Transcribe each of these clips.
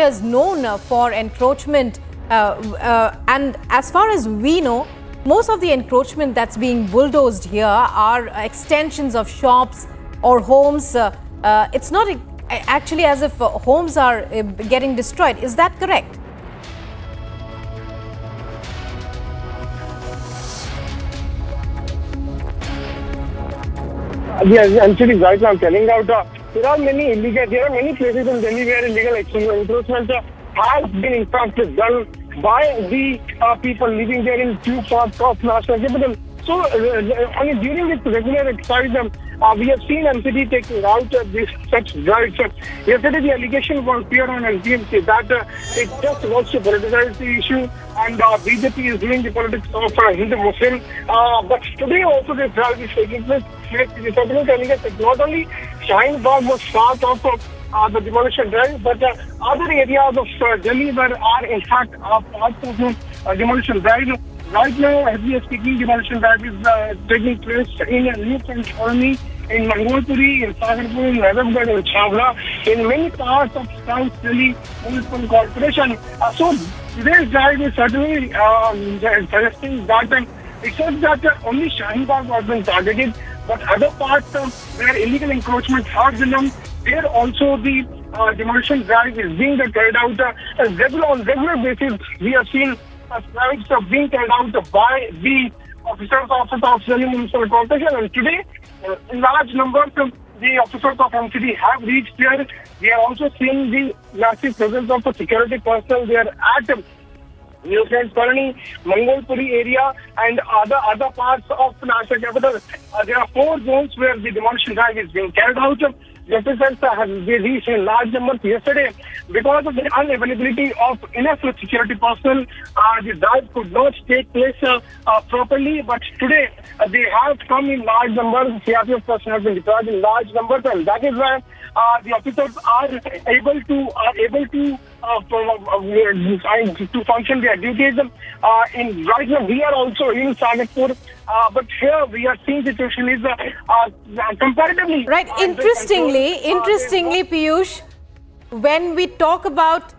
areas known for encroachment, and as far as we know, most of the encroachment that's being bulldozed here are extensions of shops or homes. It's not actually as if homes are getting destroyed. Is that correct? Yes, actually, right now, telling out there are many places in Delhi where illegal encroachment has been in fact done by the people living there in few parts of national capital. So, during this regular exercise, we have seen MCD taking out such drives. Yesterday, the allegation was clear on NTMC that it just wants to politicize the issue, and BJP is doing the politics of Hindu-Muslim. But today also the drive is taking place. It's telling us that not only Shaheen Bagh was part of the demolition drive, but other areas of Delhi are in fact part of the demolition drive. Right now, as we are speaking, demolition drive is taking place in a new colony, in Mangolpuri, in Sagarpur, in Nazafgarh, in Chhabra, in many parts of South Delhi Municipal Corporation. So today's drive is certainly suggesting that it's not that only Shaheen Bagh was being targeted, but other parts where illegal encroachment has been done, there also the demolition drive is being carried out on regular basis. We have seen strikes being carried out by the officers of Delhi Municipal Corporation, and today, in large numbers, the officers of MCD have reached there. We are also seeing the massive presence of security personnel there at New Friends Colony, Mangolpuri area, and other parts of the national capital. There are 4 zones where the demolition drive is being carried out. Deficits have reached in large numbers yesterday. Because of the unavailability of enough security personnel, the drive could not take place properly. But today, they have come in large numbers. CRPF personnel have been deployed in large numbers, and that is why the officers are able to function their duties. Right now, we are also in Sagarpur, but here we are seeing the situation is comparatively right. Interestingly, Piyush, when we talk about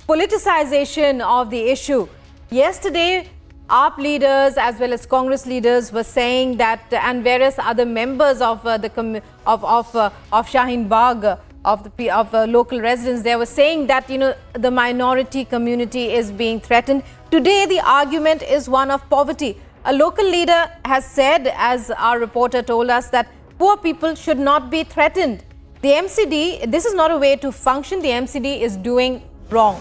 politicization of the issue, yesterday AAP leaders as well as Congress leaders were saying that, and various other members of Shaheen Bagh, of local residents, they were saying that the minority community is being threatened. Today the argument is one of poverty. A local leader has said, as our reporter told us, that poor people should not be threatened. The MCD, this is not a way to function. The MCD is doing wrong.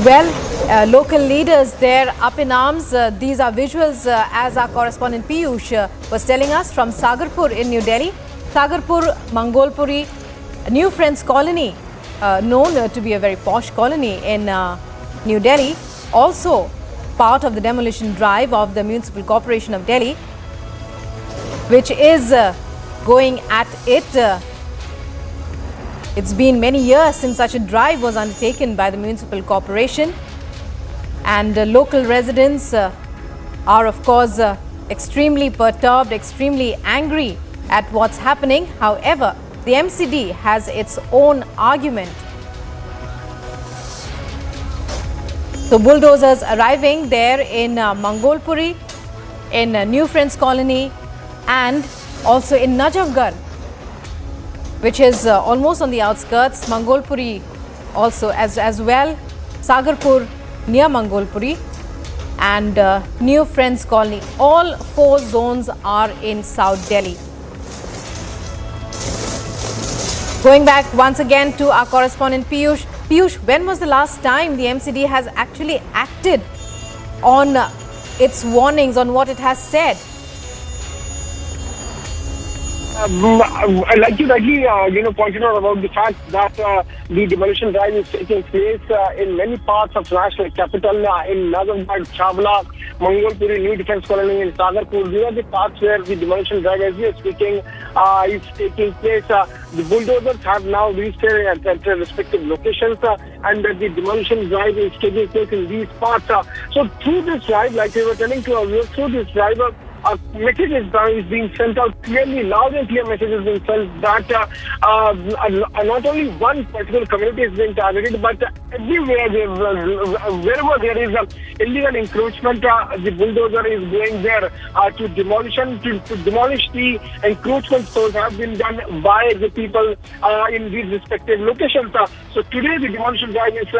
Well, local leaders, they're up in arms. These are visuals as our correspondent Piyush was telling us from Sagarpur in New Delhi. Sagarpur, Mangolpuri, New Friends Colony, known to be a very posh colony in New Delhi, also part of the demolition drive of the Municipal Corporation of Delhi, which is going at it. It's been many years since such a drive was undertaken by the Municipal Corporation, and local residents are of course extremely perturbed, extremely angry at what's happening. However, the MCD has its own argument. So bulldozers arriving there in Mangolpuri, in New Friends Colony, and also in Nazafgarh, which is almost on the outskirts. Mangolpuri also as well, Sagarpur near Mangolpuri, and New Friends Colony. All 4 zones are in South Delhi. Going back once again to our correspondent Piyush. Piyush, when was the last time the MCD has actually acted on its warnings, on what it has said? Like you rightly, pointed out about the fact that the demolition drive is taking place in many parts of national capital, in Nazarbaad, Chavla, Mangolpuri, New Defence Colony, in Sagarpur. These are the parts where the demolition drive, as we are speaking, is taking place. The bulldozers have now reached their respective locations, and the demolition drive is taking place in these parts. So through this drive, like we were telling to our viewers, through this drive, a message is being sent out clearly, loud and clear messages being sent that not only one particular community is being targeted, but everywhere, wherever there is illegal encroachment, the bulldozer is going there to demolish the encroachments those have been done by the people in these respective locations. So today the demolition drive is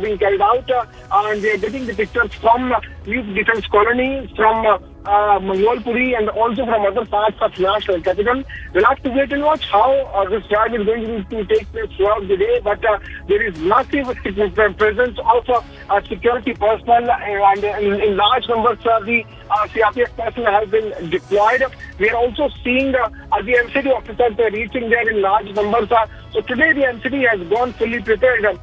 being carried out, and we are getting the pictures from New Defence Colony, from Mangolpuri, and also from other parts of national capital. We'll have to wait and watch how this drive is going to take place throughout the day, but there is massive presence of security personnel, and in large numbers the CRPF personnel have been deployed. We are also seeing the MCD officers reaching there in large numbers. So today the MCD has gone fully prepared.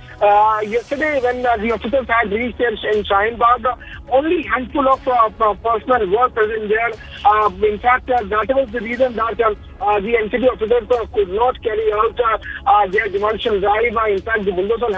Yesterday when the officers had reached there in Shaheen Bagh, only handful of personnel were present there. In fact, that was the reason that the MCD officers could not carry out their demolition drive. In fact, the bulldozer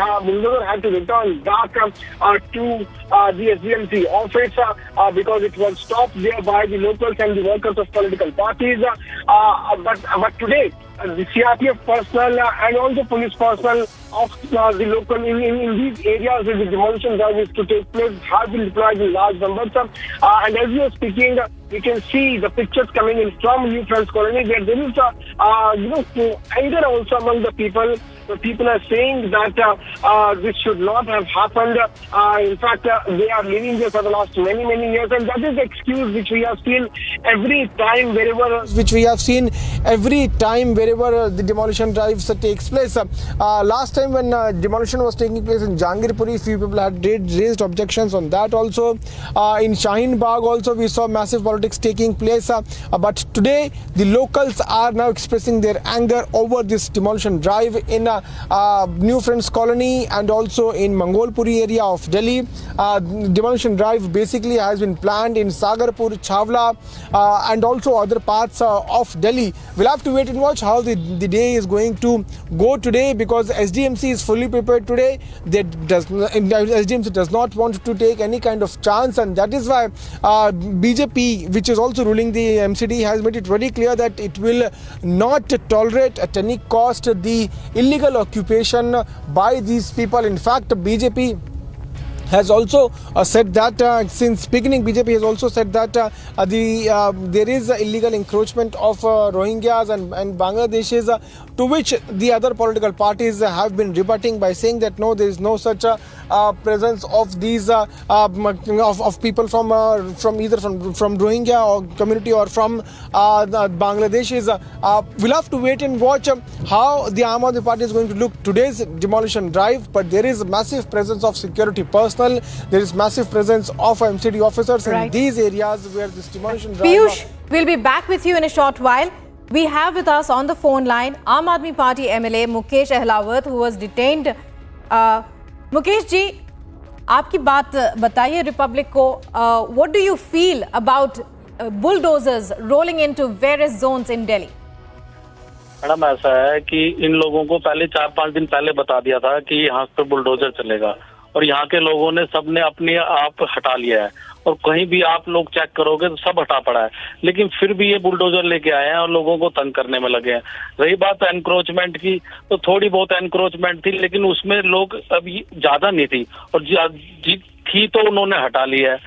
had to return back to the SDMC office because it was stopped there by the locals and the workers of political parties. But today, the CRPF personnel and also police personnel of the local in these areas where the demolition drive is to take place have been deployed in large numbers. And as we are speaking, you can see the pictures coming in from New Defence Colony where there is anger also among the people. The people are saying that this should not have happened. In fact, they are living there for the last many years, and that is the excuse which we have seen every time wherever the demolition drives takes place. Last time when demolition was taking place in Jangirpuri, few people had raised objections on that also. In Shaheen Bagh also we saw massive politics taking place. But today the locals are now expressing their anger over this demolition drive in New Friends Colony and also in Mangolpuri area of Delhi. Demolition drive basically has been planned in Sagarpur, Chavla and also other parts of Delhi. We'll have to wait and watch how the day is going to go today, because SDMC is fully prepared today. SDMC does not want to take any kind of chance, and that is why BJP, which is also ruling the MCD, has made it very clear that it will not tolerate at any cost the illegal occupation by these people. In fact, BJP has also said that since beginning, BJP has also said that there is illegal encroachment of Rohingyas and Bangladeshis, to which the other political parties have been rebutting by saying that no, there is no such presence of these of people from either from Rohingya or community or from Bangladeshis. We'll have to wait and watch how the Aam Aadmi Party is going to look today's demolition drive, but there is massive presence of security personnel. There is massive presence of MCD officers in these areas where this demolition drive... Piyush, we'll be back with you in a short while. We have with us on the phone line Aam Aadmi Party MLA Mukesh Ahlawat, who was detained. Mukesh ji, आपकी बात बताइए Republic को. What do you feel about bulldozers rolling into various zones in Delhi? Madam, ऐसा है कि इन लोगों को पहले 4-5 दिन पहले बता दिया था कि यहाँ पे बुलडोजर चलेगा, और यहाँ के लोगों ने सबने अपने आप हटा लिया है, और कहीं भी आप लोग चेक करोगे तो सब हटा पड़ा है, लेकिन फिर भी ये बुलडोजर लेके आए हैं और लोगों को तंग करने में लगे हैं. रही बात एनक्रोचमेंट की, तो थोड़ी बहुत एनक्रोचमेंट थी, लेकिन उसमें लोग अभी ज्यादा नहीं थी, और थी तो उन्होंने हटा लिया है.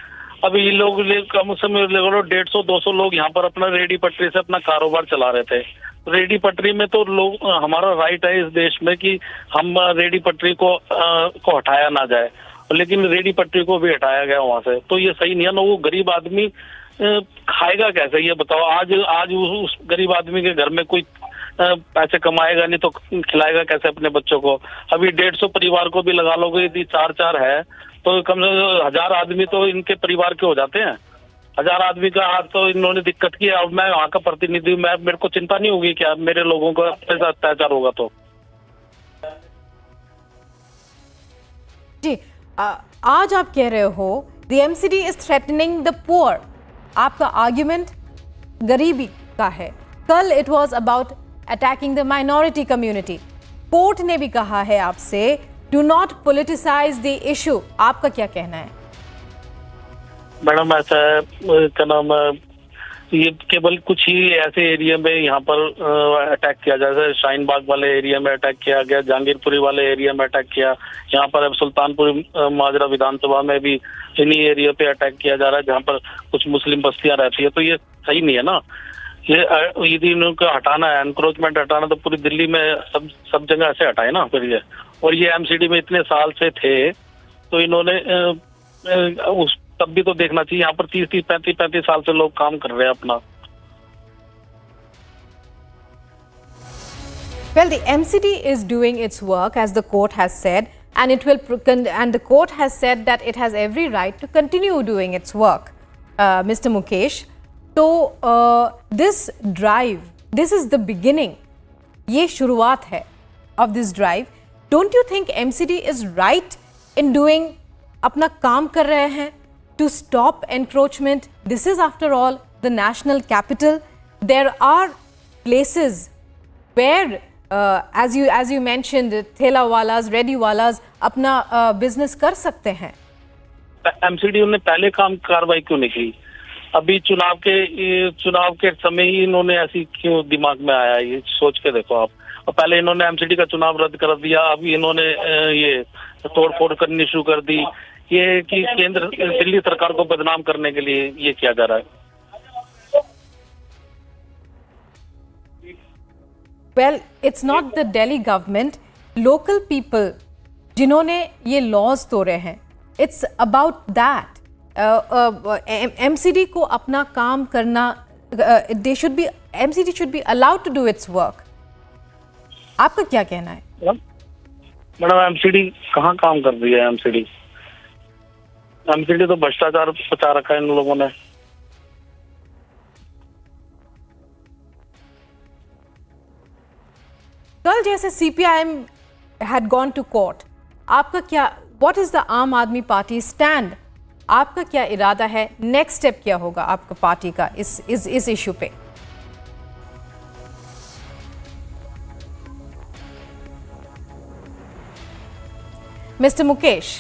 अभी ये लोग कम से कम 150-200 लोग यहाँ पर अपना रेडी पटरी से अपना कारोबार चला रहे थे. रेडी पटरी में तो लोग, हमारा राइट है इस देश में कि हम रेडी पटरी को हटाया ना जाए, लेकिन रेडी पटरी को भी हटाया गया वहां से, तो ये सही नहीं है ना. वो गरीब आदमी खाएगा कैसे, ये बताओ. आज उस गरीब आदमी के घर में कोई पैसे कमाएगा नहीं तो खिलाएगा कैसे अपने बच्चों को. अभी 150 परिवार को भी लगा लोगे, यदि 4-4 है तो कम से कम 1000 आदमी तो इनके परिवार के हो जाते हैं. 1000 आदमी का हाथ तो इन्होंने दिक्कत किया। अब मैं वहाँ का प्रतिनिधि हूँ, मैं मेरे को चिंता नहीं होगी क्या मेरे लोगों का ऐसा अत्याचार होगा तो? जी, आज आप कह रहे हो the MCD is threatening the poor. आपका आर्ग्यूमेंट गरीबी का है। Call it was about attacking the minority community. Court ने भी कहा है आपसे do not politicise the issue. आपका क्या कहना है? मैडम ऐसा है, क्या नाम है, ये केवल कुछ ही ऐसे एरिया में यहाँ पर अटैक किया जाए, जैसे शाहीन बाग वाले एरिया में अटैक किया गया, जहांगीरपुरी वाले एरिया में अटैक किया, यहाँ पर अब सुल्तानपुर माजरा विधानसभा में भी इन्हीं एरिया पे अटैक किया जा रहा है जहाँ पर कुछ मुस्लिम बस्तियां रहती है। तो ये सही नहीं है ना। ये यदि इनको हटाना है, एनक्रोचमेंट हटाना, तो पूरी दिल्ली में सब जगह ऐसे हटाए ना फिर ये। और ये एमसीडी में इतने साल से थे तो इन्होंने उस तब भी तो देखना चाहिए। यहाँ पर 30-30, 35-35 साल से लोग काम कर रहे हैं अपना। Well, the MCD is doing its work as the court has said, and the court has said that it has every right to continue doing its work. Mr. Mukesh, so this drive, this is the beginning. ये शुरुआत है of this drive. Don't you think MCD is right in doing अपना काम कर रहे हैं to stop encroachment? This is after all the national capital. There are places where as you mentioned, thela walas, reddy walas अपना business कर सकते हैं। MCD ने पहले कार्रवाई क्यों नहीं की? अभी चुनाव के समय ही इन्होंने ऐसी क्यों दिमाग में आया? ये सोच के देखो आप। और पहले इन्होंने एमसीडी का चुनाव रद्द कर दिया, अभी इन्होंने ये तोड़फोड़ करनी शुरू कर दी। ये कि केंद्र दिल्ली सरकार को बदनाम करने के लिए ये किया जा रहा है। Well, it's not the Delhi government, local people जिन्होंने ये laws तोड़े हैं। It's about that. MCD को अपना काम करना, MCD should be allowed to do its work. आपका क्या कहना है? मैडम एमसीडी कहाँ काम कर रही है? एमसीडी तो भ्रष्टाचार पचा रखा है इन लोगों ने। कल जैसे CPIM had gone to court, आपका क्या, what is the आम आदमी पार्टी स्टैंड? आपका क्या इरादा है? नेक्स्ट स्टेप क्या होगा आपका पार्टी का इस इशू पे? Mr. Mukesh,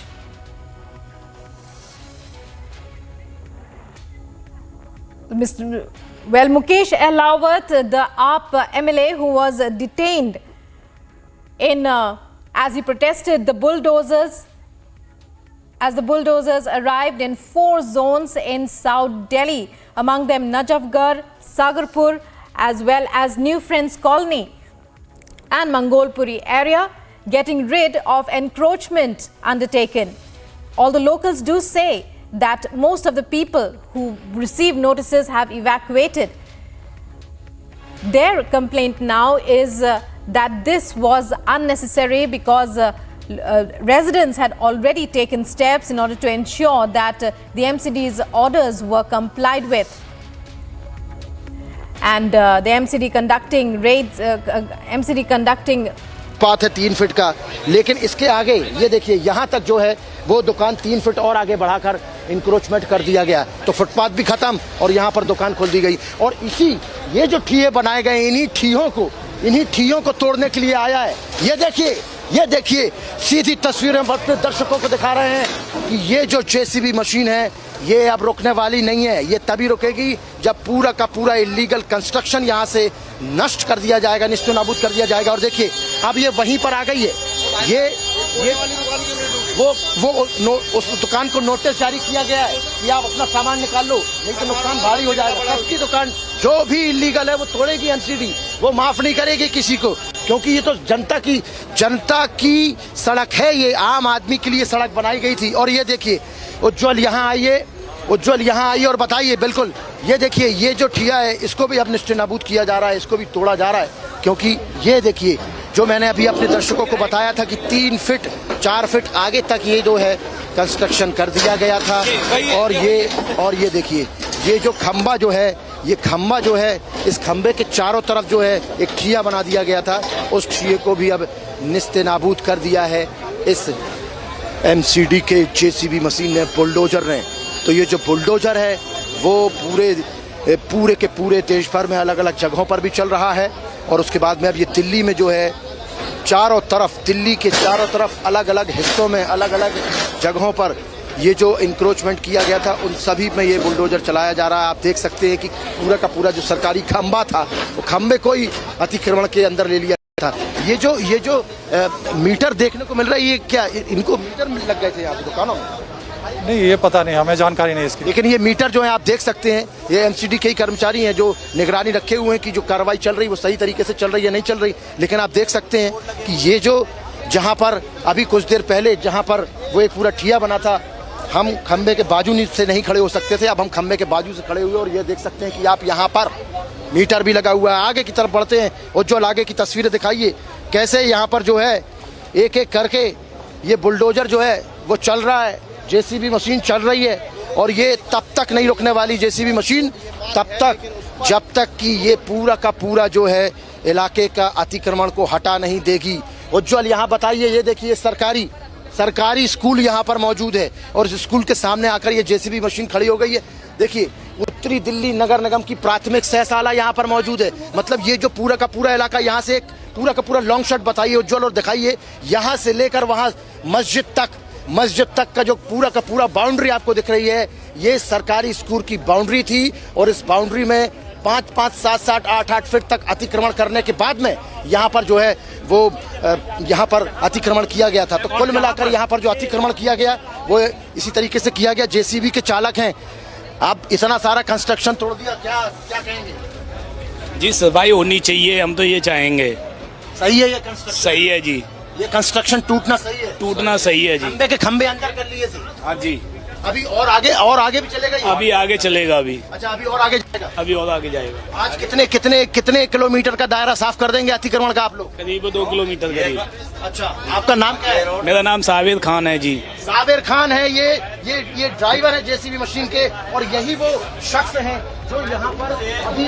Mukesh Ahlawat, the AAP MLA who was detained as he protested the bulldozers, as the bulldozers arrived in 4 zones in South Delhi, among them Najafgarh, Sagarpur, as well as New Friends Colony and Mangolpuri area, getting rid of encroachment undertaken. Although locals do say that most of the people who received notices have evacuated. Their complaint now is that this was unnecessary because residents had already taken steps in order to ensure that the MCD's orders were complied with. And the MCD conducting raids, path है 3 feet का, लेकिन इसके आगे ये देखिए यहाँ तक जो है वो दुकान 3 फीट और आगे बढ़ाकर इंक्रोचमेंट कर दिया गया। तो फुटपाथ भी खत्म और यहाँ पर दुकान खोल दी गई। और ये जो ठिये बनाए गए, इन्हीं ठियों को तोड़ने के लिए आया है। ये देखिए सीधी तस्वीरें हम अपने दर्शकों को दिखा रहे हैं कि ये जो जेसीबी मशीन है ये अब रुकने वाली नहीं है। ये तभी रुकेगी जब पूरा का पूरा इलीगल कंस्ट्रक्शन यहाँ से नष्ट कर दिया जाएगा, निस्तो नाबूद कर दिया जाएगा। और देखिए अब ये वहीं पर आ गई है। ये उस दुकान को नोटिस जारी किया गया है कि आप अपना सामान निकाल लो, नहीं तो नुकसान भारी हो जाएगा। सबकी दुकान जो भी इलीगल है वो तोड़ेगी एमसीडी, वो माफ नहीं करेगी किसी को, क्योंकि ये तो जनता की सड़क है। ये आम आदमी के लिए सड़क बनाई गई थी। और ये देखिए उज्जवल यहाँ आइए और बताइए। बिल्कुल ये देखिए, ये जो ठिया है इसको भी अब निश्चित नाबूद किया जा रहा है, इसको भी तोड़ा जा रहा है। क्योंकि ये देखिए जो मैंने अभी अपने दर्शकों को बताया था कि 3 फीट 4 फीट आगे तक ये जो है कंस्ट्रक्शन कर दिया गया था। और ये देखिए ये जो खंबा जो है, ये खंबा जो है, इस खंबे के चारों तरफ जो है एक ठिया बना दिया गया था, उस ठिये को भी अब निस्ते नाबूद कर दिया है इस एमसीडी के जेसीबी मशीन ने, बुलडोजर ने। तो ये जो बुलडोजर है वो पूरे के पूरे देश भर में अलग अलग जगहों पर भी चल रहा है। और उसके बाद में अब ये दिल्ली में जो है चारों तरफ, दिल्ली के चारों तरफ अलग अलग हिस्सों में, अलग अलग जगहों पर ये जो इंक्रोचमेंट किया गया था उन सभी में ये बुलडोजर चलाया जा रहा है। आप देख सकते हैं कि पूरा का पूरा जो सरकारी खंबा था, वो खंबे को ही अतिक्रमण के अंदर ले लिया था। ये जो मीटर देखने को मिल रहा है, ये क्या इनको मीटर लग गए थे यहाँ पे दुकानों में? नहीं, ये पता नहीं, हमें जानकारी नहीं इसकी। लेकिन ये मीटर जो है आप देख सकते हैं, ये एमसीडी के ही कर्मचारी हैं जो निगरानी रखे हुए हैं कि जो कार्रवाई चल रही वो सही तरीके से चल रही है नहीं चल रही। लेकिन आप देख सकते हैं कि ये जो जहाँ पर अभी कुछ देर पहले जहाँ पर वो एक पूरा ठिया बना था, हम खंबे के बाजू से नहीं खड़े हो सकते थे, अब हम खंबे के बाजू से खड़े हुए और ये देख सकते हैं कि आप यहाँ पर मीटर भी लगा हुआ है। आगे की तरफ बढ़ते हैं और जो आगे की तस्वीरें दिखाइए कैसे यहाँ पर जो है एक एक करके ये बुलडोजर जो है वो चल रहा है, जेसीबी मशीन चल रही है। और ये तब तक नहीं रुकने वाली जेसीबी मशीन, तब तक जब तक कि ये पूरा का पूरा जो है इलाके का अतिक्रमण को हटा नहीं देगी। उज्जवल यहाँ बताइए, ये देखिए सरकारी स्कूल यहाँ पर मौजूद है और इस स्कूल के सामने आकर ये जेसीबी मशीन खड़ी हो गई है। देखिए उत्तरी दिल्ली नगर निगम की प्राथमिक सहशाला यहाँ पर मौजूद है। मतलब ये जो पूरा का पूरा इलाका, यहाँ से एक पूरा का पूरा लॉन्ग शॉट बताइए उज्जवल और दिखाइए, यहाँ से लेकर वहाँ मस्जिद तक का जो पूरा का पूरा बाउंड्री आपको दिख रही है, ये सरकारी स्कूल की बाउंड्री थी। और इस बाउंड्री में 5-5, 7-7, 8-8 फीट तक अतिक्रमण करने के बाद में यहाँ पर जो है वो यहाँ पर अतिक्रमण किया गया था। तो कुल मिलाकर यहाँ पर जो अतिक्रमण किया गया वो इसी तरीके से किया गया। जेसीबी के चालक हैं, अब इतना सारा कंस्ट्रक्शन तोड़ दिया, क्या कहेंगे? जी सफाई होनी चाहिए, हम तो ये चाहेंगे। सही है ये कंस्ट्रक्शन? सही है जी, ये कंस्ट्रक्शन टूटना सही है? टूटना सही है जी। खंबे के खंबे अंदर कर लिए थे? हाँ जी। अभी और आगे भी चलेगा ये? अभी आगे चलेगा अभी। अच्छा, अभी और आगे जाएगा? अभी और आगे जाएगा। आज कितने किलोमीटर का दायरा साफ कर देंगे अतिक्रमण का आप लोग? करीब 2 किलोमीटर करीब। अच्छा, आपका नाम क्या है? मेरा नाम साबिर खान है जी। साबिर खान है, ये ड्राइवर है जेसीबी मशीन के और यही वो शख्स हैं जो यहाँ पर अभी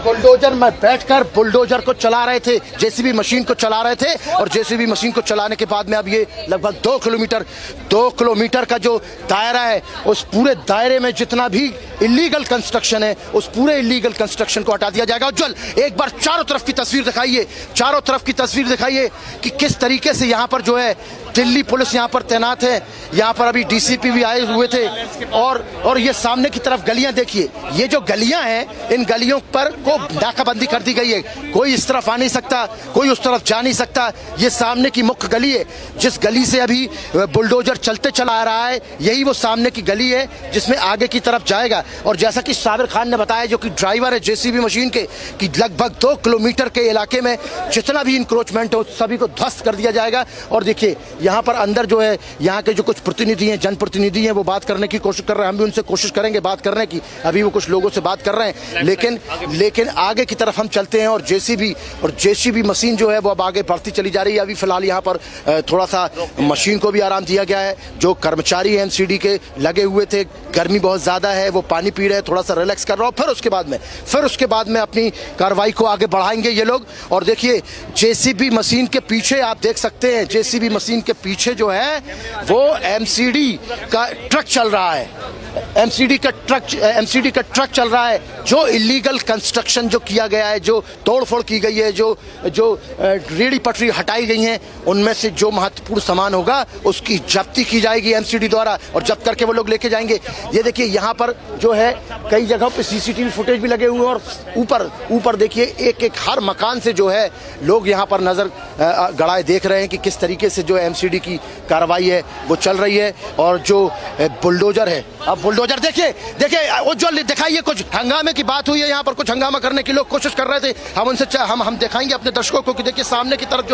बुलडोजर में बैठकर बुलडोजर को चला रहे थे, जेसीबी मशीन को चला रहे थे। और जेसीबी मशीन को चलाने के बाद में अब ये लगभग 2 किलोमीटर का जो दायरा है, उस पूरे दायरे में जितना भी इलीगल कंस्ट्रक्शन है, उस पूरे इलीगल कंस्ट्रक्शन को हटा दिया जाएगा। उज्जवल एक बार चारों तरफ की तस्वीर दिखाइए कि किस तरीके से यहाँ पर जो है दिल्ली पुलिस यहाँ पर तैनात है। यहाँ पर अभी डीसीपी भी आए हुए थे और ये सामने की तरफ गलियां देखिए, ये जो गलियां हैं इन गलियों पर को नाकाबंदी कर दी गई है। कोई इस तरफ आ नहीं सकता, कोई उस तरफ जा नहीं सकता। ये सामने की मुख्य गली है, जिस गली से अभी बुलडोजर चलते चला आ रहा है, यही वो सामने की गली है जिसमें आगे की तरफ जाएगा। और जैसा कि साबिर खान ने बताया, जो कि ड्राइवर है जेसीबी मशीन के, कि लगभग 2 किलोमीटर के इलाके में जितना भी इंक्रोचमेंट हो सभी को ध्वस्त कर दिया जाएगा। और देखिए यहाँ पर अंदर जो है यहाँ के जो कुछ प्रतिनिधि हैं, जनप्रतिनिधि हैं, वो बात करने की कोशिश कर रहे हैं। हम भी उनसे कोशिश करेंगे बात करने की, अभी वो कुछ लोगों से बात कर रहे हैं। लेकिन आगे की तरफ हम चलते हैं और जेसीबी मशीन जो है वो अब आगे बढ़ती चली जा रही है। अभी फिलहाल यहाँ पर थोड़ा सा मशीन को भी आराम दिया गया है। जो कर्मचारी एमसीडी के लगे हुए थे, गर्मी बहुत ज्यादा है, वो पानी पी रहे हैं, थोड़ा सा रिलैक्स कर रहा हूँ। फिर उसके बाद में अपनी कार्रवाई को आगे बढ़ाएंगे ये लोग। और देखिए जेसीबी मशीन के पीछे आप देख सकते हैं, जेसीबी मशीन के पीछे जो है वो एमसीडी का ट्रक चल रहा है। एमसीडी का ट्रक चल रहा है। जो इलीगल कंस्ट्रक्शन जो किया गया है, जो तोड़फोड़ की गई है, जो रेडी पटरी हटाई गई हैं, उनमें से जो महत्वपूर्ण सामान होगा उसकी जब्ती की जाएगी एमसीडी द्वारा और जब्त करके वो लोग लेके जाएंगे। ये देखिए यहाँ पर जो है कई जगहों पे सीसीटीवी फुटेज भी लगे हुए हैं और ऊपर देखिए एक हर मकान से जो है लोग यहाँ पर नजर गड़ाए देख रहे हैं कि किस तरीके से जो एमसीडी की कार्रवाई है वो चल रही है। और जो बुलडोजर है, अब बुलडोजर देखिए उज्जवल दिखाइए, कुछ हंगामे की बात हुई है, यहाँ पर कुछ हंगामा करने की लोग कोशिश कर रहे थे। हम उनसे हम दिखाएंगे अपने दर्शकों को कि देखिए सामने की तरफ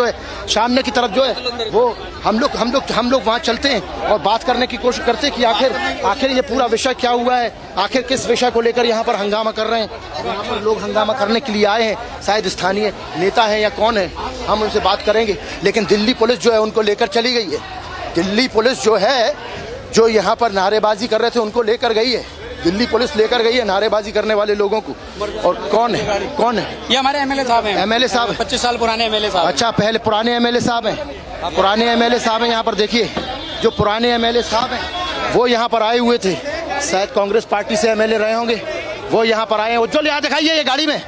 जो है वो हम लोग वहाँ चलते हैं और बात करने की कोशिश करते हैं कि आखिर ये पूरा विषय क्या हुआ है, आखिर किस विषय को लेकर यहाँ पर हंगामा कर रहे हैं। यहाँ पर लोग हंगामा करने के लिए आए हैं, शायद स्थानीय नेता है या कौन है, हम उनसे बात करेंगे। लेकिन दिल्ली पुलिस जो है उनको लेकर चली गई है। दिल्ली पुलिस जो है, जो यहाँ पर नारेबाजी कर रहे थे, उनको लेकर गई है। दिल्ली पुलिस लेकर गई है नारेबाजी करने वाले लोगों को। और कौन है ये हमारे एमएलए साहब हैं। एमएलए साहब 25 साल पुराने एमएलए साहब। अच्छा, पहले पुराने एमएलए साहब हैं। पुराने एमएलए साहब हैं यहाँ पर। देखिए जो पुराने एमएलए साहब हैं वो यहाँ पर आए हुए थे, शायद कांग्रेस पार्टी से एमएलए रहे होंगे, वो यहाँ पर आए हैं। उज्जवल यहाँ दिखाइए ये गाड़ी में,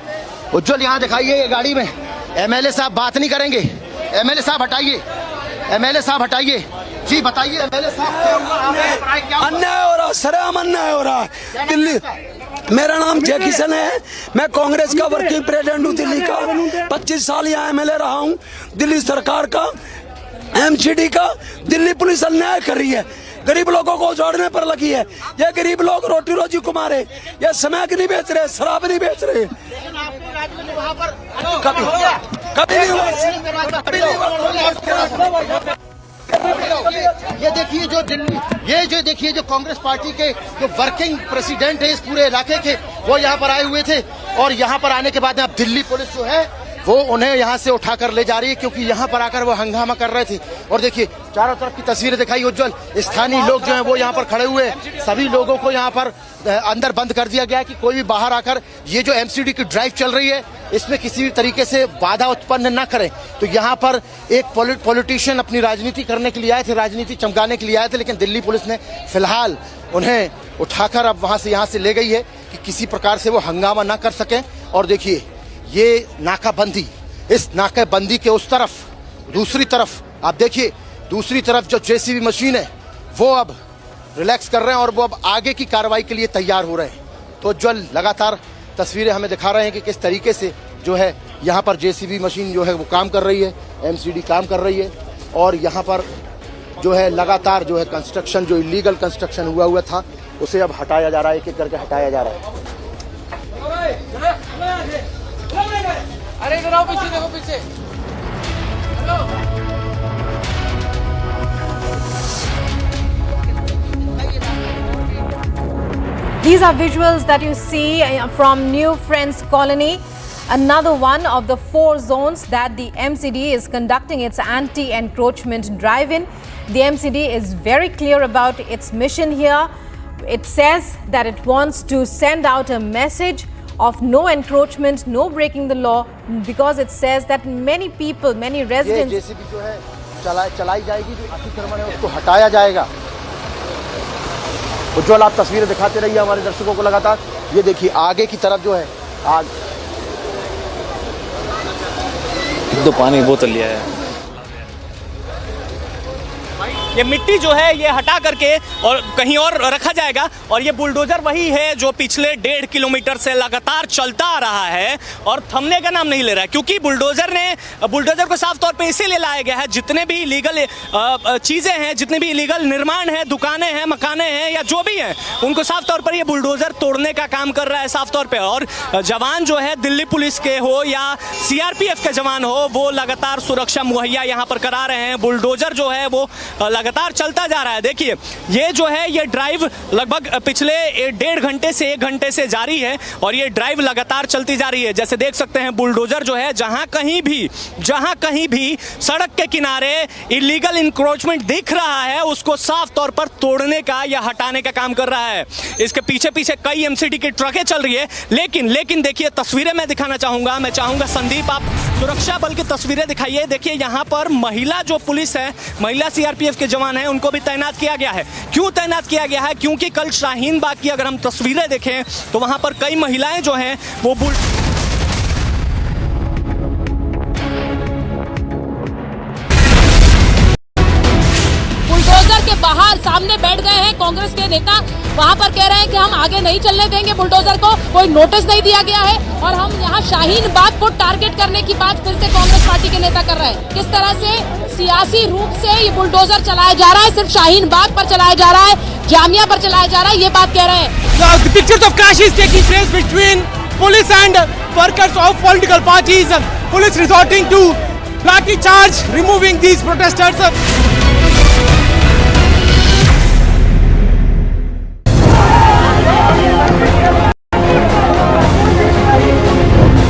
उज्जवल यहाँ दिखाइए ये गाड़ी में। एमएलए साहब बात नहीं करेंगे, एमएलए साहब हटाइए, एमएलए साहब हटाइए जी, बताइए एमएलए साहब क्या अन्याय हो रहा, सरेआम अन्याय हो रहा है दिल्ली। मेरा नाम जय किशन है, मैं कांग्रेस का वर्किंग प्रेसिडेंट हूँ दिल्ली का। 25 साल यहाँ एमएलए रहा हूँ। दिल्ली सरकार का, एमसीडी का, दिल्ली पुलिस अन्याय कर रही है, गरीब लोगों को उजाड़ने पर लगी है। ये गरीब लोग रोटी रोजी कमा रहे, ये स्मैक नहीं बेच रहे, शराब नहीं बेच रहे। कभी नहीं हुआ। ये देखिए जो दिल्ली, ये जो देखिए जो कांग्रेस पार्टी के जो वर्किंग प्रेसिडेंट है इस पूरे इलाके के, वो यहाँ पर आए हुए थे। और यहाँ पर आने के बाद अब दिल्ली पुलिस जो है वो उन्हें यहाँ से उठाकर ले जा रही है, क्योंकि यहाँ पर आकर वो हंगामा कर रहे थे। और देखिए चारों तरफ की तस्वीरें दिखाई उज्जवल, स्थानीय लोग जो हैं वो यहाँ पर खड़े हुए हैं। सभी लोगों को यहाँ पर अंदर बंद कर दिया गया है कि कोई भी बाहर आकर ये जो एमसीडी की ड्राइव चल रही है इसमें किसी भी तरीके से बाधा उत्पन्न न करें। तो यहाँ पर एक पॉलिटिशियन अपनी राजनीति करने के लिए आए थे, राजनीति चमकाने के लिए आए थे, लेकिन दिल्ली पुलिस ने फिलहाल उन्हें उठाकर अब वहाँ से यहाँ से ले गई है कि किसी प्रकार से वो हंगामा ना कर सकें। और देखिए ये नाकाबंदी, इस नाकाबंदी के उस तरफ, दूसरी तरफ आप देखिए, दूसरी तरफ जो जेसीबी मशीन है वो अब रिलैक्स कर रहे हैं और वो अब आगे की कार्रवाई के लिए तैयार हो रहे हैं। तो जो लगातार तस्वीरें हमें दिखा रहे हैं कि किस तरीके से जो है यहाँ पर जेसीबी मशीन जो है वो काम कर रही है, एमसीडी काम कर रही है। और यहाँ पर जो है लगातार जो है कंस्ट्रक्शन, जो इलीगल कंस्ट्रक्शन हुआ था उसे अब हटाया जा रहा है, एक एक करके हटाया जा रहा है। अरे इधर आओ, पीछे देखो, पीछे। These are visuals that you see from New Friends Colony, another one of the 4 zones that the MCD is conducting its anti-encroachment drive-in. The MCD is very clear about its mission here. It says that it wants to send out a message of no encroachment, no breaking the law, because it says that many people, many residents... ये JCB जो है चलाई जाएगी, जो अतिक्रमण है उसको हटाया जाएगा। उज्जवल आप तस्वीरें दिखाते रहिए हमारे दर्शकों को लगातार। ये देखिए आगे की तरफ जो है आग, दो पानी की बोतल लिया है। ये मिट्टी जो है ये हटा करके और कहीं और रखा जाएगा। और ये बुलडोजर वही है जो पिछले 1.5 किलोमीटर से लगातार चलता आ रहा है और थमने का नाम नहीं ले रहा है, क्योंकि बुलडोजर को साफ तौर पे इसीलिए लाया गया है, जितने भी इलीगल चीजें हैं, जितने भी इलीगल निर्माण है, दुकानें हैं, मकाने हैं या जो भी हैं, उनको साफ तौर पर ये बुलडोजर तोड़ने का काम कर रहा है साफ तौर पे। और जवान जो है दिल्ली पुलिस के हो या सीआरपीएफ के जवान हो, वो लगातार सुरक्षा मुहैया यहाँ पर करा रहे हैं। बुलडोजर जो है वो लगातार चलता जा रहा है। देखिए ये जो है ये ड्राइव लगभग पिछले 1.5 घंटे से 1 घंटे से जारी है और ये ड्राइव लगातार चलती जा रही है। जैसे देख सकते हैं बुलडोजर जो है जहां कहीं भी सड़क के किनारे इलीगल इंक्रोचमेंट दिख रहा है उसको साफ तौर पर तोड़ने का या हटाने का काम कर रहा है। इसके पीछे पीछे कई एमसीडी की ट्रकें चल रही है, लेकिन देखिए तस्वीरें मैं दिखाना चाहूंगा। मैं चाहूंगा संदीप आप सुरक्षा बल की तस्वीरें दिखाइए। देखिए यहाँ पर महिला जो पुलिस है, महिला सीआरपीएफ के जवान हैं, उनको भी तैनात किया गया है। क्यों तैनात किया गया है? क्योंकि कल शाहीन बाग की अगर हम तस्वीरें देखें तो वहां पर कई महिलाएं जो हैं वो बुलडोजर के बाहर सामने बैठ गए हैं कांग्रेस के नेता। वहां पर कह रहे हैं कि हम आगे नहीं चलने देंगे बुलडोजर को, कोई नोटिस नहीं दिया गया है और हम यहाँ शाहीन बाग को टारगेट करने की बात फिर से कांग्रेस पार्टी के नेता कर रहे हैं। किस तरह से सियासी रूप से ये बुलडोजर चलाया जा रहा है, सिर्फ शाहीन बाग पर चलाया जा रहा है, जामिया पर चलाया जा रहा है, ये बात कह रहे हैं। The pictures of clashes taking place between police and workers of political parties. Police resorting to lathi charge, removing these protesters.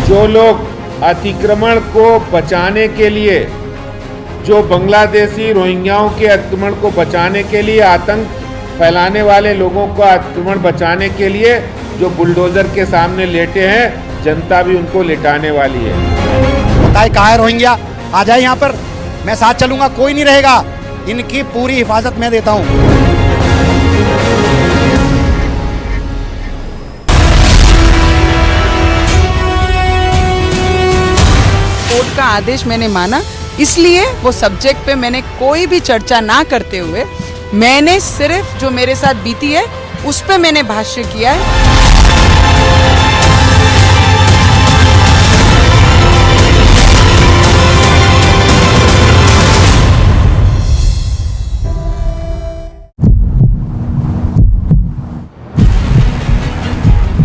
जो लोग अतिक्रमण को बचाने के लिए, जो बांग्लादेशी रोहिंग्याओं के अतिक्रमण को बचाने के लिए आतंक फैलाने वाले लोगों को आक्रमण बचाने के लिए जो बुलडोजर के सामने लेटे हैं, जनता भी उनको लिटाने वाली है। बताए कहाँ है रोहिंग्या, आ जाए यहाँ पर, मैं साथ चलूंगा, कोई नहीं रहेगा, इनकी पूरी हिफाजत मैं देता हूँ। कोर्ट का आदेश मैंने माना, इसलिए वो सब्जेक्ट पे मैंने कोई भी चर्चा ना करते हुए मैंने सिर्फ जो मेरे साथ बीती है उस पे मैंने भाष्य किया है।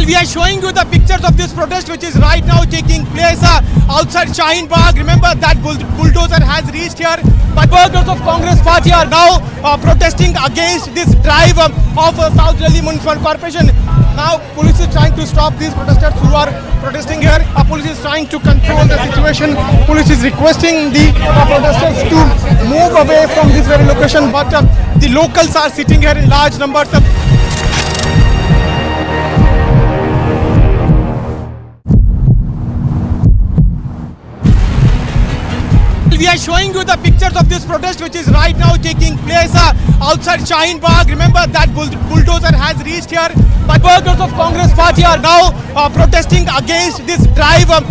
We are showing you the pictures of this protest which is right now taking place outside Shaheen Bagh. Remember that bulldozer has reached here, but workers of Congress party are now protesting against this drive of South Delhi Municipal Corporation. Now police is trying to stop these protesters who are protesting here. Police is trying to control the situation. Police is requesting the protesters to move away from this very location, but the locals are sitting here in large numbers. We are showing you the pictures of this protest which is right now taking place outside Shaheen Bagh. Remember that bulldozer has reached here, but workers of Congress party are now protesting against this drive of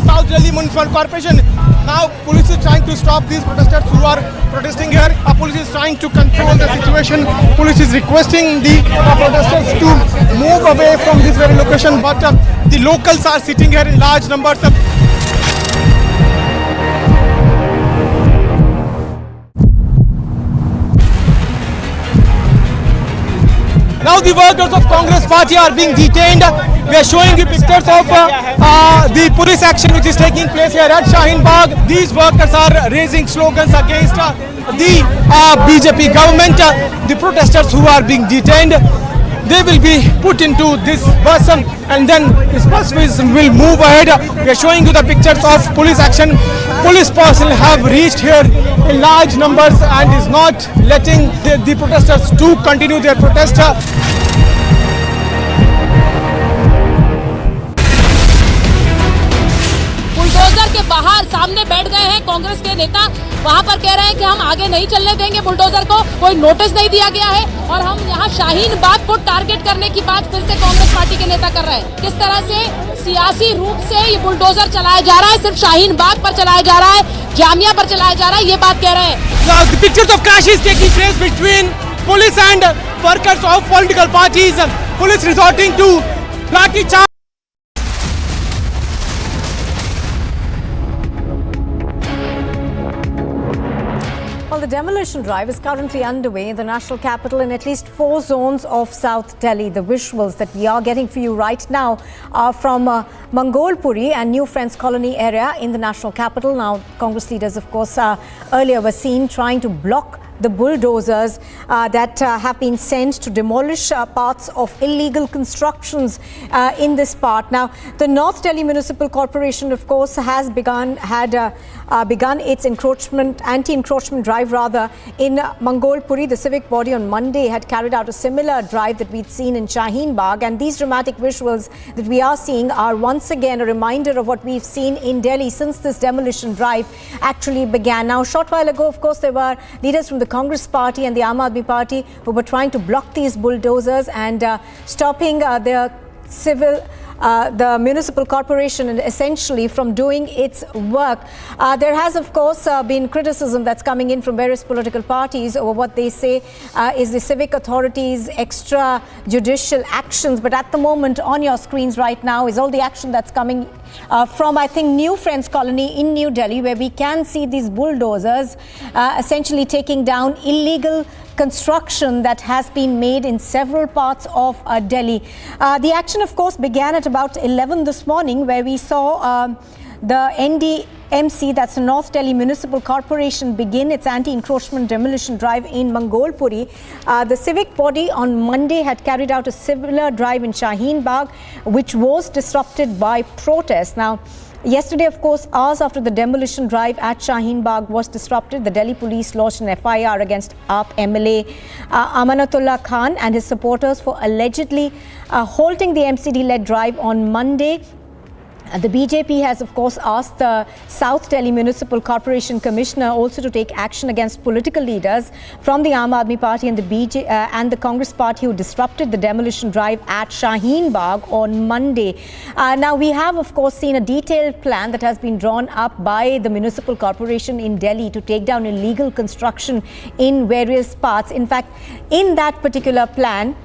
South Delhi Municipal Corporation. Now police is trying to stop these protesters who are protesting here. Police is trying to control the situation. Police is requesting the protesters to move away from this very location, but the locals are sitting here in large numbers. Now the workers of Congress party are being detained. We are showing you pictures of the police action which is taking place here at Shaheen Bagh. These workers are raising slogans against the BJP government. The protesters who are being detained, they will be put into this bus and then this bus will move ahead. We are showing you the pictures of police action. Police personnel have reached here in large numbers and is not letting the protesters to continue their protest. Bulldozer के बाहर सामने बैठ गए हैं कांग्रेस के नेता, वहां पर कह रहे हैं कि हम आगे नहीं चलने देंगे बुलडोजर को, कोई नोटिस नहीं दिया गया है और हम यहाँ शाहीन बाग को टारगेट करने की बात फिर से कांग्रेस पार्टी के नेता कर रहे हैं। किस तरह से सियासी रूप से ये बुलडोजर चलाया जा रहा है, सिर्फ शाहीन बाग पर चलाया जा रहा है, जामिया पर चलाया जा रहा है, ये बात कह रहे हैं। The pictures of clashes taking place between police and workers of political parties. Police resorting to lathi charge. Well, the demolition drive is currently underway in the national capital in at least 4 zones of South Delhi. The visuals that we are getting for you right now are from Mangolpuri and New Friends Colony area in the national capital. Now, Congress leaders, of course, earlier were seen trying to block the bulldozers that have been sent to demolish parts of illegal constructions in this part. Now, the North Delhi Municipal Corporation, of course, has begun its anti-encroachment drive in Mangolpuri. The civic body on Monday had carried out a similar drive that we'd seen in Shaheen Bagh, and these dramatic visuals that we are seeing are once again a reminder of what we've seen in Delhi since this demolition drive actually began. Now, a short while ago, of course, there were leaders from the Congress party and the Aam Aadmi party who were trying to block these bulldozers and stopping the municipal corporation and essentially from doing its work. There has, of course, been criticism that's coming in from various political parties over what they say is the civic authorities' extrajudicial actions. But at the moment on your screens right now is all the action that's coming from, I think, New Friends Colony in New Delhi, where we can see these bulldozers essentially taking down illegal construction that has been made in several parts of Delhi. The action, of course, began at about 11 this morning, where we saw the NDMC, that's the North Delhi Municipal Corporation, begin its anti-encroachment demolition drive in Mangolpuri. The civic body on Monday had carried out a similar drive in Shaheen Bagh, which was disrupted by protests. Now, Yesterday, of course, hours after the demolition drive at Shaheen Bagh was disrupted, the Delhi police lodged an FIR against AAP MLA Amanatullah Khan and his supporters for allegedly halting the MCD-led drive on Monday. The BJP has, of course, asked the South Delhi Municipal Corporation Commissioner also to take action against political leaders from the Aam Aadmi Party and the Congress Party who disrupted the demolition drive at Shaheen Bagh on Monday. Now, we have, of course, seen a detailed plan that has been drawn up by the Municipal Corporation in Delhi to take down illegal construction in various parts. In fact, in that particular plan,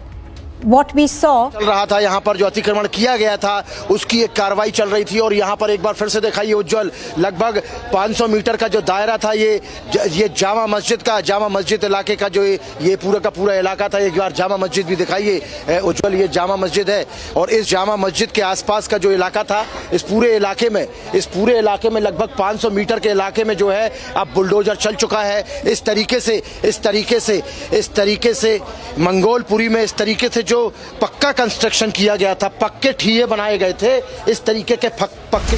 what we saw चल रहा था, यहाँ पर जो अतिक्रमण किया गया था उसकी एक कार्रवाई चल रही थी और यहाँ पर एक बार फिर से दिखाइए उज्जवल, लगभग 500 मीटर का जो दायरा था, ये जामा मस्जिद इलाके का जो ये पूरा का पूरा इलाका था। एक बार जामा मस्जिद भी दिखाइए उज्जवल, ये जामा मस्जिद है और इस जामा मस्जिद के आसपास का जो इलाका था, इस पूरे इलाके में लगभग 500 मीटर के इलाके में जो है अब बुलडोजर चल चुका है। इस तरीके से मंगोलपुरी में इस तरीके से जो पक्का कंस्ट्रक्शन किया गया था, पक्के ठिये बनाए गए थे, इस तरीके के पक्के।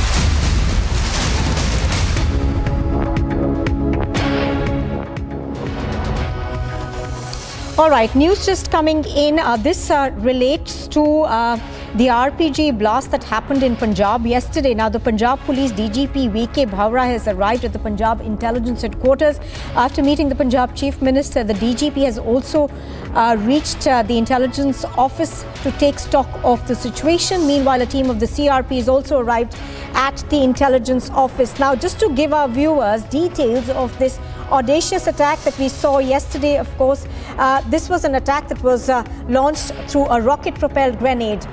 All right, news just coming in. This relates to the RPG blast that happened in Punjab yesterday. Now, the Punjab Police DGP VK Bhavra has arrived at the Punjab Intelligence Headquarters. After meeting the Punjab Chief Minister, the DGP has also reached the Intelligence Office to take stock of the situation. Meanwhile, a team of the CRP has also arrived at the Intelligence Office. Now, just to give our viewers details of this audacious attack that we saw yesterday, of course, this was an attack that was launched through a rocket-propelled grenade.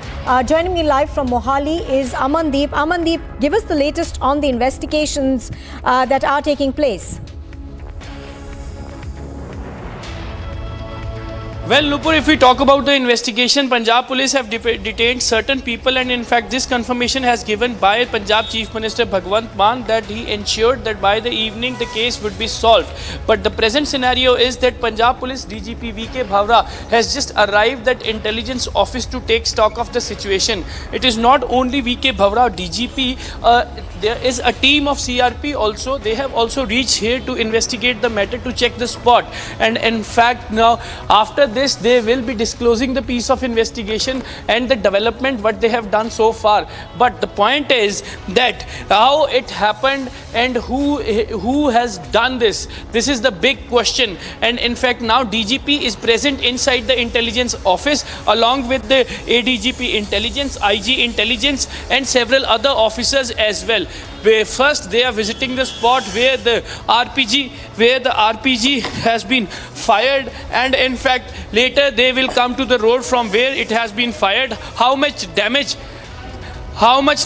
Joining me live from Mohali is Amandeep. Amandeep, give us the latest on the investigations that are taking place. Well, Nupur, if we talk about the investigation, Punjab Police have detained certain people, and in fact this confirmation has given by Punjab Chief Minister Bhagwant Mann that he ensured that by the evening the case would be solved. But the present scenario is that Punjab Police DGP VK Bhavra has just arrived at Intelligence Office to take stock of the situation. It is not only VK Bhavra, DGP, there is a team of CRP also. They have also reached here to investigate the matter, to check the spot. And in fact, now after this, they will be disclosing the piece of investigation and the development what they have done so far. But the point is that how it happened and who has done this. This is the big question. And in fact, now DGP is present inside the Intelligence Office along with the ADGP Intelligence, IG Intelligence, and several other officers as well. Where first they are visiting the spot where the RPG has been fired, and in fact later they will come to the road from where it has been fired. How much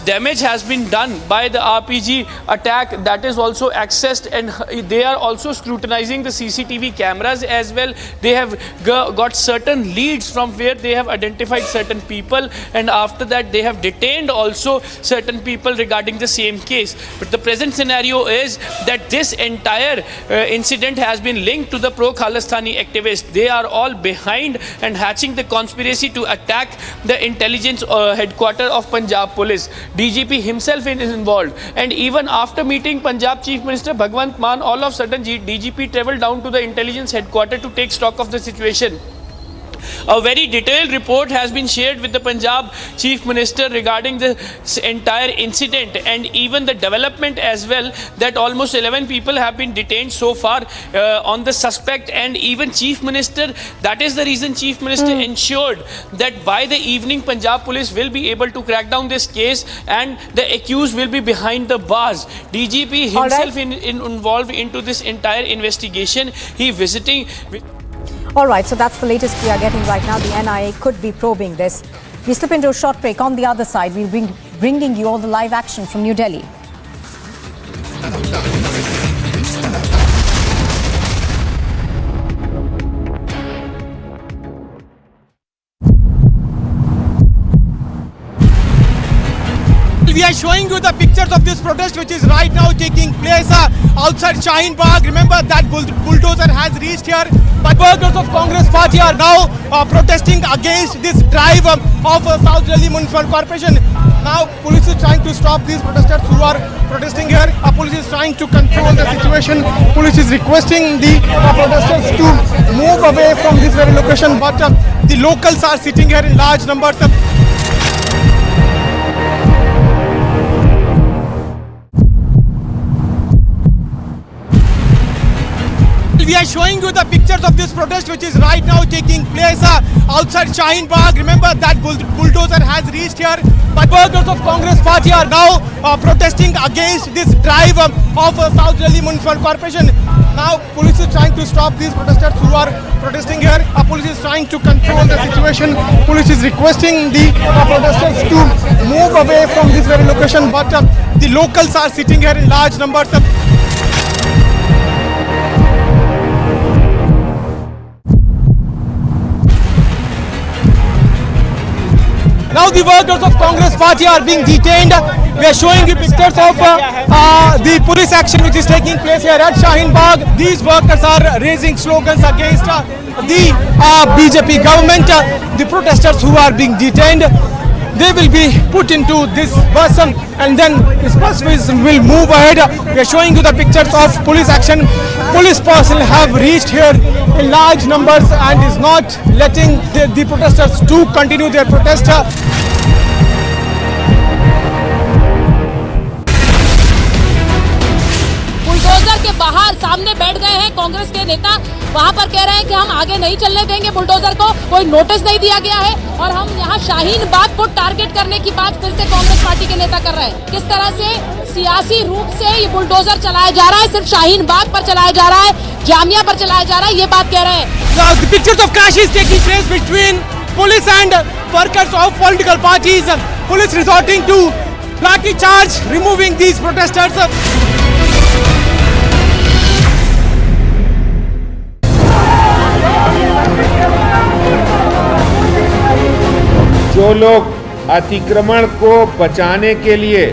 damage has been done by the RPG attack, that is also accessed, and they are also scrutinizing the CCTV cameras as well. They have got certain leads from where they have identified certain people, and after that they have detained also certain people regarding the same case. But the present scenario is that this entire incident has been linked to the pro-Khalistani activists. They are all behind and hatching the conspiracy to attack the intelligence headquarters of Punjab Police. DGP himself is involved, and even after meeting Punjab Chief Minister Bhagwant Mann, all of a sudden DGP travelled down to the intelligence headquarters to take stock of the situation. A very detailed report has been shared with the Punjab Chief Minister regarding this entire incident and even the development as well, that almost 11 people have been detained so far on the suspect, and even Chief Minister, that is the reason Chief Minister ensured that by the evening Punjab Police will be able to crack down this case and the accused will be behind the bars. DGP himself involved into this entire investigation. He visiting... All right, so that's the latest we are getting right now. The NIA could be probing this. We slip into a short break. On the other side, we'll be bringing you all the live action from New Delhi. We are are showing you the pictures of this protest which is right now taking place outside Shaheen Bagh. Remember that bulldozer has reached here, but workers of Congress party are now protesting against this drive of South Delhi Municipal Corporation. Now police is trying to stop these protesters who are protesting here. Police is trying to control the situation. Police is requesting the protesters to move away from this very location, but the locals are sitting here in large numbers. We are showing you the pictures of this protest which is right now taking place outside Shaheen Bagh. Remember that bulldozer has reached here, but workers of Congress party are now protesting against this drive of South Delhi Municipal Corporation. Now police is trying to stop these protesters who are protesting here. Police is trying to control the situation. Police is requesting the protesters to move away from this very location, but the locals are sitting here in large numbers. Now the workers of Congress party are being detained. We are showing you pictures of the police action which is taking place here at Shaheen Bagh. These workers are raising slogans against the BJP government. The protesters who are being detained, they will be put into this bus and then this bus will move ahead. We are showing you the pictures of police action. Police personnel have reached here in large numbers and is not letting the protesters to continue their protest. Bulldozer के बाहर सामने बैठ गए हैं कांग्रेस के नेता। वहां पर कह रहे हैं कि हम आगे नहीं चलने देंगे बुलडोजर को, कोई नोटिस नहीं दिया गया है और हम यहां शाहीन बाग को टारगेट करने की बात फिर से कांग्रेस पार्टी के नेता कर रहे हैं। किस तरह से सियासी रूप से ये बुलडोजर चलाया जा रहा है, सिर्फ शाहीन बाग पर चलाया जा रहा है, जामिया पर चलाया जा रहा है, ये बात कह रहे हैं। The pictures of clash is taking place between police and workers of political parties. Police resorting to lathi charge, removing these protesters. जो लोग अतिक्रमण को बचाने के लिए,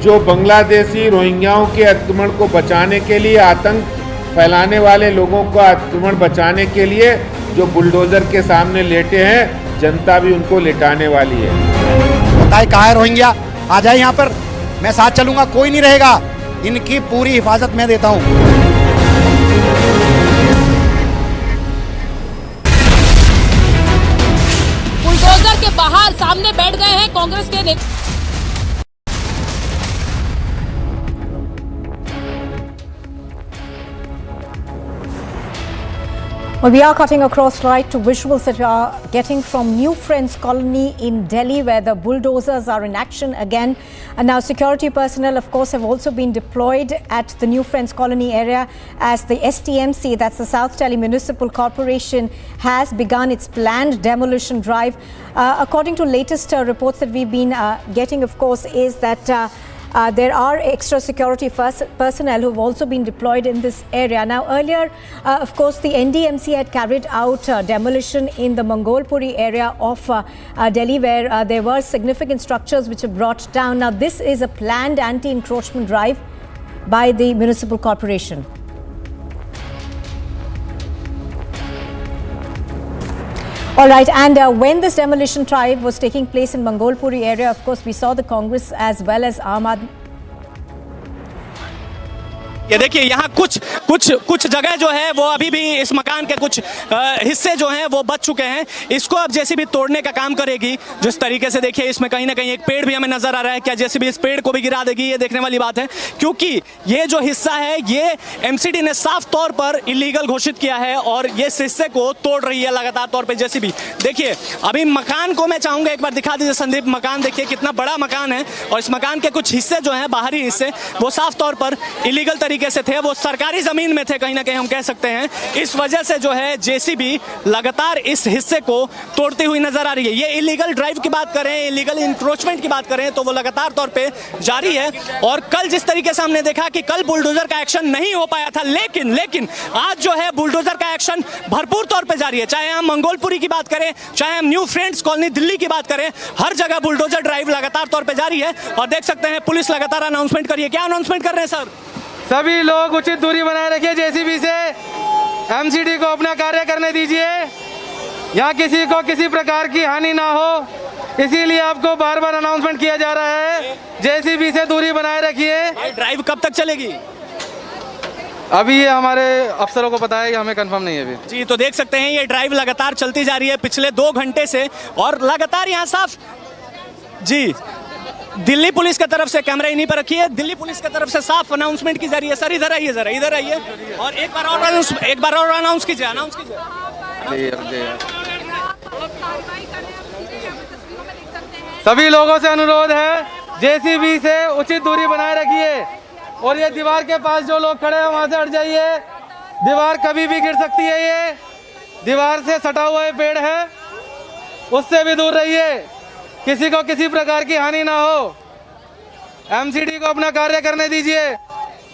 जो बांग्लादेशी रोहिंग्याओं के अतिक्रमण को बचाने के लिए, आतंक फैलाने वाले लोगों का अतिक्रमण बचाने के लिए जो बुलडोजर के सामने लेटे हैं, जनता भी उनको लेटाने वाली है। बताए कहाँ है रोहिंग्या, आ जाए यहाँ पर, मैं साथ चलूंगा, कोई नहीं रहेगा, इनकी पूरी हिफाजत मैं देता हूँ। बुलडोजर के बाहर सामने बैठ गए हैं कांग्रेस के नेता। Well, we are cutting across right to visuals that we are getting from New Friends Colony in Delhi, where the bulldozers are in action again. And now security personnel, of course, have also been deployed at the New Friends Colony area as the STMC, that's the South Delhi Municipal Corporation, has begun its planned demolition drive. According to latest reports that we've been getting, of course, is that there are extra security personnel who have also been deployed in this area. Now, earlier, of course, the NDMC had carried out demolition in the Mangolpuri area of Delhi, where there were significant structures which were brought down. Now, this is a planned anti-encroachment drive by the municipal corporation. All right, and when this demolition drive was taking place in Mangolpuri area, of course, we saw the Congress as well as Aam Aadmi. ये देखिए यहाँ कुछ जगह जो है वो अभी भी इस मकान के कुछ हिस्से जो हैं वो बच चुके हैं। इसको अब जेसीबी तोड़ने का काम करेगी। जिस तरीके से देखिए इसमें कहीं ना कहीं एक पेड़ भी हमें नजर आ रहा है। क्या जेसीबी इस पेड़ को भी गिरा देगी, ये देखने वाली बात है, क्योंकि ये जो हिस्सा है ये एमसीडी ने साफ तौर पर इलीगल घोषित किया है और ये इस हिस्से को तोड़ रही है लगातार तौर पर जेसीबी। देखिए अभी मकान को मैं चाहूंगा एक बार दिखा दीजिए संदीप। मकान देखिए कितना बड़ा मकान है और इस मकान के कुछ हिस्से जो है बाहरी हिस्से वो साफ तौर पर इलीगल तरीके से थे वो सरकारी जमीन में थे, कहीं ना कहीं हम कह सकते हैं। इस वजह से जो है जेसीबी लगातार इस हिस्से को तोड़ती हुई नजर आ रही है। ये इलीगल ड्राइव की बात करें, इलीगल इंक्रोचमेंट की बात करें तो वो लगातार तौर पे जारी है। और कल जिस तरीके से हमने देखा कि कल बुलडोजर का एक्शन नहीं हो पाया था, लेकिन आज जो है बुलडोजर का एक्शन भरपूर तौर पे जारी है। चाहे हम मंगोलपुरी की बात करें, चाहे हम न्यू फ्रेंड्स कॉलोनी दिल्ली की बात करें, हर जगह बुलडोजर ड्राइव लगातार तौर पे जारी है। और देख सकते हैं पुलिस लगातार अनाउंसमेंट कर रही है। क्या अनाउंसमेंट कर रहे हैं सर? सभी लोग उचित दूरी बनाए रखिए जेसीबी से, एमसीडी को अपना कार्य करने दीजिए, यहाँ किसी को किसी प्रकार की हानि ना हो, इसीलिए आपको बार बार अनाउंसमेंट किया जा रहा है। जेसीबी से दूरी बनाए रखिए। ड्राइव कब तक चलेगी? अभी ये हमारे अफसरों को पता है कि हमें कंफर्म नहीं है अभी। जी, तो देख सकते हैं ये ड्राइव लगातार चलती जा रही है पिछले 2 घंटे से और लगातार यहाँ साफ। जी, दिल्ली पुलिस की तरफ से कैमरा इन्हीं पर रखिए। दिल्ली पुलिस की तरफ से साफ अनाउंसमेंट की जा रही है। सर इधर आइए, जरा इधर आइए और एक बार और अनाउंस कीजिए, अनाउंस कीजिए। सभी लोगों से अनुरोध है जेसीबी से उचित दूरी बनाए रखिए और ये दीवार के पास जो लोग खड़े हैं वहां से हट जाइए। दीवार कभी भी गिर सकती है। ये दीवार से सटा हुआ पेड़ है, उससे भी दूर रहिए, किसी को किसी प्रकार की हानि ना हो। एमसीडी को अपना कार्य करने दीजिए।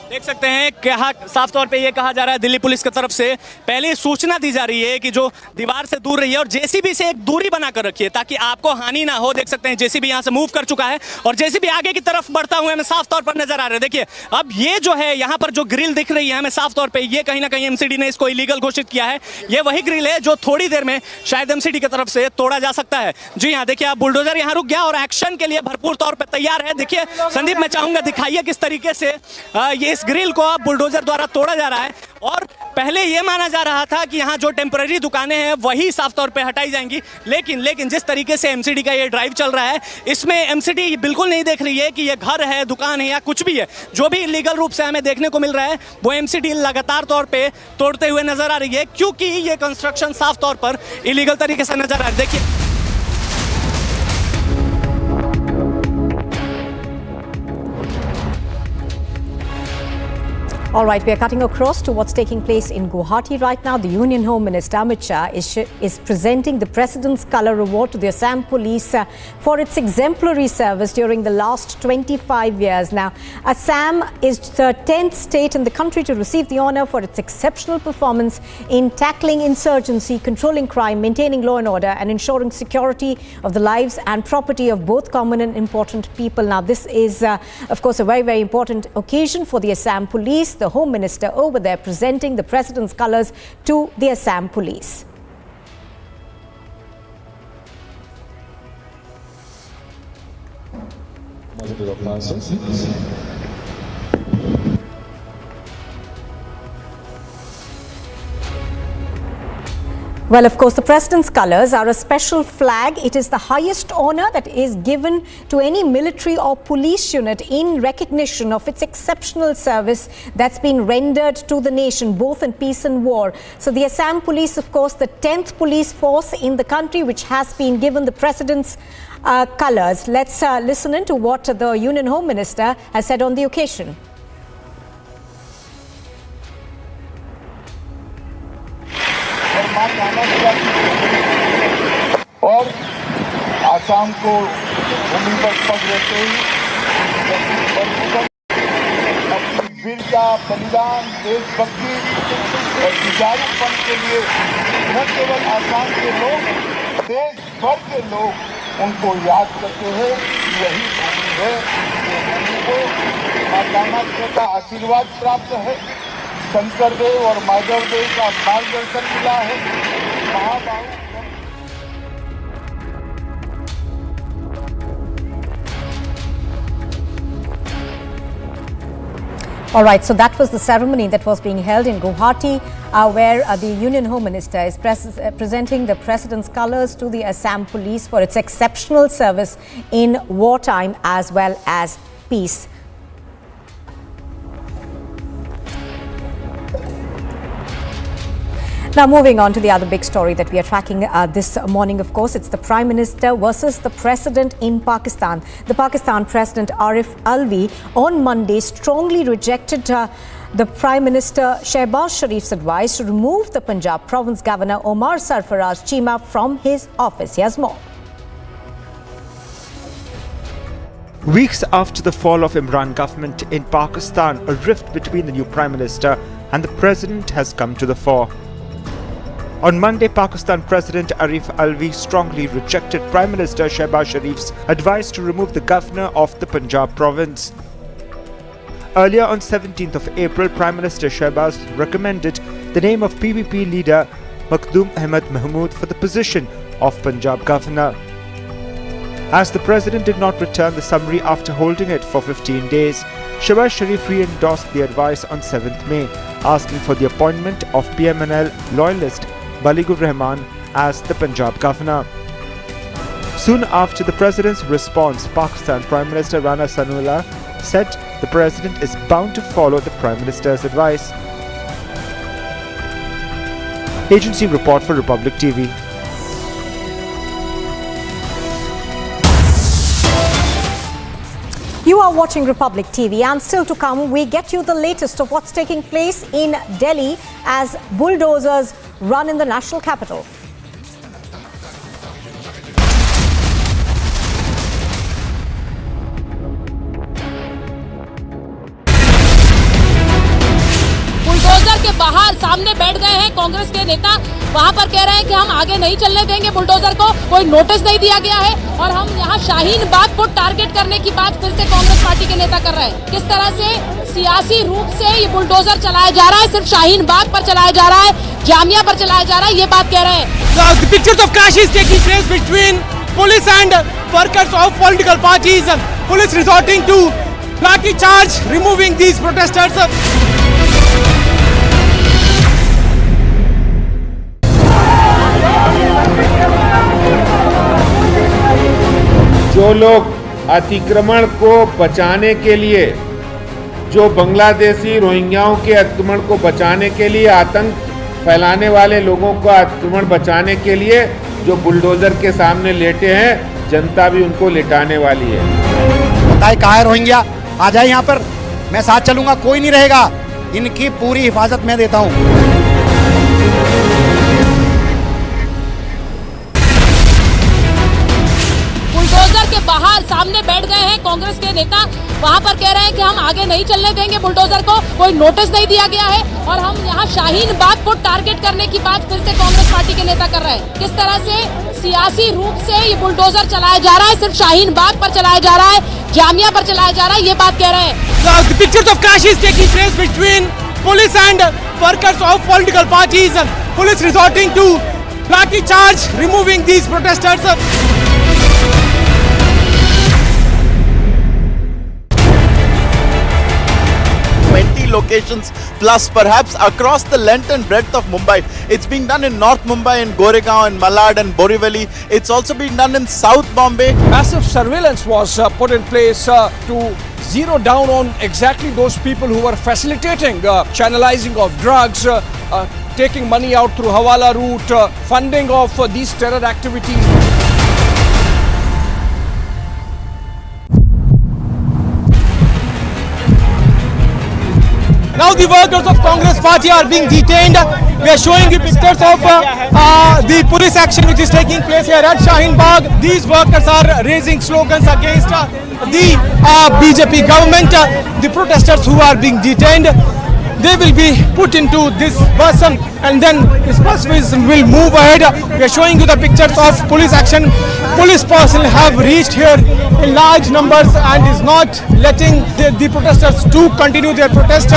देख सकते हैं क्या साफ तौर पे ये कहा जा रहा है दिल्ली पुलिस की तरफ से, पहले सूचना दी जा रही है कि जो दीवार से दूर रहिए और जेसीबी से एक दूरी बनाकर रखिए ताकि आपको हानि ना हो। देख सकते हैं जेसीबी यहां से मूव कर चुका है और जेसीबी आगे की तरफ बढ़ता हुआ हमें साफ तौर पर नजर आ रहा है। देखिए अब ये जो है यहाँ पर जो ग्रिल दिख रही है हमें साफ तौर पर, ये कहीं ना कहीं एमसीडी ने इसको इलीगल घोषित किया है। ये वही ग्रिल है जो थोड़ी देर में शायद एमसीडी की तरफ से तोड़ा जा सकता है। जी हाँ, देखिए आप बुलडोजर यहाँ रुक गया और एक्शन के लिए भरपूर तौर पर तैयार है। देखिए संदीप, मैं चाहूंगा दिखाइए किस तरीके से ये इस ग्रिल को अब बुलडोजर द्वारा तोड़ा जा रहा है। और पहले ये माना जा रहा था कि यहाँ जो टेम्पररी दुकानें हैं वही साफ तौर पे हटाई जाएंगी, लेकिन जिस तरीके से एमसीडी का ये ड्राइव चल रहा है इसमें एमसीडी बिल्कुल नहीं देख रही है कि ये घर है, दुकान है या कुछ भी है। जो भी इलीगल रूप से हमें देखने को मिल रहा है वो एमसीडी लगातार तौर पे तोड़ते हुए नजर आ रही है क्योंकि ये कंस्ट्रक्शन साफ तौर पर इलीगल तरीके से नजर आ रहा है। देखिए All right, we are cutting across to what's taking place in Guwahati right now. The Union Home Minister Amit Shah is presenting the President's Colour Award to the Assam Police for its exemplary service during the last 25 years. Now, Assam is the 10th state in the country to receive the honour for its exceptional performance in tackling insurgency, controlling crime, maintaining law and order and ensuring security of the lives and property of both common and important people. Now, this is, of course, a very, very important occasion for the Assam Police. The Home Minister over there presenting the President's colours to the Assam Police. Well, of course, the President's colours are a special flag. It is the highest honour that is given to any military or police unit in recognition of its exceptional service that's been rendered to the nation, both in peace and war. So the Assam Police, of course, the 10th police force in the country, which has been given the President's colours. Let's listen in to what the Union Home Minister has said on the occasion. और आसाम को भूमि पर पग रहते ही अपनी वीरता, बलिदान, देशभक्ति और जुझारूपन के लिए न केवल आसाम के लोग, देश भर के लोग उनको याद करते हैं। यही भूमि है जो भूमि को माता कामाख्या का आशीर्वाद प्राप्त है, शंकर देव और माधव देव का मार्गदर्शन मिला है। महाबाहु All right, so that was the ceremony that was being held in Guwahati, where the Union Home Minister is presenting the President's colours to the Assam Police for its exceptional service in wartime as well as peace. Now, moving on to the other big story that we are tracking this morning, of course, it's the Prime Minister versus the President in Pakistan. The Pakistan President Arif Alvi on Monday strongly rejected the Prime Minister Shehbaz Sharif's advice to remove the Punjab Province Governor Omar Sarfaraz Cheema from his office. Here's more. Weeks after the fall of Imran government in Pakistan, a rift between the new Prime Minister and the President has come to the fore. On Monday, Pakistan President Arif Alvi strongly rejected Prime Minister Shehbaz Sharif's advice to remove the governor of the Punjab province. Earlier on 17th of April, Prime Minister Shehbaz recommended the name of PPP leader Makhdoom Ahmed Mahmood for the position of Punjab governor. As the President did not return the summary after holding it for 15 days, Shehbaz Sharif re-endorsed the advice on 7th May, asking for the appointment of PMNL loyalist Baligur Rahman as the Punjab governor. Soon after the President's response, Pakistan Prime Minister Rana Sanullah said the President is bound to follow the Prime Minister's advice. Agency report for Republic TV. You are watching Republic TV, and still to come, we get you the latest of what's taking place in Delhi as bulldozers run in the national capital. Bulldozer के बाहर सामने बैठ गए हैं कांग्रेस के नेता। वहां पर कह रहे हैं कि हम आगे नहीं चलने देंगे बुलडोजर को, कोई नोटिस नहीं दिया गया है और हम यहाँ शाहीन बाग को टारगेट करने की बात फिर से कांग्रेस पार्टी के नेता कर रहे हैं। किस तरह से सियासी रूप से ये बुलडोजर चलाया जा रहा है, सिर्फ शाहीन बाग पर चलाया जा रहा है, जामिया पर चलाया जा रहा है, ये बात कह रहे हैं। The pictures of clash is taking place between police and workers of political parties. Police resorting to lathi charge, removing these protesters. जो लोग अतिक्रमण को बचाने के लिए, जो बांग्लादेशी रोहिंग्याओं के अतिक्रमण को बचाने के लिए, आतंक फैलाने वाले लोगों का अतिक्रमण बचाने के लिए जो बुलडोजर के सामने लेटे हैं, जनता भी उनको लिटाने वाली है। बताए कहाँ है रोहिंग्या, आ जाए यहाँ पर, मैं साथ चलूंगा, कोई नहीं रहेगा, इनकी पूरी हिफाजत मैं देता हूँ। के बाहर सामने बैठ गए हैं कांग्रेस के नेता। वहां पर कह रहे हैं कि हम आगे नहीं चलने देंगे बुलडोजर को, कोई नोटिस नहीं दिया गया है और हम यहाँ शाहीन बाग को टारगेट करने की बात फिर से कांग्रेस पार्टी के नेता कर रहे हैं। किस तरह से सियासी रूप से ये बुलडोजर चलाया जा रहा है, सिर्फ शाहीन बाग पर चलाया जा रहा है, जामिया पर चलाया जा रहा है, ये बात कह रहे हैं। The pictures of clash is taking place between police and workers of political parties. Police resorting to lathi charge, removing these protesters. 20 locations plus perhaps across the length and breadth of Mumbai. It's being done in North Mumbai, in Goregaon, in Malad and Borivali. It's also being done in South Bombay. Massive surveillance was put in place to zero down on exactly those people who were facilitating channelizing of drugs, taking money out through Hawala route, funding of these terror activities. Now the workers of Congress party are being detained. We are showing you pictures of the police action which is taking place here at Shaheen Bagh. These workers are raising slogans against the BJP government. The protesters who are being detained, they will be put into this bus and then this bus will move ahead. We are showing you the pictures of police action. Police personnel have reached here in large numbers and is not letting the protesters to continue their protest.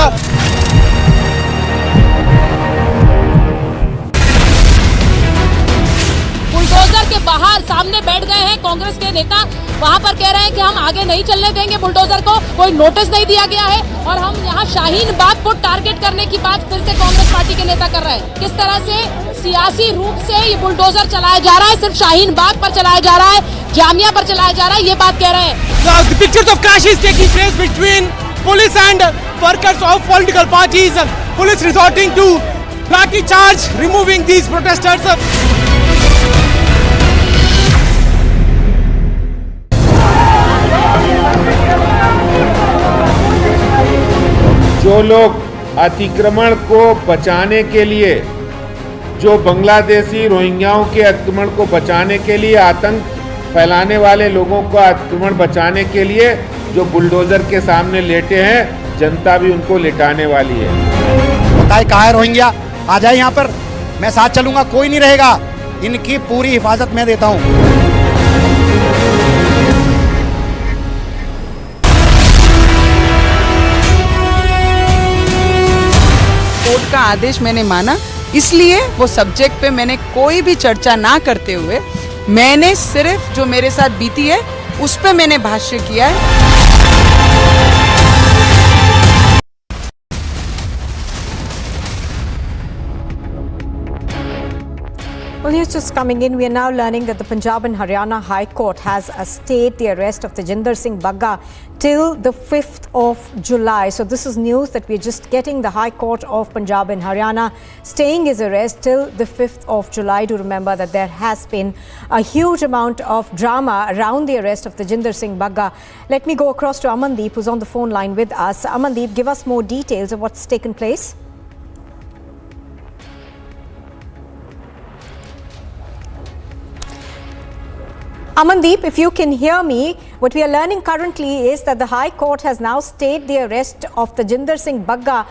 Bulldozer के बाहर सामने बैठ गए हैं कांग्रेस के नेता। वहां पर कह रहे हैं कि हम आगे नहीं चलने देंगे बुलडोजर को, कोई नोटिस नहीं दिया गया है और हम यहाँ शाहीन बाग को टारगेट करने की बात फिर से कांग्रेस पार्टी के नेता कर रहे हैं। किस तरह से सियासी रूप से ये बुलडोजर चलाया जा रहा है, सिर्फ शाहीन बाग पर चलाया जा रहा है, जामिया पर चलाया जा रहा है, ये बात कह रहे हैं। The pictures of clash is taking place between police and workers of political parties. Police resorting to lathi charge, removing these protesters. जो लोग अतिक्रमण को बचाने के लिए, जो बांग्लादेशी रोहिंग्याओं के अतिक्रमण को बचाने के लिए, आतंक फैलाने वाले लोगों को अतिक्रमण बचाने के लिए जो बुलडोजर के सामने लेटे हैं, जनता भी उनको लिटाने वाली है। बताए कहाँ है रोहिंग्या, आ जाए यहाँ पर, मैं साथ चलूंगा, कोई नहीं रहेगा, इनकी पूरी हिफाजत मैं देता हूँ। कोर्ट का आदेश मैंने माना, इसलिए वो सब्जेक्ट पे मैंने कोई भी चर्चा ना करते हुए मैंने सिर्फ जो मेरे साथ बीती है उस पे मैंने भाष्य किया है। Well, news just coming in. We are now learning that the Punjab and Haryana High Court has stayed the arrest of Tajinder Singh Bagga till the 5th of July. So this is news that we're just getting. The High Court of Punjab and Haryana staying his arrest till the 5th of July. Do remember that there has been a huge amount of drama around the arrest of Tajinder Singh Bagga. Let me go across to Amandeep, who's on the phone line with us. Amandeep, give us more details of what's taken place. Amandeep, if you can hear me, what we are learning currently is that the High Court has now stayed the arrest of Tajinder Singh Bagga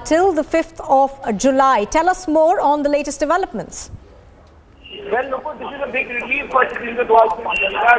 till the 5th of July. Tell us more on the latest developments. Well, look, this is a big relief for Tajinder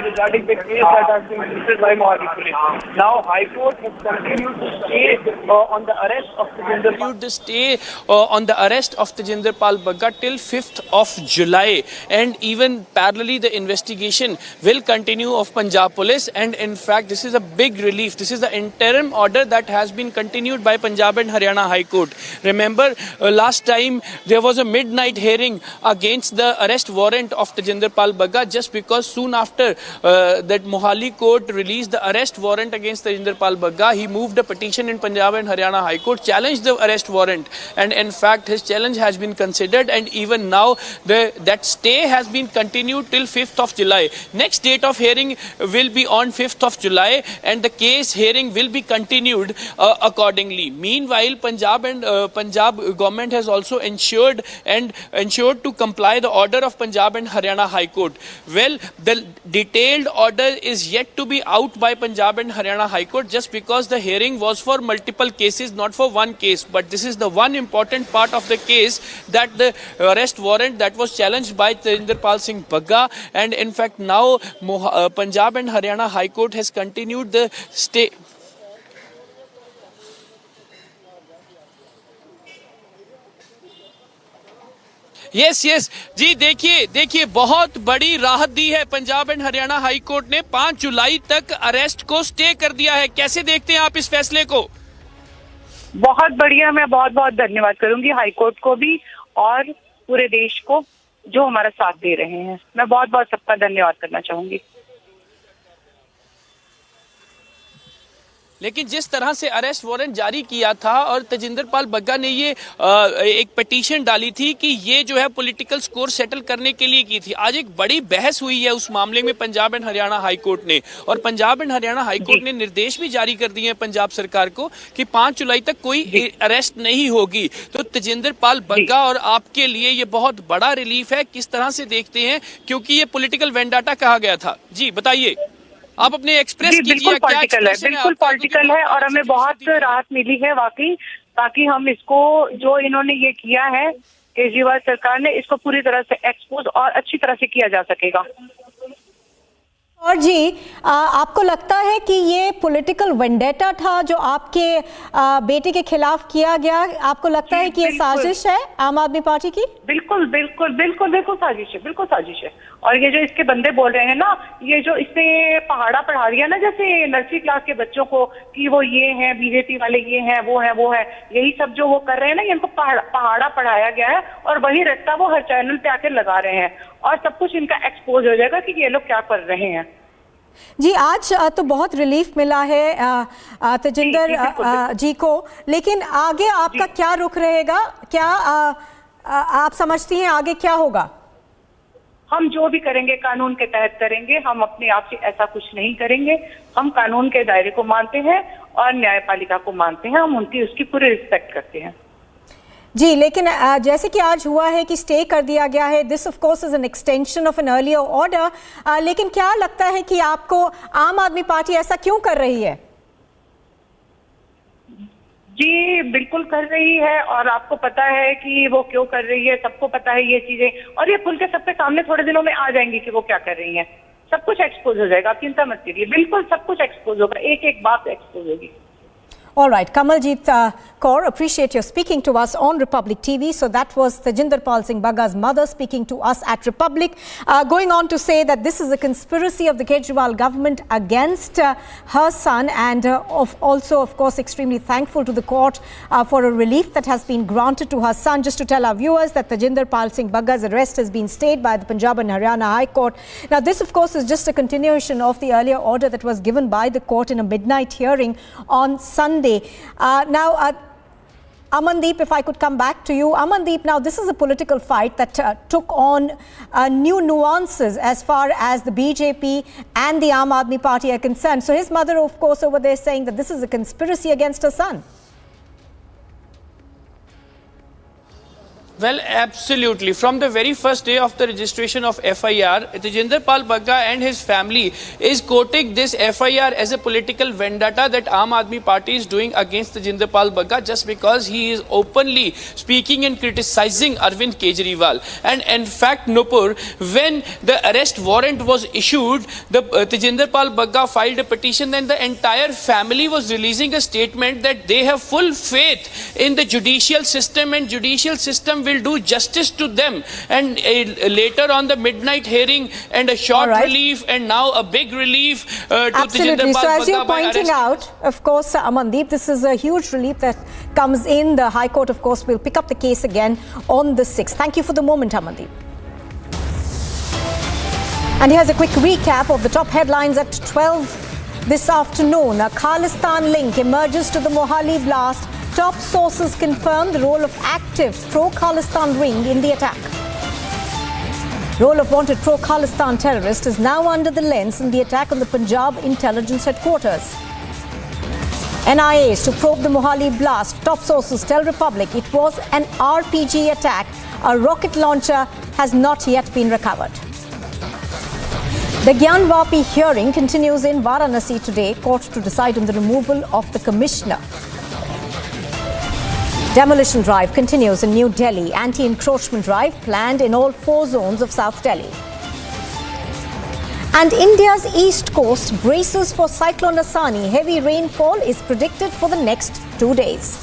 regarding the case that has been listed by Mangolpuri. Now, High Court has continued to stay on the arrest of Tajinder. Continued to stay on the arrest of Tajinder Pal Bagga till 5th of July, and even parallelly the investigation will continue of Punjab Police. And in fact, this is a big relief. This is the interim order that has been continued by Punjab and Haryana High Court. Remember, last time there was a midnight hearing against the arrest warrant of Tajinder Pal Bagga, just because soon after that Mohali court released the arrest warrant against Tajinder Pal Bagga, he moved a petition in Punjab and Haryana High Court, challenged the arrest warrant, and in fact his challenge has been considered, and even now that stay has been continued till 5th of July. Next date of hearing will be on 5th of July, and the case hearing will be continued accordingly. Meanwhile, Punjab government has also ensured to comply the order of Punjab and Haryana High Court. Well, the detailed order is yet to be out by Punjab and Haryana High Court, just because the hearing was for multiple cases, not for one case. But this is the one important part of the case, that the arrest warrant that was challenged by Tajinder Pal Singh Bagga, and in fact now Punjab and Haryana High Court has continued the stay. Yes ji, देखिए बहुत बड़ी राहत दी है Punjab and Haryana high court ने। 5 जुलाई तक arrest को stay कर दिया है। कैसे देखते हैं आप इस फैसले को? बहुत बढ़िया, मैं बहुत बहुत धन्यवाद करूंगी हाई कोर्ट को भी और पूरे देश को जो हमारा साथ दे रहे हैं। मैं बहुत बहुत सबका धन्यवाद करना चाहूंगी। लेकिन जिस तरह से अरेस्ट वारंट जारी किया था और तजिंदर पाल बग्गा ने ये एक पिटीशन डाली थी कि ये जो है पॉलिटिकल स्कोर सेटल करने के लिए की थी, आज एक बड़ी बहस हुई है उस मामले में Punjab and Haryana high court ने, और Punjab and Haryana high court ने निर्देश भी जारी कर दिए हैं पंजाब सरकार को कि 5 जुलाई तक कोई अरेस्ट नहीं होगी। तो तजिंदर पाल बग्गा और आपके लिए ये बहुत बड़ा रिलीफ है, किस तरह से देखते हैं, क्योंकि ये पॉलिटिकल वेंडाटा कहा गया था। जी बताइए, आप अपने एक्सप्रेस कीजिए। बिल्कुल पॉलिटिकल है, बिल्कुल पॉलिटिकल है और हमें बहुत राहत मिली है वाकई, ताकि हम इसको जो इन्होंने ये किया है केजरीवाल सरकार ने, इसको पूरी तरह से एक्सपोज और अच्छी तरह से किया जा सकेगा। और जी आपको लगता है कि ये पॉलिटिकल वेंडेटा था जो आपके बेटे के खिलाफ किया गया, आपको लगता है कि ये साजिश है आम आदमी पार्टी की? बिल्कुल बिल्कुल बिल्कुल बिल्कुल साजिश है, बिल्कुल साजिश है। और ये जो इसके बंदे बोल रहे हैं ना, ये जो इसने पहाड़ा पढ़ा दिया ना जैसे नर्सरी क्लास के बच्चों को कि वो ये है बीजेपी वाले, ये है वो है वो है, यही सब जो वो कर रहे हैं ना, इनको पहाड़ा पढ़ाया गया है और वही रट्टा वो हर चैनल पे आकर लगा रहे हैं और सब कुछ इनका एक्सपोज हो जाएगा कि ये लोग क्या कर रहे हैं। जी आज तो बहुत रिलीफ मिला है तजिंदर जी को, लेकिन आगे आपका क्या रुख रहेगा? क्या आप समझती हैं आगे क्या होगा? हम जो भी करेंगे कानून के तहत करेंगे, हम अपने आप से ऐसा कुछ नहीं करेंगे। हम कानून के दायरे को मानते हैं और न्यायपालिका को मानते हैं, हम उनकी उसकी पूरी रिस्पेक्ट करते हैं। जी, लेकिन जैसे कि आज हुआ है कि स्टे कर दिया गया है, this of course is an extension of an earlier order, लेकिन क्या लगता है कि आपको आम आदमी पार्टी ऐसा क्यों कर रही है? जी बिल्कुल कर रही है, और आपको पता है कि वो क्यों कर रही है, सबको पता है ये चीजें, और ये खुल के सबके सामने थोड़े दिनों में आ जाएंगी कि वो क्या कर रही हैं। सब कुछ एक्सपोज हो जाएगा, आप चिंता मत करिए, बिल्कुल सब कुछ एक्सपोज होगा, एक एक बात एक्सपोज होगी। All right, Kamaljeet Kaur, appreciate your speaking to us on Republic TV. So that was Tajinder Pal Singh Bagga's mother speaking to us at Republic, going on to say that this is a conspiracy of the Kejriwal government against her son, and also, of course, extremely thankful to the court for a relief that has been granted to her son. Just to tell our viewers that Tajinder Pal Singh Bagga's arrest has been stayed by the Punjab and Haryana High Court. Now, this, of course, is just a continuation of the earlier order that was given by the court in a midnight hearing on Sunday. Now, Amandeep, if I could come back to you. Amandeep, now this is a political fight that took on new nuances as far as the BJP and the Aam Aadmi Party are concerned. So his mother, of course, over there saying that this is a conspiracy against her son. Well, absolutely. From the very first day of the registration of FIR, Tajinder Pal Bagga and his family is quoting this FIR as a political vendetta that Aam Aadmi Party is doing against Tajinder Pal Bagga just because he is openly speaking and criticizing Arvind Kejriwal. And in fact, Nupur, when the arrest warrant was issued, the Tajinder Pal Bagga filed a petition, and the entire family was releasing a statement that they have full faith in the judicial system, and judicial system will do justice to them. And later on the midnight hearing and a short relief, and now a big relief to Absolutely. Tajinder Pal So as Bagga you're pointing out, of course, Amandeep, this is a huge relief that comes in. The High Court, of course, will pick up the case again on the 6th. Thank you for the moment, Amandeep. And here's a quick recap of the top headlines at 12 this afternoon. A Khalistan link emerges to the Mohali blast. Top sources confirm the role of active pro-Khalistan ring in the attack. Role of wanted pro-Khalistan terrorist is now under the lens in the attack on the Punjab intelligence headquarters. NIA is to probe the Mohali blast. Top sources tell Republic it was an RPG attack. A rocket launcher has not yet been recovered. The Gyanvapi hearing continues in Varanasi today. Court to decide on the removal of the commissioner. Demolition drive continues in New Delhi. Anti-encroachment drive planned in all 4 zones of South Delhi. And India's east coast braces for Cyclone Asani. Heavy rainfall is predicted for the next 2 days.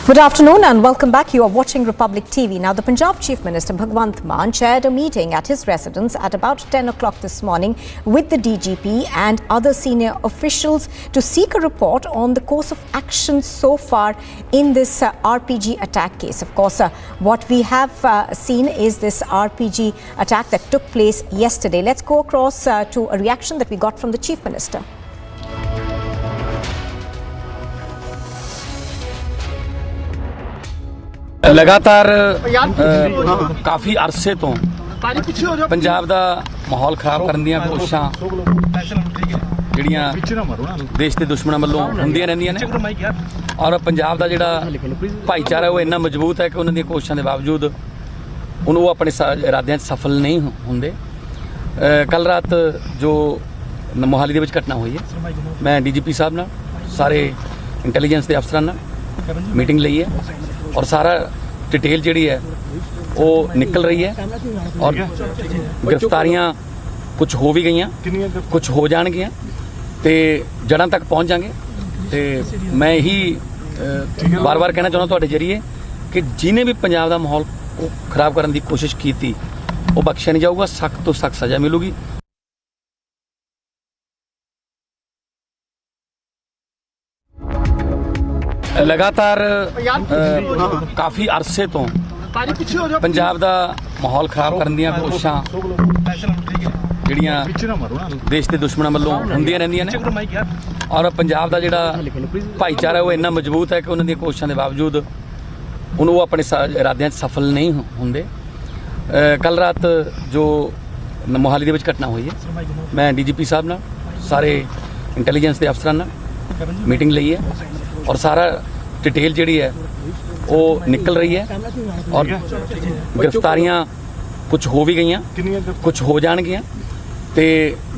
Good afternoon and welcome back. You are watching Republic TV. Now, the Punjab Chief Minister Bhagwant Mann chaired a meeting at his residence at about 10 o'clock this morning with the DGP and other senior officials to seek a report on the course of action so far in this RPG attack case. Of course, what we have seen is this RPG attack that took place yesterday. Let's go across to a reaction that we got from the Chief Minister. लगातार काफ़ी अरसे तो पंजाब ਦਾ ਮਾਹੌਲ ਖਰਾਬ ਕਰਨ ਦੀਆਂ ਕੋਸ਼ਿਸ਼ਾਂ ਜਿਹੜੀਆਂ ਦੇਸ਼ ਦੇ ਦੁਸ਼ਮਣਾਂ ਵੱਲੋਂ ਹੁੰਦੀਆਂ ਰਹਿੰਦੀਆਂ ਨੇ ਔਰ ਪੰਜਾਬ ਦਾ ਜਿਹੜਾ ਭਾਈਚਾਰਾ ਉਹ ਇੰਨਾ ਮਜ਼ਬੂਤ ਹੈ ਕਿ ਉਹਨਾਂ ਦੀਆਂ ਕੋਸ਼ਿਸ਼ਾਂ ਦੇ ਬਾਵਜੂਦ ਉਹ ਆਪਣੇ ਇਰਾਦਿਆਂ 'ਚ ਸਫਲ ਨਹੀਂ ਹੁੰਦੇ। ਕੱਲ ਰਾਤ ਜੋ ਮੋਹਾਲੀ ਦੇ ਵਿੱਚ ਘਟਨਾ ਹੋਈ ਹੈ, ਮੈਂ ਡੀਜੀਪੀ ਸਾਹਿਬ ਨਾਲ ਸਾਰੇ ਇੰਟੈਲੀਜੈਂਸ ਦੇ ਅਫਸਰਾਂ ਨਾਲ ਮੀਟਿੰਗ ਲਈ ਹੈ और सारा डिटेल जी है वो निकल रही है और गिरफ्तारियां कुछ हो भी गई, कुछ हो जाएंगियां तो जड़ां तक पहुँच जाएंगे। तो मैं यही बार बार कहना चाहता तुहाडे जरिए कि जिन्हें भी पंजाब का माहौल खराब करने की कोशिश की थी वो बख्शिया नहीं जाऊगा, सख्त तो सख्त सज़ा मिलूगी। लगातार काफ़ी अरसे तो पंजाब ਦਾ ਮਾਹੌਲ ਖਰਾਬ ਕਰਨ ਦੀਆਂ ਕੋਸ਼ਿਸ਼ਾਂ ਜਿਹੜੀਆਂ ਦੇਸ਼ ਦੇ ਦੁਸ਼ਮਣਾਂ ਵੱਲੋਂ ਹੁੰਦੀਆਂ ਰਹਿੰਦੀਆਂ ਨੇ ਔਰ ਪੰਜਾਬ ਦਾ ਜਿਹੜਾ ਭਾਈਚਾਰਾ ਉਹ ਇੰਨਾ ਮਜ਼ਬੂਤ ਹੈ ਕਿ ਉਹਨਾਂ ਦੀਆਂ ਕੋਸ਼ਿਸ਼ਾਂ ਦੇ ਬਾਵਜੂਦ ਉਹ ਆਪਣੇ ਇਰਾਦਿਆਂ 'ਚ ਸਫਲ ਨਹੀਂ ਹੁੰਦੇ। ਕੱਲ ਰਾਤ ਜੋ ਮੋਹਾਲੀ ਦੇ ਵਿੱਚ ਘਟਨਾ ਹੋਈ ਹੈ, ਮੈਂ ਡੀਜੀਪੀ ਸਾਹਿਬ ਨਾਲ ਸਾਰੇ ਇੰਟੈਲੀਜੈਂਸ ਦੇ ਅਫਸਰਾਂ ਨਾਲ ਮੀਟਿੰਗ ਲਈ ਹੈ ਔਰ ਸਾਰਾ डिटेल जी है वो निकल रही है और गिरफ्तारियां कुछ हो भी गई, कुछ हो जाएंगियां तो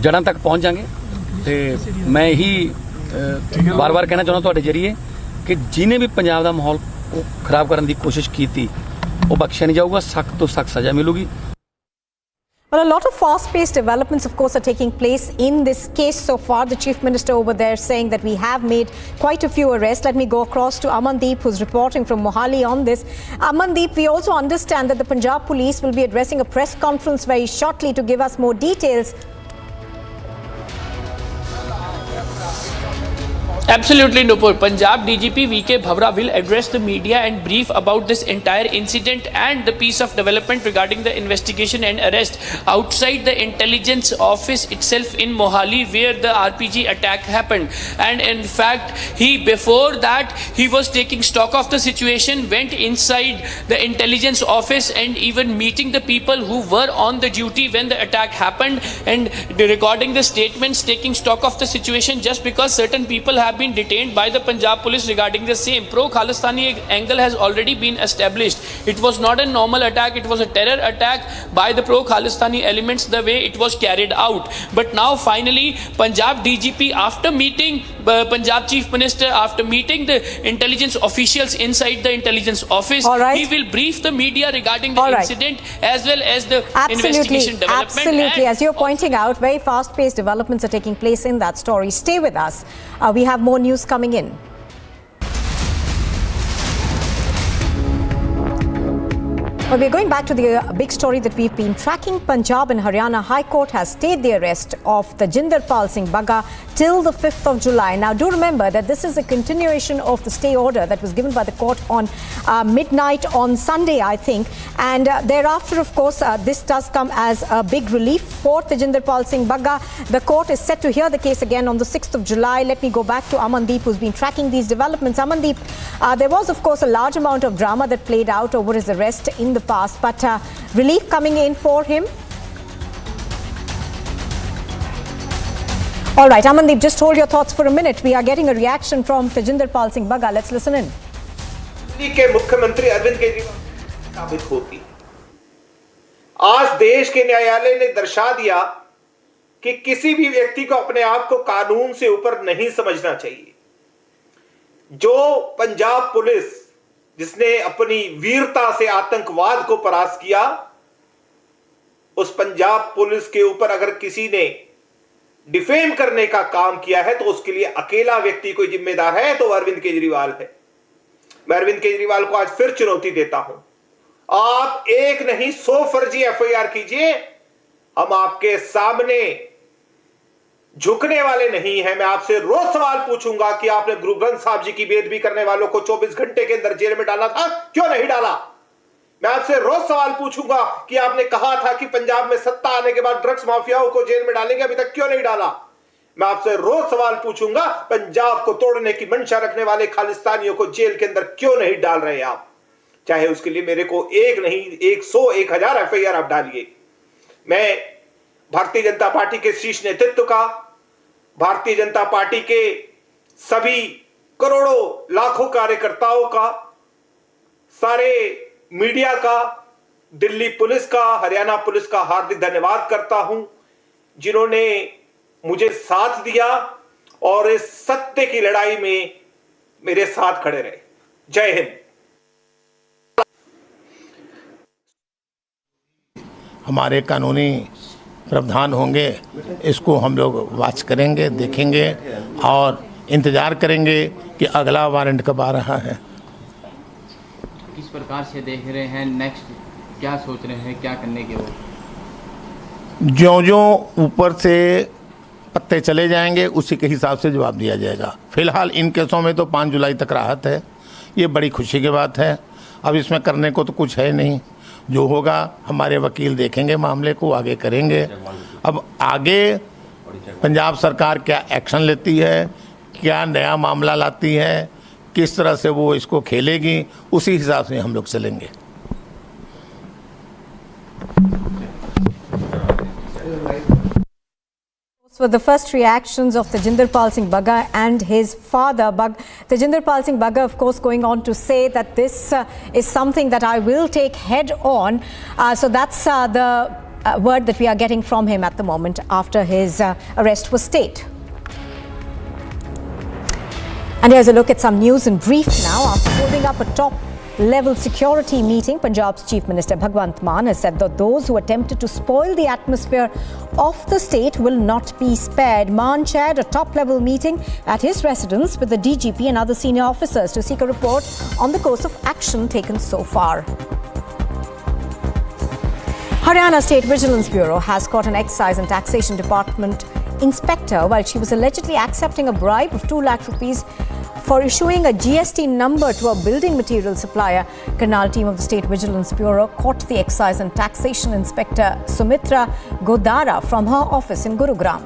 जड़ां तक पहुँच जाएंगे। तो मैं यही बार बार कहना चाहना तुहाडे जरिए कि जिन्हें भी पंजाब का माहौल खराब करने की कोशिश की थी वो बख्शिया नहीं जाऊगा, सख्त तो सख्त सज़ा मिलेगी। Well, a lot of fast-paced developments, of course, are taking place in this case so far. The Chief Minister over there saying that we have made quite a few arrests. Let me go across to Amandeep, who's reporting from Mohali on this. Amandeep, we also understand that the Punjab Police will be addressing a press conference very shortly to give us more details. Absolutely, Nupur. Punjab DGP VK Bhavra will address the media and brief about this entire incident and the piece of development regarding the investigation and arrest outside the intelligence office itself in Mohali, where the RPG attack happened. And in fact, before that he was taking stock of the situation, went inside the intelligence office and even meeting the people who were on the duty when the attack happened and recording the statements, taking stock of the situation, just because certain people have been detained by the Punjab police regarding the same. Pro-Khalistani angle has already been established. It was not a normal attack, it was a terror attack by the pro-Khalistani elements, the way it was carried out. But now finally Punjab DGP, after meeting Punjab Chief Minister, after meeting the intelligence officials inside the intelligence office, he will brief the media regarding the incident as well as the investigation development. Absolutely, as you're pointing out, very fast-paced developments are taking place in that story. Stay with us. We have more news coming in. Well, we're going back to the big story that we've been tracking. Punjab and Haryana High Court has stayed the arrest of the Jinderpal Singh Bagga till the 5th of July. Now, do remember that this is a continuation of the stay order that was given by the court on midnight on Sunday, I think. And thereafter, of course, this does come as a big relief for Jinderpal Singh Bagga. The court is set to hear the case again on the 6th of July. Let me go back to Amandeep, who's been tracking these developments. Amandeep, there was, of course, a large amount of drama that played out over his arrest in the past, but relief coming in for him. All right, Amandeep, just hold your thoughts for a minute. We are getting a reaction from Jinderpal Singh Bagga. Let's listen in. Delhi के मुख्यमंत्री अरविंद केजरीवाल साबित होती। आज देश के न्यायालय ने दर्शा दिया कि किसी भी व्यक्ति को अपने आप को कानून से ऊपर नहीं समझना चाहिए। जो पंजाब पुलिस जिसने अपनी वीरता से आतंकवाद को परास्त किया, उस पंजाब पुलिस के ऊपर अगर किसी ने डिफेम करने का काम किया है तो उसके लिए अकेला व्यक्ति कोई जिम्मेदार है तो अरविंद केजरीवाल है। मैं अरविंद केजरीवाल को आज फिर चुनौती देता हूं, आप एक नहीं 100 फर्जी एफआईआर कीजिए, हम आपके सामने झुकने वाले नहीं हैं। मैं आपसे रोज सवाल पूछूंगा कि आपने गुरु ग्रंथ साहब जी की बेदबी करने वालों को 24 घंटे के अंदर जेल में डाला था, क्यों नहीं डाला? मैं आपसे रोज सवाल पूछूंगा कि आपने कहा था कि पंजाब में सत्ता आने के बाद ड्रग्स माफियाओं को जेल में डालेंगे, अभी तक क्यों नहीं डाला? मैं आपसे रोज सवाल पूछूंगा, पंजाब को तोड़ने की मंशा रखने वाले खालिस्तानियों को जेल के अंदर क्यों नहीं डाल रहे आप? चाहे उसके लिए मेरे को एक नहीं 100 1000 एफआईआर आप डालिए। मैं भारतीय जनता पार्टी के शीर्ष नेतृत्व का, भारतीय जनता पार्टी के सभी करोड़ों लाखों कार्यकर्ताओं का, सारे मीडिया का, दिल्ली पुलिस का, हरियाणा पुलिस का हार्दिक धन्यवाद करता हूं, जिन्होंने मुझे साथ दिया और इस सत्य की लड़ाई में मेरे साथ खड़े रहे। जय हिंद। हमारे कानूनी प्रावधान होंगे, इसको हम लोग वाच करेंगे, देखेंगे और इंतजार करेंगे कि अगला वारंट कब आ रहा है। किस प्रकार से देख रहे हैं, नेक्स्ट क्या सोच रहे हैं, क्या करने के? वो ज्यों-ज्यों ऊपर से पत्ते चले जाएंगे उसी के हिसाब से जवाब दिया जाएगा। फिलहाल इन केसों में तो 5 जुलाई तक राहत है, ये बड़ी खुशी की बात है। अब इसमें करने को तो कुछ है नहीं, जो होगा हमारे वकील देखेंगे, मामले को आगे करेंगे। अब आगे पंजाब सरकार क्या एक्शन लेती है, क्या नया मामला लाती है, किस तरह से वो इसको खेलेगी, उसी हिसाब से हम लोग चलेंगे। were the first reactions of Tejinderpal Singh Bagga and his father. Tejinderpal Singh Bagga, of course, going on to say that this is something that I will take head on. So that's the word that we are getting from him at the moment after his arrest was stayed. And here's a look at some news in brief now. After holding up a top-level security meeting, Punjab's Chief Minister Bhagwant Mann has said that those who attempted to spoil the atmosphere of the state will not be spared. Mann chaired a top-level meeting at his residence with the DGP and other senior officers to seek a report on the course of action taken so far. Haryana State Vigilance Bureau has caught an Excise and Taxation Department inspector while she was allegedly accepting a bribe of 2 lakh rupees for issuing a GST number to a building material supplier. Karnal team of the State Vigilance Bureau caught the Excise and Taxation Inspector Sumitra Godara from her office in Gurugram.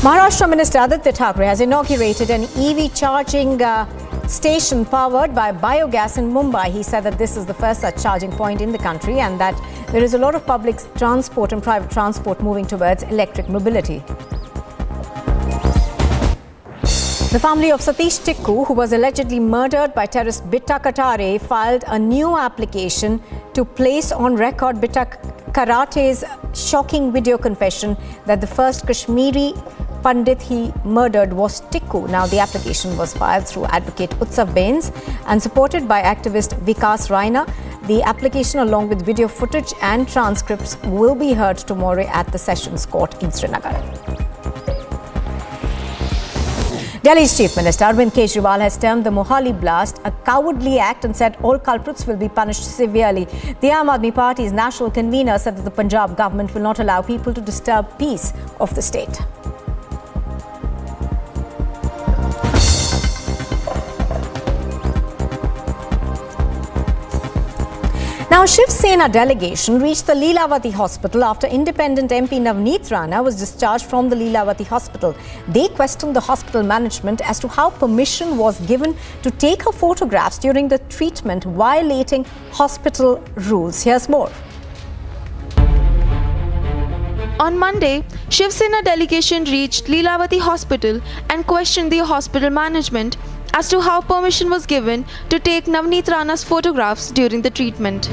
Maharashtra Minister Aditya Thackeray has inaugurated an EV charging station powered by biogas in Mumbai. He said that this is the first such charging point in the country and that there is a lot of public transport and private transport moving towards electric mobility. The family of Satish Tikku, who was allegedly murdered by terrorist Bitta Katare, filed a new application to place on record Bitta Karate's shocking video confession that the first Kashmiri Pandit he murdered was Tikku. Now, the application was filed through advocate Utsav Bains and supported by activist Vikas Raina. The application, along with video footage and transcripts, will be heard tomorrow at the Sessions Court in Srinagar. Delhi's Chief Minister Arvind Kejriwal has termed the Mohali blast a cowardly act and said all culprits will be punished severely. The Aam Aadmi Party's national convener said that the Punjab government will not allow people to disturb peace of the state. Now, Shiv Sena delegation reached the Leelavati hospital after independent MP Navneet Rana was discharged from the Leelavati hospital. They questioned the hospital management as to how permission was given to take her photographs during the treatment, violating hospital rules. Here's more. On Monday, Shiv Sena delegation reached Leelavati hospital and questioned the hospital management as to how permission was given to take Navneet Rana's photographs during the treatment.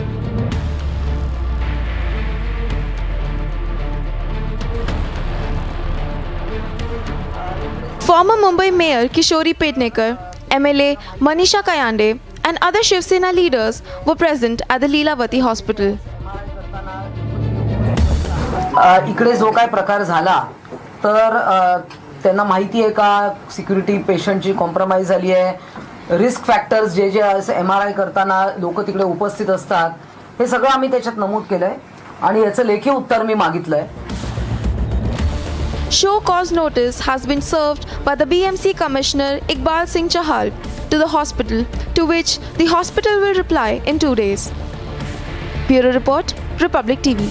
Former Mumbai Mayor Kishori Pednekar, MLA Manisha Kayande and other Shiv Sena leaders were present at the Leelavati hospital. इकडे जो काय प्रकार झाला तर त्यांना माहिती आहे का सिक्युरिटी पेशंटची कॉम्प्रोमाइज झाली आहे, रिस्क फॅक्टर्स जे जे MRI करताना लोक तिकडे उपस्थित असतात, हे सगळं आम्ही त्याच्यात नमूद केलंय आणि याचं लेखी उत्तर मी मागितलंय. Show cause notice has been served by the BMC Commissioner Iqbal Singh Chahal to the hospital, to which the hospital will reply in 2 days. Bureau Report, Republic TV.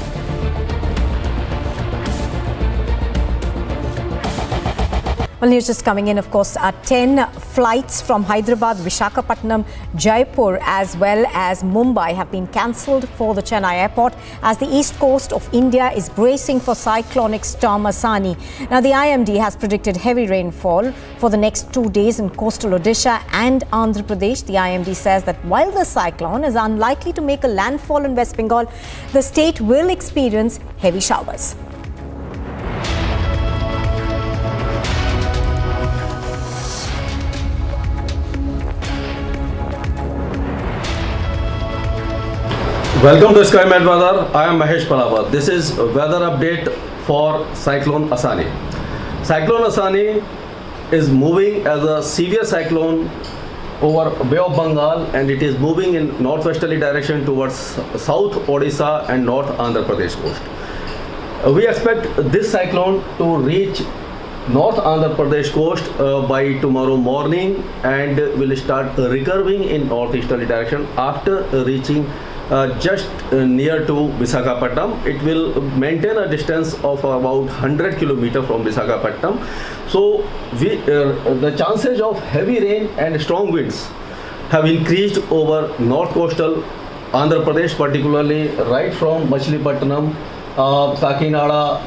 Well, news just coming in, of course, 10 flights from Hyderabad, Visakhapatnam, Jaipur as well as Mumbai have been cancelled for the Chennai airport as the east coast of India is bracing for cyclonic storm Asani. Now, the IMD has predicted heavy rainfall for the next 2 days in coastal Odisha and Andhra Pradesh. The IMD says that while the cyclone is unlikely to make a landfall in West Bengal, the state will experience heavy showers. Welcome to Sky Met Weather. I am Mahesh Palawat. This is weather update for Cyclone Asani. Cyclone Asani is moving as a severe cyclone over Bay of Bengal and it is moving in northwesterly direction towards South Odisha and North Andhra Pradesh coast. We expect this cyclone to reach North Andhra Pradesh coast by tomorrow morning and will start recurving in northeasterly direction after reaching just near to Visakhapatnam. It will maintain a distance of about 100 km from Visakhapatnam. So the chances of heavy rain and strong winds have increased over north coastal Andhra Pradesh, particularly right from Machilipatnam, Kakinada,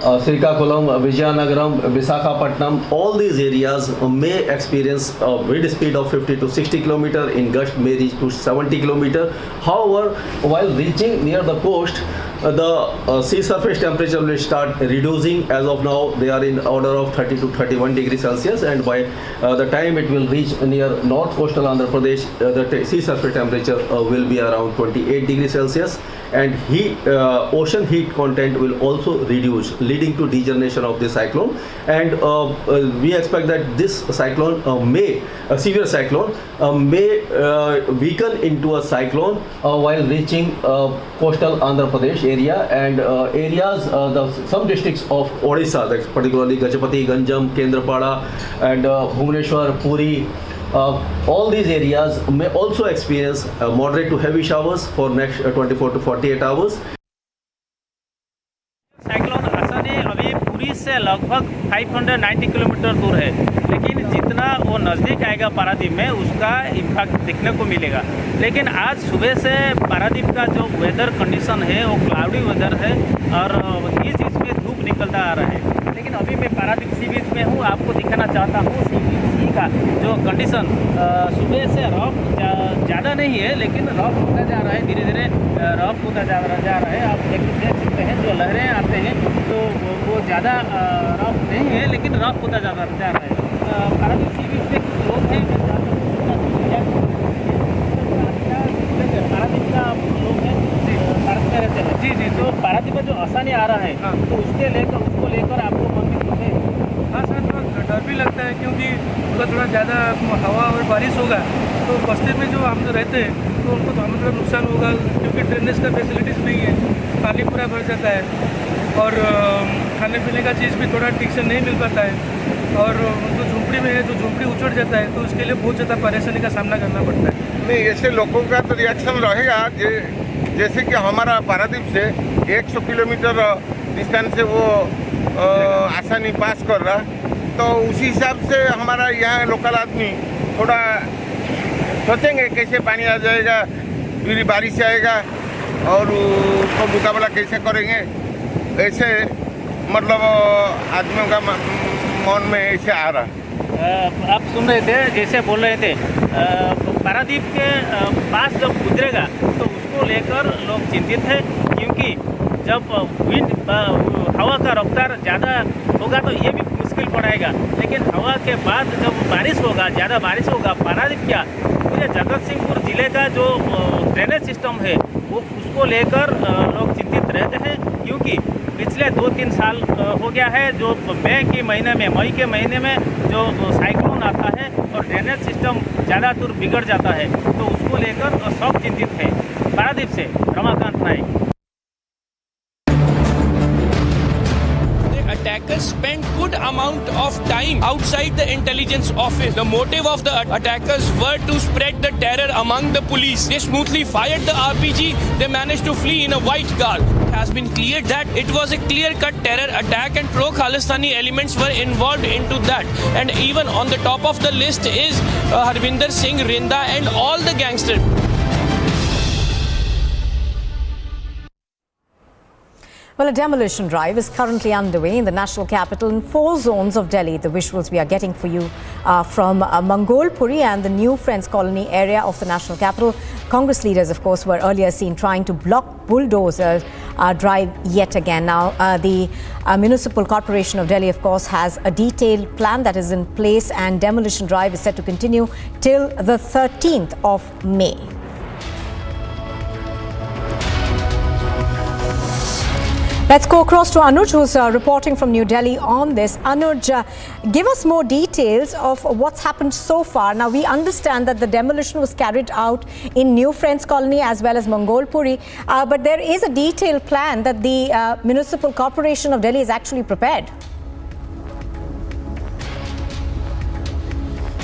Srikakulam, Vijayanagaram, Visakhapatnam. All these areas may experience a wind speed of 50 to 60 km, in gust may reach to 70 km. However, while reaching near the coast, the sea surface temperature will start reducing. As of now, they are in order of 30 to 31 degrees Celsius, and by the time it will reach near north coastal Andhra Pradesh, the sea surface temperature will be around 28 degrees Celsius, and ocean heat content will also reduce, leading to degeneration of the cyclone. And we expect that this cyclone severe cyclone may weaken into a cyclone while reaching coastal Andhra Pradesh area and some districts of Odisha, that's particularly Gajapati, Ganjam, Kendrapada and Bhubaneswar, Puri. All these areas may also experience moderate to heavy showers for next 24 to 48 hours. Cyclone आसानी अभी पुरी से लगभग 590 kilometre दूर है, लेकिन जितना वो नज़दीक आएगा पारादीप में उसका इम्पैक्ट देखने को मिलेगा। लेकिन आज सुबह से पारादीप का जो वेदर कंडीशन है वो क्लाउडी वेदर है और बीच में धूप निकलता आ रहा है। लेकिन अभी मैं पारादीप सी बीच में हूँ, आपको दिखाना चाहता हूँ सी का जो कंडीशन सुबह से रफ ज़्यादा नहीं है, लेकिन रफ होता जा रहा है, धीरे धीरे रफ होता जा रहा है। आप देख सकते हैं जो लहरें आते हैं तो वो ज़्यादा रफ नहीं है, लेकिन रफ होता जा रहा है। पारादीप सी बीच में कुछ लोग हैं, पारादीप का लोग हैं, पारादीप में रहते हैं। जी, तो पारादीप में जो आसानी आ रहा है तो उसको लेकर आपको मन में कुछ है? हाँ सर, थोड़ा डर भी लगता है क्योंकि थोड़ा ज़्यादा हवा और बारिश होगा तो बस्ती में जो हम रहते हैं तो उनको थोड़ा नुकसान होगा, क्योंकि ड्रेनेज का फैसिलिटीज़ नहीं है, पानी पूरा भर जाता है और खाने पीने का चीज़ भी थोड़ा ठीक से नहीं मिल पाता है और जो झुंपड़ी में है तो झुंपड़ी उचड़ जाता है, तो उसके लिए बहुत ज़्यादा परेशानी का सामना करना पड़ता है। नहीं, ऐसे लोगों का तो रिएक्शन रहेगा जैसे कि हमारा पारादीप से 100 किलोमीटर डिस्टेंस से वो आसानी पास कर रहा, तो उसी हिसाब से हमारा यहाँ लोकल आदमी थोड़ा सोचेंगे कैसे पानी आ जाएगा, फिर बारिश आएगा और उसको मुकाबला कैसे करेंगे। ऐसे मतलब आदमियों का मन में ऐसे आ रहा। आप सुन रहे थे, जैसे बोल रहे थे पारादीप के पास जब गुजरेगा तो उसको लेकर लोग चिंतित हैं, क्योंकि जब विंड हवा का रफ्तार ज़्यादा होगा तो ये भी मुश्किल पड़ेगा, लेकिन हवा के बाद जब बारिश होगा, ज़्यादा बारिश होगा, पारादीप क्या पूरे जगत सिंहपुर ज़िले का जो ड्रेनेज सिस्टम है वो उसको लेकर लोग चिंतित रहते हैं, क्योंकि पिछले 2-3 साल हो गया है जो मई के महीने में जो साइक्लोन आता है और ड्रेनेज सिस्टम ज़्यादा दूर बिगड़ जाता है, तो उसको लेकर सब चिंतित है। पारादीप से रमाकांत नायक। Attackers spent good amount of time outside the intelligence office. The motive of the attackers were to spread the terror among the police. They smoothly fired the RPG. They managed to flee in a white car. It has been cleared that it was a clear-cut terror attack and pro-Khalistani elements were involved into that. And even on the top of the list is Harvinder Singh, Rinda and all the gangsters. Well, a demolition drive is currently underway in the national capital in 4 zones of Delhi. The visuals we are getting for you from Mangolpuri and the New Friends Colony area of the national capital. Congress leaders, of course, were earlier seen trying to block Bulldozers drive yet again. Now, the Municipal Corporation of Delhi, of course, has a detailed plan that is in place, and demolition drive is set to continue till the 13th of May. Let's go across to Anuj, who's reporting from New Delhi on this. Anuj, give us more details of what's happened so far. Now, we understand that the demolition was carried out in New Friends Colony as well as Mangolpuri, but there is a detailed plan that the Municipal Corporation of Delhi is actually prepared.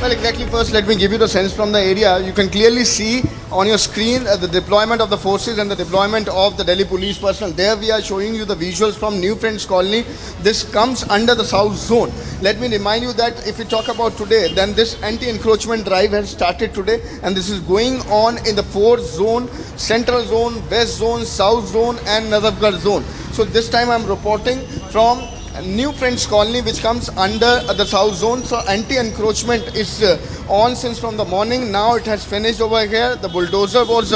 Well, exactly. First, let me give you the sense from the area. You can clearly see on your screen the deployment of the forces and the deployment of the Delhi police personnel. There we are showing you the visuals from New Friends Colony. This comes under the South Zone. Let me remind you that if we talk about today, then this anti-encroachment drive has started today, and this is going on in the 4th zone, Central Zone, West Zone, South Zone and Nazafgarh Zone. So this time I'm reporting from New Friends Colony, which comes under the South Zone. So anti-encroachment is on since from the morning. Now it has finished over here. The bulldozer was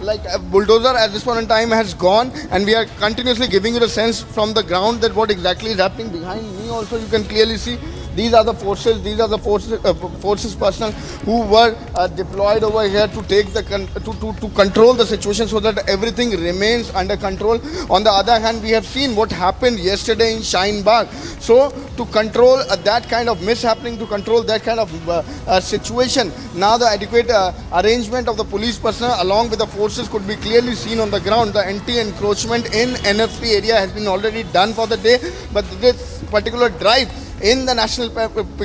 like a bulldozer at this point in time has gone, and we are continuously giving you the sense from the ground that what exactly is happening behind me. Also, you can clearly see these are the forces. These are the forces personnel who were deployed over here to take the to control the situation so that everything remains under control. On the other hand, we have seen what happened yesterday in Shaheen Bagh. So to control that kind of mishappening, to control that kind of situation, now the adequate arrangement of the police personnel along with the forces could be clearly seen on the ground. The anti-encroachment in NF3 area has been already done for the day, but this particular drive in the national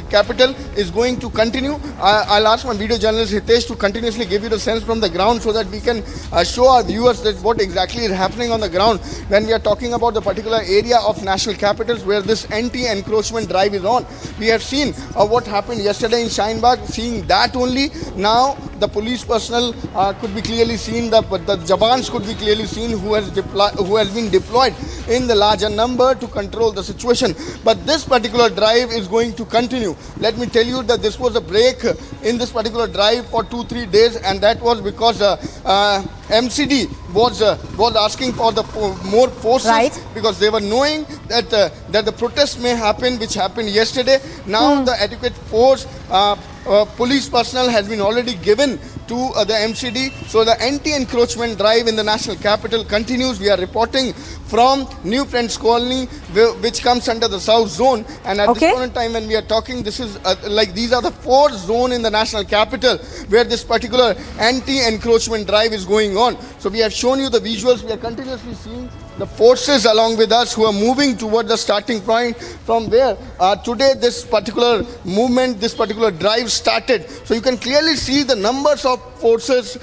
capital is going to continue. I'll ask my video journalist Hitesh to continuously give you the sense from the ground so that we can show our viewers that what exactly is happening on the ground when we are talking about the particular area of national capitals where this anti-encroachment drive is on. We have seen what happened yesterday in Shaheen Bagh. Seeing that only, now the police personnel could be clearly seen, the Jawans could be clearly seen who has been deployed in the larger number to control the situation. But this particular drive is going to continue. Let me tell you that this was a break in this particular drive for 2-3 days, and that was because MCD was asking for the more forces, because they were knowing that the protest may happen, which happened yesterday. Now the adequate force, police personnel has been already given to the MCD. So the anti-encroachment drive in the national capital continues. We are reporting from New Friends Colony, which comes under the South Zone. And at this point in time when we are talking, this is like these are the 4th zone in the national capital where this particular anti-encroachment drive is going on. So we have shown you the visuals. We are continuously seeing the forces along with us who are moving towards the starting point from where today this particular movement, this particular drive started. So you can clearly see the numbers of forces.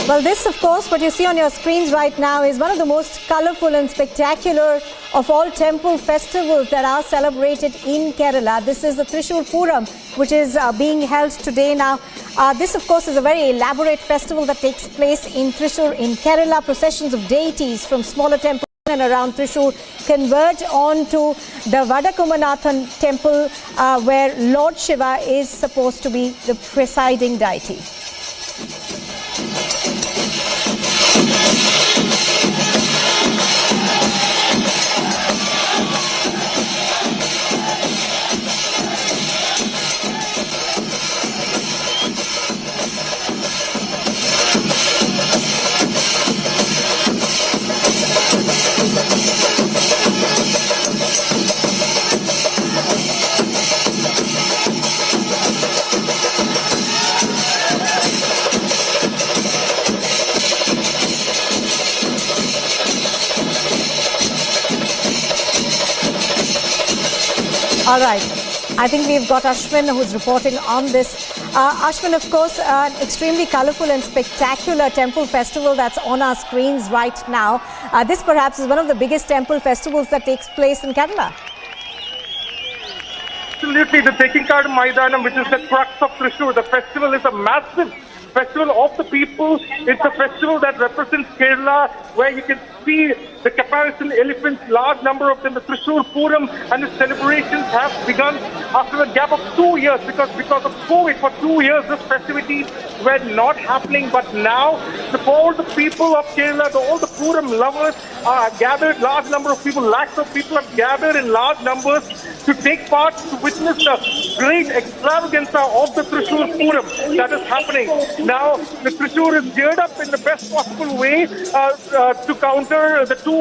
Well, this, of course, what you see on your screens right now is one of the most colorful and spectacular of all temple festivals that are celebrated in Kerala. This is the Thrissur Puram, which is being held today. Now, this, of course, is a very elaborate festival that takes place in Thrissur in Kerala. Processions of deities from smaller temples and around Thrissur converge on to the Vadakumanathan temple, where Lord Shiva is supposed to be the presiding deity. All right. I think we've got Ashwin who's reporting on this. Ashwin, of course, an extremely colorful and spectacular temple festival that's on our screens right now. This perhaps is one of the biggest temple festivals that takes place in Kerala. Absolutely, the Tekkinkad Maidanam, which is the crux of Thrissur. The festival is a massive festival of the people. It's a festival that represents Kerala, where you can see the caparisoned elephants, large number of them. The Thrissur Puram and the celebrations have begun after a gap of 2 years because of COVID. For 2 years, these festivities were not happening. But now, all the people of Kerala, all the Puram lovers are gathered. Large number of people, lakhs of people have gathered in large numbers to take part, to witness the great extravaganza of the Thrissur Puram that is happening. Now, the Thrissur is geared up in the best possible way to counter the 2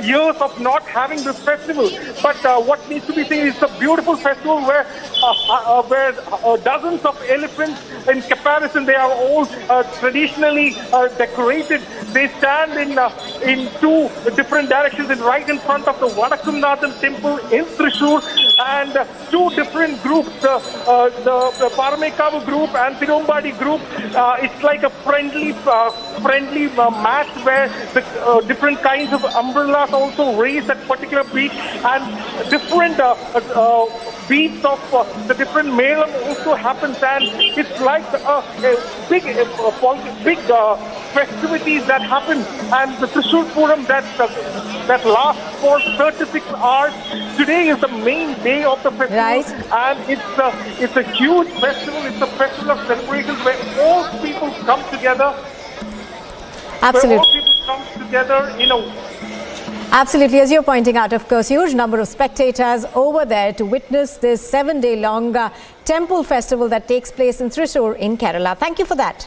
years of not having this festival. But what needs to be seen is a beautiful festival where dozens of elephants, in comparison, they are all traditionally decorated. They stand in 2 different directions, right in front of the Vadakumnathan temple in Thrissur, and 2 different groups, the Paramekavu group and Thirumbadi group. It's like a friendly match where the different kinds of umbrellas also raised at particular beach, and different beats of the different melam also happens, and it's like a big festivities that happen, and the Thrissur Puram that lasts for 36 hours. Today is the main day of the festival, right, and it's a huge festival. It's a festival of celebrations where all people come together. Absolutely. Where all people come together in a Absolutely, as you're pointing out, of course, huge number of spectators over there to witness this 7-day-long temple festival that takes place in Thrissur in Kerala. Thank you for that.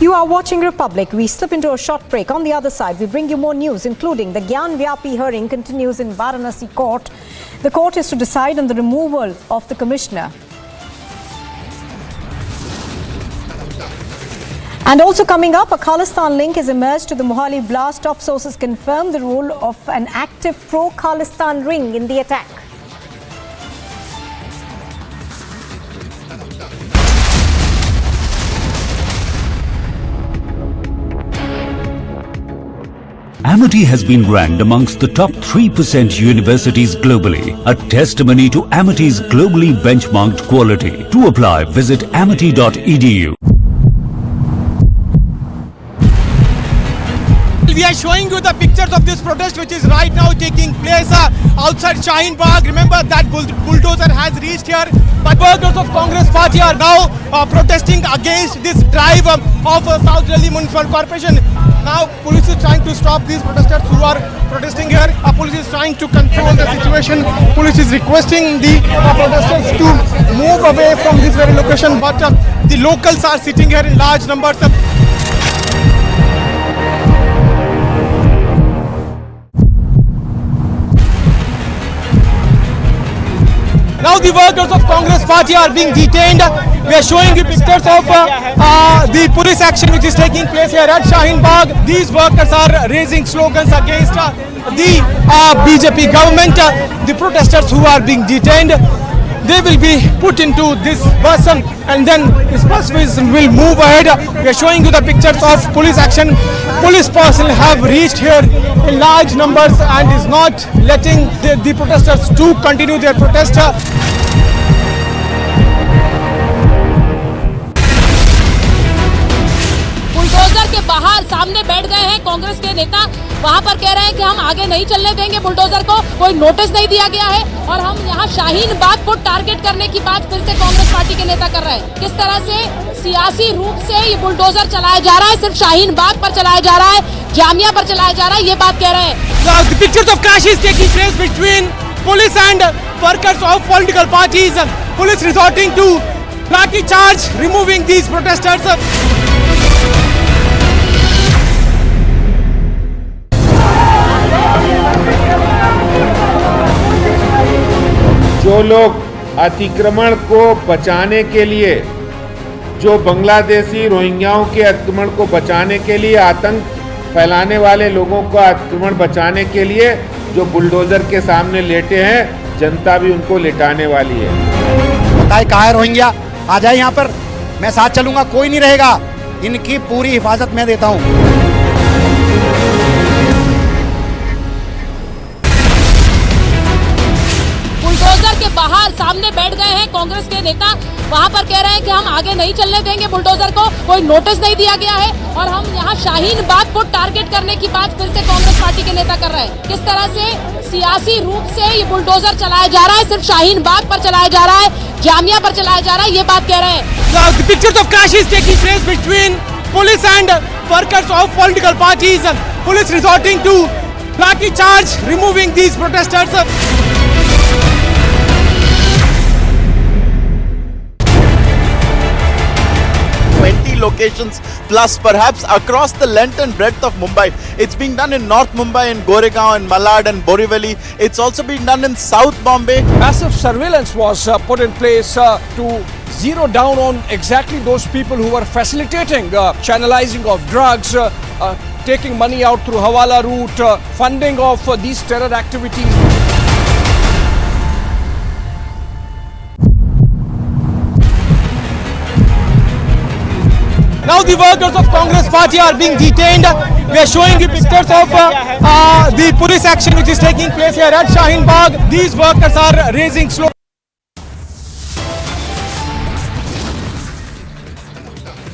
You are watching Republic. We slip into a short break. On the other side, we bring you more news, including the Gyan Vyapi hearing continues in Varanasi court. The court is to decide on the removal of the commissioner. And also coming up, a Khalistan link has emerged to the Mohali blast. Top sources confirm the role of an active pro-Khalistan ring in the attack. Amity has been ranked amongst the top 3% universities globally, a testimony to Amity's globally benchmarked quality. To apply, visit amity.edu. We are showing you the pictures of this protest which is right now taking place outside Shaheen Bagh. Remember that bulldozer has reached here, but workers of Congress party are now protesting against this drive of South Delhi Municipal Corporation. Now police is trying to stop these protesters who are protesting here. Police is trying to control the situation. Police is requesting the protesters to move away from this very location, but the locals are sitting here in large numbers. Now the workers of Congress party are being detained. We are showing you pictures of the police action which is taking place here at Shaheen Bagh. These workers are raising slogans against the BJP government. The protesters who are being detained, they will be put into this bus and then this bus will move ahead. We are showing you the pictures of police action. Police personnel have reached here in large numbers and is not letting the protesters to continue their protest. Bulldozer के बाहर सामने बैठ गए हैं कांग्रेस के नेता। वहां पर कह रहे हैं कि हम आगे नहीं चलने देंगे बुलडोजर को, कोई नोटिस नहीं दिया गया है और हम यहां शाहीन बाग को टारगेट करने की बात फिर से कांग्रेस पार्टी के नेता कर रहे हैं। किस तरह से सियासी रूप से ये बुलडोजर चलाया जा रहा है, सिर्फ शाहीन बाग पर चलाया जा रहा है, जामिया पर चलाया जा रहा है, ये बात कह रहे हैं। The pictures of clash is taking place between police and workers of political parties. Police resorting to lathi charge, removing these protesters. जो लोग अतिक्रमण को बचाने के लिए, जो बांग्लादेशी रोहिंग्याओं के अतिक्रमण को बचाने के लिए, आतंक फैलाने वाले लोगों का अतिक्रमण बचाने के लिए जो बुलडोजर के सामने लेटे हैं, जनता भी उनको लेटाने वाली है। बताए कहाँ है रोहिंग्या, आ जाए यहाँ पर, मैं साथ चलूंगा, कोई नहीं रहेगा, इनकी पूरी हिफाजत मैं देता हूँ। बुलडोजर के बाहर सामने बैठ गए हैं कांग्रेस के नेता, वहां पर कह रहे हैं कि हम आगे नहीं चलने देंगे बुलडोजर को, कोई नोटिस नहीं दिया गया है और हम यहाँ शाहीन बाग को टारगेट करने की बात फिर से कांग्रेस पार्टी के नेता कर रहे हैं। किस तरह से सियासी रूप से ये बुलडोजर चलाया जा रहा है, सिर्फ शाहीन बाग पर चलाया जा रहा है, जामिया पर चलाया जा रहा है, ये बात कह रहे हैं। Now the pictures of clashes taking place between police and workers of political parties. Police resorting to lathi charge, removing these protesters. 20 locations plus perhaps across the length and breadth of Mumbai. It's being done in North Mumbai, in Goregaon, in Malad and Borivali. It's also being done in South Bombay. Massive surveillance was put in place to zero down on exactly those people who were facilitating channelizing of drugs, taking money out through Hawala route, funding of these terror activities. Now the workers of Congress party are being detained. We are showing you pictures of the police action which is taking place here at Shaheen Bagh. These workers are raising slogans.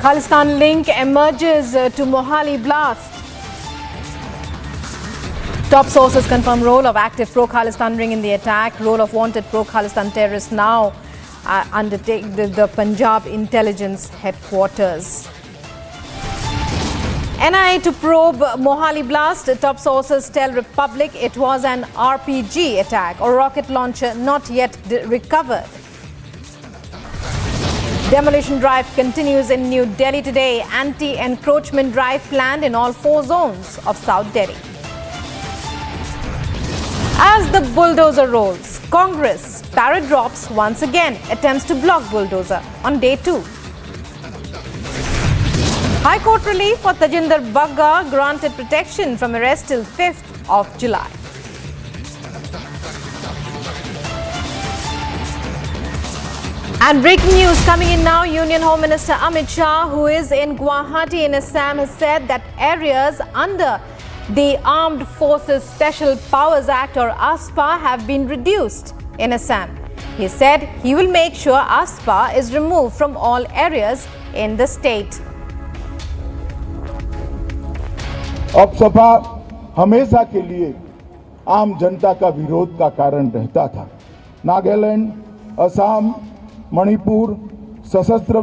Khalistan link emerges to Mohali blast. Top sources confirm role of active pro-Khalistan ring in the attack. Role of wanted pro-Khalistan terrorists now undertake the Punjab intelligence headquarters. NIA to probe Mohali blast. Top sources tell Republic it was an RPG attack or rocket launcher not yet recovered. Demolition drive continues in New Delhi today. Anti-encroachment drive planned in all 4 zones of South Delhi. As the bulldozer rolls, Congress parrot drops once again, attempts to block bulldozer on day 2. High Court relief for Tajinder Bagga, granted protection from arrest till 5th of July. And breaking news coming in now, Union Home Minister Amit Shah, who is in Guwahati in Assam, has said that areas under the Armed Forces Special Powers Act or ASPA have been reduced in Assam. He said he will make sure ASPA is removed from all areas in the state. अब सपा हमेशा के लिए आम जनता का विरोध का कारण रहता था। नागालैंड, असम, मणिपुर सशस्त्र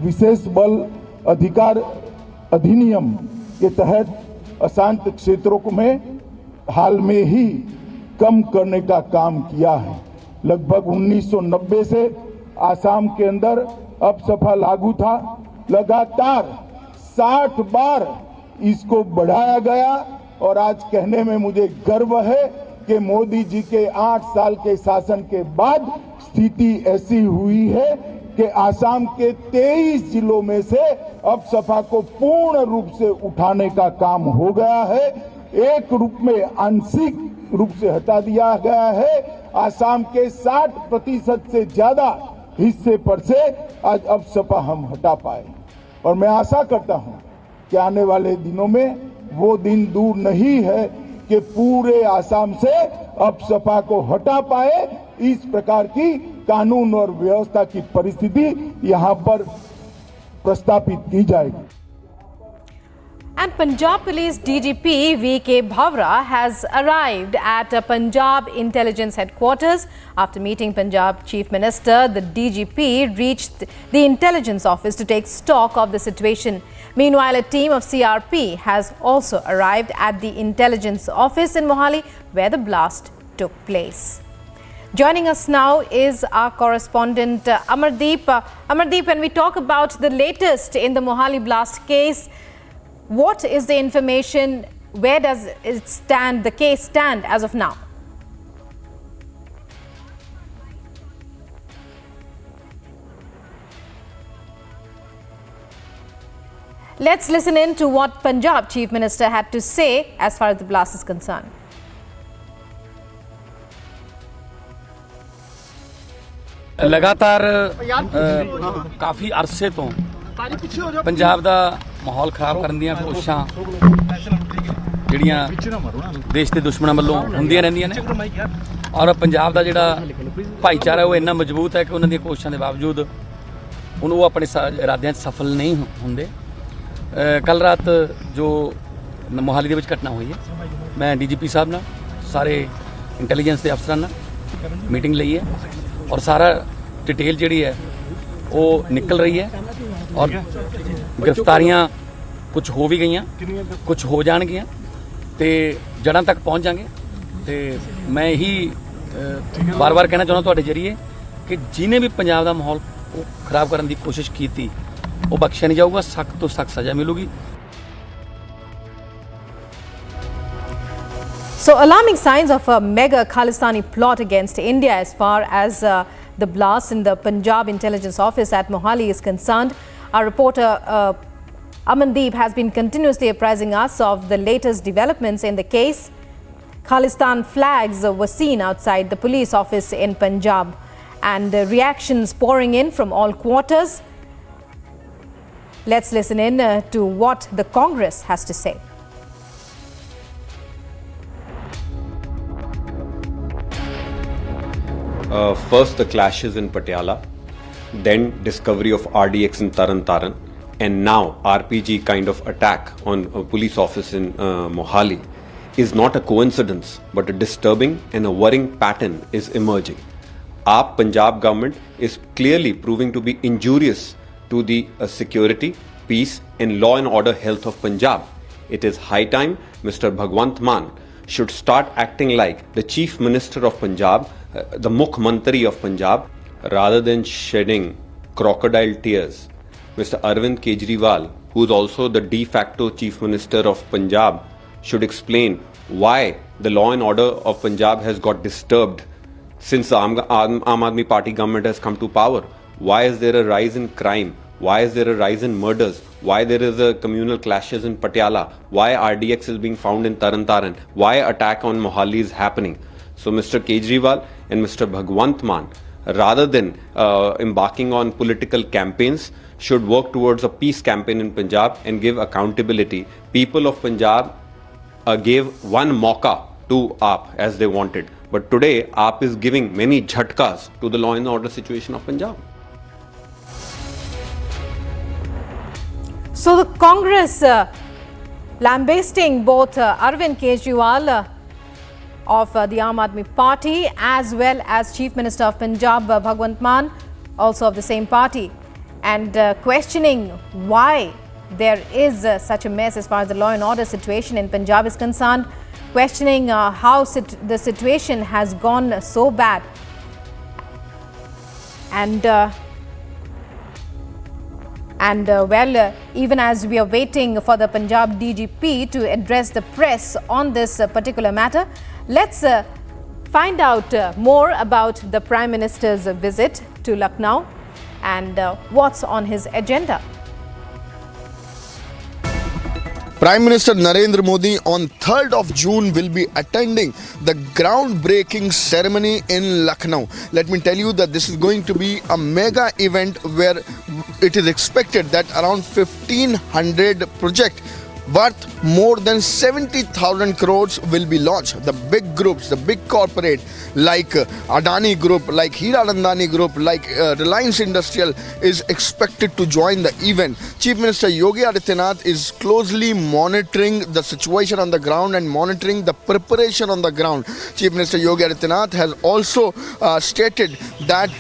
विशेष बल अधिकार अधिनियम के तहत अशांत क्षेत्रों में हाल में ही कम करने का काम किया है। लगभग 1990 से आसाम के अंदर अब सपा लागू था। लगातार 60 बार इसको बढ़ाया गया और आज कहने में मुझे गर्व है कि मोदी जी के 8 साल के शासन के बाद स्थिति ऐसी हुई है कि आसाम के 23 जिलों में से अब सपा को पूर्ण रूप से उठाने का काम हो गया है। एक रूप में आंशिक रूप से हटा दिया गया है। आसाम के 60% से ज्यादा हिस्से पर से आज अब सपा हम हटा पाए और मैं आशा करता हूं कि आने वाले दिनों में वो दिन दूर नहीं है कि पूरे आसाम से अब सपा को हटा पाए। इस प्रकार की कानून और व्यवस्था की परिस्थिति यहां पर प्रस्तापित की जाएगी। And Punjab Police DGP V.K. Bhavra has arrived at Punjab Intelligence Headquarters. After meeting Punjab Chief Minister, the DGP reached the Intelligence Office to take stock of the situation. Meanwhile, a team of CRP has also arrived at the Intelligence Office in Mohali, where the blast took place. Joining us now is our correspondent Amardeep. Amardeep, when we talk about the latest in the Mohali blast case, what is the information? Where does it stand, the case stand as of now? Let's listen in to what Punjab Chief Minister had to say as far as the blast is concerned. लगातार काफ़ी अरसे तो पंजाब ਦਾ ਮਾਹੌਲ ਖਰਾਬ ਕਰਨ ਦੀਆਂ ਕੋਸ਼ਿਸ਼ਾਂ ਜਿਹੜੀਆਂ ਦੇਸ਼ ਦੇ ਦੁਸ਼ਮਣਾਂ ਵੱਲੋਂ ਹੁੰਦੀਆਂ ਰਹਿੰਦੀਆਂ ਨੇ ਔਰ ਪੰਜਾਬ ਦਾ ਜਿਹੜਾ ਭਾਈਚਾਰਾ ਉਹ ਇੰਨਾ ਮਜ਼ਬੂਤ ਹੈ ਕਿ ਉਹਨਾਂ ਦੀਆਂ ਕੋਸ਼ਿਸ਼ਾਂ ਦੇ ਬਾਵਜੂਦ ਹੁਣ ਉਹ ਆਪਣੇ ਇਰਾਦਿਆਂ 'ਚ ਸਫਲ ਨਹੀਂ ਹੁੰਦੇ। ਕੱਲ ਰਾਤ ਜੋ ਮੋਹਾਲੀ ਦੇ ਵਿੱਚ ਘਟਨਾ ਹੋਈ ਹੈ, ਮੈਂ DGP ਸਾਹਿਬ ਨਾਲ ਸਾਰੇ ਇੰਟੈਲੀਜੈਂਸ ਦੇ ਅਫਸਰਾਂ ਨਾਲ ਮੀਟਿੰਗ ਲਈ ਹੈ ਔਰ ਸਾਰਾ ਡਿਟੇਲ ਜਿਹੜੀ ਹੈ ਉਹ ਨਿਕਲ ਰਹੀ ਹੈ ਔਰ ਗ੍ਰਿਫਤਾਰੀਆਂ ਕੁਝ ਹੋ ਵੀ ਗਈਆਂ, ਕੁਝ ਹੋ ਜਾਣਗੀਆਂ ਤੇ ਜੜ੍ਹਾਂ ਤੱਕ ਪਹੁੰਚ ਜਾਣਗੇ। ਤੇ ਮੈਂ ਇਹੀ ਬਾਰ-ਬਾਰ ਕਹਿਣਾ ਚਾਹੁੰਦਾ ਤੁਹਾਡੇ ਜਰੀਏ ਕਿ ਜਿਹਨੇ ਵੀ ਪੰਜਾਬ ਦਾ ਮਾਹੌਲ ਉਹ ਖਰਾਬ ਕਰਨ ਦੀ ਕੋਸ਼ਿਸ਼ ਕੀਤੀ ਉਹ ਬਖਸ਼ਿਆ ਨਹੀਂ ਜਾਊਗਾ, ਸਖਤ ਤੋਂ ਸਖਤ ਸਜ਼ਾ ਮਿਲੂਗੀ। So alarming signs of a mega Khalistani plot against India as far as the blast in the Punjab Intelligence Office at Mohali is concerned. Our reporter Amandeep has been continuously apprising us of the latest developments in the case. Khalistan flags were seen outside the police office in Punjab and reactions pouring in from all quarters. Let's listen in to what the Congress has to say. First the clashes in Patiala, then discovery of RDX in Taran, and now RPG kind of attack on a police office in Mohali is not a coincidence but a disturbing and a worrying pattern is emerging. Our Punjab government is clearly proving to be injurious to the security, peace and law and order health of Punjab. It is high time Mr. Bhagwant Mann should start acting like the Chief Minister of Punjab, the Mukh Mantri of Punjab, rather than shedding crocodile tears. Mr. Arvind Kejriwal, who is also the de facto Chief Minister of Punjab, should explain why the law and order of Punjab has got disturbed since the Aam Aadmi Party government has come to power. Why is there a rise in crime? Why is there a rise in murders? Why there is a communal clashes in Patiala? Why RDX is being found in Taran? Why attack on Mohali is happening? So Mr. Kejriwal and Mr. Bhagwant Mann, rather than embarking on political campaigns, should work towards a peace campaign in Punjab and give accountability. People of Punjab gave one mauka to AAP as they wanted. But today AAP is giving many jhatkas to the law and order situation of Punjab. So the Congress lambasting both Arvind Kejriwal of the Aam Aadmi Party as well as Chief Minister of Punjab Bhagwant Mann, also of the same party, and questioning why there is such a mess as far as the law and order situation in Punjab is concerned, questioning how the situation has gone so bad. And even as we are waiting for the Punjab DGP to address the press on this particular matter, let's find out more about the Prime Minister's visit to Lucknow and what's on his agenda. Prime Minister Narendra Modi on 3rd of June will be attending the groundbreaking ceremony in Lucknow. Let me tell you that this is going to be a mega event where it is expected that around 1500 projects worth more than 70,000 crores will be launched. The big groups, the big corporate like Adani Group, like Hiranandani Group, like Reliance Industrial is expected to join the event. Chief Minister Yogi Adityanath is closely monitoring the situation on the ground and monitoring the preparation on the ground. Chief Minister Yogi Adityanath has also stated that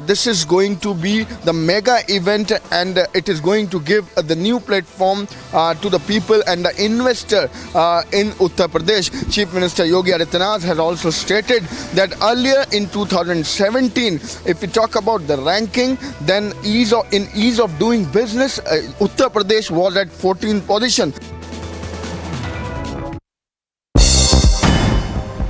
this is going to be the mega event and it is going to give the new platform to the people and the investor in Uttar Pradesh. Chief Minister Yogi Adityanath has also stated that earlier in 2017, if we talk about the ranking, then ease of doing business, Uttar Pradesh was at 14th position.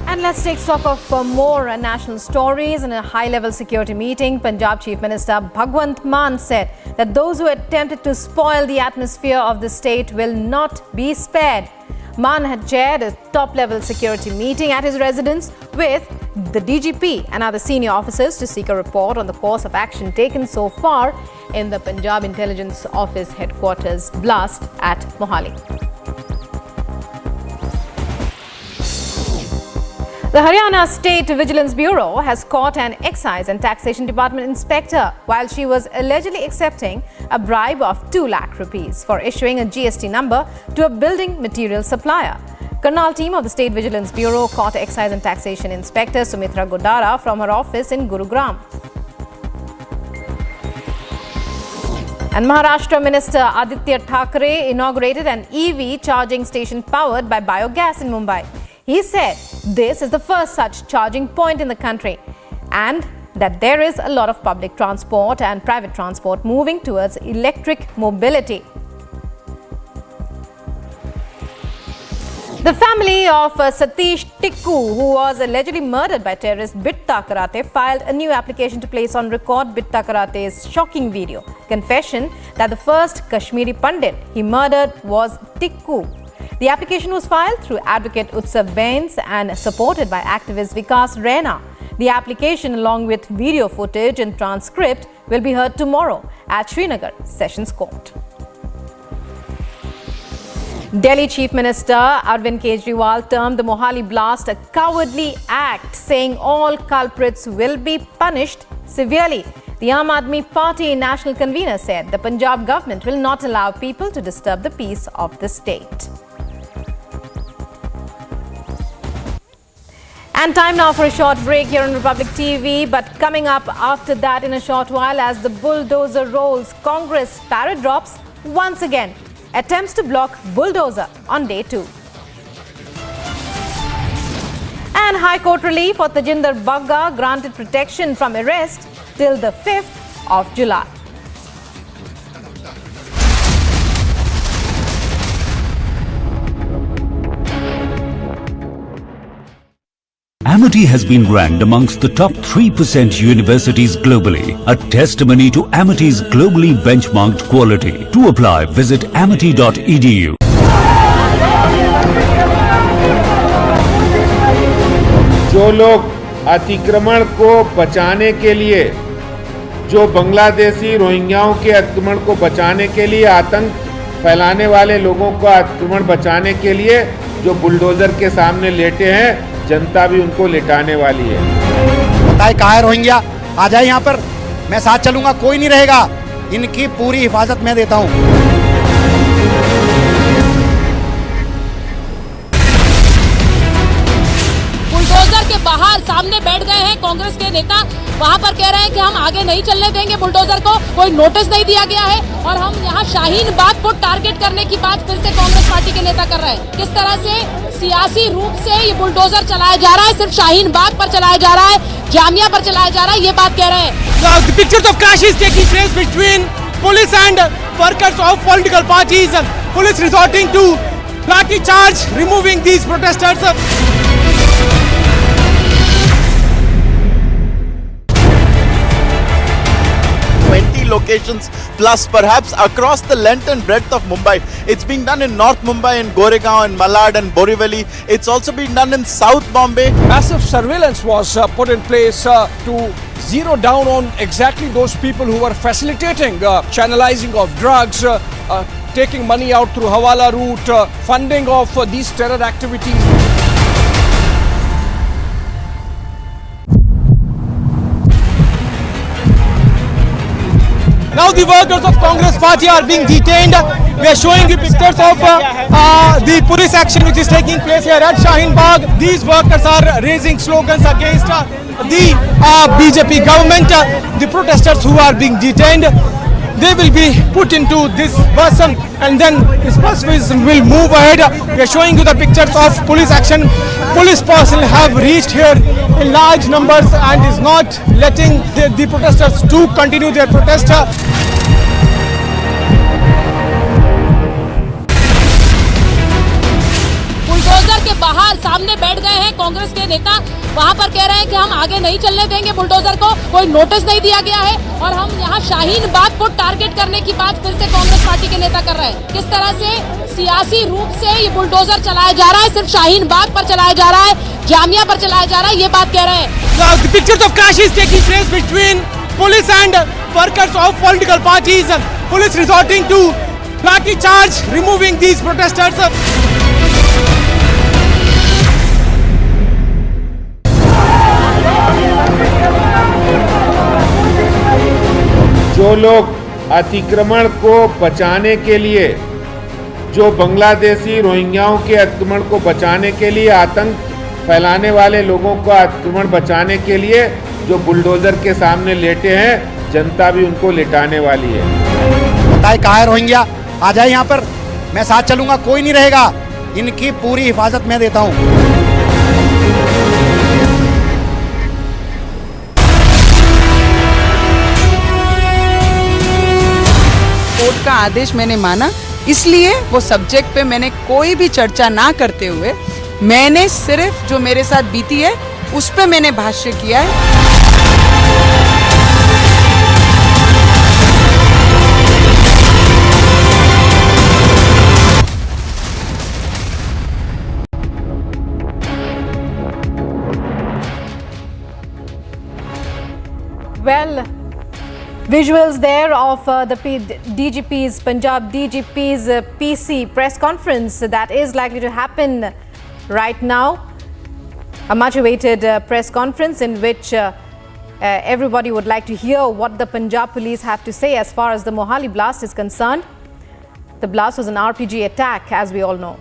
And let's take stock of more national stories. In a high-level security meeting, Punjab Chief Minister Bhagwant Mann said that those who attempted to spoil the atmosphere of the state will not be spared. Mann had chaired a top-level security meeting at his residence with the DGP and other senior officers to seek a report on the course of action taken so far in the Punjab Intelligence Office headquarters blast at Mohali. The Haryana State Vigilance Bureau has caught an excise and taxation department inspector while she was allegedly accepting a bribe of 2 lakh rupees for issuing a GST number to a building material supplier. Karnal team of the State Vigilance Bureau caught excise and taxation inspector Sumitra Godara from her office in Gurugram. And Maharashtra Minister Aditya Thackeray inaugurated an EV charging station powered by biogas in Mumbai. He said this is the first such charging point in the country and that there is a lot of public transport and private transport moving towards electric mobility. The family of Satish Tikku, who was allegedly murdered by terrorist Bitta Karate, filed a new application to place on record Bitta Karate's shocking video confession that the first Kashmiri Pandit he murdered was Tikku. The application was filed through advocate Utsav Bains and supported by activist Vikas Raina. The application, along with video footage and transcript, will be heard tomorrow at Srinagar Sessions Court. Delhi Chief Minister Arvind Kejriwal termed the Mohali blast a cowardly act, saying all culprits will be punished severely. The Aam Aadmi Party national convener said the Punjab government will not allow people to disturb the peace of the state. And time now for a short break here on Republic TV. But coming up after that in a short while, as the bulldozer rolls, Congress parrot drops once again. Attempts to block bulldozer on day 2. And High Court relief for Tajinder Bagga granted protection from arrest till the 5th of July. Amity has been ranked amongst the top 3% universities globally, a testimony to Amity's globally benchmarked quality. To apply, visit amity.edu. जो लोग अतिक्रमण को बचाने के लिए, जो बांग्लादेशी रोहिंग्याओं के अतिक्रमण को बचाने के लिए, आतंक फैलाने वाले लोगों को अतिक्रमण बचाने के लिए जो बुलडोजर के सामने लेटे हैं, जनता भी उनको लिटाने वाली है। बताए कहाँ है रोहिंग्या, आ जाए यहाँ पर, मैं साथ चलूंगा, कोई नहीं रहेगा, इनकी पूरी हिफाजत मैं देता हूँ। बुलडोजर के बाहर सामने बैठ गए हैं कांग्रेस के नेता, वहां पर कह रहे हैं कि हम आगे नहीं चलने देंगे बुलडोजर को, कोई नोटिस नहीं दिया गया है और हम यहाँ शाहीन बाग को टारगेट करने की बात फिर से कांग्रेस पार्टी के नेता कर रहे हैं। किस तरह से सियासी रूप से ये बुलडोजर चलाया जा रहा है, सिर्फ शाहीन बाग पर चलाया जा रहा है, जामिया पर चलाया जा रहा है, ये बात कह रहे हैं। Now the pictures of clashes taking place between police and workers of political parties, police resorting to lathi charge, removing these protesters. Locations plus perhaps across the length and breadth of Mumbai. It's being done in North Mumbai, in Goregaon, in Malad and Borivali. It's also being done in South Bombay. Massive surveillance was put in place to zero down on exactly those people who were facilitating channelizing of drugs, taking money out through Hawala route, funding of these terror activities. Now the workers of Congress party are being detained. We are showing you pictures of the police action which is taking place here at Shaheen Bagh. These workers are raising slogans against the BJP government. The protesters who are being detained, they will be put into this bus and then this bus will move ahead. We are showing you the pictures of police action. Police personnel have reached here in large numbers and is not letting the protesters to continue their protest. Bulldozer के बाहर सामने बैठ गए हैं कांग्रेस के नेता, वहां पर कह रहे हैं कि हम आगे नहीं चलने देंगे बुलडोजर को, कोई नोटिस नहीं दिया गया है और हम यहाँ शाहीन बाग को टारगेट करने की बात फिर से कांग्रेस पार्टी के नेता कर रहे हैं। किस तरह से सियासी रूप से ये बुलडोजर चलाया जा रहा है, सिर्फ शाहीन बाग पर चलाया जा रहा है, जामिया पर चलाया जा रहा है, ये बात कह रहे हैं। Now the pictures of clashes taking place between police and workers of political parties, police resorting to lathi charge, removing these protesters. जो लोग अतिक्रमण को बचाने के लिए, जो बांग्लादेशी रोहिंग्याओं के अतिक्रमण को बचाने के लिए, आतंक फैलाने वाले लोगों को अतिक्रमण बचाने के लिए जो बुलडोजर के सामने लेटे हैं, जनता भी उनको लेटाने वाली है। बताए कहाँ है रोहिंग्या, आ जाए यहाँ पर, मैं साथ चलूंगा, कोई नहीं रहेगा, इनकी पूरी हिफाजत मैं देता हूँ। कोर्ट का आदेश मैंने माना, इसलिए वो सब्जेक्ट पे मैंने कोई भी चर्चा ना करते हुए मैंने सिर्फ जो मेरे साथ बीती है उस पे मैंने भाष्य किया है। Well, visuals there of the DGP's, Punjab DGP's PC press conference that is likely to happen right now. A much awaited press conference in which everybody would like to hear what the Punjab police have to say as far as the Mohali blast is concerned. The blast was an RPG attack, as we all know.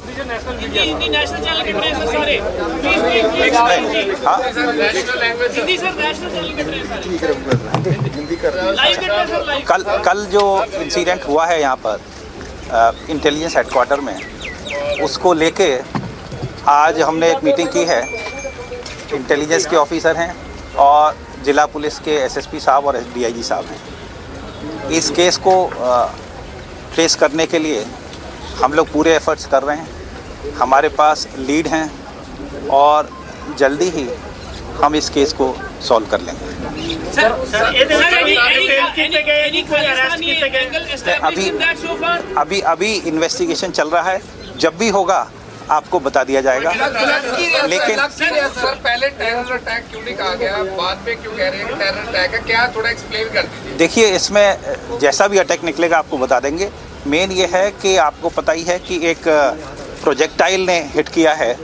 Hindi national channel के train sir सारे please Hindi sir national channel के train सारे कल जो incident हुआ है यहाँ पर इंटेलिजेंस हेडक्वार्टर में, उसको लेके आज हमने एक मीटिंग की है। इंटेलिजेंस के ऑफिसर हैं और जिला पुलिस के एसएसपी साहब और डीआईजी साहब हैं। इस केस को ट्रेस करने के लिए हम लोग पूरे एफर्ट्स कर रहे हैं। हमारे पास लीड हैं और जल्दी ही हम इस केस को सॉल्व कर लेंगे। अभी इन्वेस्टिगेशन चल रहा है, जब भी होगा आपको बता दिया जाएगा। लेकिन सर पहले टेरर अटैक क्यों नहीं कहा गया, बाद में क्यों कह रहे हैं टेरर अटैक है, क्या थोड़ा एक्सप्लेन कर दीजिए। देखिए, इसमें जैसा भी अटैक निकलेगा आपको बता देंगे। मेन ये है कि आपको पता ही है कि एक प्रोजेक्टाइल ने हिट किया है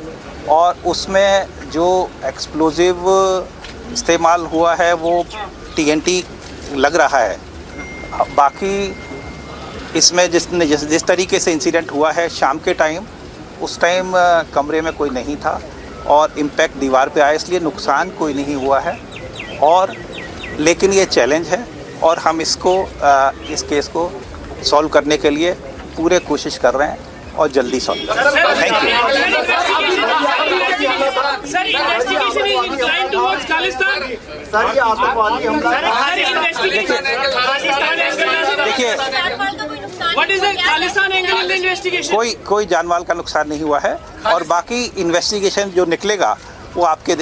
और उसमें जो एक्सप्लोजिव इस्तेमाल हुआ है वो TNT लग रहा है। बाकी इसमें जिस तरीके से इंसिडेंट हुआ है शाम के टाइम, उस टाइम कमरे में कोई नहीं था और इम्पैक्ट दीवार पे आया, इसलिए नुकसान कोई नहीं हुआ है। और लेकिन ये चैलेंज है और हम इसको इस केस को सॉल्व करने के लिए पूरे कोशिश कर रहे हैं और जल्दी सॉल्व कर रहे हैं। Thank you. कोई जानमाल का नुकसान नहीं हुआ है और बाकी इन्वेस्टिगेशन जो निकलेगा वो आपके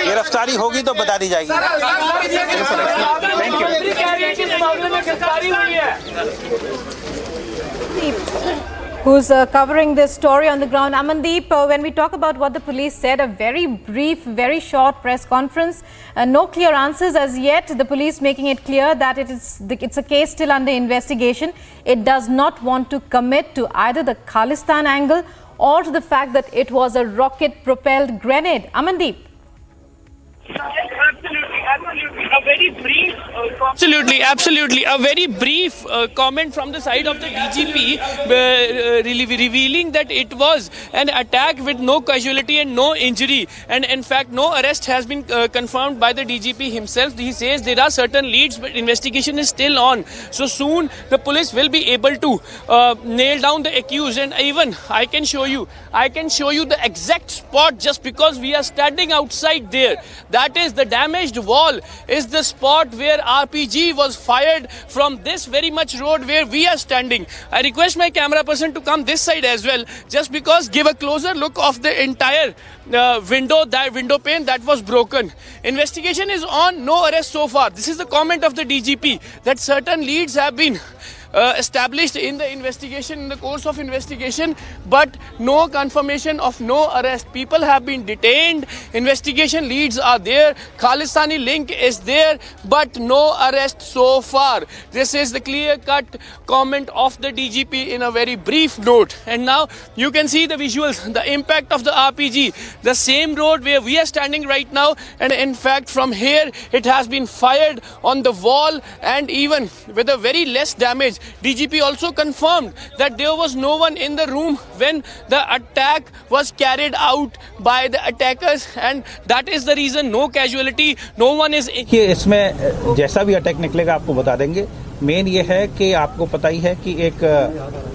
गिरफ्तारी होगी तो बता दी जाएगी। Thank you. Who's covering this story on the ground? Amandeep, when we talk about what the police said, a very brief, very short press conference, no clear answers as yet. The police making it clear that it's a case still under investigation. It does not want to commit to either the Khalistan angle or to the fact that it was a rocket-propelled grenade. Amandeep. Absolutely. A very brief comment from the side of the DGP revealing that it was an attack with no casualty and no injury. And in fact, no arrest has been confirmed by the DGP himself. He says there are certain leads, but investigation is still on. So soon the police will be able to nail down the accused. And even I can show you the exact spot just because we are standing outside there. That is the damaged wall is the spot where RPG was fired from this very much road where we are standing. I request my camera person to come this side as well, just because give a closer look of the entire window pane that was broken. Investigation is on, no arrest so far. This is the comment of the DGP that certain leads have been established in the investigation, in the course of investigation, but no confirmation of no arrest. People have been detained, investigation leads are there, Khalistani link is there, but no arrest so far. This is the clear-cut comment of the DGP in a very brief note. And now you can see the visuals, the impact of the RPG, the same road where we are standing right now, and in fact from here it has been fired on the wall, and even with a very less damage. DGP also confirmed that there was no one in the room when the attack was carried out by the attackers, and that is the reason no casualty, no one is in. इसमें जैसा भी attack निकलेगा आपको बता देंगे. Main ये है कि आपको पता ही है कि एक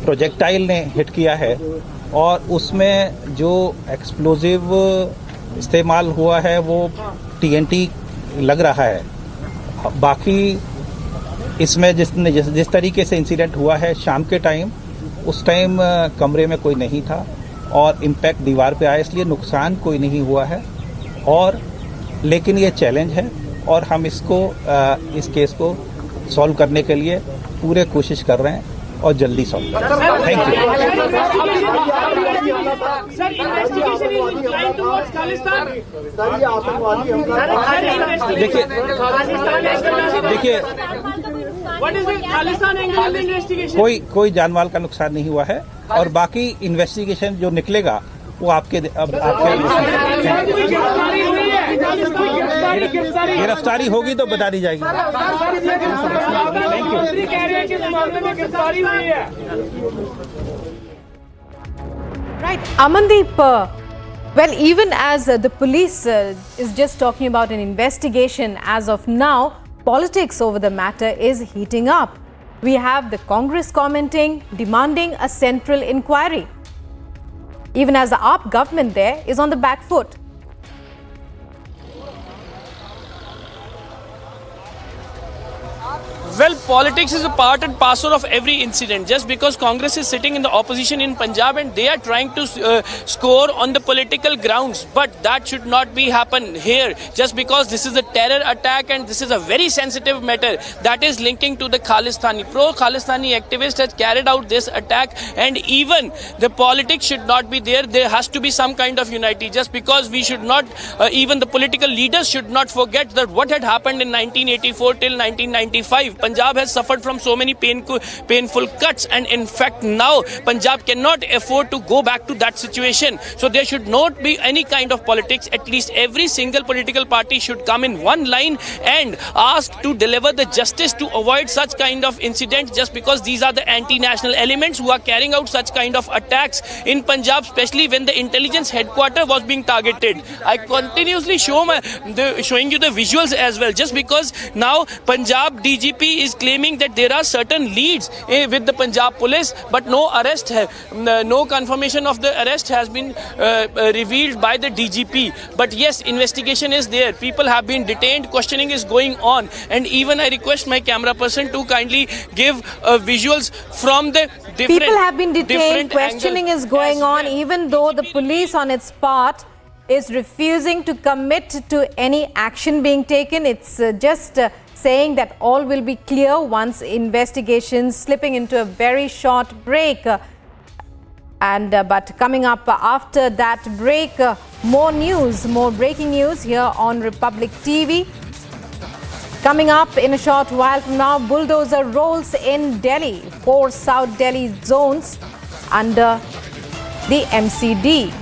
प्रोजेक्टाइल ने हिट किया है और उसमें जो एक्सप्लोजिव इस्तेमाल हुआ है वो TNT लग रहा है. बाकी इसमें जिस तरीके से इंसिडेंट हुआ है शाम के टाइम, उस टाइम कमरे में कोई नहीं था और इम्पैक्ट दीवार पे आया, इसलिए नुकसान कोई नहीं हुआ है. और लेकिन ये चैलेंज है और हम इसको इस केस को सॉल्व करने के लिए पूरे कोशिश कर रहे हैं और जल्दी सॉल्व करें. Thank you. कोई जानमाल का नुकसान नहीं हुआ है और बाकी इन्वेस्टिगेशन जो निकलेगा वो आपके गिरफ्तारी होगी तो बता दी जाएगी. Right, Amandeep, well, even as the police is just talking about an investigation, as of now, politics over the matter is heating up. We have the Congress commenting, demanding a central inquiry, even as the AAP government there is on the back foot. Well, politics is a part and parcel of every incident. Just because Congress is sitting in the opposition in Punjab and they are trying to score on the political grounds, but that should not be happen here. Just because this is a terror attack and this is a very sensitive matter that is linking to the Khalistani. Pro-Khalistani activist has carried out this attack, and even the politics should not be there. There has to be some kind of unity. Just because we should not, even the political leaders should not forget that what had happened in 1984 till 1995. Punjab has suffered from so many painful cuts, and in fact now Punjab cannot afford to go back to that situation. So there should not be any kind of politics. At least every single political party should come in one line and ask to deliver the justice to avoid such kind of incidents, just because these are the anti-national elements who are carrying out such kind of attacks in Punjab, especially when the intelligence headquarters was being targeted. I continuously showing you the visuals as well, just because now Punjab DGP is claiming that there are certain leads with the Punjab police, but no arrest, no confirmation of the arrest has been revealed by the DGP. But yes, investigation is there. People have been detained, questioning is going on, and even I request my camera person to kindly give visuals from the different. People have been detained, questioning is going on, even though the police on its part is refusing to commit to any action being taken. It's just saying that all will be clear once investigations slipping into a very short break. But coming up after that break, more news, more breaking news here on Republic TV. Coming up in a short while from now, bulldozer rolls in Delhi, 4 South Delhi zones under the MCD.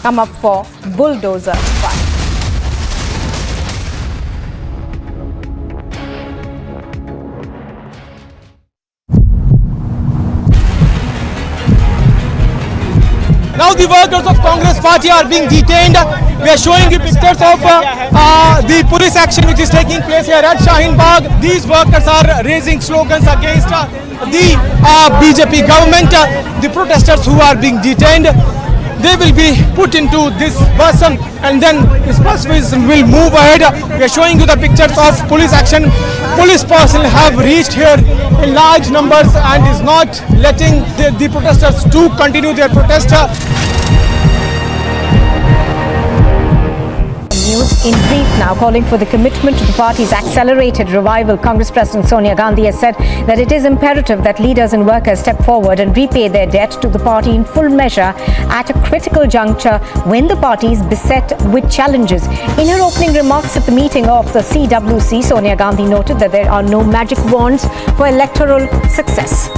Come up for bulldozer fight. Now the workers of Congress party are being detained. We are showing you pictures of the police action which is taking place here at Shaheen Bagh. These workers are raising slogans against the BJP government. The protesters who are being detained, they will be put into this bus and then this bus will move ahead. We are showing you the pictures of police action. Police personnel have reached here in large numbers and is not letting the protesters to continue their protest. news in brief now. Calling for the commitment to the party's accelerated revival, Congress President Sonia Gandhi has said that it is imperative that leaders and workers step forward and repay their debt to the party in full measure at a critical juncture when the party is beset with challenges. In her opening remarks at the meeting of the CWC, Sonia Gandhi noted that there are no magic wands for electoral success.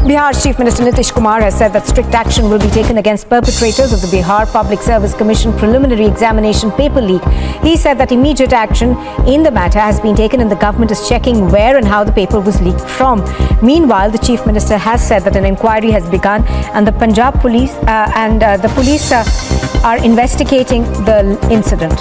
Bihar's Chief Minister Nitish Kumar has said that strict action will be taken against perpetrators of the Bihar Public Service Commission preliminary examination paper leak. He said that immediate action in the matter has been taken and the government is checking where and how the paper was leaked from. Meanwhile, the Chief Minister has said that an inquiry has begun and the Punjab police are investigating the incident.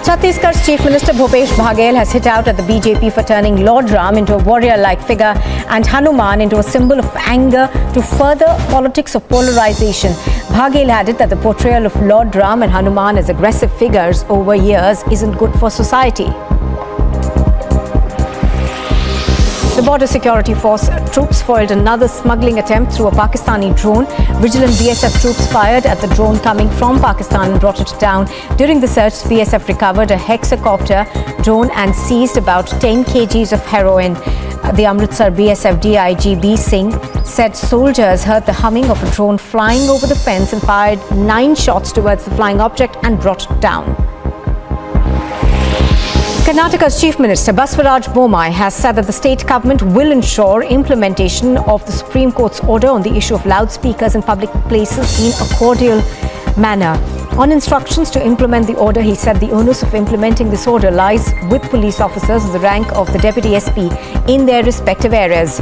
Chhattisgarh's Chief Minister Bhupesh Baghel has hit out at the BJP for turning Lord Ram into a warrior-like figure and Hanuman into a symbol of anger to further politics of polarization. Baghel added that the portrayal of Lord Ram and Hanuman as aggressive figures over years isn't good for society. The Border Security Force troops foiled another smuggling attempt through a Pakistani drone. Vigilant BSF troops fired at the drone coming from Pakistan and brought it down. During the search, BSF recovered a hexacopter drone and seized about 10 kgs of heroin. The Amritsar BSF DIG B. Singh said soldiers heard the humming of a drone flying over the fence and fired 9 shots towards the flying object and brought it down. Karnataka's Chief Minister Baswaraj Bommai has said that the state government will ensure implementation of the Supreme Court's order on the issue of loudspeakers in public places in a cordial manner. On instructions to implement the order, he said the onus of implementing this order lies with police officers of the rank of the Deputy SP in their respective areas.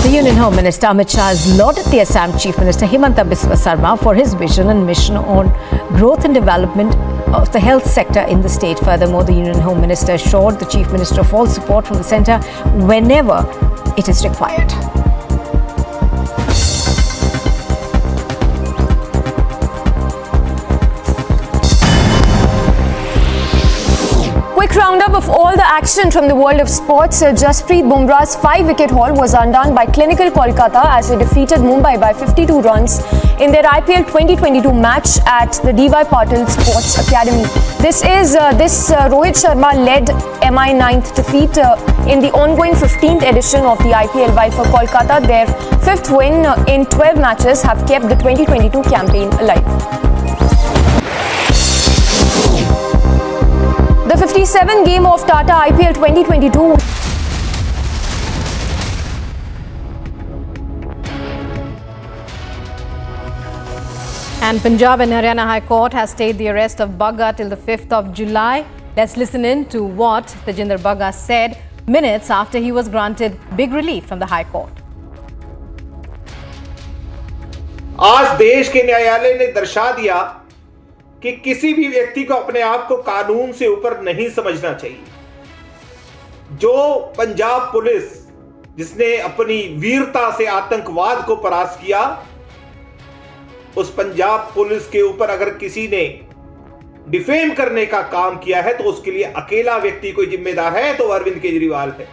The Union Home Minister Amit Shah has lauded the Assam Chief Minister Himanta Biswa Sarma for his vision and mission on growth and development of the health sector in the state. Furthermore, the Union Home Minister assured the Chief Minister of all support from the centre whenever it is required. Quick roundup of all the action from the world of sports. Jasprit Bumrah's 5-wicket haul was undone by Clinical Kolkata as they defeated Mumbai by 52 runs in their IPL 2022 match at the D.Y. Patil Sports Academy. This Rohit Sharma led MI 9th defeat in the ongoing 15th edition of the IPL, while for Kolkata their 5th win in 12 matches have kept the 2022 campaign alive. The 57 game of Tata IPL 2022. And Punjab and Haryana High Court has stayed the arrest of Bagga till the 5th of July. Let's listen in to what Tajinder Bagga said minutes after he was granted big relief from the High Court. आज देश के न्यायालय ने दर्शा दिया कि किसी भी व्यक्ति को अपने आप को कानून से ऊपर नहीं समझना चाहिए। जो पंजाब पुलिस जिसने अपनी वीरता से आतंकवाद को परास्त किया, उस पंजाब पुलिस के ऊपर अगर किसी ने डिफेम करने का काम किया है तो उसके लिए अकेला व्यक्ति कोई जिम्मेदार है तो अरविंद केजरीवाल है।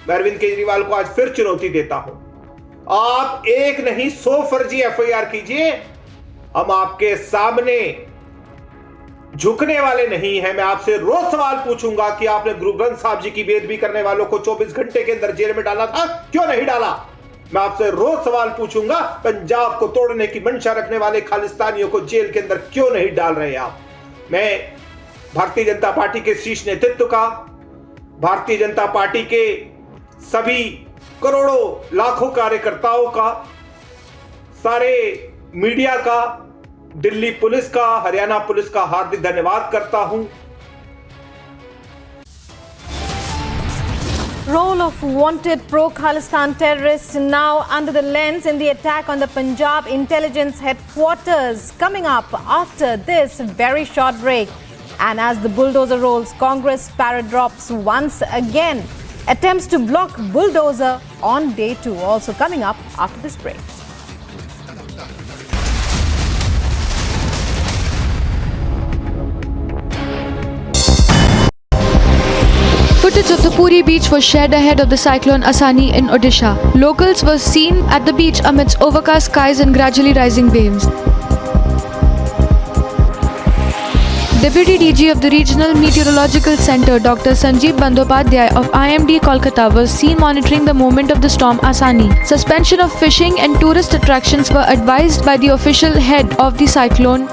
मैं अरविंद केजरीवाल को आज फिर चुनौती देता हूं, आप एक नहीं 100 फर्जी एफआईआर कीजिए, हम आपके सामने झुकने वाले नहीं हैं। मैं आपसे रोज सवाल पूछूंगा कि आपने गुरु ग्रंथ साहब जी की बेदबी करने वालों को 24 घंटे के अंदर जेल में डाला था, क्यों नहीं डाला? मैं आपसे रोज सवाल पूछूंगा, पंजाब को तोड़ने की मंशा रखने वाले खालिस्तानियों को जेल के अंदर क्यों नहीं डाल रहे आप? मैं भारतीय जनता पार्टी के शीर्ष नेतृत्व का, भारतीय जनता पार्टी के सभी करोड़ों लाखों कार्यकर्ताओं का, सारे मीडिया का, दिल्ली पुलिस का, हरियाणा पुलिस का हार्दिक धन्यवाद करता हूं। Role of wanted pro-Khalistan terrorists now under the lens in the attack on the Punjab intelligence headquarters. Coming up after this very short break. And as the bulldozer rolls, Congress paratrops once again. Attempts to block bulldozer on day 2. Also coming up after this break. Footage images of the Puri beach were shared ahead of the cyclone Asani in Odisha. Locals were seen at the beach amidst overcast skies and gradually rising waves. Deputy DG of the Regional Meteorological Centre, Dr. Sanjeev Bandyopadhyay of IMD Kolkata, was seen monitoring the movement of the storm Asani. Suspension of fishing and tourist attractions were advised by the official head of the cyclone.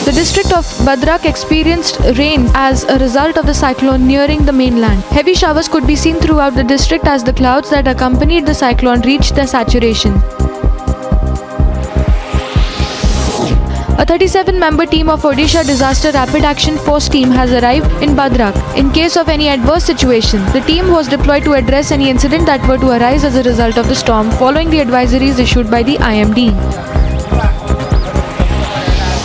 The district of Badrak experienced rain as a result of the cyclone nearing the mainland. Heavy showers could be seen throughout the district as the clouds that accompanied the cyclone reached their saturation. A 37-member team of Odisha Disaster Rapid Action Force team has arrived in Badrak. In case of any adverse situation, the team was deployed to address any incident that were to arise as a result of the storm, following the advisories issued by the IMD.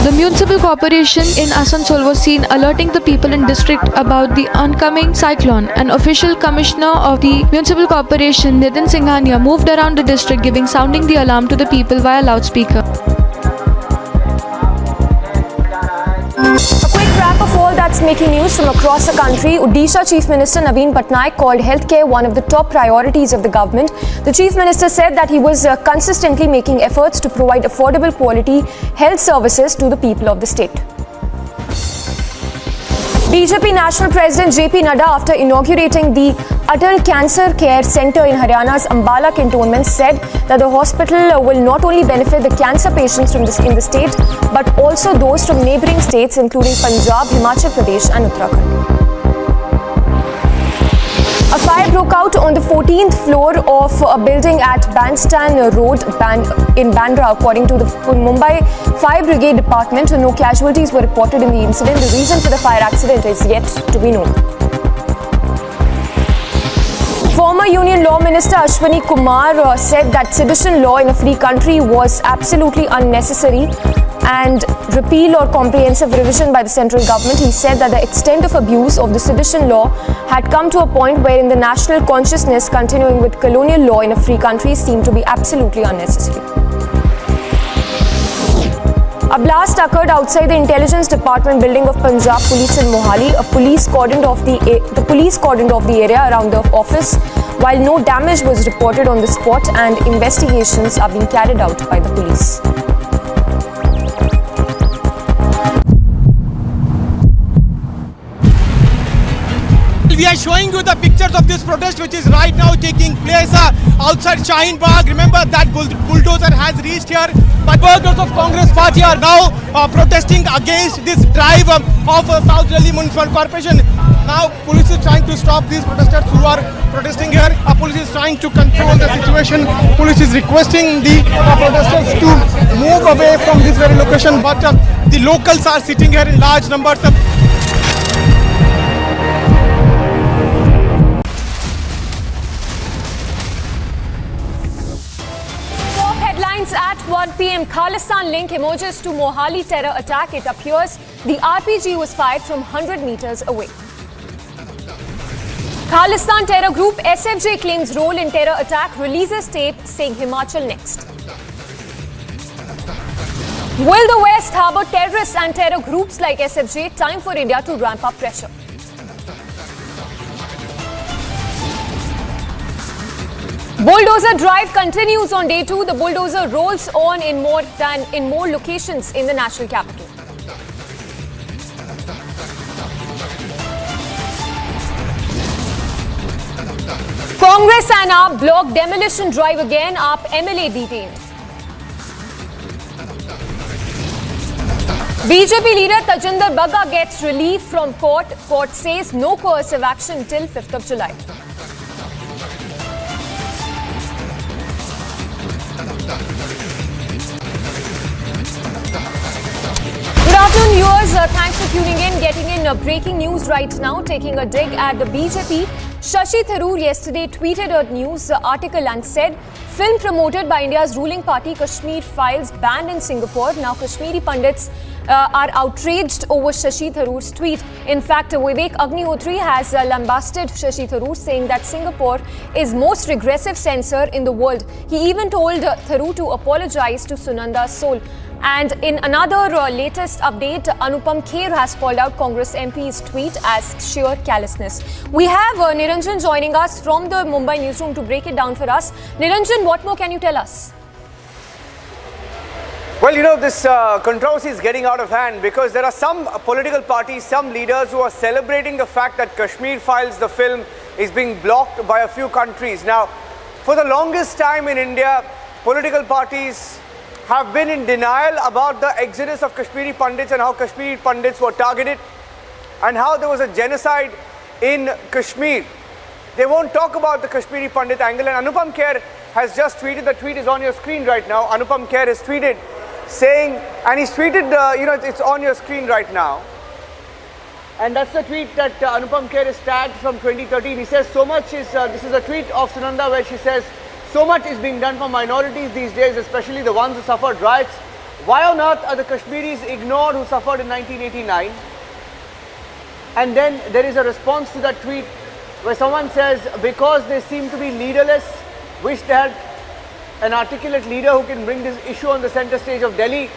The municipal corporation in Asansol was seen alerting the people in district about the oncoming cyclone. An official commissioner of the municipal corporation, Nitin Singhania, moved around the district sounding the alarm to the people via loudspeaker. A quick wrap of all that's making news from across the country. Odisha Chief Minister Naveen Patnaik called healthcare one of the top priorities of the government. The Chief Minister said that he was consistently making efforts to provide affordable quality health services to the people of the state. BJP National President JP Nadda, after inaugurating the Atal Cancer Care Centre in Haryana's Ambala cantonment, said that the hospital will not only benefit the cancer patients in the state, but also those from neighbouring states including Punjab, Himachal Pradesh and Uttarakhand. A fire broke out on the 14th floor of a building at Bandstand Road in Bandra, according to the Mumbai Fire Brigade Department. No casualties were reported in the incident. The reason for the fire accident is yet to be known. Former Union Law Minister Ashwini Kumar said that sedition law in a free country was absolutely unnecessary and repeal or comprehensive revision by the central government. He said that the extent of abuse of the sedition law had come to a point wherein the national consciousness continuing with colonial law in a free country seemed to be absolutely unnecessary. A blast occurred outside the Intelligence Department building of Punjab Police in Mohali. The police cordoned off the area around the office, while no damage was reported on the spot and investigations are being carried out by the police. We are showing you the pictures of this protest which is right now taking place outside Shaheen Bagh. Remember that bulldozer has reached here, but workers of Congress Party are now protesting against this drive of South Delhi Municipal Corporation. Now police is trying to stop these protesters who are protesting here. Police is trying to control the situation. Police is requesting the protesters to move away from this very location, but the locals are sitting here in large numbers. At 1 p.m. Khalistan link emerges to Mohali terror attack. It appears the RPG was fired from 100 meters away. Khalistan terror group SFJ claims role in terror attack, releases tape saying Himachal next. Will the West harbour terrorists and terror groups like SFJ? Time for India to ramp up pressure. Bulldozer drive continues on day 2. The bulldozer rolls on in more locations in the national capital. Congress and AAP block demolition drive again. AAP MLA detained. BJP leader Tajinder Bagga gets relief from court. Court says no coercive action till 5th of July. Good afternoon, viewers. Thanks for tuning in. Getting in breaking news right now. Taking a dig at the BJP. Shashi Tharoor yesterday tweeted a news article and said, film promoted by India's ruling party Kashmir Files banned in Singapore. Now Kashmiri pundits are outraged over Shashi Tharoor's tweet. In fact, Vivek Agnihotri has lambasted Shashi Tharoor, saying that Singapore is most regressive censor in the world. He even told Tharoor to apologize to Sunanda Soul. And in another latest update, Anupam Kher has called out Congress MP's tweet as sheer callousness. We have Niranjan joining us from the Mumbai newsroom to break it down for us. Niranjan, what more can you tell us? Well, you know, this controversy is getting out of hand because there are some political parties, some leaders who are celebrating the fact that Kashmir Files, the film, is being blocked by a few countries. Now, for the longest time in India, political parties have been in denial about the exodus of Kashmiri Pandits and how Kashmiri Pandits were targeted and how there was a genocide in Kashmir. They won't talk about the Kashmiri Pandit angle, and Anupam Kher has just tweeted. The tweet is on your screen right now. Anupam Kher has tweeted saying, and he's tweeted, it's on your screen right now. And that's the tweet that Anupam Kher is tagged from 2013. He says, so much is, this is a tweet of Sunanda where she says, so much is being done for minorities these days, especially the ones who suffered riots. Why on earth are the Kashmiris ignored who suffered in 1989? And then there is a response to that tweet where someone says, because they seem to be leaderless, wish they had an articulate leader who can bring this issue on the center stage of Delhi.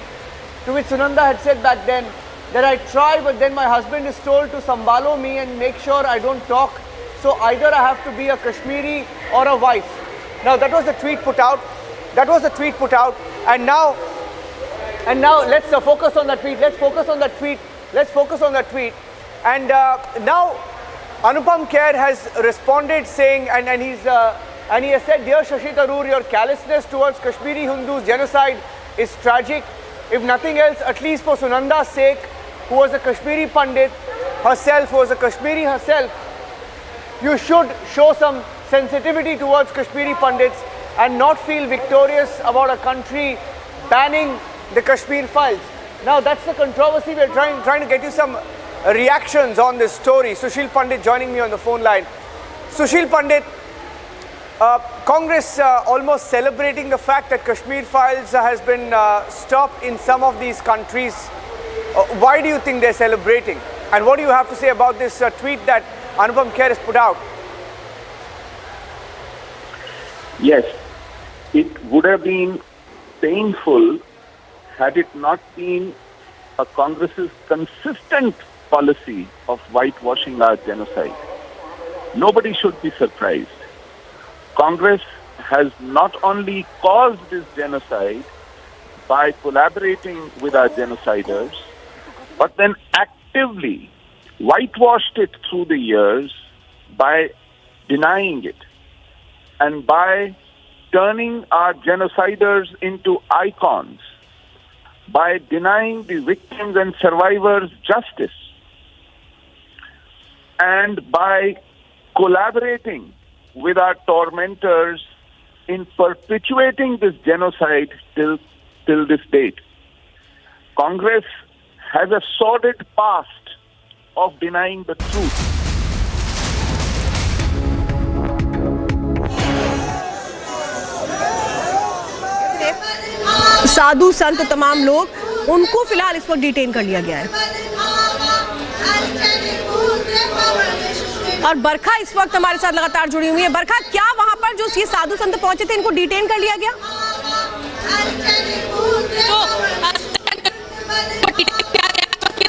To which Sunanda had said back then that I try, but then my husband is told to sambalo me and make sure I don't talk. So either I have to be a Kashmiri or a wife. Now that was the tweet put out. That was the tweet put out. And now let's focus on that tweet. Let's focus on that tweet. Let's focus on that tweet. And now Anupam Kher has responded saying, and he has said, dear Shashi Tharoor, your callousness towards Kashmiri Hindus genocide is tragic. If nothing else, at least for Sunanda's sake, who was a Kashmiri Pandit herself, who was a Kashmiri herself, you should show some sensitivity towards Kashmiri Pandits and not feel victorious about a country banning the Kashmir Files. Now that's the controversy. We're trying to get you some reactions on this story. Sushil Pandit joining me on the phone line. Sushil Pandit, Congress almost celebrating the fact that Kashmir Files has been stopped in some of these countries. Why do you think they're celebrating? And what do you have to say about this tweet that Anupam Kher has put out? Yes, it would have been painful had it not been a Congress's consistent policy of whitewashing our genocide. Nobody should be surprised. Congress has not only caused this genocide by collaborating with our genociders, but then actively whitewashed it through the years by denying it and by turning our genociders into icons, by denying the victims and survivors justice, and by collaborating with our tormentors in perpetuating this genocide till this date. Congress has a sordid past of denying the truth. साधु संत तमाम लोग उनको फिलहाल इस वक्त detain कर लिया गया है और बरखा इस वक्त हमारे साथ लगातार जुड़ी हुई है। बरखा, क्या वहां पर जो ये साधु संत पहुंचे थे इनको डिटेन कर लिया गया?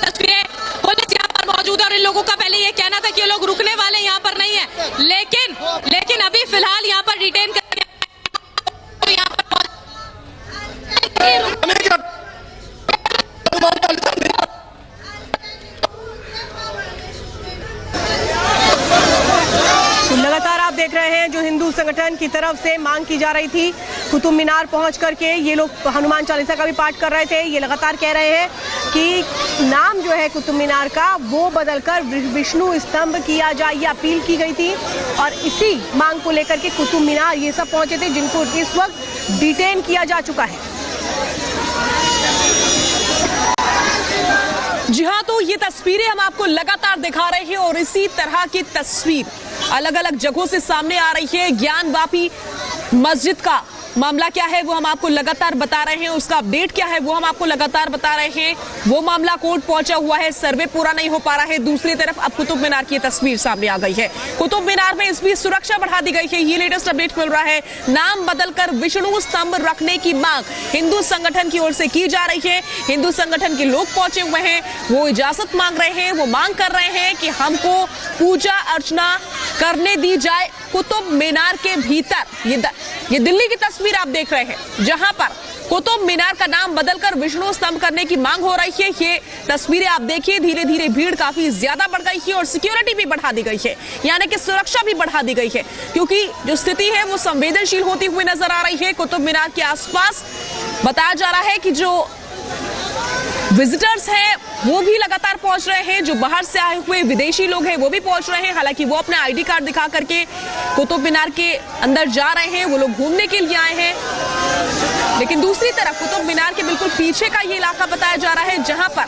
तस्वीरें पुलिस यहाँ पर मौजूद है और इन लोगों का पहले ये कहना था कि ये लोग रुकने वाले यहाँ पर नहीं है, लेकिन अभी फिलहाल यहाँ पर डिटेन कर लगातार आप देख रहे हैं जो हिंदू संगठन की तरफ से मांग की जा रही थी, कुतुब मीनार पहुंच करके ये लोग हनुमान चालीसा का भी पाठ कर रहे थे। ये लगातार कह रहे हैं कि नाम जो है कुतुब मीनार का वो बदलकर विष्णु स्तंभ किया जाए, ये अपील की गई थी और इसी मांग को लेकर के कुतुब मीनार ये सब पहुंचे थे, जिनको इस वक्त डिटेन किया जा चुका है। जी हाँ, तो ये तस्वीरें हम आपको लगातार दिखा रहे हैं और इसी तरह की तस्वीर अलग अलग जगहों से सामने आ रही है। ज्ञानवापी मस्जिद का मामला क्या है वो हम आपको लगातार बता रहे हैं, उसका अपडेट क्या है वो हम आपको लगातार बता रहे हैं। वो मामला कोर्ट पहुंचा हुआ है, सर्वे पूरा नहीं हो पा रहा है। दूसरी तरफ अब कुतुब मीनार की तस्वीर सामने आ गई है। कुतुब मीनार में इस बीच सुरक्षा बढ़ा दी गई है, ये लेटेस्ट अपडेट मिल रहा है। नाम बदलकर विष्णु स्तंभ रखने की मांग हिंदू संगठन की ओर से की जा रही है। हिंदू संगठन के लोग पहुंचे हुए हैं, वो इजाजत मांग रहे हैं, वो मांग कर रहे हैं कि हमको पूजा अर्चना करने दी जाए कुतुब मीनार के भीतर। ये दिल्ली की तस्वीर आप देख रहे हैं, जहां पर कुतुब मीनार का नाम बदलकर विष्णु स्तंभ करने की मांग हो रही है। ये तस्वीरें आप देखिए, धीरे धीरे भीड़ काफी ज्यादा बढ़ गई है और सिक्योरिटी भी बढ़ा दी गई है, यानी कि सुरक्षा भी बढ़ा दी गई है, क्योंकि जो स्थिति है वो संवेदनशील होती हुई नजर आ रही है। कुतुब मीनार के आसपास बताया जा रहा है कि जो विजिटर्स हैं वो भी लगातार पहुंच रहे हैं, जो बाहर से आए हुए विदेशी लोग हैं वो भी पहुंच रहे हैं। हालांकि वो अपने आईडी कार्ड दिखा करके कुतुब मीनार के अंदर जा रहे हैं, वो लोग घूमने के लिए आए हैं। लेकिन दूसरी तरफ कुतुब मीनार के बिल्कुल पीछे का ये इलाका बताया जा रहा है, जहां पर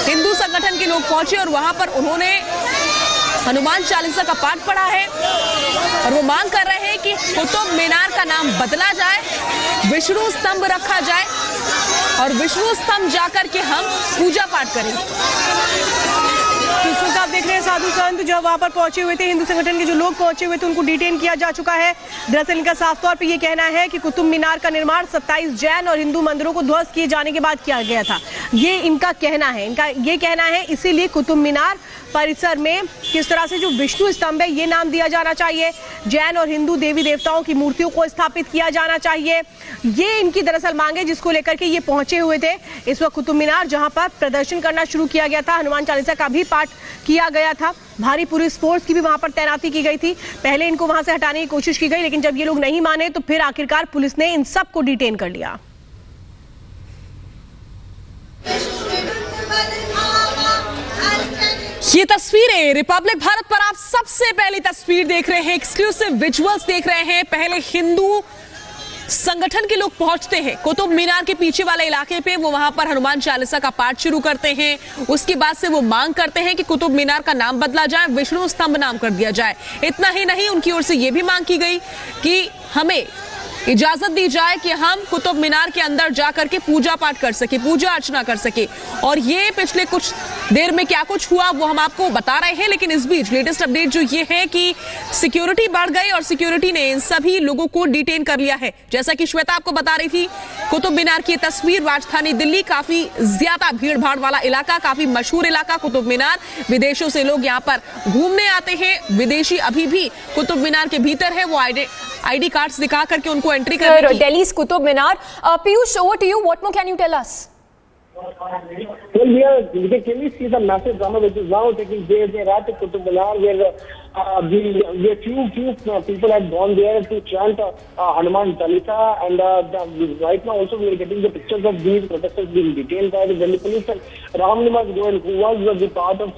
हिंदू संगठन के लोग पहुंचे और वहां पर उन्होंने हनुमान चालीसा का पाठ पढ़ा है और वो मांग कर रहे हैं कि कुतुब मीनार का नाम बदला जाए, विष्णु स्तंभ रखा जाए और विष्णु स्तंभ जाकर के हम पूजा पाठ करेंगे। इस वक्त आप देख रहे हैं साधु संत जब वहां पर पहुंचे हुए थे, हिंदू संगठन के जो लोग पहुंचे हुए थे उनको डिटेन किया जा चुका है। दरअसल इनका साफ तौर पे ये कहना है कि कुतुब मीनार का निर्माण 27 जैन और हिंदू मंदिरों को ध्वस्त किए जाने के बाद किया गया था, ये इनका कहना है। इनका ये कहना है इसीलिए कुतुब मीनार परिसर में किस तरह से जो विष्णु स्तंभ है ये नाम दिया जाना चाहिए, जैन और हिंदू देवी देवताओं की मूर्तियों को स्थापित किया जाना चाहिए, ये इनकी दरअसल मांग है, जिसको लेकर के ये पहुंचे हुए थे इस वक्त कुतुब मीनार, जहां पर प्रदर्शन करना शुरू किया गया था। हनुमान चालीसा का भी पाठ किया गया था, भारी पुलिस फोर्स की भी वहां पर तैनाती की गई थी। पहले इनको वहां से हटाने की कोशिश की गई, लेकिन जब ये लोग नहीं माने तो फिर आखिरकार पुलिस ने इन सबको डिटेन कर लिया। ये तस्वीरें रिपब्लिक भारत पर आप सबसे पहली तस्वीर देख रहे हैं, एक्सक्लूसिव विजुअल्स देख रहे हैं। पहले हिंदू संगठन के लोग पहुंचते हैं कुतुब मीनार के पीछे वाले इलाके पे, वो वहां पर हनुमान चालीसा का पाठ शुरू करते हैं। उसके बाद से वो मांग करते हैं कि कुतुब मीनार का नाम बदला जाए, विष्णु स्तंभ नाम कर दिया जाए। इतना ही नहीं, उनकी ओर से ये भी मांग की गई कि हमें इजाजत दी जाए कि हम कुतुब मीनार के अंदर जाकर के पूजा पाठ कर सके, पूजा अर्चना कर सके। और ये पिछले कुछ देर में क्या कुछ हुआ वो हम आपको बता रहे हैं, लेकिन इस बीच लेटेस्ट अपडेट जो ये है कि सिक्योरिटी बढ़ गई और सिक्योरिटी ने इन सभी लोगों को डिटेन कर लिया है। जैसा कि श्वेता आपको बता रही थी, कुतुब मीनार की तस्वीर, राजधानी दिल्ली, काफी ज्यादा भीड़ भाड़ वाला इलाका, काफी मशहूर इलाका कुतुब मीनार। विदेशों से लोग यहाँ पर घूमने आते हैं, विदेशी अभी भी कुतुब मीनार के भीतर है, वो आईडी कार्ड्स दिखा करके उनको एंट्री करने की। Delhi's Qutub Minar. Piyush, over to you. What more can you tell us? Well, we can clearly see the massive drama which is now taking place there at Qutub Minar, where few people had gone there to chant Hanuman Chalisa, and right now also we are getting the pictures of these protesters being detained by the Delhi police. And Ram Nimas Goyal, who was the part of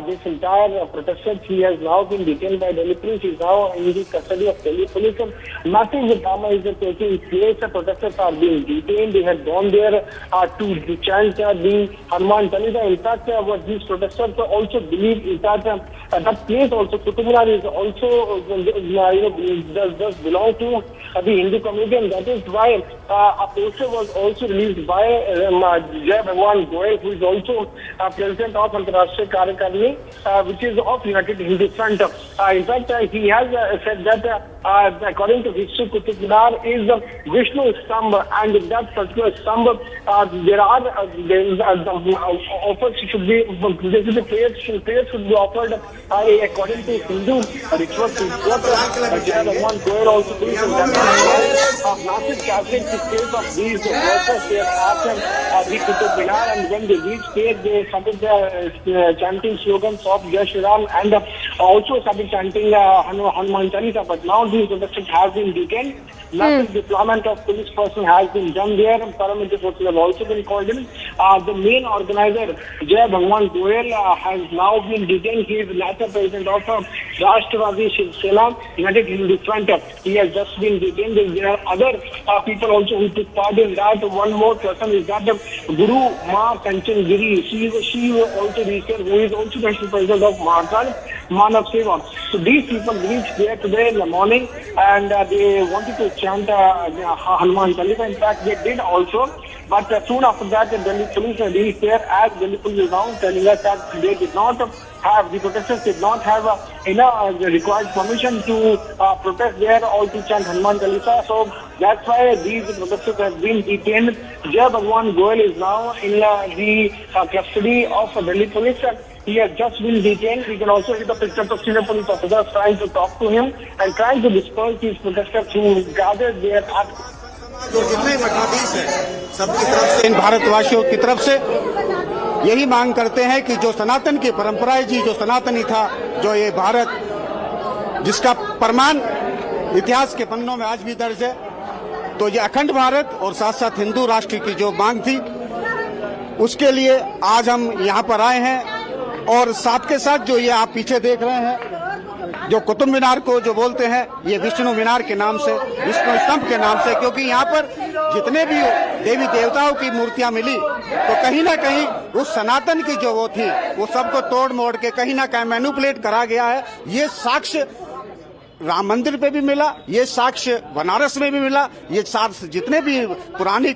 this entire protesters, he has now been detained by Delhi police. He is now in the custody of Delhi police. And massive drama is taking place. The protesters are being detained. They had gone there to chant the Hanuman Chalisa. In fact, what these protesters also believe is that that place also, Qutub Minar, is also does belong to the Hindu community, and that is why a poster was also released by Jai Bhagwan Goyal, who is also president of Antarashtriya Karyakarni, which is of United Hindu Front. In fact, he has said that according to history, Qutub Minar is Vishnu Stambh, and in that particular Stambh, there are offers should be, prayers should be offered according to Hindu rituals. Jai Bhagwan Goyal also believes in that. Massive gathering took place of these workers there at the Qutub Minar, and when they reached there, they started chanting slogans of Jai Shri Ram, and also started chanting Hanuman Chalisa. But now these protesters have been detained. Massive deployment of police person has been done there, and paramilitary forces have also been called in. The main organizer, Jai Bhagwan Goyal, has now been detained. He is latter president of Rashtravadi Shiv Sena, United Hindu Front. He has just been detained. There are other people also who took part in that. One more person is that Guru Ma Kanchan Giri. She also recent, who is also national president of Maharashtra. Ma Manav Sevan. So these people reached there today in the morning and they wanted to chant Hanuman Chalisa. In fact, they did also. But soon after that, the Delhi police reached there, as Delhi police is now telling us that they did not have, the protesters did not have enough required permission to protest there or to chant Hanuman Chalisa. So that's why these protesters have been detained. Jai Bhagwan Goel is now in the custody of Delhi police. He has just been detained. We can also see the pictures of senior police officers trying to talk to him and trying to disperse these protesters who gathered there at जो जितने मठाधीश हैं सबकी तरफ से, इन भारतवासियों की तरफ से यही मांग करते हैं कि जो सनातन की परंपरा है जी, जो सनातनी था, जो ये भारत जिसका प्रमाण इतिहास के पन्नों में आज भी दर्ज है, तो ये अखंड भारत और साथ साथ हिंदू राष्ट्र की जो मांग थी उसके लिए आज हम यहाँ पर आए हैं। और साथ के साथ जो ये आप पीछे देख रहे हैं, जो कुतुब मीनार को जो बोलते हैं, ये विष्णु मीनार के नाम से, विष्णु स्तंभ के नाम से, क्योंकि यहाँ पर जितने भी देवी देवताओं की मूर्तियां मिली तो कहीं ना कहीं उस सनातन की जो वो थी वो सबको तोड़ मोड़ के कहीं ना कहीं मैनिपुलेट करा गया है। ये साक्ष्य राम मंदिर पे भी मिला, ये साक्ष्य बनारस में भी मिला, ये साक्ष्य जितने भी पुरानी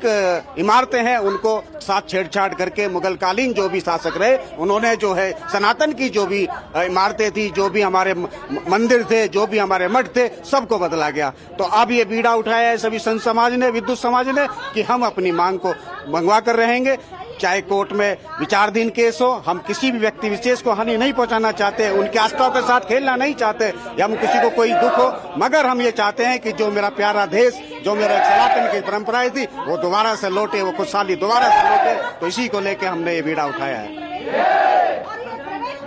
इमारतें हैं उनको साथ छेड़छाड़ करके मुगल कालीन जो भी शासक रहे उन्होंने जो है सनातन की जो भी इमारतें थी, जो भी हमारे मंदिर थे, जो भी हमारे मठ थे, सबको बदला गया। तो अब ये बीड़ा उठाया है सभी संत समाज ने, विद्युत समाज ने, कि हम अपनी मांग को मंगवा कर रहेंगे, चाहे कोर्ट में विचाराधीन केस हो। हम किसी भी व्यक्ति विशेष को हानि नहीं पहुंचाना चाहते, उनके आस्थाओं के साथ खेलना नहीं चाहते या हम किसी को कोई दुख हो, मगर हम ये चाहते हैं कि जो मेरा प्यारा देश, जो मेरा एक सनातन की परंपराएं थी वो दोबारा से लौटे, वो खुशहाली दोबारा से लौटे। तो इसी को लेके हमने ये बीड़ा उठाया है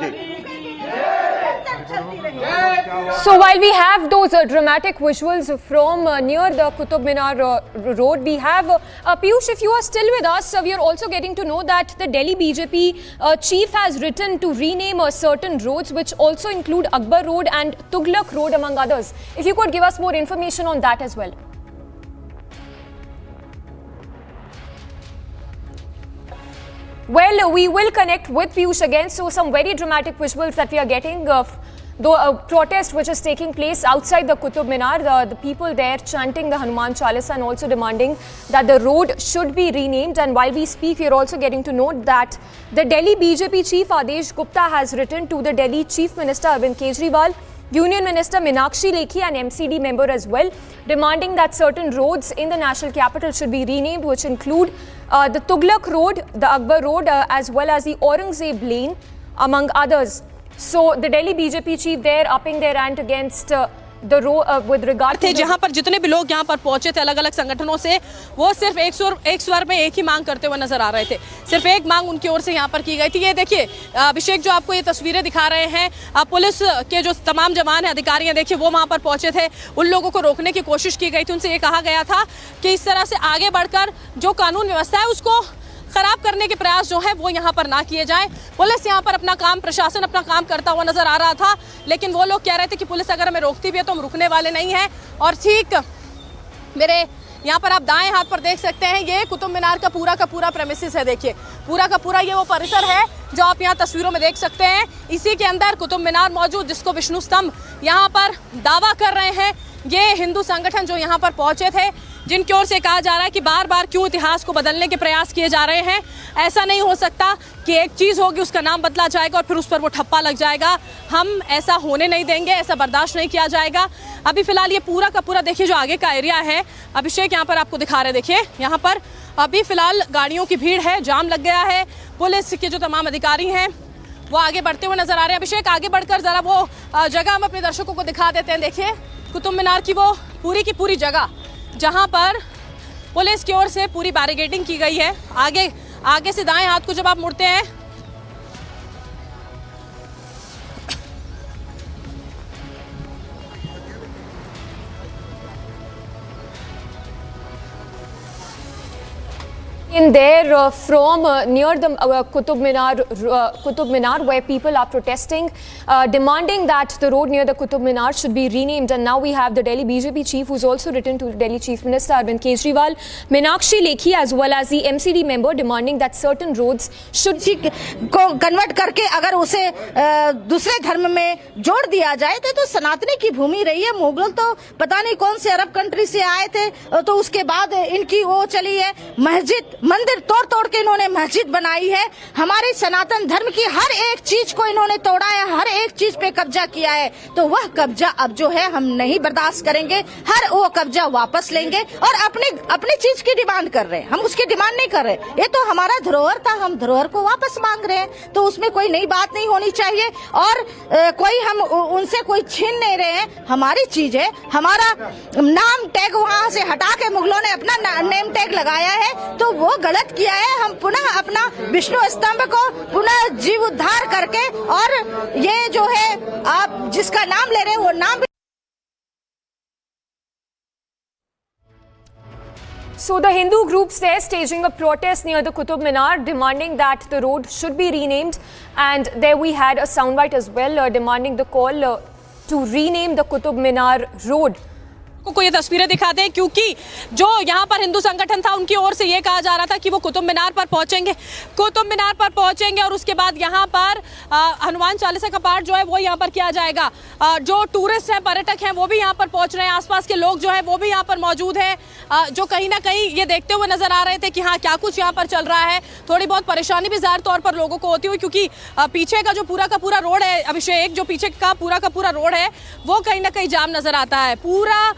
जी। So while we have those dramatic visuals from near the Qutub Minar road, we have Piyush, if you are still with us, we are also getting to know that the Delhi BJP chief has written to rename certain roads, which also include Akbar Road and Tughlaq Road, among others. If you could give us more information on that as well. Well, we will connect with Piyush again. So some very dramatic visuals that we are getting of the protest which is taking place outside the Qutub Minar, the people there chanting the Hanuman Chalisa and also demanding that the road should be renamed. And while we speak, we are also getting to note that the Delhi BJP chief Adesh Gupta has written to the Delhi Chief Minister Arvind Kejriwal, Union Minister Meenakshi Lekhi and MCD member as well, demanding that certain roads in the national capital should be renamed, which include the Tughlaq Road, the Akbar Road, as well as the Aurangzeb Lane, among others. So the Delhi BJP chief there upping their rant against the road with regard to जहां पर जितने भी लोग यहां पर पहुंचे थे अलग अलग संगठनों से, वो सिर्फ एक स्वर में एक ही मांग करते हुए नजर आ रहे थे। सिर्फ एक मांग उनकी ओर से यहां पर की गई थी। ये देखिए अभिषेक, जो आपको ये तस्वीरें दिखा रहे हैं, पुलिस के जो तमाम जवान हैं, अधिकारी हैं, देखिए वो वहां पर पहुंचे थे। उन लोगों को रोकने की कोशिश की गई थी। उनसे ये कहा गया था कि इस तरह से आगे बढ़कर जो कानून व्यवस्था है उसको खराब करने के प्रयास जो है वो यहाँ पर ना किए जाएं। पुलिस यहाँ पर अपना काम, प्रशासन अपना काम करता हुआ नजर आ रहा था, लेकिन वो लोग कह रहे थे कि पुलिस अगर हमें रोकती भी है तो हम रुकने वाले नहीं हैं। और ठीक मेरे यहाँ पर आप दाएं हाथ पर देख सकते हैं, ये कुतुब मीनार का पूरा प्रेमिसेस है। देखिए पूरा का पूरा ये वो परिसर है जो आप यहाँ तस्वीरों में देख सकते हैं। इसी के अंदर कुतुब मीनार मौजूद, जिसको विष्णु स्तंभ यहाँ पर दावा कर रहे हैं ये हिंदू संगठन जो यहाँ पर पहुंचे थे, जिनकी ओर से कहा जा रहा है कि बार बार क्यों इतिहास को बदलने के प्रयास किए जा रहे हैं। ऐसा नहीं हो सकता कि एक चीज़ होगी उसका नाम बदला जाएगा और फिर उस पर वो ठप्पा लग जाएगा। हम ऐसा होने नहीं देंगे, ऐसा बर्दाश्त नहीं किया जाएगा। अभी फिलहाल ये पूरा का पूरा देखिए जो आगे का एरिया है, अभिषेक यहाँ पर आपको दिखा रहे, देखिए यहाँ पर अभी फिलहाल गाड़ियों की भीड़ है, जाम लग गया है। पुलिस के जो तमाम अधिकारी हैं वो आगे बढ़ते हुए नजर आ रहे हैं। अभिषेक, आगे बढ़कर जरा वो जगह हम अपने दर्शकों को दिखा देते हैं। देखिए कुतुब मीनार की वो पूरी की पूरी जगह जहां पर पुलिस की ओर से पूरी बैरिकेडिंग की गई है। आगे से दाएं हाथ को जब आप मुड़ते हैं In there from near the Qutub Minar, where people are protesting, demanding that the road near the Qutub Minar should be renamed. And now we have the Delhi BJP chief, who's also written to Delhi Chief Minister Arvind Kejriwal, Meenakshi Lekhi, as well as the MCD member, demanding that certain roads should को convert करके अगर उसे दूसरे धर्म में जोड़ दिया जाए तो सनातनी की भूमि रही है। मुगल तो पता नहीं कौन से अरब कंट्री से आए थे, तो उसके बाद इनकी वो चली है मस्जिद, मंदिर तोड़ तोड़ के इन्होंने मस्जिद बनाई है। हमारे सनातन धर्म की हर एक चीज को इन्होंने तोड़ा है, हर एक चीज पे कब्जा किया है। तो वह कब्जा अब जो है हम नहीं बर्दाश्त करेंगे, हर वो कब्जा वापस लेंगे और अपनी चीज की डिमांड कर रहे हैं। हम उसकी डिमांड नहीं कर रहे, ये तो हमारा धरोहर था, हम धरोहर को वापस मांग रहे हैं। तो उसमें कोई नई बात नहीं होनी चाहिए और कोई हम उनसे कोई छीन नहीं रहे हैं। हमारी चीज है, हमारा नाम टैग वहाँ से हटा के मुगलों ने अपना नेम टैग लगाया है, तो वो गलत किया है। हम पुनः अपना विष्णु स्तंभ को पुनः जीव उद्धार करके और ये जो है आप जिसका नाम ले रहे हैं वो नाम। So the Hindu groups there staging a protest near the Qutub Minar, demanding that the road should be renamed. And there we had a soundbite as well, demanding the call to rename the Qutub Minar road. को ये तस्वीरें दिखा दें, क्योंकि जो यहाँ पर हिंदू संगठन था उनकी ओर से ये कहा जा रहा था कि वो कुतुब मीनार पर पहुंचेंगे और उसके बाद यहाँ पर हनुमान चालीसा का पाठ जो है वो यहाँ पर किया जाएगा। जो टूरिस्ट हैं, पर्यटक हैं, वो भी यहाँ पर पहुंच रहे हैं, आसपास के लोग जो है वो भी यहाँ पर मौजूद है, जो कहीं ना कहीं ये देखते हुए नजर आ रहे थे कि हाँ क्या कुछ यहाँ पर चल रहा है। थोड़ी बहुत परेशानी भी ज़ाहिर तौर पर लोगों को होती हुई, क्योंकि पीछे का जो पूरा का पूरा रोड है अभिषेक, जो पीछे का पूरा रोड है वो कहीं ना कहीं जाम नजर आता है। पूरा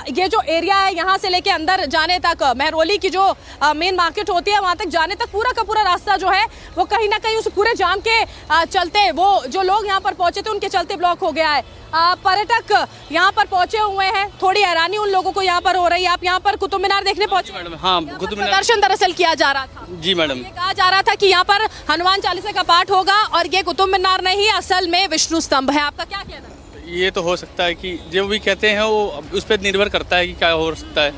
ये जो एरिया है यहाँ से लेके अंदर जाने तक, महरौली की जो मेन मार्केट होती है वहाँ तक जाने तक पूरा का पूरा रास्ता जो है वो कहीं ना कहीं उस पूरे जाम के चलते, वो जो लोग यहाँ पर पहुंचे थे उनके चलते ब्लॉक हो गया है। पर्यटक यहाँ पर पहुंचे हुए हैं, थोड़ी हैरानी उन लोगों को यहाँ पर हो रही है। आप यहाँ पर कुतुब मीनार देखने पहुंचे? मैडम हाँ, कुतुब मीनार दर्शन दरअसल किया जा रहा था। जी मैडम, ये कहा जा रहा था कि यहाँ पर हनुमान चालीसा का पाठ होगा और ये कुतुब मीनार नहीं असल में विष्णु स्तंभ है। आपका क्या कहना है? ये तो हो सकता है कि जो भी कहते हैं वो उस पर निर्भर करता है कि क्या हो सकता है।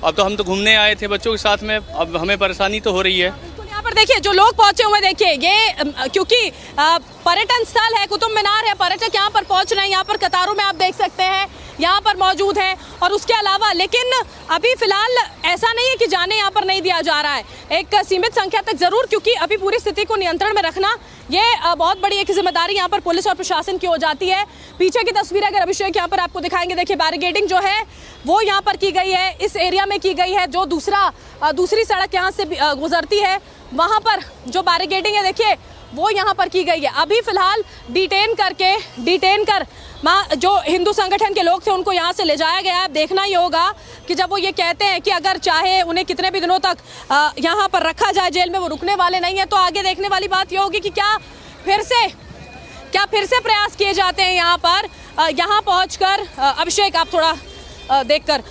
अब तो हम तो घूमने आए थे बच्चों के साथ में, अब हमें परेशानी तो हो रही है। यहाँ पर देखिए जो लोग पहुंचे हुए, देखिए ये क्योंकि पर्यटन स्थल है, कुतुब मीनार है, पर्यटक यहाँ पर पहुंच रहे हैं, यहाँ पर कतारों में आप देख सकते हैं यहाँ पर मौजूद है। और उसके अलावा लेकिन अभी फिलहाल ऐसा नहीं है कि जाने यहाँ पर नहीं दिया जा रहा है, एक सीमित संख्या तक जरूर, क्योंकि अभी पूरी स्थिति को नियंत्रण में रखना ये बहुत बड़ी एक जिम्मेदारी यहाँ पर पुलिस और प्रशासन की हो जाती है। पीछे की तस्वीरें अगर अभिषेक यहाँ पर आपको दिखाएंगे, देखिए बैरिकेडिंग जो है वो यहाँ पर की गई है, इस एरिया में की गई है। जो दूसरी सड़क यहाँ से गुजरती है वहाँ पर जो बैरिकेडिंग है देखिए वो यहाँ पर की गई है। अभी फिलहाल डिटेन कर जो हिंदू संगठन के लोग थे उनको यहाँ से ले जाया गया है। देखना ही होगा कि जब वो ये कहते हैं कि अगर चाहे उन्हें कितने भी दिनों तक यहाँ पर रखा जाए जेल में, वो रुकने वाले नहीं है। तो आगे देखने वाली बात ये होगी कि क्या फिर से प्रयास किए जाते हैं यहाँ पर, यहाँ पहुँचकर अभिषेक आप थोड़ा देखकर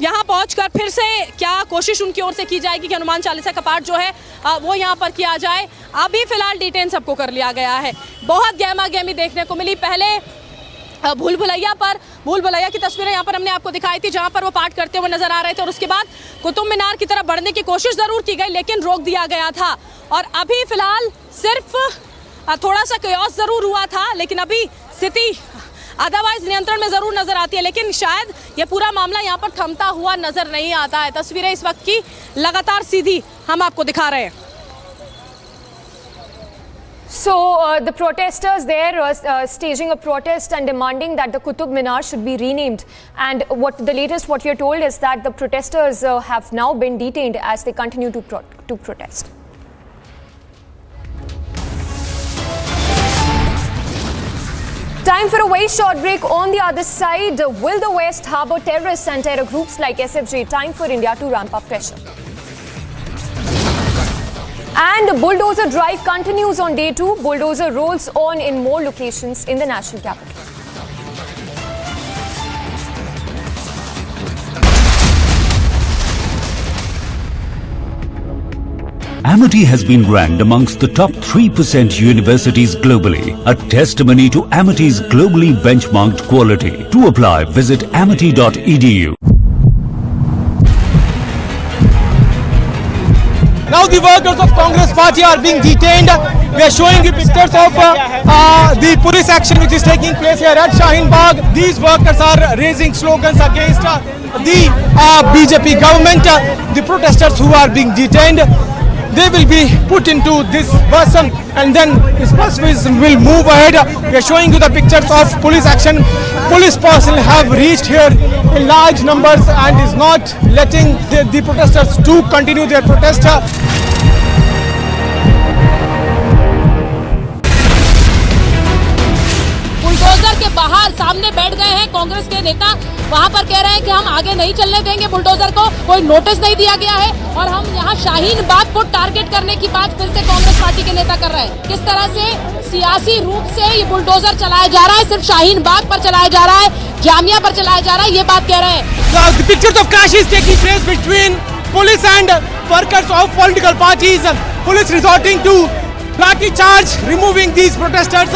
यहाँ पहुंचकर फिर से क्या कोशिश उनकी ओर से की जाएगी कि हनुमान चालीसा का पाठ जो है वो यहाँ पर किया जाए। अभी फिलहाल डिटेन सबको कर लिया गया है। बहुत गहमा गहमी देखने को मिली। पहले भूल भुलैया की तस्वीरें यहाँ पर हमने आपको दिखाई थी, जहाँ पर वो पाठ करते हुए नजर आ रहे थे, और उसके बाद कुतुब मीनार की तरफ बढ़ने की कोशिश जरूर की गई लेकिन रोक दिया गया था। और अभी फिलहाल सिर्फ थोड़ा सा कयास जरूर हुआ था, लेकिन अभी स्थिति अदरवाइज नियंत्रण में जरूर नजर आती है, लेकिन शायद ये पूरा मामला यहाँ पर थमता हुआ नजर नहीं आता है। तस्वीरें इस वक्त की लगातार सीधी हम आपको दिखा रहे हैं। So the protesters there staging a protest and demanding that the Qutub Minar should be renamed. And what we are told is that the protesters have now been detained as they continue to protest. Time for a very short break. On the other side, will the West harbour terrorists and terror groups like SFJ? Time for India to ramp up pressure. And bulldozer drive continues on day 2. Bulldozer rolls on in more locations in the national capital. Amity has been ranked amongst the top 3% universities globally, a testimony to Amity's globally benchmarked quality. To apply, visit amity.edu. Now the workers of Congress party are being detained. We are showing you pictures of the police action which is taking place here at Shaheen Bagh. These workers are raising slogans against the BJP government. The protesters who are being detained, they will be put into this bus and then this bus will move ahead. We are showing you the pictures of police action. Police personnel have reached here in large numbers and is not letting the protesters to continue their protest. Bulldozer के बाहर सामने बैठ गए हैं कांग्रेस के नेता, वहां पर कह रहे हैं कि हम आगे नहीं चलने देंगे बुलडोजर को, कोई नोटिस नहीं दिया गया है और हम यहाँ शाहीन बाग को टारगेट करने की बात फिर से कांग्रेस पार्टी के नेता कर रहे हैं। किस तरह से सियासी रूप से ये बुलडोजर चलाया जा रहा है, सिर्फ शाहीन बाग पर चलाया जा रहा है, जामिया पर चलाया जा रहा है, ये बात कह रहे हैं। The pictures of clash is taking place between police and workers of political parties. Police resorting to lathi charge, removing these protesters.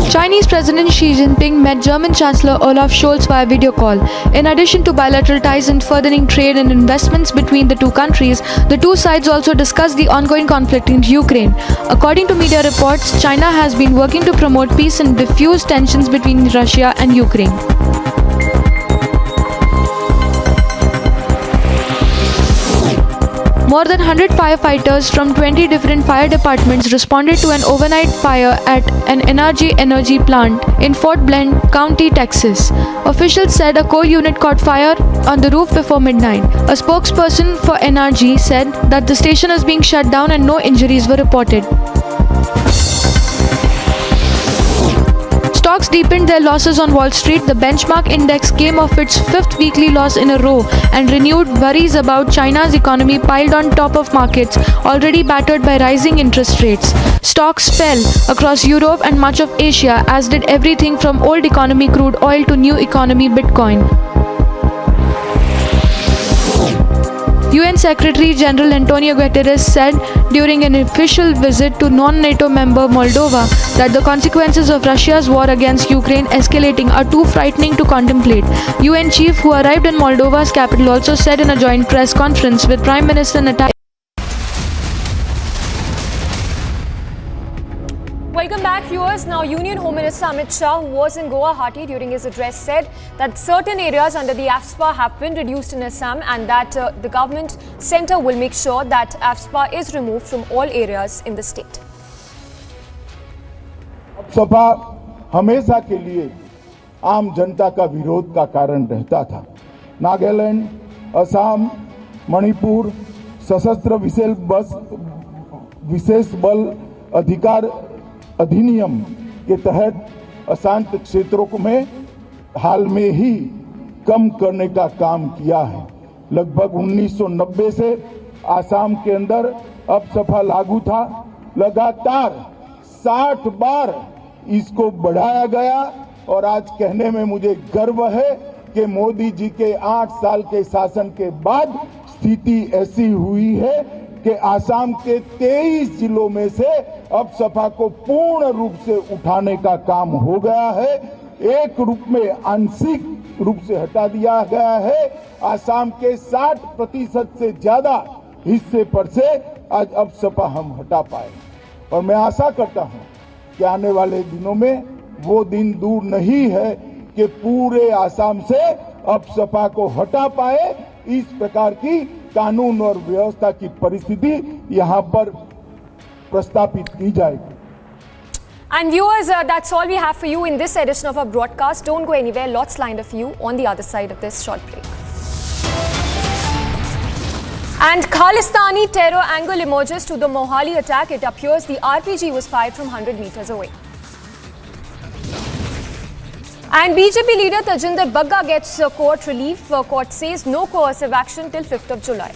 Chinese President Xi Jinping met German Chancellor Olaf Scholz via video call. In addition to bilateral ties and furthering trade and investments between the two countries, the two sides also discussed the ongoing conflict in Ukraine. According to media reports, China has been working to promote peace and diffuse tensions between Russia and Ukraine. More than 100 firefighters from 20 different fire departments responded to an overnight fire at an energy plant in Fort Bend County, Texas. Officials said a coal unit caught fire on the roof before midnight. A spokesperson for NRG said that the station is being shut down and no injuries were reported. Stocks deepened their losses on Wall Street. The benchmark index came off its fifth weekly loss in a row, and renewed worries about China's economy piled on top of markets already battered by rising interest rates. Stocks fell across Europe and much of Asia, as did everything from old economy crude oil to new economy Bitcoin. UN Secretary General Antonio Guterres said during an official visit to non-NATO member Moldova that the consequences of Russia's war against Ukraine escalating are too frightening to contemplate. UN chief who arrived in Moldova's capital also said in a joint press conference with Prime Minister Natalia. Welcome back, viewers. Now, Union Home Minister Amit Shah, who was in Guwahati during his address, said that certain areas under the AFSPA have been reduced in Assam and that the government centre will make sure that AFSPA is removed from all areas in the state. Sapa हमेशा के लिए आम जनता का विरोध का कारण रहता था। नागालैंड, असम, मणिपुर सशस्त्र विशेष बल अधिकार अधिनियम के तहत अशांत क्षेत्रों में हाल में ही कम करने का काम किया है। लगभग 1990 से आसाम के अंदर अब सपा लागू था। लगातार 60 बार इसको बढ़ाया गया और आज कहने में मुझे गर्व है कि मोदी जी के 8 साल के शासन के बाद स्थिति ऐसी हुई है कि आसाम के 23 जिलों में से अब सपा को पूर्ण रूप से उठाने का काम हो गया है। एक रूप में आंशिक रूप से हटा दिया गया है। आसाम के 60% से ज्यादा हिस्से पर से आज अब सपा हम हटा पाए और मैं आशा करता हूं कि आने वाले दिनों में वो दिन दूर नहीं है कि पूरे आसाम से अब सपा को हटा पाए। इस प्रकार की कानून और व्यवस्था की परिस्थिति यहाँ पर प्रस्तापित की जाएगी। And viewers, that's all we have for you in this edition of our broadcast. Don't go anywhere. Lots lined up for you on the other side of this short break. And Khalistani terror angle emerges to the Mohali attack. It appears the RPG was fired from 100 meters away. And BJP leader Tajinder Bagga gets court relief. Court says no coercive action till 5th of July.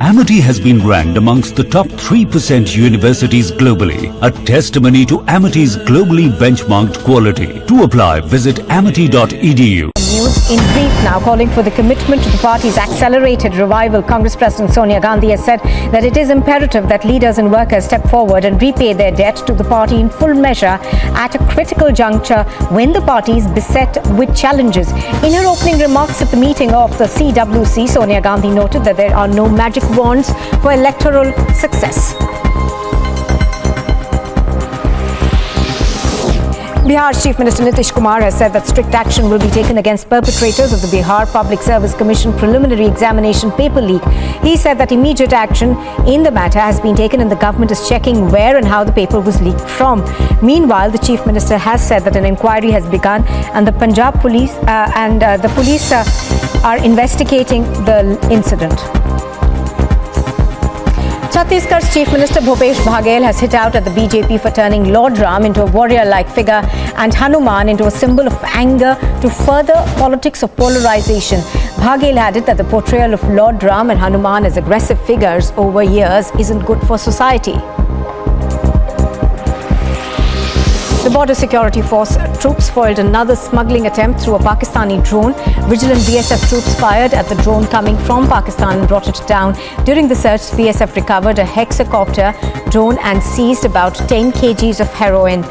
Amity has been ranked amongst the top 3% universities globally, a testimony to Amity's globally benchmarked quality. To apply, visit amity.edu. news in brief now. Calling for the commitment to the party's accelerated revival, Congress President Sonia Gandhi has said that it is imperative that leaders and workers step forward and repay their debt to the party in full measure at a critical juncture when the party is beset with challenges. In her opening remarks at the meeting of the CWC, Sonia Gandhi noted that there are no magic wands for electoral success. Bihar's Chief Minister Nitish Kumar has said that strict action will be taken against perpetrators of the Bihar Public Service Commission preliminary examination paper leak. He said that immediate action in the matter has been taken and the government is checking where and how the paper was leaked from. Meanwhile, the Chief Minister has said that an inquiry has begun and the Punjab police are investigating the incident. Chhattisgarh's Chief Minister Bhupesh Baghel has hit out at the BJP for turning Lord Ram into a warrior-like figure and Hanuman into a symbol of anger to further politics of polarization. Baghel added that the portrayal of Lord Ram and Hanuman as aggressive figures over years isn't good for society. The Border Security Force troops foiled another smuggling attempt through a Pakistani drone. Vigilant BSF troops fired at the drone coming from Pakistan and brought it down. During the search, BSF recovered a hexacopter drone and seized about 10 kgs of heroin.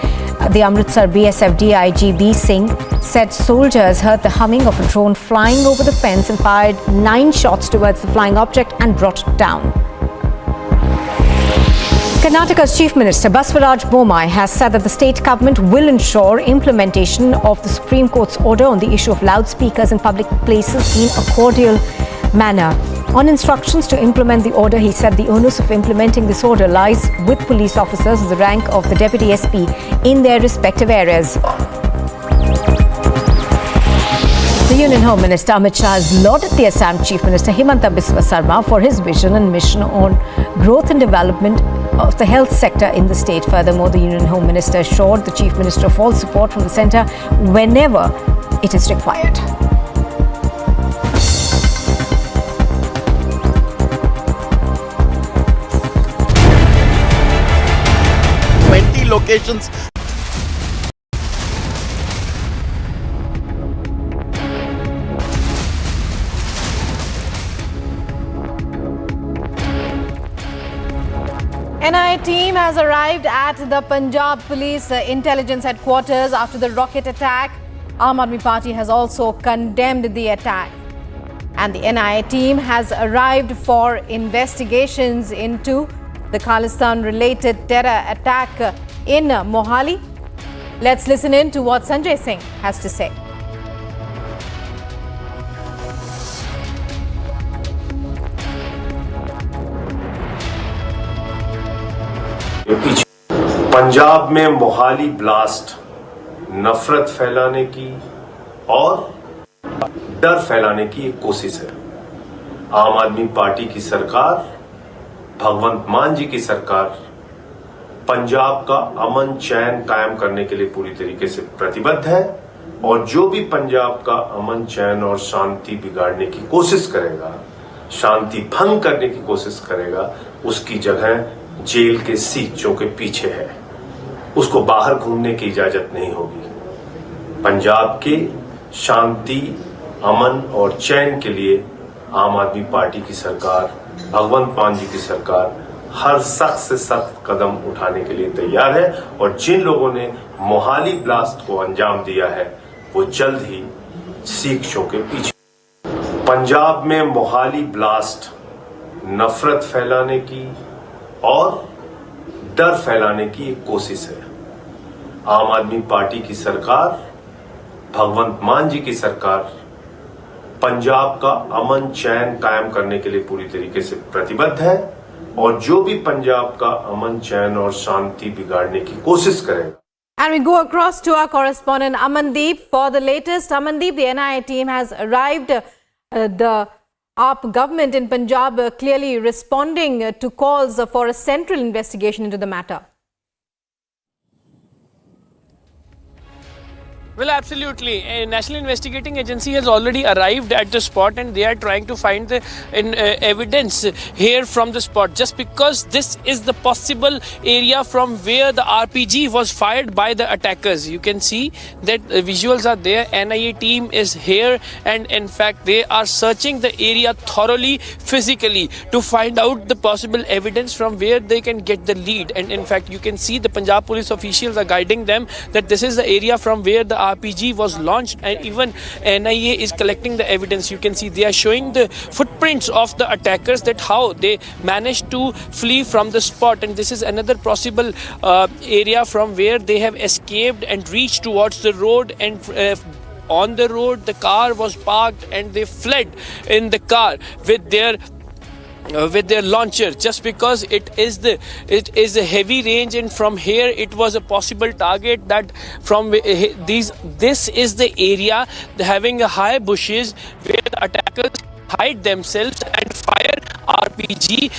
The Amritsar BSF DIG B. Singh said soldiers heard the humming of a drone flying over the fence and fired 9 shots towards the flying object and brought it down. Karnataka's Chief Minister Baswaraj Bommai has said that the state government will ensure implementation of the Supreme Court's order on the issue of loudspeakers in public places in a cordial manner. On instructions to implement the order, he said the onus of implementing this order lies with police officers of the rank of the Deputy SP in their respective areas. The Union Home Minister Amit Shah has lauded the Assam Chief Minister Himanta Biswa Sarma for his vision and mission on growth and development of the health sector in the state. Furthermore, the Union Home Minister assured the Chief Minister of all support from the centre whenever it is required. Locations. NIA team has arrived at the Punjab Police Intelligence Headquarters after the rocket attack. Aam Aadmi Party has also condemned the attack. And the NIA team has arrived for investigations into the Khalistan-related terror attack in Mohali. Let's listen in to what Sanjay Singh has to say. Punjab में Mohali blast नफरत फैलाने की और डर फैलाने की एक कोशिश है। आम आदमी पार्टी की सरकार, भगवंत मान जी की सरकार पंजाब का अमन चैन कायम करने के लिए पूरी तरीके से प्रतिबद्ध है और जो भी पंजाब का अमन चैन और शांति बिगाड़ने की कोशिश करेगा, शांति भंग करने की कोशिश करेगा, उसकी जगह जेल के सीखों के पीछे है। उसको बाहर घूमने की इजाजत नहीं होगी। पंजाब के शांति, अमन और चैन के लिए आम आदमी पार्टी की सरकार, भगवंत मान जी की सरकार हर सख्त से सख्त कदम उठाने के लिए तैयार है और जिन लोगों ने मोहाली ब्लास्ट को अंजाम दिया है वो जल्द ही सीखों के पीछे। पंजाब में मोहाली ब्लास्ट नफरत फैलाने की और डर फैलाने की एक कोशिश है। आम आदमी पार्टी की सरकार, भगवंत मान जी की सरकार पंजाब का अमन चैन कायम करने के लिए पूरी तरीके से प्रतिबद्ध है और जो भी पंजाब का अमन चैन और शांति बिगाड़ने की कोशिश करेगा। And we go across to our correspondent Amandeep for the latest. Amandeep, the NIA team has arrived. The AAP government in Punjab clearly responding to calls for a central investigation into the matter. Well, absolutely. A National Investigating Agency has already arrived at the spot and they are trying to find the evidence here from the spot. Just because this is the possible area from where the RPG was fired by the attackers. You can see that visuals are there. NIA team is here and in fact they are searching the area thoroughly, physically to find out the possible evidence from where they can get the lead. And in fact you can see the Punjab police officials are guiding them that this is the area from where the RPG was launched, and even NIA is collecting the evidence. You can see they are showing the footprints of the attackers, that how they managed to flee from the spot, and this is another possible area from where they have escaped and reached towards the road. And on the road the car was parked and they fled in the car with their launcher, just because it is a heavy range, and from here it was a possible target. That from this is the area having a high bushes where the attackers hide themselves and fire RPG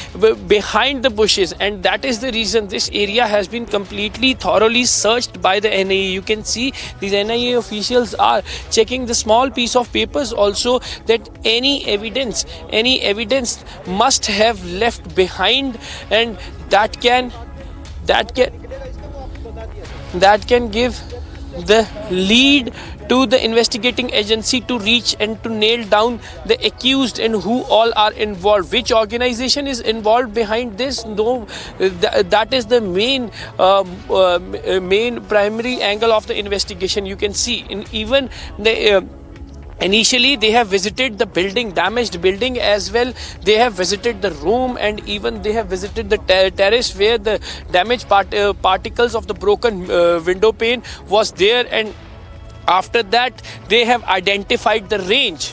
behind the bushes, and that is the reason this area has been completely thoroughly searched by the NIA. You can see these NIA officials are checking the small piece of papers also, that any evidence must have left behind, and that can give the lead to the investigating agency to reach and to nail down the accused and who all are involved. Which organization is involved behind this? No, that is the main primary angle of the investigation. You can see even the initially they have visited the building, damaged building as well. They have visited the room, and even they have visited the terrace where the damaged particles of the broken window pane was there. And after that they have identified the range.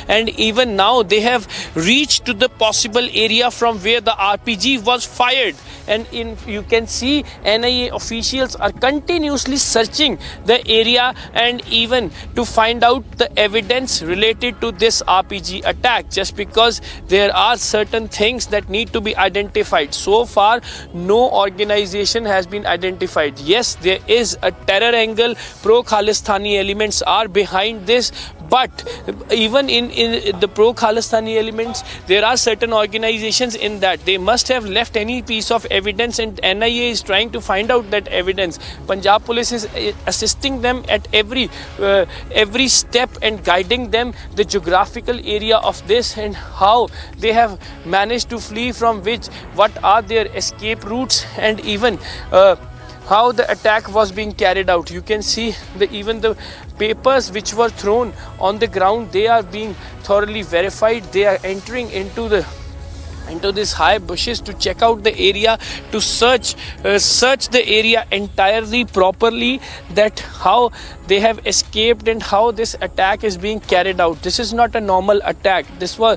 And even now they have reached to the possible area from where the RPG was fired. And you can see NIA officials are continuously searching the area and even to find out the evidence related to this RPG attack, just because there are certain things that need to be identified. So far no organization has been identified. Yes, there is a terror angle, pro-Khalistani elements are behind this, but even in the pro-Khalistani elements, there are certain organizations in that they must have left any piece of evidence, and NIA is trying to find out that evidence. Punjab police is assisting them at every step and guiding them the geographical area of this and how they have managed to flee from which, what are their escape routes, and even how the attack was being carried out. You can see even the papers which were thrown on the ground, they are being thoroughly verified. They are entering into these high bushes to check out the area, to search the area entirely properly, that how they have escaped and how this attack is being carried out. This is not a normal attack. This was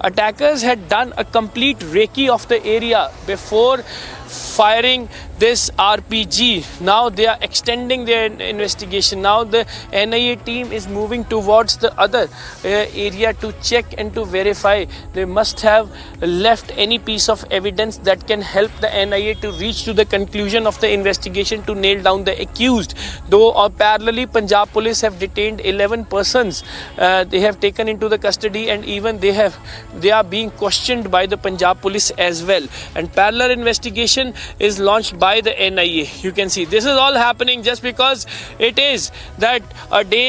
attackers had done a complete recce of the area before firing this RPG. Now they are extending their investigation. Now the NIA team is moving towards the other area to check and to verify. They must have left any piece of evidence that can help the NIA to reach to the conclusion of the investigation to nail down the accused. Though parallelly Punjab police have detained 11 persons. They have taken into the custody, and even they are being questioned by the Punjab police as well. And parallel investigation is launched by the NIA. You can see this is all happening just because it is that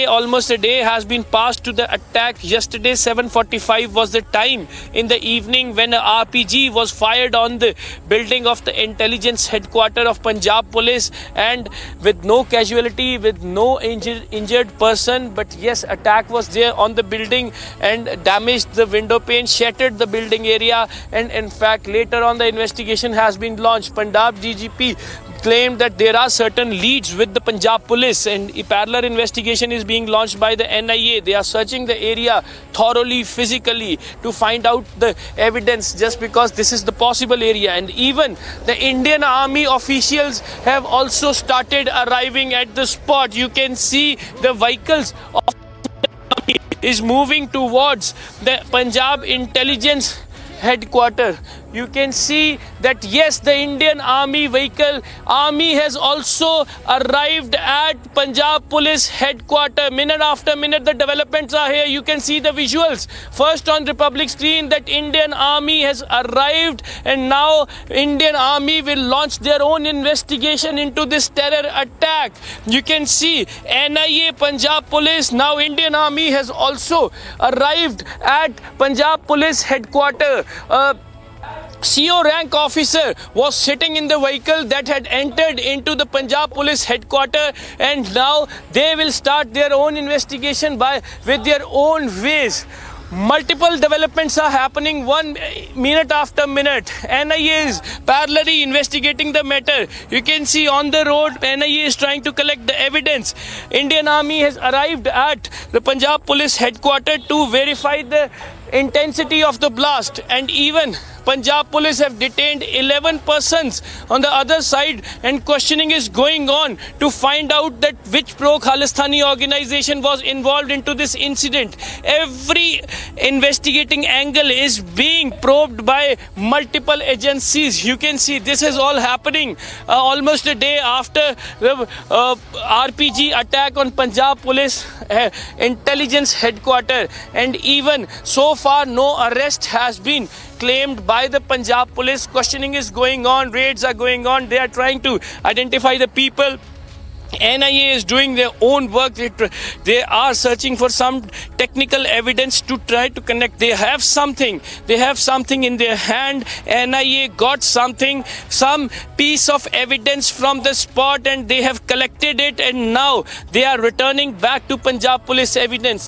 almost a day has been passed to the attack. Yesterday 7:45 was the time in the evening when an RPG was fired on the building of the intelligence headquarters of Punjab police, and with no casualty, with no injured person. But yes, attack was there on the building and damaged the window pane, shattered the building area, and in fact later on the investigation has been launched. Punjab DGP claimed that there are certain leads with the Punjab police, and a parallel investigation is being launched by the NIA. They are searching the area thoroughly, physically, to find out the evidence, just because this is the possible area. And even the Indian Army officials have also started arriving at the spot. You can see the vehicles of the army is moving towards the Punjab intelligence headquarters. you can see that yes, the Indian Army vehicle, Army has also arrived at Punjab Police headquarters. Minute after minute, the developments are here. You can see the visuals. First on Republic screen that Indian Army has arrived, and now Indian Army will launch their own investigation into this terror attack. You can see NIA, Punjab Police. Now Indian Army has also arrived at Punjab Police headquarters. CO rank officer was sitting in the vehicle that had entered into the Punjab Police headquarters, and now they will start their own investigation with their own ways. Multiple developments are happening one minute after minute. NIA is parallelly investigating the matter. You can see on the road, NIA is trying to collect the evidence. Indian Army has arrived at the Punjab Police headquarters to verify the intensity of the blast, and even Punjab Police have detained 11 persons on the other side, and questioning is going on to find out that which pro-Khalistani organization was involved into this incident. Every investigating angle is being probed by multiple agencies. You can see this is all happening almost a day after the RPG attack on Punjab Police intelligence headquarters, and even so far no arrest has been claimed by the Punjab Police. Questioning is going on, raids are going on, they are trying to identify the people. NIA is doing their own work. They are searching for some technical evidence to try to connect. They have something in their hand. NIA got something, some piece of evidence from the spot, and they have collected it, and now they are returning back to Punjab Police evidence.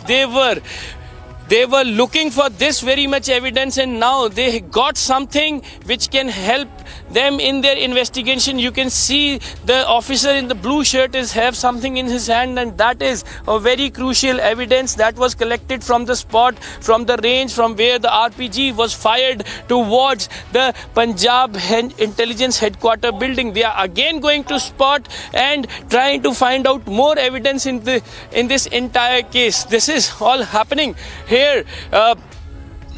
They were looking for this very much evidence, and now they got something which can help them in their investigation. You can see the officer in the blue shirt have something in his hand, and that is a very crucial evidence that was collected from the spot, from the range from where the RPG was fired towards the Punjab intelligence headquarters building. They are again going to spot and trying to find out more evidence in this entire case. This is all happening here.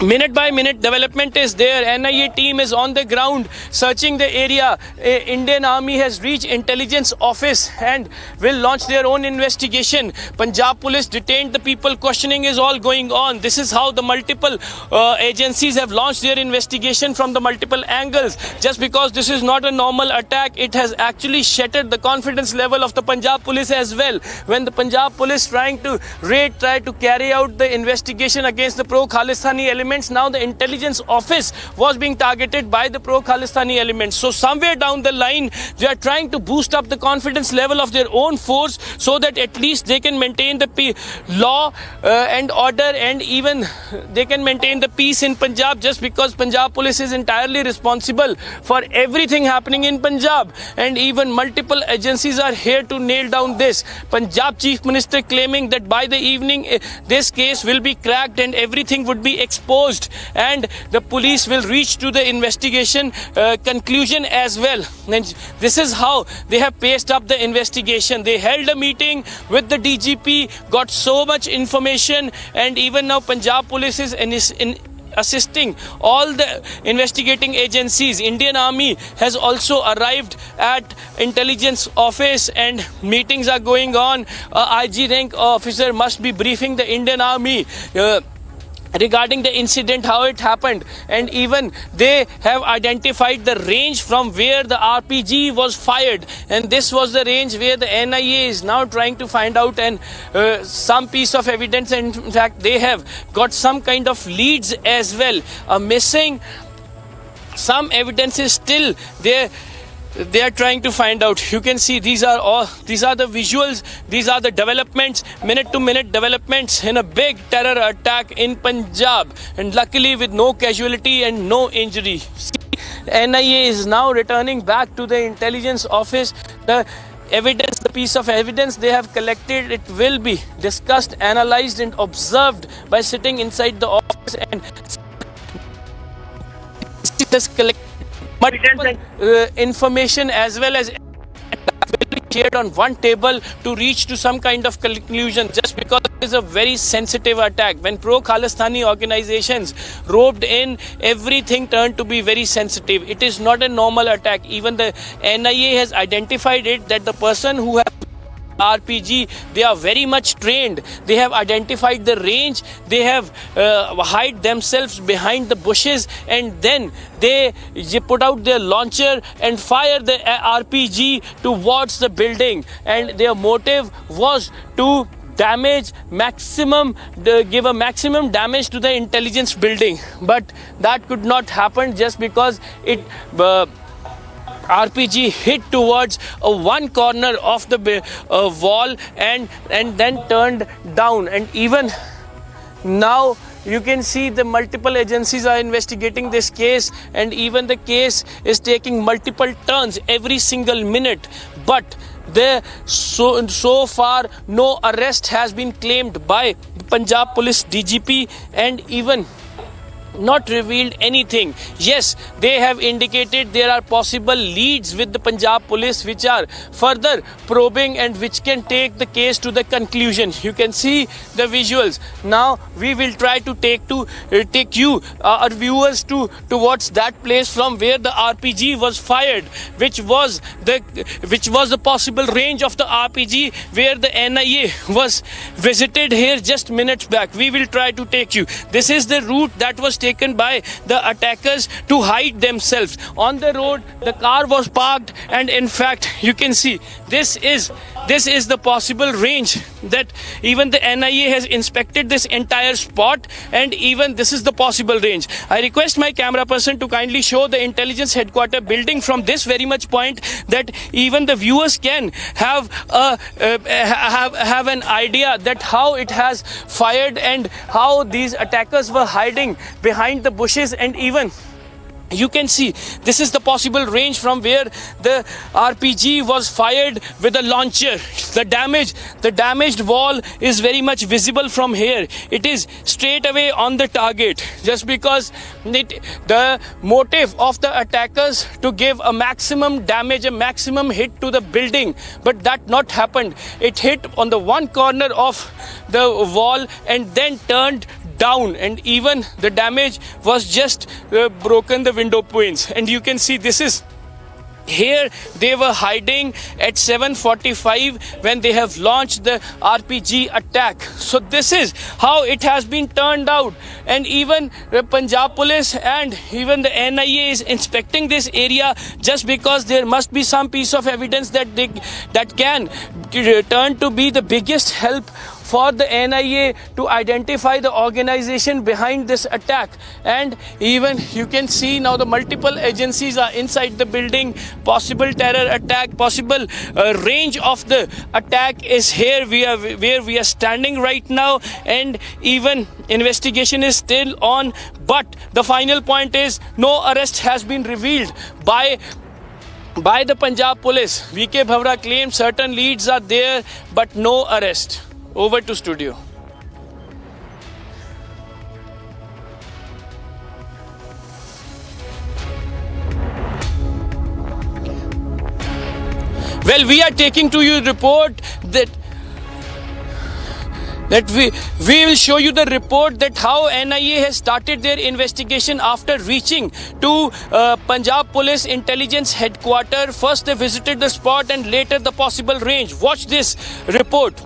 Minute by minute development is there. NIA team is on the ground searching the area. Indian Army has reached intelligence office and will launch their own investigation. Punjab Police detained the people. Questioning is all going on. This is how the multiple agencies have launched their investigation from the multiple angles. Just because this is not a normal attack, it has actually shattered the confidence level of the Punjab Police as well. When the Punjab Police try to carry out the investigation against the pro-Khalistani elements, now the intelligence office was being targeted by the pro-Khalistani elements. So somewhere down the line, they are trying to boost up the confidence level of their own force so that at least they can maintain the law and order, and even they can maintain the peace in Punjab, just because Punjab Police is entirely responsible for everything happening in Punjab, and even multiple agencies are here to nail down this. Punjab Chief Minister claiming that by the evening this case will be cracked and everything would be exposed, and the police will reach to the investigation conclusion as well. And this is how they have paced up the investigation. They held a meeting with the DGP, got so much information, and even now Punjab Police is assisting all the investigating agencies. Indian Army has also arrived at intelligence office and meetings are going on. IG rank officer must be briefing the Indian Army regarding the incident, how it happened, and even they have identified the range from where the RPG was fired, and this was the range where the NIA is now trying to find out and some piece of evidence, and in fact they have got some kind of leads as well. Missing some evidence is still there. They are trying to find out. You can see these are the visuals, these are the developments, minute to minute developments in a big terror attack in Punjab, and luckily with no casualty and no injury. NIA is now returning back to the intelligence office. The evidence, the piece of evidence they have collected, it will be discussed, analyzed and observed by sitting inside the office, and this collect multiple information as well as will be shared on one table to reach to some kind of conclusion, just because it is a very sensitive attack. When pro-Khalistani organizations roped in, everything turned to be very sensitive. It is not a normal attack. Even the NIA has identified it, that the person who has RPG, they are very much trained. They have identified the range. They have hide themselves behind the bushes, and then they put out their launcher and fire the RPG towards the building. And their motive was to damage give a maximum damage to the intelligence building. But that could not happen, just because it RPG hit towards one corner of the wall and then turned down. And even now you can see the multiple agencies are investigating this case, and even the case is taking multiple turns every single minute. But so far no arrest has been claimed by Punjab Police DGP, and even not revealed anything. Yes, they have indicated there are possible leads with the Punjab Police which are further probing and which can take the case to the conclusion. You can see the visuals. Now we will try to take you, our viewers, towards that place from where the RPG was fired, which was the possible range of the RPG where the NIA was visited here just minutes back. We will try to take you. This is the route that was taken by the attackers to hide themselves. On the road, the car was parked, and in fact, you can see this is the possible range that even the NIA has inspected this entire spot, and even this is the possible range. I request my camera person to kindly show the intelligence headquarters building from this very much point, that even the viewers can have an idea that how it has fired and how these attackers were hiding behind the bushes. And even you can see this is the possible range from where the RPG was fired with a launcher. The damaged wall is very much visible from here. It is straight away on the target, just because the motive of the attackers to give a maximum damage, a maximum hit to the building, but that not happened. It hit on the one corner of the wall and then turned down, and even the damage was just broken the window panes. And you can see this is here they were hiding at 7:45 when they have launched the RPG attack. So this is how it has been turned out. And even the Punjab Police and even the NIA is inspecting this area, just because there must be some piece of evidence that can turn to be the biggest help for the NIA to identify the organization behind this attack. And even you can see now the multiple agencies are inside the building. Possible terror attack, possible range of the attack is here where we are standing right now, and even investigation is still on. But the final point is no arrest has been revealed by the Punjab Police. VK Bhavra claims certain leads are there, but no arrest. Over to studio. Well, we are taking to you report that we will show you the report that how NIA has started their investigation after reaching to Punjab Police Intelligence Headquarters. First they visited the spot and later the possible range. Watch this report.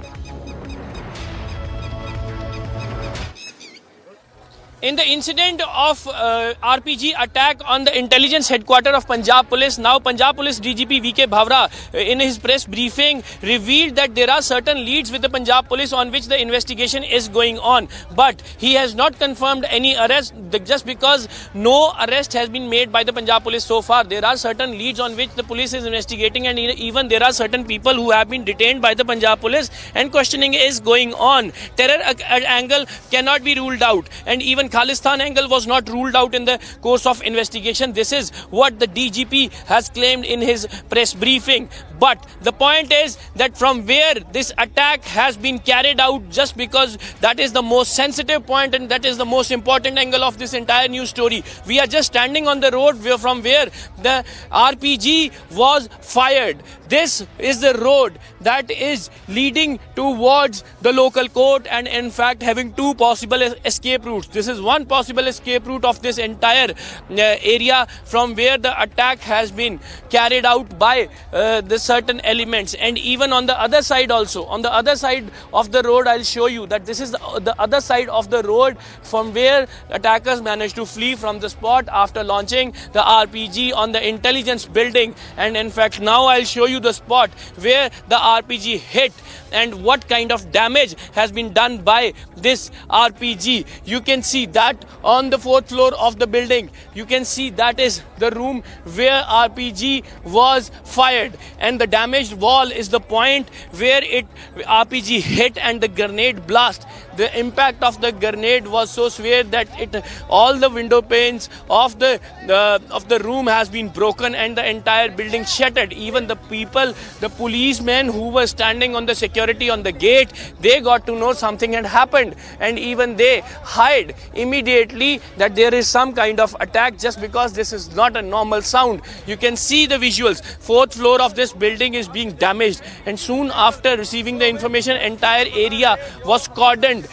In the incident of RPG attack on the intelligence headquarters of Punjab Police, now Punjab Police DGP VK Bhavra in his press briefing revealed that there are certain leads with the Punjab Police on which the investigation is going on. But he has not confirmed any arrest, just because no arrest has been made by the Punjab Police so far. There are certain leads on which the police is investigating, and even there are certain people who have been detained by the Punjab Police, and questioning is going on. Terror angle cannot be ruled out, and even Khalistan angle was not ruled out in the course of investigation. This is what the DGP has claimed in his press briefing. But the point is that from where this attack has been carried out, just because that is the most sensitive point and that is the most important angle of this entire news story. We are just standing on the road from where the RPG was fired. This is the road that is leading towards the local court and in fact having two possible escape routes. This is one possible escape route of this entire area from where the attack has been carried out by the certain elements. And even on the other side also, on the other side of the road, I'll show you that this is the other side of the road from where attackers managed to flee from the spot after launching the RPG on the intelligence building. And in fact now I'll show you the spot where the RPG hit and what kind of damage has been done by this RPG. You can see that on the 4th floor of the building. You can see that is the room where RPG was fired, and the damaged wall is the point where RPG hit and the grenade blast. The impact of the grenade was so severe that all the window panes of the room has been broken and the entire building shattered. Even the people, the policemen who were standing on the security on the gate, they got to know something had happened, and even they hide immediately that there is some kind of attack, just because this is not a normal sound. You can see the visuals. 4th floor of this building is being damaged, and soon after receiving the information, entire area was cordoned.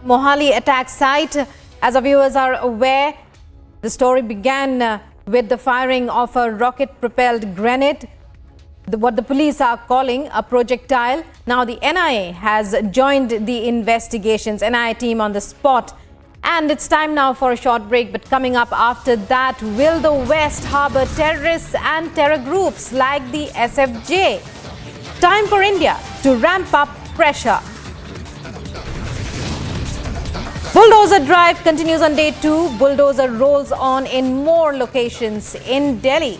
Mohali attack site. As our viewers are aware, the story began with the firing of a rocket-propelled grenade, what the police are calling a projectile. Now the NIA has joined the investigations, NIA team on the spot. And it's time now for a short break, but coming up after that, will the West harbour terrorists and terror groups like the SFJ? Time for India to ramp up pressure. Bulldozer drive continues on day 2. Bulldozer rolls on in more locations in Delhi.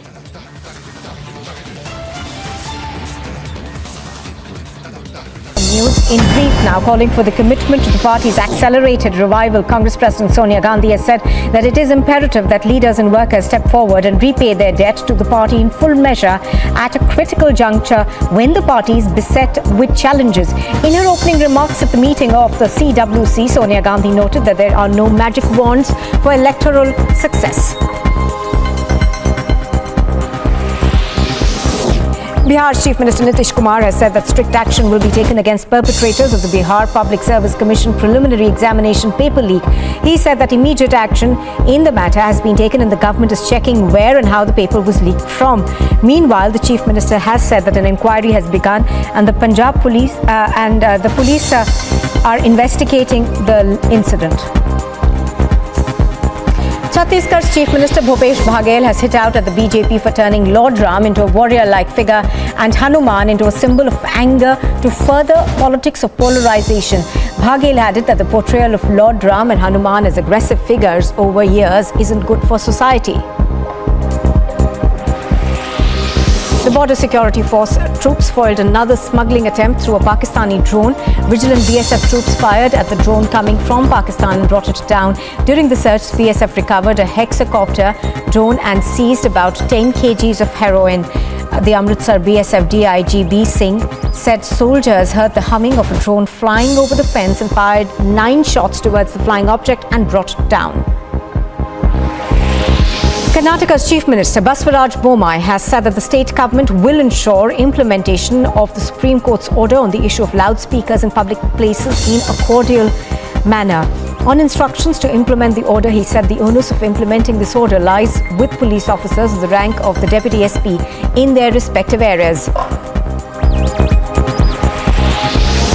News in brief now, calling for the commitment to the party's accelerated revival. Congress President Sonia Gandhi has said that it is imperative that leaders and workers step forward and repay their debt to the party in full measure at a critical juncture when the party is beset with challenges. In her opening remarks at the meeting of the CWC, Sonia Gandhi noted that there are no magic wands for electoral success. Bihar's Chief Minister Nitish Kumar has said that strict action will be taken against perpetrators of the Bihar Public Service Commission preliminary examination paper leak. He said that immediate action in the matter has been taken and the government is checking where and how the paper was leaked from. Meanwhile, the Chief Minister has said that an inquiry has begun and the Punjab police are investigating the incident. Chhattisgarh's Chief Minister Bhupesh Baghel has hit out at the BJP for turning Lord Ram into a warrior-like figure and Hanuman into a symbol of anger to further politics of polarization. Baghel added that the portrayal of Lord Ram and Hanuman as aggressive figures over years isn't good for society. The Border Security Force troops foiled another smuggling attempt through a Pakistani drone. Vigilant BSF troops fired at the drone coming from Pakistan and brought it down. During the search, BSF recovered a hexacopter drone and seized about 10 kgs of heroin. The Amritsar BSF DIG B. Singh said soldiers heard the humming of a drone flying over the fence and fired 9 shots towards the flying object and brought it down. Karnataka's Chief Minister Baswaraj Bommai has said that the state government will ensure implementation of the Supreme Court's order on the issue of loudspeakers in public places in a cordial manner. On instructions to implement the order, he said the onus of implementing this order lies with police officers of the rank of the Deputy SP in their respective areas.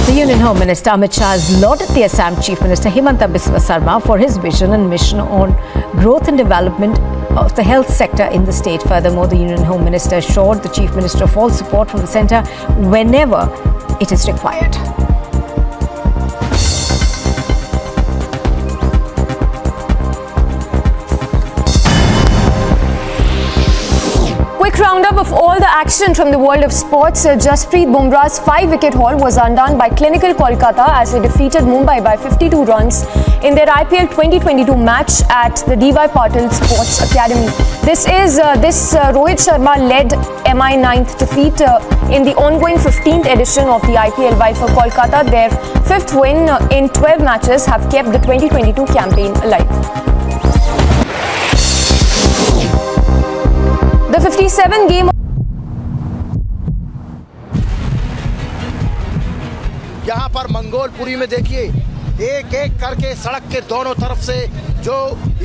The Union Home Minister Amit Shah has lauded the Assam Chief Minister Himanta Biswa Sarma for his vision and mission on growth and development of the health sector in the state. Furthermore, the Union Home Minister assured the Chief Minister of all support from the centre whenever it is required. Quick roundup of all the action from the world of sports. Jasprit Bumrah's 5-wicket haul was undone by clinical Kolkata as they defeated Mumbai by 52 runs in their IPL 2022 match at the D.Y. Patil Sports Academy. This Rohit Sharma led MI 9th defeat in the ongoing 15th edition of the IPL, while for Kolkata their 5th win in 12 matches have kept the 2022 campaign alive. The 57 game यहाँ पर मंगोलपुरी में देखिए एक एक करके सड़क के दोनों तरफ से जो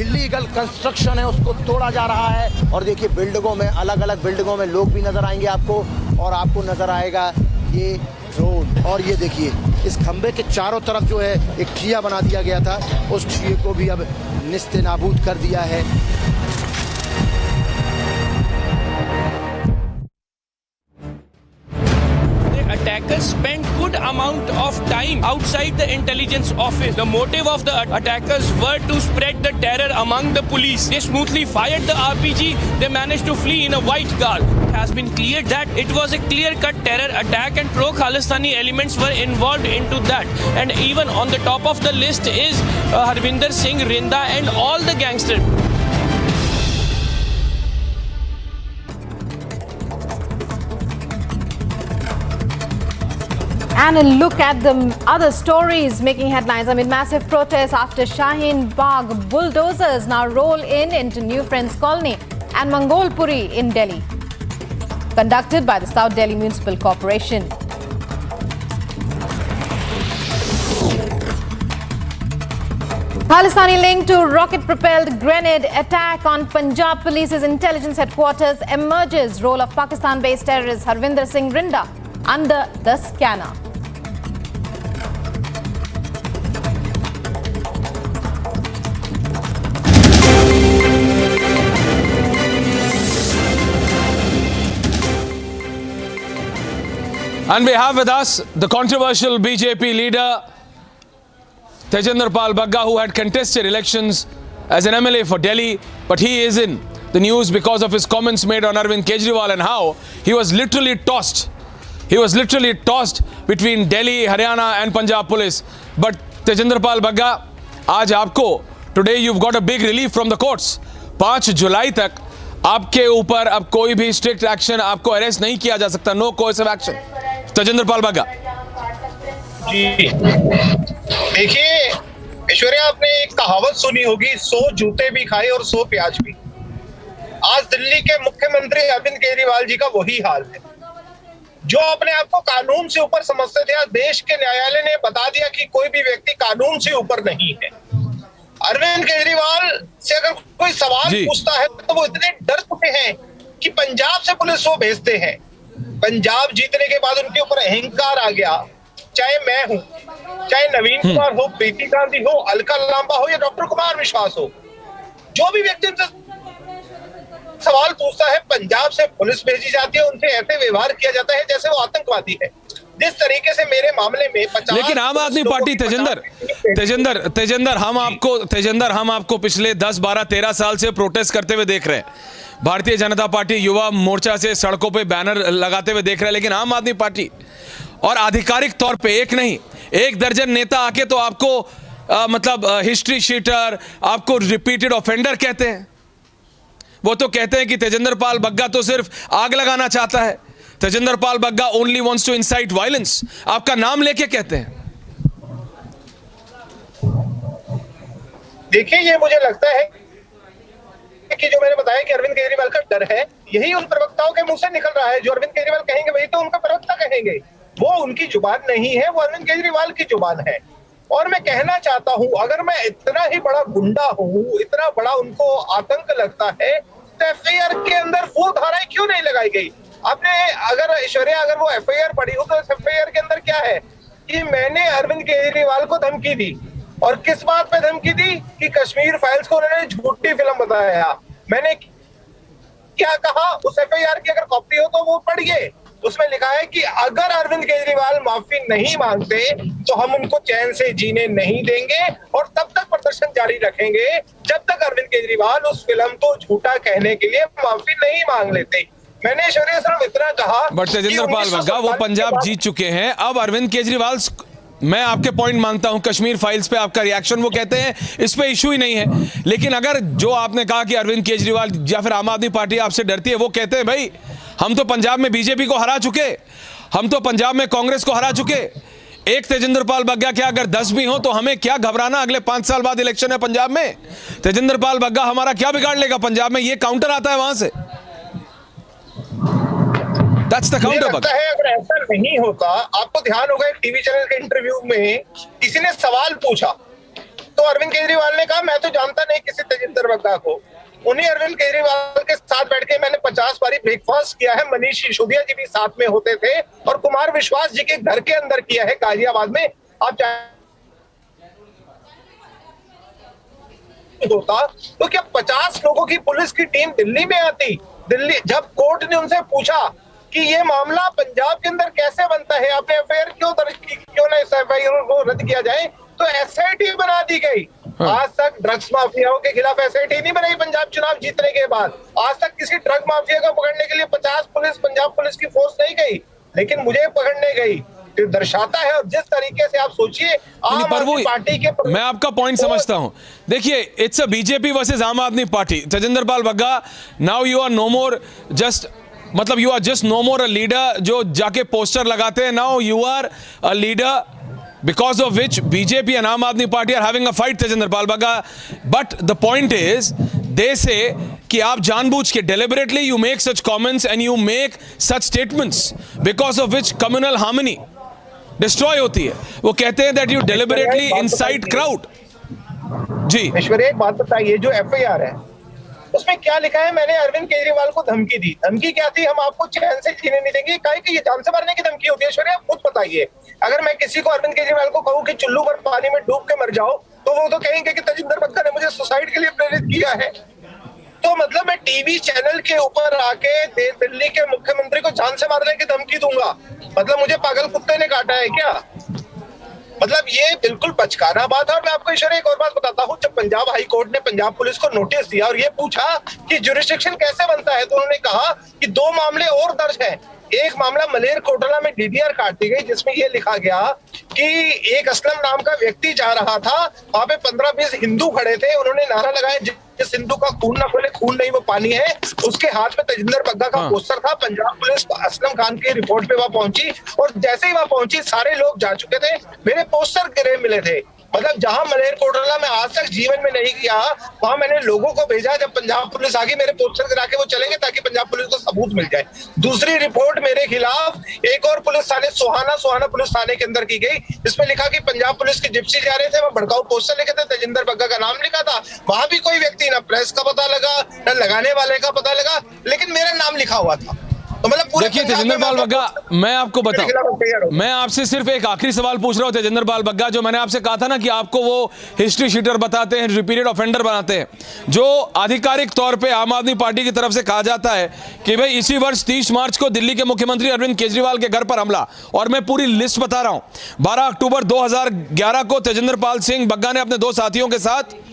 इलीगल कंस्ट्रक्शन है उसको तोड़ा जा रहा है। और देखिए बिल्डिंगों में, अलग अलग बिल्डिंगों में लोग भी नजर आएंगे आपको, और आपको नजर आएगा ये ड्रोन। और ये देखिए इस खंबे के चारों तरफ जो है एक ठिया बना दिया गया था, उस ठिये को भी अब निस्ते नाबूद कर दिया है। Attackers spent good amount of time outside the intelligence office. The motive of the attackers were to spread the terror among the police. They smoothly fired the RPG. They managed to flee in a white car. It has been cleared that it was a clear-cut terror attack and pro-Khalistani elements were involved into that. And even on the top of the list is Harvinder Singh, Rinda and all the gangsters. And a look at the other stories making headlines. Massive protests after Shaheen Bagh. Bulldozers now roll into New Friends Colony and Mangolpuri in Delhi. Conducted by the South Delhi Municipal Corporation. Khalistani link to rocket-propelled grenade attack on Punjab Police's intelligence headquarters emerges. Role of Pakistan-based terrorist Harvinder Singh Rinda under the scanner. And we have with us the controversial BJP leader Tejendra Pal Bagga, who had contested elections as an MLA for Delhi, but he is in the news because of his comments made on Arvind Kejriwal and how he was literally tossed. He was literally tossed between Delhi, Haryana and Punjab police. But Tejendra Pal Bagga, आज आपको, today you've got a big relief from the courts. 5 जुलाई तक आपके ऊपर अब कोई भी strict action, आपको arrest नहीं किया जा सकता, no coercive action. Tejendra Pal Bagga जी, देखिए ऐश्वर्या, आपने एक कहावत सुनी होगी, 100 जूते भी खाए और 100 प्याज भी। आज दिल्ली के मुख्यमंत्री अरविंद केजरीवाल जी का वही हाल है। जो अपने आप को कानून से ऊपर समझते थे, आज देश के न्यायालय ने बता दिया कि कोई भी व्यक्ति कानून से ऊपर नहीं है। अरविंद केजरीवाल से अगर कोई सवाल पूछता है तो वो इतने डर चुके हैं कि पंजाब से पुलिस वो भेजते हैं। पंजाब जीतने के बाद उनके ऊपर अहंकार आ गया। चाहे मैं हूं, चाहे नवीन कुमार हो, प्रीति गांधी हो, अलका लांबा हो या डॉक्टर कुमार विश्वास हो, जो भी व्यक्ति उनसे सवाल पूछता है, पंजाब से पुलिस भेजी जाती है, उनसे ऐसे व्यवहार किया जाता है जैसे वो आतंकवादी है। जिस तरीके से मेरे मामले में 50, लेकिन आम आदमी पार्टी तेजेंद्र हम आपको पिछले 10, 12, 13 साल से प्रोटेस्ट करते हुए देख रहे हैं। भारतीय जनता पार्टी युवा मोर्चा से सड़कों पे बैनर लगाते हुए देख रहे हैं, लेकिन आम आदमी पार्टी और आधिकारिक तौर पे एक नहीं, 1 दर्जन नेता आके तो आपको मतलब हिस्ट्री शीटर, आपको रिपीटेड ऑफेंडर कहते हैं। वो तो कहते हैं कि तेजेंद्र पाल बग्गा तो सिर्फ आग लगाना चाहता है, Tejinder Pal Bagga only wants to incite violence, आपका नाम लेके कहते हैं। देखिए, ये मुझे लगता है कि जो मैंने बताया कि अरविंद केजरीवाल का डर है, यही उन प्रवक्ताओं के मुंह से निकल रहा है। जो अरविंद केजरीवाल कहेंगे वही तो उनका प्रवक्ता कहेंगे। वो उनकी जुबान नहीं है, वो अरविंद केजरीवाल की जुबान है। और मैं कहना चाहता हूं, अगर मैं इतना ही बड़ा गुंडा हूं, इतना बड़ा उनको आतंक लगता है, तो एफआईआर के अंदर वो धाराएं क्यों नहीं लगाई गई? आपने अगर ऐश्वर्या, अगर वो एफआईआर पढ़ी हो तो एफआईआर के अंदर क्या है कि मैंने अरविंद केजरीवाल को धमकी दी। और किस बात पे धमकी दी? कि कश्मीर फाइल्स को उन्होंने झूठी फिल्म बताया। मैंने क्या कहा? उस एफआईआर की अगर कॉपी हो तो वो पढ़िए, उसमें लिखा है कि अगर अरविंद केजरीवाल माफी नहीं मांगते तो हम उनको चैन से जीने नहीं देंगे और तब तक प्रदर्शन जारी रखेंगे जब तक अरविंद केजरीवाल उस फिल्म को झूठा कहने के लिए माफी नहीं मांग लेते। मैंने ऐश्वर्या सिर्फ इतना कहा, बट तेजेंद्र पाल बग्गा वो पंजाब जीत चुके हैं। अब अरविंद केजरीवाल, मैं आपके पॉइंट मानता हूं, कश्मीर फाइल्स पे आपका रिएक्शन, वो कहते हैं इस पे इशू ही नहीं है। लेकिन अगर जो आपने कहा कि अरविंद केजरीवाल या फिर आम आदमी पार्टी आपसे डरती है, वो कहते हैं भाई हम तो पंजाब में बीजेपी को हरा चुके, हम तो पंजाब में कांग्रेस को हरा चुके, एक तेजेंद्र पाल बग्गा क्या अगर 10 भी हो तो हमें क्या घबराना, अगले 5 साल बाद इलेक्शन है पंजाब में, तेजेंद्र पाल बग्गा हमारा क्या बिगाड़ लेगा पंजाब में, ये काउंटर आता है वहां से। That's the counter bug. है अगर ऐसा नहीं होता, आपको ध्यान होगा एक टीवी चैनल के इंटरव्यू में किसी ने सवाल पूछा तो अरविंद केजरीवाल ने कहा मैं तो जानता नहीं किसी तेजेंद्र बग्गा को। उन्हीं अरविंद केजरीवाल के साथ बैठ के मैंने 50 बारी ब्रेकफास्ट किया है, मनीष सिसोदिया जी भी साथ में होते थे और कुमार विश्वास जी के घर के अंदर किया है गाजियाबाद में। आप होता तो क्या 50 लोगों की पुलिस की टीम दिल्ली में आती? दिल्ली जब कोर्ट ने उनसे पूछा कि ये मामला पंजाब के अंदर कैसे बनता है, आपने एफआईआर क्यों दर्ज की, क्यों ना इस एफआईआर को रद्द किया जाए, तो एसआईटी बना दी गई। आज तक ड्रग्स माफियाओं के खिलाफ एसआईटी नहीं बनाई पंजाब चुनाव जीतने के बाद। आज तक किसी ड्रग माफिया को पकड़ने के लिए 50 पुलिस पंजाब पुलिस की फोर्स नहीं गई, लेकिन मुझे पकड़ने गई। तो दर्शाता है, और जिस तरीके से आप सोचिए आम आदमी पार्टी के, मैं आपका पॉइंट समझता हूं। देखिए, it's a BJP versus Aam Aadmi party. Tejinder Pal Bagga, now you are no more just, मतलब you are just no more a leader जो जाके पोस्टर लगाते हैं। Now you are a leader because of which BJP and Aam Aadmi Party are having a fight, Tejinder Pal Bagga. But the point is, they say कि आप जानबूझ के deliberately you make such comments and you make such statements because of which communal harmony destroy होती है। वो कहते हैं that you deliberately incite crowd। जी ऐश्वर्या, एक बात बताइए, जो एफआईआर है उसमें क्या लिखा है? मैंने अरविंद केजरीवाल को धमकी दी। धमकी क्या थी? हम आपको चैन से जीने नहीं देंगे। कहा कि ये जान से मारने की धमकी होती है। ऐश्वर्या, आप खुद बताइए, अगर मैं किसी को अरविंद केजरीवाल को कहूँ कि चुल्लू पर पानी में डूब के मर जाओ, तो वो तो कहेंगे कि तेजिंदर बग्गा ने मुझे सुसाइड के लिए प्रेरित किया है। तो मतलब मैं टीवी चैनल के ऊपर आके दिल्ली के मुख्यमंत्री को जान से मारने की धमकी दूंगा? मतलब मुझे पागल कुत्ते ने काटा है क्या? मतलब ये बिल्कुल बचकाना बात है। और मैं आपको ऐश्वर्या एक और बात बताता हूँ, जब पंजाब हाई कोर्ट ने पंजाब पुलिस को नोटिस दिया और ये पूछा कि जुरिस्डिक्शन कैसे बनता है, तो उन्होंने कहा कि 2 मामले और दर्ज हैं। एक मामला मलेरकोटला में डीडीआर काट दी गई, जिसमें ये लिखा गया कि एक असलम नाम का व्यक्ति जा रहा था, वहां पे 15-20 हिंदू खड़े थे, उन्होंने नारा लगाया जिस हिंदू का खून ना खोले, खून नहीं वो पानी है। उसके हाथ में तेजिंदर बग्गा का पोस्टर था। पंजाब पुलिस असलम खान की रिपोर्ट पे वहां पहुंची और जैसे ही वहां पहुंची सारे लोग जा चुके थे, मेरे पोस्टर गिरे मिले थे। मतलब जहां मलेरकोटला में आज तक जीवन में नहीं किया, वहां मैंने लोगों को भेजा। जब पंजाब पुलिस आ गई, मेरे पोस्टर गिरा के वो चलेंगे ताकि पंजाब पुलिस को सबूत मिल जाए। दूसरी रिपोर्ट मेरे खिलाफ एक और पुलिस थाने सोहाना पुलिस थाने के अंदर की गई, जिसमें लिखा कि पंजाब पुलिस की जिप्सी जा रहे थे, वह भड़काऊ पोस्टर लिखे थे, तेजिंदर बग्गा का नाम लिखा था। वहां भी कोई व्यक्ति, ना प्रेस का पता लगा, ना लगाने वाले का पता लगा, लेकिन मेरा नाम लिखा हुआ था। तो मतलब देखिए तेजिंदर पाल बग्गा, मैं आपको बताऊं, मैं आपसे सिर्फ एक आखिरी सवाल पूछ रहा हूं तेजिंदर पाल बग्गा, जो मैंने आपसे कहा था ना कि आपको वो हिस्ट्री शीटर बताते हैं, रिपीटेड ऑफेंडर बनाते हैं, जो आधिकारिक तौर पे आम आदमी पार्टी की तरफ से कहा जाता है कि भाई इसी वर्ष 30 मार्च को दिल्ली के मुख्यमंत्री अरविंद केजरीवाल के घर पर हमला, और मैं पूरी लिस्ट बता रहा हूं। 12 अक्टूबर 2011 को तेजिंदर पाल सिंह बग्गा ने अपने 2 साथियों के साथ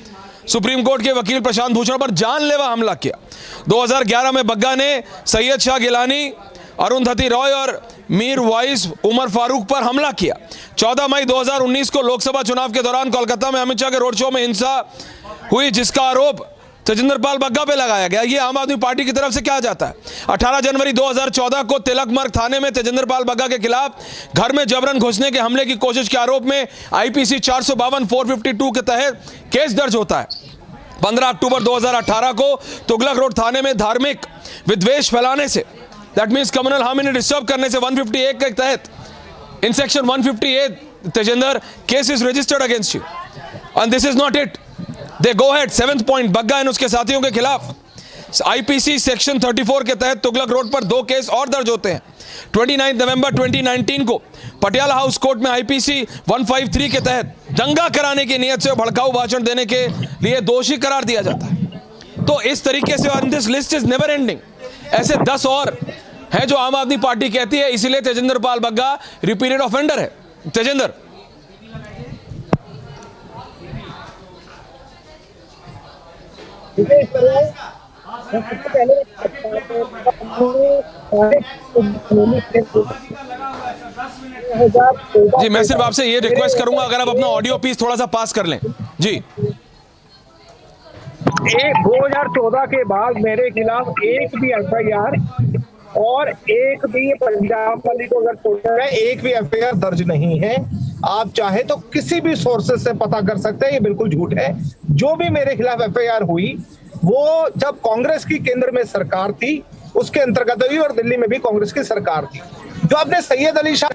सुप्रीम कोर्ट के वकील प्रशांत भूषण पर जानलेवा हमला किया। 2011 में बग्गा ने सैयद शाह गिलानी, अरुंधति रॉय और मीर वाइस उमर फारूक पर हमला किया। 14 मई 2019 को लोकसभा चुनाव के दौरान कोलकाता में अमित शाह के रोड शो में हिंसा हुई, जिसका आरोप तेजिंदर पाल बग्गा पे लगाया गया। ये आम आदमी पार्टी की तरफ से क्या जाता है। 18 जनवरी 2014 को तिलक मार्ग थाने में तेजिंदर पाल बग्गा के खिलाफ घर में जबरन घुसने के हमले की कोशिश के आरोप में आईपीसी 452 452 के तहत केस दर्ज होता है। 15 अक्टूबर 2018 को तुगलक रोड थाने में धार्मिक विद्वेष फैलाने से, that means communal harmony disturb करने से 158 के तहत, in section 158 Tejinder case is registered against you. And this is not it, they go head 7th point, Bagga and उसके साथियों के खिलाफ आईपीसी सेक्शन 34 के तहत तुगलक रोड पर 2 केस और दर्ज होते हैं। 29 नवंबर 2019 को पटियाला हाउस कोर्ट में आईपीसी 153 के तहत दंगा कराने की नियत से भड़काऊ भाषण देने के लिए दोषी करार दिया जाता है। तो इस तरीके से, और this list is never ending, ऐसे 10 और हैं जो आम आदमी पार्टी कहती है, इसीलिए तेजिंदर पाल बग्गा रिपीटेड ऑफेंडर है। तेजिंदर, जी मैं सिर्फ आपसे ये रिक्वेस्ट करूंगा अगर आप अपना ऑडियो पीस थोड़ा सा पास कर लें जी। 2014 के बाद मेरे खिलाफ एक भी एफआईआर और एक भी पंजाब वाली को अगर छोड़ा है एक भी एफआईआर दर्ज नहीं है। आप चाहे तो किसी भी सोर्सेस से पता कर सकते हैं, ये बिल्कुल झूठ है। जो भी मेरे खिलाफ एफआईआर हुई वो जब कांग्रेस की केंद्र में सरकार थी उसके अंतर्गत हुई और दिल्ली में भी कांग्रेस की सरकार थी। जो आपने Syed Ali Shah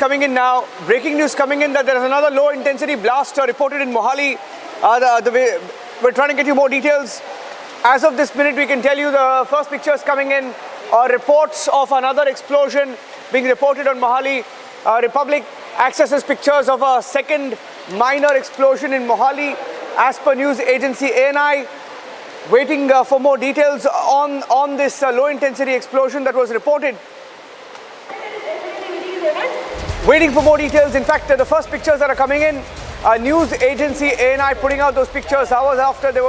Coming in now, breaking news coming in that there is another low intensity blast reported in Mohali. We're trying to get you more details. As of this minute, we can tell you the first pictures coming in, reports of another explosion being reported on Mohali. Republic accesses pictures of a second minor explosion in Mohali. As per news agency ANI, waiting for more details on this low intensity explosion that was reported. Waiting for more details. In fact, the first pictures that are coming in, news agency ANI putting out those pictures hours after there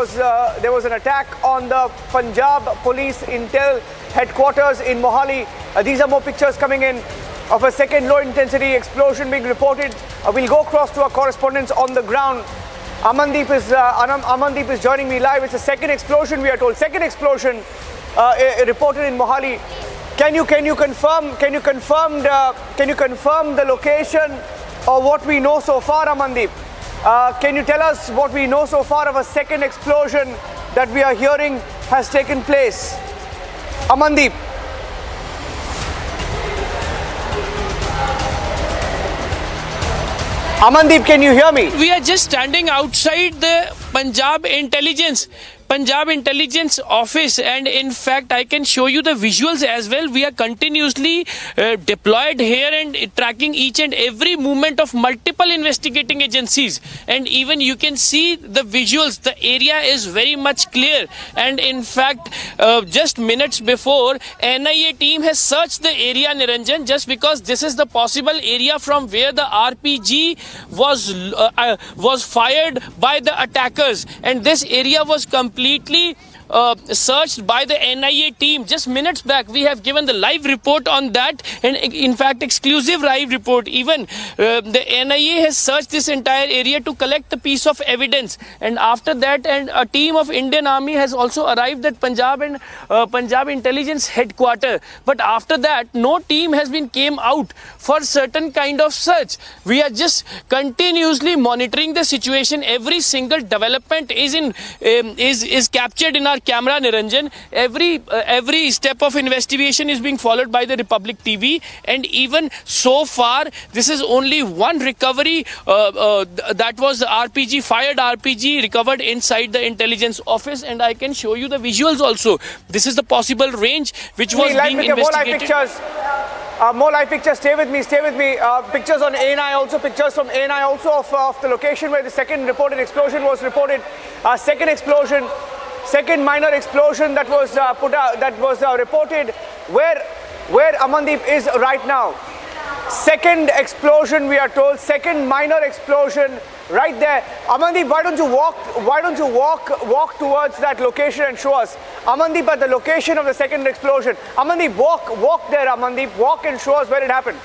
was an attack on the Punjab Police Intel headquarters in Mohali. These are more pictures coming in of a second low intensity explosion being reported. We'll go across to our correspondents on the ground. Amandeep is joining me live. It's a second explosion, we are told. Second explosion reported in Mohali. Can you confirm the location or what we know so far, Amandeep? Can you tell us what we know so far of a second explosion that we are hearing has taken place? Amandeep. Amandeep, can you hear me? We are just standing outside the Punjab Intelligence Office, and in fact I can show you the visuals as well. We are continuously deployed here and tracking each and every movement of multiple investigating agencies, and even you can see the visuals. The area is very much clear, and in fact just minutes before NIA team has searched the area, Niranjan, just because this is the possible area from where the RPG was fired by the attackers, and this area was completely searched by the NIA team. Just minutes back we have given the live report on that, and in fact exclusive live report. Even the NIA has searched this entire area to collect the piece of evidence, and after that and a team of Indian Army has also arrived at Punjab Intelligence headquarters. But after that no team has been came out for certain kind of search. We are just continuously monitoring the situation. Every single development is captured in our camera, Niranjan. Every step of investigation is being followed by the Republic TV, and even so far this is only one recovery that was RPG, fired RPG recovered inside the intelligence office, and I can show you the visuals also. This is the possible range which was being investigated. More live pictures. Stay with me. Pictures on ANI also. Pictures from ANI also of the location where the second reported explosion was reported. Second minor explosion that was reported where Amandeep is right now. Second explosion, we are told. Second minor explosion right there. Amandeep, why don't you walk towards that location and show us? Amandeep, at the location of the second explosion. Amandeep, walk there. Amandeep, walk and show us where it happened.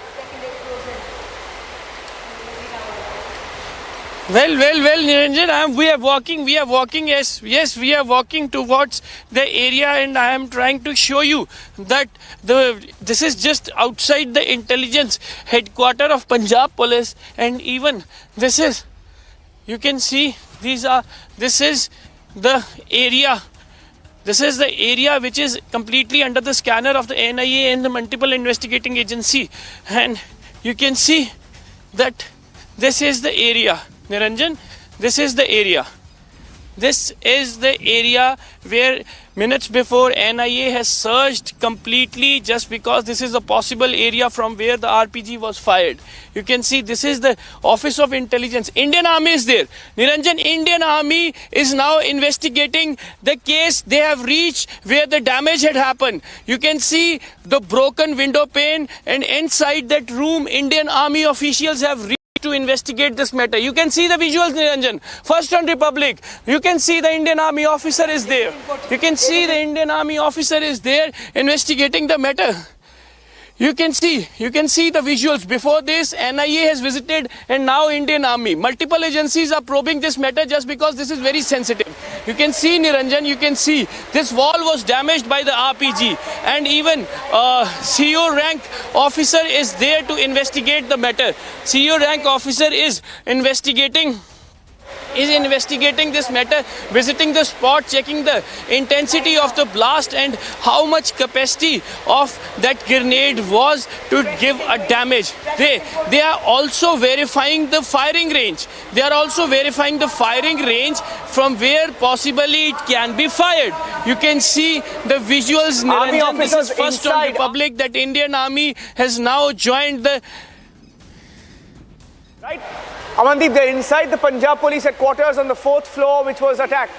Well, Niranjan, we are walking, yes, we are walking towards the area, and I am trying to show you that this is just outside the intelligence headquarters of Punjab Police, and even this is, you can see, this is the area which is completely under the scanner of the NIA and the multiple investigating agency, and you can see that this is the area. Niranjan, this is the area. This is the area where minutes before NIA has surged completely just because this is a possible area from where the RPG was fired. You can see this is the Office of Intelligence. Indian Army is there. Niranjan, Indian Army is now investigating the case. They have reached where the damage had happened. You can see the broken window pane, and inside that room Indian Army officials have reached to investigate this matter. You can see the visuals, Niranjan. First on Republic, you can see the Indian Army officer is there. You can see the Indian Army officer is there investigating the matter. You can see the visuals. Before this, NIA has visited, and now Indian Army. Multiple agencies are probing this matter just because this is very sensitive. You can see, Niranjan, you can see this wall was damaged by the RPG, and even CO rank officer is there to investigate the matter. CO rank officer is investigating this matter, visiting the spot, checking the intensity of the blast and how much capacity of that grenade was to give a damage. They are also verifying the firing range. They are also verifying the firing range from where possibly it can be fired. You can see the visuals, Niranjan. This is first on Republic that Indian Army has now joined the... Right? Amandeep, they're inside the Punjab Police headquarters on the 4th floor, which was attacked.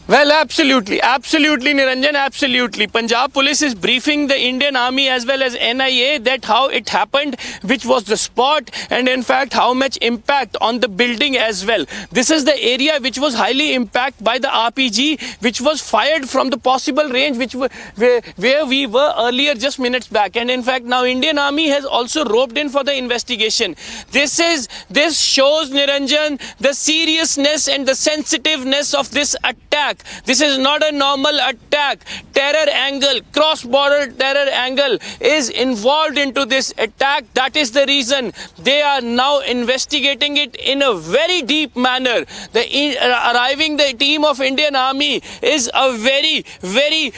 Well, absolutely, Niranjan, absolutely. Punjab Police is briefing the Indian Army as well as NIA that how it happened, which was the spot, and in fact how much impact on the building as well. This is the area which was highly impacted by the RPG, which was fired from the possible range where we were earlier just minutes back. And in fact now Indian Army has also roped in for the investigation. This shows, Niranjan, the seriousness and the sensitiveness of this attack. This is not a normal attack. Terror angle, cross-border terror angle is involved into this attack. That is the reason they are now investigating it in a very deep manner. Arriving the team of Indian Army is a very, very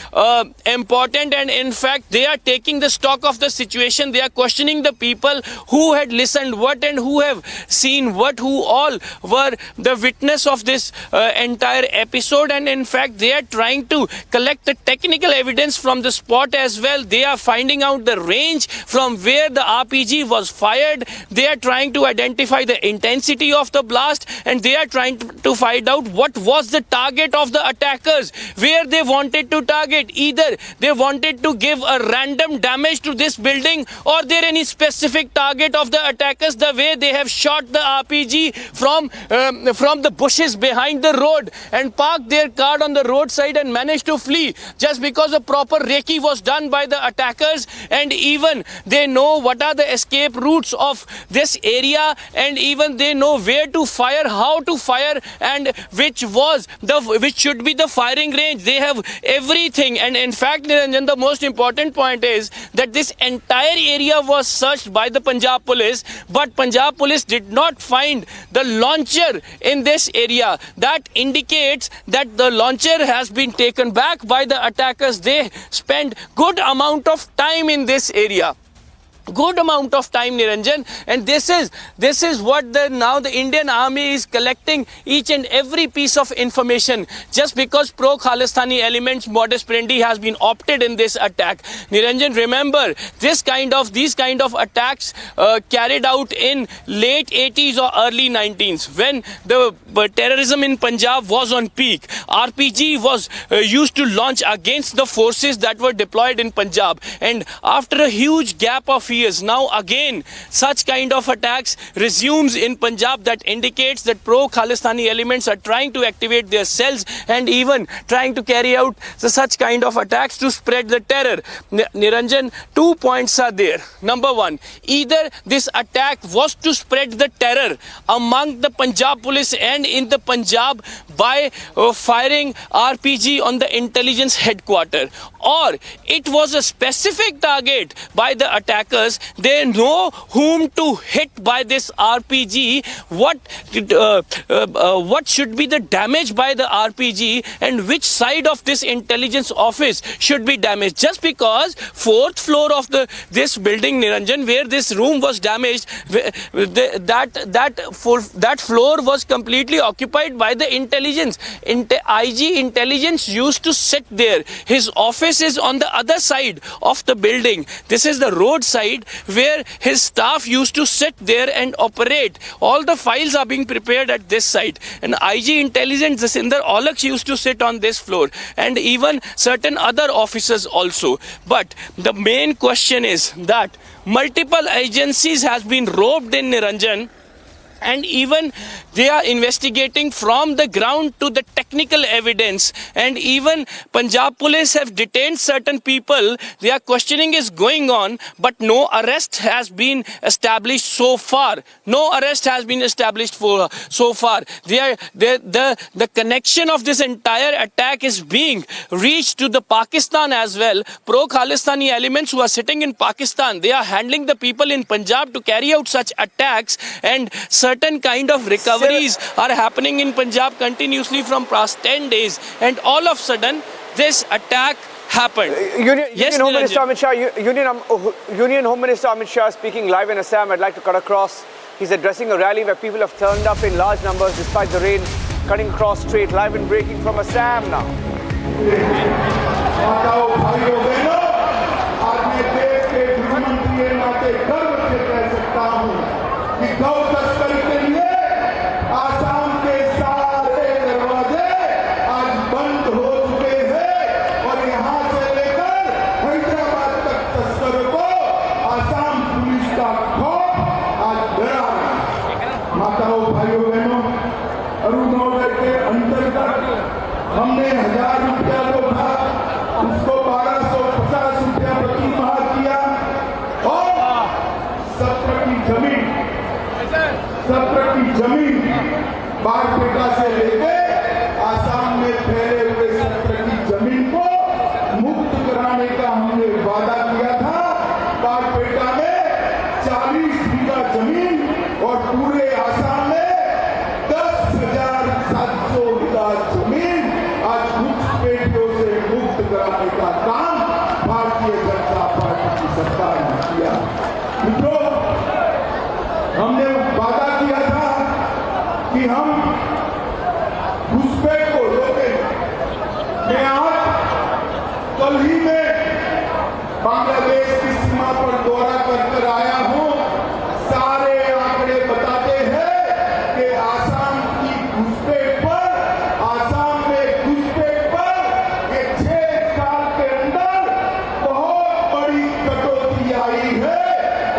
important, and in fact they are taking the stock of the situation. They are questioning the people who had listened what and who have seen what, who all were the witness of this entire episode. And in fact they are trying to collect the technical evidence from the spot as well. They are finding out the range from where the RPG was fired. They are trying to identify the intensity of the blast, and they are trying to find out what was the target of the attackers, where they wanted to target. Either they wanted to give a random damage to this building, or there any specific target of the attackers, the way they have shot the RPG from the bushes behind the road and parked their car on the roadside and managed to flee just because a proper recce was done by the attackers. And even they know what are the escape routes of this area, and even they know where to fire, how to fire, and which should be the firing range. They have everything. And in fact, Niranjan, the most important point is that this entire area was searched by the Punjab Police, but Punjab Police did not find the launcher in this area. That indicates that the launcher has been taken back by the attackers. They spent good amount of time in this area. Good amount of time, Niranjan, and this is what now the Indian Army is collecting each and every piece of information. Just because pro-Khalistani elements, modus operandi has been opted in this attack. Niranjan, remember these kind of attacks carried out in late 80s or early 19s when the terrorism in Punjab was on peak. RPG was used to launch against the forces that were deployed in Punjab, and after a huge gap of years, now again such kind of attacks resumes in Punjab. That indicates that pro-Khalistani elements are trying to activate their cells and even trying to carry out such kind of attacks to spread the terror. Niranjan, 2 points are there. Number one, either this attack was to spread the terror among the Punjab Police and in the Punjab by firing RPG on the intelligence headquarters, or it was a specific target by the attackers because they know whom to hit by this RPG, what should be the damage by the RPG, and which side of this intelligence office should be damaged. Just because 4th floor of this building, Niranjan, where this room was damaged, that floor was completely occupied by the intelligence. IG intelligence used to sit there. His office is on the other side of the building. This is the road side where his staff used to sit there and operate. All the files are being prepared at this side. And IG intelligence, Jasinder Aulakh, used to sit on this floor, and even certain other officers also. But the main question is that multiple agencies has been roped in, Niranjan, and even they are investigating from the ground to the technical evidence, and even Punjab police have detained certain people. Their questioning is going on, but no arrest has been established so far. No arrest has been established so far. The connection of this entire attack is being reached to the Pakistan as well. Pro-Khalistani elements who are sitting in Pakistan, they are handling the people in Punjab to carry out such attacks, and certain kind of recoveries are happening in Punjab continuously from past 10 days, and all of a sudden this attack happened. Union Home Minister Amit Shah, Union Home Minister Amit Shah speaking live in Assam. I'd like to cut across. He's addressing a rally where people have turned up in large numbers despite the rain cutting across straight. Live and breaking from Assam now. हमने 1000 रुपया जो था उसको 1250 रुपया प्रति माह किया, और सत्र की जमीन बारपेटा से लेके आसाम में फैले हुए सत्र की जमीन को मुक्त कराने का हमने वादा किया था। बारपेटा में 40 बीघा जमीन और पूरे आसाम में 10,700 बीघा जमीन आज घुसपैठियों से मुक्त कराने का काम भारतीय जनता पार्टी की सरकार ने किया। मित्रों, हमने वादा किया था कि हम घुसपैठ को रोकेंगे। मैं आज कल ही में बांग्लादेश की सीमा पर दौरा कर आया हूं। सारे आंकड़े बताते हैं कि आसाम की घुसपैठ पर, आसाम में घुसपैठ पर ये 6 साल के अंदर बहुत बड़ी कटौती आई है,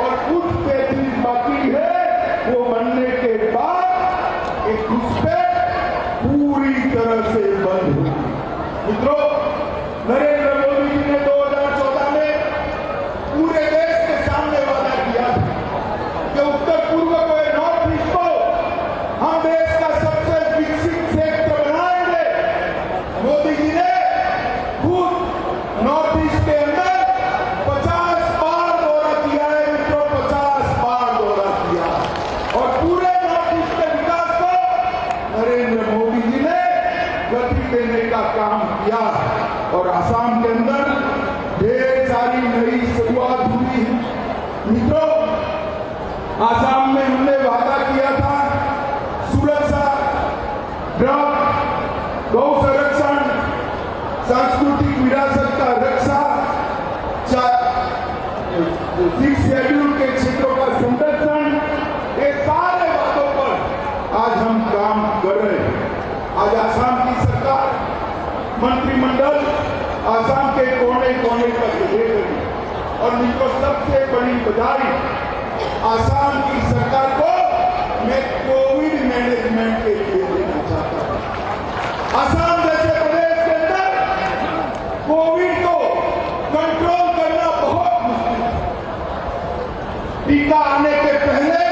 और कुछ पैंतीस बाकी है। वो बनने के बाद एक घुसपैठ पूरी तरह से बंद होगी। मित्रों, नरेंद्र मोदी जी ने 2014 में पूरे देश के सामने वादा किया था कि उत्तर पूर्व को, नॉर्थ ईस्ट को हम देश का सबसे विकसित क्षेत्र बनाएंगे। मोदी जी ने खुद नॉर्थ ईस्ट के अंदर 50 बार दौरा किया है। मित्रों, 50 बार दौरा किया, और पूरे नॉर्थ ईस्ट के विकास को नरेंद्र मोदी जी ने गति देने का काम किया, और आसाम के अंदर ढेर सारी नई शुरुआत हुई। मित्रों, आसाम में हमने वादा किया था सुरक्षा, ड्रग, गौ संरक्षण, सांस्कृतिक विरासत का रक्षा, 6 शेड्यूल के क्षेत्रों का संरक्षण। ये सारे बातों पर आज हम काम कर रहे हैं। आज आसाम की सरकार, मंत्रिमंडल आसाम के कोने कोने तक ले गई, और इनको सबसे बड़ी बधाई आसाम की सरकार को मैं कोविड मैनेजमेंट के लिए देना चाहता हूं। आसाम जैसे प्रदेश के अंदर कोविड को कंट्रोल करना बहुत मुश्किल है। टीका आने के पहले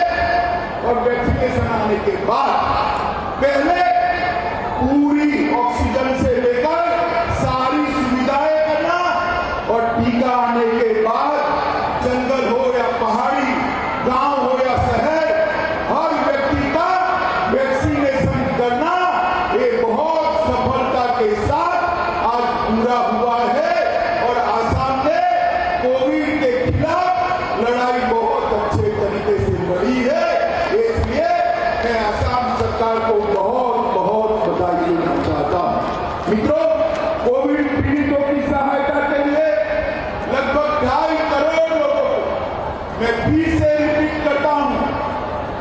और वैक्सीनेशन आने के बाद, पहले पूरी ऑक्सीजन से लेकर सारी सुविधाएं करना, और टीका आने के बाद जंगल हो या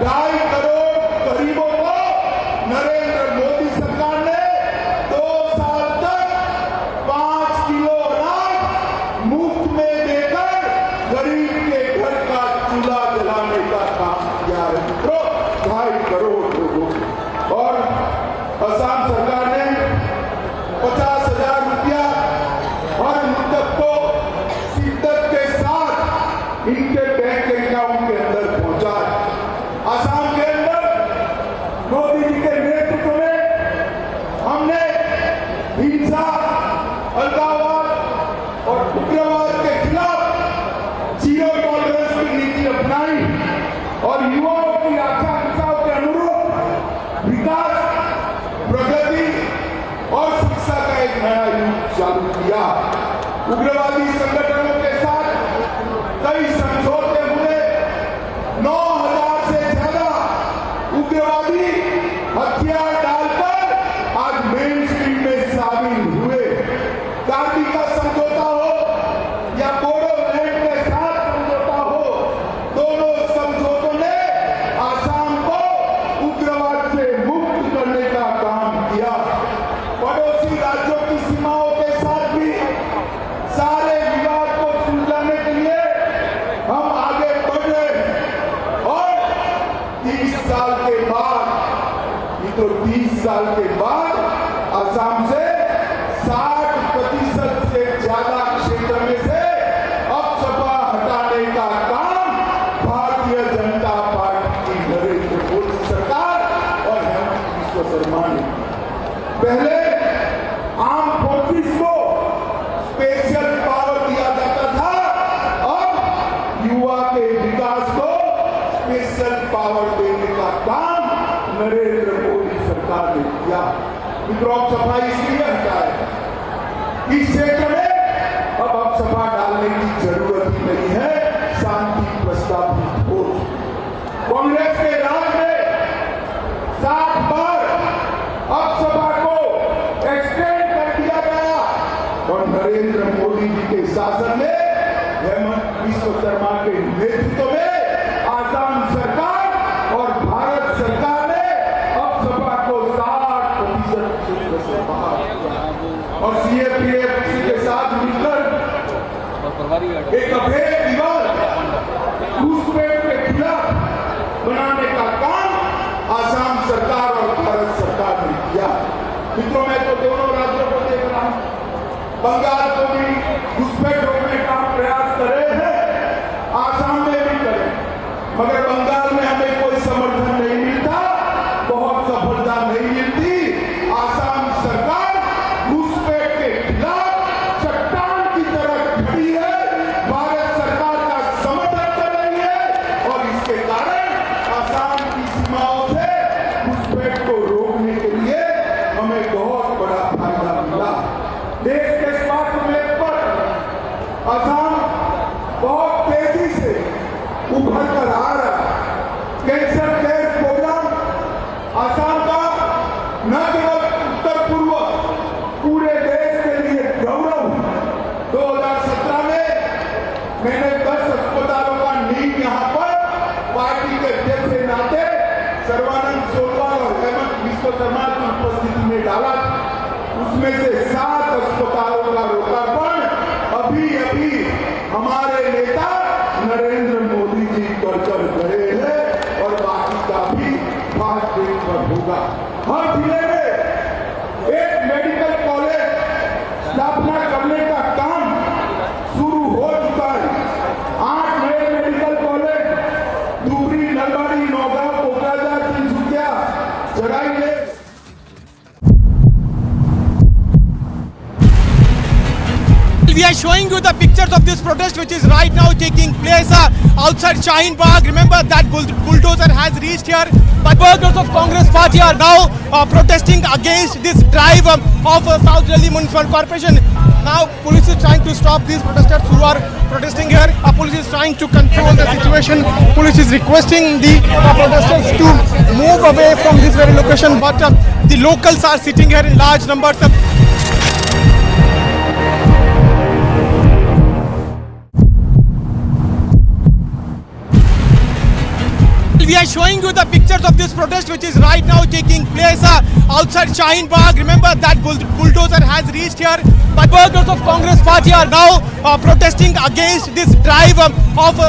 2.5 करोड़ गरीबों को नरेंद्र मोदी सरकार ने 2 साल तक 5 किलो अनाज मुफ्त में देकर गरीब के घर का चूल्हा जलाने का काम किया है मित्रों। 2.5 करोड़ लोगों को। और असम सरकार ने 50,000 रुपया हर मुद्दत को शिद्दत के साथ इनके बैंक अकाउंट के अंदर पहुंचाए। असम के अंदर मोदी जी के नेतृत्व में हमने हिंसा, अलगाववाद और उग्रवाद के खिलाफ जीरो टॉलरेंस की नीति अपनाई और युवाओं की आकांक्षाओं के अनुरूप विकास, प्रगति और शिक्षा का एक नया युग चालू किया। उग्रवादी संगठनों के साथ कई समझौते हुए 9,000 से ज्यादा उग्रवादी हथियार डालकर आज मेन स्ट्रीम में शामिल हुए। कार्बी का समझौता हो या बोडोलैंड के साथ समझौता हो, दोनों समझौतों ने आसाम को उग्रवाद से मुक्त करने का काम किया। पड़ोसी राज्यों की सीमाओं के साथ भी सारे विवाद को सुलझाने के लिए हम आगे बढ़ रहे हैं। और 30 साल के बाद, ये तो 30 साल के बाद असम से 60% से ज्यादा क्षेत्र में से अपसपा हटाने का काम भारतीय जनता पार्टी की नरेंद्र मोदी सरकार और हेमंत बिस्वा शर्मा ने। पहले आर्म फोर्सेस को स्पेशल पावर दिया जाता था, अब युवा के विकास को स्पेशल पावर देने का काम नरेंद्र मोदी सरकार ने किया। मित्रों, सफाई इसलिए हटाए इस क्षेत्र में अब सफा डालने की जरूरत ही नहीं है, शांति प्रस्तावित हो। कांग्रेस के राज में 7 बार अब सभा को एक्सटेंड कर दिया गया और नरेंद्र मोदी जी के शासन में हेमंत बिस्वा शर्मा के नेतृत्व में आसाम सरकार और भारत सरकार ने अब सभा को 60% क्षेत्र से बाहर किया और सीएपीएफ के साथ मिलकर एक अभेद दीवार घुसपैठ के खिलाफ बनाने का काम आसाम सरकार और भारत सरकार ने किया। मित्रों, मैं तो दोनों राज्यों को देख रहा हूं, बंगाल को भी घुसपैठ रोकने का प्रयास कर रहे हैं, आसाम में भी करें, मगर बंगाल में हमें कोई समर्थन नहीं मिलता, बहुत सफलता नहीं मिलती। आसाम सरकार घुसपैठ के खिलाफ चट्टान की तरह खड़ी है, भारत सरकार का समर्थन कर रही है और इसके कारण आसाम की सीमाओं से घुसपैठ को रोकने के लिए हमें बहुत बड़ा फायदा मिला। देश के स्वास्थ्य में पर असम बहुत तेजी से उभर कर आ रहा है। कैंसर केयर प्रोग्राम असम का न केवल उत्तर पूर्व पूरे देश के लिए गौरव। 2017 में मैंने 10 अस्पतालों का नींव यहाँ पर पार्टी के अध्यक्ष के नाते सर्वानंद सोनोवाल और हेमंत बिस्वा शर्मा की उपस्थिति में डाला। उसमें से 7 अस्पतालों का लोकार्पण अभी हमारे नेता नरेंद्र मोदी जी कर गए हैं और बाकी का भी 5 दिन पर होगा। हर जिले में एक मेडिकल कॉलेज स्थापना करने का काम शुरू हो चुका है। 8 नए मेडिकल कॉलेज धुबरी, नलबाड़ी, नौगांव, कोकराझार, तिनसुकिया, जराई। We are showing you the pictures of this protest which is right now taking place outside Shaheen Bagh. Remember that bulldozer has reached here. But workers of Congress party are now protesting against this drive of South Delhi Municipal Corporation. Now police is trying to stop these protesters who are protesting here. Police is trying to control the situation. Police is requesting the protesters to move away from this very location. But the locals are sitting here in large numbers. Well, we are showing you the pictures of this protest which is right now taking place outside Shaheen Bagh. Remember that bulldozer has reached here, but workers of Congress Party are now protesting against this drive of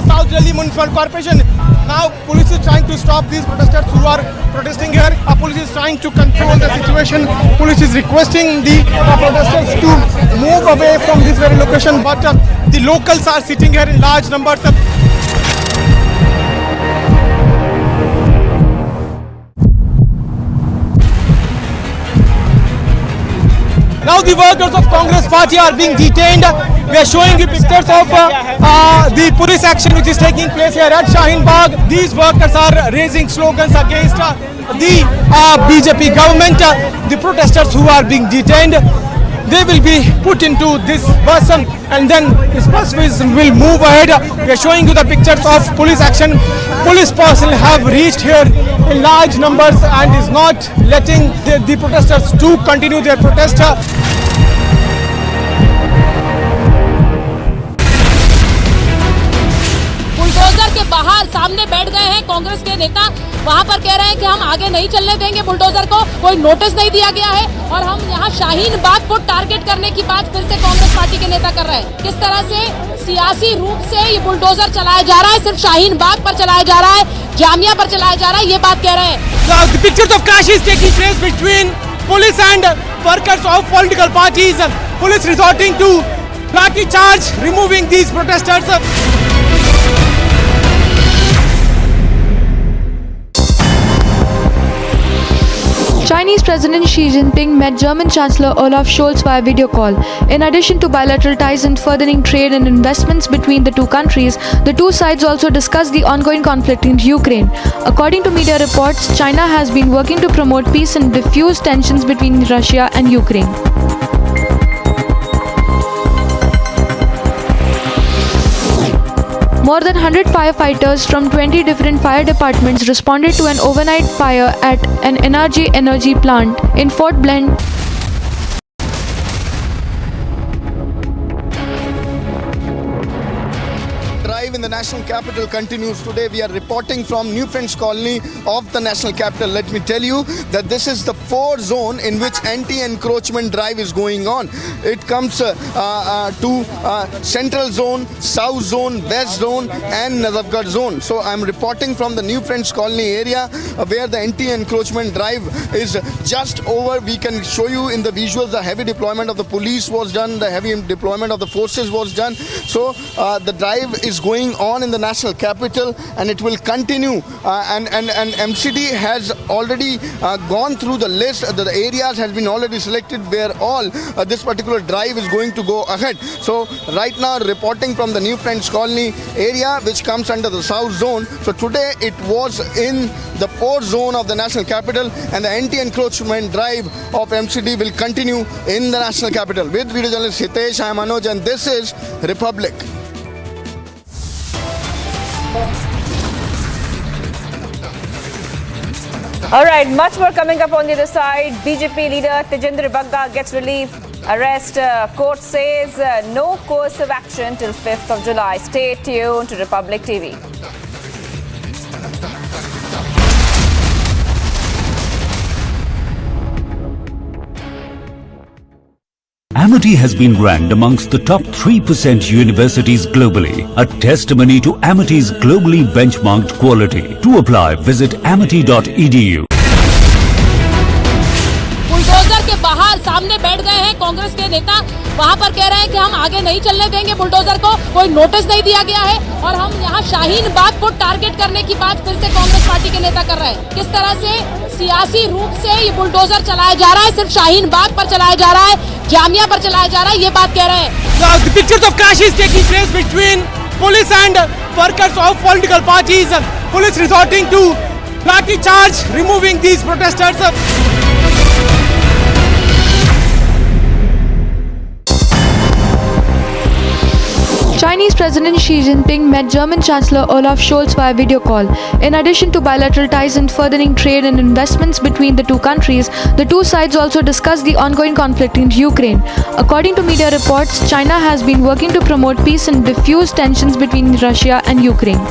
South Delhi Municipal Corporation. Now police is trying to stop these protesters who are protesting here. Police is trying to control the situation. Police is requesting the protesters to move away from this very location, but the locals are sitting here in large numbers. Now the workers of Congress Party are being detained. We are showing you pictures of the police action which is taking place here at Shaheen Bagh. These workers are raising slogans against the BJP government. The protesters who are being detained, they will be put into this bus and then this bus will move ahead. We are showing you the pictures of police action. Police personnel have reached here in large numbers and is not letting the protesters to continue their protest. Bulldozer के बाहर सामने बैठ गए हैं कांग्रेस के नेता। वहां पर कह रहे हैं कि हम आगे नहीं चलने देंगे बुलडोजर को, कोई नोटिस नहीं दिया गया है और हम यहाँ शाहीन बाग को टारगेट करने की बात फिर से कांग्रेस पार्टी के नेता कर रहे हैं। किस तरह से सियासी रूप से ये बुलडोजर चलाया जा रहा है, सिर्फ शाहीन बाग पर चलाया जा रहा है, जामिया पर चलाया जा रहा है, ये बात कह रहे हैं। The pictures of clash is taking place between police and workers of political parties. Police resorting to lathi charge, removing these protesters. Chinese President Xi Jinping met German Chancellor Olaf Scholz via video call. In addition to bilateral ties and furthering trade and investments between the two countries, the two sides also discussed the ongoing conflict in Ukraine. According to media reports, China has been working to promote peace and diffuse tensions between Russia and Ukraine. More than 100 firefighters from 20 different fire departments responded to an overnight fire at an energy plant in Fort Bend. In the national capital continues today. We are reporting from New Friends Colony of the national capital. Let me tell you that this is the 4 zone in which anti-encroachment drive is going on. It comes to central zone, south zone, west zone and Nazafgarh zone. So I'm reporting from the New Friends Colony area where the anti-encroachment drive is just over. We can show you in the visuals the heavy deployment of the police was done, the heavy deployment of the forces was done. So the drive is going on in the national capital and it will continue and MCD has already gone through the list. The areas has been already selected where all this particular drive is going to go ahead. So right now reporting from the New Friends Colony area which comes under the south zone. So today it was in the 4th zone of the national capital and the anti-encroachment drive of MCD will continue in the national capital. With video journalist Hitesh, I am Manoj and this is Republic. All right, much more coming up on the other side. BJP leader Tejendra Bagga gets relief. Arrest. Court says no coercive action till 5th of July. Stay tuned to Republic TV. Amity has been ranked amongst the top 3% universities globally, a testimony to Amity's globally benchmarked quality. To apply, visit amity.edu. Bulldozer के बाहर सामने बैठ गए हैं कांग्रेस के नेता। वहां पर कह रहे हैं कि हम आगे नहीं चलने देंगे बुलडोजर को, कोई नोटिस नहीं दिया गया है और हम यहाँ शाहीन बाग को टारगेट करने की बात फिर से कांग्रेस पार्टी के नेता कर रहे हैं। किस तरह से सियासी रूप से ये बुलडोजर चलाया जा रहा है, सिर्फ शाहीन बाग पर चलाया जा रहा है, जामिया पर चलाया जा रहा है, ये बात कह रहे हैं। The pictures of clash is taking place between police and workers of political parties. Police resorting to lathi charge, removing these protesters. Chinese President Xi Jinping met German Chancellor Olaf Scholz via video call. In addition to bilateral ties and furthering trade and investments between the two countries, the two sides also discussed the ongoing conflict in Ukraine. According to media reports, China has been working to promote peace and diffuse tensions between Russia and Ukraine.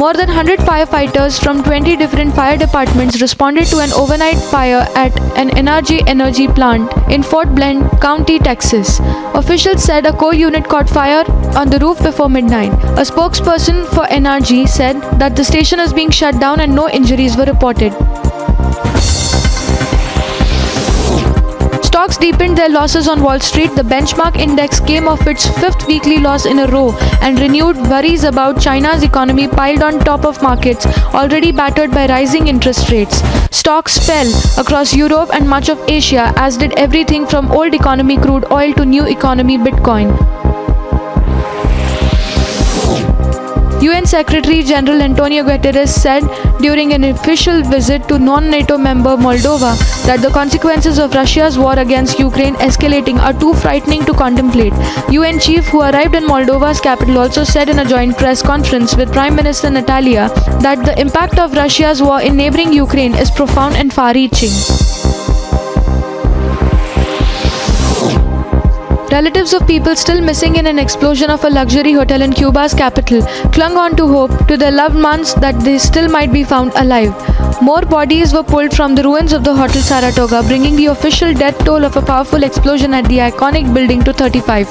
More than 100 firefighters from 20 different fire departments responded to an overnight fire at an energy plant in Fort Bend County, Texas. Officials said a coal unit caught fire on the roof before midnight. A spokesperson for NRG said that the station is being shut down and no injuries were reported. Stocks deepened their losses on Wall Street. The benchmark index came off its fifth weekly loss in a row, and renewed worries about China's economy piled on top of markets already battered by rising interest rates. Stocks fell across Europe and much of Asia, as did everything from old economy crude oil to new economy Bitcoin. UN Secretary General Antonio Guterres said during an official visit to non-NATO member Moldova that the consequences of Russia's war against Ukraine escalating are too frightening to contemplate. UN chief who arrived in Moldova's capital also said in a joint press conference with Prime Minister Natalia that the impact of Russia's war in neighboring Ukraine is profound and far-reaching. Relatives of people still missing in an explosion of a luxury hotel in Cuba's capital clung on to hope to their loved ones that they still might be found alive. More bodies were pulled from the ruins of the Hotel Saratoga, bringing the official death toll of a powerful explosion at the iconic building to 35.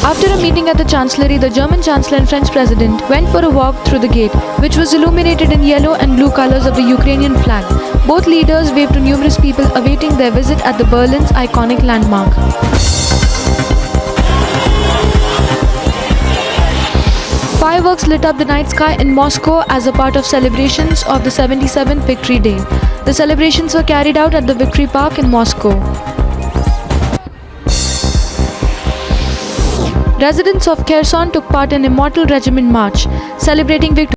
After a meeting at the Chancellery, the German Chancellor and French President went for a walk through the gate, which was illuminated in yellow and blue colors of the Ukrainian flag. Both leaders waved to numerous people awaiting their visit at the Berlin's iconic landmark. Fireworks lit up the night sky in Moscow as a part of celebrations of the 77th Victory Day. The celebrations were carried out at the Victory Park in Moscow. Residents of Kherson took part in Immortal Regiment March, celebrating victory.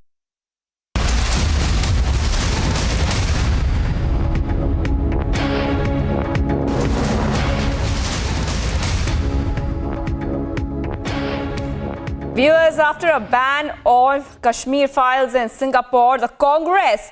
Viewers, after a ban on Kashmir files in Singapore, the Congress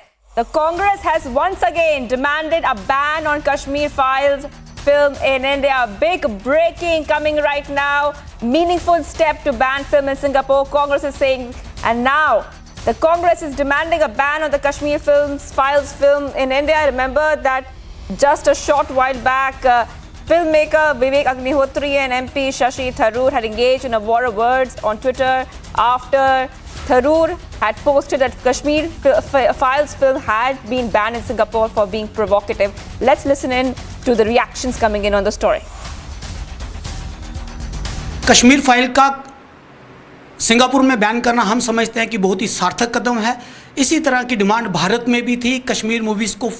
has once again demanded a ban on Kashmir files film in India. Big breaking coming right now. Meaningful step to ban film in Singapore, Congress is saying. And now the Congress is demanding a ban on the Kashmir files film in India. Remember that just a short while back, filmmaker Vivek Agnihotri and MP Shashi Tharoor had engaged in a war of words on Twitter after Tharoor had posted that Kashmir Files film had been banned in Singapore for being provocative. Let's listen in to the reactions coming in on the story. Kashmir file का Singapore में ban करना हम समझते हैं कि बहुत ही सार्थक कदम है। इसी तरह की डिमांड भारत में भी थी कश्मीर मूवीज़ को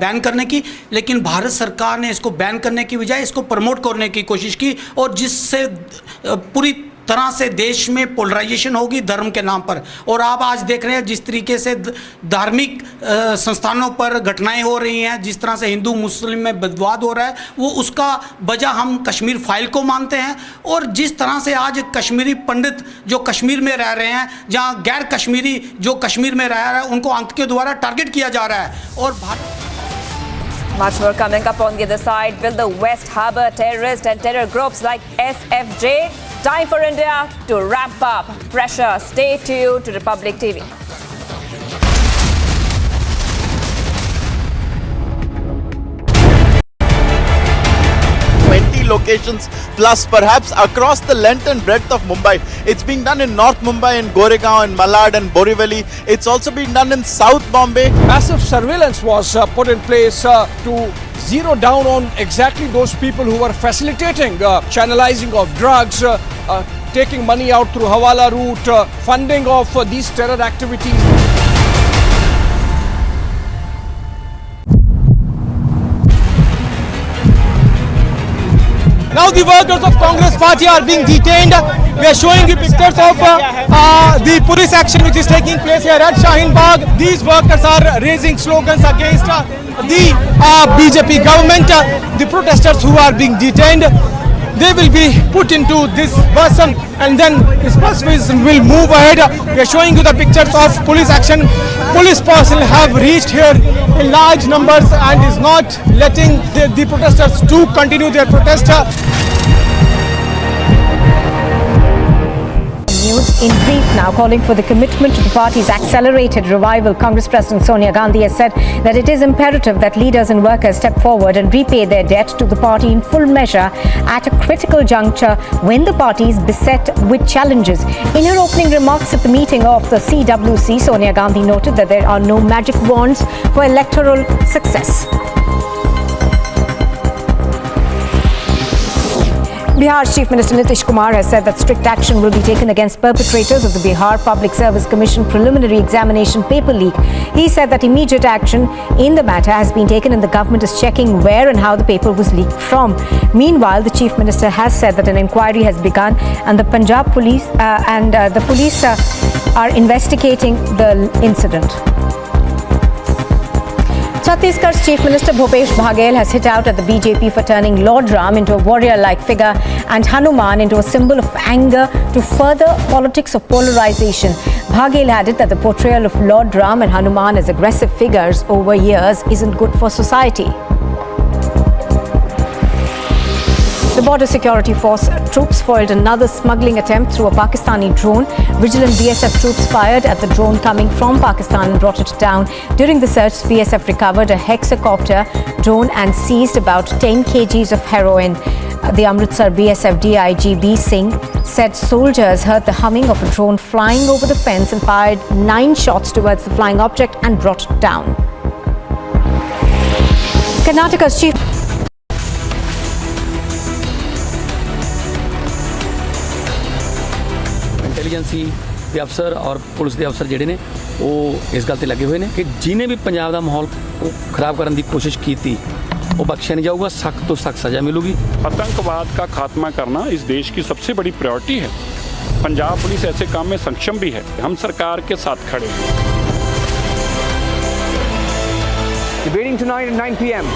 बैन करने की, लेकिन भारत सरकार ने इसको बैन करने की बजाय इसको प्रमोट करने की कोशिश की, और जिससे पूरी तरह से देश में पोलराइजेशन होगी धर्म के नाम पर। और आप आज देख रहे हैं जिस तरीके से धार्मिक संस्थानों पर घटनाएं हो रही हैं, जिस तरह से हिंदू मुस्लिम में विवाद हो रहा है, वो उसका वजह हम कश्मीर फाइल को मानते हैं। और जिस तरह से आज कश्मीरी पंडित जो कश्मीर में रह रहे हैं, जहां गैर कश्मीरी जो कश्मीर में रह रहे हैं, उनको आतंक के द्वारा टारगेट किया जा रहा है। और Much more coming up on the other side. Will the West harbor terrorists and terror groups like SFJ? Time for India to ramp up pressure. Stay tuned to Republic TV. Locations plus perhaps across the length and breadth of Mumbai. It's being done in North Mumbai, in Goregaon, in Malad and Borivali. It's also being done in South Bombay. Massive surveillance was put in place to zero down on exactly those people who were facilitating channelizing of drugs, taking money out through Hawala route, funding of these terror activities. Now the workers of Congress party are being detained. We are showing you pictures of the police action which is taking place here at Shaheen Bagh. These workers are raising slogans against the BJP government. The protesters who are being detained, they will be put into this bus and then this bus will move ahead. We are showing you the pictures of police action. Police personnel have reached here in large numbers and is not letting the protesters to continue their protest. news. In brief now, calling for the commitment to the party's accelerated revival, Congress President Sonia Gandhi has said that it is imperative that leaders and workers step forward and repay their debt to the party in full measure at a critical juncture when the party is beset with challenges. In her opening remarks at the meeting of the CWC, Sonia Gandhi noted that there are no magic wands for electoral success. Bihar's Chief Minister Nitish Kumar has said that strict action will be taken against perpetrators of the Bihar Public Service Commission preliminary examination paper leak. He said that immediate action in the matter has been taken and the government is checking where and how the paper was leaked from. Meanwhile, the Chief Minister has said that an inquiry has begun and the Punjab police are investigating the incident. Chhattisgarh's Chief Minister Bhupesh Baghel has hit out at the BJP for turning Lord Ram into a warrior-like figure and Hanuman into a symbol of anger to further politics of polarization. Baghel added that the portrayal of Lord Ram and Hanuman as aggressive figures over years isn't good for society. The Border Security Force troops foiled another smuggling attempt through a Pakistani drone. Vigilant BSF troops fired at the drone coming from Pakistan and brought it down. During the search, BSF recovered a hexacopter drone and seized about 10 kgs of heroin. The Amritsar BSF DIG B. Singh said soldiers heard the humming of a drone flying over the fence and fired 9 shots towards the flying object and brought it down. Karnataka's chief intelligence ਦੇ ਅਫਸਰ ਔਰ police ਦੇ ਅਫਸਰ ਜਿਹੜੇ ਨੇ ਉਹ ਇਸ ਗੱਲ ਤੇ ਲੱਗੇ ਹੋਏ ਨੇ ਕਿ ਜਿਹਨੇ ਵੀ ਪੰਜਾਬ ਦਾ ਮਾਹੌਲ ਖਰਾਬ ਕਰਨ ਦੀ ਕੋਸ਼ਿਸ਼ ਕੀਤੀ वो बख्शा नहीं जाऊगा, सख्त तो सख्त सजा मिलेगी। आतंकवाद का खात्मा करना इस देश की सबसे बड़ी प्रायोरिटी है। पंजाब पुलिस ऐसे काम में सक्षम भी है। हम सरकार के साथ खड़े हैं। Debating tonight at 9 p.m.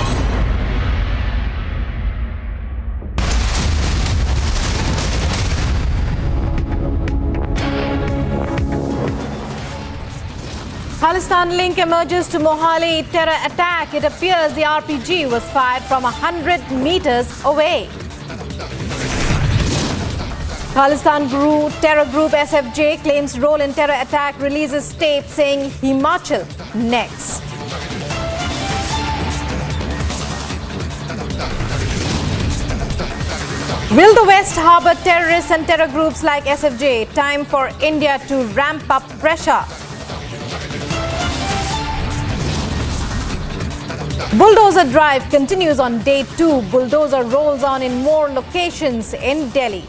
Khalistan link emerges to Mohali terror attack. It appears the RPG was fired from 100 meters away. Khalistan terror group SFJ claims role in terror attack, releases tape saying Himachal next. Will the West harbor terrorists and terror groups like SFJ? Time for India to ramp up pressure. Bulldozer drive continues on day 2. Bulldozer rolls on in more locations in Delhi.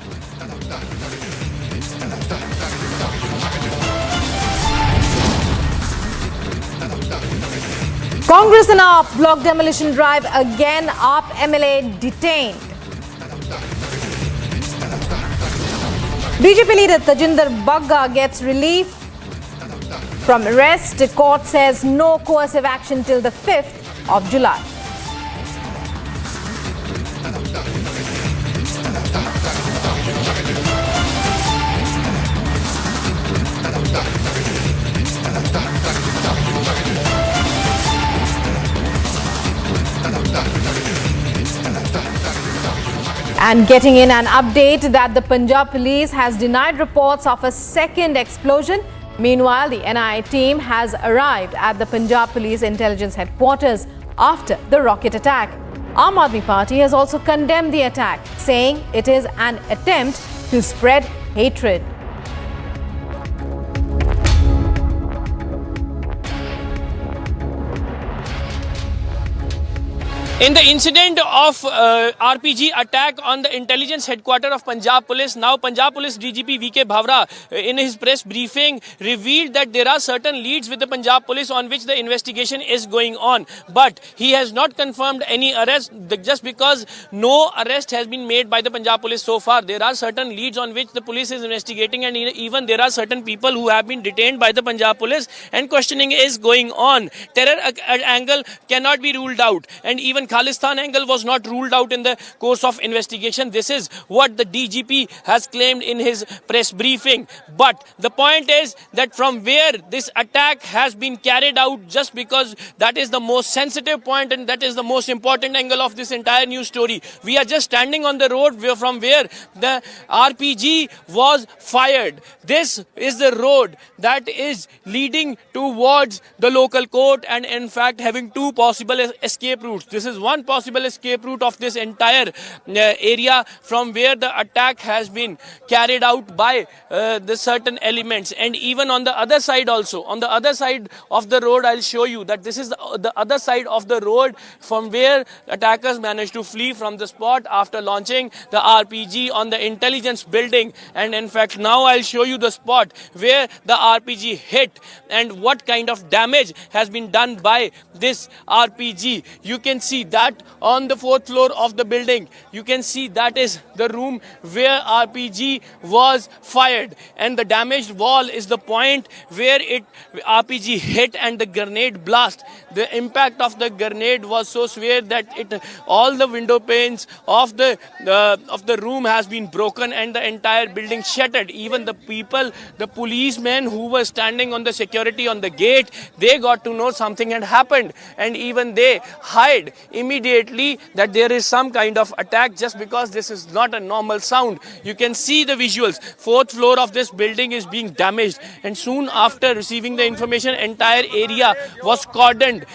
Congress and AAP block demolition drive again. AAP MLA detained. BJP leader Tajinder Bagga gets relief from arrest. The court says no coercive action till the 5th of July. And getting in an update that the Punjab police has denied reports of a second explosion. Meanwhile, the NIA team has arrived at the Punjab Police Intelligence Headquarters after the rocket attack. Aam Aadmi Party has also condemned the attack, saying it is an attempt to spread hatred. In the incident of RPG attack on the intelligence headquarters of Punjab Police, now Punjab Police DGP VK Bhavra in his press briefing revealed that there are certain leads with the Punjab Police on which the investigation is going on. But he has not confirmed any arrest just because no arrest has been made by the Punjab Police so far. There are certain leads on which the police is investigating, and even there are certain people who have been detained by the Punjab Police and questioning is going on. Terror angle cannot be ruled out, and even Khalistan angle was not ruled out in the course of investigation. This is what the DGP has claimed in his press briefing. But the point is that from where this attack has been carried out, just because that is the most sensitive point and that is the most important angle of this entire news story. We are just standing on the road from where the RPG was fired. This is the road that is leading towards the local court and in fact having two possible escape routes. This is one possible escape route of this entire area from where the attack has been carried out by the certain elements. And even on the other side also, on the other side of the road, I'll show you that this is the other side of the road from where attackers managed to flee from the spot after launching the RPG on the intelligence building. And in fact, now I'll show you the spot where the RPG hit and what kind of damage has been done by this RPG. You can see that on the 4th floor of the building. You can see that is the room where RPG was fired, and the damaged wall is the point where RPG hit and the grenade blast. The impact of the grenade was so severe that all the window panes of the room has been broken and the entire building shattered. Even the people, the policemen who were standing on the security on the gate, they got to know something had happened, and even they hide immediately that there is some kind of attack, just because this is not a normal sound. You can see the visuals. 4th floor of this building is being damaged, and soon after receiving the information, entire area was cordoned.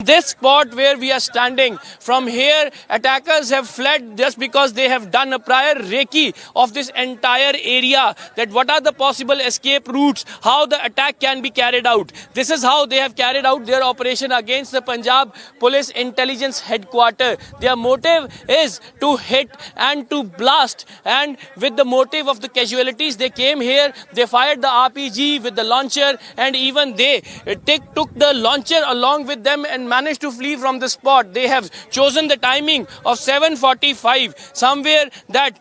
This spot where we are standing, from here attackers have fled just because they have done a prior recce of this entire area, that what are the possible escape routes, how the attack can be carried out. This is how they have carried out their operation against the Punjab Police Intelligence Headquarters. Their motive is to hit and to blast, and with the motive of the casualties, they came here, they fired the RPG with the launcher, and even they took the launcher along with them and managed to flee from the spot. They have chosen the timing of 7:45, somewhere that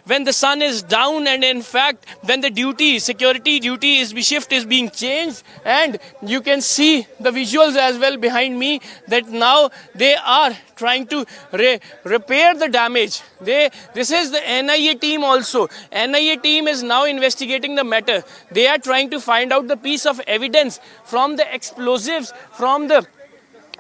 when the sun is down, and in fact when the security duty shift is being changed. And you can see the visuals as well behind me, that now they are trying to repair the damage. This is the NIA team also. NIA team is now investigating the matter. They are trying to find out the piece of evidence from the explosives, from the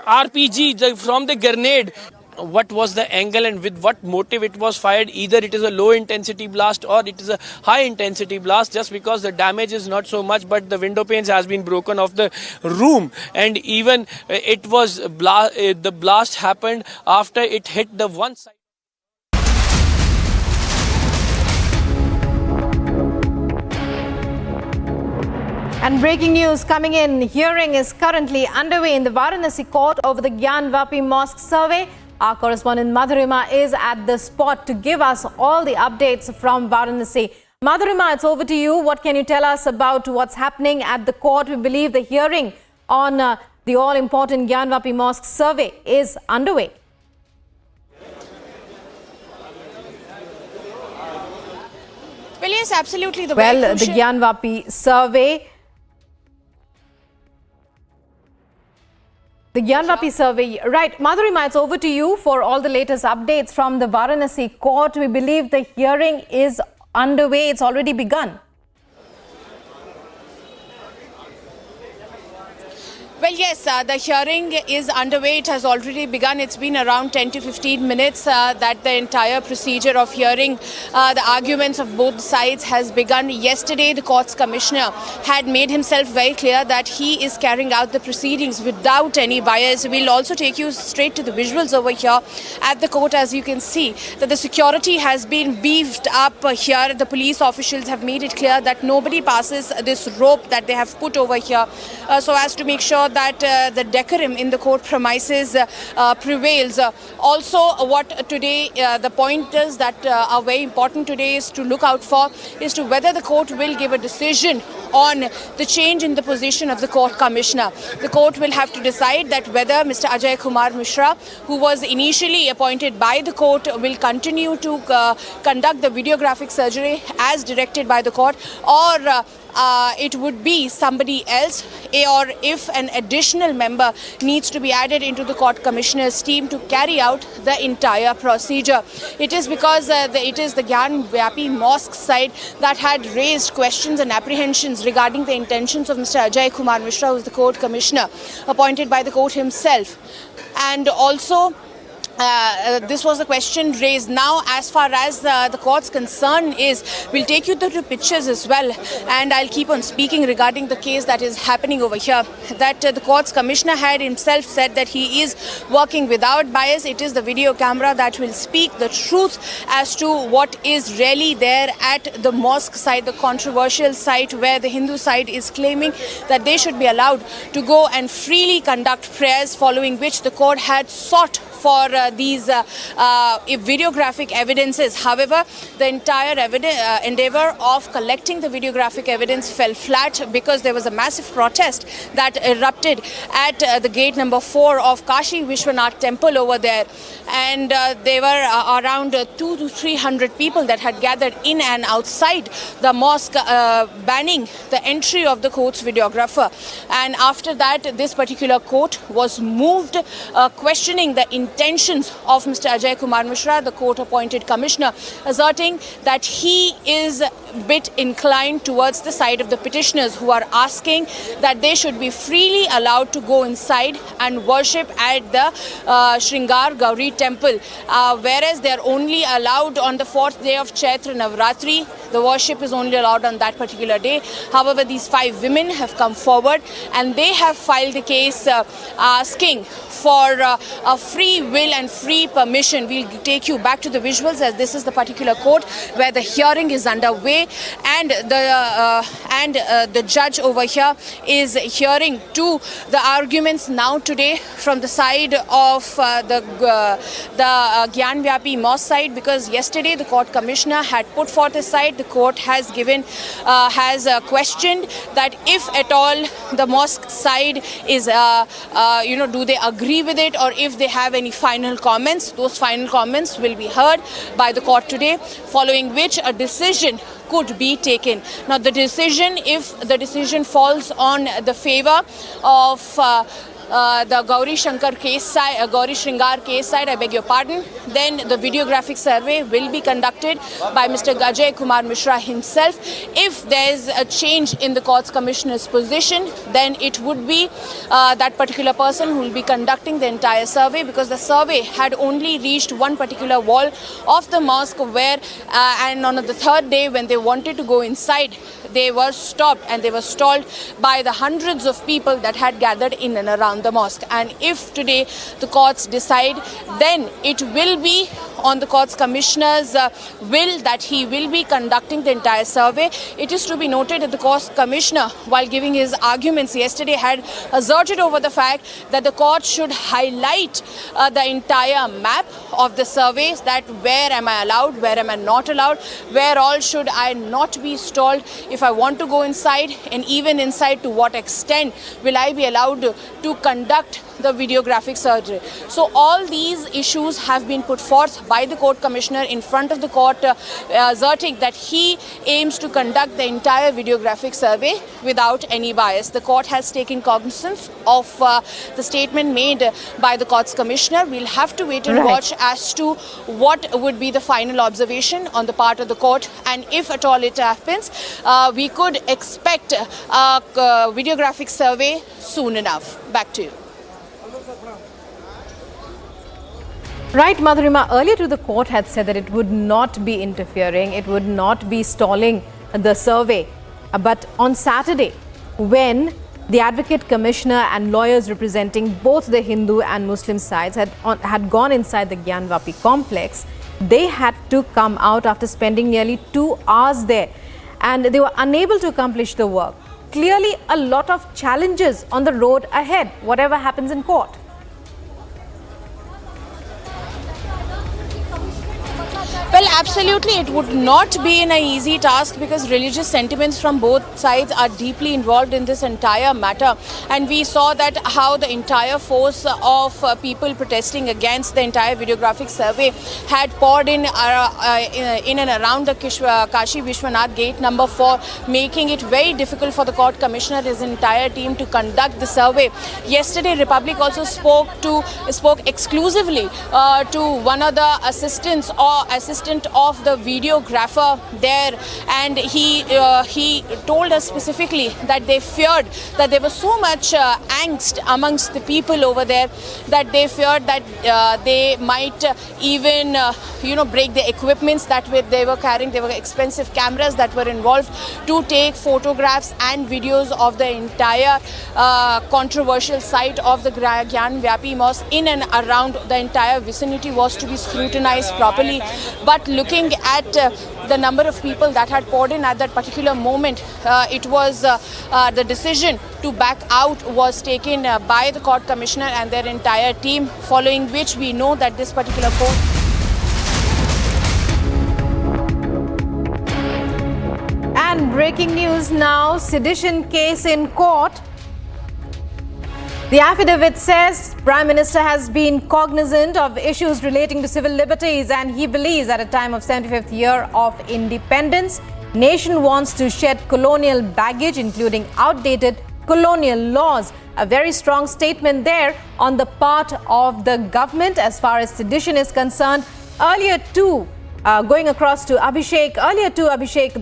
RPG, from the grenade. What was the angle and with what motive it was fired? Either it is a low intensity blast or it is a high intensity blast, just because the damage is not so much, but the window panes has been broken of the room, and even it was the blast happened after it hit the one side. And breaking news coming in, hearing is currently underway in the Varanasi court over the Gyanvapi Mosque survey. Our correspondent Madhurima is at the spot to give us all the updates from Varanasi. Madhurima, it's over to you. What can you tell us about what's happening at the court? We believe the hearing on the all-important Gyanvapi Mosque survey is underway. Well, yes, absolutely. The Gyanvapi survey. The Gyanvapi survey. Right. Madhurima, it's over to you for all the latest updates from the Varanasi court. We believe the hearing is underway. It's already begun. Well, yes, the hearing is underway. It has already begun. It's been around 10 to 15 minutes that the entire procedure of hearing the arguments of both sides has begun. Yesterday, the court's commissioner had made himself very clear that he is carrying out the proceedings without any bias. We'll also take you straight to the visuals over here at the court. As you can see, that the security has been beefed up here. The police officials have made it clear that nobody passes this rope that they have put over here so as to make sure that the decorum in the court premises prevails. Also, what today the pointers that are very important today is to look out for is to whether the court will give a decision on the change in the position of the court commissioner. The court will have to decide that whether Mr. Ajay Kumar Mishra, who was initially appointed by the court, will continue to conduct the videographic surgery as directed by the court, or it would be somebody else, or if an additional member needs to be added into the court commissioner's team to carry out the entire procedure. It is because it is the Gyan Vyapi Mosque side that had raised questions and apprehensions regarding the intentions of Mr. Ajay Kumar Mishra, who is the court commissioner appointed by the court himself. And also, this was the question raised. Now, as far as the court's concern is, we'll take you through the pictures as well, and I'll keep on speaking regarding the case that is happening over here. That the court's commissioner had himself said that he is working without bias. It is the video camera that will speak the truth as to what is really there at the mosque site, the controversial site where the Hindu side is claiming that they should be allowed to go and freely conduct prayers, following which the court had sought for these videographic evidences. However, the entire endeavor of collecting the videographic evidence fell flat because there was a massive protest that erupted at the gate number 4 of Kashi Vishwanath temple over there. And there were around 200 to 300 people that had gathered in and outside the mosque, banning the entry of the court's videographer. And after that, this particular court was moved, questioning the intentions of Mr. Ajay Kumar Mishra, the court-appointed commissioner, asserting that he is a bit inclined towards the side of the petitioners who are asking that they should be freely allowed to go inside and worship at the Shringar Gauri temple, whereas they are only allowed on the 4th day of Chaitra Navratri. The worship is only allowed on that particular day. However, these 5 women have come forward and they have filed a case asking for a free will and free permission. We'll take you back to the visuals, as this is the particular court where the hearing is underway, and the judge over here is hearing to the arguments now today from the side of the Gyan Vyapi Mosque side, because yesterday the court commissioner had put forth his side. The court has questioned that if at all the mosque side is do they agree with it, or if they have any final comments. Those final comments will be heard by the court today, following which a decision could be taken. Now, the decision, if the decision falls on the favor of the Gauri Shringar case side, I beg your pardon, then the videographic survey will be conducted by Mr. Ajay Kumar Mishra himself. If there is a change in the court's commissioner's position, then it would be that particular person who will be conducting the entire survey, because the survey had only reached one particular wall of the mosque where, and on the 3rd day when they wanted to go inside, they were stopped and they were stalled by the hundreds of people that had gathered in and around the mosque. And if today the courts decide, then it will be on the court's commissioner's will that he will be conducting the entire survey. It is to be noted that the court's commissioner, while giving his arguments yesterday, had asserted over the fact that the court should highlight the entire map of the surveys, that where am I allowed, where am I not allowed, where all should I not be stalled if I want to go inside, and even inside to what extent will I be allowed to conduct the videographic survey. So all these issues have been put forth by the court commissioner in front of the court, asserting that he aims to conduct the entire videographic survey without any bias. The court has taken cognizance of the statement made by the court's commissioner. We'll have to wait and watch as to what would be the final observation on the part of the court, and if at all it happens, we could expect a videographic survey soon enough. Back to you. Right, Madhurima, earlier to the court had said that it would not be interfering, it would not be stalling the survey. But on Saturday, when the Advocate Commissioner and lawyers representing both the Hindu and Muslim sides had gone inside the Gyan Vyapi complex, they had to come out after spending nearly 2 hours there, and they were unable to accomplish the work. Clearly, a lot of challenges on the road ahead, whatever happens in court. Well, absolutely, it would not be an easy task because religious sentiments from both sides are deeply involved in this entire matter. And we saw that how the entire force of people protesting against the entire videographic survey had poured in and around the Kashi Vishwanath gate number 4, making it very difficult for the court commissioner and his entire team to conduct the survey. Yesterday, Republic also spoke exclusively to one of the assistant of the videographer there, and he told us specifically that they feared that there was so much angst amongst the people over there that they feared that they might even break the equipments that they were carrying. There were expensive cameras that were involved to take photographs and videos of the entire controversial site of the Gyan Vyapi Mosque. In and around the entire vicinity was to be scrutinized properly. But looking at the number of people that had poured in at that particular moment, it was the decision to back out was taken by the court commissioner and their entire team, following which we know that this particular court. And breaking news now, sedition case in court. The affidavit says Prime Minister has been cognizant of issues relating to civil liberties and he believes at a time of 75th year of independence, nation wants to shed colonial baggage including outdated colonial laws. A very strong statement there on the part of the government as far as sedition is concerned. Earlier too, going across to Abhishek,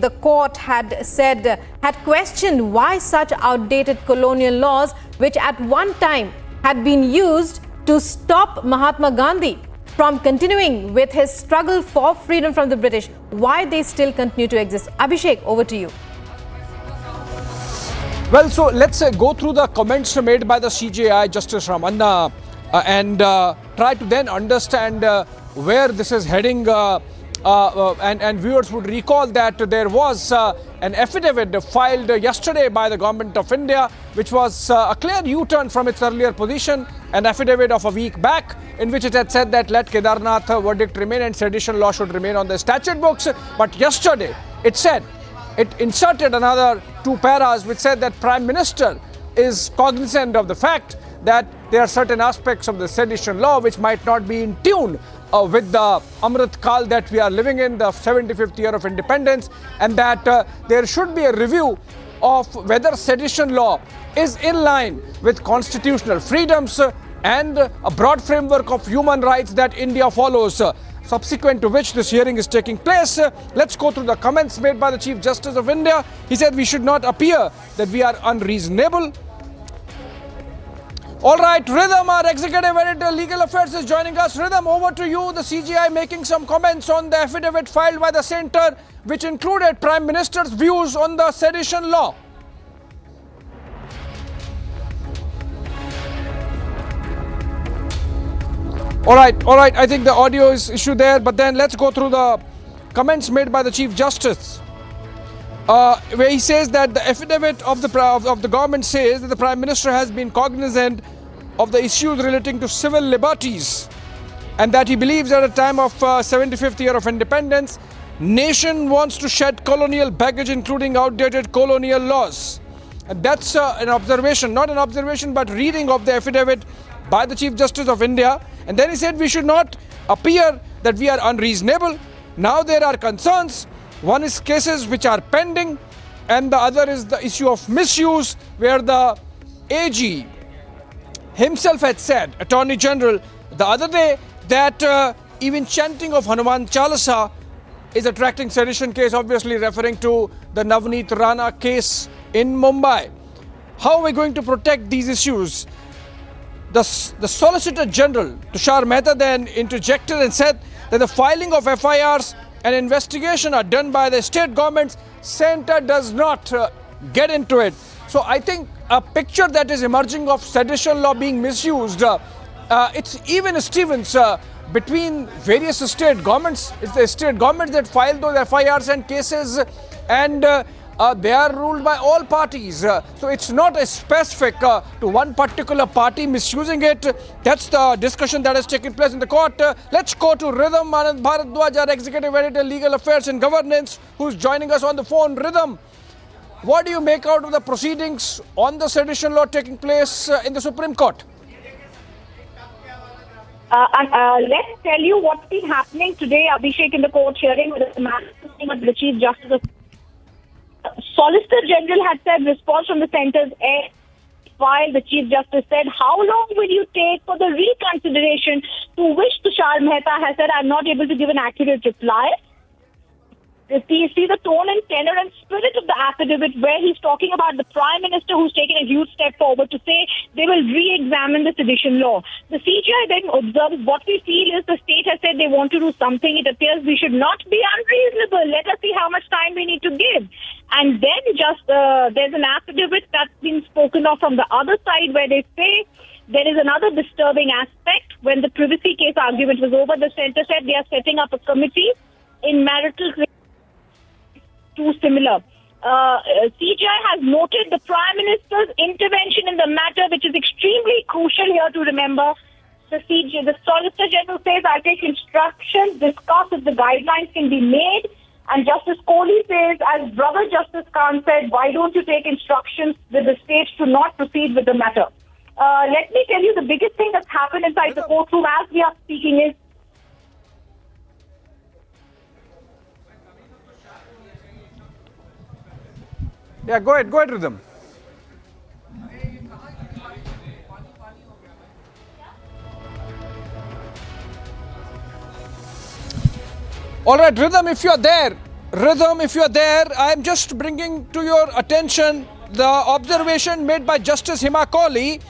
the court had questioned why such outdated colonial laws, which at one time had been used to stop Mahatma Gandhi from continuing with his struggle for freedom from the British, why they still continue to exist. Abhishek, over to you. Well, so let's go through the comments made by the CJI Justice Ramanna and try to then understand where this is heading. And viewers would recall that there was an affidavit filed yesterday by the Government of India, which was a clear U-turn from its earlier position, an affidavit of a week back in which it had said that let Kedarnath verdict remain and sedition law should remain on the statute books. But yesterday it inserted another 2 paras which said that Prime Minister is cognizant of the fact that there are certain aspects of the sedition law which might not be in tune with the Amrit Kal that we are living in, the 75th year of independence, and that there should be a review of whether sedition law is in line with constitutional freedoms and a broad framework of human rights that India follows. Subsequent to which this hearing is taking place. Let's go through the comments made by the Chief Justice of India. He said we should not appear that we are unreasonable. All right, Rhythm, our Executive Editor, Legal Affairs, is joining us. Rhythm, over to you. The CJI making some comments on the affidavit filed by the centre, which included Prime Minister's views on the sedition law. All right. I think the audio is issue there, but then let's go through the comments made by the Chief Justice. Where he says that the affidavit of the government says that the Prime Minister has been cognizant of the issues relating to civil liberties and that he believes at a time of 75th year of independence, nation wants to shed colonial baggage including outdated colonial laws. And that's an observation, not an observation but reading of the affidavit by the Chief Justice of India. And then he said we should not appear that we are unreasonable. Now there are concerns. One is cases which are pending and the other is the issue of misuse where the AG himself had said, Attorney General, the other day that even chanting of Hanuman Chalisa is attracting sedition case, obviously referring to the Navneet Rana case in Mumbai. How are we going to protect these issues? The Solicitor General, Tushar Mehta, then interjected and said that the filing of FIRs and investigation are done by the state governments. Centre does not get into it. So I think a picture that is emerging of sedition law being misused, it's even Stevens between various state governments. It's the state governments that file those FIRs and cases, and they are ruled by all parties. So it's not a specific to one particular party misusing it. That's the discussion that has taken place in the court. Let's go to Rhythm Anand Bharadwaj, our Executive Editor, Legal Affairs and Governance, who's joining us on the phone. Rhythm, what do you make out of the proceedings on the sedition law taking place in the Supreme Court? Let's tell you what's been happening today, Abhishek, in the court hearing with the Chief Justice of Solicitor General had said response from the centre's air while the Chief Justice said, how long will you take for the reconsideration, to which Tushar Mehta has said, I'm not able to give an accurate reply. See the tone and tenor and spirit of the affidavit where he's talking about the Prime Minister who's taken a huge step forward to say they will re-examine the sedition law. The CJI then observes what we feel is the state has said they want to do something. It appears we should not be unreasonable. Let us see how much time we need to give. And then there's an affidavit that's been spoken of from the other side where they say there is another disturbing aspect. When the privacy case argument was over, the centre said they are setting up a committee in marital too similar. CJI has noted the Prime Minister's intervention in the matter, which is extremely crucial here to remember. The Solicitor General says, I take instructions, discuss if the guidelines can be made. And Justice Kohli says, as Brother Justice Khan said, why don't you take instructions with the state to not proceed with the matter? Let me tell you, the biggest thing that's happened inside the courtroom as we are speaking is Yeah, go ahead, Rhythm. All right, Rhythm, if you're there, I'm just bringing to your attention the observation made by Justice Hima Kohli,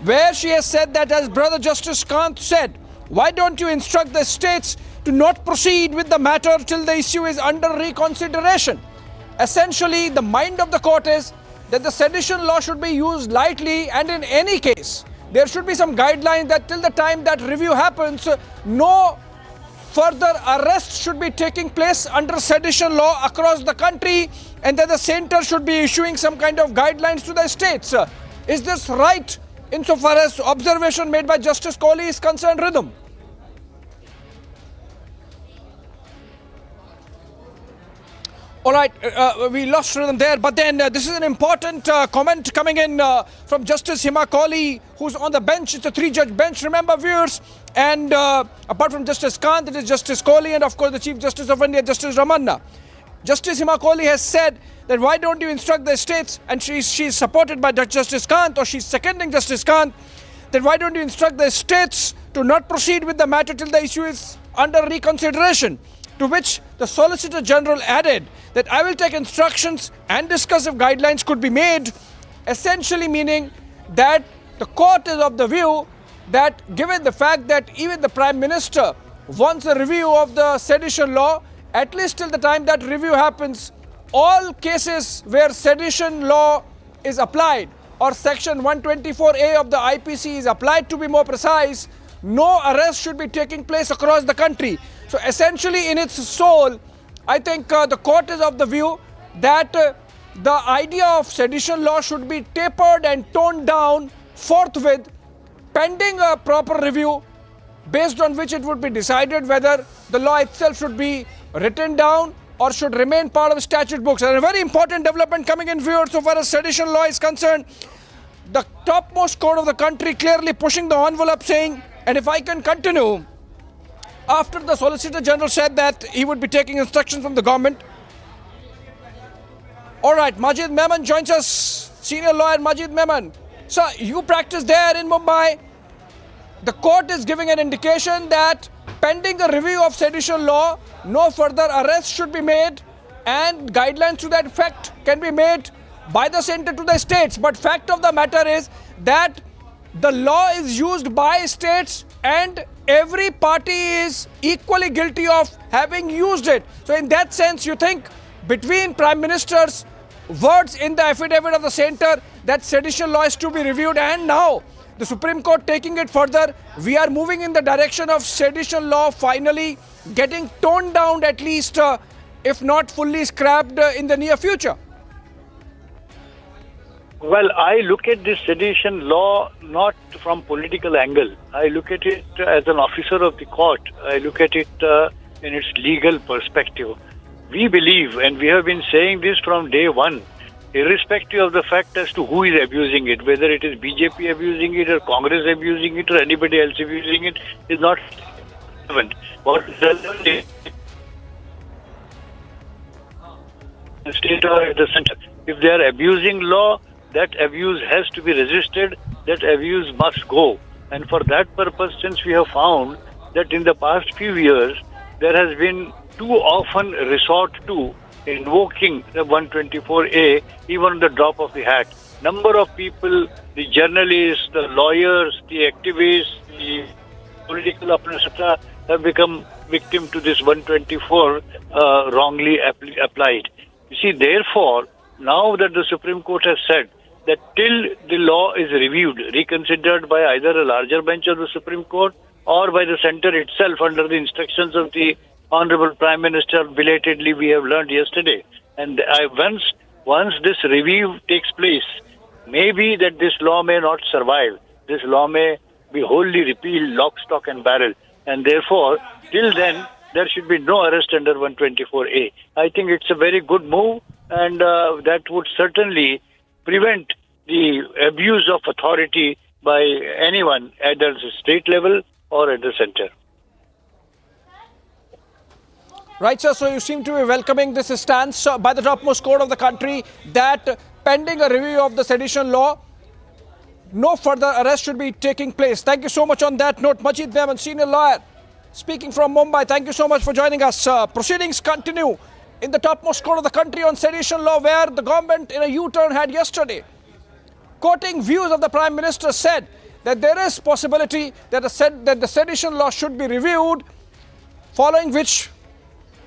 where she has said that, as Brother Justice Kant said, why don't you instruct the states to not proceed with the matter till the issue is under reconsideration? Essentially, the mind of the court is that the sedition law should be used lightly, and in any case, there should be some guidelines that till the time that review happens, no further arrests should be taking place under sedition law across the country, and that the centre should be issuing some kind of guidelines to the states. Is this right insofar as observation made by Justice Kohli is concerned, Rhythm? All right, we lost Rhythm there, but then this is an important comment coming in from Justice Hima Kohli, who's on the bench. It's a three-judge bench, remember, viewers. And apart from Justice Kant, it is Justice Kohli and, of course, the Chief Justice of India, Justice Ramanna. Justice Hima Kohli has said that why don't you instruct the states, and she's supported by Justice Kant, or she's seconding Justice Kant, that why don't you instruct the states to not proceed with the matter till the issue is under reconsideration. To which the Solicitor General added that I will take instructions and discuss if guidelines could be made, essentially meaning that the court is of the view that given the fact that even the Prime Minister wants a review of the sedition law, at least till the time that review happens, all cases where sedition law is applied or section 124A of the IPC is applied, to be more precise, no arrest should be taking place across the country. So essentially in its soul, I think the court is of the view that the idea of sedition law should be tapered and toned down forthwith, pending a proper review, based on which it would be decided whether the law itself should be written down or should remain part of statute books. And a very important development coming in, viewers, so far as sedition law is concerned, the topmost court of the country clearly pushing the envelope, saying, and if I can continue, after the Solicitor General said that he would be taking instructions from the government. All right, Majid Memon joins us, senior lawyer Majid Memon. Sir, you practice there in Mumbai. The court is giving an indication that pending a review of sedition law, no further arrests should be made, and guidelines to that effect can be made by the centre to the states. But fact of the matter is that the law is used by states and every party is equally guilty of having used it. So in that sense, you think between Prime Minister's words in the affidavit of the centre that sedition law is to be reviewed, and now the Supreme Court taking it further, we are moving in the direction of sedition law finally getting toned down, at least if not fully scrapped in the near future. Well, I look at this sedition law not from political angle. I look at it as an officer of the court. I look at it in its legal perspective. We believe, and we have been saying this from day one, irrespective of the fact as to who is abusing it, whether it is BJP abusing it or Congress abusing it or anybody else abusing it, is not relevant. What is relevant is the state or at the center. If they are abusing law, that abuse has to be resisted, that abuse must go. And for that purpose, since we have found that in the past few years, there has been too often resort to invoking the 124A, even on the drop of the hat. Number of people, the journalists, the lawyers, the activists, the political opponents, etc., have become victim to this 124 wrongly applied. You see, therefore, now that the Supreme Court has said that till the law is reviewed, reconsidered by either a larger bench of the Supreme Court or by the centre itself under the instructions of the Honourable Prime Minister, belatedly we have learned yesterday. And once this review takes place, maybe that this law may not survive. This law may be wholly repealed, lock, stock and barrel. And therefore, till then, there should be no arrest under 124A. I think it's a very good move, and that would certainly prevent the abuse of authority by anyone, either at the state level or at the centre. Right, sir. So you seem to be welcoming this stance by the topmost court of the country that pending a review of the sedition law, no further arrest should be taking place. Thank you so much on that note. Majid Memon, senior lawyer, speaking from Mumbai. Thank you so much for joining us. Proceedings continue in the topmost court of the country on sedition law, where the government in a U-turn had yesterday, quoting views of the Prime Minister, said that there is possibility that the sedition law should be reviewed, following which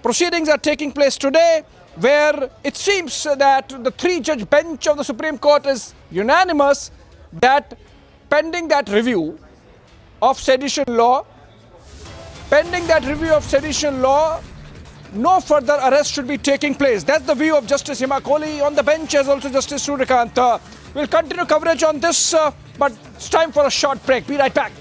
proceedings are taking place today, where it seems that the three-judge bench of the Supreme Court is unanimous that pending that review of sedition law, no further arrest should be taking place. That's the view of Justice Hima Kohli. On the bench as also Justice Suryakant. We'll continue coverage on this, but it's time for a short break. Be right back.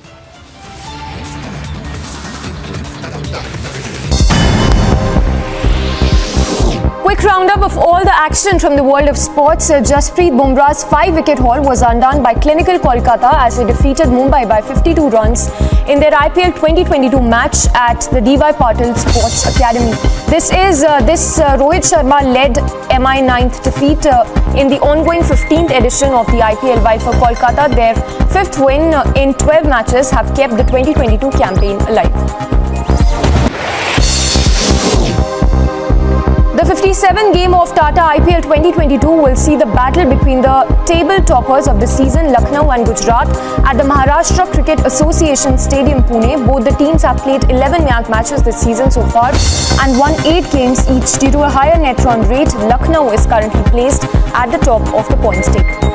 Quick roundup of all the action from the world of sports. Jasprit Bumrah's 5-wicket haul was undone by clinical Kolkata as they defeated Mumbai by 52 runs in their IPL 2022 match at the D.Y. Patil Sports Academy. This Rohit Sharma led MI 9th defeat in the ongoing 15th edition of the IPL, while for Kolkata their 5th win in 12 matches have kept the 2022 campaign alive. The 57th game of Tata IPL 2022 will see the battle between the table toppers of the season, Lucknow and Gujarat, at the Maharashtra Cricket Association Stadium, Pune. Both the teams have played 11 matches this season so far and won 8 games each. Due to a higher net run rate, Lucknow is currently placed at the top of the points table.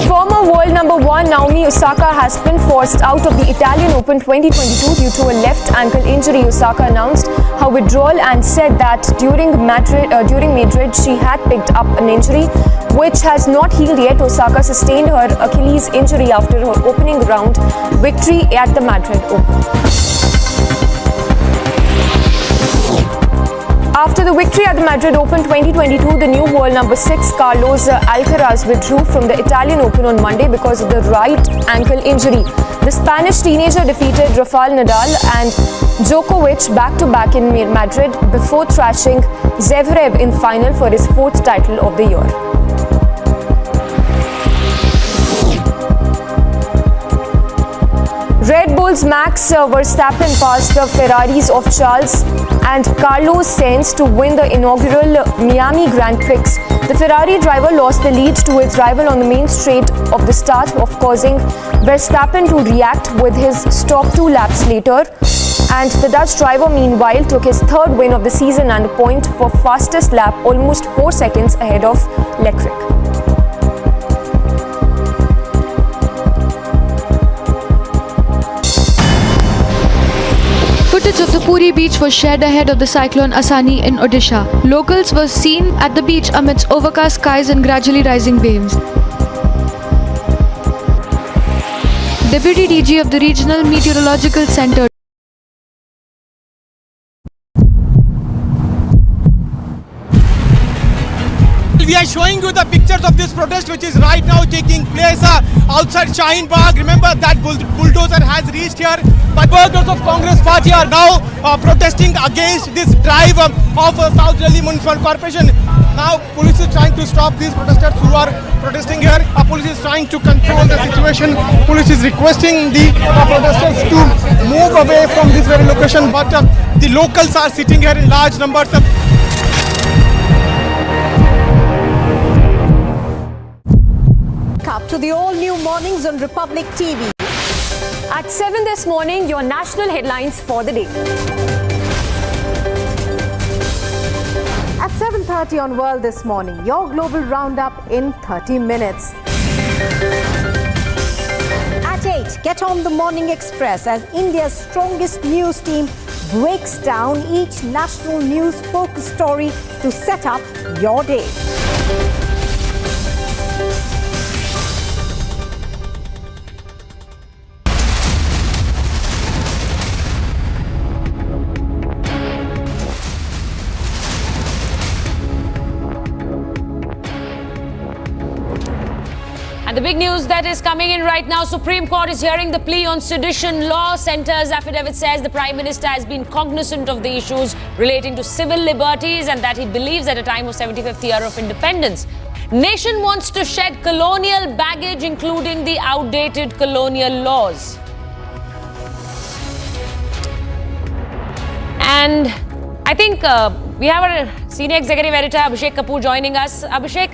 Former world number 1 Naomi Osaka has been forced out of the Italian Open 2022 due to a left ankle injury. Osaka announced her withdrawal and said that during Madrid she had picked up an injury which has not healed yet. Osaka sustained her Achilles injury after her opening round victory at the Madrid Open. After the victory at the Madrid Open 2022, the new world number 6 Carlos Alcaraz withdrew from the Italian Open on Monday because of the right ankle injury. The Spanish teenager defeated Rafael Nadal and Djokovic back-to-back in Madrid before thrashing Zverev in final for his 4th title of the year. Red Bull's Max Verstappen passed the Ferraris of Charles and Carlos Sainz to win the inaugural Miami Grand Prix. The Ferrari driver lost the lead to his rival on the main straight of the start, causing Verstappen to react with his stop 2 laps later. And the Dutch driver meanwhile took his 3rd win of the season and a point for fastest lap, almost 4 seconds ahead of Leclerc. Footage of the Mangolpuri beach was shed ahead of the cyclone Asani in Odisha. Locals were seen at the beach amidst overcast skies and gradually rising waves. Deputy DG of the Regional Meteorological Center, we are showing you the pictures of this protest which is right now taking place outside Shaheen Bagh. Remember that bulldozer has reached here, but workers of Congress party are now protesting against this drive of South Delhi Municipal Corporation. Now police is trying to stop these protesters who are protesting here. Police is trying to control the situation. Police is requesting the protesters to move away from this very location, but the locals are sitting here in large numbers. Up to the all-new mornings on Republic TV. At 7 this morning, your national headlines for the day. At 7:30 on World This Morning, your global roundup in 30 minutes. At 8, get on the Morning Express as India's strongest news team breaks down each national news focus story to set up your day. And the big news that is coming in right now, Supreme Court is hearing the plea on sedition law. Centre's affidavit says the Prime Minister has been cognizant of the issues relating to civil liberties and that he believes at a time of 75th year of independence, nation wants to shed colonial baggage, including the outdated colonial laws. And I think we have our senior executive editor Abhishek Kapoor joining us. Abhishek,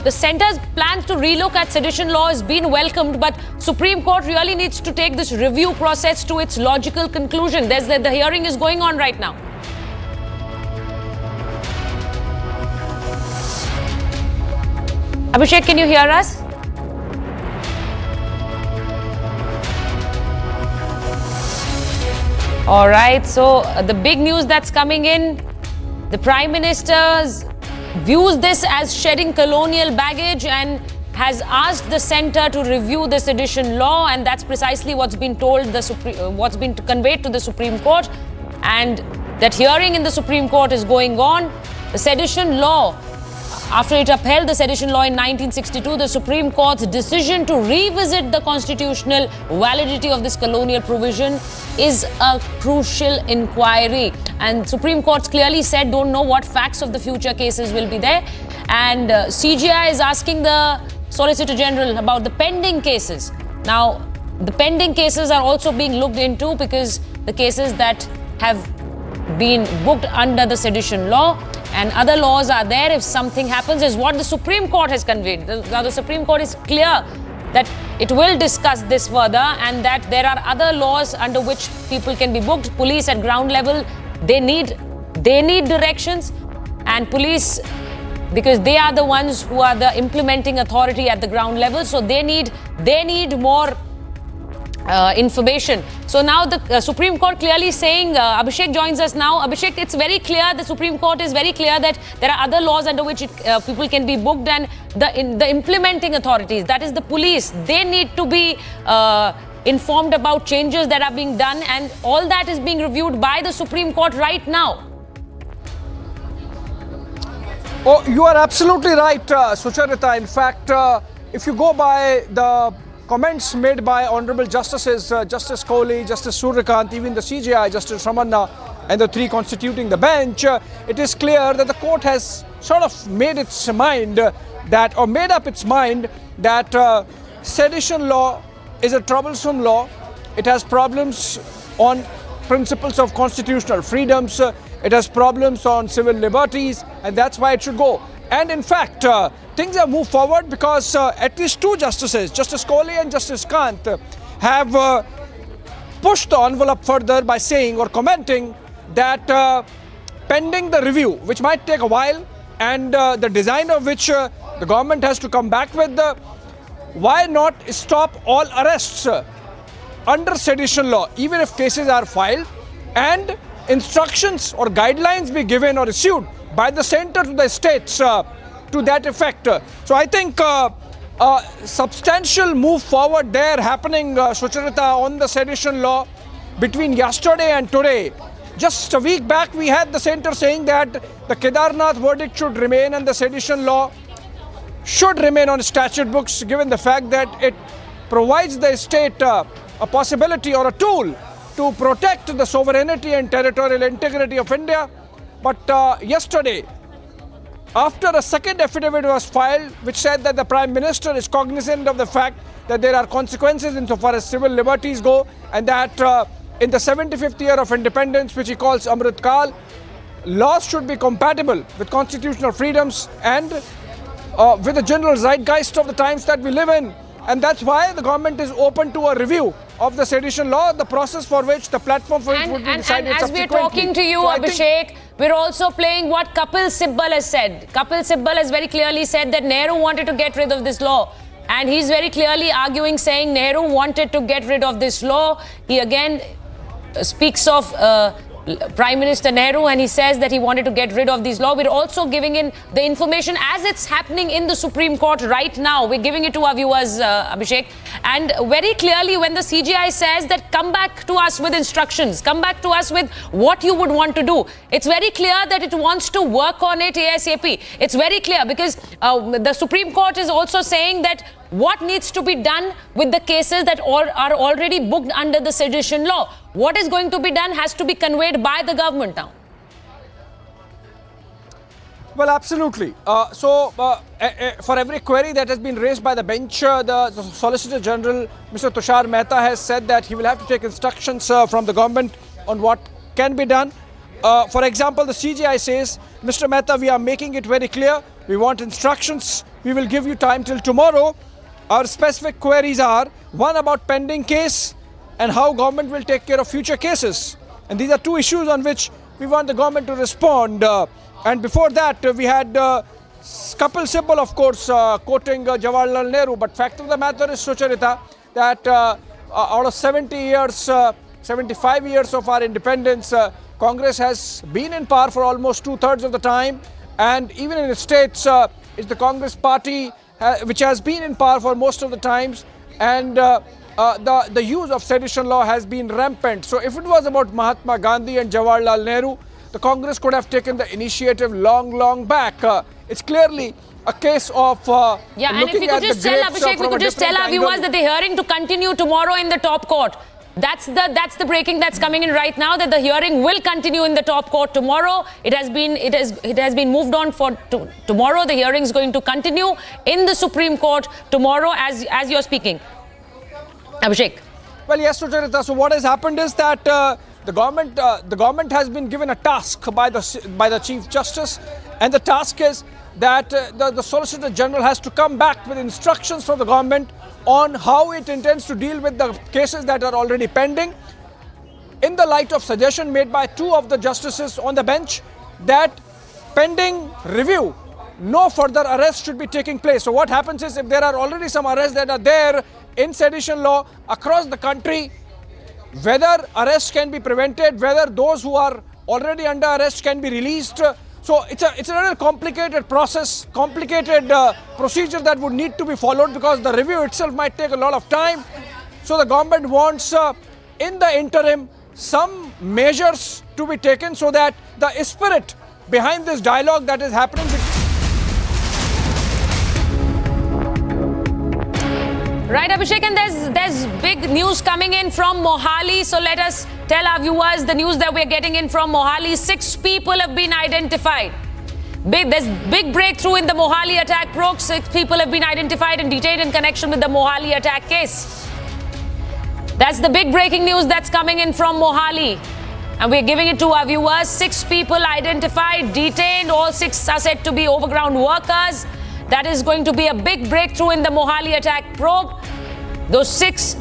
the centre's plans to relook at sedition law has been welcomed, but Supreme Court really needs to take this review process to its logical conclusion. The hearing is going on right now. Abhishek, can you hear us? All right, so the big news that's coming in, the Prime Minister views this as shedding colonial baggage and has asked the centre to review the sedition law, and that's precisely what's been told what's been conveyed to the Supreme Court, and that hearing in the Supreme Court is going on. The sedition law, after it upheld the sedition law in 1962, the Supreme Court's decision to revisit the constitutional validity of this colonial provision is a crucial inquiry. And Supreme Court's clearly said don't know what facts of the future cases will be there. And CGI is asking the Solicitor General about the pending cases. Now, the pending cases are also being looked into because the cases that have been booked under the sedition law and other laws are there if something happens, is what the Supreme Court has conveyed. Now the Supreme Court is clear that it will discuss this further and that there are other laws under which people can be booked. Police at ground level, they need directions, and police, because they are the ones who are the implementing authority at the ground level, so they need more information. So now the Supreme Court clearly saying, Abhishek joins us now. Abhishek, it's very clear, the Supreme Court is very clear that there are other laws under which people can be booked, and the implementing authorities, that is the police, they need to be informed about changes that are being done, and all that is being reviewed by the Supreme Court right now. Oh, you are absolutely right, Sucharita. In fact, if you go by the comments made by Honorable Justices, Justice Kohli, Justice Suryakant, even the CJI, Justice Ramanna, and the three constituting the bench, it is clear that the court has sort of made up its mind that sedition law is a troublesome law. It has problems on principles of constitutional freedoms. It has problems on civil liberties, and that's why it should go. And in fact, things have moved forward because at least two justices, Justice Kohli and Justice Kant, have pushed the envelope further by saying or commenting that pending the review, which might take a while, and the design of which the government has to come back with, why not stop all arrests under sedition law, even if cases are filed, and instructions or guidelines be given or issued by the center to the states to that effect. So I think substantial move forward there happening, Sucharita, on the sedition law between yesterday and today. Just a week back, we had the center saying that the Kedarnath verdict should remain and the sedition law should remain on statute books, given the fact that it provides the state a possibility or a tool to protect the sovereignty and territorial integrity of India. But yesterday, after a second affidavit was filed, which said that the Prime Minister is cognizant of the fact that there are consequences insofar as civil liberties go, and that in the 75th year of independence, which he calls Amrit Kal, laws should be compatible with constitutional freedoms and with the general zeitgeist of the times that we live in. And that's why the government is open to a review of the sedition law, the process for which, the platform for which would be decided and as subsequently. we're talking to you, Abhishek, we're also playing what Kapil Sibbal has said. Kapil Sibbal has very clearly said that Nehru wanted to get rid of this law. And he's very clearly arguing, saying Nehru wanted to get rid of this law. He again speaks of Prime Minister Nehru, and he says that he wanted to get rid of these laws. We're also giving in the information as it's happening in the Supreme Court right now. We're giving it to our viewers, Abhishek. And very clearly, when the CJI says that come back to us with instructions, come back to us with what you would want to do, it's very clear that it wants to work on it ASAP. It's very clear because the Supreme Court is also saying that what needs to be done with the cases that are already booked under the sedition law. What is going to be done has to be conveyed by the government now. Well, absolutely. For every query that has been raised by the bench, the Solicitor General, Mr. Tushar Mehta, has said that he will have to take instructions from the government on what can be done. For example, the CJI says, Mr. Mehta, we are making it very clear. We want instructions. We will give you time till tomorrow. Our specific queries are, one about pending case and how government will take care of future cases. And these are two issues on which we want the government to respond. And before that, we had Kapil Sibbal, of course, quoting Jawaharlal Nehru. But fact of the matter is, Sucharita, that out of 70 years, 75 years of our independence, Congress has been in power for almost 2/3 of the time. And even in the states, it's the Congress party which has been in power for most of the times, and the use of sedition law has been rampant. So if it was about Mahatma Gandhi and Jawaharlal Nehru, the Congress could have taken the initiative long back. It's clearly a case of yeah, and if we could just tell Abhishek, we could just tell our viewers that the hearing to continue tomorrow in the top court. That's the breaking that's coming in right now, that the hearing will continue in the top court tomorrow. It has been moved on for tomorrow. The hearing is going to continue in the Supreme Court tomorrow as you're speaking. Abhishek. Well, yes, Sucharita. So what has happened is that the government has been given a task by the Chief Justice, and the task is that the Solicitor General has to come back with instructions from the government on how it intends to deal with the cases that are already pending, in the light of suggestion made by two of the justices on the bench that pending review, no further arrest should be taking place. So what happens is, if there are already some arrests that are there in sedition law across the country, whether arrests can be prevented, whether those who are already under arrest can be released. So it's a little complicated process, complicated procedure that would need to be followed, because the review itself might take a lot of time. So the government wants, in the interim, some measures to be taken so that the spirit behind this dialogue that is happening. Right, Abhishek, and there's big news coming in from Mohali. So let us tell our viewers the news that we're getting in from Mohali. 6 people have been identified. There's big breakthrough in the Mohali attack probe. 6 people have been identified and detained in connection with the Mohali attack case. That's the big breaking news that's coming in from Mohali. And we're giving it to our viewers. 6 people identified, detained. All 6 are said to be overground workers. That is going to be a big breakthrough in the Mohali attack probe. Those 6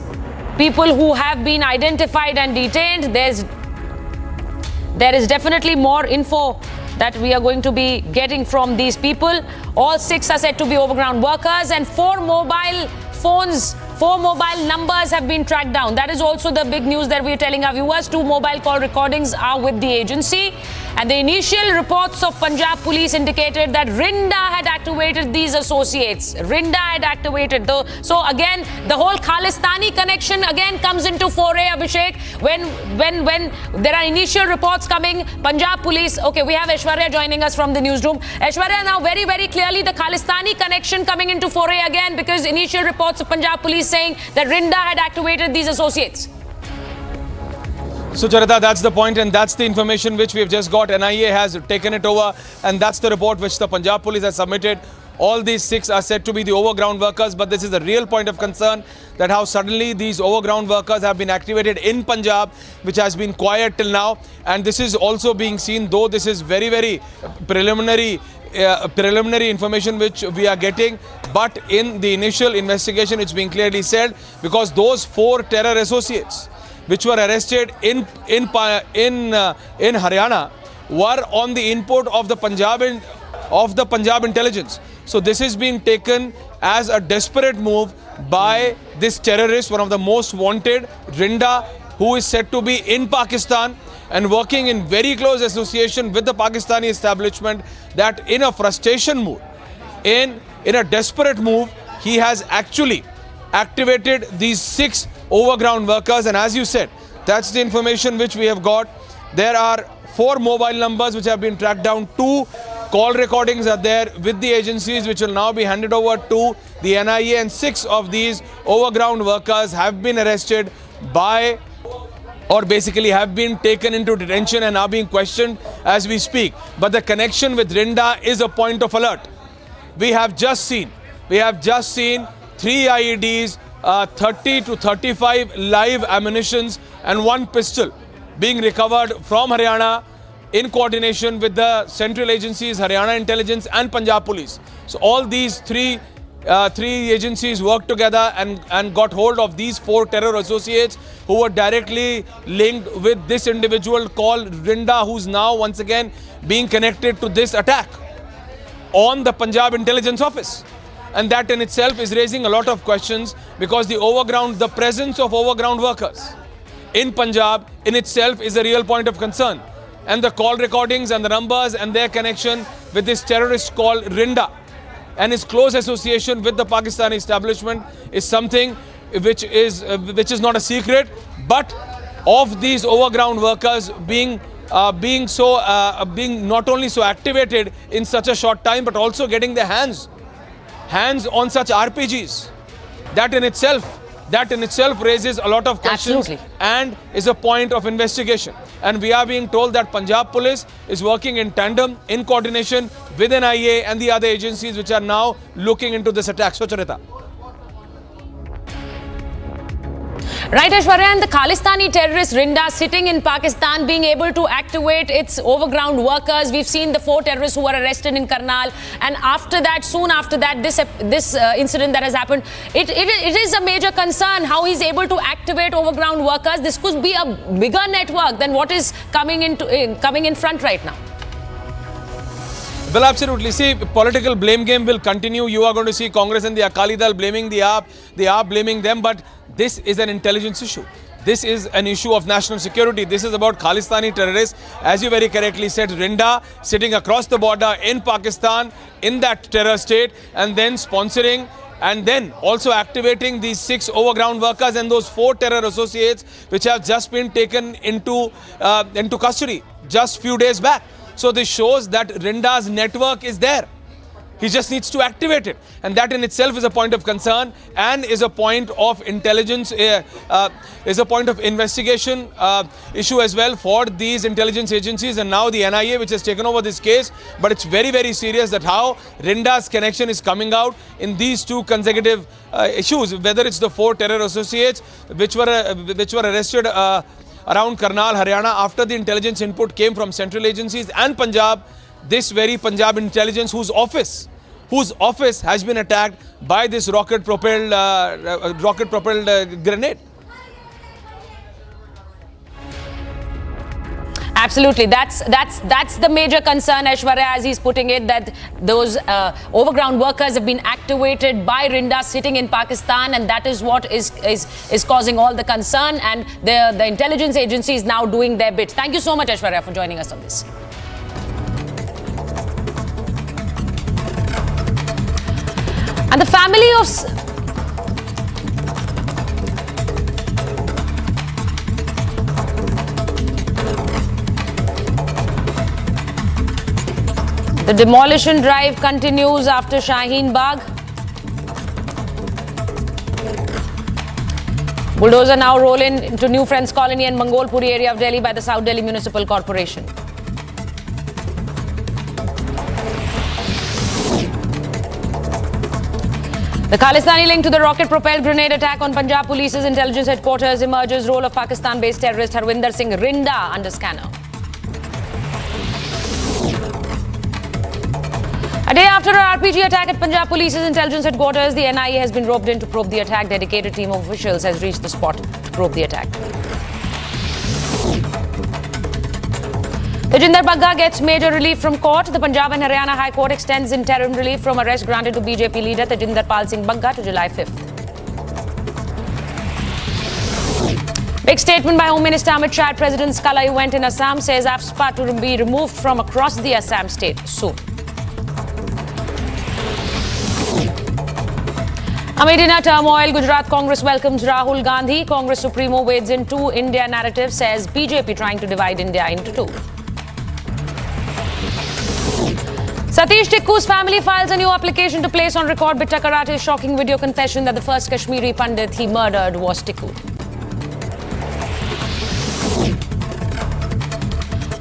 people who have been identified and detained, there is definitely more info that we are going to be getting from these people. All 6 are said to be overground workers, and 4 mobile phones 4 mobile numbers have been tracked down. That is also the big news that we are telling our viewers. 2 mobile call recordings are with the agency. And the initial reports of Punjab police indicated that Rinda had activated these associates. Rinda had activated so again, the whole Khalistani connection again comes into foray, Abhishek. When there are initial reports coming, Punjab police. Okay, we have Aishwarya joining us from the newsroom. Aishwarya, now very, very clearly the Khalistani connection coming into foray again, because initial reports of Punjab police saying that Rinda had activated these associates. So, Charita, that's the point, and that's the information which we have just got. NIA has taken it over, and that's the report which the Punjab police has submitted. All these 6 are said to be the overground workers, but this is a real point of concern, that how suddenly these overground workers have been activated in Punjab, which has been quiet till now. And this is also being seen, though this is very, very preliminary information which we are getting, but in the initial investigation it's being clearly said, because those 4 terror associates which were arrested in Haryana were on the input of the Punjab intelligence. So this is being taken as a desperate move by this terrorist, one of the most wanted, Rinda, who is said to be in Pakistan and working in very close association with the Pakistani establishment, that in a frustration mood, in a desperate move, he has actually activated these 6 overground workers. And as you said, that's the information which we have got. There are 4 mobile numbers which have been tracked down. 2 call recordings are there with the agencies, which will now be handed over to the NIA, and 6 of these overground workers have been arrested by, or basically have been taken into detention and are being questioned as we speak. But the connection with Rinda is a point of alert. We have just seen 3 IEDs, 30 to 35 live ammunitions and 1 pistol being recovered from Haryana in coordination with the central agencies, Haryana Intelligence and Punjab Police. So all these three agencies worked together and got hold of these 4 terror associates who were directly linked with this individual called Rinda, who's now once again being connected to this attack on the Punjab Intelligence Office. And that in itself is raising a lot of questions, because the presence of overground workers in Punjab in itself is a real point of concern. And the call recordings and the numbers and their connection with this terrorist called Rinda and his close association with the Pakistani establishment is something which is not a secret. But of these overground workers being not only so activated in such a short time, but also getting their hands on such RPGs, that in itself raises a lot of questions. Absolutely. And is a point of investigation. And we are being told that Punjab Police is working in tandem, in coordination with NIA and the other agencies which are now looking into this attack. So, Charita. Right, Aishwarya, and the Khalistani terrorist Rinda sitting in Pakistan being able to activate its overground workers. We've seen the 4 terrorists who were arrested in Karnal, and soon after that, this incident that has happened, it is a major concern how he's able to activate overground workers. This could be a bigger network than what is coming in front right now. Well, absolutely. See, political blame game will continue. You are going to see Congress and the Akali Dal blaming the AAP blaming them, but this is an intelligence issue. This is an issue of national security. This is about Khalistani terrorists, as you very correctly said, Rinda sitting across the border in Pakistan, in that terror state, and then sponsoring and then also activating these 6 overground workers and those 4 terror associates which have just been taken into custody just few days back. So this shows that Rinda's network is there. He just needs to activate it. And that in itself is a point of concern and is a point of intelligence, is a point of investigation issue as well for these intelligence agencies and now the NIA, which has taken over this case. But it's very, very serious that how Rinda's connection is coming out in these 2 consecutive issues, whether it's the 4 terror associates which were arrested around Karnal, Haryana, after the intelligence input came from central agencies and Punjab, this very Punjab intelligence whose office has been attacked by this rocket-propelled grenade. Absolutely, that's the major concern, Aishwarya, as he's putting it, that those overground workers have been activated by Rinda sitting in Pakistan, and that is what is causing all the concern. And the intelligence agency is now doing their bit. Thank you so much, Aishwarya, for joining us on this. And the family of the demolition drive continues after Shaheen Bagh. Bulldozer now roll into New Friends Colony and Mangolpuri area of Delhi by the South Delhi Municipal Corporation. The Khalistani link to the rocket-propelled grenade attack on Punjab Police's intelligence headquarters emerges. Role of Pakistan-based terrorist Harwinder Singh Rinda under scanner. A day after an RPG attack at Punjab Police's intelligence headquarters, the NIA has been roped in to probe the attack. Dedicated team of officials has reached the spot to probe the attack. Tejinder Bagga gets major relief from court. The Punjab and Haryana High Court extends interim relief from arrest granted to BJP leader Tejinder Pal Singh Bagga to July 5th. Big statement by Home Minister Amit Shah at President's Kala event in Assam, says AFSPA to be removed from across the Assam state soon. Amid in a turmoil, Gujarat Congress welcomes Rahul Gandhi. Congress Supremo wades in two India narrative, says BJP trying to divide India into two. Satish Tikku's family files a new application to place on record Bitta Karate's shocking video confession that the first Kashmiri Pandit he murdered was Tikku.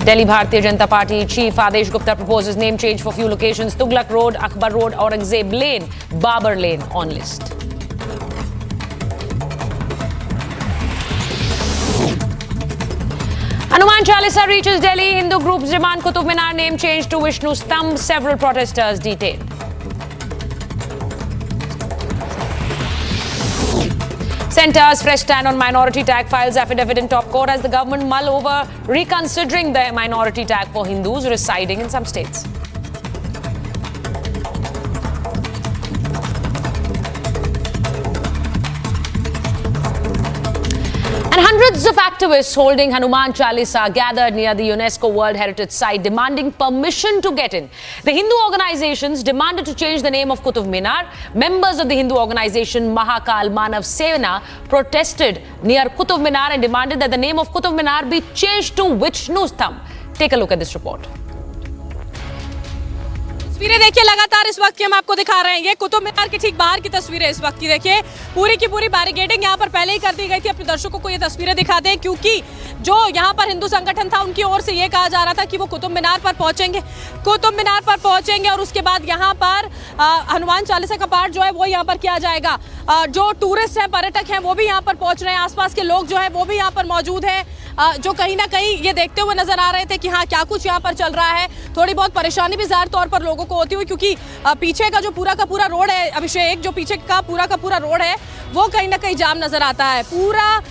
Delhi Bharatiya Janata Party Chief Adesh Gupta proposes name change for few locations: Tughlaq Road, Akbar Road, Aurangzeb Lane, Babar Lane on list. Hanuman Chalisa reaches Delhi. Hindu groups demand Qutub Minar name change to Vishnu Stambh. Several protesters detained. Centre's fresh stand on minority tag, files affidavit in top court as the government mull over reconsidering the minority tag for Hindus residing in some states. And hundreds of activists holding Hanuman Chalisa gathered near the UNESCO World Heritage Site demanding permission to get in. The Hindu organizations demanded to change the name of Qutub Minar. Members of the Hindu organization Mahakal Manav Sevana protested near Qutub Minar and demanded that the name of Qutub Minar be changed to Vishnu Stambh. Take a look at this report. तस्वीरें देखिए लगातार इस वक्त की हम आपको दिखा रहे हैं। ये कुतुब मीनार के ठीक बाहर की तस्वीरें इस वक्त की देखिए। पूरी की पूरी बैरिकेडिंग यहाँ पर पहले ही कर दी गई थी। अपने दर्शकों को ये तस्वीरें दिखा दें, क्योंकि जो यहाँ पर हिंदू संगठन था उनकी ओर से ये कहा जा रहा था कि वो कुतुब मीनार पर पहुंचेंगे, कुतुब मीनार पर पहुंचेंगे और उसके बाद यहाँ पर हनुमान चालीसा का पाठ जो है वो यहाँ पर किया जाएगा। जो टूरिस्ट हैं, पर्यटक हैं, वो भी यहाँ पर पहुंच रहे हैं। आसपास के लोग जो है वो भी यहाँ पर मौजूद हैं, जो कहीं ना कहीं ये देखते हुए नजर आ रहे थे कि हाँ क्या कुछ यहाँ पर चल रहा है। थोड़ी बहुत परेशानी भी ज़ाहिर तौर पर लोगों को होती हुई, क्योंकि पीछे का जो पूरा का पूरा रोड है अभिषेक, जो पीछे का पूरा रोड है वो कहीं ना कहीं जाम नजर आता है। पूरा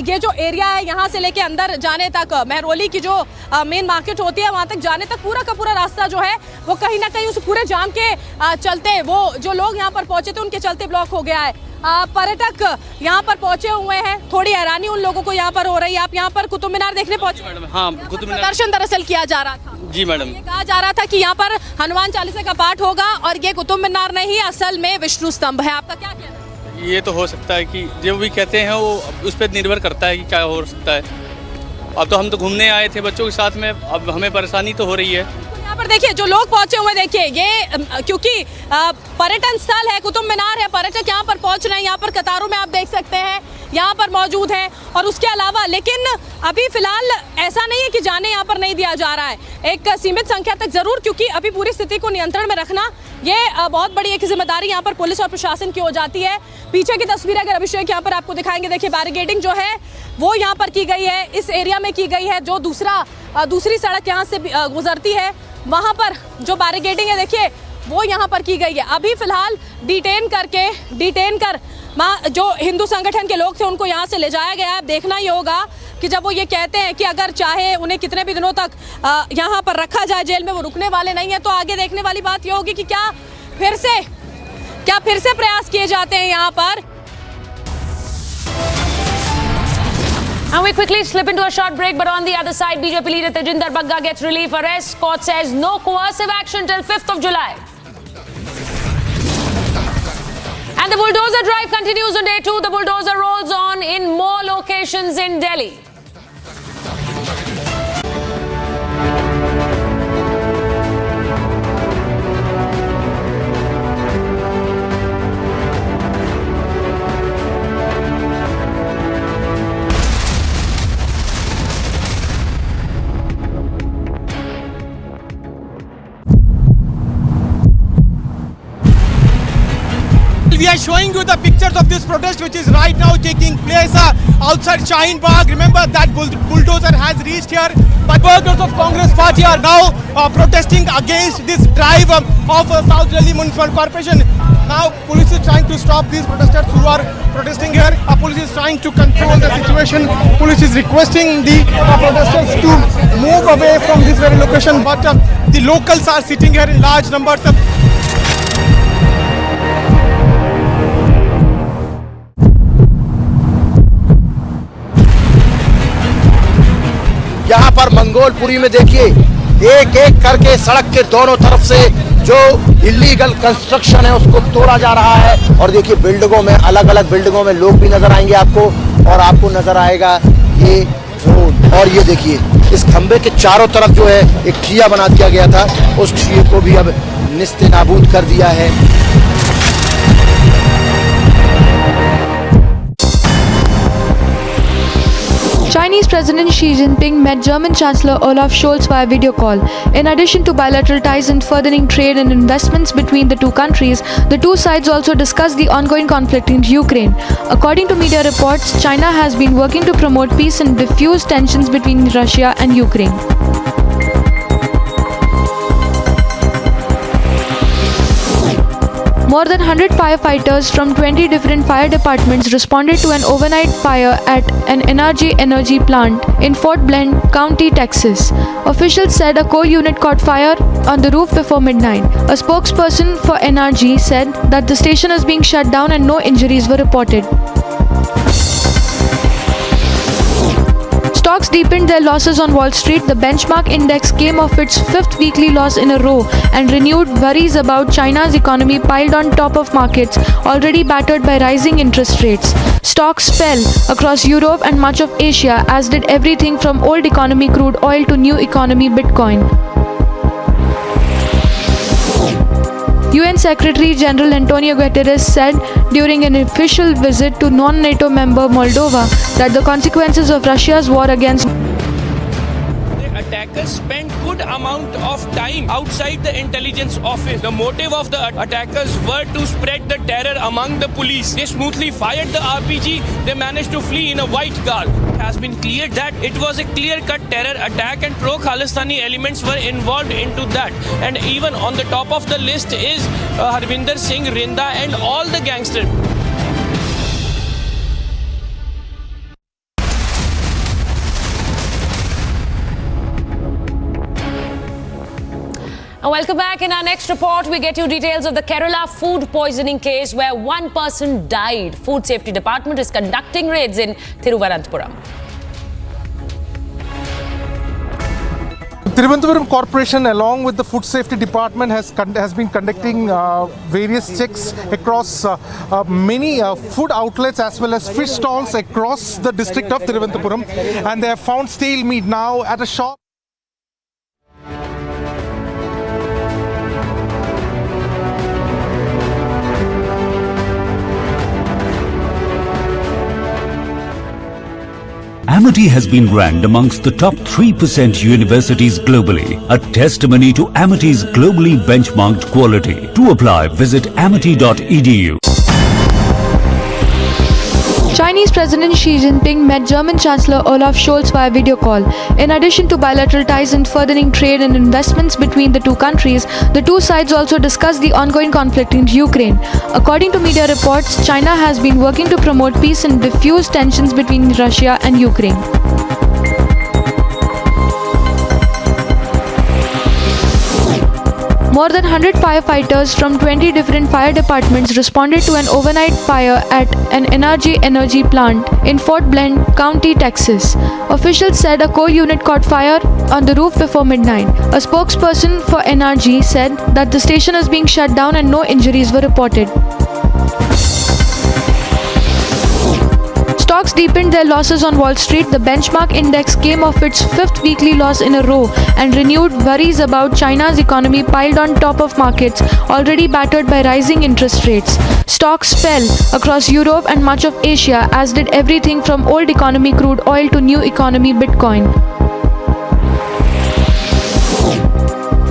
ये जो एरिया है यहाँ से लेके अंदर जाने तक, महरौली की जो मेन मार्केट होती है वहाँ तक जाने तक पूरा का पूरा रास्ता जो है वो कहीं ना कहीं उस पूरे जाम के चलते, वो जो लोग यहाँ पर पहुंचे थे उनके चलते ब्लॉक हो गया है। पर्यटक यहाँ पर पहुंचे हुए हैं, थोड़ी हैरानी उन लोगों को यहाँ पर हो रही है। आप यहाँ पर कुतुब मीनार देखने पहुंचे? मैडम, हाँ, कुतुब मीनार दर्शन दरअसल किया जा रहा था। जी मैडम, ये कहा जा रहा था कि यहाँ पर हनुमान चालीसा का पाठ होगा और ये कुतुब मीनार नहीं, असल में विष्णु स्तंभ है। आपका क्या कहना है? ये तो हो सकता है कि जो भी कहते हैं वो उस पर निर्भर करता है कि क्या हो सकता है। अब तो हम तो घूमने आए थे बच्चों के साथ में, अब हमें परेशानी तो हो रही है। यहाँ पर देखिए जो लोग पहुंचे हुए, देखिए ये क्योंकि पर्यटन स्थल है, कुतुब मीनार है, पर्यटक यहाँ पर पहुंच रहे हैं। यहाँ पर कतारों में आप देख सकते हैं यहाँ पर मौजूद हैं। और उसके अलावा लेकिन अभी फिलहाल ऐसा नहीं है कि जाने यहाँ पर नहीं दिया जा रहा है, एक सीमित संख्या तक जरूर, क्योंकि अभी पूरी स्थिति को नियंत्रण में रखना ये बहुत बड़ी एक जिम्मेदारी यहाँ पर पुलिस और प्रशासन की हो जाती है। पीछे की तस्वीर अगर अभिषेक यहाँ पर आपको दिखाएंगे, देखिए बैरिकेडिंग जो है वो यहाँ पर की गई है, इस एरिया में की गई है। जो दूसरी सड़क यहाँ से गुजरती है वहाँ पर जो बैरिकेडिंग है देखिए वो यहाँ पर की गई है। अभी फिलहाल डिटेन कर जो हिंदू संगठन के लोग थे उनको यहाँ से ले जाया गया है। देखना ही होगा कि जब वो ये कहते हैं कि अगर चाहे उन्हें कितने भी दिनों तक यहाँ पर रखा जाए जेल में, वो रुकने वाले नहीं है। तो आगे देखने वाली बात ये होगी कि क्या फिर से प्रयास किए जाते हैं यहाँ पर। And we quickly slip into a short break, but on the other side, BJP leader Tejinder Bagga gets relief arrest. Court says no coercive action till 5th of July. And the bulldozer drive continues on day 2. The bulldozer rolls on in more locations in Delhi. We are showing you the pictures of this protest which is right now taking place outside Shaheen Bagh. Remember that bulldozer has reached here, but workers of Congress party are now protesting against this drive of South Delhi Municipal Corporation. Now police is trying to stop these protesters who are protesting here. Police is trying to control the situation. Police is requesting the protesters to move away from this very location, but the locals are sitting here in large numbers. यहाँ पर मंगोलपुरी में देखिए एक एक करके सड़क के दोनों तरफ से जो इलीगल कंस्ट्रक्शन है उसको तोड़ा जा रहा है। और देखिए बिल्डिंगों में, अलग अलग बिल्डिंगों में लोग भी नजर आएंगे आपको, और आपको नजर आएगा ये रोड। और ये देखिए इस खंबे के चारों तरफ जो है एक ठिया बना दिया गया था, उस ठिये को भी अब निस्ते नाबूद कर दिया है। Chinese President Xi Jinping met German Chancellor Olaf Scholz via video call. In addition to bilateral ties and furthering trade and investments between the two countries, the two sides also discussed the ongoing conflict in Ukraine. According to media reports, China has been working to promote peace and diffuse tensions between Russia and Ukraine. More than 100 firefighters from 20 different fire departments responded to an overnight fire at an energy plant in Fort Bend County, Texas. Officials said a coal unit caught fire on the roof before midnight. A spokesperson for NRG said that the station is being shut down and no injuries were reported. Stocks deepened their losses on Wall Street. The benchmark index came off its fifth weekly loss in a row, and renewed worries about China's economy piled on top of markets already battered by rising interest rates. Stocks fell across Europe and much of Asia, as did everything from old economy crude oil to new economy Bitcoin. UN Secretary General Antonio Guterres said during an official visit to non-NATO member Moldova that the consequences of Russia's war against attackers spent good amount of time outside the intelligence office. The motive of the attackers were to spread the terror among the police. They smoothly fired the RPG. They managed to flee in a white car. It has been cleared that it was a clear-cut terror attack and pro-Khalistani elements were involved into that. And even on the top of the list is Harvinder Singh, Rinda and all the gangsters. And welcome back. In our next report, we get you details of the Kerala food poisoning case where one person died. Food Safety Department is conducting raids in Thiruvananthapuram. Thiruvananthapuram Corporation, along with the Food Safety Department, has been conducting various checks across many food outlets as well as fish stalls across the district of Thiruvananthapuram, and they have found stale meat now at a shop. Amity has been ranked amongst the top 3% universities globally, a testimony to Amity's globally benchmarked quality. To apply, visit amity.edu. Chinese President Xi Jinping met German Chancellor Olaf Scholz via video call. In addition to bilateral ties and furthering trade and investments between the two countries, the two sides also discussed the ongoing conflict in Ukraine. According to media reports, China has been working to promote peace and diffuse tensions between Russia and Ukraine. More than 100 firefighters from 20 different fire departments responded to an overnight fire at an energy plant in Fort Bend County, Texas. Officials said a coal unit caught fire on the roof before midnight. A spokesperson for NRG said that the station is being shut down and no injuries were reported. Stocks deepened their losses on Wall Street. The benchmark index came off its fifth weekly loss in a row, and renewed worries about China's economy piled on top of markets already battered by rising interest rates. Stocks fell across Europe and much of Asia, as did everything from old economy crude oil to new economy Bitcoin.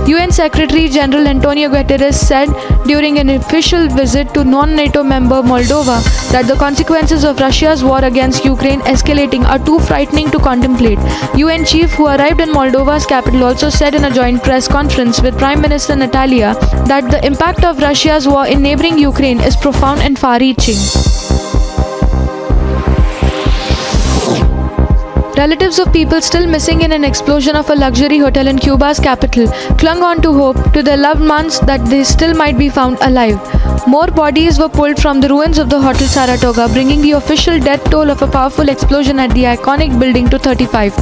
UN Secretary General Antonio Guterres said during an official visit to non-NATO member Moldova that the consequences of Russia's war against Ukraine escalating are too frightening to contemplate. UN chief who arrived in Moldova's capital also said in a joint press conference with Prime Minister Natalia that the impact of Russia's war in neighboring Ukraine is profound and far-reaching. Relatives of people still missing in an explosion of a luxury hotel in Cuba's capital clung on to hope to their loved ones that they still might be found alive. More bodies were pulled from the ruins of the Hotel Saratoga, bringing the official death toll of a powerful explosion at the iconic building to 35.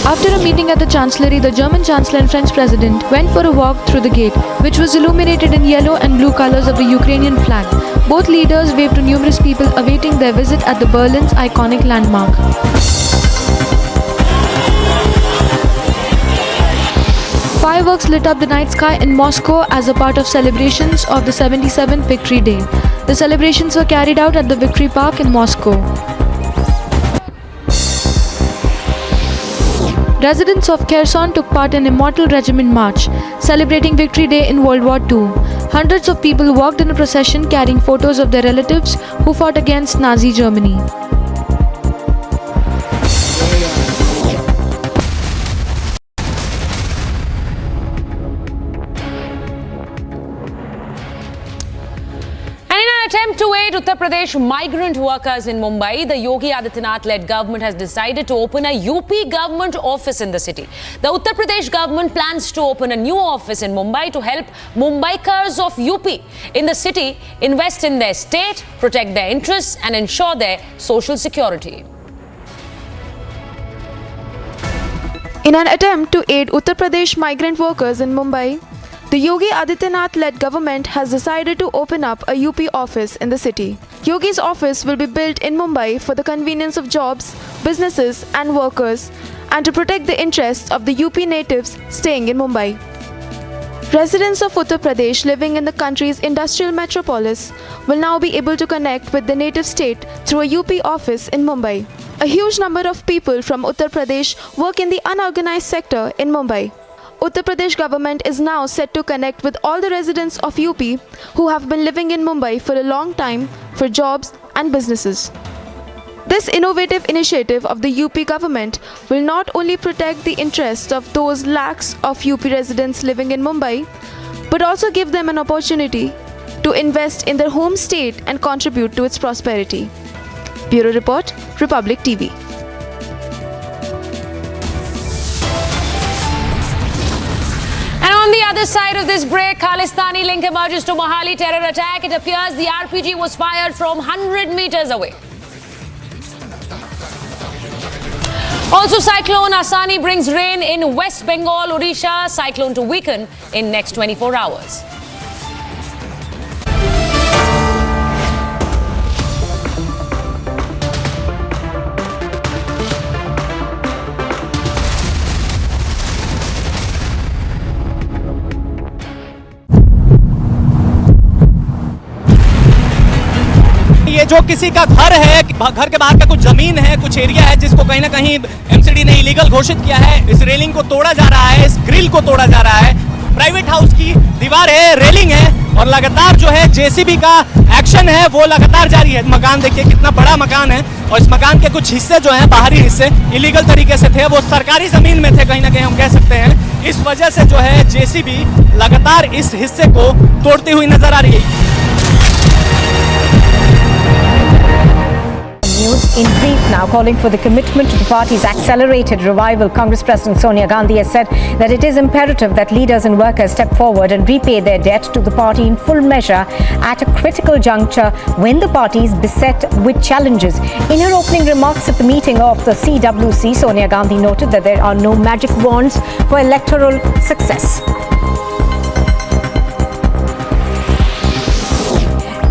After a meeting at the Chancellery, the German Chancellor and French President went for a walk through the gate, which was illuminated in yellow and blue colors of the Ukrainian flag. Both leaders waved to numerous people awaiting their visit at the Berlin's iconic landmark. Fireworks lit up the night sky in Moscow as a part of celebrations of the 77th Victory Day. The celebrations were carried out at the Victory Park in Moscow. Residents of Kherson took part in Immortal Regiment March, celebrating Victory Day in World War II. Hundreds of people walked in a procession carrying photos of their relatives who fought against Nazi Germany. Attempt to aid Uttar Pradesh migrant workers in Mumbai, the Yogi Adityanath-led government has decided to open a UP government office in the city. The Uttar Pradesh government plans to open a new office in Mumbai to help Mumbaikars of UP in the city invest in their state, protect their interests and ensure their social security. In an attempt to aid Uttar Pradesh migrant workers in Mumbai, the Yogi Adityanath-led government has decided to open up a UP office in the city. Yogi's office will be built in Mumbai for the convenience of jobs, businesses and workers, and to protect the interests of the UP natives staying in Mumbai. Residents of Uttar Pradesh living in the country's industrial metropolis will now be able to connect with the native state through a UP office in Mumbai. A huge number of people from Uttar Pradesh work in the unorganized sector in Mumbai. Uttar Pradesh government is now set to connect with all the residents of UP who have been living in Mumbai for a long time for jobs and businesses. This innovative initiative of the UP government will not only protect the interests of those lakhs of UP residents living in Mumbai, but also give them an opportunity to invest in their home state and contribute to its prosperity. Bureau Report, Republic TV. On the other side of this break, Khalistani link emerges to Mohali terror attack. It appears the RPG was fired from 100 meters away. Also, Cyclone Asani brings rain in West Bengal, Odisha. Cyclone to weaken in next 24 hours. ये जो किसी का घर है, घर के बाहर का कुछ जमीन है, कुछ एरिया है जिसको कहीं ना कहीं एमसीडी ने इलीगल घोषित किया है, इस रेलिंग को तोड़ा जा रहा है, इस ग्रिल को तोड़ा जा रहा है। प्राइवेट हाउस की दीवार है, रेलिंग है और लगातार जो है जेसीबी का एक्शन है वो लगातार जारी है। मकान देखिए कितना बड़ा मकान है और इस मकान के कुछ हिस्से जो हैं, बाहरी हिस्से इलीगल तरीके से थे, वो सरकारी जमीन में थे कहीं ना कहीं हम कह सकते हैं। इस वजह से जो है जेसीबी लगातार इस हिस्से को तोड़ती हुई नजर आ रही है। News in brief now, calling for the commitment to the party's accelerated revival. Congress President Sonia Gandhi has said that it is imperative that leaders and workers step forward and repay their debt to the party in full measure at a critical juncture when the party is beset with challenges. In her opening remarks at the meeting of the CWC, Sonia Gandhi noted that there are no magic wands for electoral success.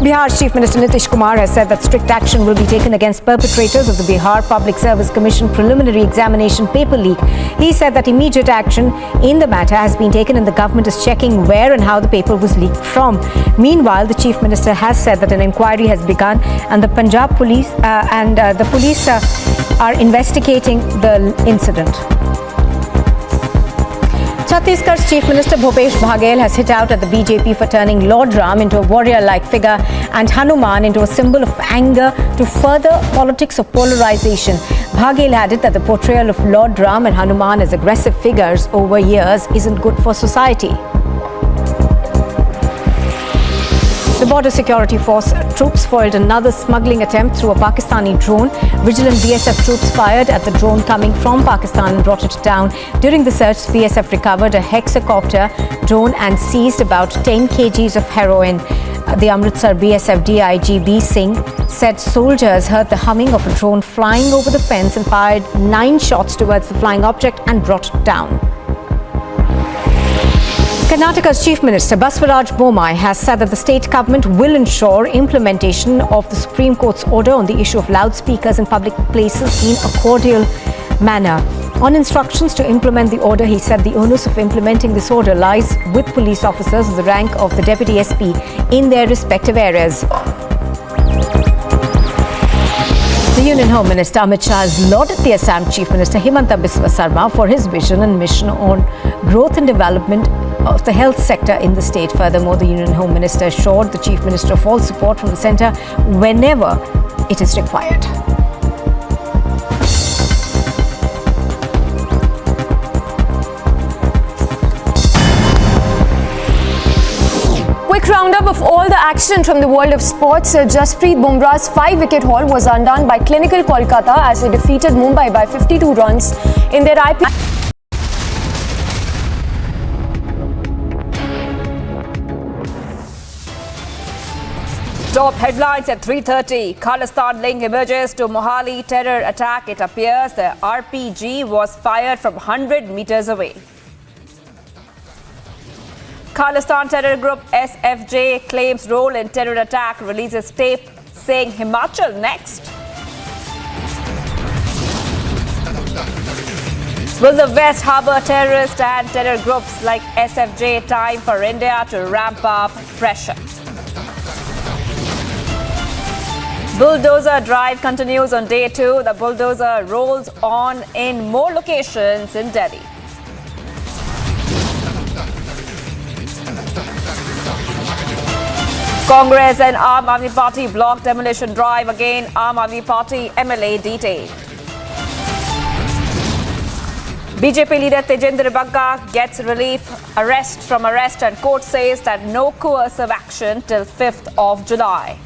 Bihar's Chief Minister Nitish Kumar has said that strict action will be taken against perpetrators of the Bihar Public Service Commission preliminary examination paper leak. He said that immediate action in the matter has been taken and the government is checking where and how the paper was leaked from. Meanwhile, the Chief Minister has said that an inquiry has begun and the Punjab police are investigating the incident. Chhattisgarh's Chief Minister Bhupesh Baghel has hit out at the BJP for turning Lord Ram into a warrior-like figure and Hanuman into a symbol of anger to further politics of polarization. Baghel added that the portrayal of Lord Ram and Hanuman as aggressive figures over years isn't good for society. The Border Security Force troops foiled another smuggling attempt through a Pakistani drone. Vigilant BSF troops fired at the drone coming from Pakistan and brought it down. During the search, BSF recovered a hexacopter drone and seized about 10 kgs of heroin. The Amritsar BSF DIG B Singh said soldiers heard the humming of a drone flying over the fence and fired 9 shots towards the flying object and brought it down. Karnataka's Chief Minister Baswaraj Bommai has said that the state government will ensure implementation of the Supreme Court's order on the issue of loudspeakers in public places in a cordial manner. On instructions to implement the order, he said the onus of implementing this order lies with police officers of the rank of the Deputy SP in their respective areas. The Union Home Minister Amit Shah has lauded the Assam Chief Minister Himanta Biswa Sarma for his vision and mission on growth and development of the health sector in the state. Furthermore, the Union Home Minister assured the Chief Minister of all support from the centre whenever it is required. Quick roundup of all the action from the world of sports. Jasprit Bumrah's 5-wicket haul was undone by Clinical Kolkata as they defeated Mumbai by 52 runs in their IPL. Top headlines at 3:30. Khalistan link emerges to Mohali terror attack. It appears the RPG was fired from 100 meters away. Khalistan terror group SFJ claims role in terror attack, releases tape saying Himachal next. Will the West harbor terrorists and terror groups like SFJ? Time for India to ramp up pressure. Bulldozer drive continues on day 2. The bulldozer rolls on in more locations in Delhi. Congress and Aam Aadmi Party block demolition drive again. Aam Aadmi Party MLA detained. BJP leader Tejendra Bagga gets relief, arrest and court says that no coercive action till 5th of July.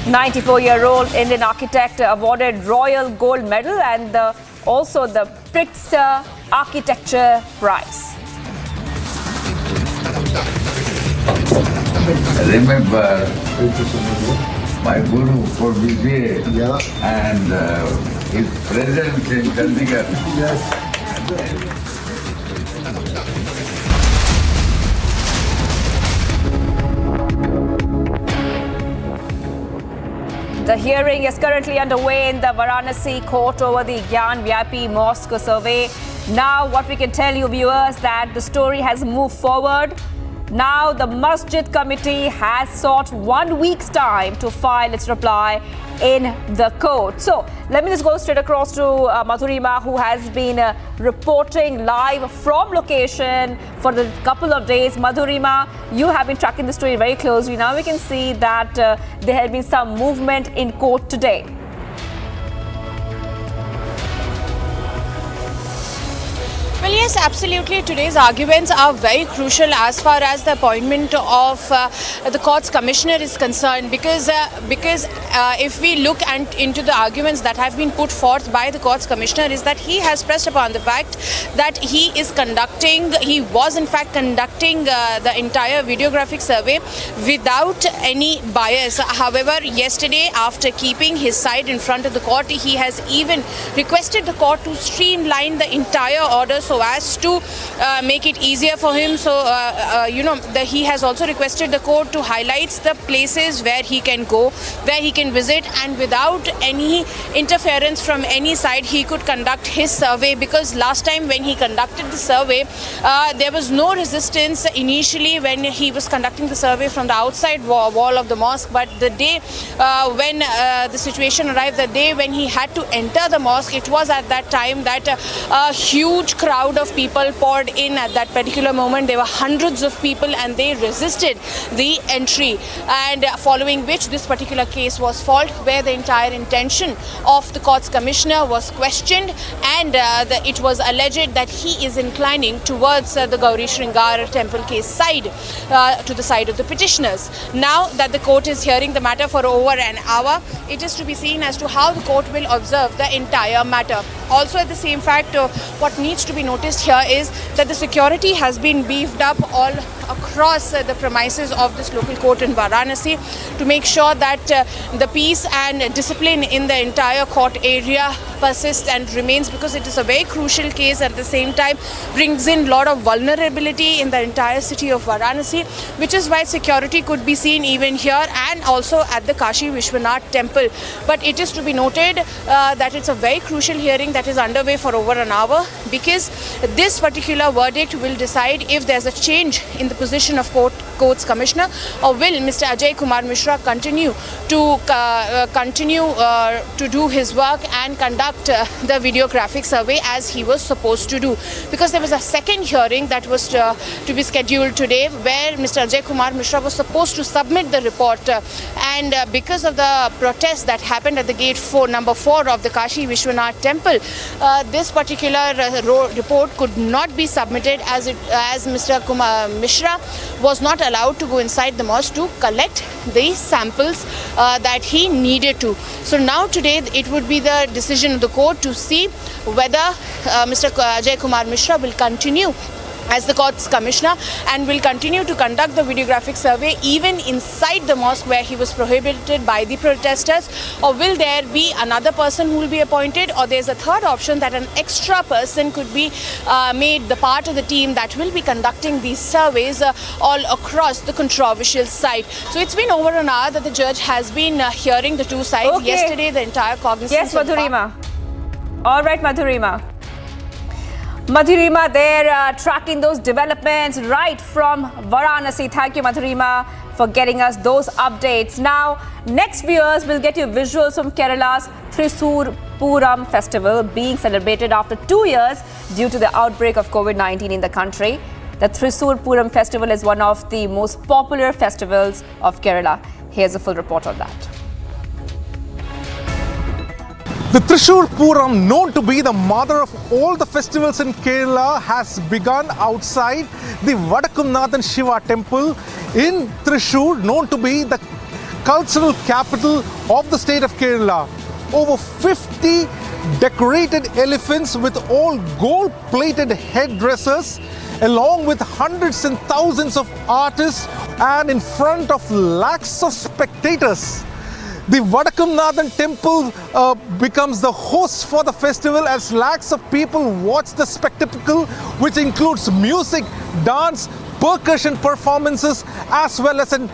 94-year-old Indian architect awarded Royal Gold Medal and also the Pritzker Architecture Prize. Remember my Guru for BBA and his presence in Chandigarh. The hearing is currently underway in the Varanasi court over the Gyan VIP Mosque survey. Now, what we can tell you, viewers, that the story has moved forward. Now, the Masjid Committee has sought 1 week's time to file its reply in the court. So, let me just go straight across to Madhurima, who has been reporting live from location for the couple of days. Madhurima, you have been tracking the story very closely. Now we can see that there has been some movement in court today. Well, Yes, absolutely. Today's arguments are very crucial as far as the appointment of the court's commissioner is concerned, because if we look into the arguments that have been put forth by the court's commissioner, is that he has pressed upon the fact that he was in fact conducting the entire videographic survey without any bias. However, yesterday, after keeping his side in front of the court, he has even requested the court to streamline the entire order so as to make it easier for him. So, he has also requested the court to highlight the places where he can go, where he can visit, and without any interference from any side, he could conduct his survey. Because last time when he conducted the survey, there was no resistance initially when he was conducting the survey from the outside wall of the mosque. But the day when the situation arrived, the day when he had to enter the mosque, it was at that time that a huge crowd of people poured in at that particular moment. There were hundreds of people and they resisted the entry, and following which this particular case was filed, where the entire intention of the court's commissioner was questioned, and it was alleged that he is inclining towards the Gauri Shringar temple case side, to the side of the petitioners. Now that the court is hearing the matter for over an hour, it is to be seen as to how the court will observe the entire matter. Also, at the same fact, what needs to be noticed here is that the security has been beefed up all across the premises of this local court in Varanasi to make sure that the peace and discipline in the entire court area persists and remains, because it is a very crucial case. At the same time, brings in a lot of vulnerability in the entire city of Varanasi, which is why security could be seen even here and also at the Kashi Vishwanath temple. But it is to be noted that it's a very crucial hearing that is underway for over an hour, because this particular verdict will decide if there's a change in the position of court's commissioner, or will Mr. Ajay Kumar Mishra continue to do his work and conduct the videographic survey as he was supposed to do. Because there was a second hearing that was to be scheduled today, where Mr. Ajay Kumar Mishra was supposed to submit the report, and because of the protest that happened at the gate number 4 of the Kashi Vishwanath temple, this particular report could not be submitted as Mr. Kumar Mishra was not allowed to go inside the mosque to collect the samples that he needed to. So now today it would be the decision of the court to see whether Mr. Ajay Kumar Mishra will continue as the court's commissioner and will continue to conduct the videographic survey even inside the mosque where he was prohibited by the protesters, or will there be another person who will be appointed, or there's a third option that an extra person could be made the part of the team that will be conducting these surveys all across the controversial site. So it's been over an hour that the judge has been hearing the two sides. Okay. Yesterday the entire cognizance. Yes, Madhurima. All right, Madhurima. Madhurima, they're tracking those developments right from Varanasi. Thank you, Madhurima, for getting us those updates. Now, next viewers will get you visuals from Kerala's Thrissur Puram festival being celebrated after 2 years due to the outbreak of COVID-19 in the country. The Thrissur Puram festival is one of the most popular festivals of Kerala. Here's a full report on that. The Thrissur Puram, known to be the mother of all the festivals in Kerala, has begun outside the Vadakkunnathan Shiva temple in Thrissur, known to be the cultural capital of the state of Kerala. Over 50 decorated elephants with all gold-plated headdresses, along with hundreds and thousands of artists, and in front of lakhs of spectators. The Vadakkunnathan temple becomes the host for the festival as lakhs of people watch the spectacle, which includes music, dance, percussion performances, as well as an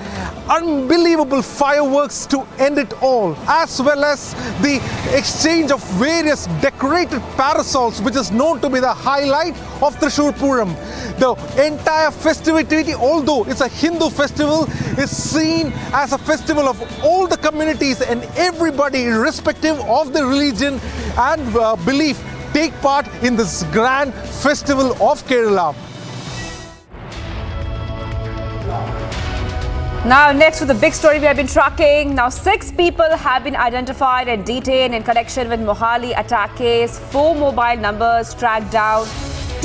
unbelievable fireworks to end it all, as well as the exchange of various decorated parasols, which is known to be the highlight of Thrissur Puram. The entire festivity, although it's a Hindu festival, is seen as a festival of all the communities, and everybody, irrespective of the religion and belief, take part in this grand festival of Kerala. Now, next to the big story we have been tracking. Now, 6 people have been identified and detained in connection with Mohali attack case. 4 mobile numbers tracked down.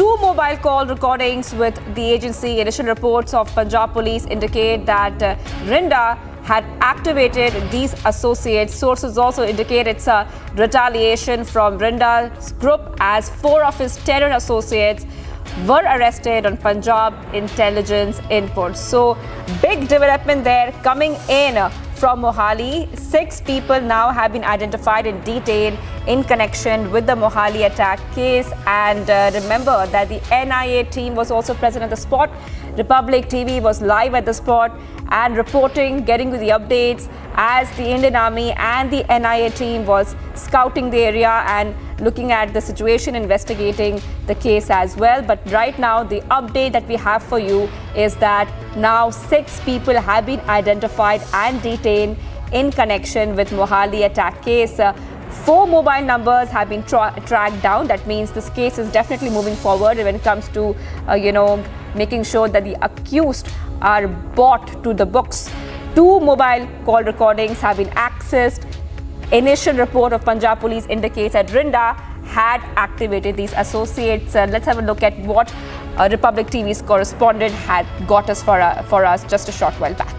2 mobile call recordings with the agency. Initial reports of Punjab police indicate that Rinda had activated these associates. Sources also indicate it's a retaliation from Rinda's group, as 4 of his terror associates were arrested on Punjab intelligence inputs. So big development there coming in from Mohali. 6 people now have been identified in detail in connection with the Mohali attack case. And remember that the NIA team was also present at the spot. Republic TV was live at the spot and reporting, getting the updates as the Indian Army and the NIA team was scouting the area and looking at the situation, investigating the case as well. But right now, the update that we have for you is that now 6 people have been identified and detained in connection with Mohali attack case. 4 mobile numbers have been tracked down. That means this case is definitely moving forward when it comes to, making sure that the accused are brought to the books. 2 mobile call recordings have been accessed. Initial report of Punjab police indicates that Rinda had activated these associates. Let's have a look at what Republic TV's correspondent had got us for us just a short while back.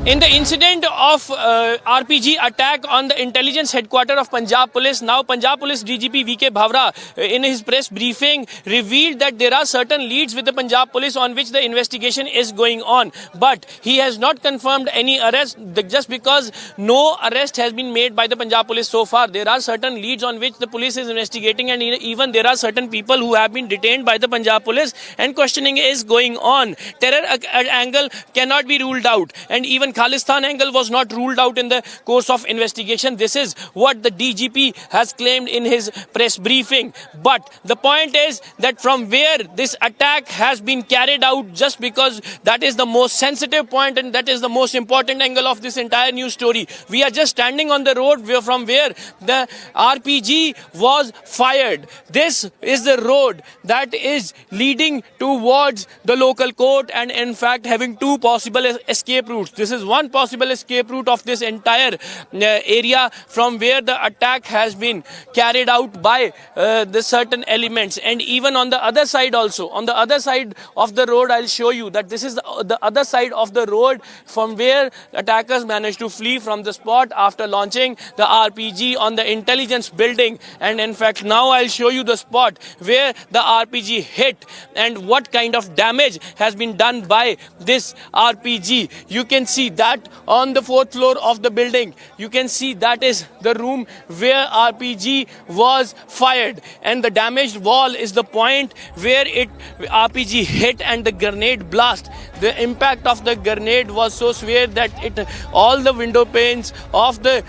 In the incident of RPG attack on the intelligence headquarters of Punjab Police, now Punjab Police DGP VK Bhavra in his press briefing revealed that there are certain leads with the Punjab Police on which the investigation is going on. But he has not confirmed any arrest just because no arrest has been made by the Punjab Police so far. There are certain leads on which the police is investigating, and even there are certain people who have been detained by the Punjab Police and questioning is going on. Terror angle cannot be ruled out, and even Khalistan angle was not ruled out in the course of investigation. This is what the DGP has claimed in his press briefing. But the point is that from where this attack has been carried out, just because that is the most sensitive point and that is the most important angle of this entire news story. We are just standing on the road from where the RPG was fired. This is the road that is leading towards the local court and in fact having 2 possible escape routes. This is one possible escape route of this entire area from where the attack has been carried out by the certain elements. And even on the other side also, on the other side of the road, I'll show you that this is the other side of the road from where attackers managed to flee from the spot after launching the RPG on the intelligence building. And in fact, now I'll show you the spot where the RPG hit and what kind of damage has been done by this RPG. You can see that on the 4th floor of the building. You can see that is the room where RPG was fired, and the damaged wall is the point where RPG hit and the grenade blast. The impact of the grenade was so severe that all the window panes of the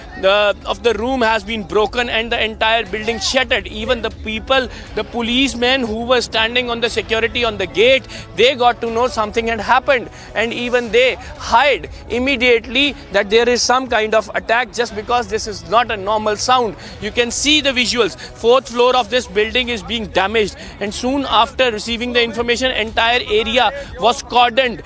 room has been broken and the entire building shattered. Even the people, the policemen who were standing on the security on the gate, they got to know something had happened, and even they hide immediately that there is some kind of attack just because this is not a normal sound. You can see the visuals. 4th floor of this building is being damaged, and soon after receiving the information, entire area was cordoned.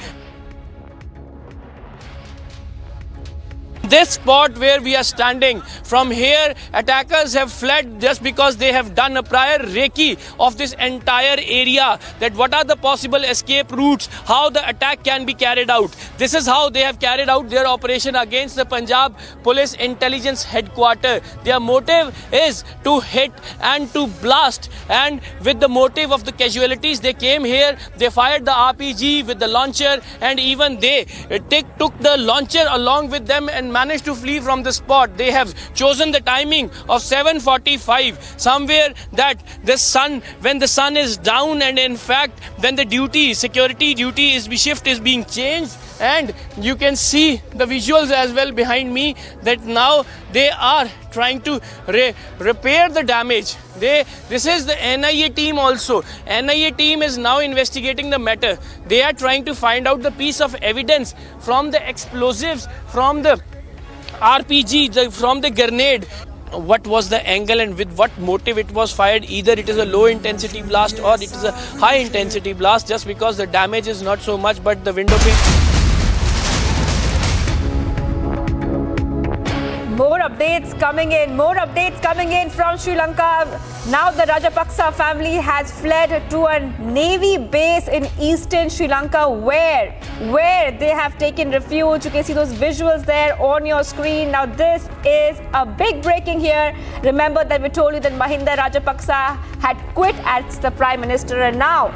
This spot where we are standing, from here attackers have fled just because they have done a prior recce of this entire area, that what are the possible escape routes, how the attack can be carried out. This is how they have carried out their operation against the Punjab Police Intelligence Headquarters. Their motive is to hit and to blast, and with the motive of the casualties they came here, they fired the RPG with the launcher, and even they took the launcher along with them and managed to flee from the spot. They have chosen the timing of 7:45, somewhere that when the sun is down, and in fact when the security duty shift is being changed. And you can see the visuals as well behind me that now they are trying to repair the damage. This is the NIA team also. NIA team is now investigating the matter. They are trying to find out the piece of evidence from the explosives, from the RPG, from the grenade. What was the angle and with what motive it was fired? Either it is a low intensity blast or it is a high intensity blast, just because the damage is not so much, but the window pane. more updates coming in. More updates coming in from Sri Lanka. Now the Rajapaksa family has fled to a Navy base in eastern Sri Lanka where they have taken refuge. You can see those visuals there on your screen. Now this is a big breaking here. Remember that we told you that Mahinda Rajapaksa had quit as the Prime Minister, and now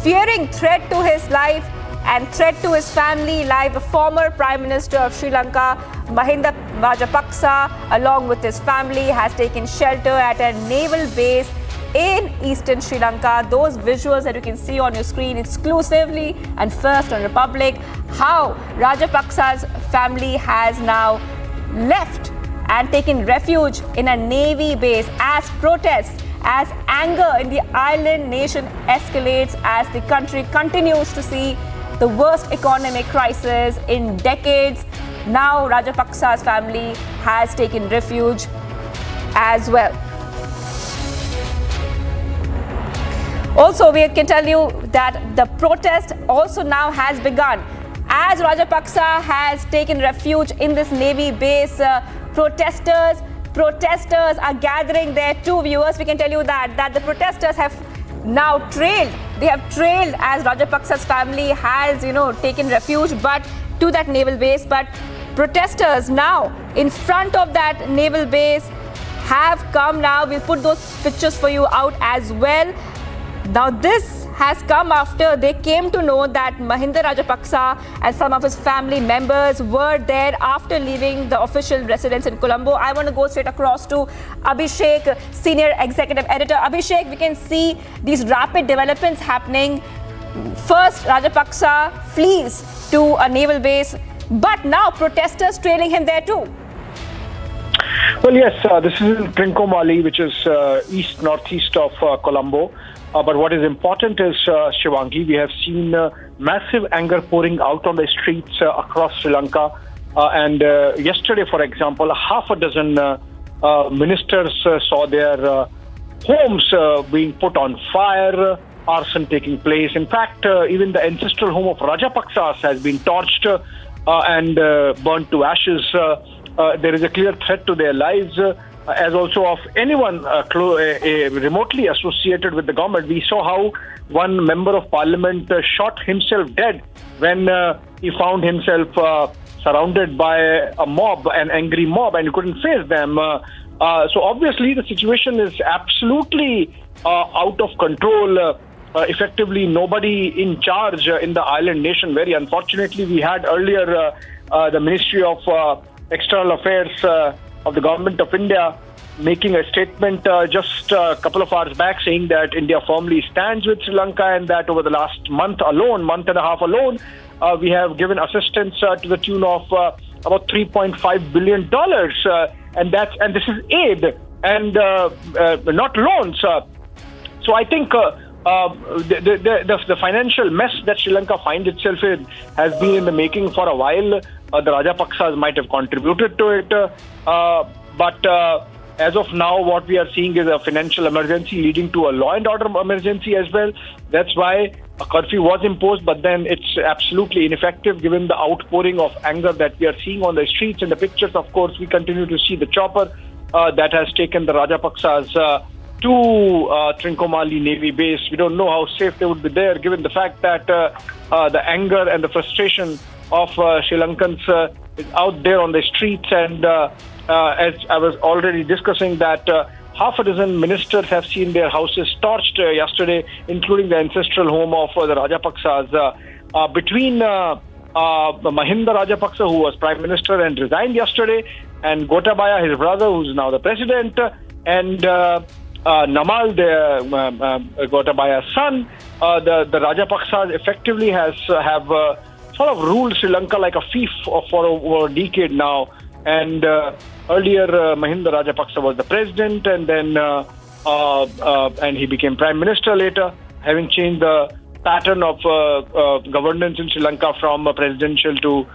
fearing threat to his life and threat to his family life, the former Prime Minister of Sri Lanka, Mahinda Rajapaksa, along with his family, has taken shelter at a naval base in eastern Sri Lanka. Those visuals that you can see on your screen exclusively and first on Republic, how Rajapaksa's family has now left and taken refuge in a Navy base as protests, as anger in the island nation escalates, as the country continues to see the worst economic crisis in decades. Now Rajapaksa's family has taken refuge as well. Also, we can tell you that the protest also now has begun. As Rajapaksa has taken refuge in this Navy base, protesters are gathering there too. Viewers, we can tell you that the protesters have now trailed. They have trailed as Rajapaksa's family has, taken refuge to that naval base. But protesters now in front of that naval base have come now. We'll put those pictures for you out as well. Now this has come after they came to know that Mahinda Rajapaksa and some of his family members were there after leaving the official residence in Colombo. I want to go straight across to Abhishek, Senior Executive Editor. Abhishek, we can see these rapid developments happening. First, Rajapaksa flees to a naval base, but now protesters trailing him there too. Well, yes, this is in Trincomalee, which is northeast of Colombo. But what is important is, Shivangi, we have seen massive anger pouring out on the streets across Sri Lanka. And yesterday, for example, half a dozen ministers saw their homes being put on fire, arson taking place. In fact, even the ancestral home of Rajapaksas has been torched and burnt to ashes. There is a clear threat to their lives. As also of anyone remotely associated with the government. We saw how one member of parliament shot himself dead when he found himself surrounded by a mob, an angry mob, and he couldn't face them. So obviously the situation is absolutely out of control. Effectively, nobody in charge in the island nation. Very unfortunately, we had earlier the Ministry of External Affairs of the Government of India making a statement just a couple of hours back saying that India firmly stands with Sri Lanka and that over the last month and a half alone, we have given assistance to the tune of about $3.5 billion. And this is aid and not loans. So I think the financial mess that Sri Lanka finds itself in has been in the making for a while. The Rajapaksas might have contributed to it, but as of now, what we are seeing is a financial emergency leading to a law and order emergency as well. That's why a curfew was imposed, but then it's absolutely ineffective given the outpouring of anger that we are seeing on the streets. In the pictures, of course, we continue to see the chopper that has taken the Rajapaksas to Trincomalee Navy base. We don't know how safe they would be there, given the fact that the anger and the frustration of Sri Lankans is out there on the streets. And as I was already discussing that half a dozen ministers have seen their houses torched yesterday, including the ancestral home of the Rajapaksas. Between Mahinda Rajapaksa, who was Prime Minister and resigned yesterday, and Gotabaya, his brother, who's now the President, and Namal, Gotabaya's son, the Rajapaksas effectively have sort of ruled Sri Lanka like a fief for over a decade now. And earlier, Mahinda Rajapaksa was the president, and then and he became prime minister later, having changed the pattern of governance in Sri Lanka from presidential to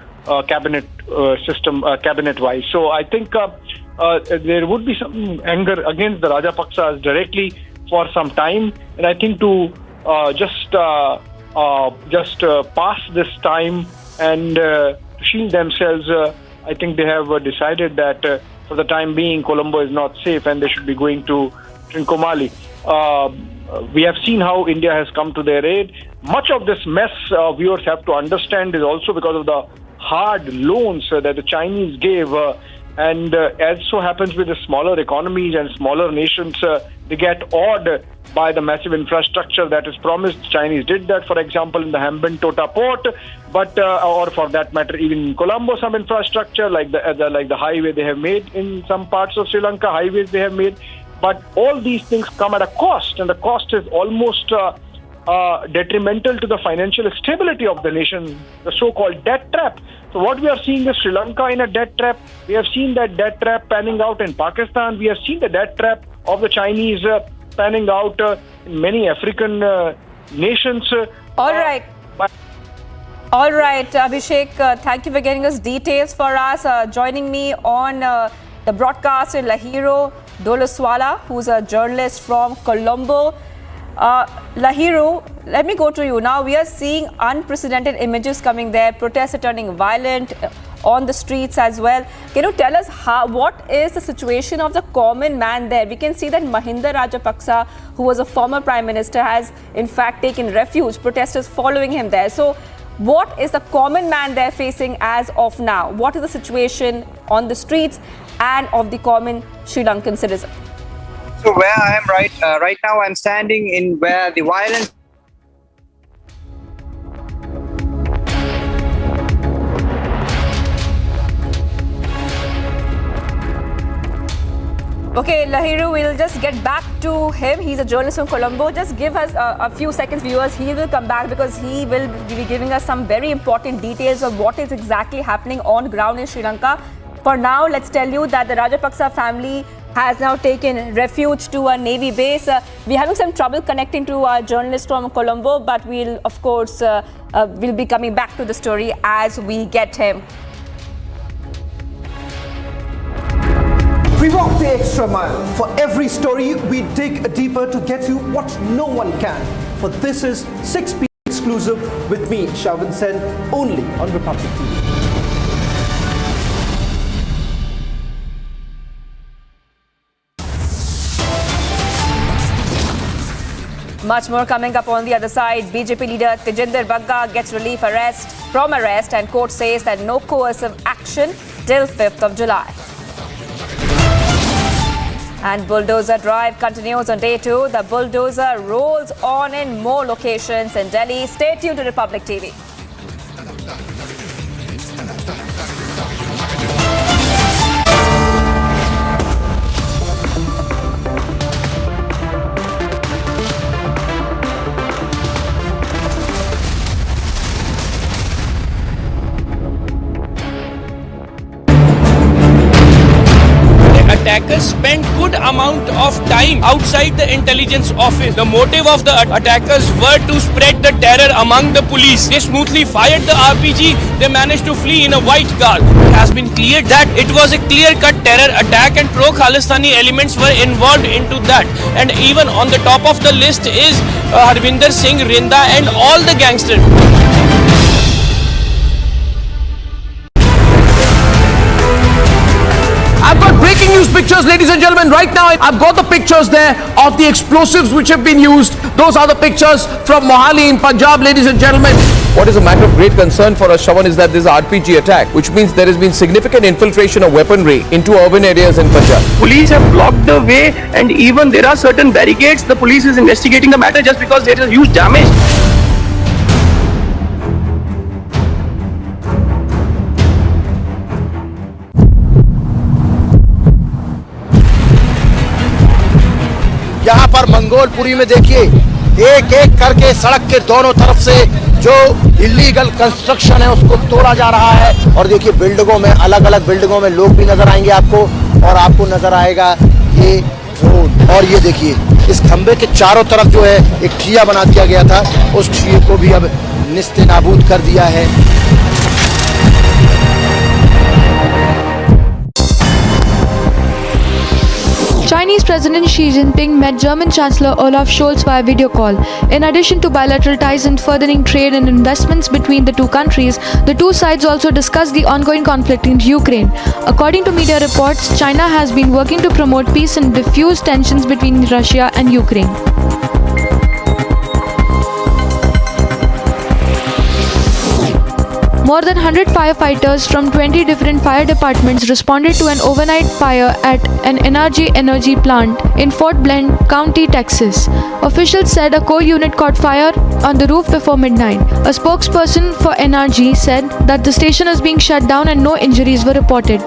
cabinet system, cabinet-wise. So I think there would be some anger against the Rajapaksas directly for some time, and I think to just pass this time and shield themselves I think they have decided that for the time being, Colombo is not safe and they should be going to Trincomalee. We have seen how India has come to their aid. Much of this mess, viewers have to understand, is also because of the hard loans that the Chinese gave. And as so happens with the smaller economies and smaller nations, they get awed by the massive infrastructure that is promised. Chinese did that, for example, in the Hambantota port, but or for that matter, even in Colombo, some infrastructure like the highway they have made in some parts of Sri Lanka, highways they have made. But all these things come at a cost, and the cost is almost detrimental to the financial stability of the nation, the so-called debt trap. So what we are seeing is Sri Lanka in a debt trap. We have seen that debt trap panning out in Pakistan. We have seen the debt trap of the Chinese panning out in many African nations. All right. Abhishek, thank you for getting us details for us. Joining me on the broadcast in Lahiru, Dolaswala, who's a journalist from Colombo. Lahiru, let me go to you. Now we are seeing unprecedented images coming there. Protests are turning violent on the streets as well. Can you tell us what is the situation of the common man there? We can see that Mahinda Rajapaksa, who was a former prime minister, has in fact taken refuge. Protesters following him there. So what is the common man there facing as of now? What is the situation on the streets and of the common Sri Lankan citizen? So where I am right now, I'm standing in where the violence. Okay, Lahiru, we'll just get back to him. He's a journalist from Colombo. Just give us a few seconds, viewers. He will come back because he will be giving us some very important details of what is exactly happening on ground in Sri Lanka. For now, let's tell you that the Rajapaksa family has now taken refuge to a Navy base. We're having some trouble connecting to our journalist from Colombo, but we'll, of course, we'll be coming back to the story as we get him. We walk the extra mile. For every story, we dig deeper to get you what no one can. For this is 6 p.m. exclusive with me, Shavin Sen, only on Republic TV. Much more coming up on the other side. BJP leader Tejinder Bagga gets relief from arrest, and court says that no coercive action till 5th of July. And bulldozer drive continues on day 2. The bulldozer rolls on in more locations in Delhi. Stay tuned to Republic TV. Attackers spent good amount of time outside the intelligence office. The motive of the attackers were to spread the terror among the police. They smoothly fired the RPG. They managed to flee in a white car. It has been cleared that it was a clear-cut terror attack and pro-Khalistani elements were involved into that. And even on the top of the list is Harvinder Singh, Rinda and all the gangsters. I've got breaking news pictures, ladies and gentlemen. Right now, I've got the pictures there of the explosives which have been used. Those are the pictures from Mohali in Punjab, ladies and gentlemen. What is a matter of great concern for us, Shawan, is that this RPG attack, which means there has been significant infiltration of weaponry into urban areas in Punjab. Police have blocked the way, and even there are certain barricades. The police is investigating the matter just because there is huge damage. यहाँ पर मंगोलपुरी में देखिए एक एक करके सड़क के दोनों तरफ से जो इलीगल कंस्ट्रक्शन है उसको तोड़ा जा रहा है। और देखिए बिल्डिंगों में अलग अलग बिल्डिंगों में लोग भी नजर आएंगे आपको, और आपको नजर आएगा ये रोड। और ये देखिए इस खंबे के चारों तरफ जो है एक ठिया बना दिया गया था, उस ठिये को भी अब निस्ते नाबूद कर दिया है। Chinese President Xi Jinping met German Chancellor Olaf Scholz via video call. In addition to bilateral ties and furthering trade and investments between the two countries, the two sides also discussed the ongoing conflict in Ukraine. According to media reports, China has been working to promote peace and diffuse tensions between Russia and Ukraine. More than 100 firefighters from 20 different fire departments responded to an overnight fire at an energy plant in Fort Bend County, Texas. Officials said a coal unit caught fire on the roof before midnight. A spokesperson for NRG said that the station is being shut down and no injuries were reported.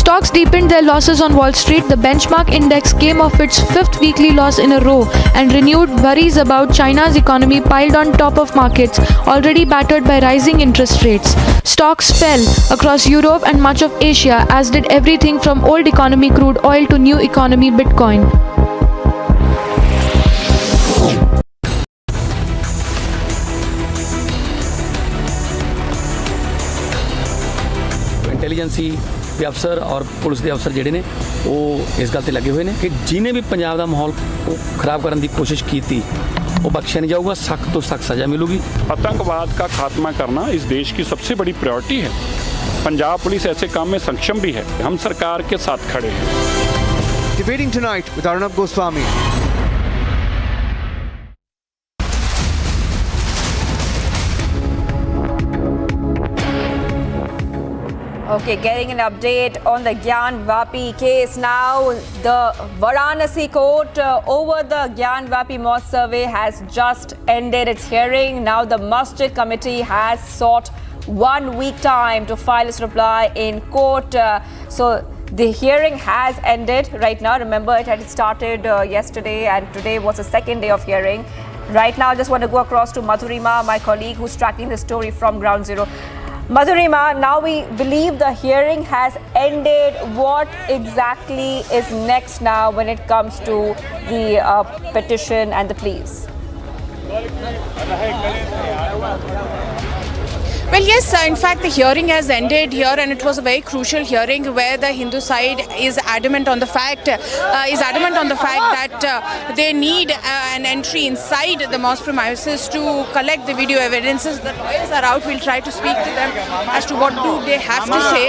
Stocks deepened their losses on Wall Street. The benchmark index came off its fifth weekly loss in a row, and renewed worries about China's economy piled on top of markets already battered by rising interest rates. Stocks fell across Europe and much of Asia, as did everything from old economy crude oil to new economy Bitcoin. Intelligence ਦੇ ਅਫਸਰ ਔਰ police ਦੇ ਅਫਸਰ ਜਿਹੜੇ ਨੇ ਉਹ ਇਸ ਗੱਲ ਤੇ ਲੱਗੇ ਹੋਏ ਨੇ ਕਿ ਜਿਹਨੇ ਵੀ ਪੰਜਾਬ ਦਾ ਮਾਹੌਲ ਖਰਾਬ ਕਰਨ ਦੀ ਕੋਸ਼ਿਸ਼ ਕੀਤੀ वो बख्शा नहीं जाऊगा, सख्त तो सख्त सजा मिलेगी। आतंकवाद का खात्मा करना इस देश की सबसे बड़ी प्रायोरिटी है। पंजाब पुलिस ऐसे काम में सक्षम भी है। हम सरकार के साथ खड़े हैं। Debating tonight with Arnab Goswami. Okay, getting an update on the Gyan Vapi case now. The Varanasi court over the Gyan Vapi mosque survey has just ended its hearing. Now the Masjid committee has sought 1 week time to file its reply in court. So the hearing has ended right now. Remember, it had started yesterday and today was the second day of hearing. Right now, I just want to go across to Madhurima, my colleague who's tracking the story from Ground Zero. Madhurima, now we believe the hearing has ended. What exactly is next now when it comes to the petition and the pleas? Well, yes, in fact, the hearing has ended here, and it was a very crucial hearing where the Hindu side is adamant on the fact that they need an entry inside the mosque premises to collect the video evidences. The lawyers are out. We'll try to speak to them as to what do they have to say.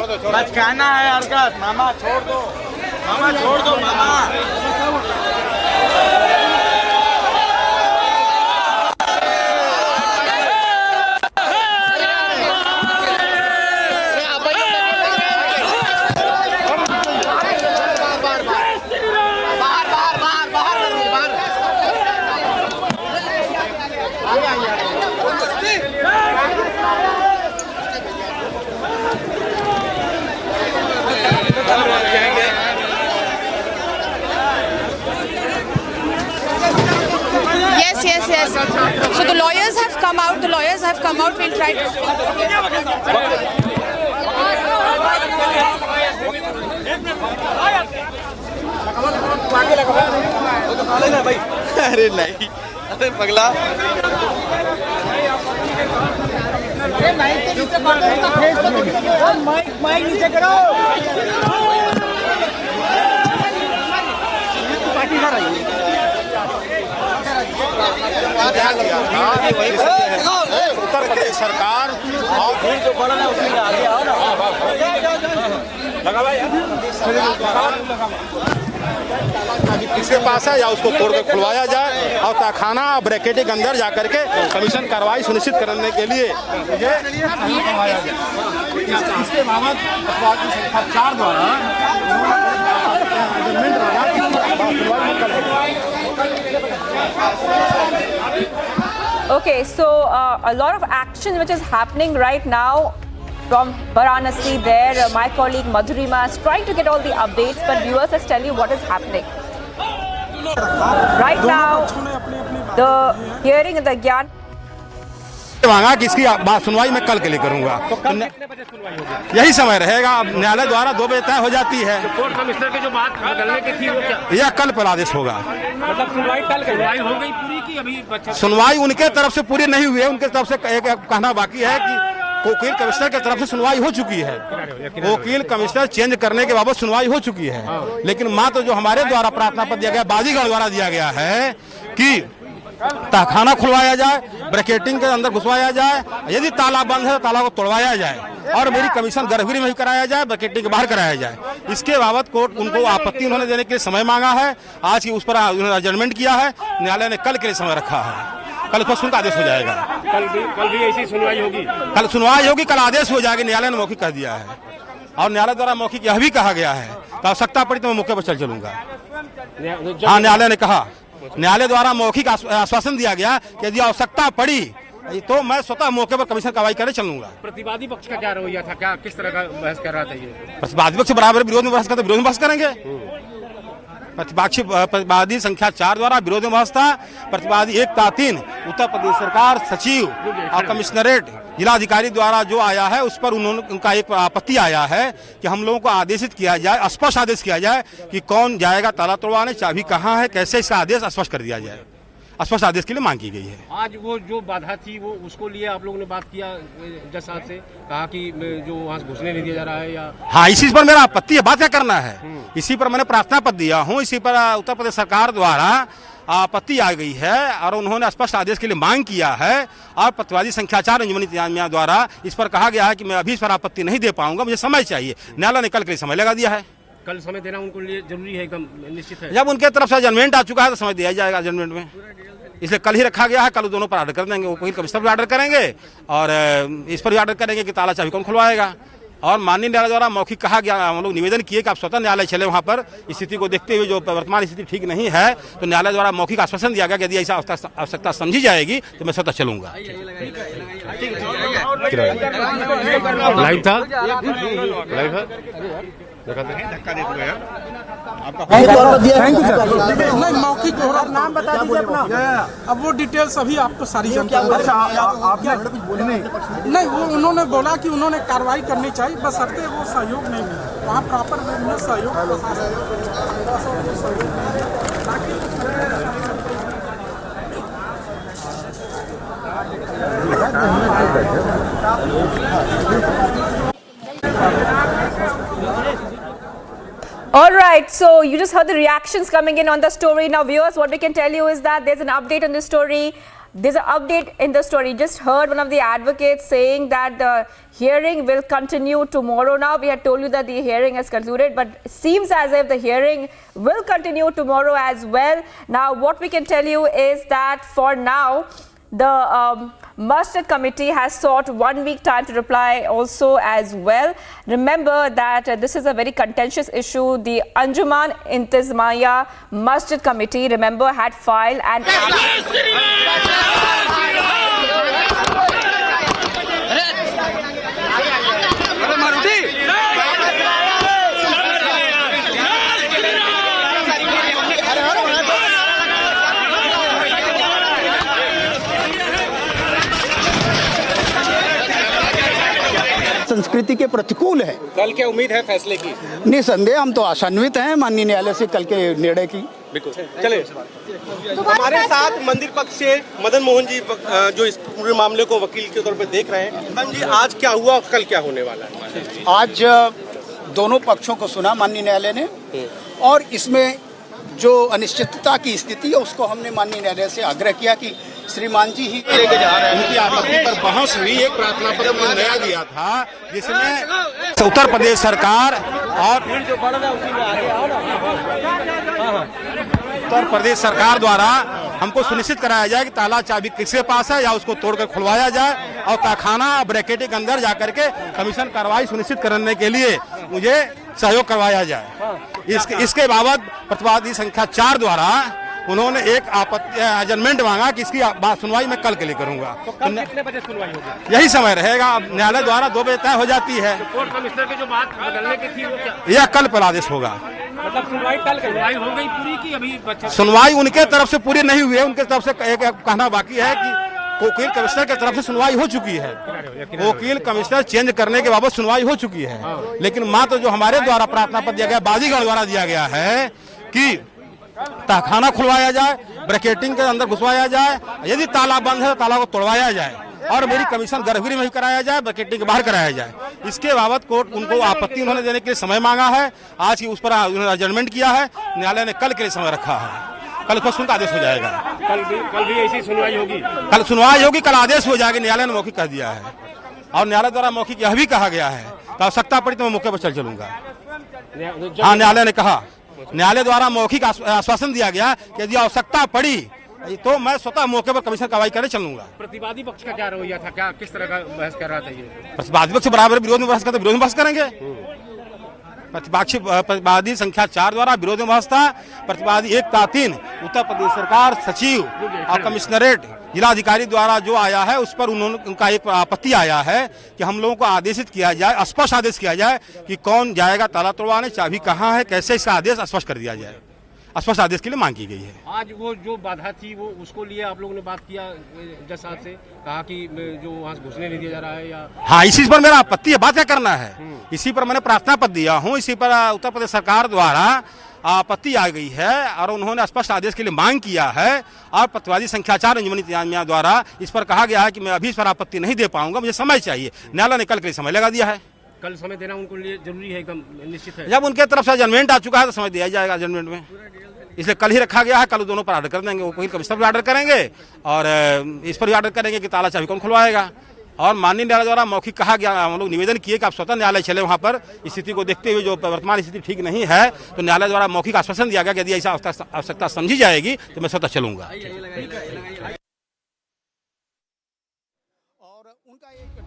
Yes. So the lawyers have come out. We'll try to speak to अरे नहीं, अरे पगला। Mic नीचे करो। उत्तर प्रदेश सरकार और फिर जो बड़ा है उसमें आगे आओ ना, लगा भाई किसके पास है या उसको तोड़ के खुलवाया जाए और तहखाना ब्रैकेट के अंदर जाकर के कमीशन कार्रवाई सुनिश्चित करने के लिए इसके बाबत सरकार द्वारा Okay, so a lot of action which is happening right now from Varanasi there. My colleague Madhurima is trying to get all the updates, but viewers, let's tell you what is happening. Right now, the hearing in the Gyan मांगा कि इसकी बात सुनवाई मैं कल के लिए करूंगा। यही समय रहेगा। न्यायालय द्वारा 2 बजे तय हो जाती है। कोर्ट कमिश्नर की जो बात बदलने की थी वो क्या? यह कल पर आदेश होगा। मतलब सुनवाई कल हो गई पूरी की अभी सुनवाई उनके तरफ से पूरी नहीं हुई है। उनके तरफ से कहना बाकी है कि वकील कमिश्नर की तरफ से सुनवाई हो चुकी है। वकील कमिश्नर चेंज करने के बाबत सुनवाई हो चुकी है, लेकिन मात्र जो हमारे द्वारा प्रार्थना पत्र दिया गया, बाजीगढ़ द्वारा दिया गया है कि तहखाना खुलवाया जाए, ब्रैकेटिंग के अंदर घुसवाया जाए, यदि ताला बंद है तो ताला को तोड़वाया जाए और मेरी कमीशन गर्भगृह में ही कराया जाए, ब्रैकेटिंग के बाहर कराया जाए। इसके बाबत कोर्ट उनको आपत्ति उन्होंने देने के लिए समय मांगा है। आज की उस पर उन्होंने एडजमेंट किया है। न्यायालय ने कल के लिए समय रखा है। कल उसका सुनकर आदेश हो जाएगा। कल भी ऐसी सुनवाई होगी। कल सुनवाई होगी, कल आदेश हो जाएगा। न्यायालय ने मौखिक कह दिया है और न्यायालय द्वारा मौखिक यह भी कहा गया है तो आवश्यकता पड़ी तो मैं मौके पर चल चलूंगा। हाँ, न्यायालय ने कहा, न्यायालय द्वारा मौखिक आश्वासन दिया गया कि यदि आवश्यकता पड़ी तो मैं स्वतः मौके पर कमीशन कार्रवाई करने चलूंगा। प्रतिवादी पक्ष का क्या रवैया था, क्या किस तरह का बहस कर रहा था ये? प्रतिवादी पक्ष बराबर विरोध में बहस करते, विरोध में बहस करेंगे। प्रतिवादी संख्या 4 द्वारा विरोध में बहस था। प्रतिवादी 1 ता 3 उत्तर प्रदेश सरकार सचिव और कमिश्नरेट जिलाधिकारी द्वारा जो आया है उस पर उनका एक आपत्ति आया है कि हम लोगों को आदेशित किया जाए, स्पष्ट आदेश किया जाए कि कौन जाएगा ताला तोड़वाने, चाबी कहाँ है, कैसे इसका आदेश स्पष्ट कर दिया जाए। स्पष्ट आदेश के लिए मांग की गई है। आज वो जो बाधा थी वो उसको लिए आप लोगों ने बात किया जज साहब से, कहा कि जो वहाँ घुसने नहीं दिया जा रहा है या? हाँ, इसी पर मेरा आपत्ति है। बात क्या करना है, इसी पर मैंने प्रार्थना पत्र दिया हूँ। इसी पर उत्तर प्रदेश सरकार द्वारा आपत्ति आ गई है और उन्होंने स्पष्ट आदेश के लिए मांग किया है और प्रतिवादी संख्या 4 अंजुमन इंतजामिया द्वारा इस पर कहा गया है कि मैं अभी इस पर आपत्ति नहीं दे पाऊंगा, मुझे समय चाहिए। न्यायालय ने कल के लिए समय लगा दिया है। कल समय देना उनको लिए जरूरी है, एकदम निश्चित है। जब उनके तरफ से एडजमेंट आ चुका है तो समय दिया जाएगा एडजमेंट में, इसलिए कल ही रखा गया है। कल दोनों पर ऑर्डर कर देंगे, वकील कमिश्नर भी ऑर्डर करेंगे और इस पर भी ऑर्डर करेंगे कि ताला चाबी कौन खुलवाएगा। और माननीय न्यायालय द्वारा मौखिक कहा गया, हम लोग निवेदन किए कि आप स्वतः न्यायालय चले वहाँ पर। स्थिति को देखते हुए जो वर्तमान स्थिति ठीक नहीं है तो न्यायालय द्वारा मौखिक आश्वासन दिया गया कि यदि ऐसा आवश्यकता समझी जाएगी तो मैं स्वतः चलूंगा। लाइव था, लाइव है, धक्का दे दो यार। नहीं, मौखिक नाम बता दीजिए अपना। अब वो डिटेल्स अभी आपको सारी जानकारी। अच्छा, आपने कुछ बोले नहीं? वो उन्होंने बोला कि उन्होंने कार्रवाई करनी चाहिए, बस हटते वो सहयोग नहीं मिला वहाँ प्रॉपर सहयोग। All right, so you just heard the reactions coming in on the story. Now, viewers, what we can tell you is that there's an update on this story. There's an update in the story. Just heard one of the advocates saying that the hearing will continue tomorrow. Now, we had told you that the hearing has concluded, but it seems as if the hearing will continue tomorrow as well. Now, what we can tell you is that for now, the Masjid committee has sought 1 week time to reply also as well. Remember that this is a very contentious issue. The Anjuman Intizamiya Masjid committee, remember, had filed an संस्कृति के प्रतिकूल है। कल क्या उम्मीद है फैसले की? निसंदेह हम तो आशान्वित हैं माननीय न्यायालय से कल के निर्णय की। बिल्कुल। चले हमारे साथ मंदिर पक्ष से मदन मोहन जी जो इस पूरे मामले को वकील के तौर पर देख रहे हैं। मदन जी, आज क्या हुआ, कल क्या होने वाला है? आज दोनों पक्षों को सुना माननीय न्यायालय ने और इसमें जो अनिश्चितता की स्थिति है उसको हमने माननीय न्यायालय से आग्रह किया कि श्रीमान जी ही लेके जा रहे हैं। उनकी आपत्ति पर बहस हुई। एक प्रार्थना पत्र नया दिया था जिसमें उत्तर प्रदेश सरकार और उत्तर प्रदेश सरकार द्वारा हमको सुनिश्चित कराया जाए कि ताला चाबी किसके पास है या उसको तोड़कर खुलवाया जाए और तहखाना ब्रैकेट के अंदर जाकर के कमीशन कार्रवाई सुनिश्चित करने के लिए मुझे सहयोग करवाया जाए। इसके बाबत प्रतिवादी संख्या 4 द्वारा उन्होंने एक एडजमेंट मांगा कि इसकी सुनवाई मैं कल के लिए करूंगा। तो कल कितने बजे सुनवाई होगी? यही समय रहेगा। अब न्यायालय द्वारा 2 बजे तय हो जाती है। तो कोर्ट कमिश्नर की जो बात बदलने की थी वो क्या? यह कल पर आदेश होगा। मतलब सुनवाई कल सुनवाई हो गई पूरी की अभी? सुनवाई उनके तरफ से पूरी नहीं हुई है। उनके तरफ से एक कहना बाकी है कि वकील कमिश्नर की तरफ से सुनवाई हो चुकी है। वकील कमिश्नर चेंज करने के बाबत सुनवाई हो चुकी है, लेकिन मात्र जो हमारे द्वारा प्रार्थना पत्र दिया गया, बाजीगढ़ द्वारा दिया गया है कि तहखाना खुलवाया जाए, ब्रैकेटिंग के अंदर घुसवाया जाए, यदि ताला बंद है तो ताला को तोड़वाया जाए और मेरी कमीशन गर्भगृह में भी कराया जाए, बकेटी के बाहर कराया जाए। इसके बाबत कोर्ट उनको आपत्ति उन्होंने देने के लिए समय मांगा है। आज की उस पर उन्होंने एडजमेंट किया है। न्यायालय ने कल के लिए समय रखा है। कल पर सुनकर आदेश हो जाएगा। कल भी ऐसी सुनवाई होगी? कल सुनवाई होगी, कल आदेश हो जाएगा। न्यायालय ने मौखिक कह दिया है और न्यायालय द्वारा मौखिक यह भी कहा गया है तो आवश्यकता पड़ी तो मैं मौके पर चलूंगा। हाँ, न्यायालय ने कहा, न्यायालय द्वारा मौखिक आश्वासन दिया गया कि यदि आवश्यकता पड़ी तो मैं स्वतः मौके पर कमीशन कार्रवाई करने चलूंगा। प्रतिवादी पक्ष का क्या रवैया था? क्या किस तरह का बहस कर रहा था ये? प्रतिवादी पक्ष बराबर विरोध में बहस करते, विरोध में बहस करेंगे। प्रतिवादी संख्या 4 द्वारा विरोध में बहस था। प्रतिवादी 1 था 3 उत्तर प्रदेश सरकार, सचिव और कमिश्नरेट जिलाधिकारी द्वारा जो आया है उस पर उनका एक आपत्ति आया है कि हम लोगों को आदेशित किया जाए, स्पष्ट आदेश किया जाए कि कौन जाएगा ताला तोड़वाने, चाबी कहाँ है, कैसे इसका आदेश स्पष्ट कर दिया जाए। स्पष्ट आदेश के लिए मांग की गई है। आज वो जो बाधा थी वो उसको लिए आप लोगों ने बात किया जज साहब से, कहा कि जो वहाँ से घुसने नहीं दिया जा रहा है या? हाँ, इसी पर मेरा आपत्ति है। बात क्या करना है, इसी पर मैंने प्रार्थना पत्र दिया हूँ। इसी पर उत्तर प्रदेश सरकार द्वारा आपत्ति आ गई है और उन्होंने स्पष्ट आदेश के लिए मांग किया है। और प्रतिवादी संख्या 4 अंजुमनी इंतजामिया द्वारा इस पर कहा गया है कि मैं अभी इस पर आपत्ति नहीं दे पाऊंगा, मुझे समय चाहिए। न्यायालय ने कल के लिए समय लगा दिया है। कल समय देना उनको लिए जरूरी है, एकदम निश्चित है? जब उनके तरफ से जजमेंट आ चुका है तो समय दिया जाएगा जजमेंट में, इसलिए कल ही रखा गया है। कल दोनों पर ऑर्डर कर देंगे, वो कमिश्नर भी ऑर्डर करेंगे और इस पर भी ऑर्डर करेंगे कि ताला चाबी कौन खुलवाएगा। और माननीय न्यायालय द्वारा मौखिक कहा गया, हम लोग निवेदन किए कि आप स्वतः न्यायालय चले वहाँ पर। स्थिति को देखते हुए जो वर्तमान स्थिति ठीक नहीं है तो न्यायालय द्वारा मौखिक आश्वासन दिया गया कि यदि ऐसा आवश्यकता समझी जाएगी तो मैं स्वतः चलूंगा।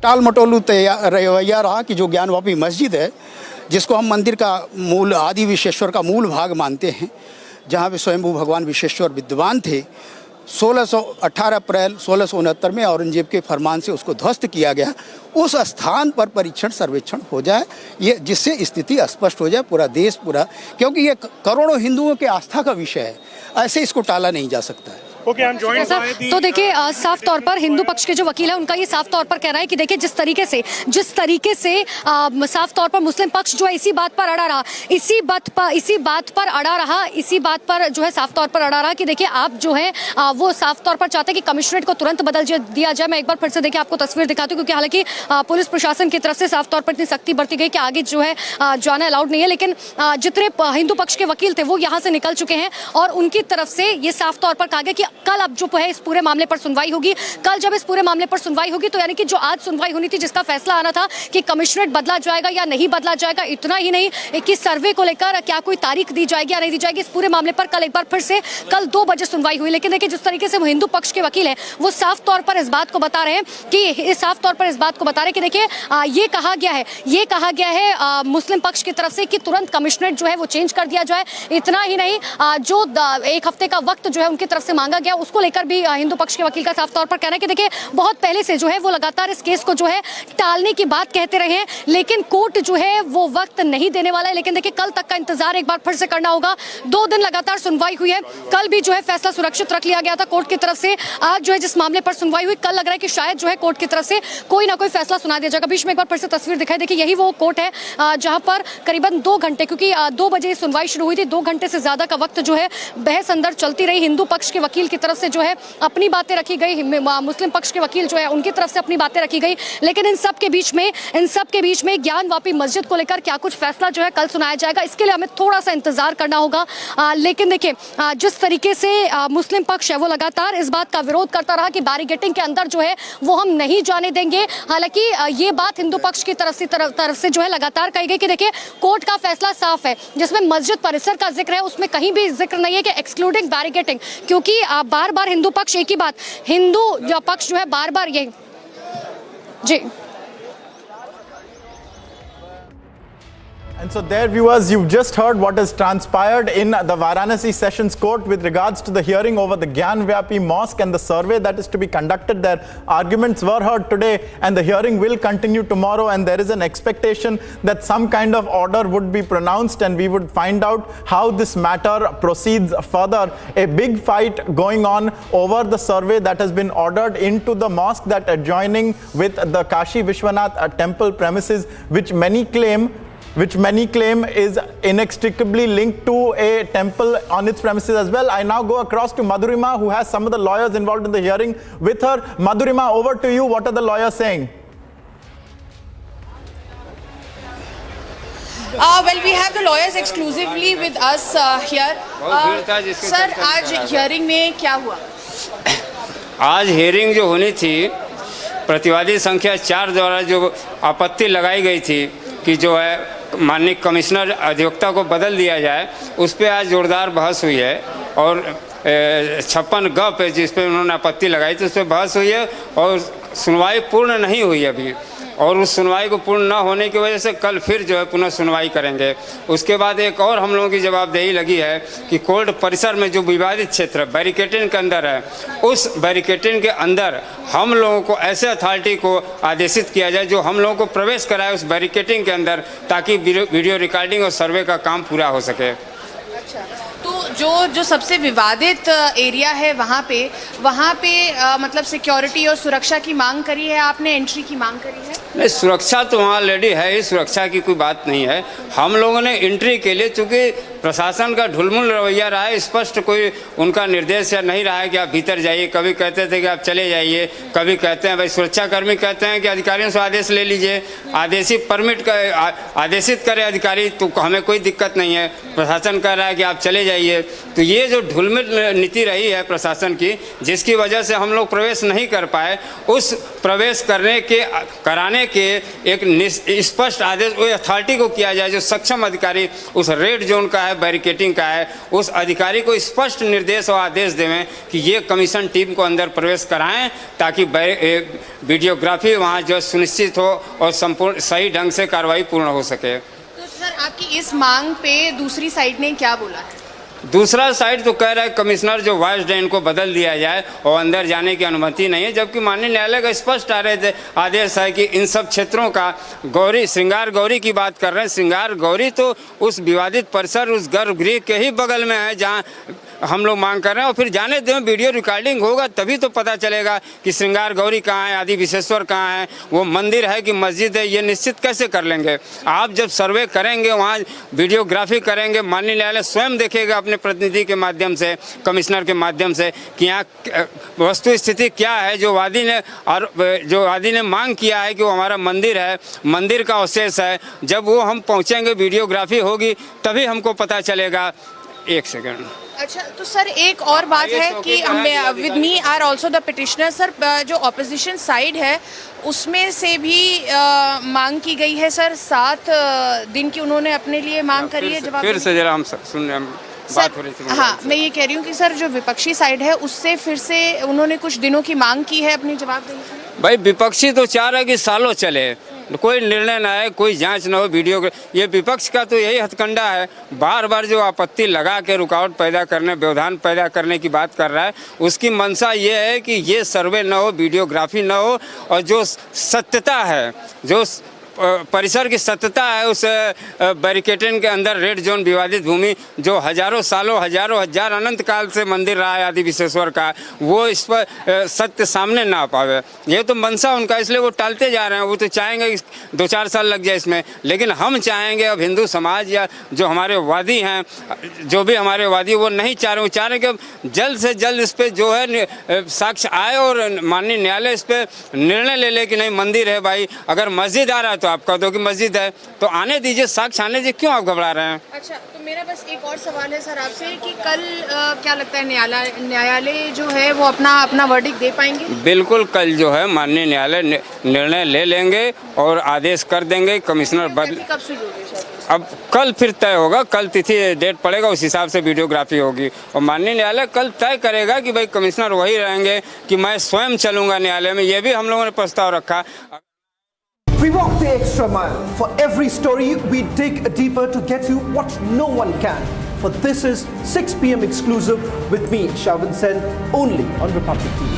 टाल मटोलू रवैया रहा कि जो ज्ञानवापी मस्जिद है, जिसको हम मंदिर का मूल आदि विश्वेश्वर का मूल भाग मानते हैं, जहाँ पे स्वयंभू भगवान विश्वेश्वर विद्यमान थे, 18 अप्रैल 1669 में औरंगजेब के फरमान से उसको ध्वस्त किया गया। उस स्थान पर परीक्षण सर्वेक्षण हो जाए, ये जिससे स्थिति स्पष्ट हो जाए, पूरा देश क्योंकि ये करोड़ों हिंदुओं के आस्था का विषय है, ऐसे इसको टाला नहीं जा सकता है। तो देखिए, साफ तौर पर हिंदू पक्ष के जो वकील है उनका ये साफ तौर पर कहना है कि देखिए जिस तरीके से साफ तौर पर मुस्लिम पक्ष जो है इसी बात पर अड़ा रहा, इसी बात पर जो है साफ तौर पर अड़ा रहा कि देखिए आप जो है वो साफ तौर पर चाहते हैं कि कमिश्नरेट को तुरंत बदल दिया जाए। मैं एक बार फिर से देखिए आपको तस्वीर दिखाती हूँ, क्योंकि हालांकि पुलिस प्रशासन की तरफ से साफ तौर पर इतनी सख्ती बरती गई कि आगे जो है जाना अलाउड नहीं है, लेकिन जितने हिंदू पक्ष के वकील थे वो यहाँ से निकल चुके हैं और उनकी तरफ से ये साफ तौर पर कहा गया कि कल अब जो है इस पूरे मामले पर सुनवाई होगी। कल जब इस पूरे मामले पर सुनवाई होगी तो यानी कि जो आज सुनवाई होनी थी, जिसका फैसला आना था कि कमिश्नरेट बदला जाएगा या नहीं बदला जाएगा, इतना ही नहीं कि सर्वे को लेकर क्या कोई तारीख दी जाएगी या नहीं दी जाएगी, इस पूरे मामले पर कल एक बार फिर से कल 2 बजे सुनवाई हुई। लेकिन देखिए जिस तरीके से वो हिंदू पक्ष के वकील है वो साफ तौर पर इस बात को बता रहे हैं कि देखिए ये कहा गया है मुस्लिम पक्ष की तरफ से कि तुरंत कमिश्नरेट जो है वो चेंज कर दिया जाए। इतना ही नहीं, जो 1 हफ्ते का वक्त जो है उनकी तरफ से मांगा गया उसको लेकर भी हिंदू पक्ष के वकील का साफ तौर पर कहना है कि देखिए बहुत पहले से जो है वो लगातार इस केस को जो है टालने की बात कहते रहे हैं, लेकिन कोर्ट जो है वो वक्त नहीं देने वाला है। लेकिन देखिए कल तक का इंतजार एक बार फिर से करना होगा। 2 दिन लगातार सुनवाई हुई है, कल भी जो है फैसला सुरक्षित रख लिया गया था कोर्ट की तरफ से। आज जो है जिस मामले पर सुनवाई हुई, कल लग रहा है कि शायद जो है कोर्ट की तरफ से कोई ना कोई फैसला सुना दिया जाएगा। बीच में एक बार फिर से तस्वीर दिखाई, देखिए यही वो कोर्ट है जहां पर करीबन 2 घंटे, क्योंकि 2 बजे सुनवाई शुरू हुई थी, 2 घंटे से ज्यादा का वक्त जो है बहस अंदर चलती रही। हिंदू पक्ष के वकील की तरफ से जो है अपनी बातें रखी गई, मुस्लिम पक्ष के वकील जो है उनकी तरफ से अपनी बातें रखी गई, लेकिन इन सब के बीच में ज्ञानवापी मस्जिद को लेकर क्या कुछ फैसला जो है कल सुनाया जाएगा, इसके लिए हमें थोड़ा सा इंतजार करना होगा। लेकिन देखिए जिस तरीके से मुस्लिम पक्ष है वो लगातार इस बात का विरोध करता रहा कि बैरिकेडिंग के अंदर जो है वो हम नहीं जाने देंगे। हालांकि ये बात हिंदू पक्ष की तरफ से जो है लगातार कही गई कि देखिए कोर्ट का फैसला साफ है, जिसमें मस्जिद परिसर का जिक्र है उसमें कहीं भी जिक्र नहीं है कि एक्सक्लूडिंग बैरिकेडिंग, क्योंकि बार बार हिंदू पक्ष एक ही बात, हिंदू पक्ष जो है बार बार ये जी। And so there, viewers, you've just heard what has transpired in the Varanasi Sessions Court with regards to the hearing over the Gyanvapi Mosque and the survey that is to be conducted there. Arguments were heard today and the hearing will continue tomorrow, and there is an expectation that some kind of order would be pronounced and we would find out how this matter proceeds further. A big fight going on over the survey that has been ordered into the mosque that adjoining with the Kashi Vishwanath temple premises, which many claim which many claim is inextricably linked to a temple on its premises as well. I now go across to Madhurima, who has some of the lawyers involved in the hearing with her. Madhurima, over to you. What are the lawyers saying? Well, we have the lawyers exclusively with us here. Sir, आज hearing में क्या हुआ? आज hearing जो होनी थी, प्रतिवादी संख्या 4 द्वारा जो आपत्ति लगाई गई थी कि जो है माननीय कमिश्नर अधिवक्ता को बदल दिया जाए, उस पर आज जोरदार बहस हुई है और 56 ग पे जिस पे उन्होंने आपत्ति लगाई थी उस पर बहस हुई है और सुनवाई पूर्ण नहीं हुई अभी, और उस सुनवाई को पूर्ण न होने की वजह से कल फिर जो है पुनः सुनवाई करेंगे। उसके बाद एक और हम लोगों की जवाबदेही लगी है कि कोर्ट परिसर में जो विवादित क्षेत्र बैरिकेडिंग के अंदर है, उस बैरिकेडिंग के अंदर हम लोगों को ऐसे अथॉरिटी को आदेशित किया जाए जो हम लोगों को प्रवेश कराए उस बैरिकेडिंग के अंदर, ताकि वीडियो रिकॉर्डिंग और सर्वे का काम पूरा हो सके। अच्छा, तो जो सबसे विवादित एरिया है वहाँ पे मतलब सिक्योरिटी और सुरक्षा की मांग करी है आपने, एंट्री की मांग करी है? नहीं, सुरक्षा तो वहाँ ऑलरेडी है ही, सुरक्षा की कोई बात नहीं है। हम लोगों ने एंट्री के लिए, चूँकि प्रशासन का ढुलमुल रवैया रहा है, स्पष्ट कोई उनका निर्देश या नहीं रहा है कि आप भीतर जाइए, कभी कहते थे कि आप चले जाइए, कभी कहते हैं भाई सुरक्षाकर्मी कहते हैं कि अधिकारियों से आदेश ले लीजिए, आदेशित परमिट का आदेशित करे अधिकारी, तो हमें कोई दिक्कत नहीं है। प्रशासन कह रहा है कि आप चले जाइए। तो ये जो ढुलमुल नीति रही है प्रशासन की, जिसकी वजह से हम लोग प्रवेश नहीं कर पाए, उस प्रवेश कराने के एक स्पष्ट आदेश वो अथॉरिटी को किया जाए जो सक्षम अधिकारी उस रेड जोन का है, बैरिकेडिंग का है, उस अधिकारी को स्पष्ट निर्देश और आदेश देवें कि ये कमीशन टीम को अंदर प्रवेश कराएं, ताकि वीडियोग्राफी वहाँ जो सुनिश्चित हो और संपूर्ण सही ढंग से कार्रवाई पूर्ण हो सके। तो सर, आपकी इस मांग पे दूसरी साइड ने क्या बोला है? दूसरा साइड तो कह रहा है कमिश्नर जो वाइस डैन को बदल दिया जाए और अंदर जाने की अनुमति नहीं है, जबकि माननीय न्यायालय का स्पष्ट आदेश है कि इन सब क्षेत्रों का श्रृंगार गौरी की बात कर रहे हैं। श्रृंगार गौरी तो उस विवादित परिसर, उस गर्भगृह के ही बगल में है जहां हम लोग मांग कर रहे हैं, और फिर जाने दें वीडियो रिकॉर्डिंग होगा तभी तो पता चलेगा कि श्रृंगार गौरी कहाँ है, आदि विश्वेश्वर कहाँ है, वो मंदिर है कि मस्जिद है, ये निश्चित कैसे कर लेंगे? आप जब सर्वे करेंगे, वहाँ वीडियोग्राफी करेंगे, माननीय न्यायालय स्वयं देखेगा अपने प्रतिनिधि के माध्यम से, कमिश्नर के माध्यम से कि यहाँ वस्तु स्थिति क्या है। जो वादी ने मांग किया है कि वो हमारा मंदिर है, मंदिर का अवशेष है, जब वो हम पहुँचेंगे, वीडियोग्राफी होगी तभी हमको पता चलेगा। एक सेकंड। अच्छा, तो सर एक और बात है कि with me are also the petitioner. Sir, जो ऑपोजिशन साइड है उसमें से भी मांग की गई है सर, 7 दिन की उन्होंने अपने लिए मांग करी है। जवाब फिर से जरा हम सुन रहे हैं, बात हो रही थी। हाँ, मैं ये कह रही हूँ कि सर जो विपक्षी साइड है उससे फिर से उन्होंने कुछ दिनों की मांग की है अपनी जवाब देने के लिए। भाई विपक्षी तो चाह रहा है कि सालों चले, कोई निर्णय ना आए, कोई जांच ना हो, वीडियो। ये विपक्ष का तो यही हथकंडा है, बार बार जो आपत्ति लगा के रुकावट पैदा करने, व्यवधान पैदा करने की बात कर रहा है। उसकी मंशा ये है कि ये सर्वे ना हो, वीडियोग्राफी ना हो, और जो सत्यता है, जो परिसर की सत्यता है उस बैरिकेडिंग के अंदर, रेड जोन विवादित भूमि जो हजारों सालों, हजार अनंत काल से मंदिर रहा है आदि विश्वेश्वर का, वो इस पर सत्य सामने ना आ पावे। ये तो मंशा उनका, इसलिए वो टालते जा रहे हैं। वो तो चाहेंगे कि 2-4 साल लग जाए इसमें, लेकिन हम चाहेंगे, अब हिंदू समाज या जो हमारे वादी हैं, जो भी हमारे वादी, वो नहीं चाह रहे। वो चाह रहे कि जल्द से जल्द इस पर जो है साक्ष्य आए और माननीय न्यायालय इस पर निर्णय ले ले कि नहीं मंदिर है। भाई अगर मस्जिद आ रहा है तो आप कह दो कि मस्जिद है, तो आने दीजिए, साक्ष्य आने दीजिए, क्यों आप घबरा रहे हैं? अच्छा, तो मेरा बस एक और सवाल है सर आपसे कि कल क्या लगता है न्यायालय जो है वो अपना वर्डिक्ट दे पाएंगे? बिल्कुल, कल जो है माननीय न्यायालय निर्णय ले लेंगे और आदेश कर देंगे। कमिश्नर कब शुरू होगी? अब कल फिर तय होगा, कल तिथि डेट पड़ेगा, उस हिसाब से वीडियोग्राफी होगी और माननीय न्यायालय कल तय करेगा कि भाई कमिश्नर वही रहेंगे कि मैं स्वयं चलूंगा न्यायालय में। ये भी हम लोगों ने प्रस्ताव रखा। We walk the extra mile. For every story, we dig deeper to get you what no one can. For this is 6 p.m. exclusive with me, Shavin Sen, only on Republic TV.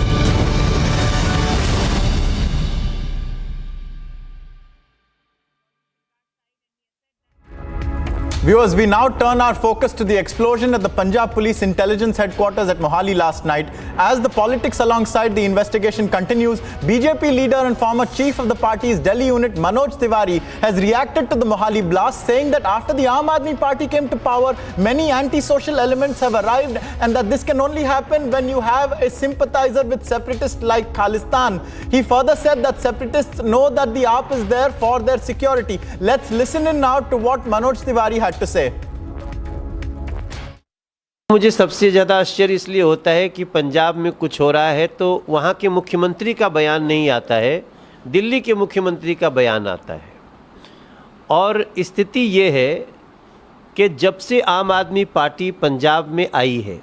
Viewers, we now turn our focus to the explosion at the Punjab Police Intelligence Headquarters at Mohali last night. As the politics alongside the investigation continues, BJP leader and former chief of the party's Delhi unit, Manoj Tiwari, has reacted to the Mohali blast, saying that after the Aam Aadmi Party came to power, many anti-social elements have arrived and that this can only happen when you have a sympathizer with separatists like Khalistan. He further said that separatists know that the AAP is there for their security. Let's listen in now to what Manoj Tiwari had to say. मुझे सबसे ज़्यादा आश्चर्य इसलिए होता है कि पंजाब में कुछ हो रहा है तो वहाँ के मुख्यमंत्री का बयान नहीं आता है, दिल्ली के मुख्यमंत्री का बयान आता है। और स्थिति ये है कि जब से आम आदमी पार्टी पंजाब में आई है,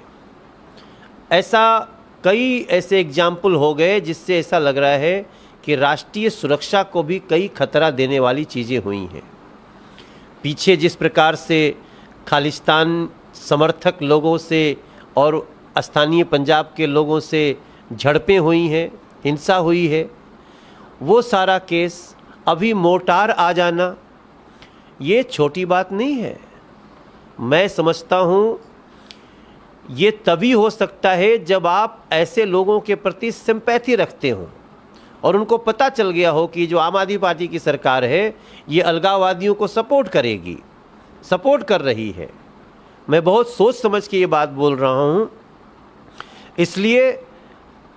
कई ऐसे एग्जाम्पल हो गए जिससे ऐसा लग रहा है कि राष्ट्रीय सुरक्षा को भी कई खतरा देने वाली चीज़ें हुई हैं। पीछे जिस प्रकार से खालिस्तान समर्थक लोगों से और स्थानीय पंजाब के लोगों से झड़पें हुई हैं, हिंसा हुई है, वो सारा केस अभी मोर्टार आ जाना ये छोटी बात नहीं है। मैं समझता हूँ ये तभी हो सकता है जब आप ऐसे लोगों के प्रति सिंपैथी रखते हो और उनको पता चल गया हो कि जो आम आदमी पार्टी की सरकार है ये अलगाववादियों को सपोर्ट करेगी, सपोर्ट कर रही है। मैं बहुत सोच समझ के ये बात बोल रहा हूँ। इसलिए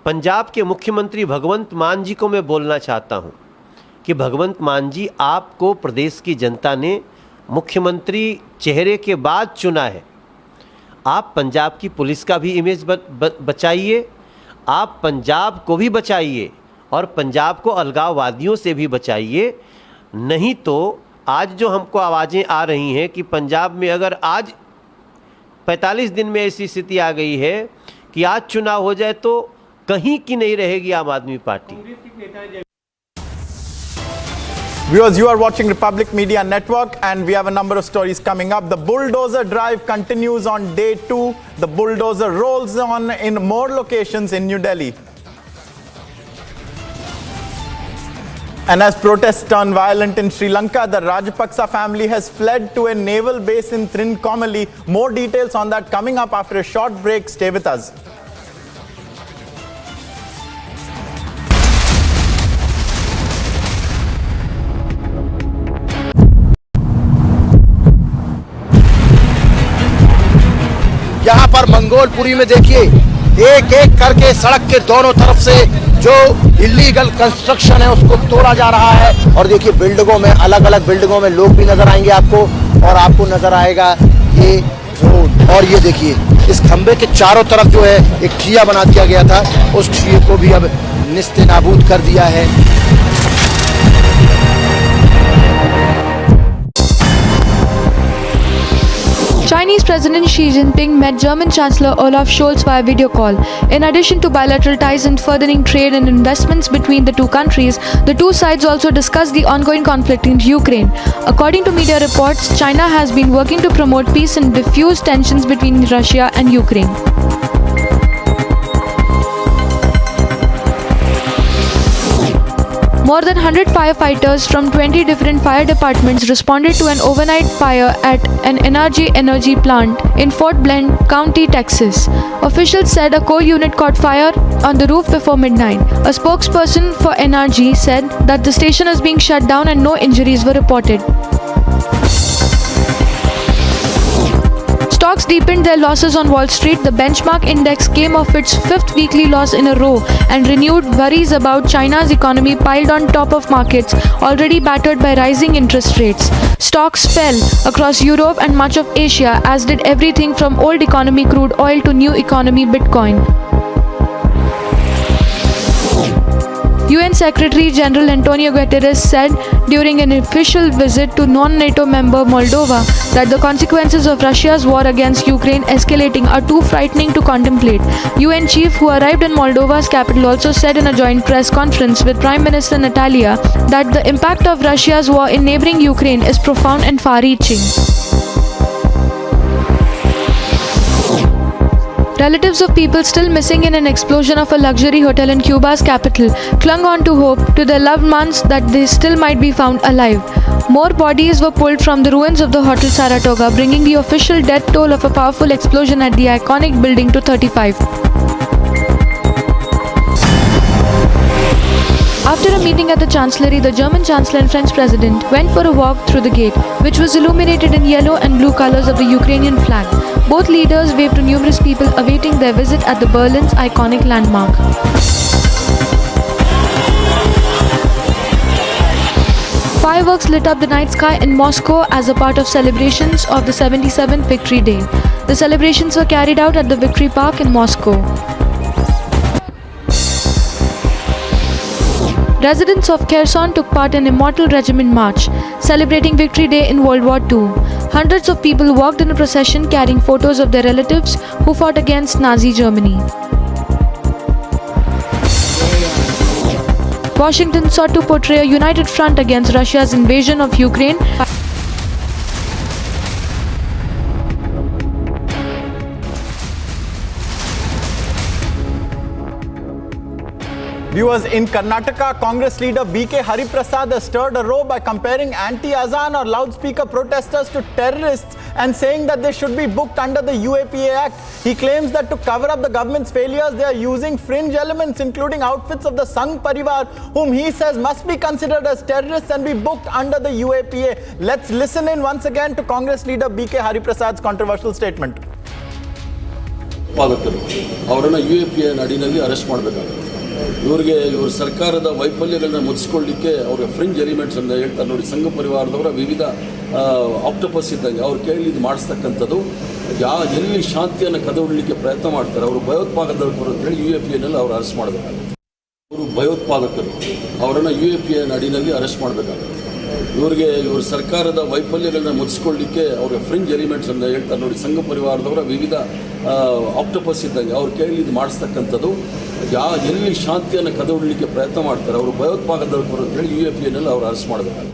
पंजाब के मुख्यमंत्री भगवंत मान जी को मैं बोलना चाहता हूँ कि भगवंत मान जी, आपको प्रदेश की जनता ने मुख्यमंत्री चेहरे के बाद चुना है। आप पंजाब की पुलिस का भी इमेज बचाइए, आप पंजाब को भी बचाइए और पंजाब को अलगाववादियों से भी बचाइए। नहीं तो आज जो हमको आवाज़ें आ रही हैं कि पंजाब में अगर आज 45 दिन में ऐसी स्थिति आ गई है कि आज चुनाव हो जाए तो कहीं की नहीं रहेगी आम Aadmi party. Viewers, you are watching Republic Media Network and we have a number of stories coming up. The bulldozer drive continues on day 2. The bulldozer rolls on in more locations in New Delhi. And as protests turn violent in Sri Lanka, the Rajapaksa family has fled to a naval base in Trincomalee. More details on that coming up after a short break. Stay with us. यहाँ पर मंगोलपुरी में देखिए एक एक करके सड़क के दोनों तरफ से जो इलीगल कंस्ट्रक्शन है उसको तोड़ा जा रहा है। और देखिए बिल्डिंगों में, अलग अलग बिल्डिंगों में लोग भी नजर आएंगे आपको और आपको नजर आएगा ये रोड। और ये देखिए इस खंबे के चारों तरफ जो है एक ठिया बना दिया गया था, उस ठिये को भी अब निस्ते नाबूद कर दिया है। Chinese President Xi Jinping met German Chancellor Olaf Scholz via video call. In addition to bilateral ties and furthering trade and investments between the two countries, the two sides also discussed the ongoing conflict in Ukraine. According to media reports, China has been working to promote peace and diffuse tensions between Russia and Ukraine. More than 100 firefighters from 20 different fire departments responded to an overnight fire at an energy plant in Fort Bend County, Texas. Officials said a coal unit caught fire on the roof before midnight. A spokesperson for NRG said that the station is being shut down and no injuries were reported. Stocks deepened their losses on Wall Street. The benchmark index came off its 5th weekly loss in a row, and renewed worries about China's economy piled on top of markets already battered by rising interest rates. Stocks fell across Europe and much of Asia, as did everything from old economy crude oil to new economy Bitcoin. UN Secretary General Antonio Guterres said during an official visit to non-NATO member Moldova that the consequences of Russia's war against Ukraine escalating are too frightening to contemplate. UN chief who arrived in Moldova's capital also said in a joint press conference with Prime Minister Natalia that the impact of Russia's war in neighboring Ukraine is profound and far-reaching. Relatives of people still missing in an explosion of a luxury hotel in Cuba's capital clung on to hope to their loved ones that they still might be found alive. More bodies were pulled from the ruins of the Hotel Saratoga, bringing the official death toll of a powerful explosion at the iconic building to 35. After a meeting at the Chancellery, the German Chancellor and French President went for a walk through the gate, which was illuminated in yellow and blue colors of the Ukrainian flag. Both leaders waved to numerous people awaiting their visit at the Berlin's iconic landmark. Fireworks lit up the night sky in Moscow as a part of celebrations of the 77th Victory Day. The celebrations were carried out at the Victory Park in Moscow. Residents of Kherson took part in Immortal Regiment March, celebrating Victory Day in World War II. Hundreds of people walked in a procession carrying photos of their relatives who fought against Nazi Germany. Washington sought to portray a united front against Russia's invasion of Ukraine. Viewers, in Karnataka, Congress leader B.K. Hariprasad has stirred a row by comparing anti-azan or loudspeaker protesters to terrorists and saying that they should be booked under the UAPA Act. He claims that to cover up the government's failures, they are using fringe elements, including outfits of the Sangh Parivar, whom he says must be considered as terrorists and be booked under the UAPA. Let's listen in once again to Congress leader B.K. Hariprasad's controversial statement. ಅವರನ್ನು UAPA ಅಡಿಯಲ್ಲಿ arrest ಮಾಡಬೇಕಾಗುತ್ತೆ. ಇವರು ಸರ್ಕಾರದ ವೈಫಲ್ಯಗಳನ್ನ ಮುಚ್ಚಿಕೊಳ್ಳಲಿಕ್ಕೆ ಅವರ fringe elements ಅಂತ ಹೇಳ್ತಾರೆ ನೋಡಿ. ಸಂಘ ಪರಿವಾರದವರ ವಿವಿಧ ಆಕ್ಟೋಪಸ್ ಇದ್ದಂಗೆ ಅವ್ರ ಕೈಯಲ್ಲಿ ಇದು ಮಾಡಿಸ್ತಕ್ಕಂಥದ್ದು ಎಲ್ಲಿ ಶಾಂತಿಯನ್ನು ಕದವಡಲಿಕ್ಕೆ ಪ್ರಯತ್ನ ಮಾಡ್ತಾರೆ ಅವರು ಭಯೋತ್ಪಾದಕರು ಅಂತೇಳಿ UAPA ಅವರು ಅರೆಸ್ಟ್ ಮಾಡಬೇಕಾಗುತ್ತೆ. ಅವರು ಭಯೋತ್ಪಾದಕರು, ಅವರನ್ನು UAPA ಅಡಿಯಲ್ಲಿ ಅರೆಸ್ಟ್ ಮಾಡಬೇಕಾಗುತ್ತೆ. ಇವರು ಸರ್ಕಾರದ ವೈಫಲ್ಯಗಳನ್ನ ಮುಚ್ಚಿಕೊಳ್ಳಲಿಕ್ಕೆ ಅವರ ಫ್ರಿಂಜ್ ಎಲಿಮೆಂಟ್ಸ್ ಅಂತ ಹೇಳ್ತಾರೆ ನೋಡಿ. ಸಂಘ ಪರಿವಾರದವರ ವಿವಿಧ ಆಕ್ಟೋಪಸ್ ಇದ್ದಂಗೆ ಅವ್ರ ಕೈಯಲ್ಲಿ ಇದು ಮಾಡಿಸ್ತಕ್ಕಂಥದ್ದು ಎಲ್ಲಿ ಶಾಂತಿಯನ್ನು ಕದವಡಲಿಕ್ಕೆ ಪ್ರಯತ್ನ ಮಾಡ್ತಾರೆ ಅವರು ಭಯೋತ್ಪಾದಕರು ಅಂತೇಳಿ UAPA ಅವರು ಅರೆಸ್ಟ್ ಮಾಡಬೇಕಾಗುತ್ತೆ.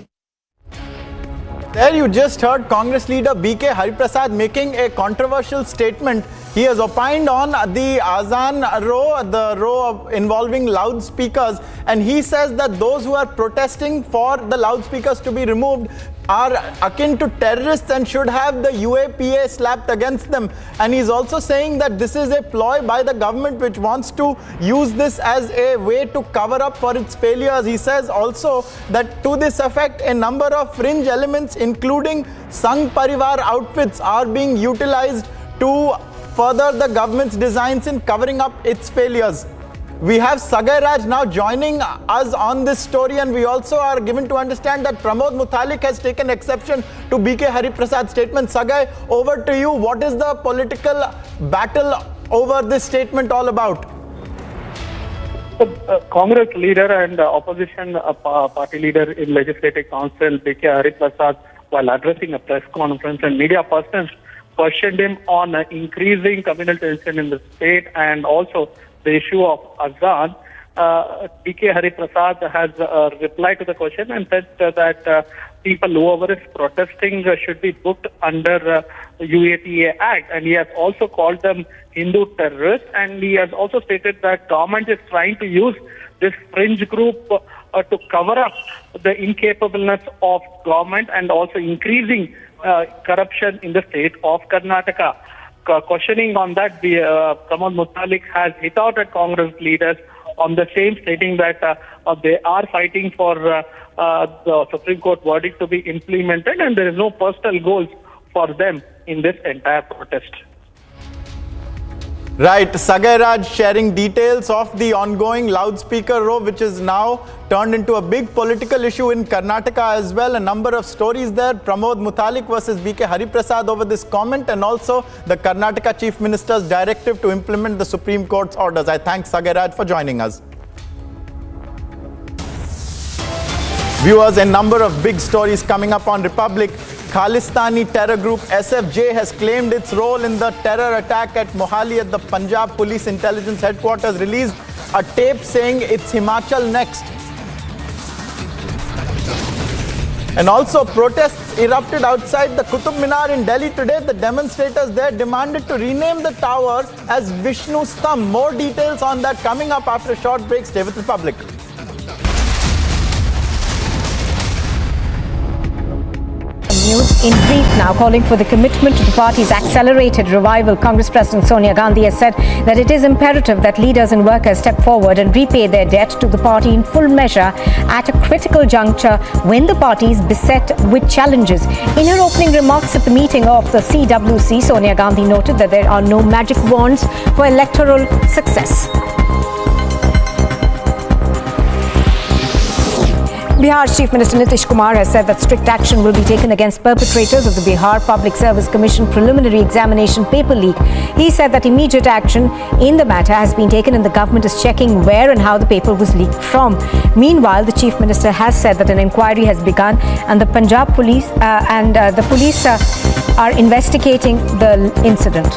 There you just heard Congress leader B.K. Hariprasad making a controversial statement. He has opined on the Azan row, the row involving loudspeakers, and he says that those who are protesting for the loudspeakers to be removed are akin to terrorists and should have the UAPA slapped against them. And he's also saying that this is a ploy by the government which wants to use this as a way to cover up for its failures. He says also that to this effect, a number of fringe elements including Sangh Parivar outfits are being utilized to further the government's designs in covering up its failures. We have Sagai Raj now joining us on this story, and we also are given to understand that Pramod Muthalik has taken exception to B.K. Hariprasad's statement. Sagai, over to you. What is the political battle over this statement all about? Congress leader and opposition party leader in Legislative Council, B.K. Hariprasad, while addressing a press conference and media persons questioned him on increasing communal tension in the state and also the issue of Azan. B.K. Hariprasad has replied to the question and said that people, whoever is protesting, should be booked under UAPA Act, and he has also called them Hindu terrorists, and he has also stated that government is trying to use this fringe group to cover up the incapableness of government and also increasing corruption in the state of Karnataka. Questioning on that, Pramod Muthalik has hit out at Congress leaders on the same, stating that they are fighting for the Supreme Court verdict to be implemented, and there is no personal goals for them in this entire protest. Right, Sagai Raj sharing details of the ongoing loudspeaker row, which is now turned into a big political issue in Karnataka as well. A number of stories there. Pramod Muthalik versus B.K. Hariprasad over this comment, and also the Karnataka Chief Minister's directive to implement the Supreme Court's orders. I thank Sagai Raj for joining us. Viewers, a number of big stories coming up on Republic. Khalistani terror group SFJ has claimed its role in the terror attack at Mohali at the Punjab Police Intelligence Headquarters, released a tape saying it's Himachal next. And also protests erupted outside the Qutub Minar in Delhi today. The demonstrators there demanded to rename the tower as Vishnu Stambh. More details on that coming up after a short break. Stay with Republic. in brief now, calling for the commitment to the party's accelerated revival. Congress President Sonia Gandhi has said that it is imperative that leaders and workers step forward and repay their debt to the party in full measure at a critical juncture when the party is beset with challenges. In her opening remarks at the meeting of the CWC, Sonia Gandhi noted that there are no magic wands for electoral success. Bihar's Chief Minister Nitish Kumar has said that strict action will be taken against perpetrators of the Bihar Public Service Commission preliminary examination paper leak. He said that immediate action in the matter has been taken and the government is checking where and how the paper was leaked from. Meanwhile, the Chief Minister has said that an inquiry has begun and the Punjab police are investigating the incident.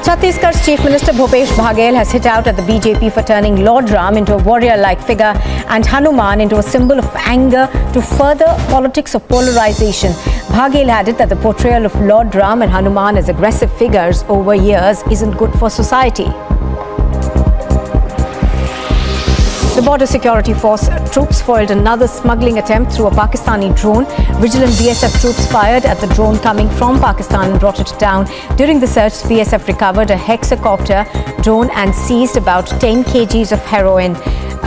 Chhattisgarh's Chief Minister Bhupesh Baghel has hit out at the BJP for turning Lord Ram into a warrior-like figure and Hanuman into a symbol of anger to further politics of polarization. Baghel added that the portrayal of Lord Ram and Hanuman as aggressive figures over years isn't good for society. The Border Security Force troops foiled another smuggling attempt through a Pakistani drone. Vigilant BSF troops fired at the drone coming from Pakistan and brought it down. During the search, BSF recovered a hexacopter drone and seized about 10 kgs of heroin.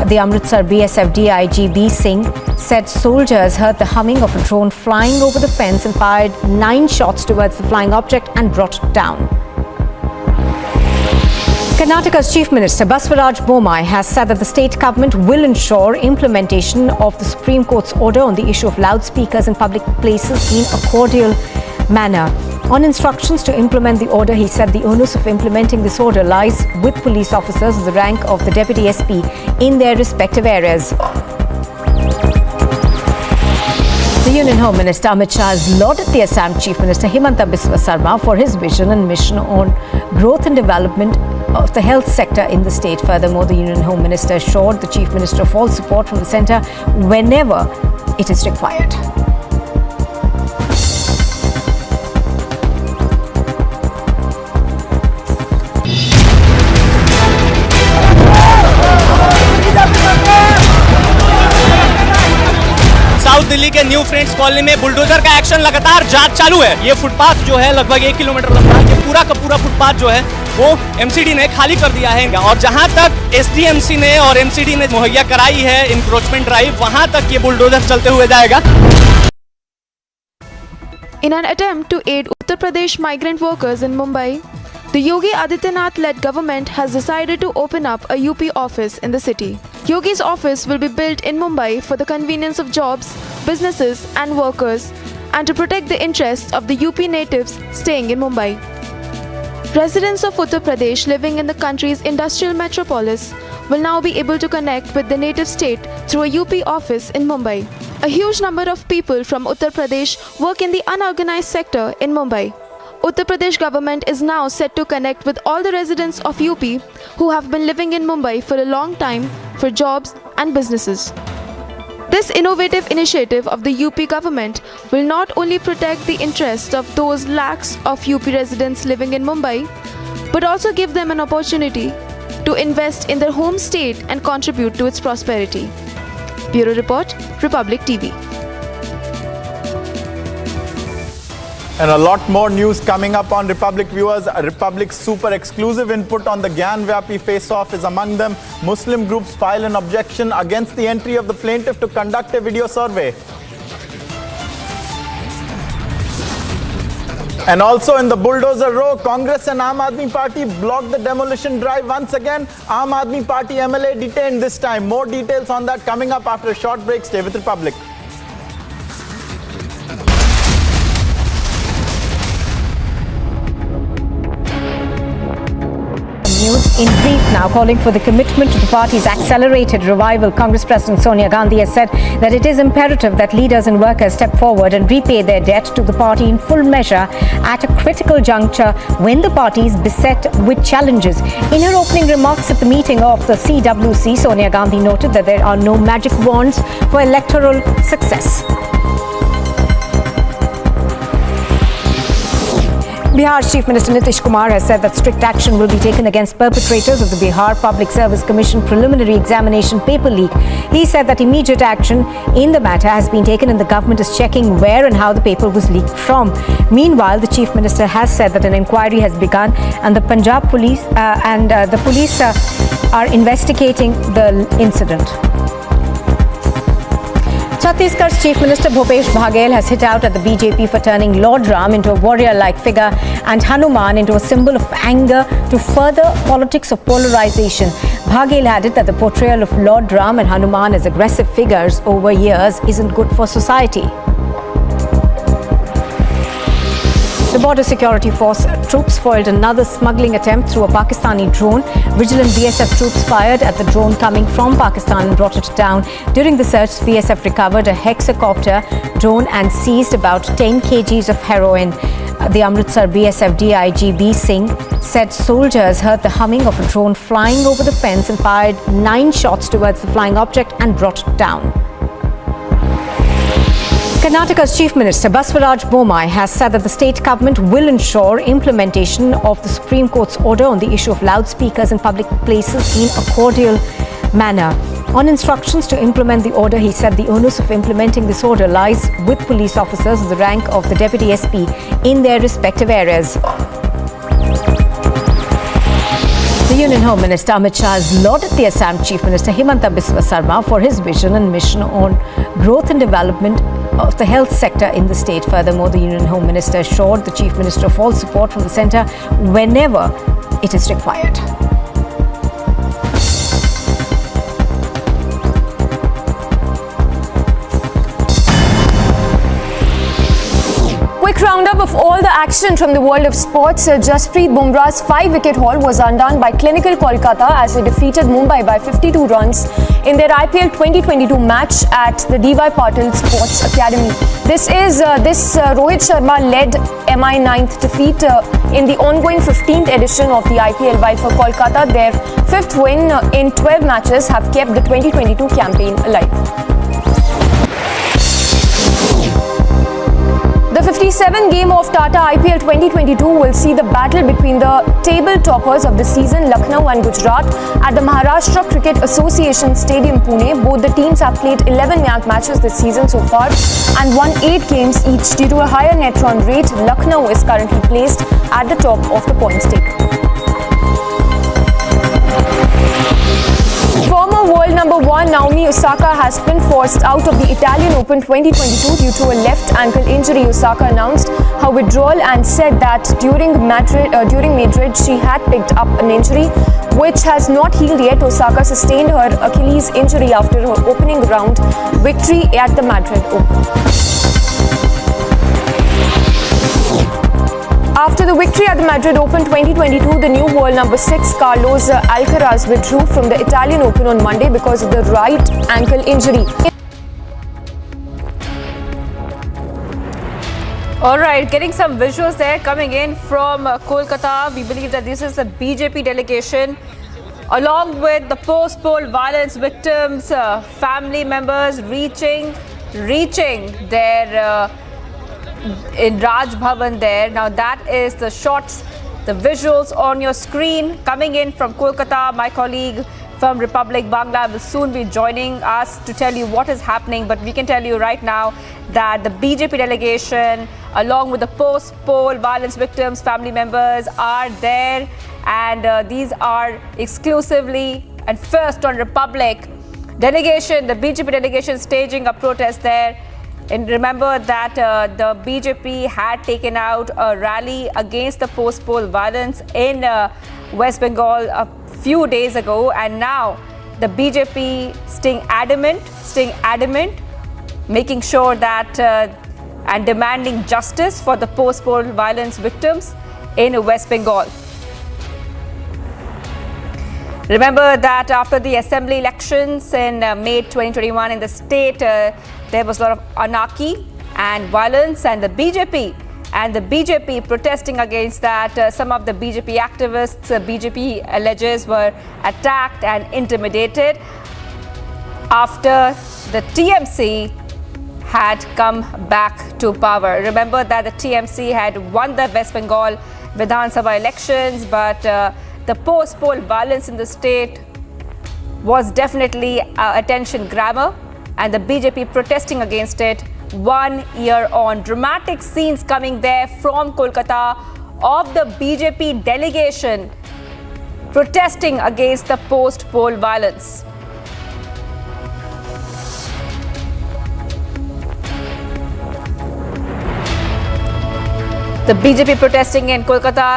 The Amritsar BSF DIG B. Singh said soldiers heard the humming of a drone flying over the fence and fired 9 shots towards the flying object and brought it down. Karnataka's Chief Minister Baswaraj Bommai has said that the state government will ensure implementation of the Supreme Court's order on the issue of loudspeakers in public places in a cordial manner. On instructions to implement the order, he said the onus of implementing this order lies with police officers of the rank of the Deputy SP in their respective areas. The Union Home Minister Amit Shah has lauded the Assam Chief Minister Himanta Biswa Sarma for his vision and mission on growth and development of the health sector in the state. Furthermore, the Union Home Minister assured the Chief Minister of all support from the centre whenever it is required. South Delhi के new friends colony में bulldozer का action लगातार जांच चालू है। ये footpath जो है लगभग 1 किलोमीटर लंबा, ये पूरा का पूरा फुटपाथ जो है वो एमसीडी ने खाली कर दिया है और जहां तक एसडीएमसी ने और एमसीडी ने मुहैया कराई है इंक्रोचमेंट ड्राइव, वहां तक ये बुलडोजर चलते हुए जाएगा। In an attempt to aid Uttar Pradesh migrant workers in Mumbai, the Yogi Adityanath-led government has decided to open up a UP office in the city. Yogi's office will be built in Mumbai for the convenience of jobs, businesses and workers and to protect the interests of the UP natives staying in Mumbai. Residents of Uttar Pradesh living in the country's industrial metropolis will now be able to connect with the native state through a UP office in Mumbai. A huge number of people from Uttar Pradesh work in the unorganized sector in Mumbai. Uttar Pradesh government is now set to connect with all the residents of UP who have been living in Mumbai for a long time for jobs and businesses. This innovative initiative of the UP government will not only protect the interests of those lakhs of UP residents living in Mumbai, but also give them an opportunity to invest in their home state and contribute to its prosperity. Bureau Report, Republic TV. And a lot more news coming up on Republic viewers. Republic's super exclusive input on the Gyan Vyapi face-off is among them. Muslim groups file an objection against the entry of the plaintiff to conduct a video survey. And also in the bulldozer row, Congress and Aam Aadmi Party blocked the demolition drive once again. Aam Aadmi Party MLA detained this time. More details on that coming up after a short break. Stay with Republic. News in brief now, calling for the commitment to the party's accelerated revival. Congress President Sonia Gandhi has said that it is imperative that leaders and workers step forward and repay their debt to the party in full measure at a critical juncture when the party is beset with challenges. In her opening remarks at the meeting of the CWC, Sonia Gandhi noted that there are no magic wands for electoral success. Bihar's Chief Minister Nitish Kumar has said that strict action will be taken against perpetrators of the Bihar Public Service Commission preliminary examination paper leak. He said that immediate action in the matter has been taken and the government is checking where and how the paper was leaked from. Meanwhile, the Chief Minister has said that an inquiry has begun and the Punjab police are investigating the incident. Chhattisgarh's Chief Minister Bhupesh Baghel has hit out at the BJP for turning Lord Ram into a warrior-like figure and Hanuman into a symbol of anger to further politics of polarization. Baghel added that the portrayal of Lord Ram and Hanuman as aggressive figures over years isn't good for society. The Border Security Force troops foiled another smuggling attempt through a Pakistani drone. Vigilant BSF troops fired at the drone coming from Pakistan and brought it down. During the search, BSF recovered a hexacopter drone and seized about 10 kgs of heroin. The Amritsar BSF DIG B Singh said soldiers heard the humming of a drone flying over the fence and fired 9 shots towards the flying object and brought it down. Karnataka's Chief Minister Baswaraj Bommai has said that the state government will ensure implementation of the Supreme Court's order on the issue of loudspeakers in public places in a cordial manner. On instructions to implement the order, he said the onus of implementing this order lies with police officers of the rank of the Deputy SP in their respective areas. The Union Home Minister Amit Shah has lauded the Assam Chief Minister Himanta Biswa Sarma for his vision and mission on growth and development of the health sector in the state. Furthermore, the Union Home Minister assured the Chief Minister of all support from the centre whenever it is required. Quick roundup of all the action from the world of sports. Jasprit Bumrah's 5-wicket haul was undone by Clinical Kolkata as they defeated Mumbai by 52 runs in their IPL 2022 match at the D.Y. Patil Sports Academy. This Rohit Sharma led MI 9th defeat in the ongoing 15th edition of the IPL, while for Kolkata their 5th win in 12 matches have kept the 2022 campaign alive. The 57th game of Tata IPL 2022 will see the battle between the table toppers of the season, Lucknow and Gujarat, at the Maharashtra Cricket Association Stadium, Pune. Both the teams have played 11 matches this season so far and won 8 games each. Due to a higher net run rate, Lucknow is currently placed at the top of the points table. Former world number 1 Naomi Osaka has been forced out of the Italian Open 2022 due to a left ankle injury. Osaka announced her withdrawal and said that during Madrid she had picked up an injury which has not healed yet. Osaka sustained her Achilles injury after her opening round victory at the Madrid Open. After the victory at the Madrid Open 2022, the new world number 6 Carlos Alcaraz withdrew from the Italian Open on Monday because of the right ankle injury. All right, getting some visuals there coming in from Kolkata. We believe that this is the BJP delegation along with the post-poll violence victims, family members reaching their in Raj Bhavan there. Now that is the shots, the visuals on your screen coming in from Kolkata. My colleague from Republic Bangla will soon be joining us to tell you what is happening, but we can tell you right now that the BJP delegation along with the post-poll violence victims family members are there, and these are exclusively and first on Republic delegation, the BJP delegation staging a protest there. And remember that the BJP had taken out a rally against the post-poll violence in West Bengal a few days ago, and now the BJP staying adamant, making sure that and demanding justice for the post-poll violence victims in West Bengal. Remember that after the assembly elections in May 2021 in the state, there was a lot of anarchy and violence, and the BJP protesting against that. Some of the BJP activists, BJP alleges, were attacked and intimidated after the TMC had come back to power. Remember that the TMC had won the West Bengal Vidhan Sabha elections, but the post-poll violence in the state was definitely attention grabber, and the BJP protesting against it 1 year on. Dramatic scenes coming there from Kolkata of the BJP delegation protesting against the post-poll violence. The BJP protesting in Kolkata,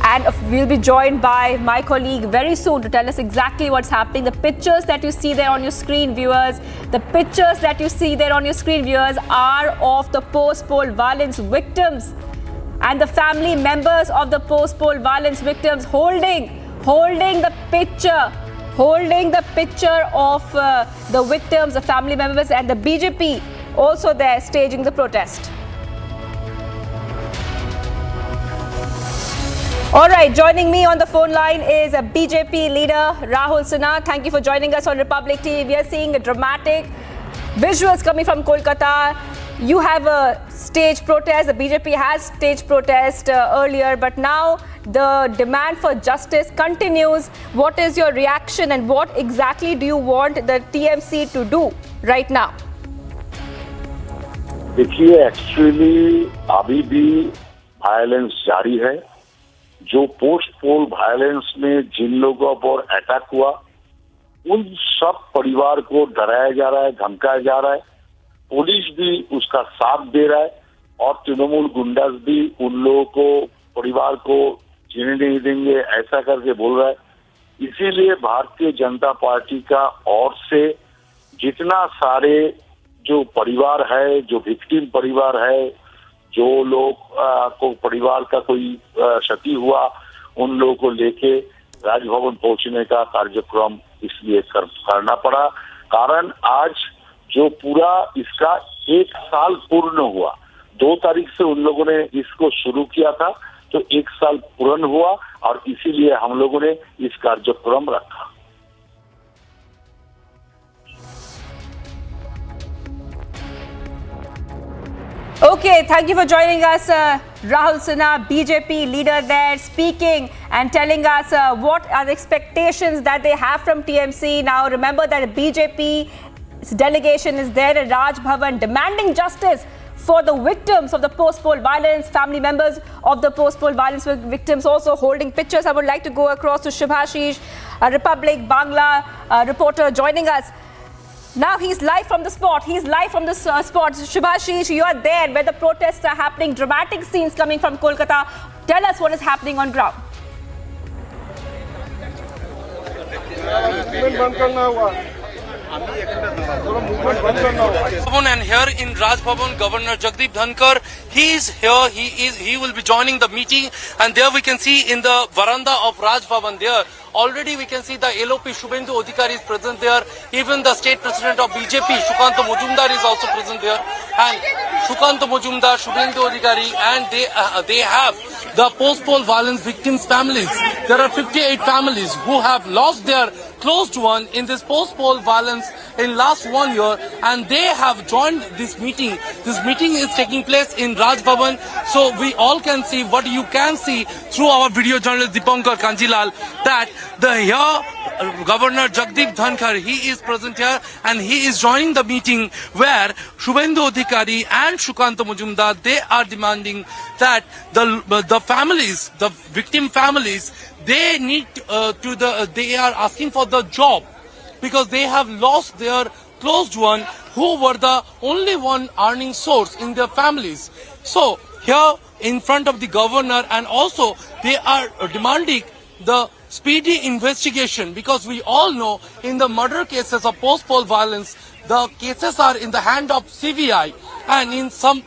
and we'll be joined by my colleague very soon to tell us exactly what's happening. The pictures that you see there on your screen, viewers, are of the post-poll violence victims and the family members of the post-poll violence victims holding the picture of the victims, the family members, and the BJP also there staging the protest. All right, joining me on the phone line is a BJP leader, Rahul Sinha. Thank you for joining us on Republic TV. We are seeing a dramatic visuals coming from Kolkata. You have a stage protest. The BJP has staged protest earlier, but now the demand for justice continues. What is your reaction, and what exactly do you want the TMC to do right now? देखिए, actually अभी भी violence जारी है. जो post पोल violence में जिन लोगों पर attack हुआ, उन सब परिवार को डराया जा रहा है, धमकाया जा रहा है. पुलिस भी उसका साथ दे रहा है और तृणमूल गुंडास भी उन लोगों को, परिवार को जीने नहीं देंगे ऐसा करके बोल रहा है. इसीलिए भारतीय जनता पार्टी का ओर से जितना सारे जो परिवार है, जो विक्टिम परिवार है, जो लोग को परिवार का कोई क्षति हुआ, उन लोगों को लेके राजभवन पहुंचने का कार्यक्रम इसलिए करना पड़ा. कारण आज जो पूरा इसका 1 साल पूर्ण हुआ, 2 तारीख से उन लोगों ने इसको शुरू किया था, तो 1 साल पूर्ण हुआ और इसीलिए हम लोगों ने इस कार्यक्रम रखा. Okay, thank you for joining us, Rahul Sinha, BJP leader there, speaking and telling us what are the expectations that they have from TMC. Now, remember that the BJP delegation is there at Raj Bhavan demanding justice for the victims of the post-poll violence, family members of the post-poll violence victims also holding pictures. I would like to go across to Shubhashish, a Republic Bangla reporter joining us. Now he's live from the spot. Shubhashish, you are there where the protests are happening. Dramatic scenes coming from Kolkata. Tell us what is happening on ground. And here in Raj Bhavan, Governor Jagdeep Dhankar, he is here. He will be joining the meeting, and there we can see in the veranda of Raj Bhavan there. Already we can see the LOP Shubhendu Adhikari is present there. Even the state president of BJP, Shukanta Majumdar, is also present there. And Shukanta Majumdar, Shubhendu Adhikari, and they have the post-poll violence victims' families. There are 58 families who have lost their closed one in this post-poll violence in last 1 year, and they have joined this meeting. This meeting is taking place in Raj Bhavan, so we all can see what you can see through our video journalist Dipankar Kanjilal, that Governor Jagdeep Dhankar, he is present here and he is joining the meeting where Shubhendu Adhikari and Shukanta Majumdar, they are demanding that the families, the victim families, they need they are asking for the job because they have lost their closed one who were the only one earning source in their families. So here in front of the governor, and also they are demanding the speedy investigation, because we all know in the murder cases of post-poll violence, the cases are in the hand of CBI, and in some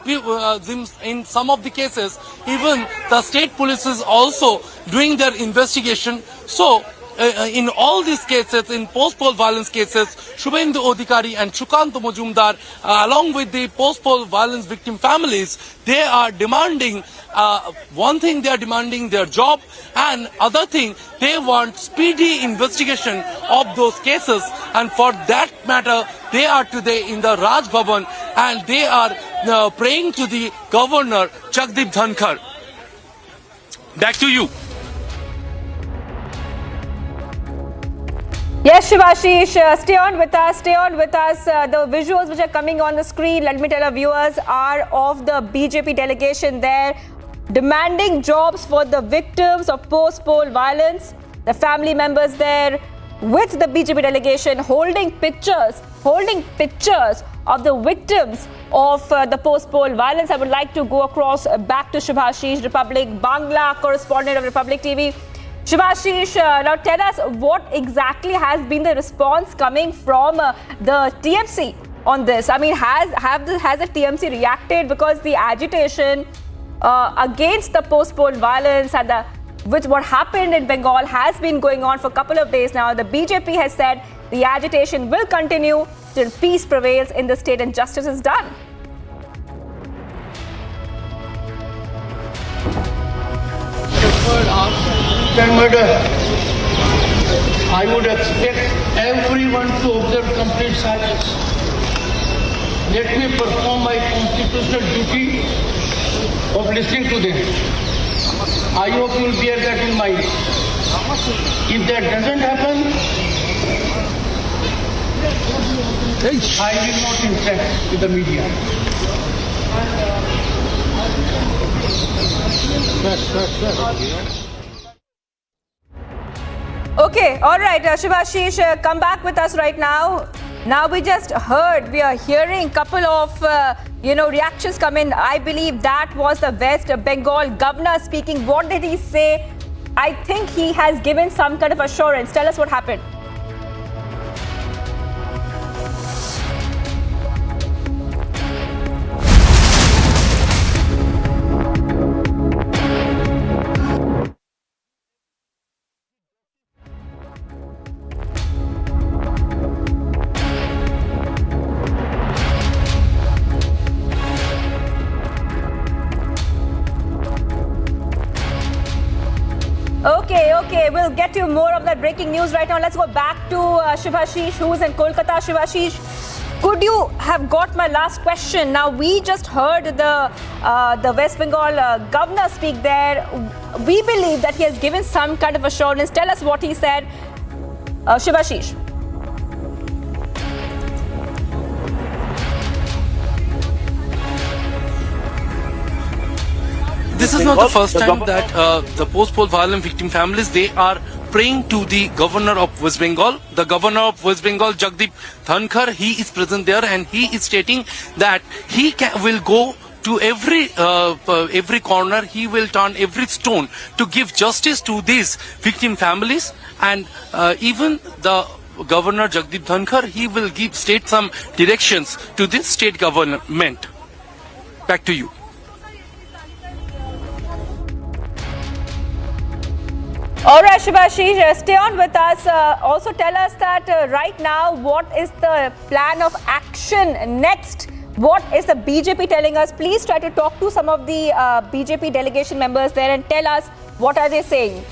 of the cases, even the state police is also doing their investigation. So in all these cases, in post-poll violence cases, Shubhendu Adhikari and Sukanta Majumdar, along with the post-poll violence victim families, they are demanding one thing, they are demanding their job, and other thing, they want speedy investigation of those cases. And for that matter, they are today in the Raj Bhavan and they are praying to the Governor Jagdeep Dhankar. Back to you. Yes, Shivashish, stay on with us, The visuals which are coming on the screen, let me tell our viewers, are of the BJP delegation there demanding jobs for the victims of post-poll violence. The family members there with the BJP delegation holding pictures of the victims of the post-poll violence. I would like to go across back to Shivashish, Republic Bangla correspondent of Republic TV. Shivashish, now tell us what exactly has been the response coming from the TMC on this. I mean, has the TMC reacted, because the agitation against the post-poll violence and what happened in Bengal has been going on for a couple of days now. The BJP has said the agitation will continue till peace prevails in the state and justice is done. Murder. I would expect everyone to observe complete silence. Let me perform my constitutional duty of listening to them. I hope you will bear that in mind. If that doesn't happen, I will not interact with the media. Okay, all right, Shivashish, come back with us right now. Now we are hearing couple of, reactions come in. I believe that was the West Bengal governor speaking. What did he say? I think he has given some kind of assurance. Tell us what happened. Okay, we'll get to more of that breaking news right now. Let's go back to Shivashish, who's in Kolkata. Shivashish, could you have got my last question? Now, we just heard the West Bengal governor speak there. We believe that he has given some kind of assurance. Tell us what he said, Shivashish. This is not the first time that the post-poll violent victim families, they are praying to the governor of West Bengal. The governor of West Bengal, Jagdeep Dhankar, he is present there and he is stating that he will go to every corner, he will turn every stone to give justice to these victim families. And even the governor Jagdeep Dhankar, he will state some directions to this state government. Back to you. All right, Shivashish, stay on with us. Also tell us that right now, what is the plan of action next? What is the BJP telling us? Please try to talk to some of the BJP delegation members there and tell us what are they saying.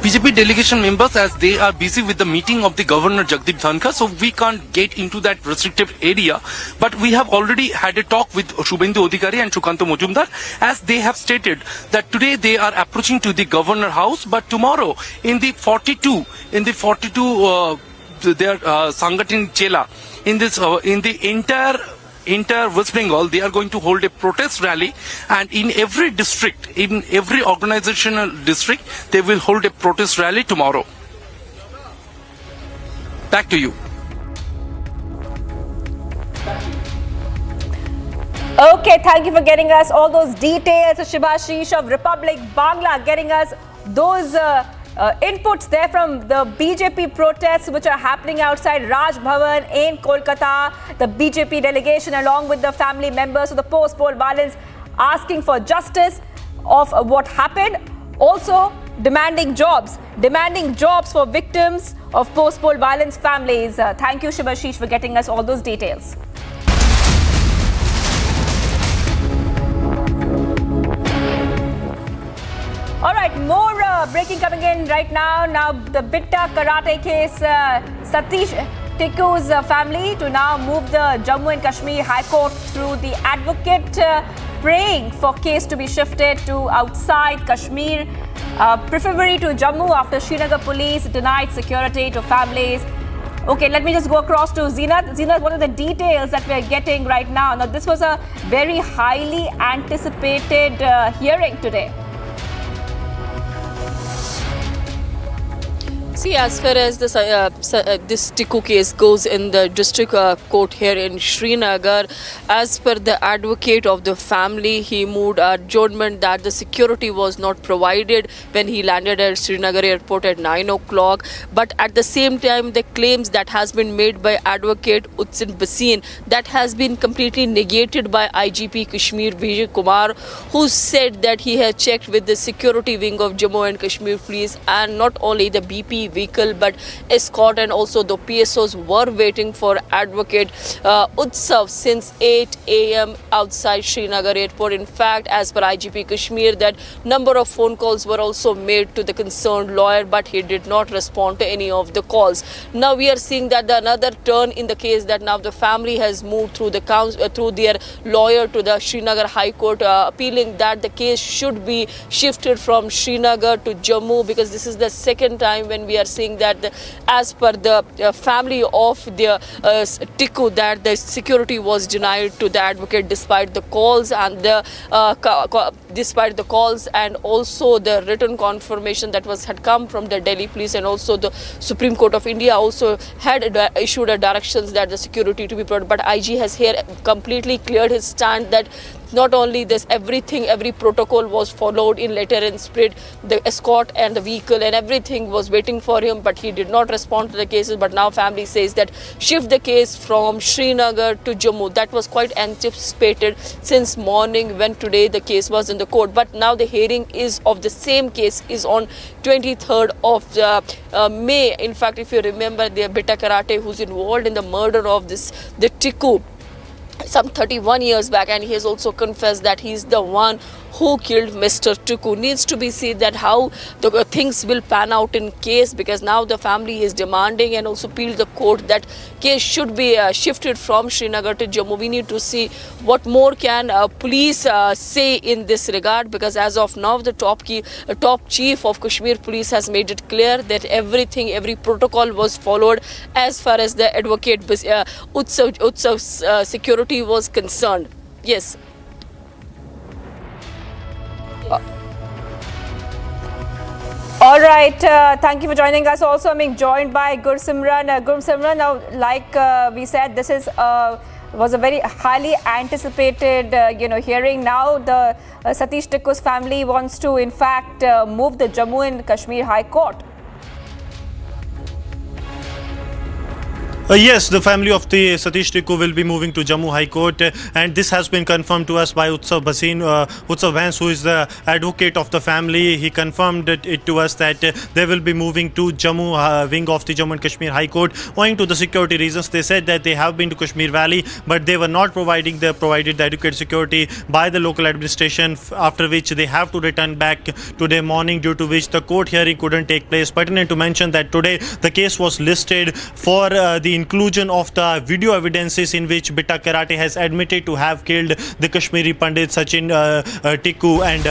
BJP delegation members, as they are busy with the meeting of the governor Jagdeep Dhankar, so we can't get into that restricted area. But we have already had a talk with Shubhendu Adhikari and Sukanta Majumdar, as they have stated that today they are approaching to the governor house, but tomorrow in the 42 their Sangatin Chela, in the entire West Bengal, they are going to hold a protest rally, and in every district, in every organizational district, they will hold a protest rally tomorrow. Back to you. Okay, thank you for getting us all those details. Shivashish of Republic Bangla getting us those inputs there from the BJP protests which are happening outside Raj Bhavan in Kolkata. The BJP delegation along with the family members of the post-poll violence asking for justice of what happened. Also demanding jobs for victims of post-poll violence families. Thank you, Shubhashish, for getting us all those details. All right, more breaking coming in right now. Now, the Bitta karate case, Satish Tiku's family to now move the Jammu and Kashmir High Court through the advocate praying for case to be shifted to outside Kashmir, preferably to Jammu after Srinagar police denied security to families. Okay, let me just go across to Zeenat. Zeenat, what are the details that we're getting right now? Now, this was a very highly anticipated hearing today. See, as far as this Tiku case goes in the district court here in Srinagar, as per the advocate of the family, he moved adjournment that the security was not provided when he landed at Srinagar airport at 9 o'clock. But at the same time, the claims that has been made by advocate Utsin Basin, that has been completely negated by IGP Kashmir Vijay Kumar, who said that he had checked with the security wing of Jammu and Kashmir police, and not only the BP vehicle but escort and also the PSOs were waiting for advocate Utsav since 8 a.m. outside Srinagar airport. In fact, as per IGP Kashmir, that number of phone calls were also made to the concerned lawyer, but he did not respond to any of the calls. Now we are seeing that another turn in the case, that now the family has moved through the through their lawyer to the Srinagar High Court, appealing that the case should be shifted from Srinagar to Jammu, because this is the second time when we are seeing that as per the family of the Tiku, that the security was denied to the advocate despite the calls and the and also the written confirmation that had come from the Delhi police, and also the Supreme Court of India also had issued a directions that the security to be provided. But IG has here completely cleared his stand that not only this, every protocol was followed in letter and spirit. The escort and the vehicle and everything was waiting for him, but he did not respond to the cases. But now family says that shift the case from Srinagar to Jammu. That was quite anticipated since morning when today the case was in the court. But now the hearing is of the same case is on 23rd of May. In fact, if you remember, the Bitta Karate, who's involved in the murder of the Tiku some 31 years back, and he has also confessed that he's the one who killed Mr. Tiku. Needs to be seen that how the things will pan out in case, because now the family is demanding and also appealed the court that case should be shifted from Srinagar to Jammu. We need to see what more can police say in this regard, because as of now the top chief of Kashmir police has made it clear that every protocol was followed as far as the advocate Utsav's security was concerned. Yes. All right, thank you for joining us. Also, I'm being joined by Gursimran. Gursimran, now, like we said, this is was a very highly anticipated, hearing. Now, the Satish Tiku's family wants to, in fact, move the Jammu and Kashmir High Court. Yes, the family of the Satish Tiku will be moving to Jammu High Court, and this has been confirmed to us by Utsav Basin, Utsav Vance, who is the advocate of the family. He confirmed it to us that they will be moving to Jammu wing of the Jammu and Kashmir High Court owing to the security reasons. They said that they have been to Kashmir Valley, but they were not provided the adequate security by the local administration, after which they have to return back today morning, due to which the court hearing couldn't take place. Pertinent to mention that today the case was listed for the inclusion of the video evidences in which Bitta Karate has admitted to have killed the Kashmiri Pandit Sachin Tiku, and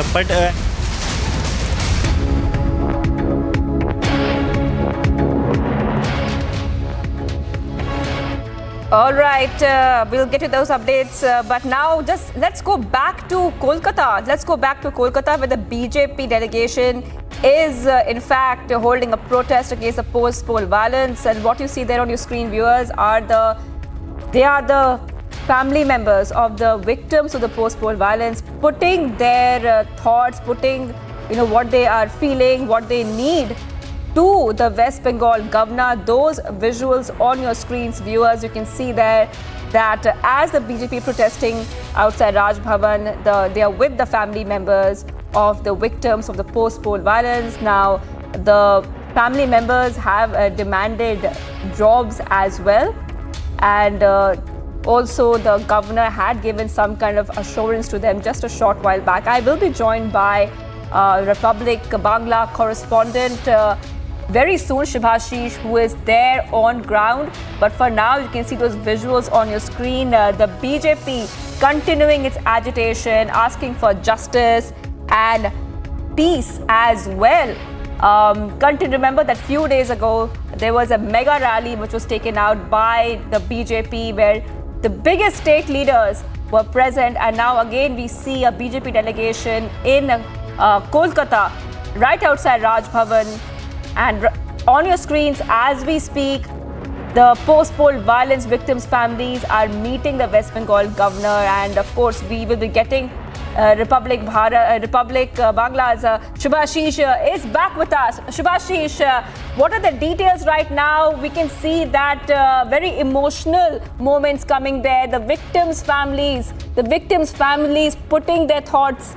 All right, we'll get to those updates, but now just let's go back to Kolkata. Let's go back to Kolkata, where the BJP delegation is in fact holding a protest against the post-poll violence. And what you see there on your screen, viewers, are the family members of the victims of the post-poll violence, putting their thoughts, putting what they are feeling, what they need to the West Bengal governor. Those visuals on your screens, viewers, you can see there that as the BJP protesting outside Raj Bhavan, they are with the family members of the victims of the post-poll violence. Now, the family members have demanded jobs as well, and also the governor had given some kind of assurance to them just a short while back. I will be joined by Republic Bangla correspondent very soon, Shubhashish, who is there on ground. But for now, you can see those visuals on your screen. The BJP continuing its agitation, asking for justice and peace as well. Remember that few days ago, there was a mega rally which was taken out by the BJP where the biggest state leaders were present. And now again, we see a BJP delegation in Kolkata, right outside Raj Bhavan. And on your screens, as we speak, the post-poll violence victims' families are meeting the West Bengal governor. And of course, we will be getting Republic Bangla's Shubhashish is back with us. Shubhashish, what are the details right now? We can see that very emotional moments coming there. The victims' families putting their thoughts.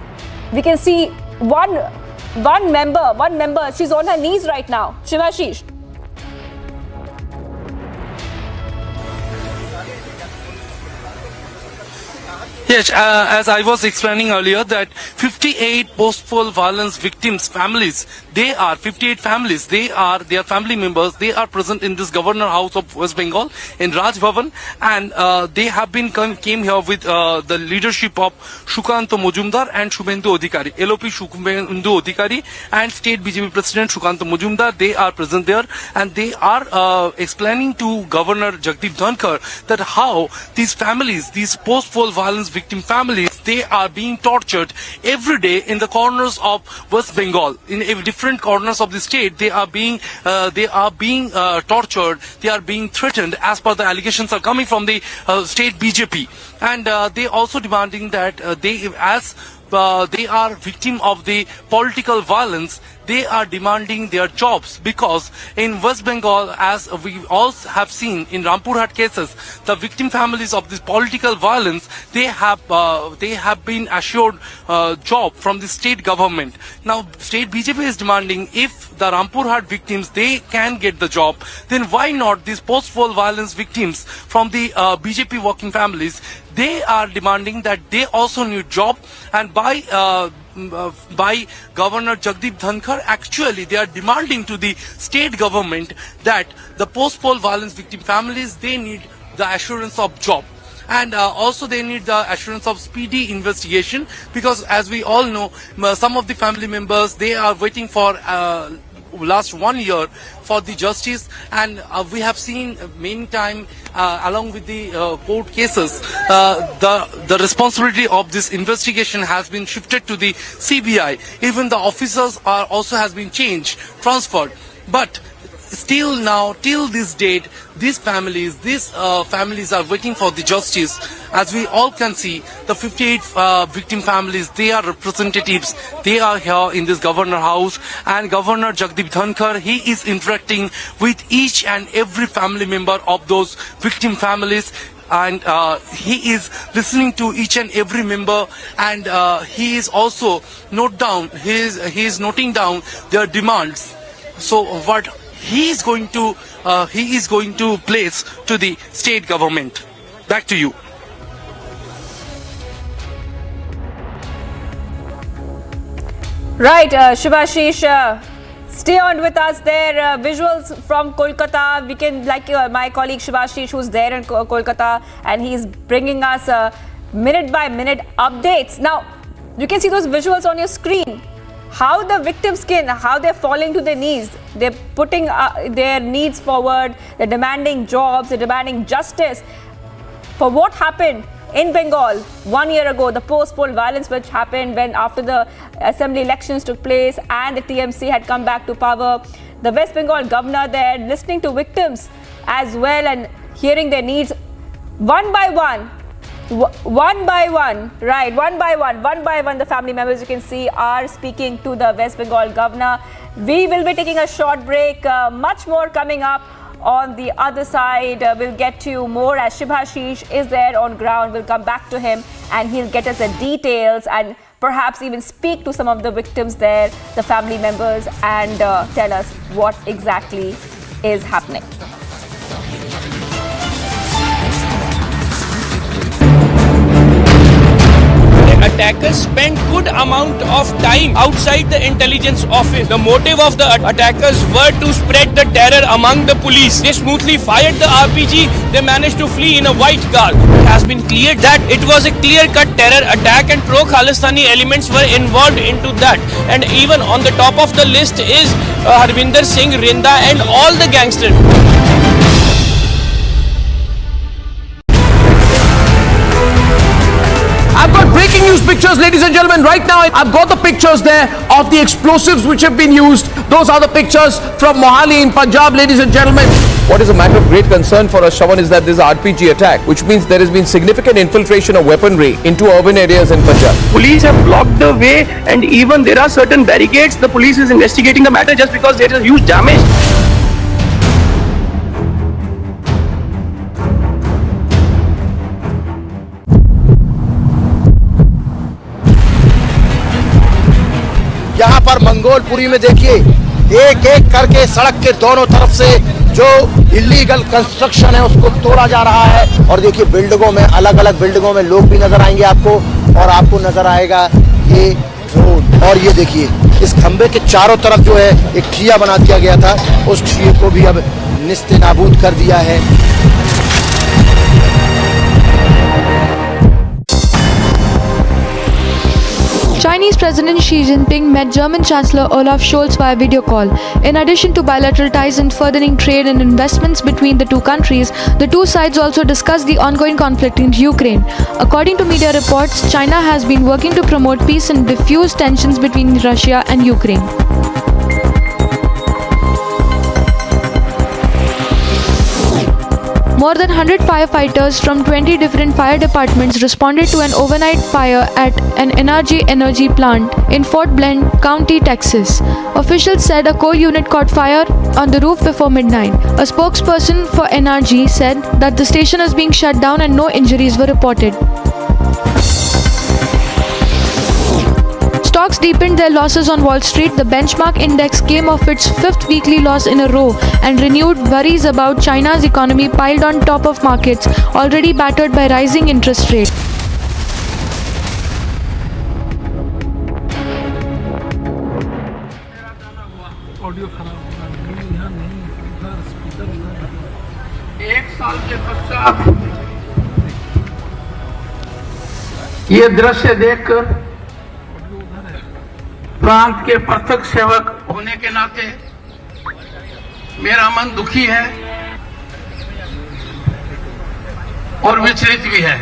We can see one member, she's on her knees right now. Shubhashish. Yes, as I was explaining earlier, that 58 post-poll violence victims' families, they are 58 families, their family members, they are present in this Governor House of West Bengal in Raj Bhavan, and they have came here with the leadership of Shukanto Majumdar and Shubhendu Adhikari, LOP Shubhendu Adhikari and State BJP President Shukanto Majumdar. They are present there, and they are explaining to Governor Jagdeep Dhankar that how these families, these post-poll violence victim families, they are being tortured every day in the corners of West Bengal. In different corners of the state, they are being tortured, they are being threatened as per the allegations are coming from the state BJP. And they also demanding that they are victim of the political violence. They are demanding their jobs, because in West Bengal, as we all have seen in Rampurhat cases, the victim families of this political violence, they have been assured job from the state government. Now, state BJP is demanding, if the Rampurhat victims, they can get the job, then why not these post-poll violence victims from the BJP working families? They are demanding that they also need job, and by Governor Jagdeep Dhankar, actually they are demanding to the state government that the post-poll violence victim families, they need the assurance of job. And also they need the assurance of speedy investigation, because as we all know, some of the family members, they are waiting for last 1 year for the justice, and we have seen many times along with the court cases, the responsibility of this investigation has been shifted to the CBI. Even the officers are also has been changed, transferred, but still now, till this date, these families are waiting for the justice. As we all can see, the 58 victim families, they are representatives. They are here in this Governor House, and Governor Jagdeep Dhankar, he is interacting with each and every family member of those victim families. And he is listening to each and every member, and he is also he is noting down their demands. So what he is going to place to the state government. Back to you. Right, Shubhashish, stay on with us there. Visuals from Kolkata. We can, like my colleague Shubhashish, who's there in Kolkata, and he's bringing us minute by minute updates. Now, you can see those visuals on your screen. How the victims how they're falling to their knees. They're putting their needs forward. They're demanding jobs. They're demanding justice for what happened in Bengal 1 year ago, the post-poll violence which happened when after the assembly elections took place and the TMC had come back to power. The West Bengal governor there listening to victims as well and hearing their needs one by one. One by one, the family members, you can see, are speaking to the West Bengal governor. We will be taking a short break. Much more coming up on the other side. We'll get to you more as Shibhashish is there on ground. We'll come back to him and he'll get us the details and perhaps even speak to some of the victims there, the family members, and tell us what exactly is happening. Attackers spent good amount of time outside the intelligence office. The motive of the attackers were to spread the terror among the police. They smoothly fired the RPG. They managed to flee in a white car. It has been cleared that it was a clear-cut terror attack and pro-Khalistani elements were involved into that. And even on the top of the list is Harvinder Singh, Rinda and all the gangsters. I've got breaking news pictures, ladies and gentlemen. Right now, I've got the pictures there of the explosives which have been used. Those are the pictures from Mohali in Punjab, ladies and gentlemen. What is a matter of great concern for us, Shawan, is that this RPG attack, which means there has been significant infiltration of weaponry into urban areas in Punjab. Police have blocked the way and even there are certain barricades. The police is investigating the matter just because there is huge damage. यहाँ पर मंगोलपुरी में देखिए एक एक करके सड़क के दोनों तरफ से जो इलीगल कंस्ट्रक्शन है उसको तोड़ा जा रहा है। और देखिए बिल्डिंगों में, अलग अलग बिल्डिंगों में लोग भी नजर आएंगे आपको, और आपको नजर आएगा ये रोड। और ये देखिए इस खंबे के चारों तरफ जो है एक ठिया बना दिया गया था, उस ठिये को भी अब निस्ते नाबूद कर दिया है। Chinese President Xi Jinping met German Chancellor Olaf Scholz via video call. In addition to bilateral ties and furthering trade and investments between the two countries, the two sides also discussed the ongoing conflict in Ukraine. According to media reports, China has been working to promote peace and diffuse tensions between Russia and Ukraine. More than 100 firefighters from 20 different fire departments responded to an overnight fire at an energy plant in Fort Bend County, Texas. Officials said a coal unit caught fire on the roof before midnight. A spokesperson for NRG said that the station is being shut down and no injuries were reported. Stocks deepened their losses on Wall Street. The benchmark index came off its fifth weekly loss in a row, and renewed worries about China's economy piled on top of markets already battered by rising interest rates. एक साल के पश्चात ये दृश्य देखकर प्रांत के प्रत्यक्ष सेवक होने के नाते मेरा मन दुखी है और विचलित भी है।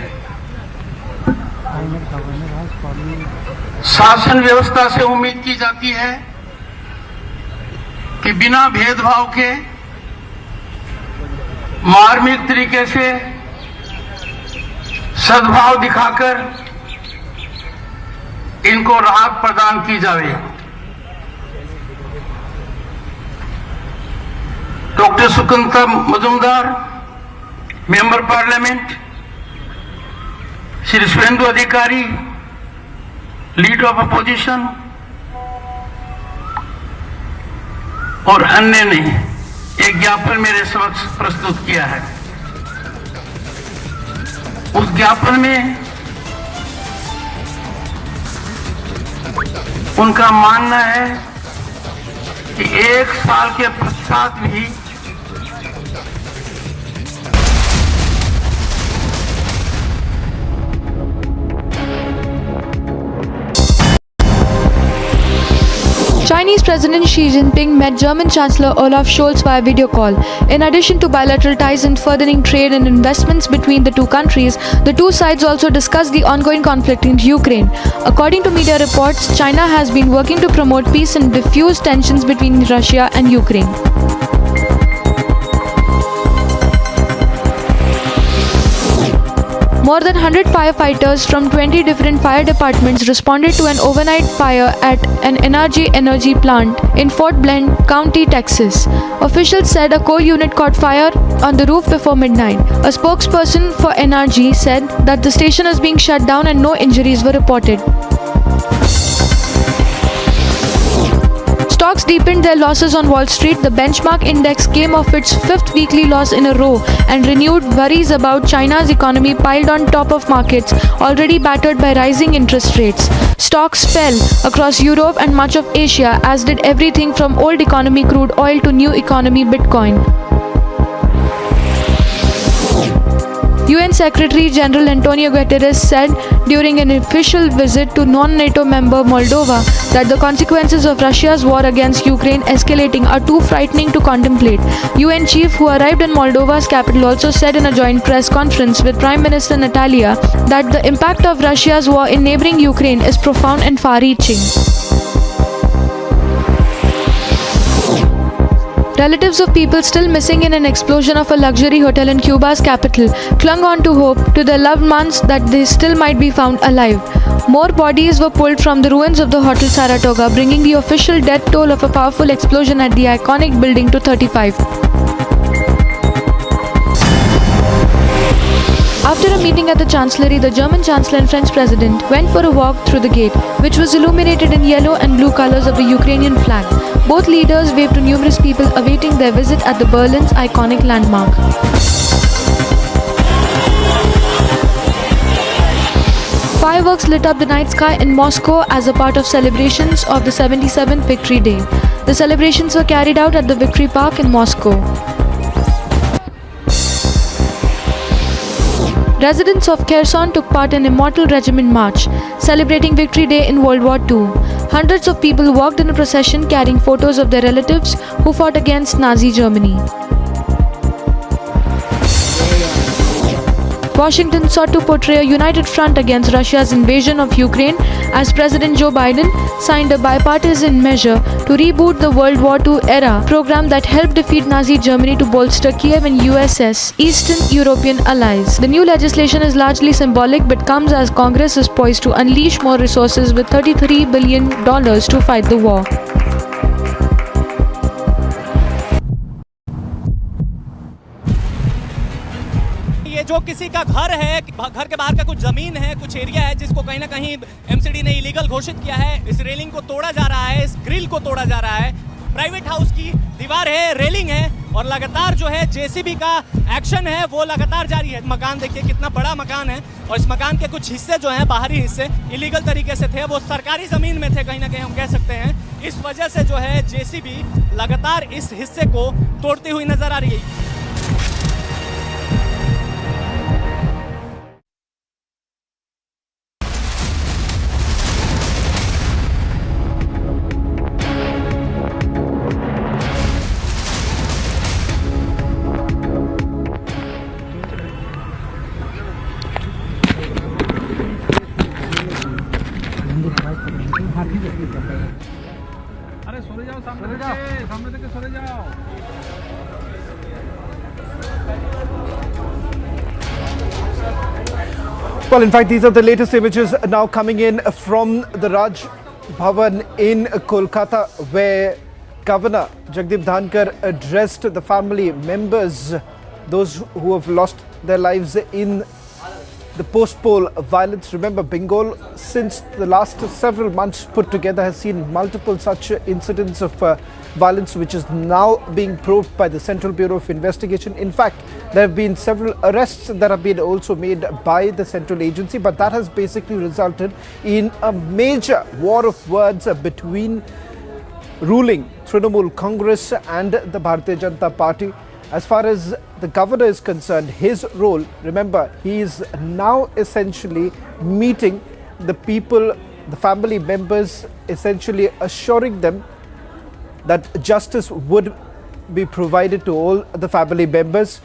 शासन व्यवस्था से उम्मीद की जाती है कि बिना भेदभाव के मार्मिक तरीके से सद्भाव दिखाकर इनको राहत प्रदान की जाए। Doctor Sukanta Majumdar, member parliament, Shri Suvendu Adhikari, leader of opposition और अन्य ने एक ज्ञापन मेरे समक्ष प्रस्तुत किया है। उस ज्ञापन में उनका मानना है कि एक साल के पश्चात भी Chinese President Xi Jinping met German Chancellor Olaf Scholz via video call. In addition to bilateral ties and furthering trade and investments between the two countries, the two sides also discussed the ongoing conflict in Ukraine. According to media reports, China has been working to promote peace and diffuse tensions between Russia and Ukraine. More than 100 firefighters from 20 different fire departments responded to an overnight fire at an energy plant in Fort Bend County, Texas. Officials said a coal unit caught fire on the roof before midnight. A spokesperson for NRG said that the station is being shut down and no injuries were reported. Stocks deepened their losses on Wall Street. The benchmark index came off its fifth weekly loss in a row, and renewed worries about China's economy piled on top of markets already battered by rising interest rates. Stocks fell across Europe and much of Asia, as did everything from old economy crude oil to new economy Bitcoin. UN Secretary General Antonio Guterres said during an official visit to non-NATO member Moldova that the consequences of Russia's war against Ukraine escalating are too frightening to contemplate. UN chief who arrived in Moldova's capital also said in a joint press conference with Prime Minister Natalia that the impact of Russia's war in neighboring Ukraine is profound and far-reaching. Relatives of people still missing in an explosion of a luxury hotel in Cuba's capital clung on to hope to their loved ones that they still might be found alive. More bodies were pulled from the ruins of the Hotel Saratoga, bringing the official death toll of a powerful explosion at the iconic building to 35. After a meeting at the Chancellery, the German Chancellor and French President went for a walk through the gate, which was illuminated in yellow and blue colors of the Ukrainian flag. Both leaders waved to numerous people awaiting their visit at the Berlin's iconic landmark. Fireworks lit up the night sky in Moscow as a part of celebrations of the 77th Victory Day. The celebrations were carried out at the Victory Park in Moscow. Residents of Kherson took part in Immortal Regiment March, celebrating Victory Day in World War II. Hundreds of people walked in a procession carrying photos of their relatives who fought against Nazi Germany. Washington sought to portray a united front against Russia's invasion of Ukraine as President Joe Biden signed a bipartisan measure to reboot the World War II era program that helped defeat Nazi Germany to bolster Kiev and USS Eastern European allies. The new legislation is largely symbolic but comes as Congress is poised to unleash more resources with $33 billion to fight the war. ये जो किसी का घर है, घर के बाहर का कुछ जमीन है, कुछ एरिया है जिसको कहीं ना कहीं एमसीडी ने इलीगल घोषित किया है, इस रेलिंग को तोड़ा जा रहा है, इस ग्रिल को तोड़ा जा रहा है। प्राइवेट हाउस की दीवार है, रेलिंग है और लगातार जो है जेसीबी का एक्शन है वो लगातार जारी है। मकान देखिए कितना बड़ा मकान है और इस मकान के कुछ हिस्से जो हैं बाहरी हिस्से इलीगल तरीके से थे, वो सरकारी जमीन में थे कहीं ना कहीं हम कह सकते हैं। इस वजह से जो है जेसीबी लगातार इस हिस्से को तोड़ती हुई नजर आ रही है। अरे सोरे जाओ, सामने तक सोरे जाओ। Well, in fact, these are the latest images now coming in from the Raj Bhavan in Kolkata, where Governor Jagdeep Dhankar addressed the family members, those who have lost their lives in the post-poll violence. Remember, Bengal, since the last several months put together, has seen multiple such incidents of violence, which is now being probed by the Central Bureau of Investigation. In fact, there have been several arrests that have been also made by the central agency, but that has basically resulted in a major war of words between ruling Trinamool Congress and the Bharatiya Janata Party. As far as the governor is concerned, his role, remember, he is now essentially meeting the people, the family members, essentially assuring them that justice would be provided to all the family members.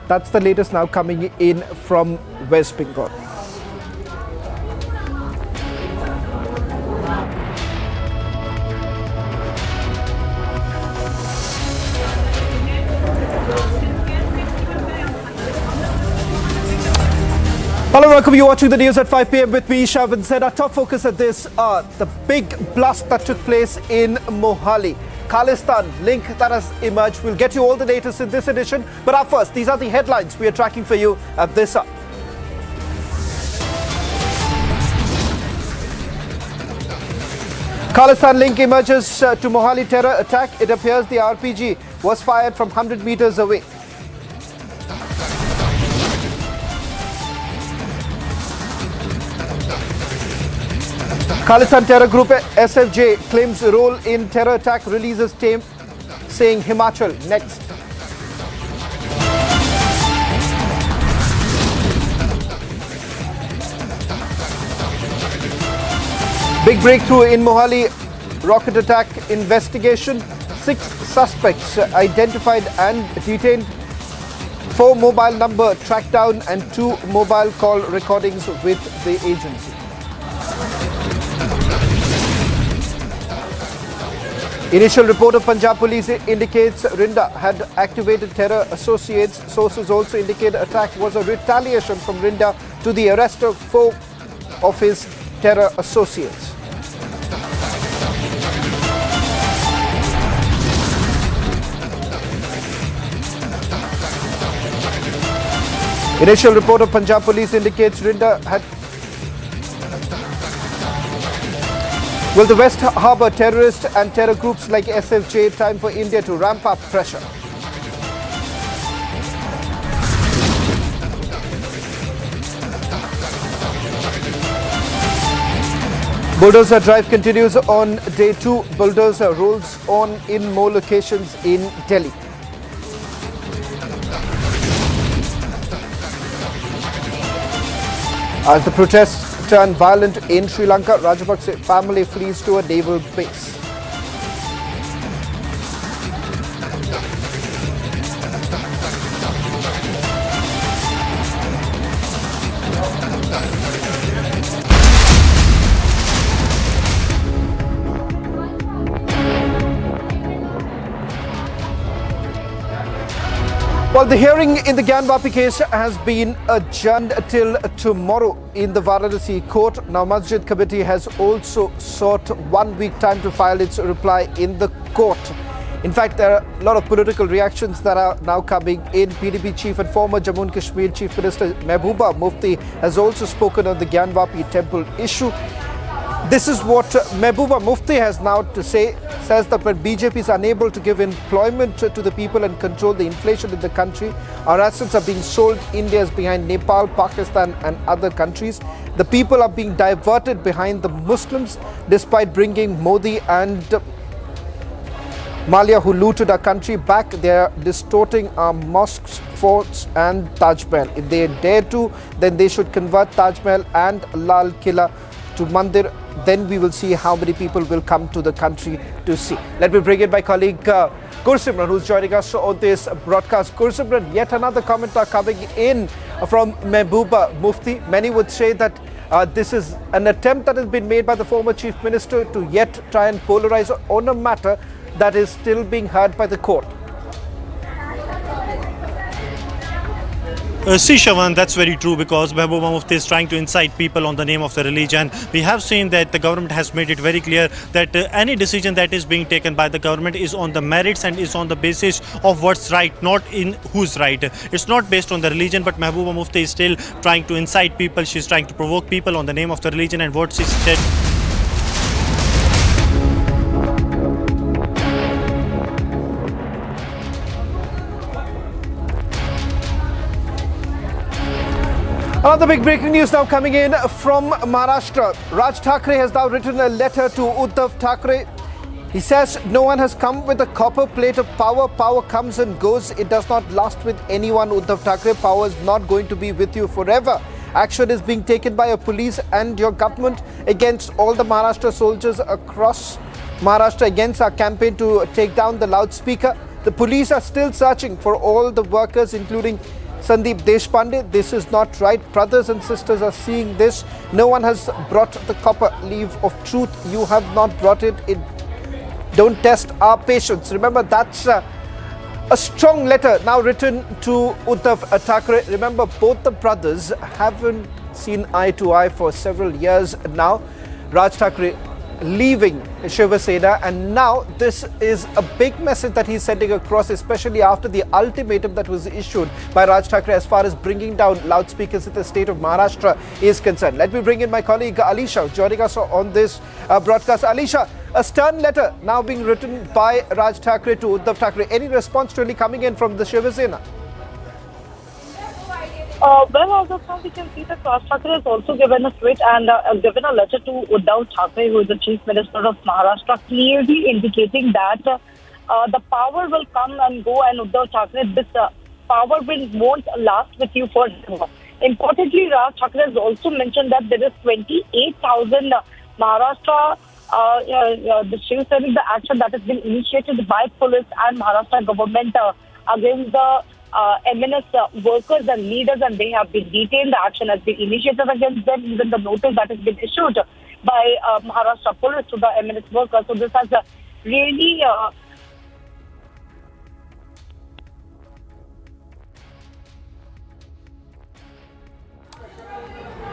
That's the latest now coming in from West Bengal. welcome you watching the news at 5 p.m. with me, Shavin said. Our top focus at this, the big blast that took place in Mohali. Khalistan link that has emerged. We'll get you all the latest in this edition. But up first, these are the headlines we are tracking for you at this hour. Khalistan link emerges to Mohali terror attack. It appears the RPG was fired from 100 meters away. Khalistan terror group SFJ claims role in terror attack, releases team saying Himachal next. Big breakthrough in Mohali rocket attack investigation. 6 suspects identified and detained. 4 mobile number tracked down and 2 mobile call recordings with the agency. Initial report of Punjab Police indicates Rinda had activated terror associates. Sources also indicate attack was a retaliation from Rinda to the arrest of 4 of his terror associates. Initial report of Punjab Police indicates Rinda had... Will the West harbour terrorists and terror groups like SFJ? Time for India to ramp up pressure. Bulldozer drive continues on day 2. Bulldozer rolls on in more locations in Delhi. As the protests turn violent in Sri Lanka, Rajapaksa family flees to a naval base. Well, the hearing in the Gyanvapi case has been adjourned till tomorrow in the Varanasi court. Now, Masjid Committee has also sought 1 week time to file its reply in the court. In fact, there are a lot of political reactions that are now coming in. PDP chief and former Jammu and Kashmir Chief Minister Mehbooba Mufti has also spoken on the Gyanvapi temple issue. This is what Mehbooba Mufti has now to say. Says that when BJP is unable to give employment to the people and control the inflation in the country, our assets are being sold. India is behind Nepal, Pakistan and other countries. The people are being diverted behind the Muslims despite bringing Modi and Malia, who looted our country, back. They are distorting our mosques, forts and Taj Mahal. If they dare to, then they should convert Taj Mahal and Lal Killa to Mandir. Then we will see how many people will come to the country to see. Let me bring in my colleague Gursimran, who's joining us on this broadcast. Gursimran, yet another commenter coming in from Mehbooba Mufti. Many would say that this is an attempt that has been made by the former Chief Minister to yet try and polarize on a matter that is still being heard by the court. See, Shawan, that's very true, because Mehbooba Mufti is trying to incite people on the name of the religion. We have seen that the government has made it very clear that any decision that is being taken by the government is on the merits and is on the basis of what's right, not in who's right. It's not based on the religion, but Mehbooba Mufti is still trying to incite people. She's trying to provoke people on the name of the religion, and what she said. Another big breaking news now coming in from Maharashtra. Raj Thackeray has now written a letter to Uddhav Thackeray. He says no one has come with a copper plate of power. Power comes and goes. It does not last with anyone. Uddhav Thackeray, power is not going to be with you forever. Action is being taken by your police and your government against all the Maharashtra soldiers across Maharashtra against our campaign to take down the loudspeaker. The police are still searching for all the workers, including Sandeep Deshpande. This is not right. Brothers and sisters are seeing this. No one has brought the copper leaf of truth. You have not brought it. Don't test our patience. Remember, that's a strong letter now written to Uddhav Thackeray. Remember, both the brothers haven't seen eye to eye for several years now. Raj Thackeray leaving Shiva Sena, and now this is a big message that he's sending across, especially after the ultimatum that was issued by Raj Thackeray as far as bringing down loudspeakers in the state of Maharashtra is concerned. Let me bring in my colleague Alisha joining us on this broadcast. Alisha, a stern letter now being written by Raj Thackeray to Uddhav Thackeray. Any response really coming in from the Shiva Sena? Well, as of now, we can see that Raj Thackeray has also given a tweet and given a letter to Uddhav Thackeray, who is the Chief Minister of Maharashtra, clearly indicating that the power will come and go, and Uddhav Thackeray, this power won't last with you forever. Importantly, Raj Thackeray has also mentioned that there is 28,000 Maharashtra the action that has been initiated by police and Maharashtra government against the MNS workers and leaders, and they have been detained. The action has been initiated against them. Even the notice that has been issued by Maharashtra police to the MNS workers. So this has really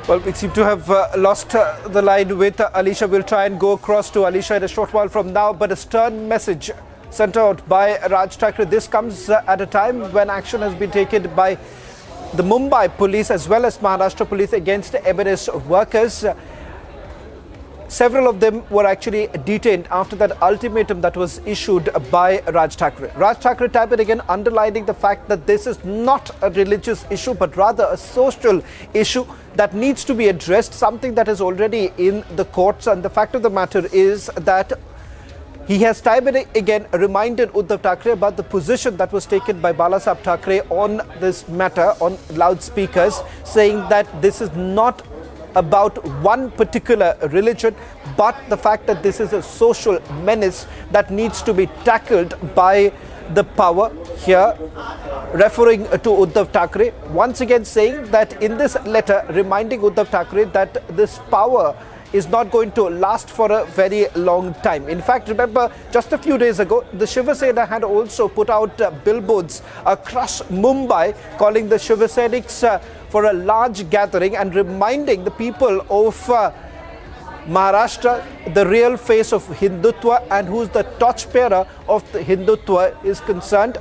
Well, we seem to have lost the line with Alisha. We'll try and go across to Alisha in a short while from now. But a stern message sent out by Raj Thackeray. This comes at a time when action has been taken by the Mumbai police as well as Maharashtra police against MNS workers. Several of them were actually detained after that ultimatum that was issued by Raj Thackeray. Raj Thackeray time and again underlining the fact that this is not a religious issue, but rather a social issue that needs to be addressed, something that is already in the courts. And the fact of the matter is that he has time and again reminded Uddhav Thackeray about the position that was taken by Balasaheb Thackeray on this matter, on loudspeakers, saying that this is not about one particular religion, but the fact that this is a social menace that needs to be tackled by the power here, referring to Uddhav Thackeray, once again saying that in this letter, reminding Uddhav Thackeray that this power is not going to last for a very long time. In fact, remember, just a few days ago, the Shiva Sena had also put out billboards across Mumbai calling the Shiva Senics for a large gathering and reminding the people of Maharashtra, the real face of Hindutva and who's the torchbearer of the Hindutva is concerned,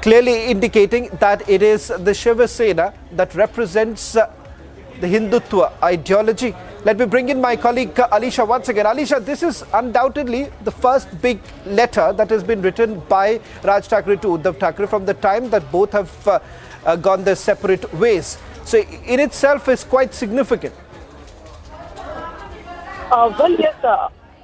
clearly indicating that it is the Shiva Sena that represents the Hindutva ideology. Let me bring in my colleague Alisha once again. Alisha, this is undoubtedly the first big letter that has been written by Raj Thackeray to Uddhav Thackeray from the time that both have gone their separate ways. So in itself is quite significant. Well, yes,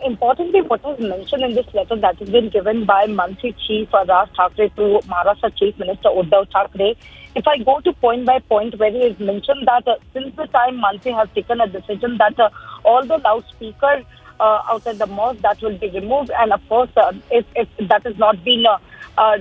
importantly, what is mentioned in this letter that has been given by Mantri Chief Raj Thackeray to Maharashtra Chief Minister Uddhav Thackeray, if I go to point by point where he has mentioned that since the time Mantri has taken a decision that all the loudspeakers outside the mosque that will be removed, and of course, if that has not been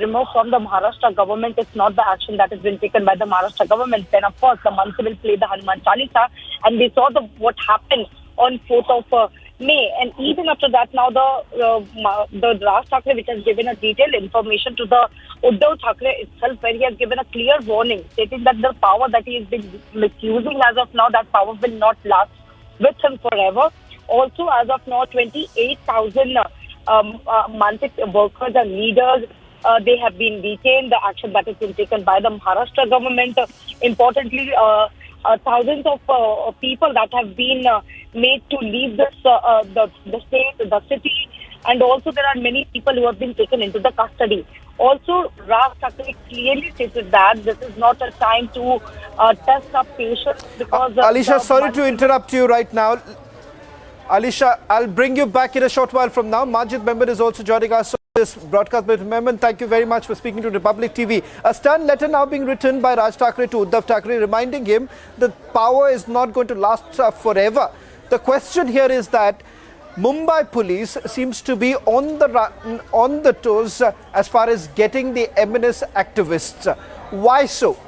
removed from the Maharashtra government, it's not the action that has been taken by the Maharashtra government, then of course the Mantri will play the Hanuman Chalisa, and we saw what happened on 4th of May, and even after that, now the Raj Thackeray, which has given a detailed information to the Uddhav Thackeray itself, where he has given a clear warning, stating that the power that he has been misusing as of now, that power will not last with him forever. Also, as of now, 28,000 Mantik workers and leaders, they have been detained. The action that has been taken by the Maharashtra government. Importantly, thousands of people that have been made to leave this the state, the city, and also there are many people who have been taken into the custody. Also, Raj Thackeray clearly stated that this is not a time to test up patience because... Alisha, sorry to interrupt you right now. Alisha, I'll bring you back in a short while from now. Majid Memon is also joining us on this broadcast. But Memon, thank you very much for speaking to Republic TV. A stern letter now being written by Raj Thackeray to Uddhav Thackeray, reminding him that power is not going to last forever. The question here is that Mumbai police seems to be on the toes as far as getting the MNS activists. Why so?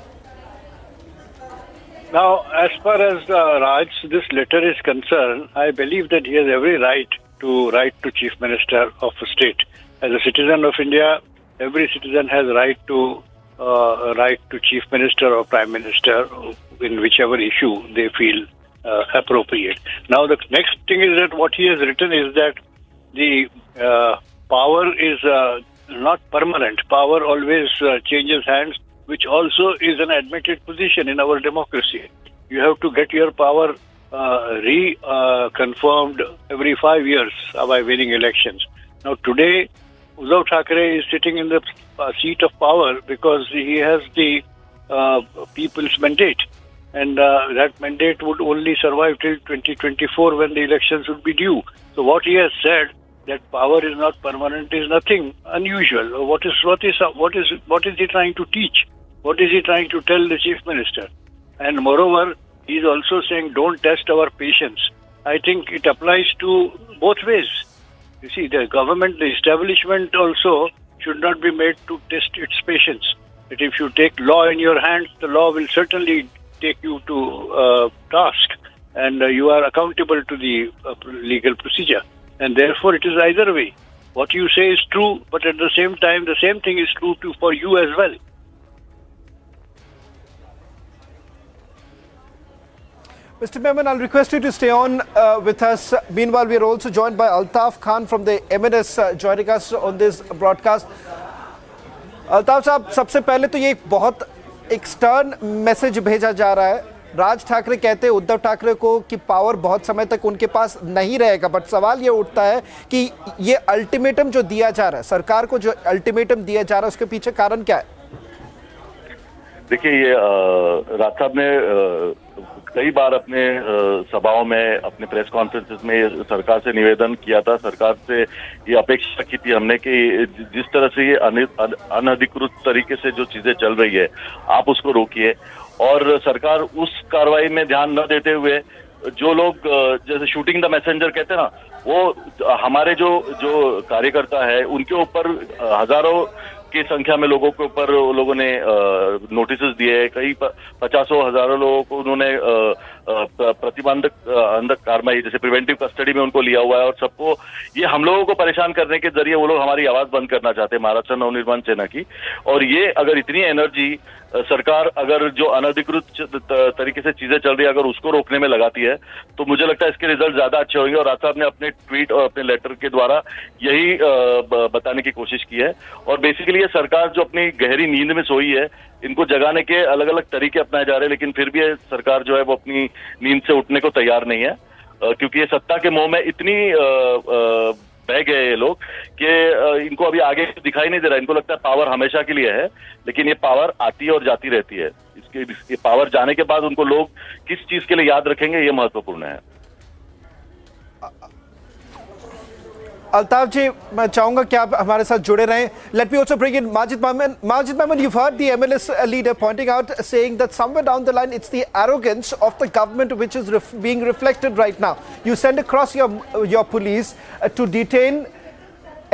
Now, as far as Raj, this letter is concerned, I believe that he has every right to write to Chief Minister of a state. As a citizen of India, every citizen has a right to right to Chief Minister or Prime Minister in whichever issue they feel appropriate. Now, the next thing is that what he has written is that the power is not permanent. Power always changes hands, which also is an admitted position in our democracy. You have to get your power reconfirmed every 5 years by winning elections. Now, today, Uddhav Thackeray is sitting in the seat of power because he has the people's mandate. And that mandate would only survive till 2024 when the elections would be due. So what he has said, that power is not permanent, is nothing unusual. What is he trying to teach? What is he trying to tell the Chief Minister? And moreover, he is also saying, don't test our patience. I think it applies to both ways. You see, the government, the establishment also should not be made to test its patience. That if you take law in your hands, the law will certainly take you to task, and you are accountable to the legal procedure. And therefore, it is either way. What you say is true, but at the same time, the same thing is true for you as well. Mr. Memon, I'll request you to stay on with us. Meanwhile, we are also joined by Altaf Khan from the MNS joining us on this broadcast. Altaf साहब, सबसे पहले तो ये बहुत extern message भेजा जा रहा है. राज ठाकरे कहते हैं उद्धव ठाकरे को कि पावर बहुत समय तक उनके पास नहीं रहेगा, बट सवाल ये उठता है कि ये अल्टीमेटम जो दिया जा रहा है, सरकार को जो अल्टीमेटम दिया जा रहा है, उसके पीछे कारण क्या है? देखिए, ये राज साहब ने कई बार अपने सभाओं में, अपने प्रेस कॉन्फ्रेंसेस में सरकार से निवेदन किया था. सरकार से ये अपेक्षा की थी हमने कि जिस तरह से ये अनधिकृत तरीके से जो चीजें चल रही है, आप उसको रोकिए. और सरकार उस कार्रवाई में ध्यान न देते हुए जो लोग जैसे शूटिंग द मैसेंजर कहते हैं ना, वो हमारे जो कार्यकर्ता है उनके ऊपर हजारों की संख्या में लोगों के ऊपर लोगों ने नोटिस दिए. कई 50 हजारों लोगों को उन्होंने प्रतिबंधक कार्रवाई जैसे प्रिवेंटिव कस्टडी में उनको लिया हुआ है. और सबको ये हम लोगों को परेशान करने के जरिए वो लोग हमारी आवाज बंद करना चाहते हैं, महाराष्ट्र नवनिर्माण सेना की. और ये अगर इतनी एनर्जी सरकार अगर जो अनधिकृत तरीके से चीजें चल रही है अगर उसको रोकने में लगाती है, तो मुझे लगता है इसके रिजल्ट ज्यादा अच्छे होंगे. और राज साहब ने अपने ट्वीट और अपने लेटर के द्वारा यही बताने की कोशिश की है. और बेसिकली ये सरकार जो अपनी गहरी नींद में सोई है, इनको जगाने के अलग अलग तरीके अपनाए जा रहे हैं, लेकिन फिर भी ये सरकार जो है वो अपनी नींद से उठने को तैयार नहीं है. क्योंकि ये सत्ता के मोह में इतनी बह गए ये लोग कि इनको अभी आगे दिखाई नहीं दे रहा. इनको लगता है पावर हमेशा के लिए है, लेकिन ये पावर आती और जाती रहती है. इसके पावर जाने के बाद उनको लोग किस चीज के लिए याद रखेंगे, ये महत्वपूर्ण है. अल्ताफ जी, मैं चाहूंगा कि आप हमारे साथ जुड़े रहें. Let me also bring in Majid Memon. Majid Memon, you've heard the MLS leader pointing out, saying that somewhere down the line it's the arrogance of the government which is being reflected right now. You send across your police to detain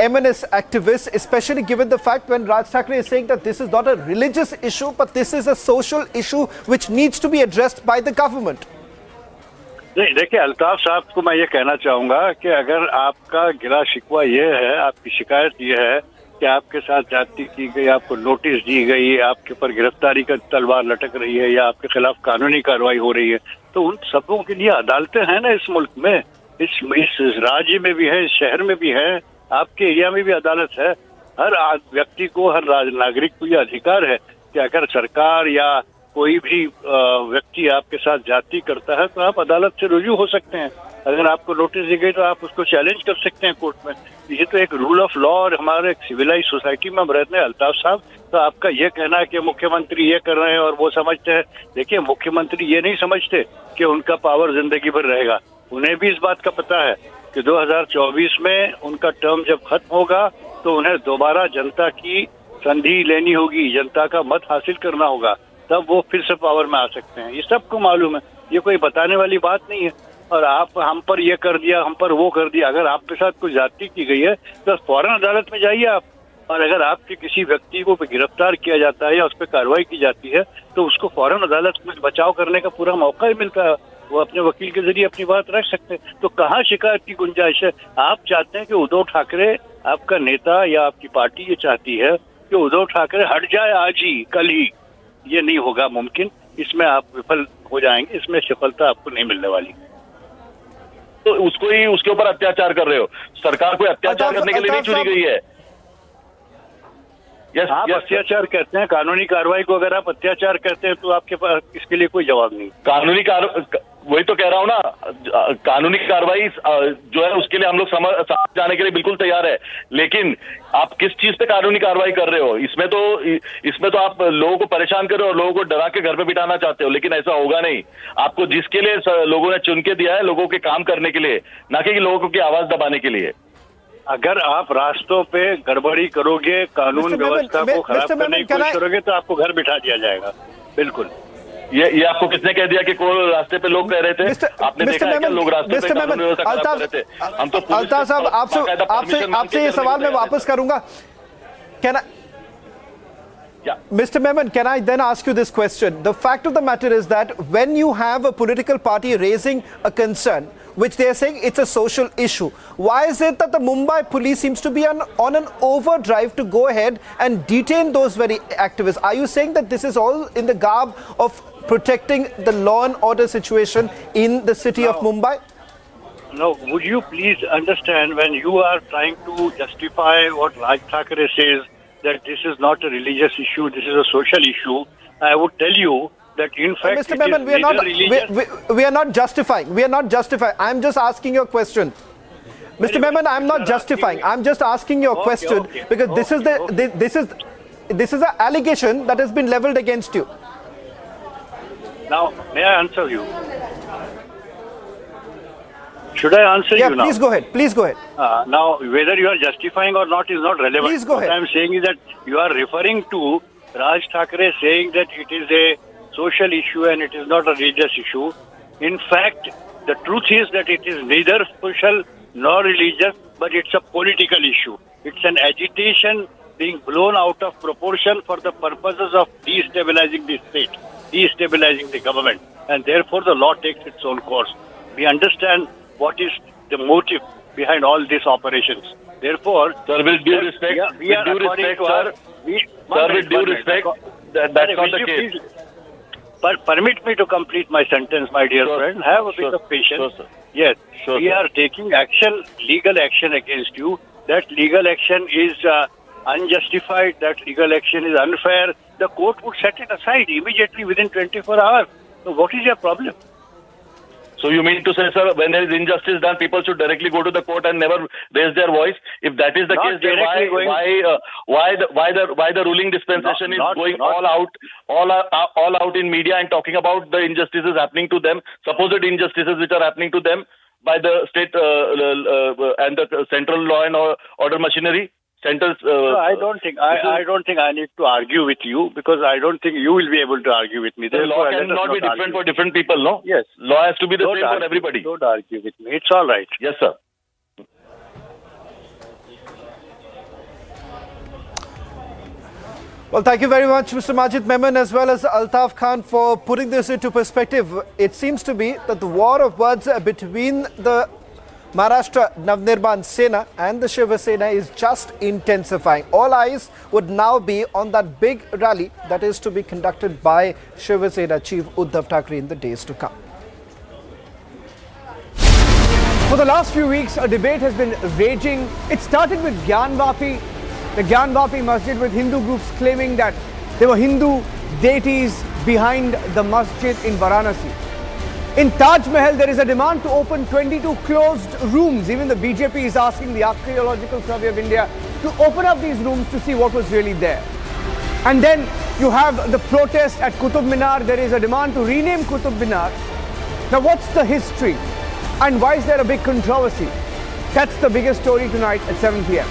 MNS activists, especially given the fact when Raj Thackeray is saying that this is not a religious issue, but this is a social issue which needs to be addressed by the government. नहीं, देखिए अल्ताफ साहब को मैं ये कहना चाहूंगा कि अगर आपका गिला शिकवा ये है, आपकी शिकायत ये है कि आपके साथ जाति की गई, आपको नोटिस दी गई, आपके ऊपर गिरफ्तारी का तलवार लटक रही है या आपके खिलाफ कानूनी कार्रवाई हो रही है, तो उन सबों के लिए अदालतें हैं ना इस मुल्क में. इस राज्य में भी है, इस शहर में भी है, आपके एरिया में भी अदालत है. हर व्यक्ति को, हर नागरिक को यह अधिकार है कि अगर सरकार या कोई भी व्यक्ति आपके साथ जाति करता है तो आप अदालत से रुजू हो सकते हैं. अगर आपको नोटिस दी गई तो आप उसको चैलेंज कर सकते हैं कोर्ट में. ये तो एक रूल ऑफ लॉ और हमारे एक सिविलाइज सोसाइटी में हम रहते हैं. अल्ताफ साहब, तो आपका ये कहना है कि मुख्यमंत्री ये कर रहे हैं और वो समझते हैं, देखिए मुख्यमंत्री ये नहीं समझते कि उनका पावर जिंदगी भर रहेगा. उन्हें भी इस बात का पता है कि 2024 में उनका टर्म जब खत्म होगा तो उन्हें दोबारा जनता की संधि लेनी होगी, जनता का मत हासिल करना होगा, तब वो फिर से पावर में आ सकते हैं. ये सबको मालूम है, ये कोई बताने वाली बात नहीं है. और आप हम पर ये कर दिया, हम पर वो कर दिया, अगर आपके साथ कोई ज्यादती की गई है तो फौरन अदालत में जाइए आप. और अगर आपके किसी व्यक्ति को गिरफ्तार किया जाता है या उस पर कार्रवाई की जाती है तो उसको फौरन अदालत में बचाव करने का पूरा मौका ही मिलता है. वो अपने वकील के जरिए अपनी बात रख सकते हैं. तो कहाँ शिकायत की गुंजाइश है? आप चाहते हैं कि उद्धव ठाकरे, आपका नेता या आपकी पार्टी ये चाहती है कि कि उद्धव ठाकरे हट जाए आज ही, कल ही, ये नहीं होगा मुमकिन। इसमें आप विफल हो जाएंगे, इसमें सफलता आपको नहीं मिलने वाली। तो उसको ही उसके ऊपर अत्याचार कर रहे हो। सरकार कोई अत्याचार करने के लिए नहीं चुनी गई है। आप अत्याचार कहते हैं, कानूनी कार्रवाई को अगर आप अत्याचार कहते हैं तो आपके पास इसके लिए कोई जवाब नहीं। कानूनी वही तो कह रहा हूं ना, कानूनी कार्रवाई जो है उसके लिए हम लोग समझ जाने के लिए बिल्कुल तैयार है, लेकिन आप किस चीज पे कानूनी कार्रवाई कर रहे हो? इसमें तो आप लोगों को परेशान कर रहे हो, लोगों को डरा के घर पे बिठाना चाहते हो, लेकिन ऐसा होगा नहीं। आपको जिसके लिए लोगों ने चुन के दिया है, लोगों के काम करने के लिए, ना कि लोगों की आवाज दबाने के लिए। अगर आप रास्तों पे गड़बड़ी करोगे, कानून व्यवस्था को खराब करने की कोशिश करोगे, तो आपको घर बिठा दिया जाएगा। बिल्कुल। ये आपको किसने कह दिया कि कोई रास्ते पे लोग कह रहे थे? आपने देखा है क्या लोग रास्ते पे कानून व्यवस्था खराब कर रहे थे? हम तो अल्ताफ साहब, आपसे ये सवाल मैं वापस करूंगा। Mr. Memon, can I then ask you this question? The fact of the matter is that when you have a political party raising a concern, which they are saying it's a social issue, why is it that the Mumbai police seems to be on an overdrive to go ahead and detain those very activists? Are you saying that this is all in the garb of protecting the law and order situation in the city of Mumbai? No, would you please understand, when you are trying to justify what Raj Thackeray says, that this is not a religious issue, this is a social issue, I would tell you that in fact Mr. Memon, we are not justifying. We are not justifying. I'm just asking you a question. Mr. Memon, I'm not justifying. I'm just asking you a question because this is an allegation that has been leveled against you. Now, may I answer you? Should I answer you now? Yeah, please go ahead. Please go ahead. Now, whether you are justifying or not is not relevant. Please go ahead. What I am saying is that you are referring to Raj Thackeray saying that it is a social issue and it is not a religious issue. In fact, the truth is that it is neither social nor religious, but it's a political issue. It's an agitation being blown out of proportion for the purposes of destabilizing the state, destabilizing the government, and therefore the law takes its own course. We understand what is the motive behind all these operations. Therefore, sir, with due respect, that's not the case. Permit me to complete my sentence, my dear friend. Have a bit of patience. Yes, we are taking action, legal action against you. That legal action is unjustified. That legal action is unfair. The court would set it aside immediately within 24 hours. So what is your problem? So you mean to say, sir, when there is injustice done, people should directly go to the court and never raise their voice? If that is the case, then why the ruling dispensation is going all out in media and talking about the injustices happening to them, supposed injustices which are happening to them by the state and the central law and order machinery? I don't think I need to argue with you, because I don't think you will be able to argue with me. The law cannot be different for different people, no? Yes. Law has to be the same for everybody. Don't argue with me. It's all right. Yes, sir. Well, thank you very much, Mr. Majid Memon, as well as Altaf Khan, for putting this into perspective. It seems to be that the war of words between the Maharashtra Navnirman Sena and the Shiva Sena is just intensifying. All eyes would now be on that big rally that is to be conducted by Shiva Sena Chief Uddhav Thackeray in the days to come. For the last few weeks, a debate has been raging. It started with Gyanvapi, the Gyanvapi Masjid, with Hindu groups claiming that there were Hindu deities behind the masjid in Varanasi. In Taj Mahal, there is a demand to open 22 closed rooms. Even the BJP is asking the Archaeological Survey of India to open up these rooms to see what was really there. And then you have the protest at Qutub Minar. There is a demand to rename Qutub Minar. Now, what's the history? And why is there a big controversy? That's the biggest story tonight at 7 p.m.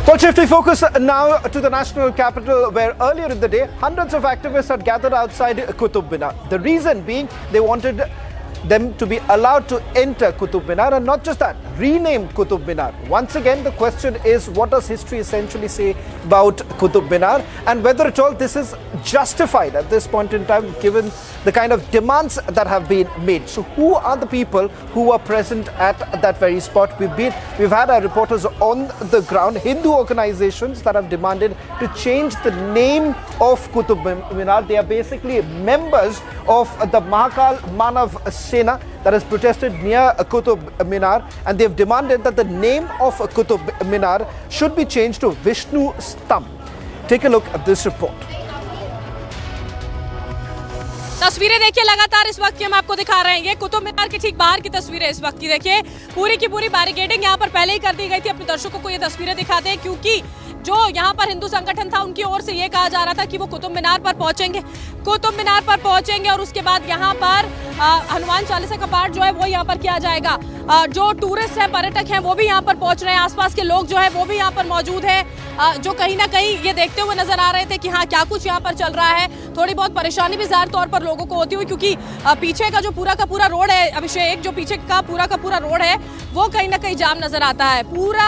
Well, shifting focus now to the national capital, where earlier in the day, hundreds of activists had gathered outside Qutub Minar. The reason being they wanted them to be allowed to enter Qutub Minar, and not just that, rename Qutub Minar. Once again, the question is, what does history essentially say about Qutub Minar, and whether at all this is justified at this point in time given the kind of demands that have been made. So who are the people who are present at that very spot? We've had our reporters on the ground, Hindu organizations that have demanded to change the name of Qutub Minar. They are basically members of the Mahakal Manav Sena that has protested near Qutub Minar, and they've demanded that the name of Qutub Minar should be changed to Vishnu Stamp. Take a look at this report. तस्वीरें देखिए लगातार इस वक्त की हम आपको दिखा रहे हैं। ये कुतुब मीनार के ठीक बाहर की तस्वीरें इस वक्त की देखिए। पूरी की पूरी बैरिकेडिंग यहाँ पर पहले ही कर दी गई थी। अपने दर्शकों को ये तस्वीरें दिखाते हैं क्योंकि जो यहाँ पर हिंदू संगठन था उनकी ओर से ये कहा जा रहा था कि वो कुतुब मीनार पर पहुंचेंगे। कुतुब मीनार पर पहुंचेंगे और उसके बाद यहाँ पर हनुमान चालीसा का पाठ जो है वो यहाँ पर किया जाएगा। जो टूरिस्ट हैं, पर्यटक हैं, वो भी यहाँ पर पहुंच रहे हैं। आसपास के लोग जो है वो भी यहाँ पर मौजूद है, जो कहीं ना कहीं ये देखते हुए नजर आ रहे थे कि हाँ क्या कुछ यहाँ पर चल रहा है। थोड़ी बहुत परेशानी भी जाहिर तौर पर लोगों को होती हुई, क्योंकि पीछे का जो पूरा का पूरा रोड है अभिषेक, जो पीछे का पूरा रोड है वो कहीं ना कहीं जाम नजर आता है। पूरा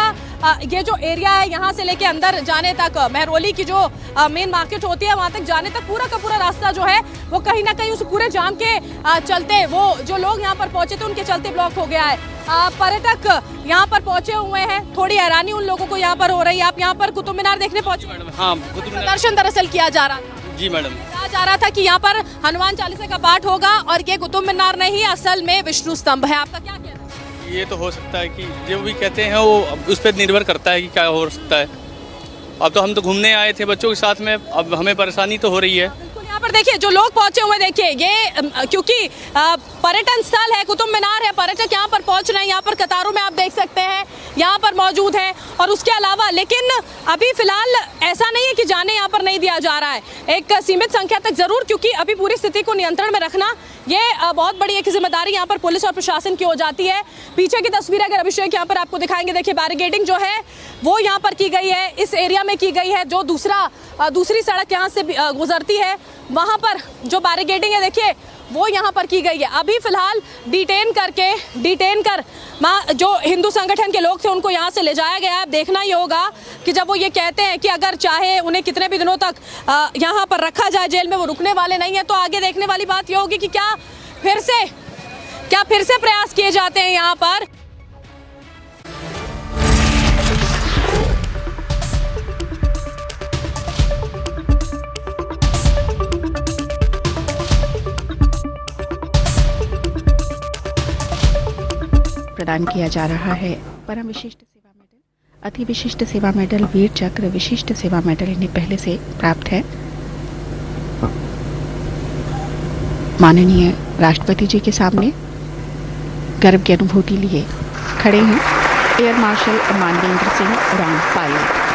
ये जो एरिया है यहाँ से लेके अंदर जाने तक, महरौली की जो मेन मार्केट होती है वहाँ तक जाने तक पूरा का पूरा रास्ता जो है वो कहीं ना कहीं उस पूरे जाम के चलते, वो जो लोग यहाँ पर पहुंचे थे उनके चलते ब्लॉक हो गया है। पर्यटक यहाँ पर पहुंचे हुए हैं, थोड़ी हैरानी उन लोगों को यहाँ पर हो रही है। आप यहाँ पर कुतुब मीनार देखने पहुंचे? हाँ, कुतुब मीनार दर्शन दरअसल किया जा रहा था। जी मैडम, कहा जा रहा था कि यहाँ पर हनुमान चालीसा का पाठ होगा और ये कुतुब मीनार नहीं असल में विष्णु स्तंभ है। आपका क्या कहना है? ये तो हो सकता है कि जो भी कहते हैं वो उस पर निर्भर करता है कि क्या हो सकता है। अब तो हम तो घूमने आए थे बच्चों के साथ में, अब हमें परेशानी तो हो रही है। यहाँ पर देखिए जो लोग पहुंचे हुए, देखिए ये क्योंकि पर्यटन स्थल है, कुतुब मीनार है, पर्यटक यहाँ पर पहुंच रहे हैं। यहाँ पर कतारों में आप देख सकते हैं यहाँ पर मौजूद है। और उसके अलावा लेकिन अभी फिलहाल ऐसा नहीं है कि जाने यहाँ पर नहीं दिया जा रहा है, एक सीमित संख्या तक जरूर, क्योंकि अभी पूरी स्थिति को नियंत्रण में रखना ये बहुत बड़ी एक जिम्मेदारी यहाँ पर पुलिस और प्रशासन की हो जाती है। पीछे की तस्वीर अगर अभिषेक यहाँ पर आपको दिखाएंगे, देखिए बैरिकेडिंग जो है वो यहाँ पर की गई है, इस एरिया में की गई है। जो दूसरी सड़क यहाँ से गुजरती है वहाँ पर जो बैरिकेडिंग है देखिए वो यहाँ पर की गई है। अभी फिलहाल डिटेन कर जो हिंदू संगठन के लोग थे उनको यहाँ से ले जाया गया है। देखना ही होगा कि जब वो ये कहते हैं कि अगर चाहे उन्हें कितने भी दिनों तक यहाँ पर रखा जाए जेल में, वो रुकने वाले नहीं है। तो आगे देखने वाली बात ये होगी कि क्या फिर से प्रयास किए जाते हैं यहाँ पर। प्रदान किया जा रहा है परम विशिष्ट सेवा मेडल, अति विशिष्ट सेवा मेडल, वीर चक्र, विशिष्ट सेवा मेडल इन्हें पहले से प्राप्त है। माननीय राष्ट्रपति जी के सामने गर्व की अनुभूति लिए खड़े हैं एयर मार्शल मानवेंद्र सिंह उड़ान पायलट।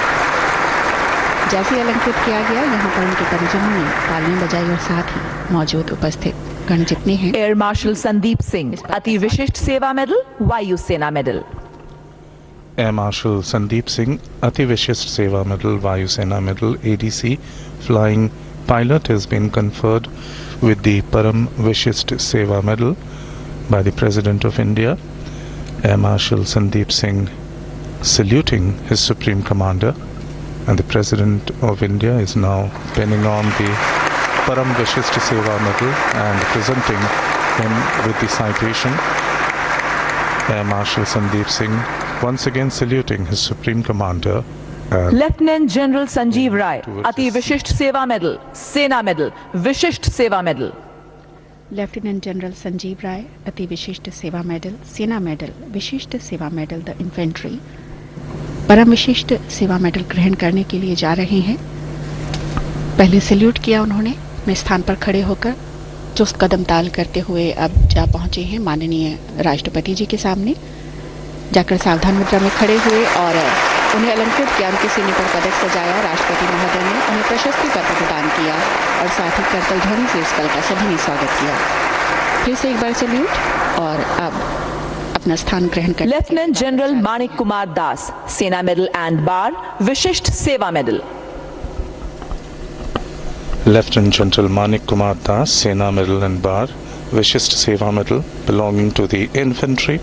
जैसे अलंकृत किया गया, यहाँ पर उनके परिजनों ने तालियां बजाई और साथ ही मौजूद उपस्थित गण जितने हैं। Air marshal Sandeep Singh, Ati Vishisht Seva medal, वायु सेना medal. Air Marshal Sandeep Singh, Ati Vishisht Seva Medal, Vayu Sena Medal, ADC, Flying Pilot has been conferred with the Param Vishisht Seva Medal by the President of India. Air Marshal Sandeep Singh saluting his Supreme Commander, and the President of India is now pinning on the Param Vishisht Seva Medal and presenting him with the citation. Air Marshal Sandeep Singh once again saluting his Supreme Commander. Lieutenant General Sanjeev Rai, Ati Vishisht Seva Medal, Sena Medal, Vishisht Seva Medal. Lieutenant General Sanjeev Rai, Ati Vishisht Seva Medal, Sena Medal, Vishisht Seva Medal, the Infantry. परम Vishisht Seva medal ग्रहण करने के लिए जा रहे हैं। पहले salute किया उन्होंने अपने स्थान पर खड़े होकर, चुस्त कदम ताल करते हुए अब जा पहुंचे हैं माननीय राष्ट्रपति जी के सामने। जाकर सावधान मुद्रा में खड़े हुए और उन्हें अलंकृत किया, उनके सीने पर पदक सजाया। राष्ट्रपति महोदय ने उन्हें प्रशस्ति पत्र प्रदान किया और साथ ही करतल ध्वनि से इस पल का सभी ने स्वागत किया। फिर से एक बार सैल्यूट और अब अपना स्थान ग्रहण कर। लेफ्टिनेंट जनरल मानिक कुमार दास, सेना मेडल एंड बार, विशिष्ट Seva medal. Lieutenant General Manik Kumar Das, Sena Medal and Bar, Vishisht Seva Medal belonging to the infantry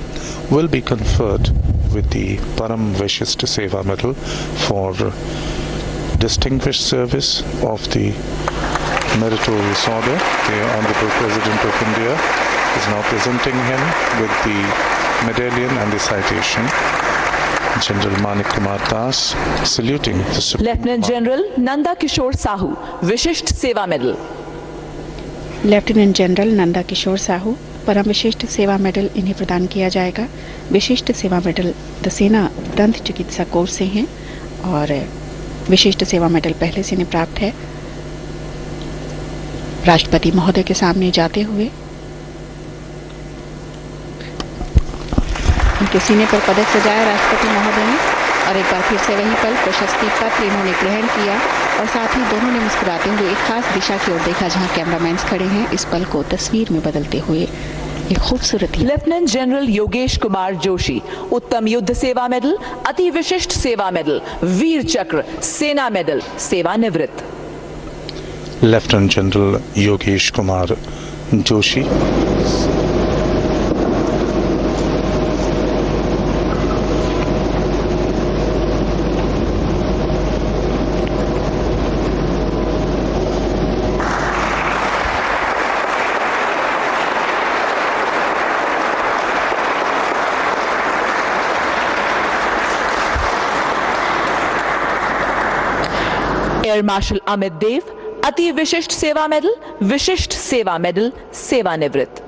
will be conferred with the Param Vishisht Seva Medal for distinguished service of the meritorious order. The Honorable President of India is now presenting him with the medallion and the citation. General Manik Kumar Das saluting the Supreme Lieutenant General Nanda Kishore Sahu, Vishisht Seva Medal. Lieutenant general Nanda Kishore Sahu Param Vishisht Seva medal इन्हें प्रदान किया जाएगा। विशिष्ट Seva medal the सेना दंत चिकित्सा course से हैं और विशिष्ट सेवा मेडल पहले से इन्हें प्राप्त है। राष्ट्रपति महोदय के सामने जाते हुए उनके सीने पर पदक सजाया राष्ट्रपति महोदय ने और एक बार फिर से वही पल प्रशस्ति पत्र इन्होंने ग्रहण किया और साथ ही दोनों ने मुस्कुराते हुए एक खास दिशा की ओर देखा जहां कैमरामैन खड़े हैं। इस पल को तस्वीर में बदलते हुए एक खूबसूरत लेफ्टिनेंट जनरल योगेश कुमार जोशी, उत्तम युद्ध सेवा मेडल, अति विशिष्ट सेवा मेडल, वीर चक्र, सेना मेडल, सेवानिवृत्त। Lieutenant General Yogesh Kumar Joshi. Air marshal Amit Dev, Ati Vishisht Seva medal, Vishisht Seva medal, सेवानिवृत्त।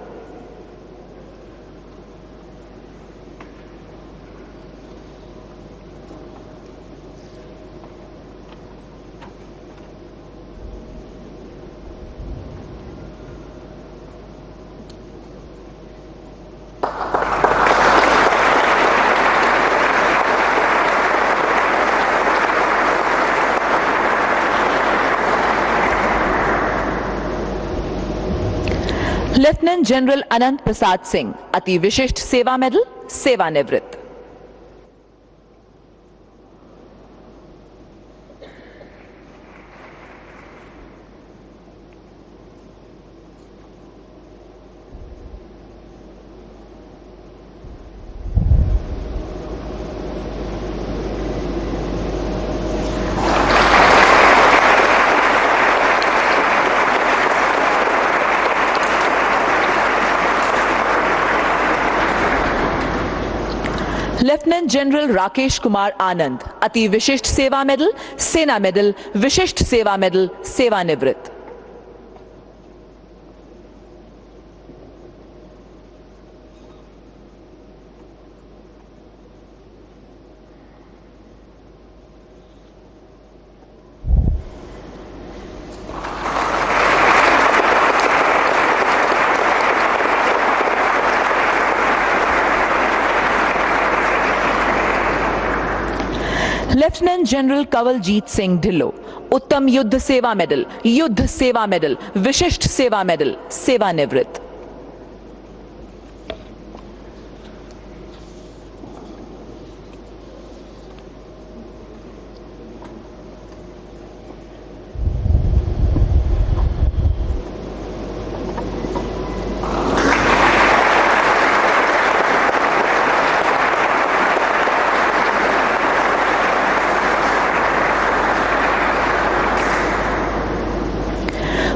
Lieutenant general Anant Prasad Singh, Ati Vishisht Seva medal, सेवानिवृत्त। Lieutenant general Rakesh Kumar Anand, Ati Vishisht Seva medal, Sena medal, Vishisht Seva medal, सेवानिवृत्त। लेफ्टिनेंट जनरल कंवलजीत सिंह ढिल्लो, उत्तम युद्ध सेवा मेडल, युद्ध सेवा मेडल, विशिष्ट सेवा मेडल, सेवानिवृत्त।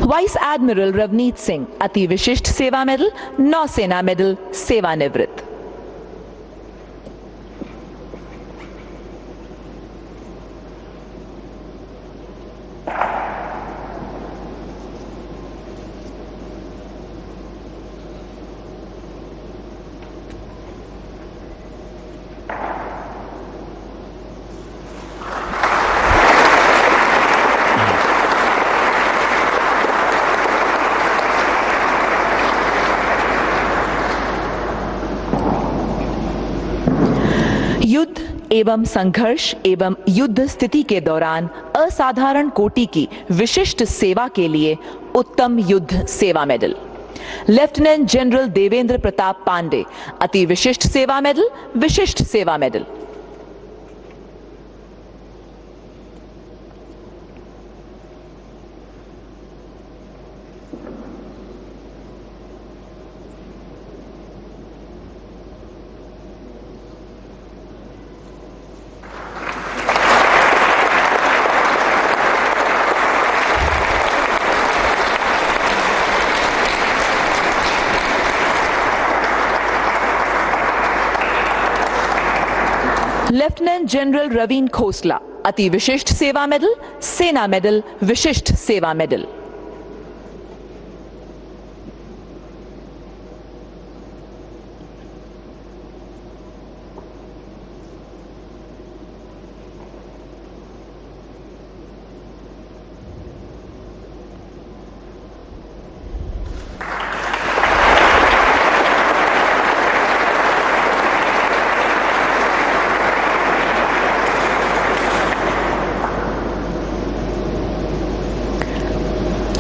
Vice admiral Ravneet Singh, Ati Vishisht Seva medal, नौसेना मेडल, सेवानिवृत्त। युद्ध एवं संघर्ष एवं युद्ध स्थिति के दौरान असाधारण कोटि की विशिष्ट सेवा के लिए Uttam Yuddh Seva medal. Lieutenant general Devendra Pratap Pande, Ati Vishisht Seva medal, Vishisht Seva medal. Lieutenant general Raveen Khosla, Ati Vishisht Seva medal, Sena medal, Vishisht Seva medal.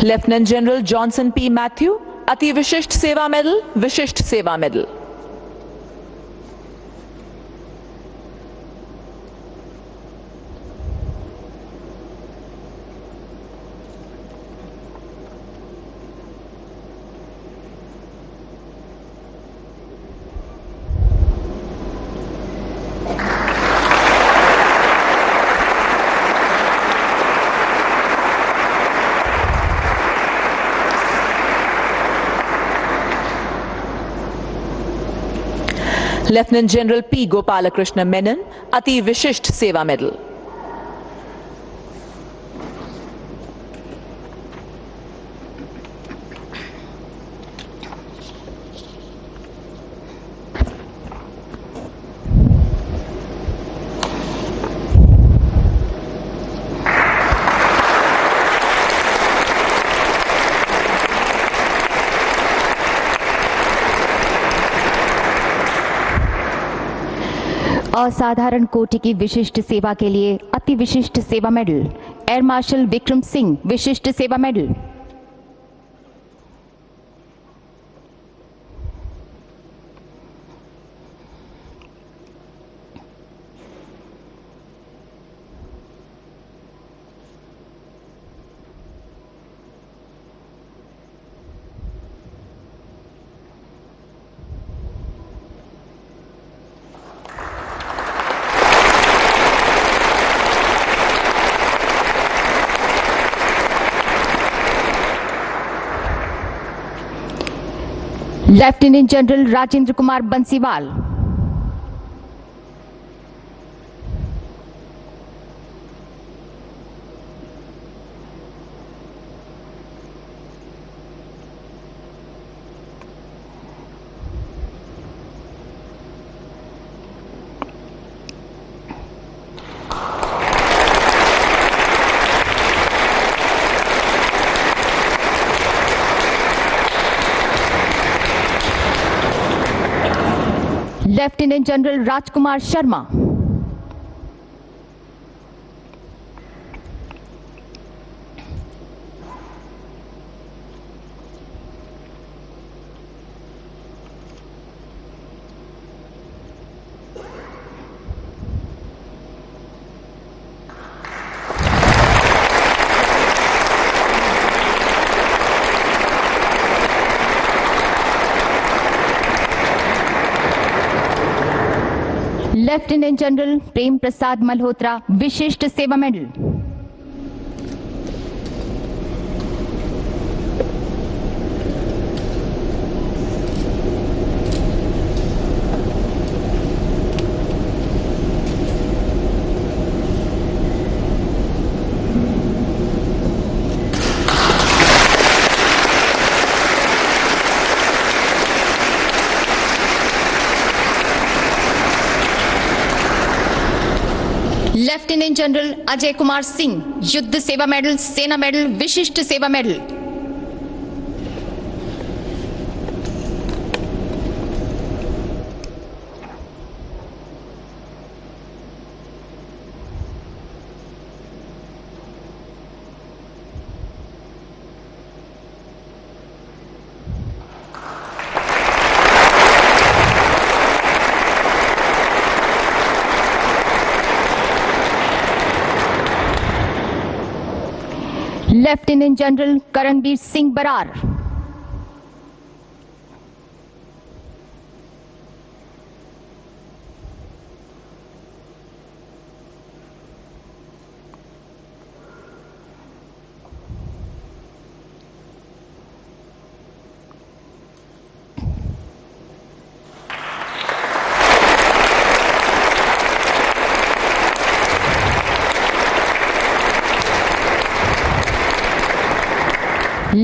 Lieutenant general Johnson P Mathew, Ati Vishisht Seva medal, Vishisht Seva medal. Lieutenant general P Gopalakrishna Menon, Ati Vishisht Seva medal. असाधारण कोटि की विशिष्ट सेवा के लिए Ati Vishisht Seva medal, air marshal Vikram Singh, Vishisht Seva medal. Lieutenant general Rajendra Kumar Bansiwal, lieutenant general Rajkumar Sharma, lieutenant general Prem Prasad Malhotra, Vishisht Seva medal. Lieutenant general Ajay Kumar Singh, Yuddh Seva medal, Sena medal, Vishisht Seva medal. Lieutenant general Karanbir Singh Brar,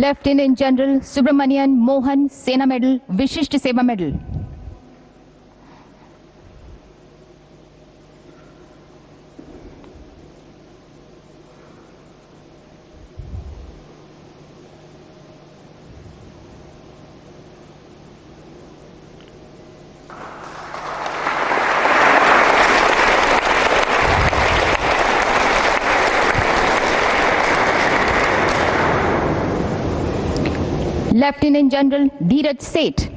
lieutenant general Subramanian Mohan Sena medal Vishisht Seva medal. Lieutenant general Dheeraj Seth.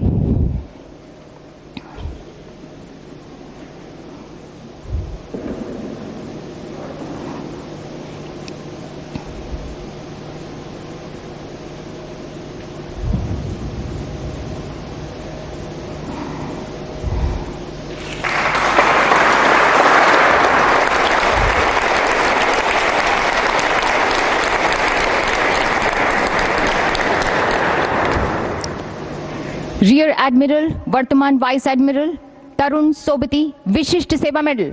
Rear admiral वर्तमान vice admiral Tarun Sobti Vishisht Seva medal.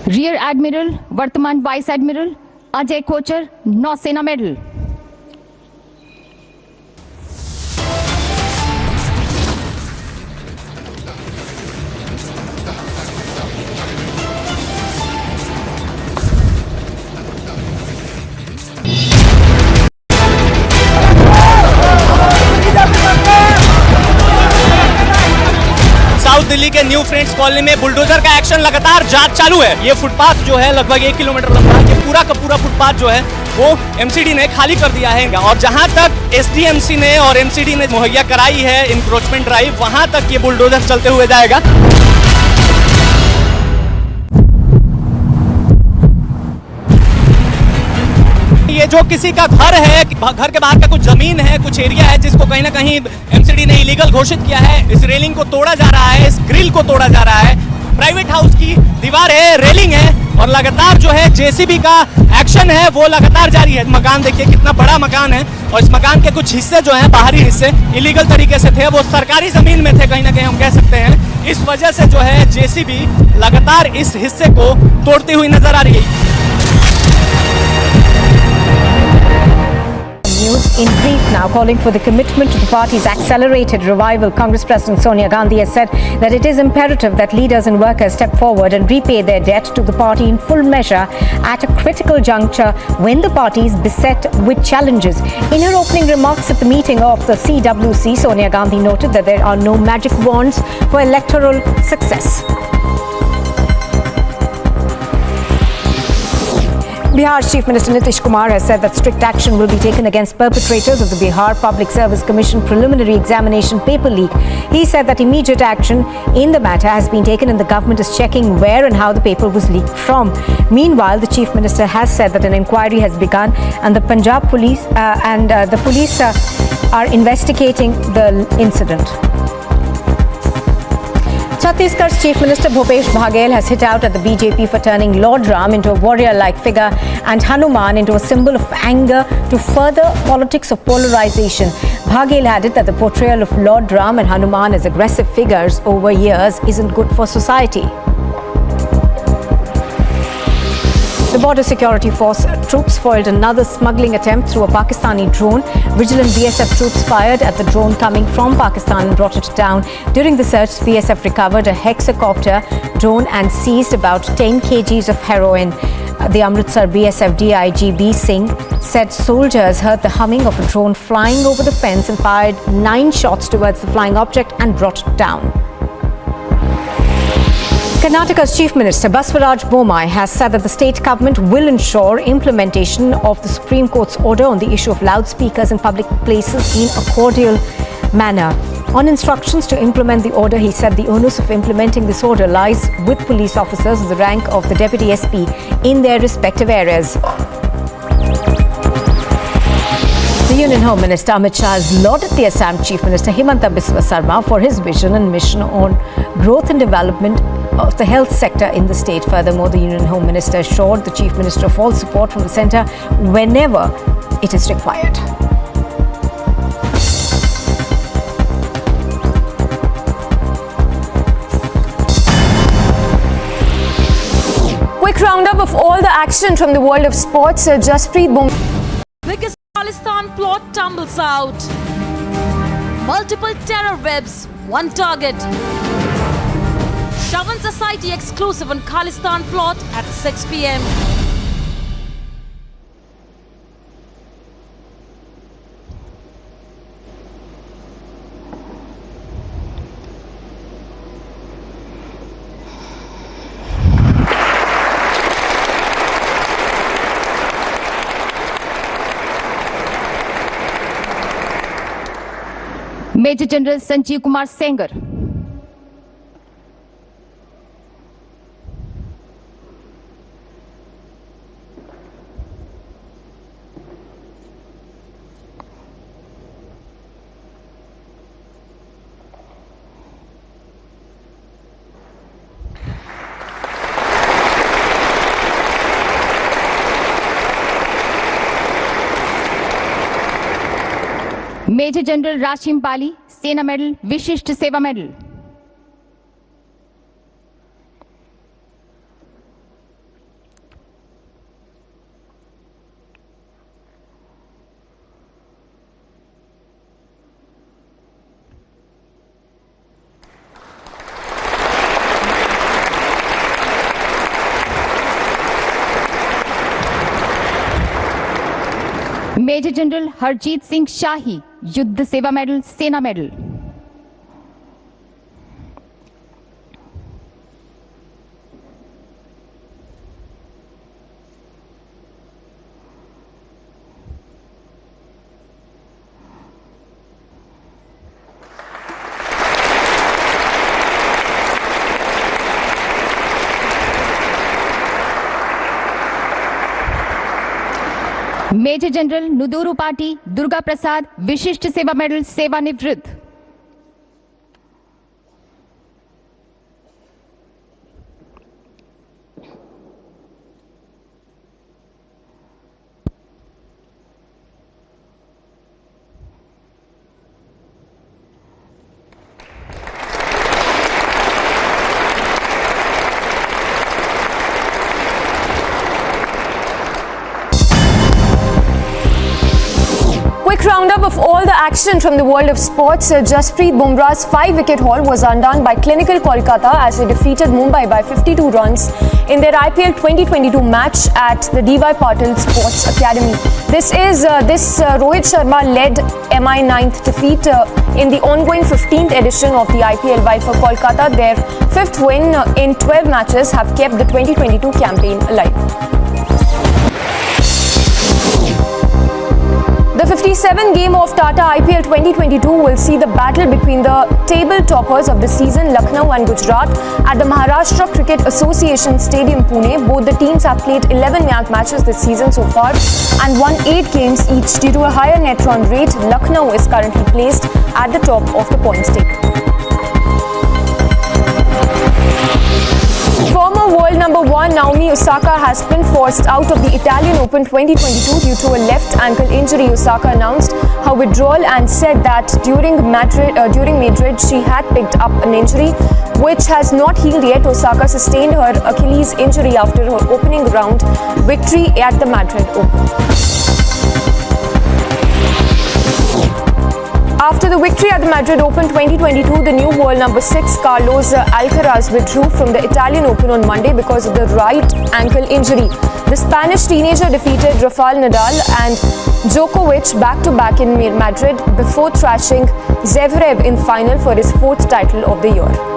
Rear admiral वर्तमान vice admiral Ajay Kochhar नौसेना medal. Delhi के new friends colony में bulldozer का action लगातार जांच चालू है। ये फुटपाथ जो है लगभग 1 किलोमीटर लंबा, ये पूरा का पूरा फुटपाथ जो है वो एमसीडी ने खाली कर दिया है। और जहां तक एसडीएमसी ने और एमसीडी ने मुहैया कराई है इंक्रोचमेंट ड्राइव, वहां तक ये बुलडोजर चलते हुए जाएगा। ये जो किसी का घर है, घर के बाहर का कुछ जमीन है, कुछ एरिया है जिसको कहीं ना कहीं एमसीडी ने इलीगल घोषित किया है, इस रेलिंग को तोड़ा जा रहा है, इस ग्रिल को तोड़ा जा रहा है। प्राइवेट हाउस की दीवार है, रेलिंग है और लगातार जो है जेसीबी का एक्शन है वो लगातार जारी है। मकान देखिए कितना बड़ा मकान है और इस मकान के कुछ हिस्से जो हैं बाहरी हिस्से इलीगल तरीके से थे, वो सरकारी जमीन में थे कहीं ना कहीं हम कह सकते हैं। इस वजह से जो है जेसीबी लगातार इस हिस्से को तोड़ती हुई नजर आ रही है। News in brief now, calling for the commitment to the party's accelerated revival. Congress President Sonia Gandhi has said that it is imperative that leaders and workers step forward and repay their debt to the party in full measure at a critical juncture when the party is beset with challenges. In her opening remarks at the meeting of the CWC, Sonia Gandhi noted that there are no magic wands for electoral success. Bihar's Chief Minister Nitish Kumar has said that strict action will be taken against perpetrators of the Bihar Public Service Commission preliminary examination paper leak. He said that immediate action in the matter has been taken and the government is checking where and how the paper was leaked from. Meanwhile, the Chief Minister has said that an inquiry has begun and the Punjab police are investigating the incident. Chhattisgarh's Chief Minister Bhupesh Baghel has hit out at the BJP for turning Lord Ram into a warrior-like figure and Hanuman into a symbol of anger to further politics of polarization. Baghel added that the portrayal of Lord Ram and Hanuman as aggressive figures over years isn't good for society. The Border Security Force troops foiled another smuggling attempt through a Pakistani drone. Vigilant BSF troops fired at the drone coming from Pakistan and brought it down. During the search, BSF recovered a hexacopter drone and seized about 10 kgs of heroin. The Amritsar BSF DIG B Singh said soldiers heard the humming of a drone flying over the fence and fired 9 shots towards the flying object and brought it down. Karnataka's Chief Minister Baswaraj Bommai has said that the state government will ensure implementation of the Supreme Court's order on the issue of loudspeakers in public places in a cordial manner. On instructions to implement the order, he said the onus of implementing this order lies with police officers of the rank of the Deputy SP in their respective areas. The Union Home Minister Amit Shah has lauded the Assam Chief Minister Himanta Biswa Sarma for his vision and mission on growth and development of the health sector in the state. Furthermore, the Union Home Minister assured the Chief Minister of all support from the centre whenever it is required. Quick roundup of all the action from the world of sports. Jasprit Bumrah. Biggest Khalistan plot tumbles out. Multiple terror webs, one target. Shravan Society exclusive on Khalistan plot at 6 p.m. Major General Sanjeev Kumar Sengar. Major General Rashim Bali, Sena Medal, Vishisht Seva Medal. Major General Harjeet Singh Shahi, Yuddha Seva Medal, Sena Medal. Major General Nuduru Pati, Durga Prasad, Vishisht Seva Medal, Seva Nivrit. Quick roundup of all the action from the world of sports. Jasprit Bumrah's 5-wicket haul was undone by Clinical Kolkata as they defeated Mumbai by 52 runs in their IPL 2022 match at the D.Y. Patil Sports Academy. This Rohit Sharma led MI 9th defeat in the ongoing 15th edition of the IPL, while for Kolkata their 5th win in 12 matches have kept the 2022 campaign alive. The 57th game of Tata IPL 2022 will see the battle between the table toppers of the season, Lucknow and Gujarat, at the Maharashtra Cricket Association Stadium, Pune. Both the teams have played 11 matches this season so far and won 8 games each. Due to a higher net run rate, Lucknow is currently placed at the top of the points table. Former world number 1 Naomi Osaka has been forced out of the Italian Open 2022 due to a left ankle injury. Osaka announced her withdrawal and said that during Madrid she had picked up an injury which has not healed yet. Osaka sustained her Achilles injury after her opening round victory at the Madrid Open. After the victory at the Madrid Open 2022, the new world number 6 Carlos Alcaraz withdrew from the Italian Open on Monday because of the right ankle injury. The Spanish teenager defeated Rafael Nadal and Djokovic back-to-back in Madrid before thrashing Zverev in final for his 4th title of the year.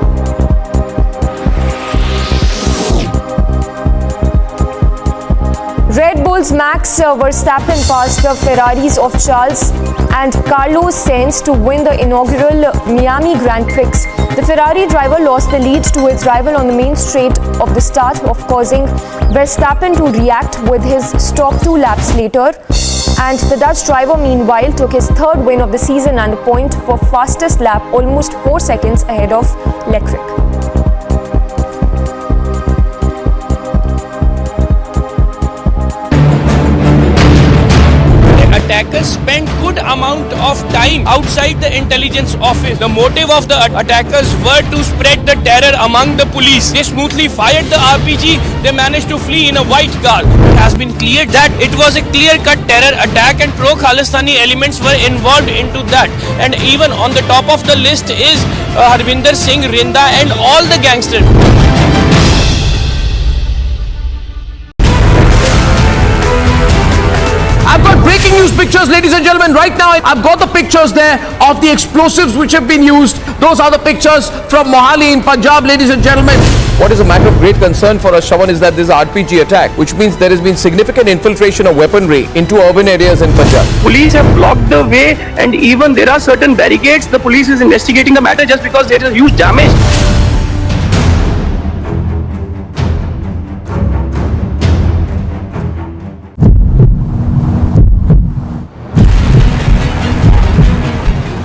Red Bull's Max Verstappen passed the Ferraris of Charles and Carlos Sainz to win the inaugural Miami Grand Prix. The Ferrari driver lost the lead to his rival on the main straight of the start, causing Verstappen to react with his stop 2 laps later. And the Dutch driver meanwhile took his third win of the season and a point for fastest lap, almost 4 seconds ahead of Leclerc. Attackers spent good amount of time outside the intelligence office. The motive of the attackers were to spread the terror among the police. They smoothly fired the RPG. They managed to flee in a white car. It has been cleared that it was a clear-cut terror attack and pro-Khalistani elements were involved into that. And even on the top of the list is Harvinder Singh, Rinda and all the gangsters. I've got breaking news pictures, ladies and gentlemen. Right now, I've got the pictures there of the explosives which have been used. Those are the pictures from Mohali in Punjab, ladies and gentlemen. What is a matter of great concern for us, Shawan, is that this RPG attack, which means there has been significant infiltration of weaponry into urban areas in Punjab. Police have blocked the way and even there are certain barricades. The police is investigating the matter just because there is huge damage.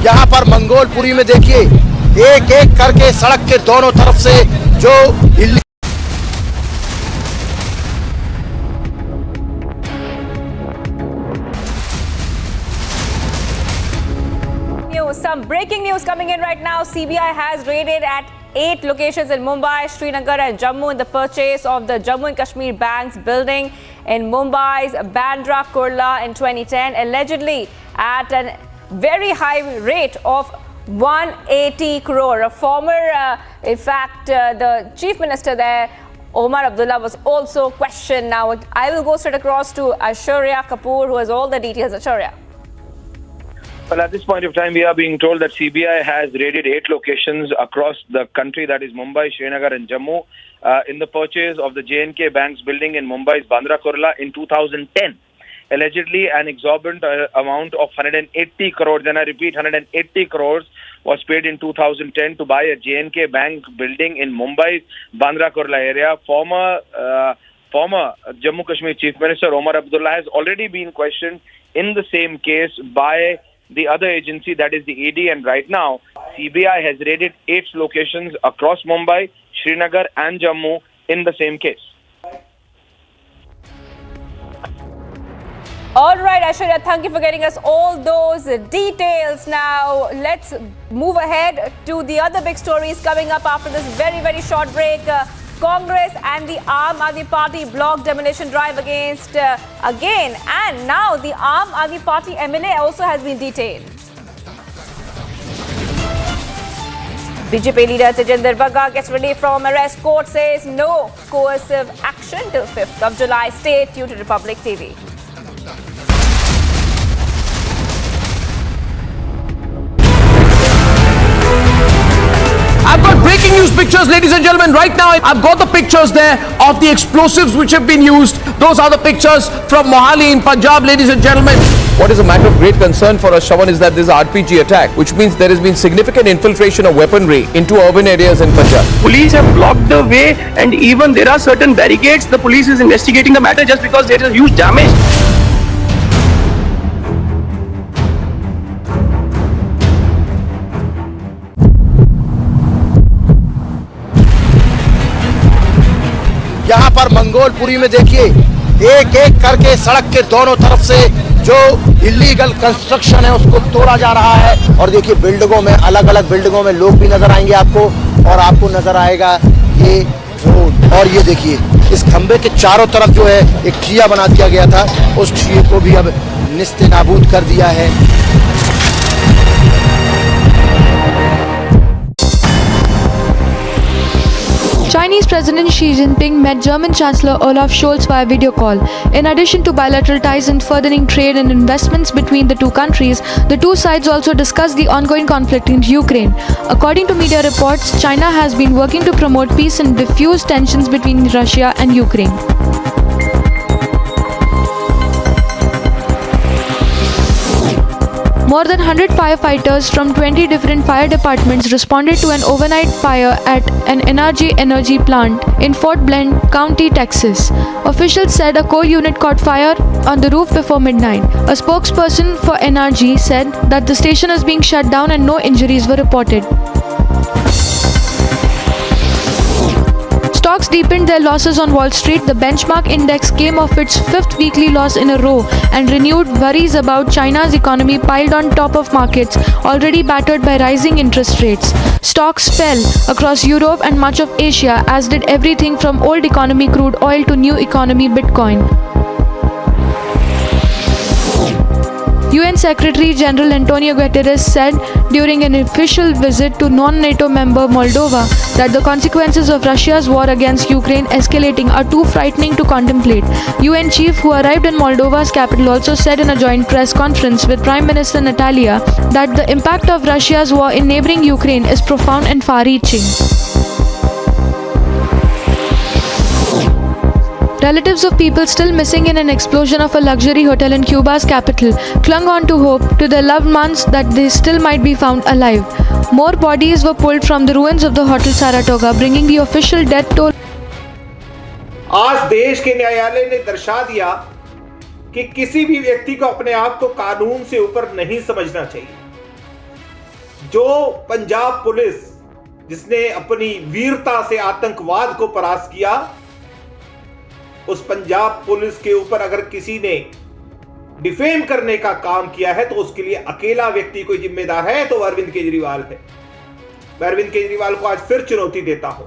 यहाँ पर मंगोलपुरी में देखिए एक एक करके सड़क के दोनों तरफ से जो Some breaking news coming in right now. CBI has raided at 8 locations in Mumbai, Srinagar and Jammu in the purchase of the Jammu and Kashmir Bank's building in Mumbai's Bandra Kurla in 2010, allegedly at a very high rate of 180 crore. A former, in fact, the chief minister there, Omar Abdullah, was also questioned. Now, I will go straight across to Aishwarya Kapoor, who has all the details. Aishwarya. Well, at this point of time, we are being told that CBI has raided 8 locations across the country, that is Mumbai, Srinagar and Jammu, in the purchase of the J&K Bank's building in Mumbai's Bandra Kurla in 2010. Allegedly, an exorbitant amount of 180 crores, and I repeat, 180 crores was paid in 2010 to buy a J&K Bank building in Mumbai's Bandra Kurla area. Former Jammu Kashmir Chief Minister Omar Abdullah has already been questioned in the same case by the other agency, that is the ED, and right now CBI has raided 8 locations across Mumbai, Srinagar and Jammu in the same case. All right, Aishwarya, thank you for getting us all those details. Now, let's move ahead to the other big stories coming up after this very, very short break. Congress and the Aam Aadmi Party block demolition drive against again, and now the Aam Aadmi Party MLA also has been detained. BJP leader Tejinder Bagga gets relief from arrest. Court says no coercive action till 5th of July. Stay tuned to Republic TV. I've got breaking news pictures, ladies and gentlemen. Right now, I've got the pictures there of the explosives which have been used. Those are the pictures from Mohali in Punjab, ladies and gentlemen. What is a matter of great concern for us, Shawan, is that this RPG attack, which means there has been significant infiltration of weaponry into urban areas in Punjab. Police have blocked the way and even there are certain barricades. The police is investigating the matter just because there is huge damage. यहाँ पर मंगोलपुरी में देखिए एक एक करके सड़क के दोनों तरफ से जो इलीगल कंस्ट्रक्शन है उसको तोड़ा जा रहा है। और देखिए बिल्डिंगों में, अलग अलग बिल्डिंगों में लोग भी नजर आएंगे आपको, और आपको नजर आएगा ये रोड। और ये देखिए इस खंबे के चारों तरफ जो है एक ठिया बना दिया गया था, उस ठिये को भी अब निस्ते नाबूद कर दिया है। Chinese President Xi Jinping met German Chancellor Olaf Scholz via video call. In addition to bilateral ties and furthering trade and investments between the two countries, the two sides also discussed the ongoing conflict in Ukraine. According to media reports, China has been working to promote peace and diffuse tensions between Russia and Ukraine. More than 100 firefighters from 20 different fire departments responded to an overnight fire at an energy plant in Fort Bend County, Texas. Officials said a coal unit caught fire on the roof before midnight. A spokesperson for NRG said that the station is being shut down and no injuries were reported. Stocks deepened their losses on Wall Street. The benchmark index came off its fifth weekly loss in a row, and renewed worries about China's economy piled on top of markets already battered by rising interest rates. Stocks fell across Europe and much of Asia, as did everything from old economy crude oil to new economy Bitcoin. UN Secretary General Antonio Guterres said during an official visit to non-NATO member Moldova that the consequences of Russia's war against Ukraine escalating are too frightening to contemplate. UN chief who arrived in Moldova's capital also said in a joint press conference with Prime Minister Natalia that the impact of Russia's war in neighboring Ukraine is profound and far-reaching. Relatives of people still missing in an explosion of a luxury hotel in Cuba's capital clung on to hope to their loved ones that they still might be found alive. More bodies were pulled from the ruins of the Hotel Saratoga, bringing the official death toll. आज देश के न्यायालय ने दर्शा दिया कि किसी भी व्यक्ति को अपने आप को कानून से ऊपर नहीं समझना चाहिए। जो पंजाब पुलिस जिसने अपनी वीरता से आतंकवाद को परास्त किया, उस पंजाब पुलिस के ऊपर अगर किसी ने डिफेम करने का काम किया है तो उसके लिए अकेला व्यक्ति कोई जिम्मेदार है तो अरविंद केजरीवाल है। मैं अरविंद केजरीवाल को आज फिर चुनौती देता हूं,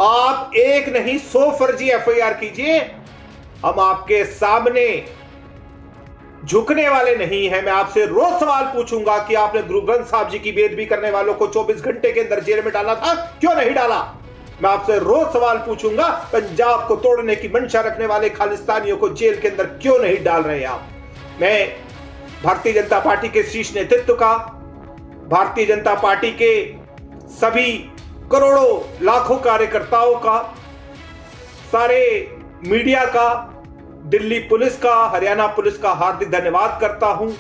आप एक नहीं 100 फर्जी एफआईआर कीजिए, हम आपके सामने झुकने वाले नहीं हैं। मैं आपसे रोज सवाल पूछूंगा कि आपने गुरु ग्रंथ साहब जी की बेदबी करने वालों को 24 घंटे के अंदर जेल में डाला था, क्यों नहीं डाला? मैं आपसे रोज सवाल पूछूंगा, पंजाब को तोड़ने की मंशा रखने वाले खालिस्तानियों को जेल के अंदर क्यों नहीं डाल रहे आप? मैं भारतीय जनता पार्टी के शीर्ष नेतृत्व का, भारतीय जनता पार्टी के सभी करोड़ों लाखों कार्यकर्ताओं का, सारे मीडिया का, दिल्ली पुलिस का, हरियाणा पुलिस का हार्दिक धन्यवाद करता हूं।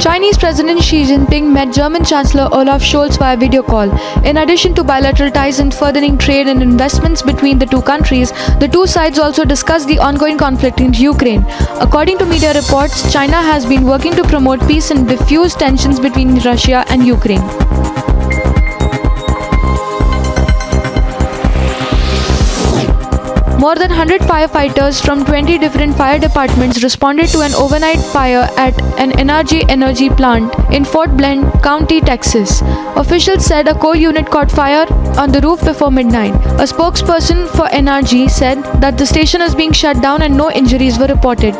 Chinese President Xi Jinping met German Chancellor Olaf Scholz via video call. In addition to bilateral ties and furthering trade and investments between the two countries, the two sides also discussed the ongoing conflict in Ukraine. According to media reports, China has been working to promote peace and diffuse tensions between Russia and Ukraine. More than 100 firefighters from 20 different fire departments responded to an overnight fire at an energy plant in Fort Bend County, Texas. Officials said a coal unit caught fire on the roof before midnight. A spokesperson for NRG said that the station is being shut down and no injuries were reported.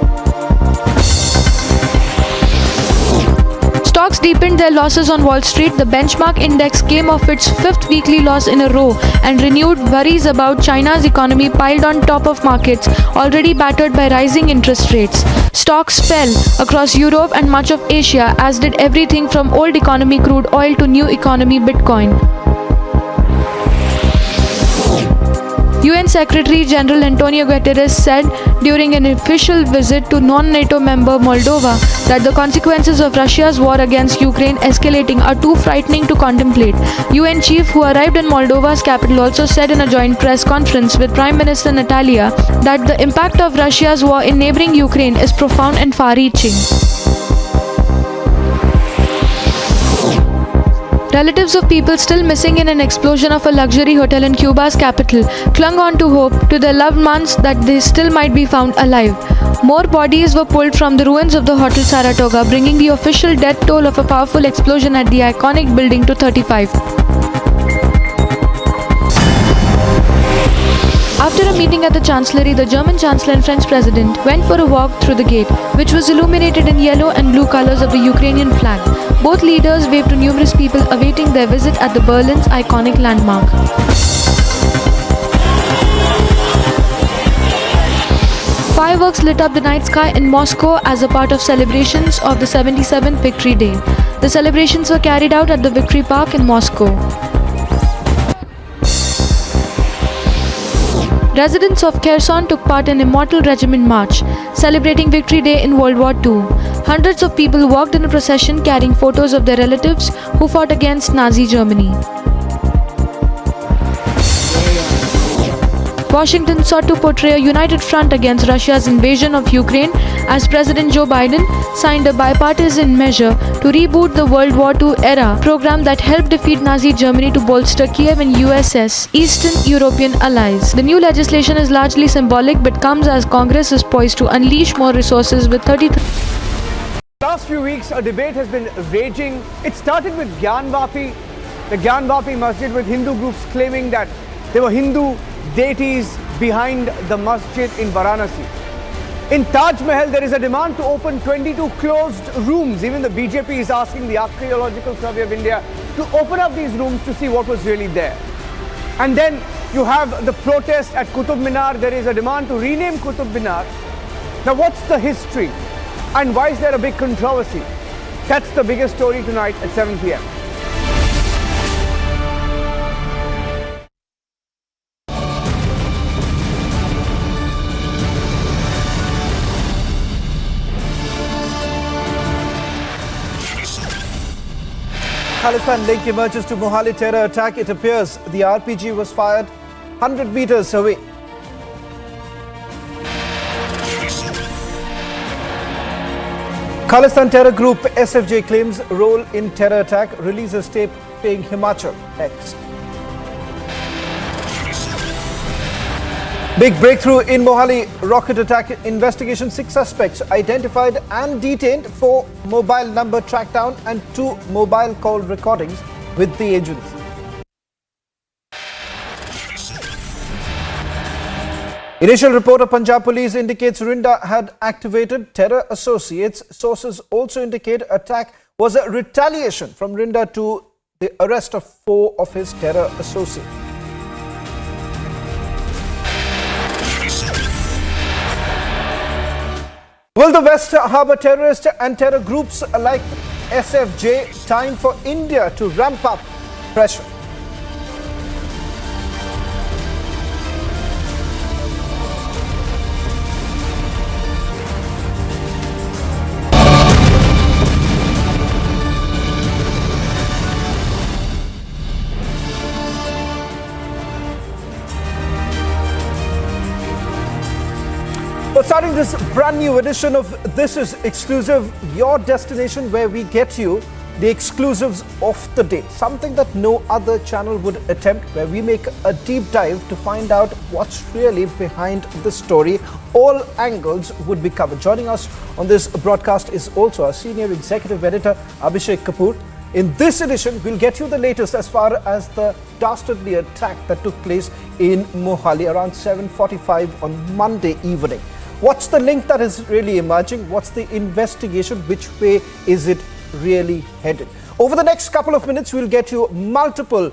Stocks deepened their losses on Wall Street. The benchmark index came off its fifth weekly loss in a row, and renewed worries about China's economy piled on top of markets already battered by rising interest rates. Stocks fell across Europe and much of Asia, as did everything from old economy crude oil to new economy Bitcoin. UN Secretary General Antonio Guterres said during an official visit to non-NATO member Moldova that the consequences of Russia's war against Ukraine escalating are too frightening to contemplate. UN chief who arrived in Moldova's capital also said in a joint press conference with Prime Minister Natalia that the impact of Russia's war in neighboring Ukraine is profound and far-reaching. Relatives of people still missing in an explosion of a luxury hotel in Cuba's capital clung on to hope to their loved ones that they still might be found alive. More bodies were pulled from the ruins of the Hotel Saratoga, bringing the official death toll of a powerful explosion at the iconic building to 35. After a meeting at the Chancellery, the German Chancellor and French President went for a walk through the gate, which was illuminated in yellow and blue colors of the Ukrainian flag. Both leaders waved to numerous people awaiting their visit at the Berlin's iconic landmark. Fireworks lit up the night sky in Moscow as a part of celebrations of the 77th Victory Day. The celebrations were carried out at the Victory Park in Moscow. Residents of Kherson took part in Immortal Regiment March, celebrating Victory Day in World War II. Hundreds of people walked in a procession carrying photos of their relatives who fought against Nazi Germany. Washington sought to portray a united front against Russia's invasion of Ukraine as President Joe Biden signed a bipartisan measure to reboot the World War II era program that helped defeat Nazi Germany to bolster Kiev and USS Eastern European allies. The new legislation is largely symbolic but comes as Congress is poised to unleash more resources with 33. Last few weeks, a debate has been raging. It started with the Gyanvapi Masjid, with Hindu groups claiming that there were Hindu deities behind the masjid in Varanasi. In Taj Mahal, there is a demand to open 22 closed rooms. Even the BJP is asking the Archaeological Survey of India to open up these rooms to see what was really there. And then you have the protest at Qutub Minar. There is a demand to rename Qutub Minar. Now, what's the history? And why is there a big controversy? That's the biggest story tonight at 7 p.m. Khalistan link emerges to Mohali terror attack. It appears the RPG was fired 100 meters away. Khalistan terror group SFJ claims role in terror attack. Releases tape paying Himachal X. Big breakthrough in Mohali rocket attack investigation. 6 suspects identified and detained, 4 mobile number tracked down and 2 mobile call recordings with the agents. Initial report of Punjab police indicates Rinda had activated terror associates. Sources also indicate attack was a retaliation from Rinda to the arrest of 4 of his terror associates. Will the West harbour terrorists and terror groups like SFJ? Time for India to ramp up pressure. But starting this brand new edition of This Is Exclusive, your destination where we get you the exclusives of the day. Something that no other channel would attempt, where we make a deep dive to find out what's really behind the story. All angles would be covered. Joining us on this broadcast is also our senior executive editor, Abhishek Kapoor. In this edition, we'll get you the latest as far as the dastardly attack that took place in Mohali around 7:45 on Monday evening. What's the link that is really emerging? What's the investigation? Which way is it really headed? Over the next couple of minutes, we'll get you multiple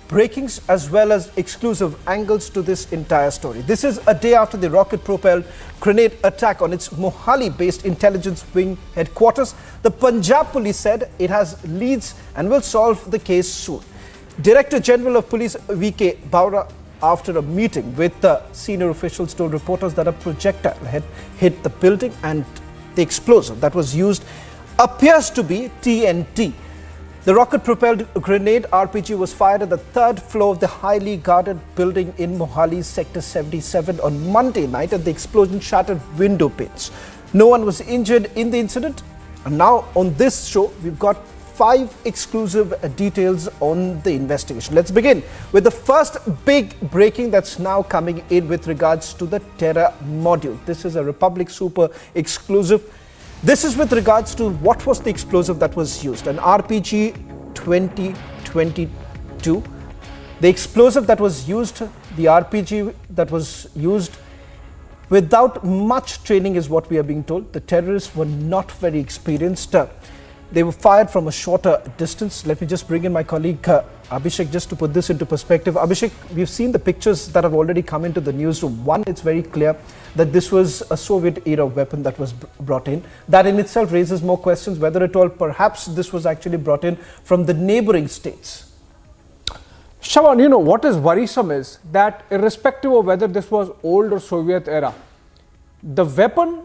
breakings as well as exclusive angles to this entire story. This is a day after the rocket-propelled grenade attack on its Mohali-based intelligence wing headquarters. The Punjab police said it has leads and will solve the case soon. Director General of Police V.K. Baura, after a meeting with the senior officials, told reporters that a projectile had hit the building and the explosive that was used appears to be TNT. The rocket-propelled grenade RPG was fired at the 3rd floor of the highly guarded building in Mohali's Sector 77 on Monday night, and the explosion shattered window panes. No one was injured in the incident. And now on this show, we've got 5 exclusive details on the investigation. Let's begin with the first big breaking that's now coming in with regards to the terror module. This is a Republic Super exclusive. This is with regards to what was the explosive that was used, an RPG 2022. The explosive that was used, the RPG that was used without much training is what we are being told. The terrorists were not very experienced. They were fired from a shorter distance. Let me just bring in my colleague Abhishek just to put this into perspective. Abhishek, we've seen the pictures that have already come into the newsroom. One, it's very clear that this was a Soviet-era weapon that was brought in. That in itself raises more questions, whether at all perhaps this was actually brought in from the neighboring states. Shravan, you know, what is worrisome is that irrespective of whether this was old or Soviet era, the weapon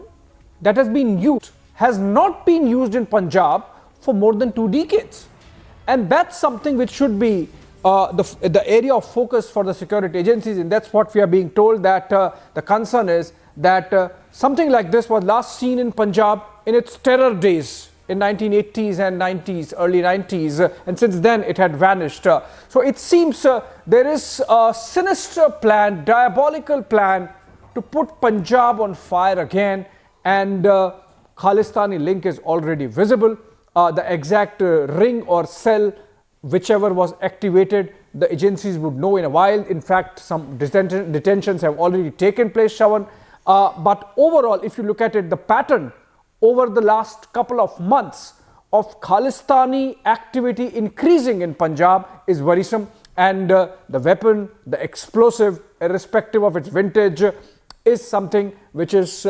that has been used has not been used in Punjab for more than 2 decades. And that's something which should be the area of focus for the security agencies, and that's what we are being told, that the concern is that something like this was last seen in Punjab in its terror days in 1980s and 90s, early 90s, and since then it had vanished. So it seems there is a sinister plan, diabolical plan to put Punjab on fire again, and Khalistani link is already visible. The exact ring or cell, whichever was activated, the agencies would know in a while. In fact, some detentions have already taken place, Shravan. But overall, if you look at it, the pattern over the last couple of months of Khalistani activity increasing in Punjab is worrisome. And the weapon, the explosive, irrespective of its vintage, is something which is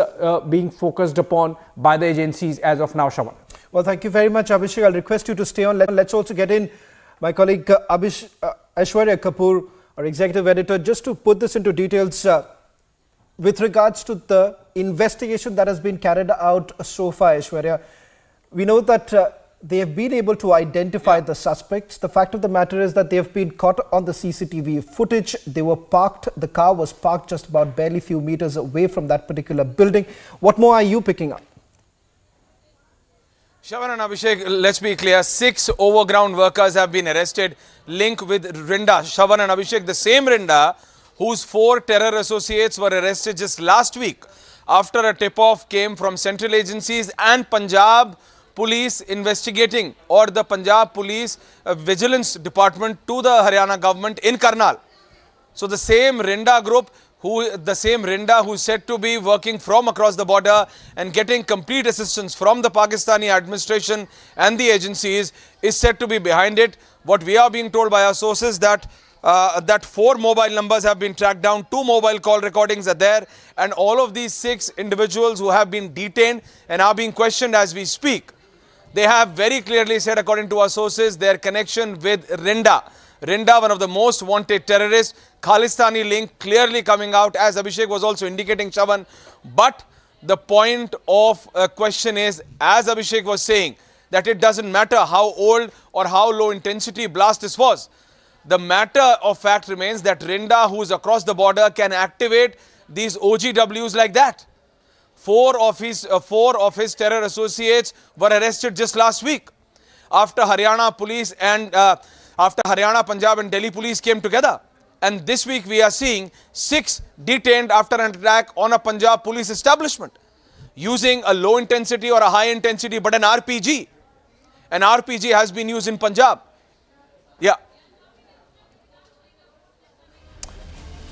being focused upon by the agencies as of now, Shravan. Well, thank you very much, Abhishek. I'll request you to stay on. Let's also get in my colleague Aishwarya Kapoor, our executive editor, just to put this into details with regards to the investigation that has been carried out so far, Aishwarya. We know that they have been able to identify the suspects. The fact of the matter is that they have been caught on the CCTV footage. They were parked, the car was parked just about barely few meters away from that particular building. What more are you picking up? Shravan and Abhishek, let's be clear, 6 overground workers have been arrested linked with Rinda. Shravan and Abhishek, the same Rinda whose 4 terror associates were arrested just last week after a tip-off came from central agencies and Punjab police investigating, or the Punjab police vigilance department to the Haryana government in Karnal. So the same Rinda group, who is said to be working from across the border and getting complete assistance from the Pakistani administration and the agencies, is said to be behind it. What we are being told by our sources that 4 mobile numbers have been tracked down, 2 mobile call recordings are there, and all of these 6 individuals who have been detained and are being questioned as we speak, they have very clearly said, according to our sources, their connection with Rinda. Rinda, one of the most wanted terrorists, Khalistani link clearly coming out, as Abhishek was also indicating, Shravan. But the point of question is, as Abhishek was saying, that it doesn't matter how old or how low intensity blast this was. The matter of fact remains that Rinda, who is across the border, can activate these OGWs like that. 4 of his terror associates were arrested just last week after Haryana police and after Haryana, Punjab and Delhi police came together. And this week we are seeing 6 detained after an attack on a Punjab police establishment using a low intensity or a high intensity, but an RPG. An RPG has been used in Punjab. Yeah.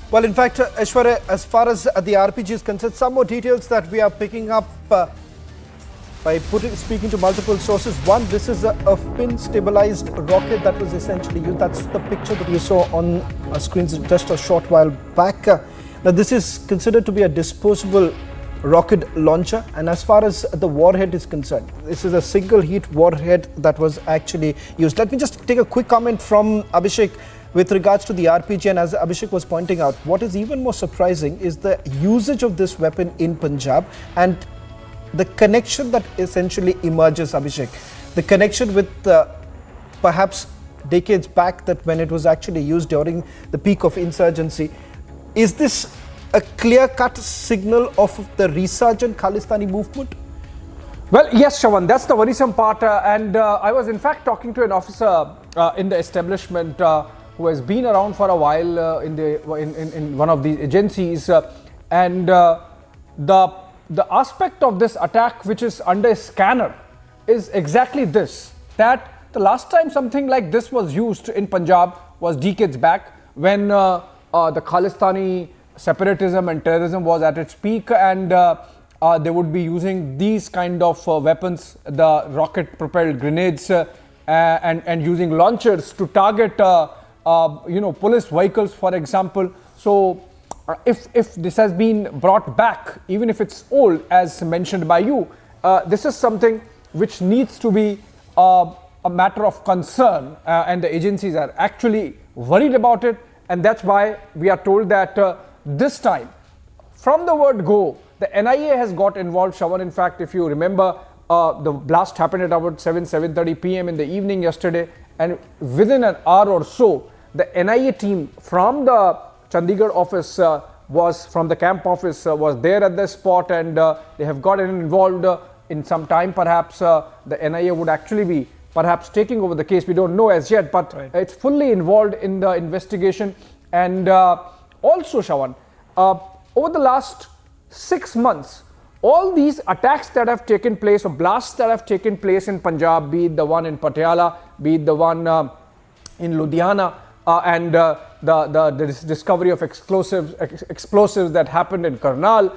Well, in fact, Aishwarya, as far as the RPG is concerned, some more details that we are picking up by speaking to multiple sources. One, this is a fin-stabilized rocket that was essentially used. That's the picture that you saw on our screens just a short while back. Now, this is considered to be a disposable rocket launcher, and as far as the warhead is concerned, this is a single heat warhead that was actually used. Let me just take a quick comment from Abhishek with regards to the RPG, and as Abhishek was pointing out, what is even more surprising is the usage of this weapon in Punjab and the connection that essentially emerges, Abhishek. The connection with perhaps decades back, that when it was actually used during the peak of insurgency. Is this a clear-cut signal of the resurgent Khalistani movement? Well, yes, Shravan, that's the worrisome part. And I was in fact talking to an officer in the establishment who has been around for a while in one of these agencies, and the aspect of this attack which is under a scanner is exactly this, that the last time something like this was used in Punjab was decades back, when the Khalistani separatism and terrorism was at its peak, and they would be using these kind of weapons, the rocket propelled grenades, and using launchers to target police vehicles, for example. So if this has been brought back, even if it's old as mentioned by you, this is something which needs to be a matter of concern, and the agencies are actually worried about it, and that's why we are told that this time, from the word go, the NIA has got involved, Shravan. In fact, if you remember, the blast happened at about 7:30 p.m. in the evening yesterday, and within an hour or so, the NIA team from the Chandigarh office from the camp office was there at the spot, and they have gotten involved. In some time, perhaps the NIA would actually be perhaps taking over the case. We don't know as yet, but it's fully involved in the investigation. And also, Shravan, over the last 6 months, all these attacks that have taken place, or blasts that have taken place in Punjab, be it the one in Patiala, be it the one in Ludhiana, and the discovery of explosives that happened in Karnal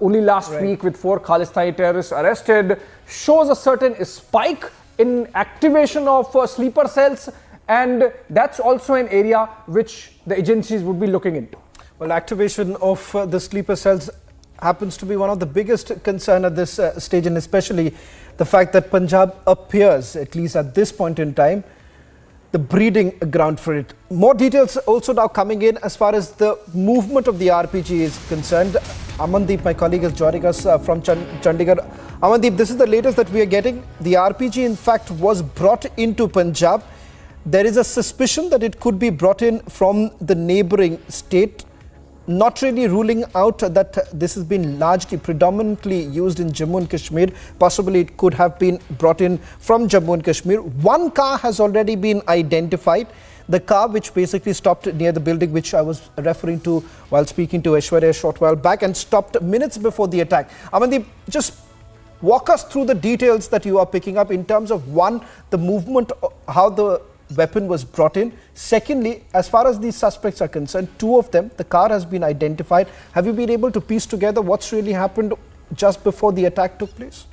only last week, with 4 Khalistani terrorists arrested, shows a certain spike in activation of sleeper cells, and that's also an area which the agencies would be looking into. Well, activation of the sleeper cells happens to be one of the biggest concern at this stage, and especially the fact that Punjab appears, at least at this point in time, the breeding ground for it. More details also now coming in as far as the movement of the RPG is concerned. Amandeep, my colleague, is joining us from Chandigarh. Amandeep, this is the latest that we are getting. The RPG, in fact, was brought into Punjab. There is a suspicion that it could be brought in from the neighbouring state. Not really ruling out that this has been largely, predominantly used in Jammu and Kashmir. Possibly it could have been brought in from Jammu and Kashmir. One car has already been identified. The car which basically stopped near the building which I was referring to while speaking to Aishwarya a short while back, and stopped minutes before the attack. Amandeep, just walk us through the details that you are picking up in terms of, one, the movement, how the weapon was brought in. Secondly, as far as these suspects are concerned, 2 of them, the car has been identified. Have you been able to piece together what's really happened just before the attack took place?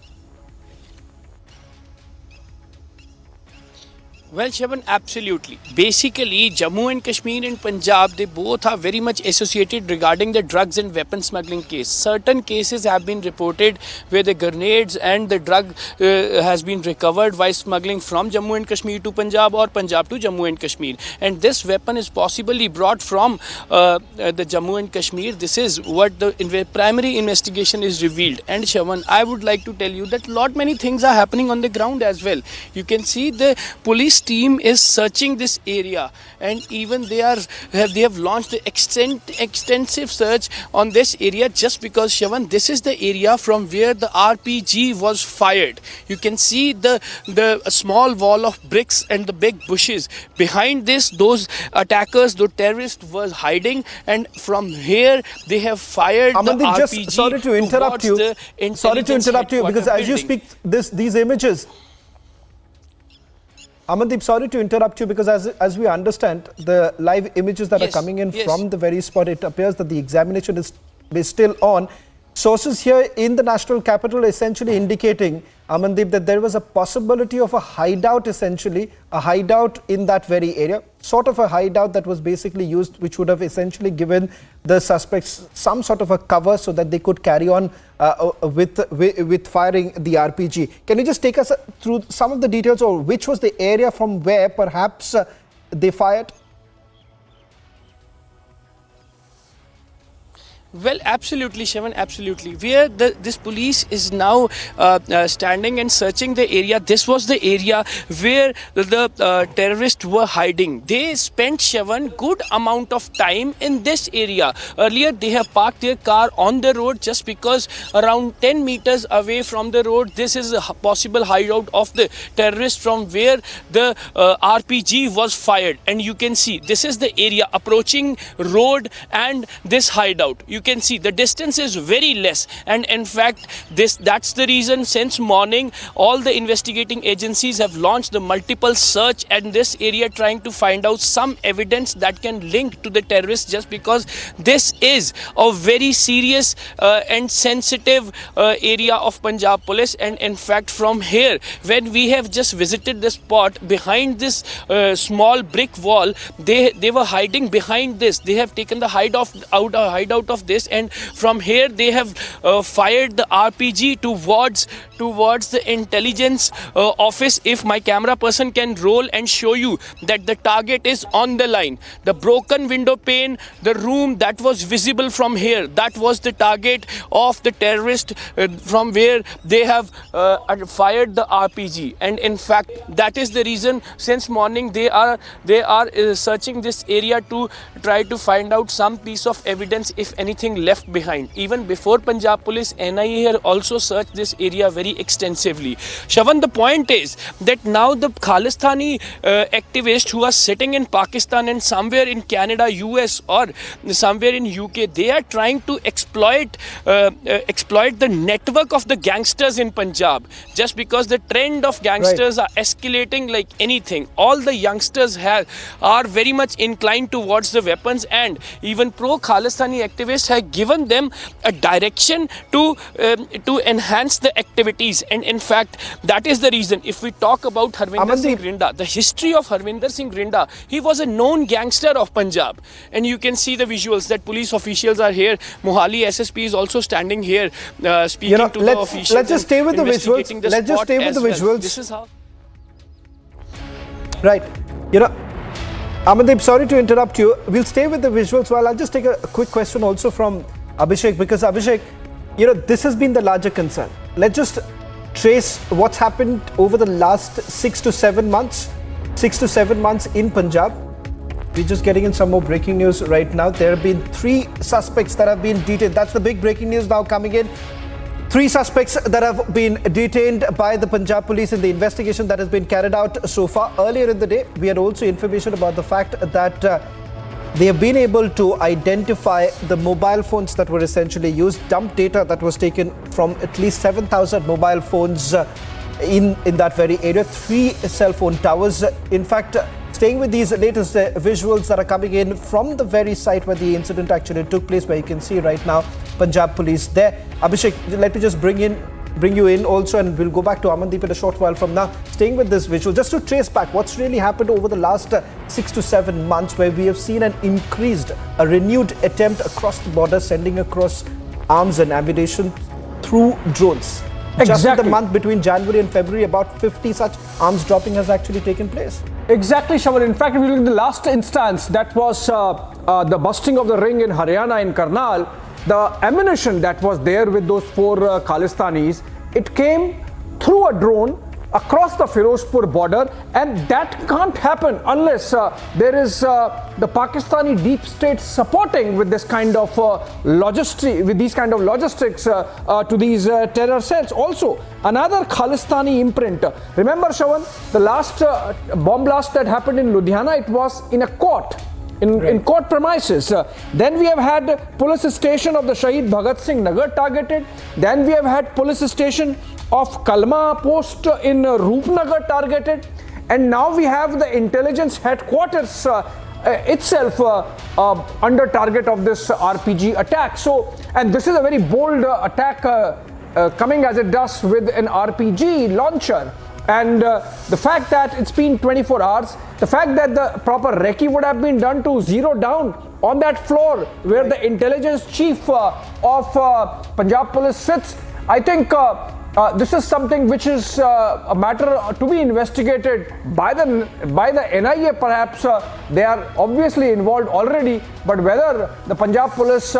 Well, Shravan, absolutely. Basically, Jammu and Kashmir and Punjab, they both are very much associated regarding the drugs and weapon smuggling case. Certain cases have been reported where the grenades and the drug has been recovered while smuggling from Jammu and Kashmir to Punjab, or Punjab to Jammu and Kashmir. And this weapon is possibly brought from the Jammu and Kashmir. This is what the primary investigation is revealed. And Shravan, I would like to tell you that many things are happening on the ground as well. You can see the police team is searching this area, and even they have launched the extensive search on this area, just because, Shravan, this is the area from where the RPG was fired. You can see the small wall of bricks and the big bushes. Behind this, those attackers, those terrorists were hiding, and from here they have fired Amandeep, the RPG. just sorry to interrupt you. Sorry to interrupt you, because as you speak these images, Amandeep, sorry to interrupt you, because as we understand, the live images that are coming in from the very spot, it appears that the examination is still on. Sources here in the national capital essentially indicating, Amandeep, that there was a possibility of a hideout, essentially, a hideout in that very area, sort of a hideout that was basically used, which would have essentially given the suspects some sort of a cover so that they could carry on with firing the RPG. Can you just take us through some of the details, or which was the area from where perhaps they fired? Well, absolutely, Shravan, absolutely. Where this police is now standing and searching the area, this was the area where the terrorists were hiding. They spent, Shravan, good amount of time in this area. Earlier, they have parked their car on the road just because around 10 meters away from the road, this is a possible hideout of the terrorists from where the RPG was fired. And you can see, this is the area approaching road and this hideout. You can see the distance is very less, and in fact that's the reason since morning all the investigating agencies have launched the multiple search in this area, trying to find out some evidence that can link to the terrorists, just because this is a very serious and sensitive area of Punjab police. And in fact, from here, when we have just visited the spot, behind this small brick wall, they were hiding behind this. They have taken the hideout of this, and from here they have fired the RPG towards the intelligence office. If my camera person can roll and show you that the target is on the line, the broken window pane, the room that was visible from here, that was the target of the terrorist from where they have fired the RPG. And in fact, that is the reason since morning they are searching this area to try to find out some piece of evidence, if anything left behind. Even before Punjab Police, NIA had also searched this area very extensively. Shravan, the point is that now the Khalistani activists who are sitting in Pakistan and somewhere in Canada, US or somewhere in UK, they are trying to exploit the network of the gangsters in Punjab, just because the trend of gangsters are escalating like anything. All the youngsters are very much inclined towards the weapons, and even pro-Khalistani activists have given them a direction to enhance the activities. And in fact, that is the reason, if we talk about Harvinder Singh Rinda, the history of Harvinder Singh Rinda, he was a known gangster of Punjab. And you can see the visuals that police officials are here. Mohali SSP is also standing here speaking to the officials. Let's just stay with the visuals. Let's just stay with the visuals. This is how. Right. Amandeep, sorry to interrupt you. We'll stay with the visuals while I'll just take a quick question also from Abhishek, because Abhishek, this has been the larger concern. Let's just trace what's happened over the last 6 to 7 months. 6 to 7 months in Punjab. We're just getting in some more breaking news right now. There have been 3 suspects that have been detained. That's the big breaking news now coming in. 3 suspects that have been detained by the Punjab Police in the investigation that has been carried out so far. Earlier in the day, we had also information about the fact that they have been able to identify the mobile phones that were essentially used, dump data that was taken from at least 7,000 mobile phones in that very area, 3 cell phone towers. In fact, staying with these latest visuals that are coming in from the very site where the incident actually took place, where you can see right now Punjab Police there. Abhishek, let me just bring you in also, and we'll go back to Amandeep in a short while from now. Staying with this visual, just to trace back what's really happened over the last 6 to 7 months, where we have seen a renewed attempt across the border, sending across arms and ammunition through drones. Exactly. Just in the month between January and February, about 50 such arms dropping has actually taken place. Exactly, Shravan. In fact, if you look at the last instance, that was the busting of the ring in Haryana, in Karnal. The ammunition that was there with those 4 Khalistanis, it came through a drone across the Firozpur border, and that can't happen unless there is the Pakistani deep state supporting with this kind of logistics to these terror cells. Also, another Khalistani imprint. Remember, Shravan, the last bomb blast that happened in Ludhiana, it was in a court. In court premises. Then we have had police station of the Shahid Bhagat Singh Nagar targeted. Then we have had police station of Kalma post in Roopnagar targeted. And now we have the intelligence headquarters itself under target of this RPG attack. So, and this is a very bold attack coming as it does with an RPG launcher. And the fact that it's been 24 hours, the fact that the proper recce would have been done to zero down on that floor where the intelligence chief of Punjab Police sits, I think this is something which is a matter to be investigated by the NIA. Perhaps they are obviously involved already, but whether the Punjab Police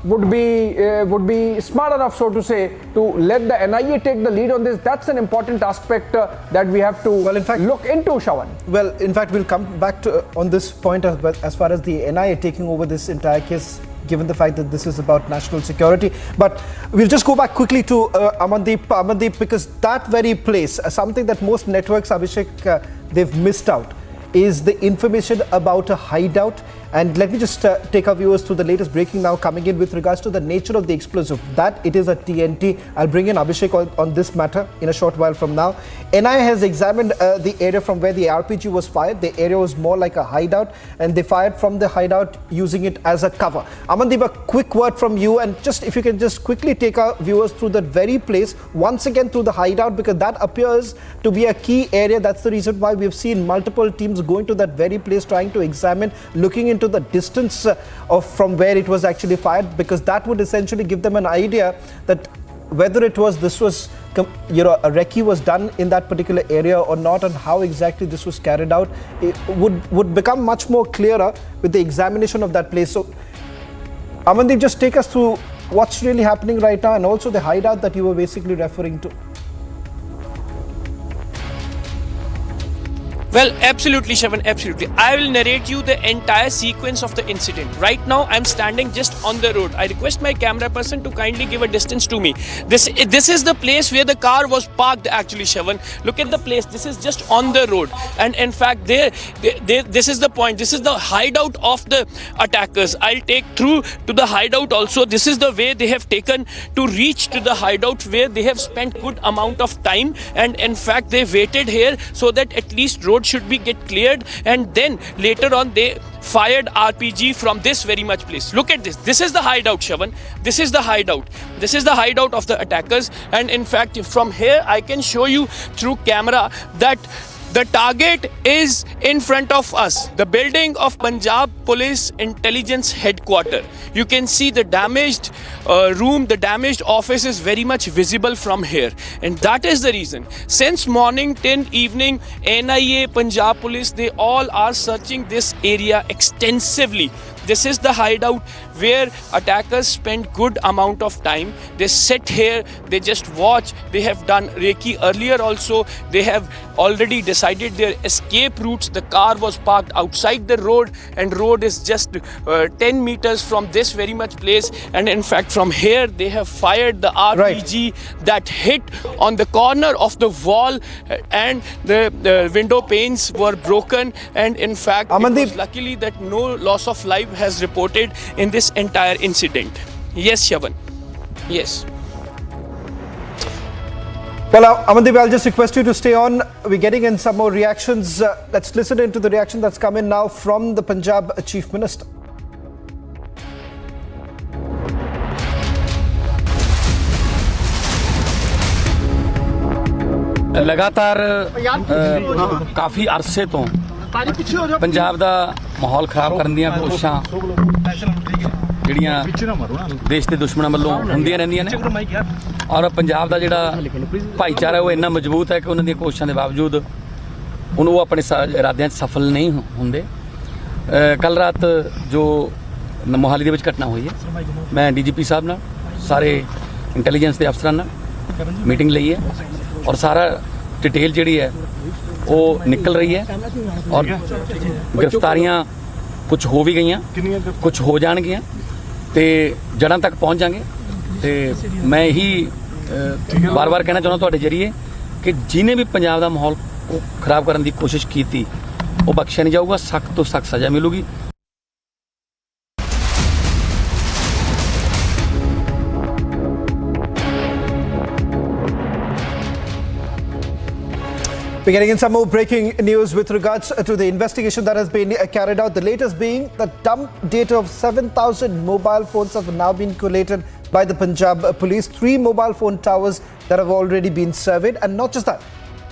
would be smart enough, so to say, to let the NIA take the lead on this, that's an important aspect that we have to look into, Shravan. Well, in fact, we'll come back to on this point as far as the NIA taking over this entire case, given the fact that this is about national security. But we'll just go back quickly to Amandeep, because that very place, something that most networks, Abhishek, they've missed out, is the information about a hideout. And let me just take our viewers through the latest breaking now coming in with regards to the nature of the explosive. That it is a TNT. I'll bring in Abhishek on this matter in a short while from now. NIA has examined the area from where the RPG was fired. The area was more like a hideout, and they fired from the hideout using it as a cover. Amandeep, a quick word from you, and just if you can just quickly take our viewers through that very place once again through the hideout, because that appears to be a key area. That's the reason why we've seen multiple teams going to that very place, trying to examine, looking into into the distance from where it was actually fired? Because that would essentially give them an idea that whether a recce was done in that particular area or not, and how exactly this was carried out, it would become much more clearer with the examination of that place. So, Amandeep, just take us through what's really happening right now, and also the hideout that you were basically referring to. Well, absolutely, Shravan, absolutely. I will narrate you the entire sequence of the incident. Right now, I'm standing just on the road. I request my camera person to kindly give a distance to me. This is the place where the car was parked, actually, Shravan. Look at the place. This is just on the road. And in fact, this is the point. This is the hideout of the attackers. I'll take through to the hideout also. This is the way they have taken to reach to the hideout, where they have spent good amount of time. And in fact, they waited here so that at least road should be get cleared, and then later on they fired RPG from this very much place. Look at this. This is the hideout, Shravan. This is the hideout. This is the hideout of the attackers. And in fact, from here I can show you through camera that the target is in front of us, the building of Punjab Police Intelligence Headquarters. You can see the damaged room, the damaged office is very much visible from here. And that is the reason. Since morning till evening, NIA, Punjab Police, they all are searching this area extensively. This is the hideout where attackers spend good amount of time. They sit here, they just watch. They have done recce earlier also. They have already decided their escape routes. The car was parked outside the road, and road is just 10 meters from this very much place. And in fact, from here they have fired the RPG that hit on the corner of the wall, and the window panes were broken. And in fact, it was luckily that no loss of life has reported in this entire incident. Yes, Shravan. Yes. Well, Amandeep, I'll just request you to stay on. We're getting in some more reactions. Let's listen into the reaction that's come in now from the Punjab Chief Minister. लगातार काफ़ी अरसे तो पंजाब ਦਾ ਮਾਹੌਲ ਖਰਾਬ ਕਰਨ ਦੀਆਂ ਕੋਸ਼ਿਸ਼ਾਂ ਜਿਹੜੀਆਂ ਦੇਸ਼ ਦੇ ਦੁਸ਼ਮਣਾਂ ਵੱਲੋਂ ਹੁੰਦੀਆਂ ਰਹਿੰਦੀਆਂ ਨੇ, ਔਰ ਪੰਜਾਬ ਦਾ ਜਿਹੜਾ ਭਾਈਚਾਰਾ ਉਹ ਇੰਨਾ ਮਜ਼ਬੂਤ ਹੈ ਕਿ ਉਹਨਾਂ ਦੀਆਂ ਕੋਸ਼ਿਸ਼ਾਂ ਦੇ ਬਾਵਜੂਦ ਉਹ ਆਪਣੇ ਇਰਾਦਿਆਂ 'ਚ ਸਫਲ ਨਹੀਂ ਹੁੰਦੇ। ਕੱਲ ਰਾਤ ਜੋ ਮੋਹਾਲੀ ਦੇ ਵਿੱਚ ਘਟਨਾ ਹੋਈ ਹੈ, ਮੈਂ DGP ਸਾਹਿਬ ਨਾਲ ਸਾਰੇ ਇੰਟੈਲੀਜੈਂਸ ਦੇ ਅਫਸਰਾਂ ਨਾਲ ਮੀਟਿੰਗ ਲਈ ਹੈ, ਔਰ ਸਾਰਾ डिटेल जी है वो निकल रही है, और गिरफ्तारियां कुछ हो भी गई, कुछ हो जाएंगियां, तो जड़ां तक पहुँच जाएंगे। तो मैं यही बार बार कहना चाहना तुहाडे जरिए कि जिन्हें भी पंजाब का माहौल को खराब करने की कोशिश की थी वो बख्शिया नहीं जाऊगा, सख्त तो सख्त सज़ा मिलूगी। We're getting in some more breaking news with regards to the investigation that has been carried out. The latest being the dump data of 7,000 mobile phones have now been collated by the Punjab Police. 3 mobile phone towers that have already been surveyed. And not just that,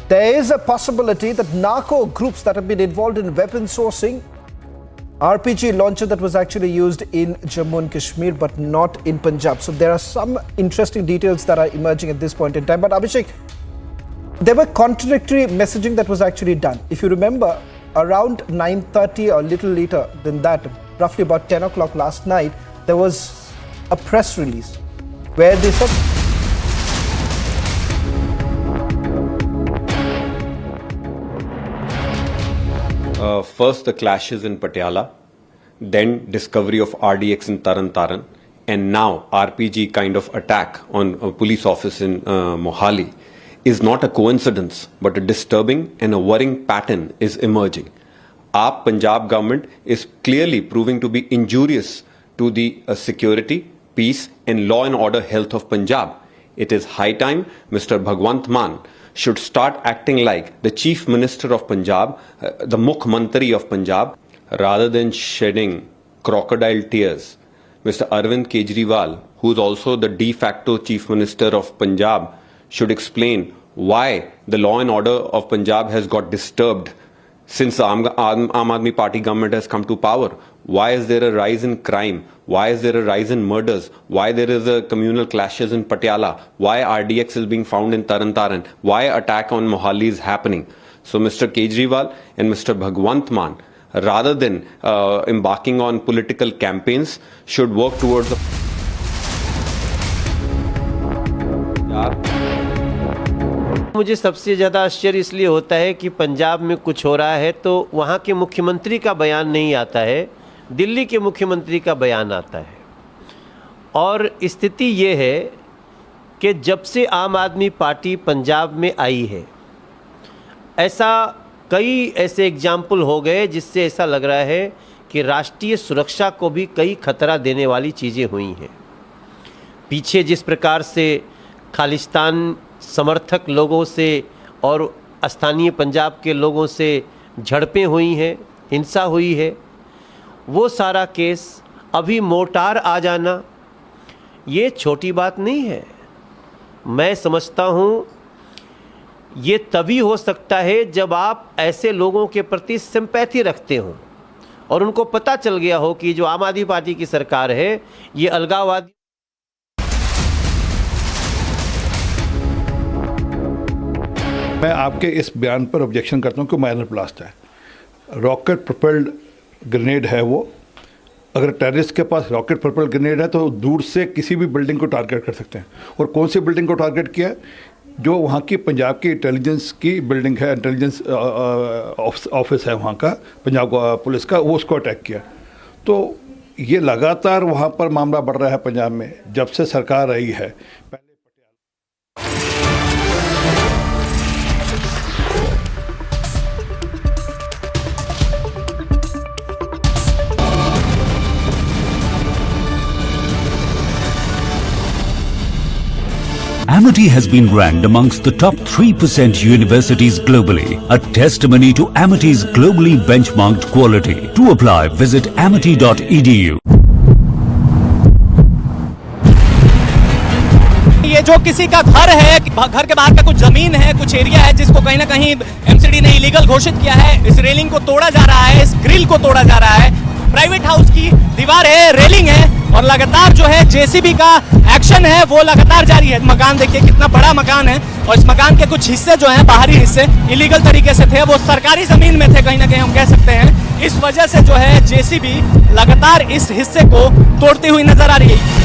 there is a possibility that narco groups that have been involved in weapon sourcing, RPG launcher that was actually used in Jammu and Kashmir but not in Punjab. So there are some interesting details that are emerging at this point in time. But Abhishek, there were contradictory messaging that was actually done. If you remember, around 9:30 or a little later than that, roughly about 10 o'clock last night, there was a press release where they said first the clashes in Patiala, then discovery of RDX in Taran, and now RPG kind of attack on a police office in Mohali is not a coincidence, but a disturbing and a worrying pattern is emerging. Our Punjab government is clearly proving to be injurious to the security, peace and law and order health of Punjab. It is high time Mr. Bhagwant Mann should start acting like the Chief Minister of Punjab, the Mukh Mantri of Punjab, rather than shedding crocodile tears. Mr. Arvind Kejriwal, who is also the de facto Chief Minister of Punjab, should explain why the law and order of Punjab has got disturbed since the Aam Aadmi Party government has come to power. Why is there a rise in crime? Why is there a rise in murders? Why there is a communal clashes in Patiala? Why RDX is being found in Taran? Why attack on Mohali is happening? So Mr. Kejriwal and Mr. Bhagwant Mann, rather than embarking on political campaigns, should work towards a मुझे सबसे ज़्यादा आश्चर्य इसलिए होता है कि पंजाब में कुछ हो रहा है तो वहाँ के मुख्यमंत्री का बयान नहीं आता है, दिल्ली के मुख्यमंत्री का बयान आता है। और स्थिति ये है कि जब से आम आदमी पार्टी पंजाब में आई है, ऐसा कई ऐसे एग्जाम्पल हो गए जिससे ऐसा लग रहा है कि राष्ट्रीय सुरक्षा को भी कई खतरा देने वाली चीज़ें हुई हैं। पीछे जिस प्रकार से खालिस्तान समर्थक लोगों से और स्थानीय पंजाब के लोगों से झड़पें हुई हैं, हिंसा हुई है, वो सारा केस अभी मोर्टार आ जाना ये छोटी बात नहीं है। मैं समझता हूँ ये तभी हो सकता है जब आप ऐसे लोगों के प्रति सिंपैथी रखते हो और उनको पता चल गया हो कि जो आम आदमी पार्टी की सरकार है ये अलगाववादी। मैं आपके इस बयान पर ऑब्जेक्शन करता हूं कि माइनर ब्लास्ट है, रॉकेट प्रोपेल्ड ग्रेनेड है वो। अगर टेररिस्ट के पास रॉकेट प्रोपेल्ड ग्रेनेड है तो दूर से किसी भी बिल्डिंग को टारगेट कर सकते हैं। और कौन सी बिल्डिंग को टारगेट किया है? जो वहाँ की पंजाब की इंटेलिजेंस की बिल्डिंग है, इंटेलिजेंस ऑफिस है वहाँ का, पंजाब पुलिस का, वो उसको अटैक किया। तो ये लगातार वहाँ पर मामला बढ़ रहा है पंजाब में जब से सरकार आई है। Amity has been ranked amongst the top 3% universities globally, a testimony to Amity's globally benchmarked quality. To apply, visit amity.edu. ये जो किसी का घर है, घर के बाहर का कुछ जमीन है, कुछ एरिया है जिसको कहीं ना कहीं एमसीडी ने इलीगल घोषित किया है, इस रेलिंग को तोड़ा जा रहा है, इस ग्रिल को तोड़ा जा रहा है, प्राइवेट हाउस की दीवार है, रेलिंग है और लगातार जो है जेसीबी का एक्शन है वो लगातार जारी है। मकान देखिए कितना बड़ा मकान है और इस मकान के कुछ हिस्से जो हैं, बाहरी हिस्से इलीगल तरीके से थे, वो सरकारी जमीन में थे कहीं ना कहीं हम कह सकते हैं। इस वजह से जो है जेसीबी लगातार इस हिस्से को तोड़ती हुई नजर आ रही है।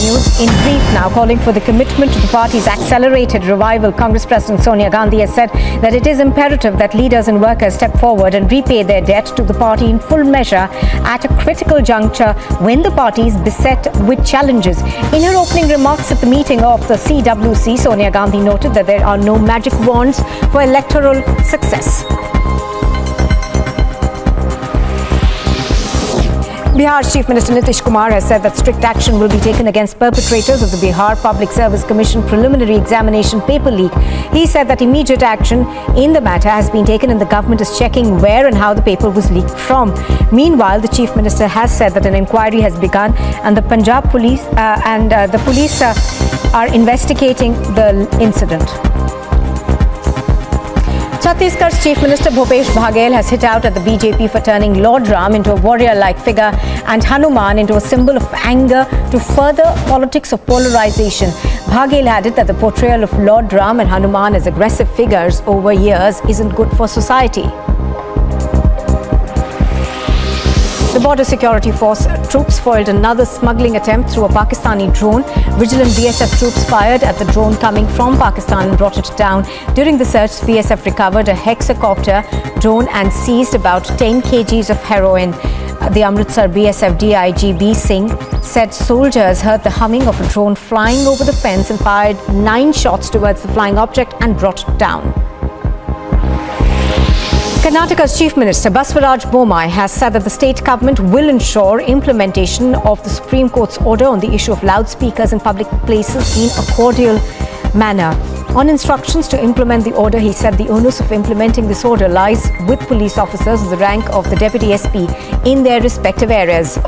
News in brief now, calling for the commitment to the party's accelerated revival. Congress President Sonia Gandhi has said that it is imperative that leaders and workers step forward and repay their debt to the party in full measure at a critical juncture when the party is beset with challenges. In her opening remarks at the meeting of the CWC, Sonia Gandhi noted that there are no magic wands for electoral success. Bihar's Chief Minister Nitish Kumar has said that strict action will be taken against perpetrators of the Bihar Public Service Commission preliminary examination paper leak. He said that immediate action in the matter has been taken and the government is checking where and how the paper was leaked from. Meanwhile, the Chief Minister has said that an inquiry has begun and the Punjab police are investigating the incident. Chhattisgarh's Chief Minister Bhupesh Baghel has hit out at the BJP for turning Lord Ram into a warrior-like figure and Hanuman into a symbol of anger to further politics of polarization. Baghel added that the portrayal of Lord Ram and Hanuman as aggressive figures over years isn't good for society. The Border Security Force troops foiled another smuggling attempt through a Pakistani drone. Vigilant BSF troops fired at the drone coming from Pakistan and brought it down. During the search, BSF recovered a hexacopter drone and seized about 10 kgs of heroin. The Amritsar BSF DIG B. Singh said soldiers heard the humming of a drone flying over the fence and fired 9 shots towards the flying object and brought it down. Karnataka's Chief Minister Baswaraj Bommai has said that the state government will ensure implementation of the Supreme Court's order on the issue of loudspeakers in public places in a cordial manner. On instructions to implement the order, he said the onus of implementing this order lies with police officers of the rank of the Deputy SP in their respective areas.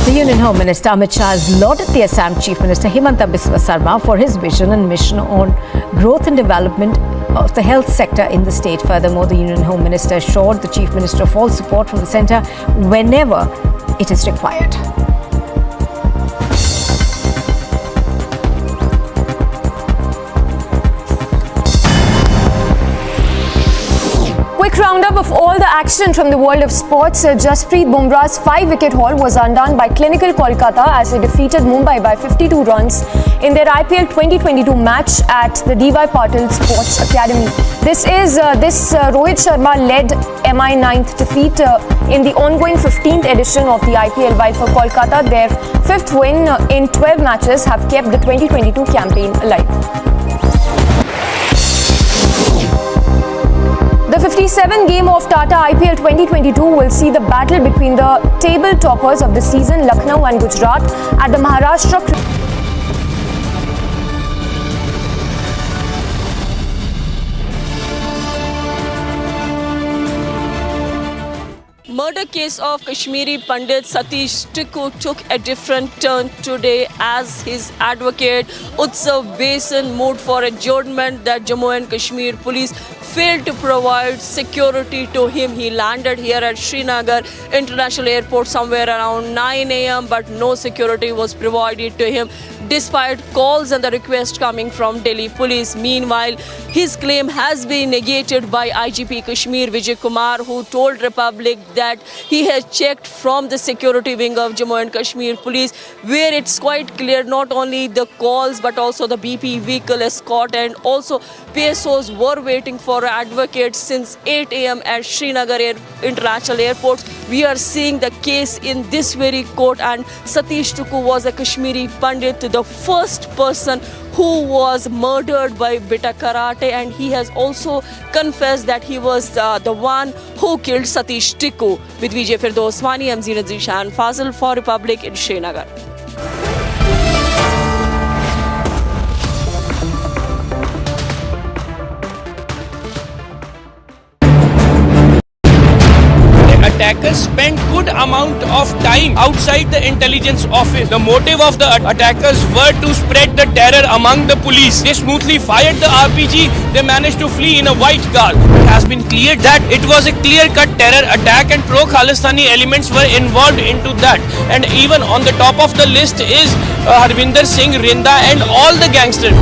The Union Home Minister Amit Shah has lauded the Assam Chief Minister Himanta Biswa Sarma for his vision and mission on growth and development of the health sector in the state. Furthermore, the Union Home Minister assured the Chief Minister of all support from the centre whenever it is required. Quick roundup of all the action from the world of sports. Jasprit Bumrah's 5-wicket haul was undone by Clinical Kolkata as they defeated Mumbai by 52 runs in their IPL 2022 match at the D.Y. Patil Sports Academy. This Rohit Sharma led MI 9th defeat in the ongoing 15th edition of the IPL, while for Kolkata their 5th win in 12 matches have kept the 2022 campaign alive. The 57 game of Tata IPL 2022 will see the battle between the table toppers of the season, Lucknow and Gujarat, at the Maharashtra. Murder case of Kashmiri Pandit Satish Tikku took a different turn today as his advocate Utsav Besan moved for adjournment that Jammu and Kashmir police failed to provide security to him. He landed here at Srinagar International Airport somewhere around 9 a.m. but no security was provided to him despite calls and the request coming from Delhi police. Meanwhile, his claim has been negated by IGP Kashmir Vijay Kumar, who told Republic that he has checked from the security wing of Jammu and Kashmir police, where it's quite clear not only the calls but also the BP vehicle escort and also PSOs were waiting for advocates since 8 a.m. at Srinagar International Airport. We are seeing the case in this very court, and Satish Tikku was a Kashmiri Pandit, the first person who was murdered by Bita Karate, and he has also confessed that he was the one who killed Satish Tikku. With Vijay Firdoswani, I'm Zeenat Zishan Fazil for Republic in Srinagar. Attackers spent good amount of time outside the intelligence office. The motive of the attackers were to spread the terror among the police. They smoothly fired the RPG. They managed to flee in a white car. It has been cleared that it was a clear-cut terror attack and pro-Khalistani elements were involved into that. And even on the top of the list is Harvinder Singh, Rinda and all the gangsters.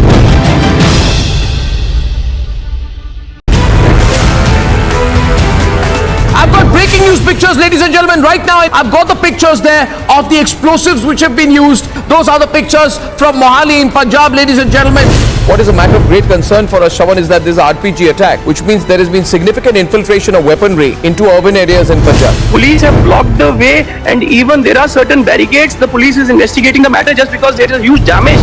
I've got breaking news pictures, ladies and gentlemen. Right now, I've got the pictures there of the explosives which have been used. Those are the pictures from Mohali in Punjab, ladies and gentlemen. What is a matter of great concern for us, Shawan, is that this RPG attack, which means there has been significant infiltration of weaponry into urban areas in Punjab. Police have blocked the way, and even there are certain barricades. The police is investigating the matter just because there is huge damage.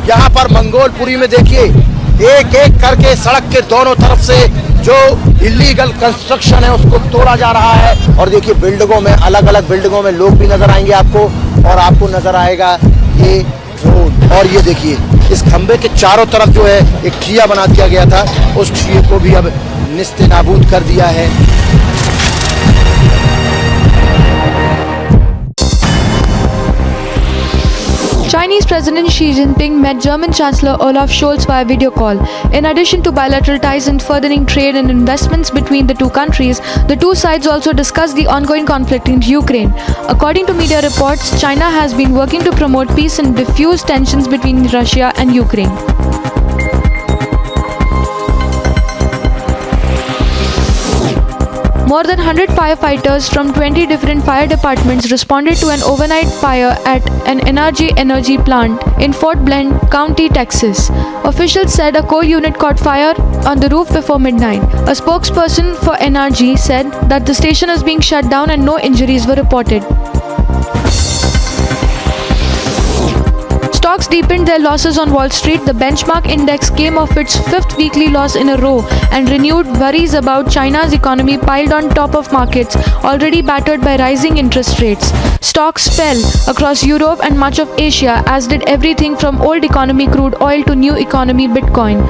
यहाँ पर मंगोलपुरी में देखिए एक एक करके सड़क के दोनों तरफ से जो इलीगल कंस्ट्रक्शन है उसको तोड़ा जा रहा है। और देखिए बिल्डिंगों में, अलग अलग बिल्डिंगों में लोग भी नजर आएंगे आपको, और आपको नजर आएगा ये रोड। और ये देखिए इस खंबे के चारों तरफ जो है एक ठिया बना दिया गया था, उस ठिये को भी अब निस्ते नाबूद कर दिया है। Chinese President Xi Jinping met German Chancellor Olaf Scholz via video call. In addition to bilateral ties and furthering trade and investments between the two countries, the two sides also discussed the ongoing conflict in Ukraine. According to media reports, China has been working to promote peace and diffuse tensions between Russia and Ukraine. More than 100 firefighters from 20 different fire departments responded to an overnight fire at an energy plant in Fort Bend County, Texas. Officials said a coal unit caught fire on the roof before midnight. A spokesperson for NRG said that the station is being shut down and no injuries were reported. Stocks deepened their losses on Wall Street. The benchmark index came off its fifth weekly loss in a row, and renewed worries about China's economy piled on top of markets already battered by rising interest rates. Stocks fell across Europe and much of Asia, as did everything from old economy crude oil to new economy Bitcoin.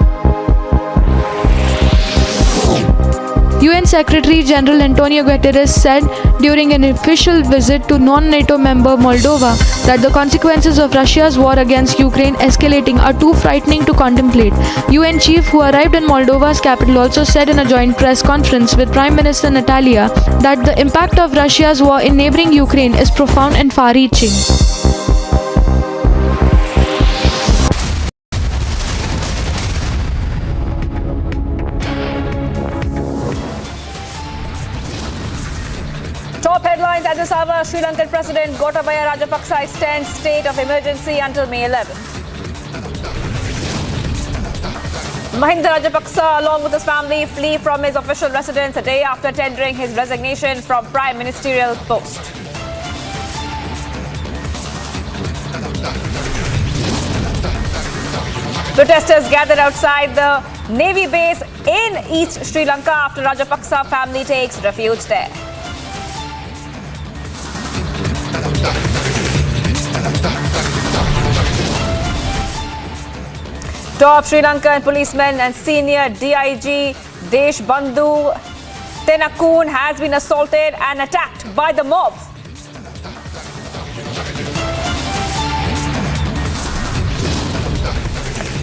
UN Secretary General Antonio Guterres said during an official visit to non-NATO member Moldova that the consequences of Russia's war against Ukraine escalating are too frightening to contemplate. UN chief who arrived in Moldova's capital also said in a joint press conference with Prime Minister Natalia that the impact of Russia's war in neighboring Ukraine is profound and far-reaching. Top headlines at this hour. Sri Lankan President Gotabaya Rajapaksa extends state of emergency until May 11. Mahinda Rajapaksa, along with his family, flee from his official residence a day after tendering his resignation from prime ministerial post. Protesters gathered outside the Navy base in East Sri Lanka after Rajapaksa family takes refuge there. Top Sri Lankan policeman and senior DIG Deshbandhu Tenakun has been assaulted and attacked by the mob.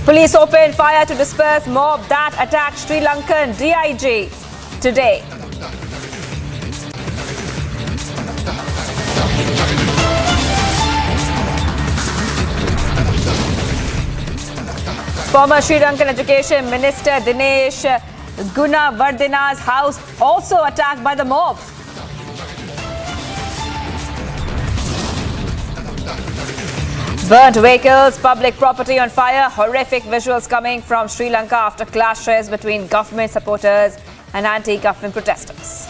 Police opened fire to disperse mob that attacked Sri Lankan DIG today. Former Sri Lankan Education Minister Dinesh Gunawardena's house also attacked by the mob. Burnt vehicles, public property on fire, horrific visuals coming from Sri Lanka after clashes between government supporters and anti-government protesters.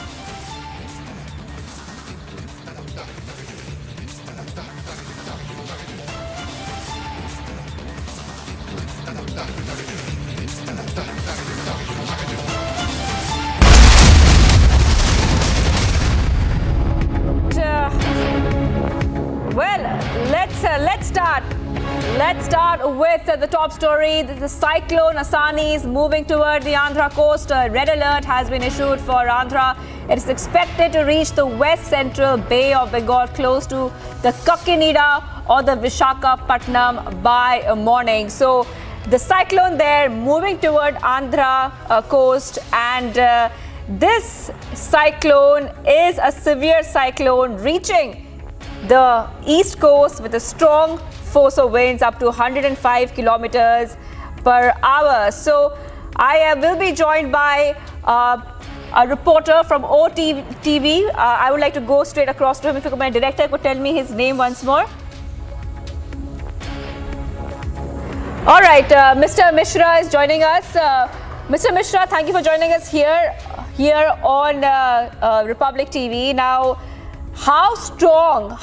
Let's start with the top story. The cyclone Asani is moving toward the Andhra coast. A red alert has been issued for Andhra. It is expected to reach the west central Bay of Bengal close to the Kakinada or the Visakhapatnam by morning. So the cyclone there moving toward Andhra coast, and this cyclone is a severe cyclone reaching the east coast with a strong force of winds up to 105 kilometers per hour. So I will be joined by a reporter from OTV. I would like to go straight across to him. If my director could tell me his name once more. All right, Mr. Mishra is joining us. Mr. Mishra, thank you for joining us here on Republic TV. Now, how strong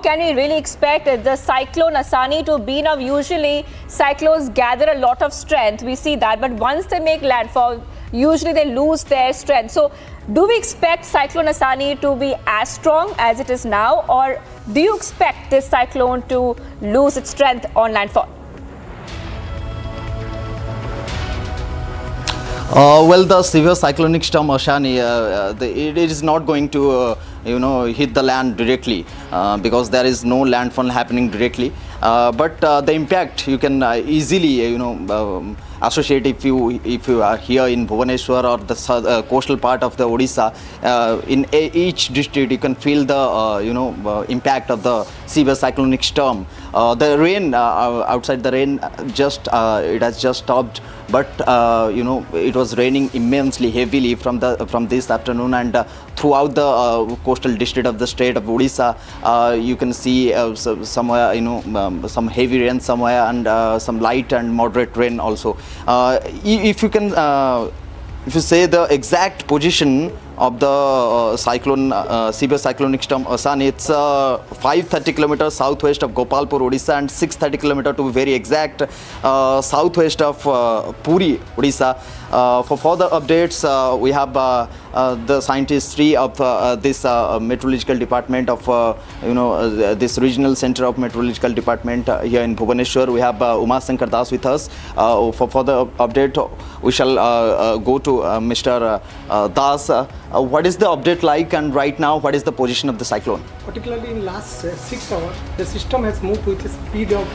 can we really expect the cyclone Asani to be? Now, usually cyclones gather a lot of strength. We see that, but once they make landfall, usually they lose their strength. So, do we expect cyclone Asani to be as strong as it is now, or do you expect this cyclone to lose its strength on landfall? Well, the severe cyclonic storm Asani, it is not going to hit the land directly because there is no landfall happening directly. But the impact you can easily associate if you are here in Bhubaneswar or the coastal part of the Odisha. In each district you can feel the impact of the severe cyclonic storm. The rain outside, the rain it has just stopped, but it was raining immensely heavily from this afternoon, and throughout the coastal district of the state of Odisha you can see somewhere some heavy rain somewhere, and some light and moderate rain also. If you say the exact position of the severe cyclonic storm Asani. It's 530 kilometers southwest of Gopalpur, Odisha, and 630 kilometers to be very exact southwest of Puri, Odisha. For further updates, we have the scientist 3 of this meteorological department of this regional center of meteorological department here in Bhubaneswar. We have Uma Shankar Das with us. For further update, we shall go to Mr. Das. What is the update like, and right now what is the position of the cyclone? Particularly in last 6 hours, the system has moved with a speed of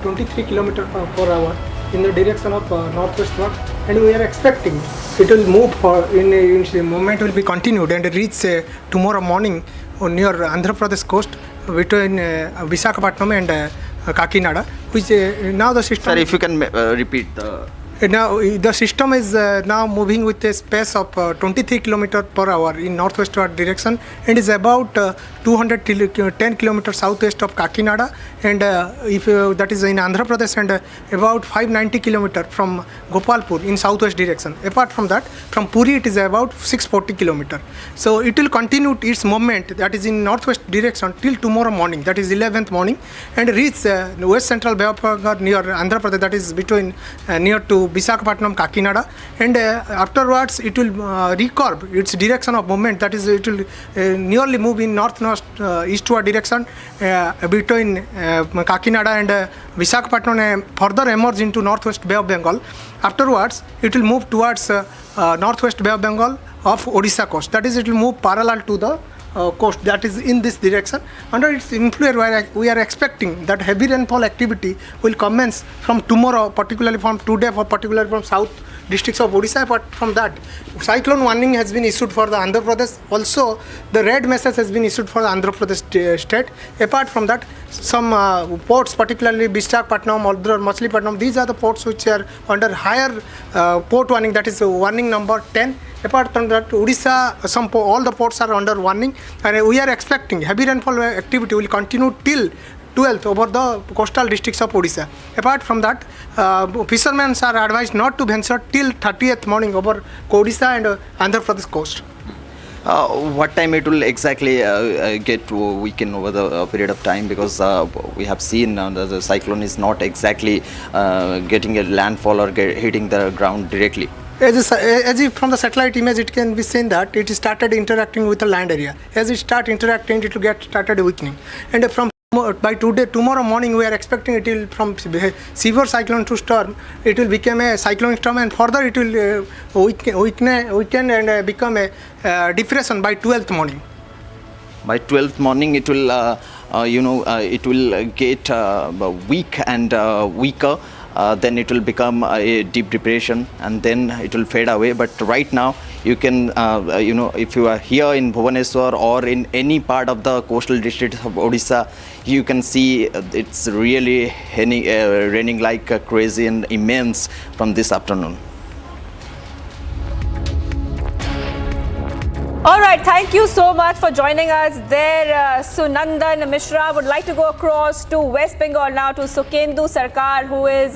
23 km per hour in the direction of northwestward, and we are expecting it will move in the moment will be continued and reach tomorrow morning near Andhra Pradesh coast between Visakhapatnam and Kakinada, which now the system. Sir, if you can repeat the. Now the system is now moving with a pace of 23 km per hour in northwestward direction, and is about 210 kilometers southwest of Kakinada, and if that is in Andhra Pradesh, and about 590 kilometers from Gopalpur in southwest direction. Apart from that, from Puri it is about 640 kilometers. So it will continue its movement, that is in northwest direction, till tomorrow morning, that is 11th morning, and reach west central Bay of Bengal near Andhra Pradesh, that is between near to Visakhapatnam, Kakinada, and afterwards it will recurve its direction of movement, that is it will nearly move in north-north eastward direction between Kakinada and Visakhapatnam, and further emerge into northwest Bay of Bengal. Afterwards it will move towards northwest Bay of Bengal of Odisha coast, that is it will move parallel to the coast, that is in this direction. Under its influence, we are expecting that heavy rainfall activity will commence from tomorrow, particularly from today, particularly from south districts of Odisha. But from that, cyclone warning has been issued for the Andhra Pradesh. Also, the red message has been issued for the Andhra Pradesh state. Apart from that, some ports, particularly Visakhapatnam, Aldra, Machilipatnam, these are the ports which are under higher port warning, that is warning number 10. Apart from that, Odisha, all the ports are under warning, and we are expecting heavy rainfall activity will continue till 12th over the coastal districts of Odisha. Apart from that, fishermen are advised not to venture till 30th morning over Odisha and Andhra Pradesh coast. What time it will exactly get to weaken over the period of time, because we have seen the cyclone is not exactly getting a landfall or hitting the ground directly. As if from the satellite image, it can be seen that it started interacting with the land area. As it start interacting, it will get started weakening. And from by tomorrow morning, we are expecting it will from severe cyclone to storm. It will become a cyclone storm, and further it will weaken and become a depression by 12th morning. By 12th morning, it will it will get weak and weaker. Then it will become a deep depression, and then it will fade away. But right now, you can, if you are here in Bhubaneswar or in any part of the coastal district of Odisha, you can see it's really raining like crazy and immense from this afternoon. All right, thank you so much for joining us there, Sunandan Mishra. Would like to go across to West Bengal now to Sukendu Sarkar, who is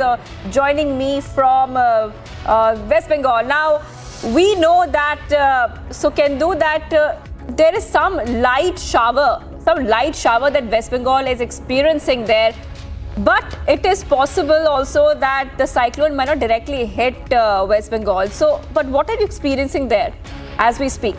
joining me from West Bengal. Now, we know that, Sukendu, that there is some light shower that West Bengal is experiencing there. But it is possible also that the cyclone might not directly hit West Bengal. So, but what are you experiencing there as we speak?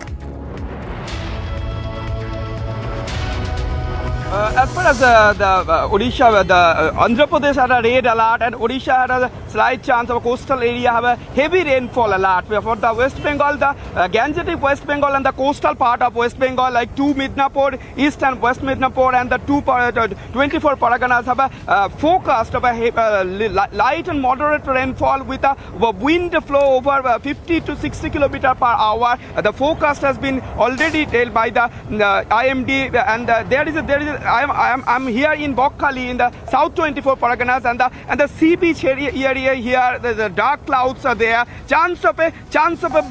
As far as the Odisha, the Andhra Pradesh had a red alert, and Odisha had a slight chance of a coastal area have a heavy rainfall alert. For the West Bengal, the Gangetic West Bengal and the coastal part of West Bengal, like 2 Midnapur, East and West Midnapur, and the 24 Paraganas have a forecast of a light and moderate rainfall with a wind flow over 50 to 60 km per hour. The forecast has been already told by the IMD, and there is I'm here in Bokhali in the South 24 Parganas, and the sea beach area here. The dark clouds are there. Chance of a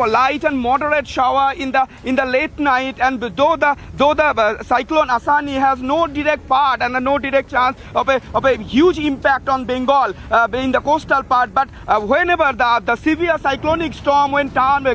light and moderate shower in the late night. And though the cyclone Asani has no direct part and no direct chance of a huge impact on Bengal in the coastal part, but whenever the severe cyclonic storm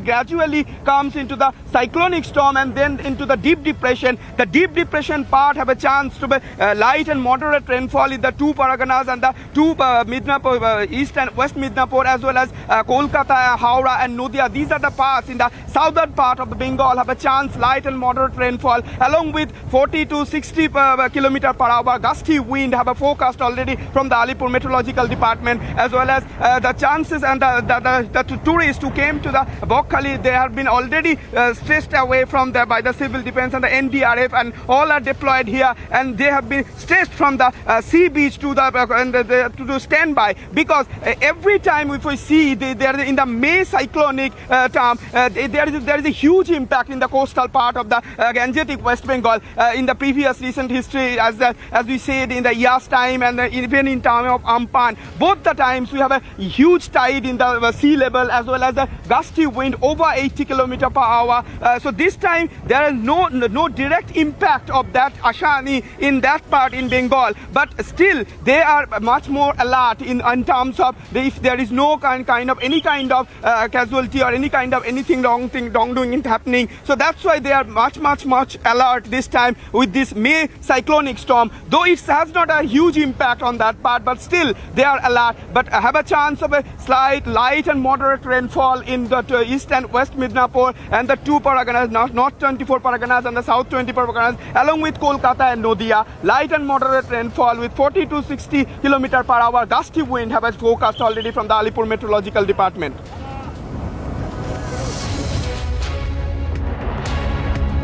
gradually comes into the cyclonic storm and then into the deep depression, the deep depression part have a chance to be light and moderate rainfall in the two Parganas and the two Midnapur, East and West Midnapur, as well as Kolkata, Howrah and Nadia. These are the parts in the southern part of the Bengal have a chance light and moderate rainfall, along with 40 to 60 km per hour gusty wind have a forecast already from the Alipur Meteorological Department, as well as the chances and the tourists who came to the Bokhali, they have been already stressed away from there by the civil defense and the NDRF, and all are deployed here, and they have been stressed from the sea beach to the standby, because every time if we see they are in the May cyclonic term, there is a huge impact in the coastal part of the Gangetic West Bengal in the previous recent history, as we said in the Yas time and even in time of Amphan. Both the times we have a huge tide in the sea level, as well as a gusty wind over 80 km per hour. So this time there is no direct impact of that Ashani in that part in Bengal, but still they are much more alert in terms of if there is no kind of any kind of casualty or any kind of wrongdoing happening. So that's why they are much alert this time with this May cyclonic storm. Though it has not a huge impact on that part, but still they are alert, but have a chance of a slight light and moderate rainfall in the East and West Midnapur and the two Parganas, North 24 Parganas and the South 24 Parganas, along with Kolkata and Nadia. Light and moderate rainfall with 40 to 60 km per hour gusty wind have a forecast already from the Alipur Meteorological Department.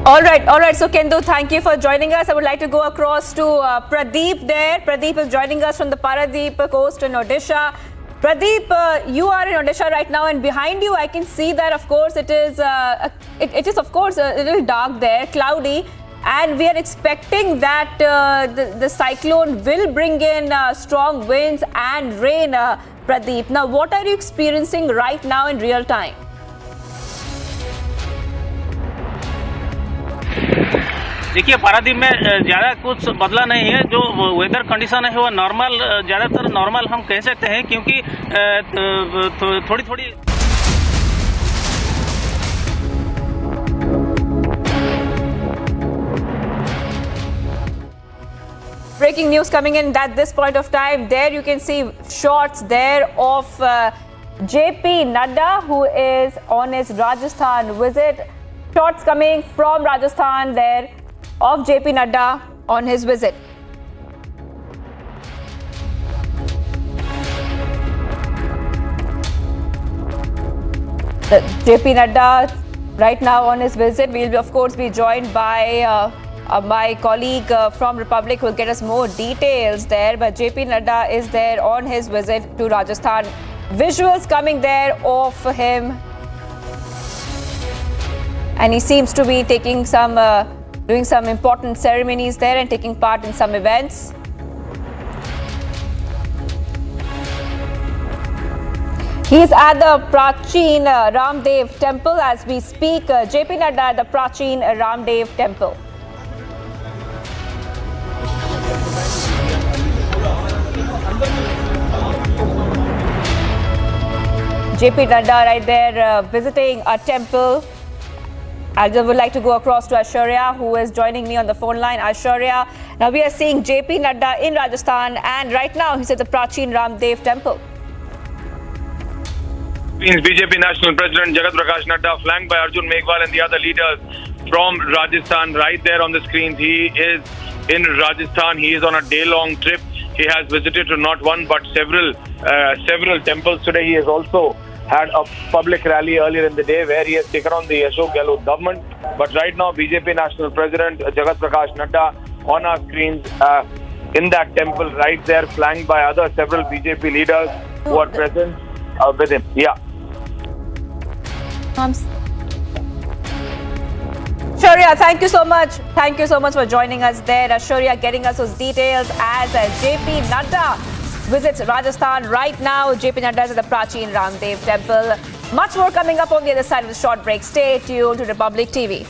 All right. So Kendu, thank you for joining us. I would like to go across to Pradeep there. Pradeep is joining us from the Paradeep coast in Odisha. Pradeep, you are in Odisha right now, and behind you I can see that of course it is of course a little dark there, cloudy, and we are expecting that the cyclone will bring in strong winds and rain. Pradeep, now what are you experiencing right now in real time? देखिए पारादीप में ज़्यादा कुछ बदला नहीं है, जो weather condition है वो नॉर्मल, ज़्यादातर नॉर्मल हम कह सकते हैं, क्योंकि थोड़ी Breaking news coming in at this point of time. There you can see shots there of JP Nadda, who is on his Rajasthan visit. Shots coming from Rajasthan there of JP Nadda on his visit. JP Nadda right now on his visit. We'll of course be joined by my colleague from Republic who will get us more details there. But JP Nadda is there on his visit to Rajasthan. Visuals coming there of him, and he seems to be taking some doing some important ceremonies there and taking part in some events. He is at the Prachin Ramdev temple as we speak. JP Nadda at the Prachin Ramdev temple. JP Nadda right there visiting a temple. I would like to go across to Aishwarya, who is joining me on the phone line. Aishwarya, now we are seeing JP Nadda in Rajasthan, and right now he's at the Prachin Ramdev temple. BJP National President Jagat Prakash Nadda, flanked by Arjun Meghwal and the other leaders from Rajasthan, right there on the screens. He is in Rajasthan. He is on a day-long trip. He has visited to not one but several temples today. He has also had a public rally earlier in the day where he has taken on the Ashok Gehlot government. But right now, BJP National President Jagat Prakash Nadda on our screens in that temple right there, flanked by other several BJP leaders who are present with him. Yeah. Shaurya, thank you so much. Thank you so much for joining us there. Shaurya getting us those details as JP Nadda visits Rajasthan right now. JP Nadda is at the Prachin Ramdev Temple. Much more coming up on the other side of the short break. Stay tuned to Republic TV.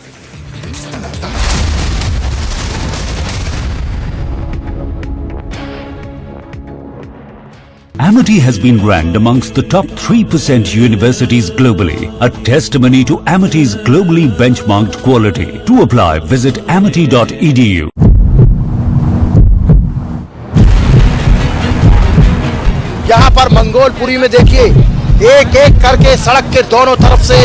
Amity has been ranked amongst the top 3% universities globally, a testimony to Amity's globally benchmarked quality. To apply, visit amity.edu. यहाँ पर मंगोलपुरी में देखिए एक एक करके सड़क के दोनों तरफ से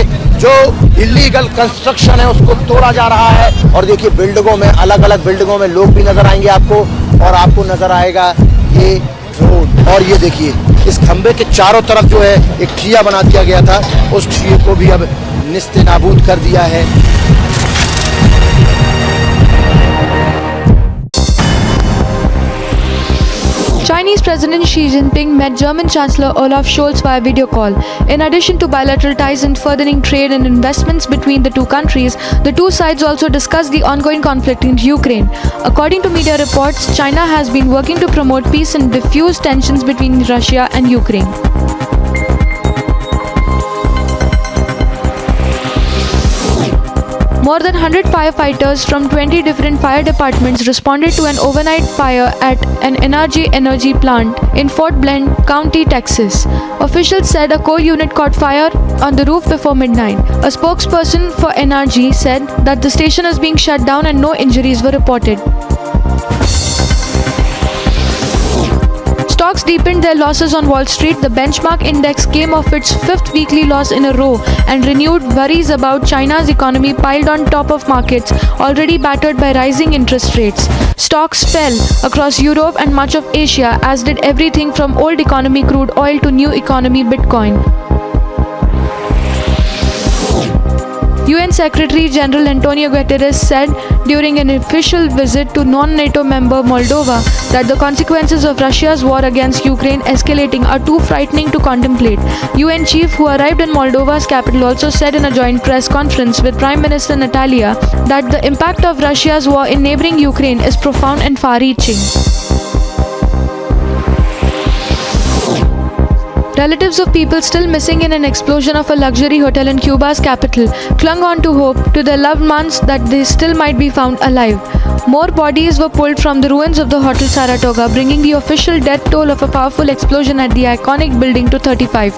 जो इलीगल कंस्ट्रक्शन है उसको तोड़ा जा रहा है और देखिए बिल्डिंगों में अलग अलग बिल्डिंगों में लोग भी नजर आएंगे आपको और आपको नजर आएगा ये रोड और ये देखिए इस खंबे के चारों तरफ जो है एक ठिया बना दिया गया था उस ठिये को भी अब निस्ते नाबूद कर दिया है। Chinese President Xi Jinping met German Chancellor Olaf Scholz via video call. In addition to bilateral ties and furthering trade and investments between the two countries, the two sides also discussed the ongoing conflict in Ukraine. According to media reports, China has been working to promote peace and diffuse tensions between Russia and Ukraine. More than 100 firefighters from 20 different fire departments responded to an overnight fire at an energy plant in Fort Bend County, Texas. Officials said a coal unit caught fire on the roof before midnight. A spokesperson for NRG said that the station is being shut down and no injuries were reported. Stocks deepened their losses on Wall Street. The benchmark index came off its fifth weekly loss in a row, and renewed worries about China's economy piled on top of markets already battered by rising interest rates. Stocks fell across Europe and much of Asia, as did everything from old economy crude oil to new economy Bitcoin. UN Secretary General Antonio Guterres said during an official visit to non-NATO member Moldova that the consequences of Russia's war against Ukraine escalating are too frightening to contemplate. UN chief who arrived in Moldova's capital also said in a joint press conference with Prime Minister Natalia that the impact of Russia's war in neighboring Ukraine is profound and far-reaching. Relatives of people still missing in an explosion of a luxury hotel in Cuba's capital clung on to hope to their loved ones that they still might be found alive. More bodies were pulled from the ruins of the Hotel Saratoga, bringing the official death toll of a powerful explosion at the iconic building to 35.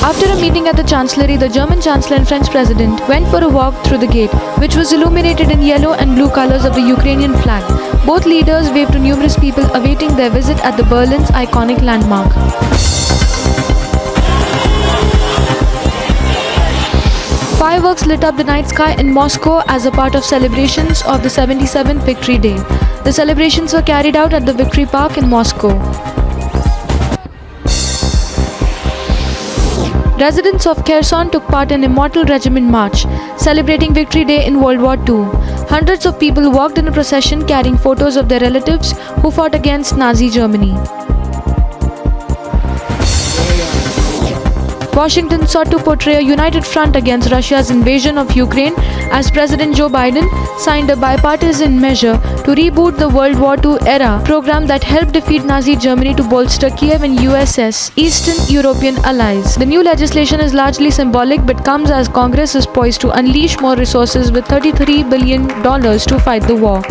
After a meeting at the Chancellery, the German Chancellor and French President went for a walk through the gate, which was illuminated in yellow and blue colors of the Ukrainian flag. Both leaders waved to numerous people awaiting their visit at the Berlin's iconic landmark. Fireworks lit up the night sky in Moscow as a part of celebrations of the 77th Victory Day. The celebrations were carried out at the Victory Park in Moscow. Residents of Kherson took part in Immortal Regiment March, celebrating Victory Day in World War II. Hundreds of people walked in a procession carrying photos of their relatives who fought against Nazi Germany. Washington sought to portray a united front against Russia's invasion of Ukraine as President Joe Biden signed a bipartisan measure to reboot the World War II era program that helped defeat Nazi Germany to bolster Kiev and USS Eastern European allies. The new legislation is largely symbolic but comes as Congress is poised to unleash more resources with $33 billion to fight the war.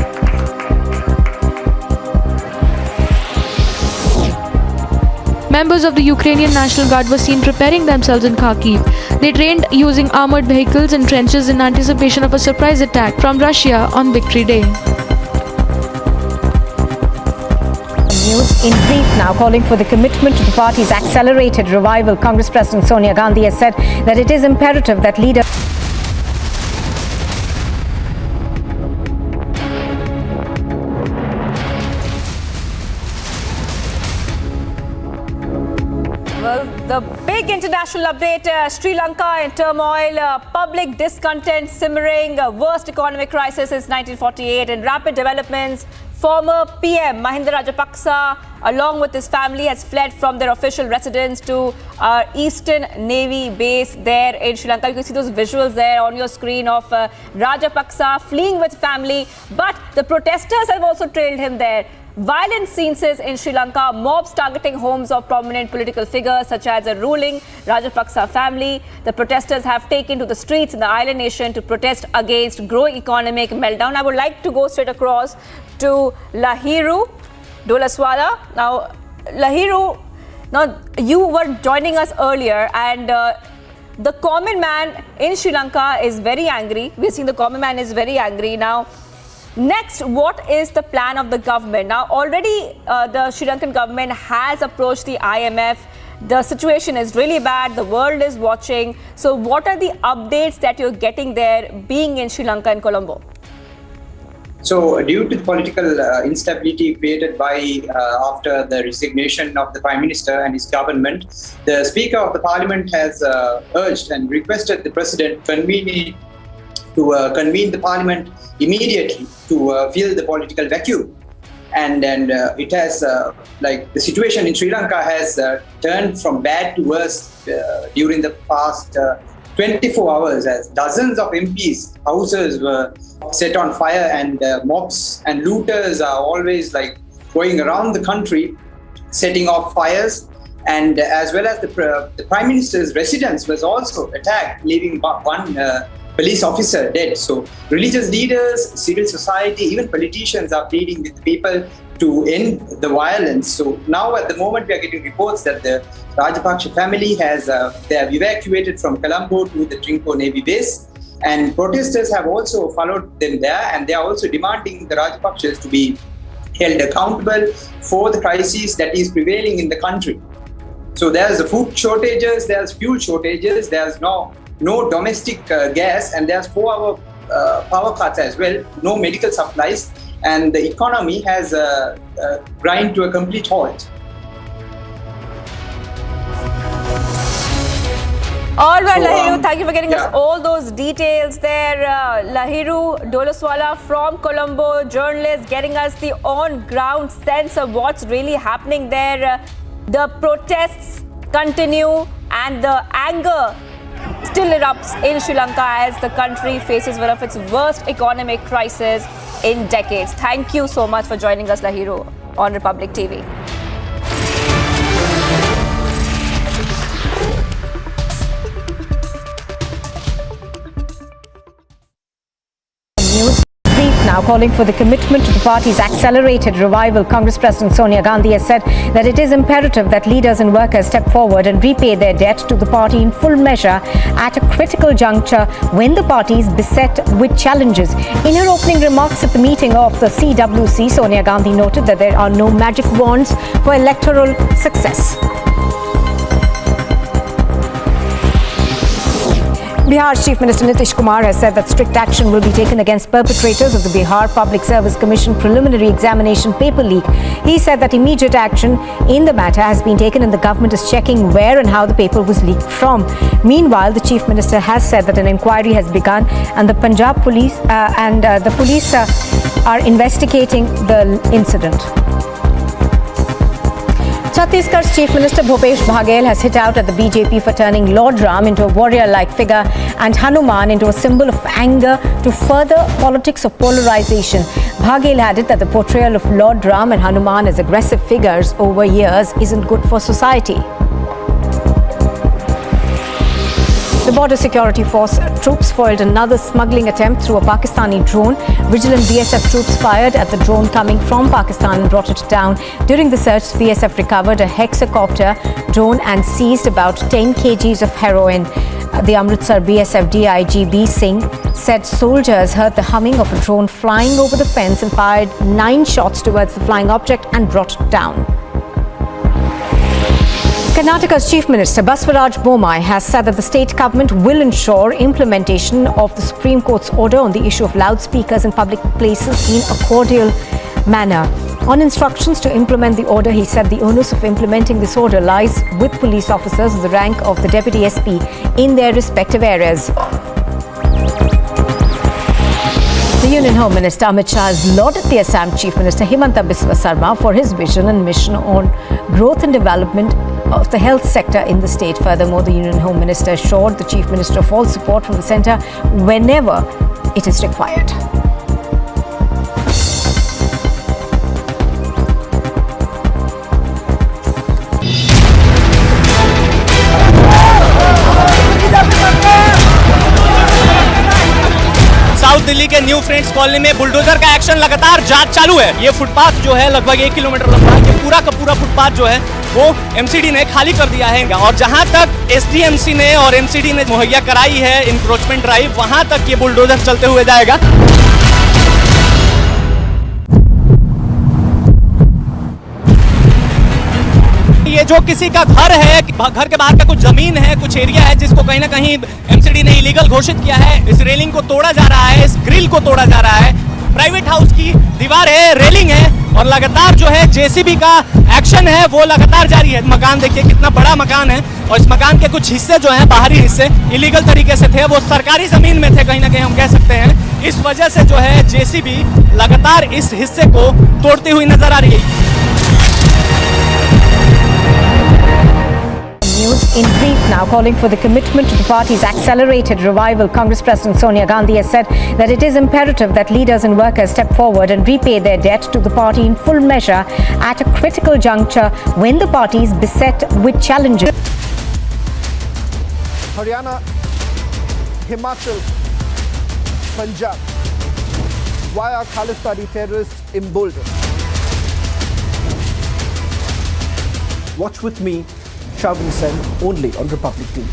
Members of the Ukrainian National Guard were seen preparing themselves in Kharkiv. They trained using armored vehicles and trenches in anticipation of a surprise attack from Russia on Victory Day. News in brief now, calling for the commitment to the party's accelerated revival. Congress President Sonia Gandhi has said that it is imperative that leaders The big international update, Sri Lanka in turmoil, public discontent simmering, worst economic crisis since 1948 and rapid developments former PM Mahinda Rajapaksa, along with his family, has fled from their official residence to Eastern Navy base there in Sri Lanka. You can see those visuals there on your screen of Rajapaksa fleeing with family. But the protesters have also trailed him there. Violent scenes in Sri Lanka, mobs targeting homes of prominent political figures such as a ruling Rajapaksa family. The protesters have taken to the streets in the island nation to protest against growing economic meltdown. I would like to go straight across to Lahiru Dolaswala. Now, Lahiru, now you were joining us earlier, and the common man in Sri Lanka is very angry. We've seen the common man is very angry now. Next, what is the plan of the government? Now, already the Sri Lankan government has approached the IMF. The situation is really bad. The world is watching. So what are the updates that you're getting there being in Sri Lanka and Colombo? So due to the political instability created by after the resignation of the Prime Minister and his government, the Speaker of the Parliament has urged and requested the President to convene the Parliament immediately to fill the political vacuum. And it has, like, the situation in Sri Lanka has turned from bad to worse during the past 24 hours, as dozens of MPs' houses were set on fire, and mobs and looters are always going around the country setting off fires. And as well as the Prime Minister's residence was also attacked, leaving one police officer dead. So religious leaders, civil society, even politicians are pleading with the people to end the violence. So now at the moment we are getting reports that the Rajapaksa family they have evacuated from Colombo to the Trinco Navy base, and protesters have also followed them there, and they are also demanding the Rajapaksas to be held accountable for the crisis that is prevailing in the country. So there's food shortages, there's fuel shortages, there's no domestic gas, and there's 4-hour power cuts as well, no medical supplies, and the economy has grind to a complete halt. All right, Lahiru, thank you for getting us all those details there. Lahiru Dolaswala from Colombo, journalist, getting us the on-ground sense of what's really happening there. The protests continue and the anger still erupts in Sri Lanka as the country faces one of its worst economic crises in decades. Thank you so much for joining us, Lahiru, on Republic TV. Now calling for the commitment to the party's accelerated revival. Congress President Sonia Gandhi has said that it is imperative that leaders and workers step forward and repay their debt to the party in full measure at a critical juncture when the party is beset with challenges. In her opening remarks at the meeting of the CWC, Sonia Gandhi noted that there are no magic wands for electoral success. Bihar's Chief Minister Nitish Kumar has said that strict action will be taken against perpetrators of the Bihar Public Service Commission preliminary examination paper leak. He said that immediate action in the matter has been taken and the government is checking where and how the paper was leaked from. Meanwhile, the Chief Minister has said that an inquiry has begun and the Punjab police are investigating the incident. Chhattisgarh's Chief Minister Bhupesh Baghel has hit out at the BJP for turning Lord Ram into a warrior-like figure and Hanuman into a symbol of anger to further politics of polarization. Baghel added that the portrayal of Lord Ram and Hanuman as aggressive figures over years isn't good for society. The Border Security Force troops foiled another smuggling attempt through a Pakistani drone. Vigilant BSF troops fired at the drone coming from Pakistan and brought it down. During the search, BSF recovered a hexacopter drone and seized about 10 kgs of heroin. The Amritsar BSF DIG B. Singh said soldiers heard the humming of a drone flying over the fence and fired 9 shots towards the flying object and brought it down. Karnataka's Chief Minister Baswaraj Bommai has said that the state government will ensure implementation of the Supreme Court's order on the issue of loudspeakers in public places in a cordial manner. On instructions to implement the order, he said the onus of implementing this order lies with police officers of the rank of the Deputy SP in their respective areas. The Union Home Minister Amit Shah has lauded the Assam Chief Minister Himanta Biswa Sarma for his vision and mission on growth and development of the health sector in the state. Furthermore, the Union Home Minister assured the Chief Minister of all support from the centre whenever it is required. South Delhi के new friends colony में bulldozer का action लगातार जांच चालू है। ये footpath जो है लगभग 1 किलोमीटर लंबा है। ये पूरा का पूरा फुटपाथ जो है वो एमसीडी ने खाली कर दिया है और जहां तक एसडीएमसी ने और एमसीडी ने मुहैया कराई है इंक्रोचमेंट ड्राइव, वहां तक ये बुलडोजर चलते हुए जाएगा। ये जो किसी का घर है, घर के बाहर का कुछ जमीन है, कुछ एरिया है जिसको कहीं ना कहीं एमसीडी ने इलीगल घोषित किया है, इस रेलिंग को तोड़ा जा रहा है, इस ग्रिल को तोड़ा जा रहा है। प्राइवेट हाउस की दीवार है, रेलिंग है और लगातार जो है जेसीबी का एक्शन है वो लगातार जारी है। मकान देखिए कितना बड़ा मकान है और इस मकान के कुछ हिस्से जो हैं बाहरी हिस्से इलीगल तरीके से थे, वो सरकारी जमीन में थे कहीं ना कहीं हम कह सकते हैं। इस वजह से जो है जेसीबी लगातार इस हिस्से को तोड़ती हुई नजर आ रही है। News in brief now, calling for the commitment to the party's accelerated revival. Congress President Sonia Gandhi has said that it is imperative that leaders and workers step forward and repay their debt to the party in full measure at a critical juncture when the party is beset with challenges. Haryana, Himachal, Punjab. Why are Khalistani terrorists emboldened? Watch with me. Shavin Sen, only on Republic TV.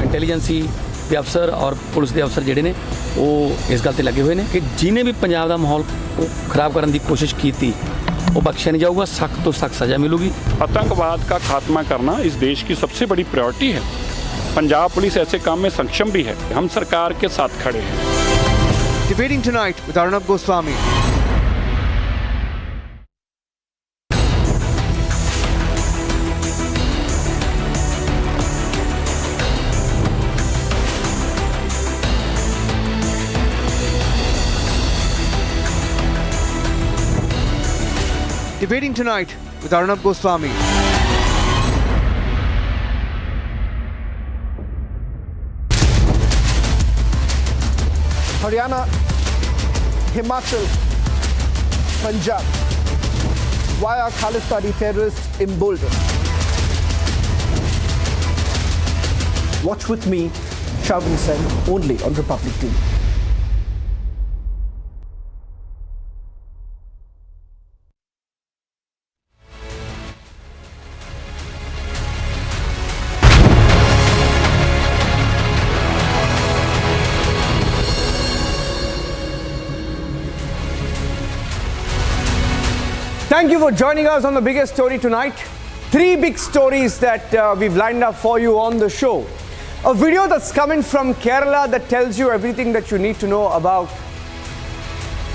Intelligence ਦੇ ਅਫਸਰ ਔਰ police ਦੇ ਅਫਸਰ ਜਿਹੜੇ ਨੇ ਉਹ ਇਸ ਗੱਲ ਤੇ ਲੱਗੇ ਹੋਏ ਨੇ ਕਿ ਜਿਹਨੇ ਵੀ ਪੰਜਾਬ ਦਾ ਮਾਹੌਲ ਖਰਾਬ ਕਰਨ ਦੀ ਕੋਸ਼ਿਸ਼ ਕੀਤੀ वो बख्शा नहीं जाऊगा, सख्त तो सख्त सजा मिलेगी। आतंकवाद का खात्मा करना इस देश की सबसे बड़ी प्रायोरिटी है। पंजाब पुलिस ऐसे काम में सक्षम भी है। हम सरकार के साथ खड़े हैं। Debating tonight with Arnab Goswami. Debating tonight with Arnab Goswami. Haryana, Himachal, Punjab. Why are Khalistani terrorists emboldened? Watch with me, Shavin Sen, only on Republic TV. Thank you for joining us on the biggest story tonight. 3 big stories that we've lined up for you on the show. A video that's coming from Kerala that tells you everything that you need to know about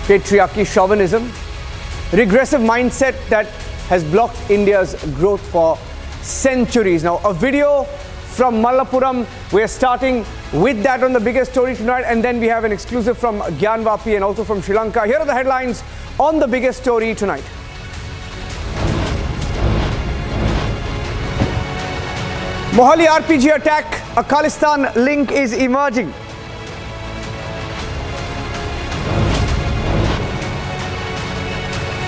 patriarchy, chauvinism, regressive mindset that has blocked India's growth for centuries. Now, a video from Mangolpuri. We're starting with that on the biggest story tonight, and then we have an exclusive from Gyanvapi and also from Sri Lanka. Here are the headlines on the biggest story tonight. Mohali RPG attack, a Khalistan link is emerging.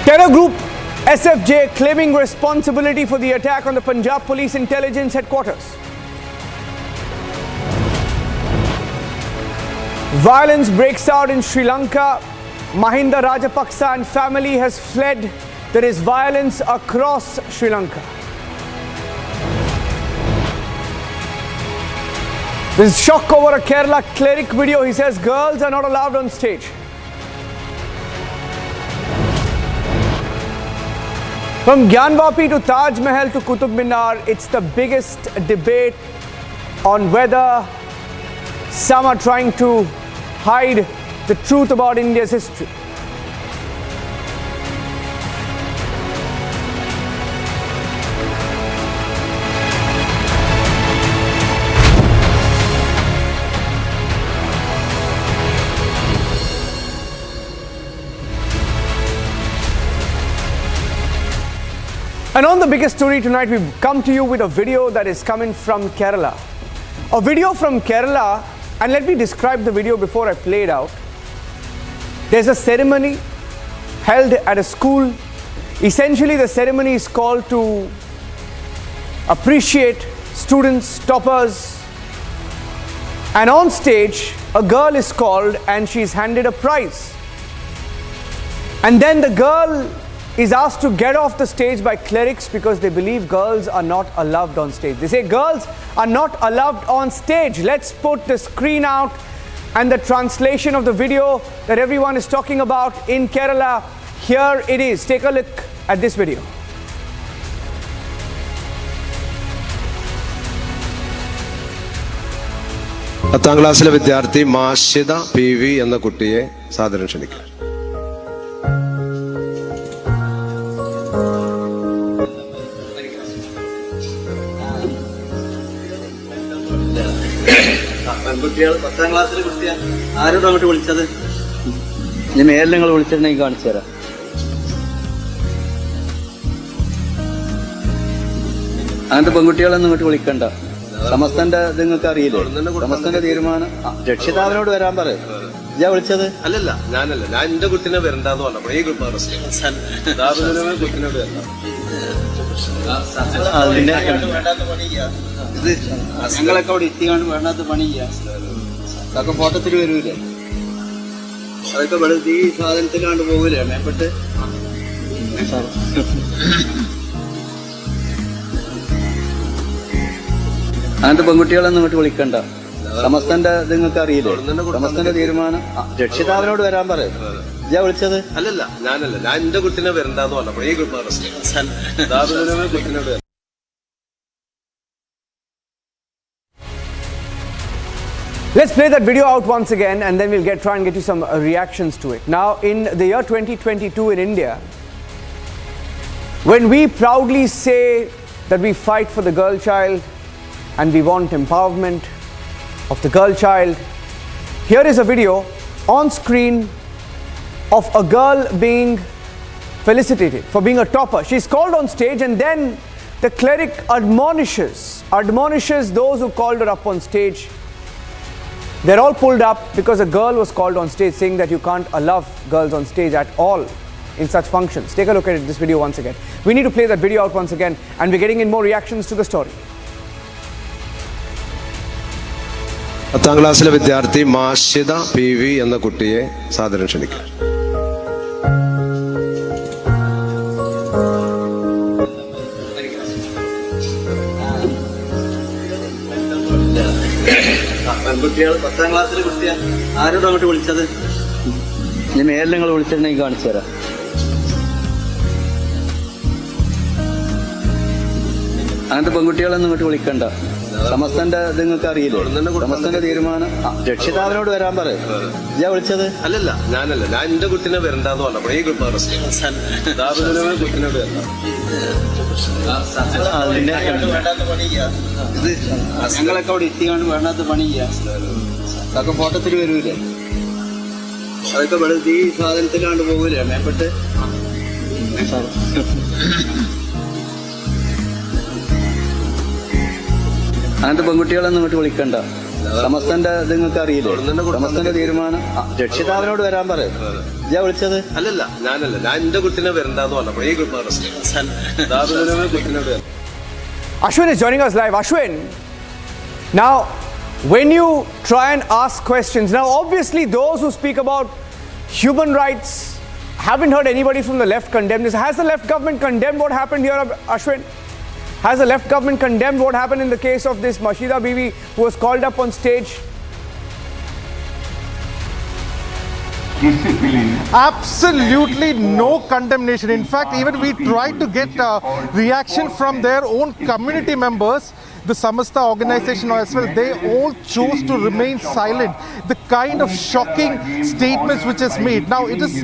Terror group SFJ claiming responsibility for the attack on the Punjab Police Intelligence Headquarters. Violence breaks out in Sri Lanka. Mahinda Rajapaksa and family has fled. There is violence across Sri Lanka. There's shock over a Kerala cleric video. He says girls are not allowed on stage. From Gyanvapi to Taj Mahal to Qutub Minar, it's the biggest debate on whether some are trying to hide the truth about India's history. And on the biggest story tonight, we've come to you with a video that is coming from Kerala. A video from Kerala, and let me describe the video before I play it out. There's a ceremony held at a school. Essentially, the ceremony is called to appreciate students, toppers. And on stage, a girl is called and she's handed a prize. And then the girl is asked to get off the stage by clerics because they believe girls are not allowed on stage. They say girls are not allowed on stage. Let's put the screen out and the translation of the video that everyone is talking about in Kerala. Here it is. Take a look at this video. പത്താം ക്ലാസ്സിലെ വിദ്യാർത്ഥി മാഷിദ PV എന്ന കുട്ടിയെ സാദരം ക്ഷണിക്കുന്നു. പെൺകുട്ടികൾ 10ാം ക്ലാസ്സിലെ കുട്ടിയാണ്. ആരോടും അങ്ങോട്ട് വിളിച്ചത്? ഇനി മേലിൽ നിങ്ങൾ വിളിച്ചിട്ടുണ്ടെങ്കിൽ കാണിച്ചു തരാം. അങ്ങനത്തെ പെൺകുട്ടികളൊന്നും ഇങ്ങോട്ട് വിളിക്കണ്ട. സമസ്തന്റെ ഇത് നിങ്ങൾക്ക് അറിയില്ലേ? സമസ്തന്റെ തീരുമാനം രക്ഷിതാവിനോട് വരാൻ പറയും. ഇയാ വിളിച്ചത്? അല്ലല്ല, ഞാനല്ല. ഞാൻ എന്റെ കുട്ടിനെ വരണ്ടെന്ന് പറഞ്ഞപ്പോൾ ഈ ഗ്രൂപ്പ് കുട്ടിനോട് വരണം. ഞങ്ങളൊക്കെ അവിടെ എത്തിക്കാണ്ട് വേണ്ടാത്ത പണി ചെയ്യാം. അതൊക്കെ ഫോട്ടത്തിൽ വരൂലേ? അതൊക്കെ വെളുത്ത് ഈ സാധനത്തിലാണ്ട് പോകൂലേ മേപ്പെട്ട്? അങ്ങനത്തെ പെൺകുട്ടികളൊന്നും ഇങ്ങോട്ട് വിളിക്കണ്ട. സമസ്തന്റെ ഇത് നിങ്ങൾക്ക് അറിയില്ലേ? സമസ്തന്റെ തീരുമാനം രക്ഷിതാവിനോട് വരാൻ പറയും. ഇയാ വിളിച്ചത്? അല്ലല്ല, ഞാനല്ല. ഞാൻ എന്റെ കുട്ടിനെ വരണ്ടെന്ന് പറഞ്ഞപ്പോൾ ഈ ഗ്രൂപ്പ് കുട്ടിനോട് വരണം. Let's play that video out once again and then we'll try and get you some reactions to it. Now, in the year 2022 in India, when we proudly say that we fight for the girl child and we want empowerment of the girl child, here is a video on screen of a girl being felicitated for being a topper. She's called on stage and then the cleric admonishes those who called her up on stage. They're all pulled up because a girl was called on stage, saying that you can't allow girls on stage at all in such functions. Take a look at this video once again. We need to play that video out once again and we're getting in more reactions to the story. പത്താം ക്ലാസ്സിലെ വിദ്യാർത്ഥി മാഷിദ PV എന്ന കുട്ടിയെ സാദരം ക്ഷണിക്കുന്നു. പെൺകുട്ടികൾ 10ാം ക്ലാസ്സിലെ കുട്ടിയാണ്. ആരോടും അങ്ങോട്ട് വിളിച്ചത്? ഇനി മേലിൽ നിങ്ങൾ വിളിച്ചിട്ടുണ്ടെങ്കിൽ കാണിച്ചു തരാം. അങ്ങനത്തെ പെൺകുട്ടികളൊന്നും ഇങ്ങോട്ട് വിളിക്കണ്ട. സമസ്തന്റെ ഇത് നിങ്ങൾക്ക് അറിയില്ലേ? സമസ്തന്റെ തീരുമാനം രക്ഷിതാവിനോട് വരാൻ പറയും. ഇയാ വിളിച്ചത്? അല്ലല്ല, ഞാനല്ല. ഞാൻ എന്റെ കുട്ടിനെ വരണ്ടെന്ന് പറഞ്ഞപ്പോൾ ഈ ഗ്രൂപ്പ് കുട്ടിനോട് വരണം. ഞങ്ങളൊക്കെ അവിടെ എത്തിക്കാണ്ട് വേണ്ടാത്ത പണി ചെയ്യാം. അതൊക്കെ ഫോട്ടത്തിൽ വരൂലേ? അതൊക്കെ വെളുത്ത് ഈ സാധനത്തിലാണ്ട് പോകൂലേ മേപ്പെട്ട്? അങ്ങനത്തെ പെൺകുട്ടികളൊന്നും ഇങ്ങോട്ട് വിളിക്കണ്ട. സമസ്തന്റെ ഇത് നിങ്ങൾക്ക് അറിയില്ലേ? സമസ്തന്റെ തീരുമാനം രക്ഷിതാവിനോട് വരാൻ പറയും. ഇയാ വിളിച്ചത്? അല്ലല്ല, ഞാനല്ല. ഞാൻ എന്റെ കുട്ടിനെ വരണ്ടെന്ന് പറഞ്ഞപ്പോൾ ഈ ഗ്രൂപ്പ് കുട്ടിനോട് വരണം. Ashwin is joining us live. Ashwin, now when you try and ask questions, now obviously those who speak about human rights haven't heard anybody from the left condemn this. Has the left government condemned what happened here, Ashwin? Has the left government condemned what happened in the case of this Mashida Bibi who was called up on stage? Absolutely no condemnation. In fact, even we tried to get reaction from their own community members, the Samasta organization as well. They all chose to remain silent. The kind of shocking statements which is made. Now, it is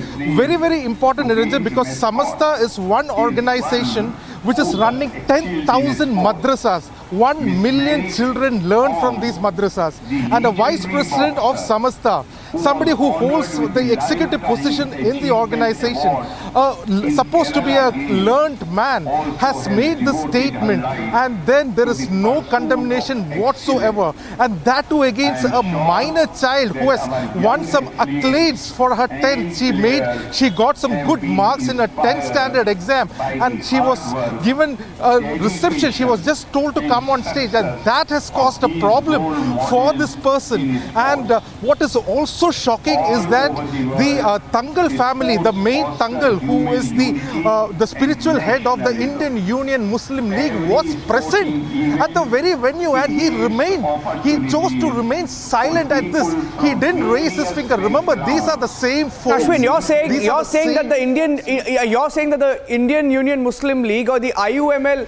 very, very important, Niranjan, because Samasta is one organization which is running 10,000 madrasas. 1 million children learn from these madrasas. And the vice president of Samasta somebody who holds the executive position in the organization, supposed to be a learned man, has made the statement, and then there is no condemnation whatsoever, and that too against a minor child who has won some accolades for her 10th. She got some good marks in her 10th standard exam, and she was given a reception. She was just told to come on stage, and that has caused a problem for this person. And what is also shocking is that the Tangal family, the main Tangal, who is the spiritual head of the Indian Union Muslim League, was present at the very venue, and he chose to remain silent at this. He didn't raise his finger. Remember, these are the same folks. Ashwin, you're saying that the Indian Union Muslim League or the IUML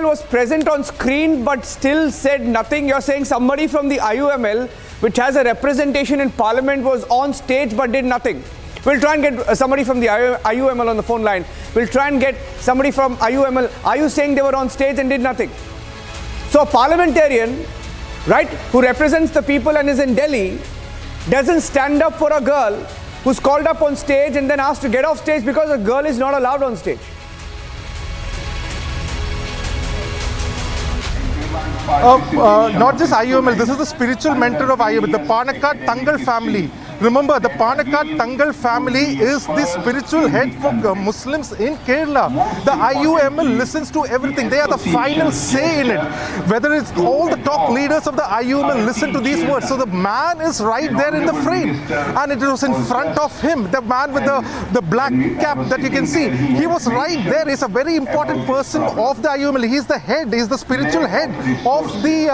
was present on screen but still said nothing. You're saying somebody from the IUML, which has a representation in Parliament, was on stage but did nothing. We'll try and get somebody from the IUML on the phone line. We'll try and get somebody from IUML. Are you saying they were on stage and did nothing? So a parliamentarian, right, who represents the people and is in Delhi, doesn't stand up for a girl who's called up on stage and then asked to get off stage because a girl is not allowed on stage. Not just IUML, this is the spiritual mentor of IUML, the Panakat Tangal family. Remember, the Panakat Tangal family is the spiritual head for Muslims in Kerala. The IUML listens to everything. They are the final say in it. Whether it's all the top leaders of the IUML listen to these words. So the man is right there in the frame. And it was in front of him, the man with the black cap that you can see. He was right there. He's a very important person of the IUML. He's the head, he's the spiritual head of the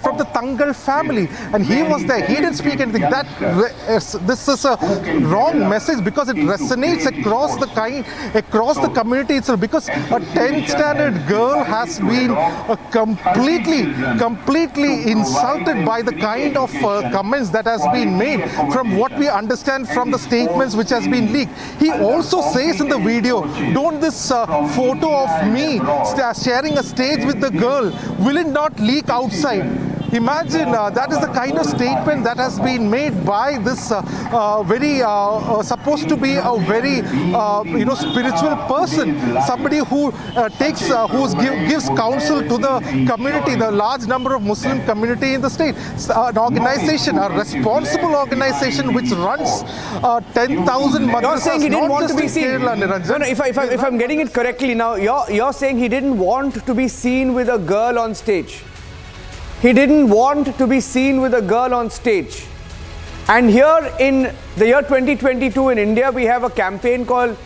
from the Tangal family. And he was there. He didn't speak anything. This is a wrong message because it resonates across the community itself, because a 10th standard girl has been completely insulted by the kind of comments that has been made, from what we understand from the statements which has been leaked. He also says in the video, don't this photo of me sharing a stage with the girl, will it not leak outside? Imagine that is the kind of statement that has been made by this supposed to be a very spiritual person, somebody who gives counsel to the community, the large number of Muslim community in the state. An organization, a responsible organization which runs 10,000 madrasas. You're saying he didn't want to be seen. Kerala, No, if I'm getting it correctly now, you're saying he didn't want to be seen with a girl on stage. He didn't want to be seen with a girl on stage. And here in the year 2022 in India, we have a campaign called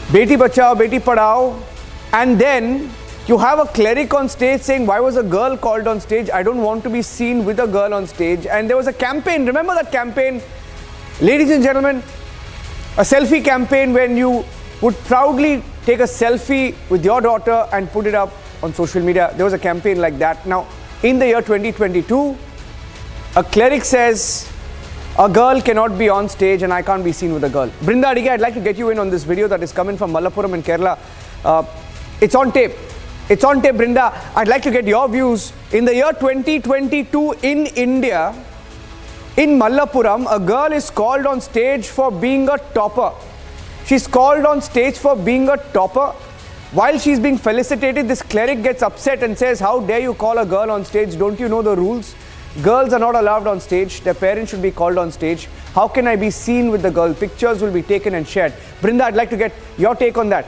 Beti Bachao, Beti Padhao. And then you have a cleric on stage saying, why was a girl called on stage? I don't want to be seen with a girl on stage. And there was a campaign. Remember that campaign? Ladies and gentlemen, a selfie campaign when you would proudly take a selfie with your daughter and put it up on social media. There was a campaign like that. Now, in the year 2022, a cleric says a girl cannot be on stage and I can't be seen with a girl. Brinda Adige, I'd like to get you in on this video that is coming from Mangolpuri in Kerala. It's on tape. It's on tape, Brinda. I'd like to get your views. In the year 2022 in India, in Mangolpuri, a girl is called on stage for being a topper. She's called on stage for being a topper. While she's being felicitated, this cleric gets upset and says, how dare you call a girl on stage? Don't you know the rules? Girls are not allowed on stage. Their parents should be called on stage. How can I be seen with the girl? Pictures will be taken and shared. Brinda, I'd like to get your take on that.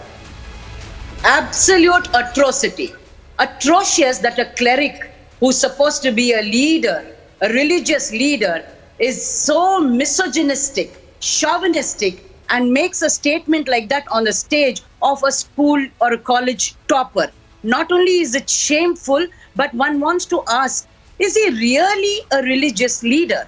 Absolute atrocity. Atrocious that a cleric who's supposed to be a leader, a religious leader, is so misogynistic, chauvinistic, and makes a statement like that on the stage of a school or a college topper. Not only is it shameful, but one wants to ask, is he really a religious leader?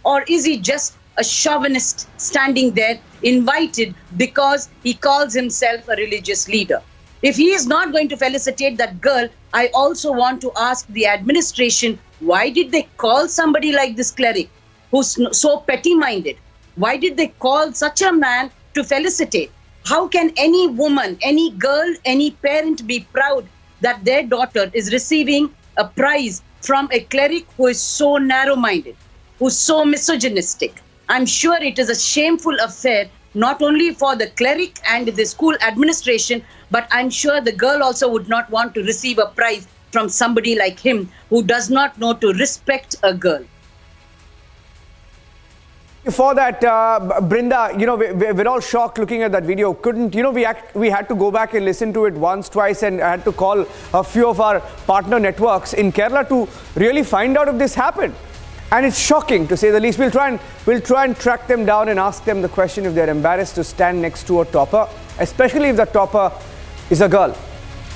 Or is he just a chauvinist standing there invited because he calls himself a religious leader? If he is not going to felicitate that girl, I also want to ask the administration, why did they call somebody like this cleric who's so petty-minded? Why did they call such a man to felicitate? How can any woman, any girl, any parent be proud that their daughter is receiving a prize from a cleric who is so narrow-minded, who's so misogynistic. I'm sure it is a shameful affair, not only for the cleric and the school administration, but I'm sure the girl also would not want to receive a prize from somebody like him who does not know to respect a girl. For that, Brinda, you know, we're all shocked looking at that video. Couldn't, you know, we had to go back and listen to it once, twice, and I had to call a few of our partner networks in Kerala to really find out if this happened. And it's shocking, to say the least. We'll try and track them down and ask them the question if they're embarrassed to stand next to a topper, especially if the topper is a girl.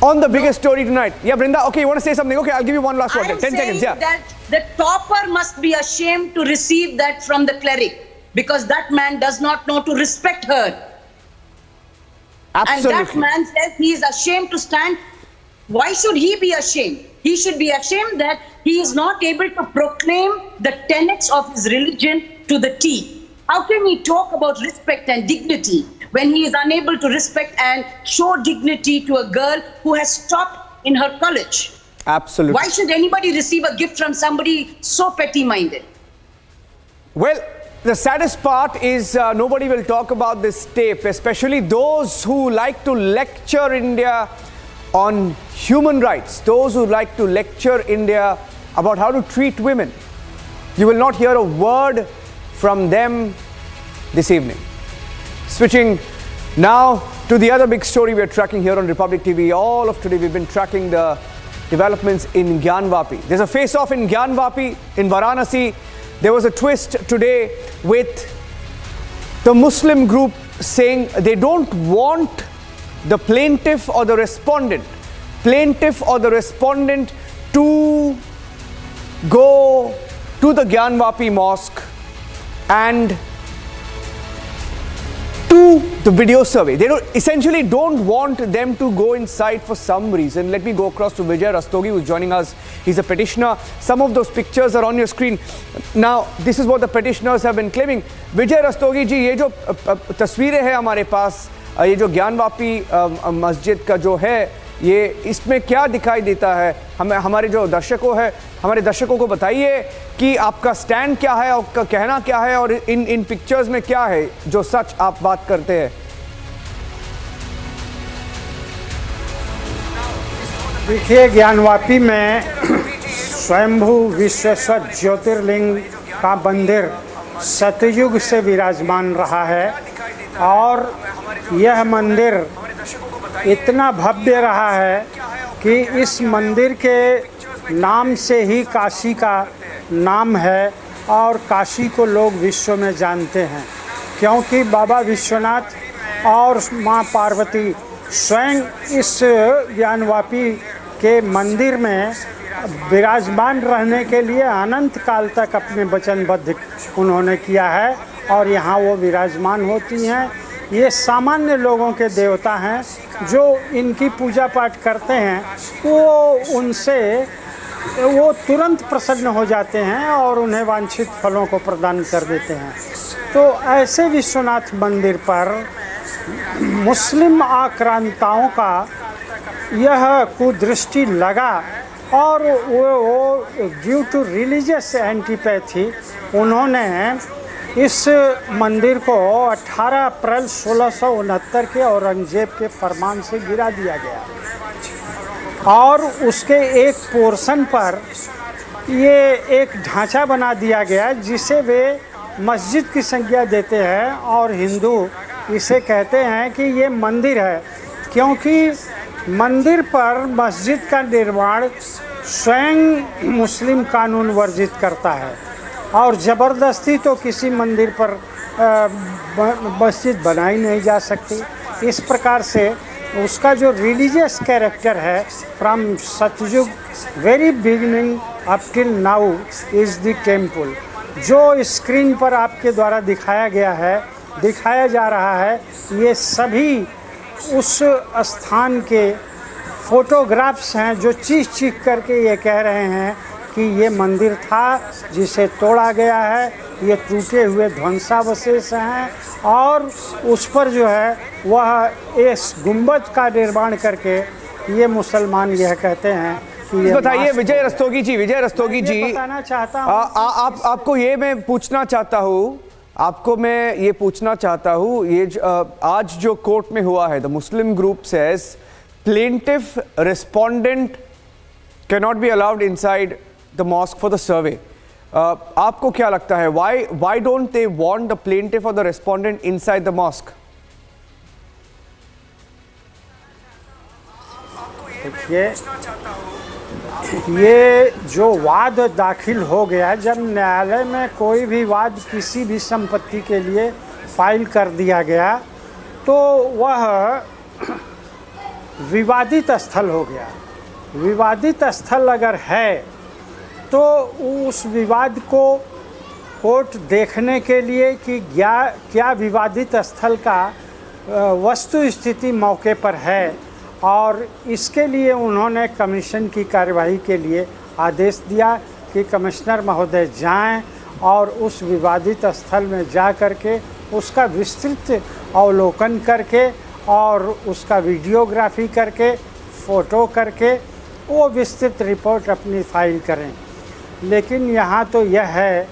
On the biggest story tonight. Yeah, Brinda, okay, you want to say something? Okay, I'll give you one last word. 10 seconds, yeah. That the topper must be ashamed to receive that from the cleric, because that man does not know to respect her. Absolutely. And that man says he is ashamed to stand. Why should he be ashamed? He should be ashamed that he is not able to proclaim the tenets of his religion to the T. How can he talk about respect and dignity when he is unable to respect and show dignity to a girl who has topped in her college? Absolutely. Why should anybody receive a gift from somebody so petty-minded? Well, the saddest part is nobody will talk about this tape, especially those who like to lecture India on human rights, those who like to lecture India about how to treat women. You will not hear a word from them this evening. Switching now to the other big story we're tracking here on Republic TV. All of today we've been tracking the developments in Gyanvapi. There's a face-off in Gyanvapi in Varanasi. There was a twist today with the Muslim group saying they don't want the plaintiff or the respondent to go to the Gyanvapi mosque and to the video survey. They essentially don't want them to go inside for some reason. Let me go across to Vijay Rastogi, who's joining us. He's a petitioner. Some of those pictures are on your screen. Now, this is what the petitioners have been claiming. Vijay Rastogi ji, ये जो तस्वीरें हैं हमारे पास, ये जो ज्ञानवापी मस्जिद का जो है, ये इसमें क्या दिखाई देता है? हमारे जो दर्शकों है, हमारे दर्शकों को बताइए कि आपका स्टैंड क्या है, आपका कहना क्या है और इन पिक्चर्स में क्या है जो सच आप बात करते हैं? देखिए, ज्ञानवापी में स्वयंभू विश्वेश्वर ज्योतिर्लिंग का मंदिर सतयुग से विराजमान रहा है और यह मंदिर इतना भव्य रहा है कि इस मंदिर के नाम से ही काशी का नाम है और काशी को लोग विश्व में जानते हैं, क्योंकि बाबा विश्वनाथ और माँ पार्वती स्वयं इस ज्ञानवापी के मंदिर में विराजमान रहने के लिए अनंत काल तक अपने वचनबद्ध उन्होंने किया है और यहाँ वो विराजमान होती हैं। ये सामान्य लोगों के देवता हैं, जो इनकी पूजा पाठ करते हैं वो तुरंत प्रसन्न हो जाते हैं और उन्हें वांछित फलों को प्रदान कर देते हैं। तो ऐसे विश्वनाथ मंदिर पर मुस्लिम आक्रांताओं का यह कुदृष्टि लगा और वो ड्यू टू रिलीजियस एंटीपैथी उन्होंने इस मंदिर को 18 अप्रैल 1669 के औरंगजेब के फरमान से गिरा दिया गया और उसके एक पोर्शन पर ये एक ढांचा बना दिया गया जिसे वे मस्जिद की संज्ञा देते हैं और हिंदू इसे कहते हैं कि ये मंदिर है, क्योंकि मंदिर पर मस्जिद का निर्माण स्वयं मुस्लिम कानून वर्जित करता है और ज़बरदस्ती तो किसी मंदिर पर मस्जिद बनाई नहीं जा सकती। इस प्रकार से उसका जो रिलीजियस कैरेक्टर है फ्रॉम सतयुग very beginning up till now is the temple. जो स्क्रीन पर आपके द्वारा दिखाया जा रहा है, ये सभी उस स्थान के फोटोग्राफ्स हैं जो चीख करके ये कह रहे हैं कि ये मंदिर था जिसे तोड़ा गया है, ये टूटे हुए ध्वंसावशेष हैं और उस पर जो है वह इस गुंबद का निर्माण करके ये मुसलमान यह कहते हैं कि बताइए विजय रस्तोगी जी, बताना चाहता हूँ आपको ये मैं पूछना चाहता हूँ, ये आज जो कोर्ट में हुआ है, the Muslim group says plaintiff respondent can not be allowed inside the mosque for the survey. आपको क्या लगता है, why don't they want the plaintiff और the respondent inside the mosque? ये जो वाद दाखिल हो गया, जब न्यायालय में कोई भी वाद किसी भी संपत्ति के लिए फाइल कर दिया गया तो वह विवादित स्थल हो गया। विवादित स्थल अगर है तो उस विवाद को कोर्ट देखने के लिए कि क्या विवादित स्थल का वस्तु स्थिति मौके पर है, और इसके लिए उन्होंने कमीशन की कार्यवाही के लिए आदेश दिया कि कमिश्नर महोदय जाएं और उस विवादित स्थल में जा कर के उसका विस्तृत अवलोकन करके और उसका वीडियोग्राफी करके, फ़ोटो करके वो विस्तृत रिपोर्ट अपनी फाइल करें। लेकिन यहाँ तो यह है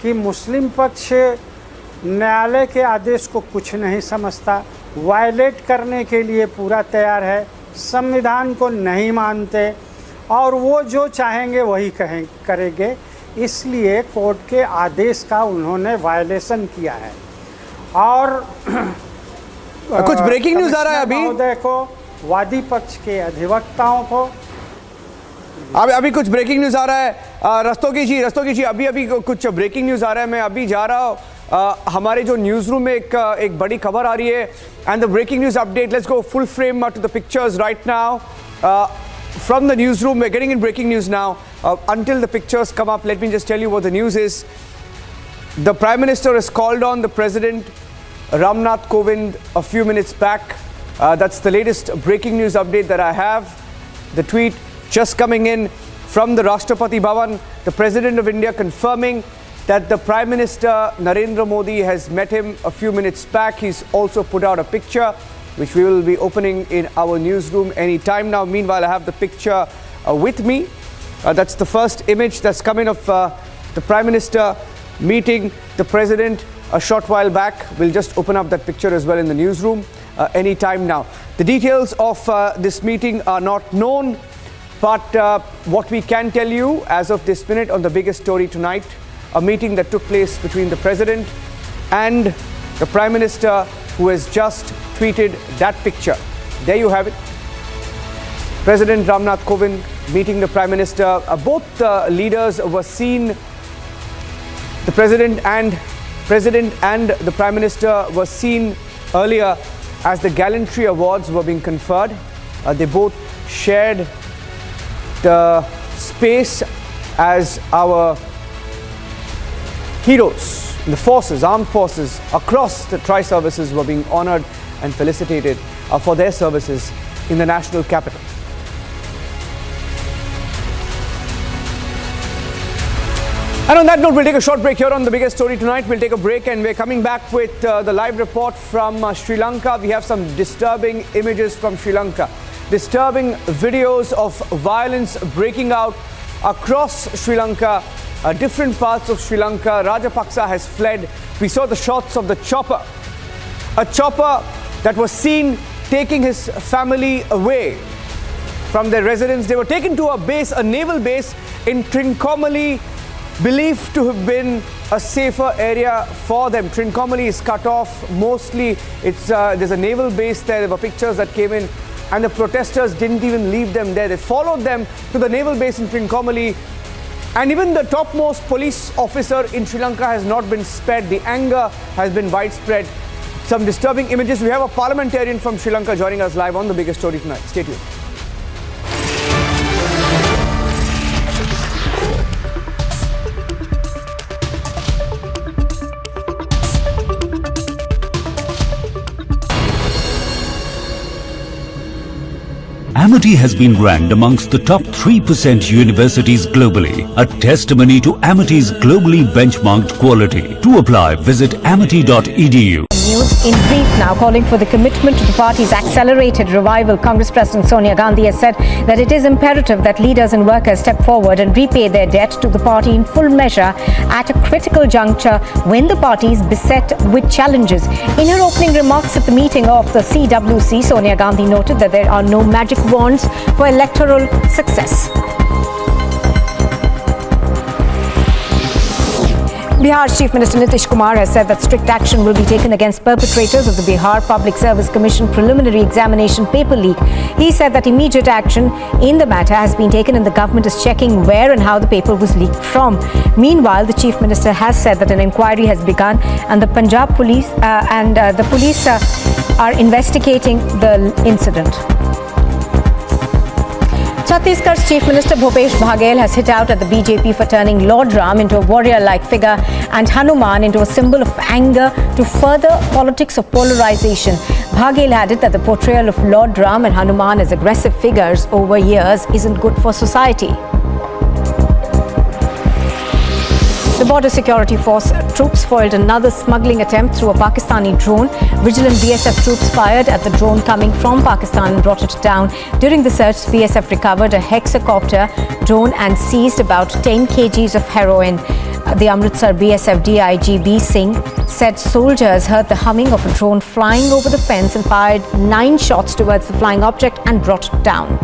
कि मुस्लिम पक्ष न्यायालय के आदेश को कुछ नहीं समझता, वायलेट करने के लिए पूरा तैयार है, संविधान को नहीं मानते और वो जो चाहेंगे वही करेंगे। इसलिए कोर्ट के आदेश का उन्होंने वायलेशन किया है। और कुछ ब्रेकिंग न्यूज़ आ रहा है अभी, महोदय को, वादी पक्ष के अधिवक्ताओं को अभी कुछ ब्रेकिंग न्यूज़ आ रहा है। रस्तोगी जी अभी कुछ ब्रेकिंग न्यूज़ आ रहा है। मैं अभी जा रहा हूँ, हमारे जो न्यूज़ रूम में एक बड़ी खबर आ रही है, and the breaking news update, let's go full frame to the pictures right now from the news room. We are getting in breaking news now. Until the pictures come up, let me just tell you what the news is. The Prime Minister has called on the President Ramnath Kovind a few minutes back. That's the latest breaking news update that I have. The tweet just coming in from the Rashtrapati Bhavan, the President of India confirming that the Prime Minister Narendra Modi has met him a few minutes back. He's also put out a picture which we will be opening in our newsroom any time now. Meanwhile, I have the picture with me. That's the first image that's coming of the Prime Minister meeting the President a short while back. We'll just open up that picture as well in the newsroom any time now. The details of this meeting are not known, but what we can tell you as of this minute on the biggest story tonight, a meeting that took place between the President and the Prime Minister, who has just tweeted that picture. There you have it. President Ramnath Kovind meeting the Prime Minister. Both leaders were seen, the President and the Prime Minister were seen earlier as the gallantry awards were being conferred. They both shared the space as our heroes, the forces, armed forces across the tri-services were being honored and felicitated for their services in the national capital. And on that note, we'll take a short break here on the biggest story tonight. We'll take a break and we're coming back with the live report from Sri Lanka. We have some disturbing images from Sri Lanka. Disturbing videos of violence breaking out across Sri Lanka, different parts of Sri Lanka. Rajapaksa has fled. We saw the shots of the chopper. A chopper that was seen taking his family away from their residence. They were taken to a base, a naval base in Trincomalee, believed to have been a safer area for them. Trincomalee is cut off mostly. There's a naval base there. There were pictures that came in, and the protesters didn't even leave them there. They followed them to the naval base in Trincomalee, and even the topmost police officer in Sri Lanka has not been spared. The anger has been widespread. Some disturbing images. We have a parliamentarian from Sri Lanka joining us live on the biggest story tonight. Stay tuned. Amity has been ranked amongst the top 3% universities globally, a testimony to Amity's globally benchmarked quality. To apply, visit amity.edu. News in brief now, calling for the commitment to the party's accelerated revival. Congress President Sonia Gandhi has said that it is imperative that leaders and workers step forward and repay their debt to the party in full measure at a critical juncture when the party is beset with challenges. In her opening remarks at the meeting of the CWC, Sonia Gandhi noted that there are no magic wands for electoral success. Bihar's Chief Minister Nitish Kumar has said that strict action will be taken against perpetrators of the Bihar Public Service Commission preliminary examination paper leak. He said that immediate action in the matter has been taken and the government is checking where and how the paper was leaked from. Meanwhile, the Chief Minister has said that an inquiry has begun and the Punjab police are investigating the incident. Chhattisgarh's Chief Minister Bhupesh Baghel has hit out at the BJP for turning Lord Ram into a warrior-like figure and Hanuman into a symbol of anger to further politics of polarization. Baghel added that the portrayal of Lord Ram and Hanuman as aggressive figures over years isn't good for society. The Border Security Force troops foiled another smuggling attempt through a Pakistani drone. Vigilant BSF troops fired at the drone coming from Pakistan and brought it down. During the search, BSF recovered a hexacopter drone and seized about 10 kgs of heroin. The Amritsar BSF DIG B. Singh said soldiers heard the humming of a drone flying over the fence and fired 9 shots towards the flying object and brought it down.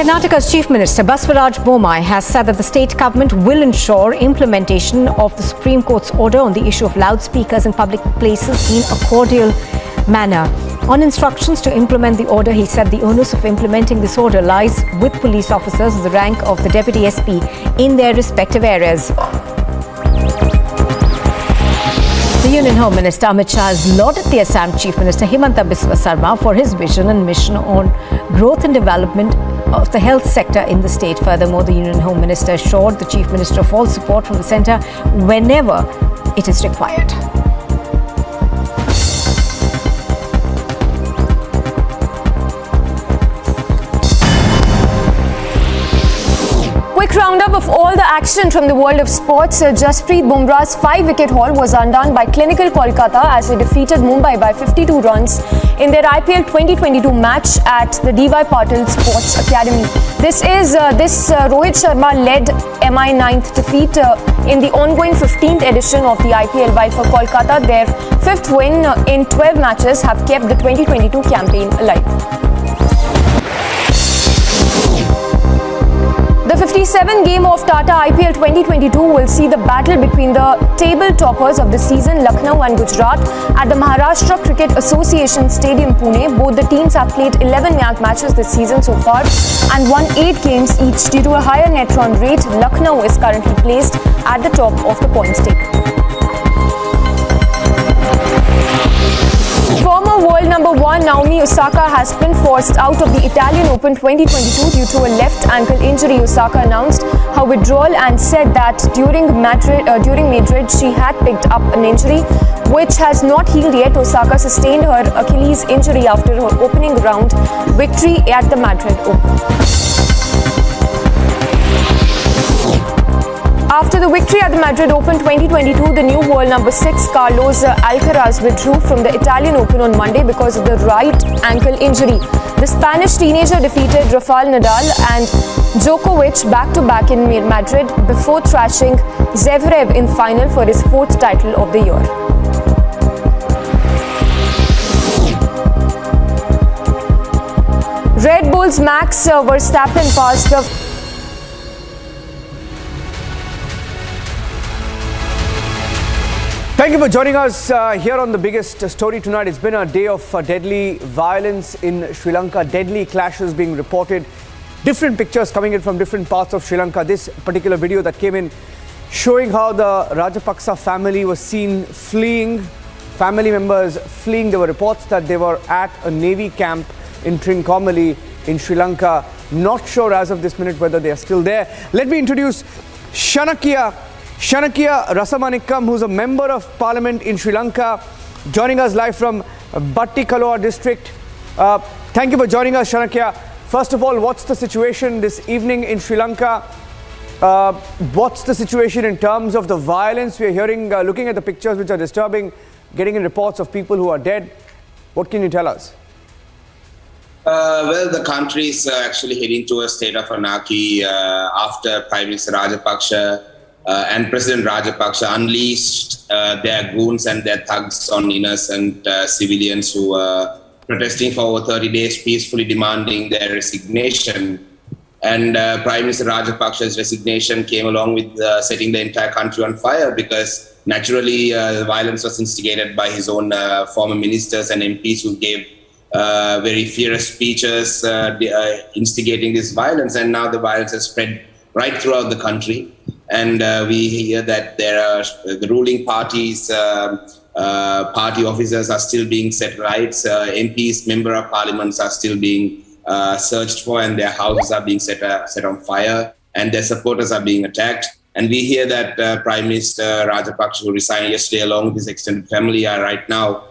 Karnataka's Chief Minister Baswaraj Bommai has said that the state government will ensure implementation of the Supreme Court's order on the issue of loudspeakers in public places in a cordial manner. On instructions to implement the order, he said the onus of implementing this order lies with police officers of the rank of the Deputy SP in their respective areas. The Union Home Minister Amit Shah has lauded the Assam Chief Minister Himanta Biswa Sarma for his vision and mission on growth and development of the health sector in the state. Furthermore, the Union Home Minister assured the Chief Minister of all support from the centre whenever it is required. Quick roundup of all the action from the world of sports. Jasprit Bumrah's 5-wicket haul was undone by clinical Kolkata as they defeated Mumbai by 52 runs in their IPL 2022 match at the D.Y. Patil Sports Academy. This Rohit Sharma led MI 9th defeat in the ongoing 15th edition of the IPL, while for Kolkata their 5th win in 12 matches have kept the 2022 campaign alive. The 57 game of Tata IPL 2022 will see the battle between the table toppers of the season, Lucknow and Gujarat, at the Maharashtra Cricket Association Stadium, Pune. Both the teams have played 11 matches this season so far and won 8 games each. Due to a higher net run rate, Lucknow is currently placed at the top of the points table. Former world number 1 Naomi Osaka has been forced out of the Italian Open 2022 due to a left ankle injury. Osaka announced her withdrawal and said that during Madrid she had picked up an injury which has not healed yet. Osaka sustained her Achilles injury after her opening round victory at the Madrid Open. After the victory at the Madrid Open 2022, the new world number 6 Carlos Alcaraz withdrew from the Italian Open on Monday because of the right ankle injury. The Spanish teenager defeated Rafael Nadal and Djokovic back-to-back in Madrid before thrashing Zverev in final for his 4th title of the year. Red Bull's Max Verstappen passed the Thank you for joining us here on the biggest story tonight. It's been a day of deadly violence in Sri Lanka, deadly clashes being reported, different pictures coming in from different parts of Sri Lanka. This particular video that came in showing how the Rajapaksa family was seen fleeing, family members fleeing. There were reports that they were at a Navy camp in Trincomalee in Sri Lanka. Not sure as of this minute whether they are still there. Let me introduce Shanakia Rasamanikam, who's a member of parliament in Sri Lanka, joining us live from Battikaloa district. Thank you for joining us, Shanakya. First of all, what's the situation this evening in Sri Lanka? What's the situation in terms of the violence? We are hearing, looking at the pictures which are disturbing, getting in reports of people who are dead. What can you tell us? Well, the country is actually heading to a state of anarchy after Prime Minister Rajapaksa and President Rajapaksa unleashed their goons and their thugs on innocent civilians who were protesting for over 30 days, peacefully demanding their resignation. And Prime Minister Rajapaksa's resignation came along with setting the entire country on fire, because naturally the violence was instigated by his own former ministers and MPs who gave very fierce speeches instigating this violence. And now the violence has spread right throughout the country. And we hear that there are the ruling parties, party officers are still being set right. MPs, member of parliaments are still being searched for, and their houses are being set on fire, and their supporters are being attacked. And we hear that Prime Minister Rajapaksa, who resigned yesterday along with his extended family, are right now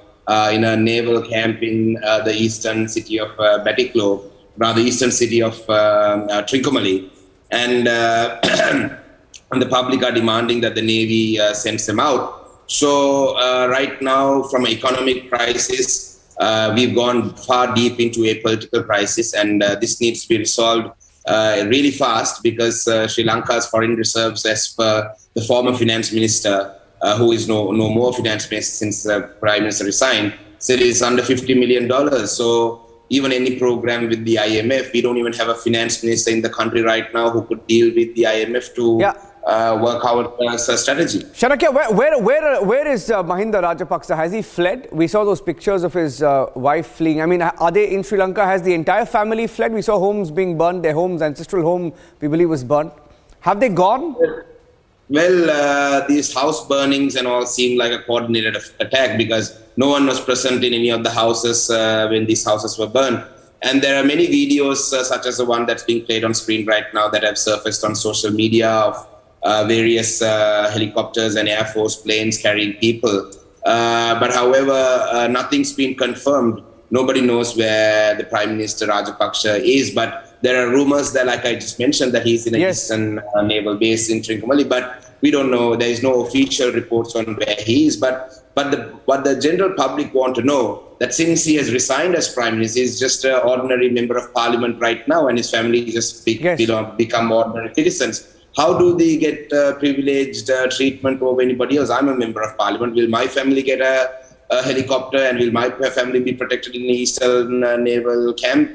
in a naval camp in the eastern city of Batiklo, rather eastern city of Trincomalee. And the public are demanding that the Navy sends them out. So right now, from an economic crisis, we've gone far deep into a political crisis, and this needs to be resolved really fast, because Sri Lanka's foreign reserves, as per the former finance minister, who is no more finance minister since the Prime Minister resigned, said it's under $50 million. So even any program with the IMF, we don't even have a finance minister in the country right now who could deal with the IMF to work out a strategy. Shanakya, where is Mahinda Rajapaksa? Has he fled? We saw those pictures of his wife fleeing. I mean, are they in Sri Lanka? Has the entire family fled? We saw homes being burned. Their homes, ancestral home, we believe, was burnt. Have they gone? Well, these house burnings and all seem like a coordinated attack, because no one was present in any of the houses when these houses were burned. And there are many videos, such as the one that's being played on screen right now, that have surfaced on social media of various helicopters and Air Force planes carrying people. But however, nothing's been confirmed. Nobody knows where the Prime Minister Rajapaksa is, but there are rumors that, like I just mentioned, that he's in a eastern naval base in Trincomalee, but we don't know. There is no official reports on where he is. But what the general public want to know, that since he has resigned as Prime Minister, he's just an ordinary member of Parliament right now, and his family just become ordinary citizens. How do they get privileged treatment over anybody else? I'm a member of Parliament. Will my family get a helicopter, and will my family be protected in the Eastern Naval Camp?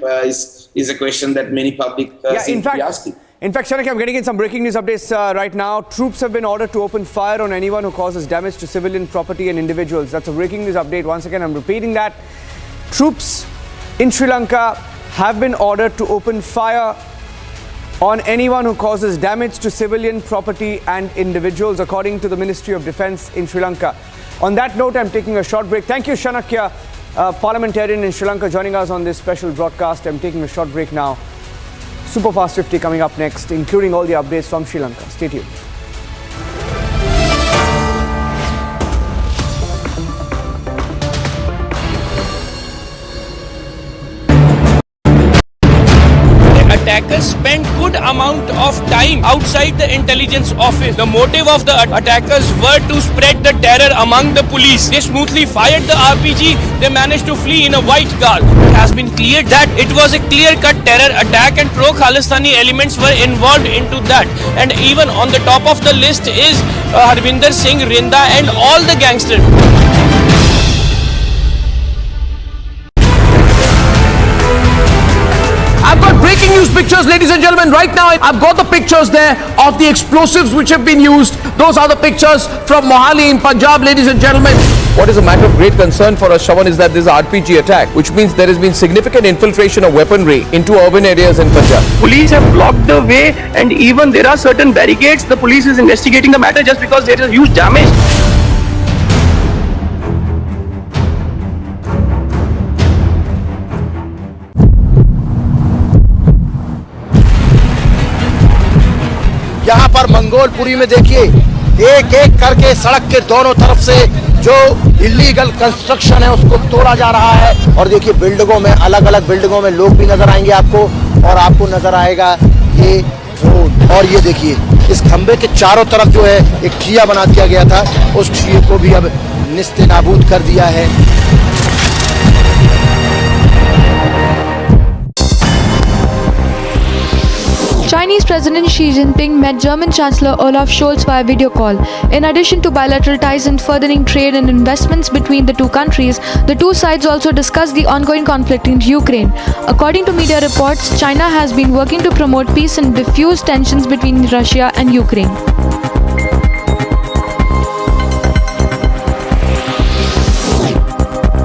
Is a question that many public seem to be asking. In fact, Shanakya, I'm getting in some breaking news updates right now. Troops have been ordered to open fire on anyone who causes damage to civilian property and individuals. That's a breaking news update. Once again, I'm repeating that. Troops in Sri Lanka have been ordered to open fire on anyone who causes damage to civilian property and individuals, according to the Ministry of Defence in Sri Lanka. On that note, I'm taking a short break. Thank you, Shanakya, parliamentarian in Sri Lanka, joining us on this special broadcast. I'm taking a short break now. Super Fast 50 coming up next, including all the updates from Sri Lanka. Stay tuned. Attackers spent good amount of time outside the intelligence office. The motive of the attackers were to spread the terror among the police. They smoothly fired the RPG. They managed to flee in a white car. It has been cleared that it was a clear-cut terror attack, and pro-Khalistani elements were involved into that. And even on the top of the list is Harvinder Singh Rinda and all the gangsters. I've got breaking news pictures, ladies and gentlemen. Right now, I've got the pictures there of the explosives which have been used. Those are the pictures from Mohali in Punjab, ladies and gentlemen. What is a matter of great concern for us, Shravan, is that this is an RPG attack, which means there has been significant infiltration of weaponry into urban areas in Punjab. Police have blocked the way, and even there are certain barricades. The police is investigating the matter just because there is huge damage. यहाँ पर मंगोलपुरी में देखिए एक एक करके सड़क के दोनों तरफ से जो इलीगल कंस्ट्रक्शन है उसको तोड़ा जा रहा है। और देखिए बिल्डिंगों में, अलग अलग बिल्डिंगों में लोग भी नजर आएंगे आपको, और आपको नजर आएगा ये रोड। और ये देखिए इस खंबे के चारों तरफ जो है एक ठिया बना दिया गया था, उस ठिये को भी अब निस्ते नाबूद कर दिया है। Chinese President Xi Jinping met German Chancellor Olaf Scholz via video call. In addition to bilateral ties and furthering trade and investments between the two countries, the two sides also discussed the ongoing conflict in Ukraine. According to media reports, China has been working to promote peace and diffuse tensions between Russia and Ukraine.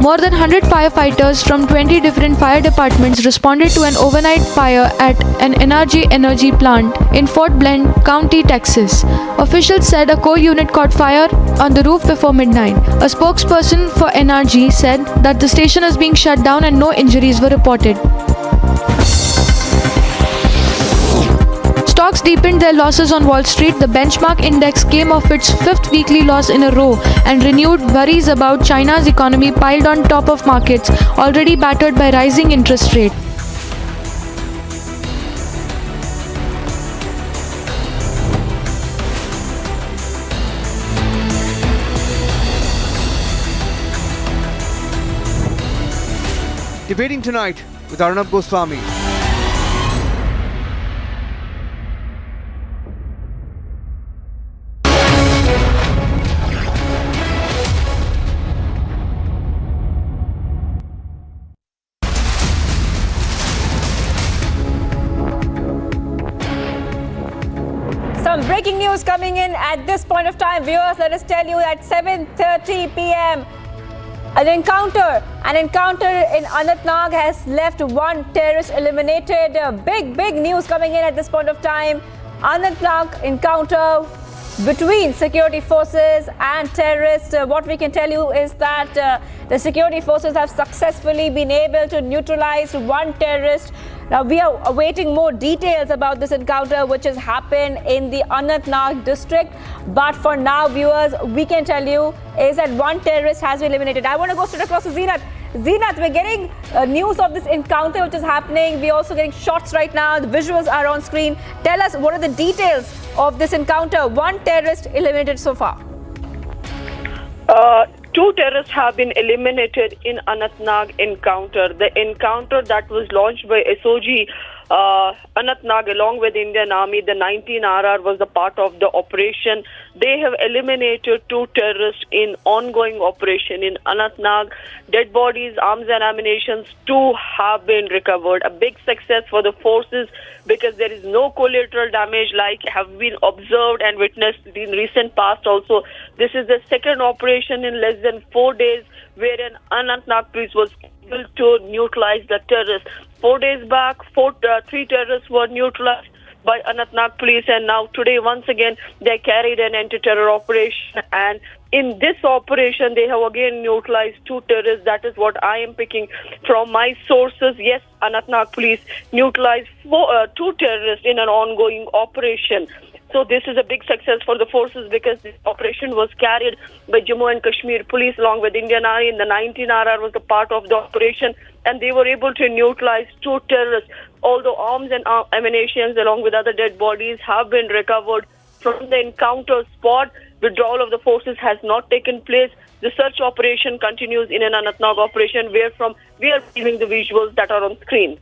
More than 100 firefighters from 20 different fire departments responded to an overnight fire at an energy plant in Fort Bend County, Texas. Officials said a coal unit caught fire on the roof before midnight. A spokesperson for NRG said that the station is being shut down and no injuries were reported. Stocks deepened their losses on Wall Street. The benchmark index came off its fifth weekly loss in a row, and renewed worries about China's economy piled on top of markets already battered by rising interest rates. Debating tonight with Arnab Goswami. Some breaking news coming in at this point of time. Viewers, let us tell you at 7:30 p.m. An encounter in Anantnag has left one terrorist eliminated. Big news coming in at this point of time. Anantnag encounter between security forces and terrorists. What we can tell you is that the security forces have successfully been able to neutralize one terrorist. Now, we are awaiting more details about this encounter, which has happened in the Anantnag district. But for now, viewers, we can tell you is that one terrorist has been eliminated. I want to go straight across to Zeenat. Zeenat, we're getting news of this encounter which is happening. We're also getting shots right now. The visuals are on screen. Tell us, what are the details of this encounter? One terrorist eliminated so far. Two terrorists have been eliminated in Anantnag encounter. The encounter that was launched by SOG Anantnag along with Indian Army, the 19RR was the part of the operation. They have eliminated two terrorists in ongoing operation in Anantnag. Dead bodies, arms and ammunition, two have been recovered. A big success for the forces because there is no collateral damage like have been observed and witnessed in recent past also. This is the second operation in less than 4 days wherein Anantnag police was able to neutralize the terrorists. 4 days back, three terrorists were neutralized by Anantnag police, and now today once again they carried an anti-terror operation, and in this operation they have again neutralized two terrorists. That is what I am picking from my sources. Yes, Anantnag police neutralized two terrorists in an ongoing operation. So this is a big success for the forces because this operation was carried by Jammu and Kashmir police along with Indian Army, and the 19RR was a part of the operation, and they were able to neutralize two terrorists. Although arms and ammunition along with other dead bodies have been recovered from the encounter spot, withdrawal of the forces has not taken place. The search operation continues in an Anantnag operation where from we are viewing the visuals that are on screen.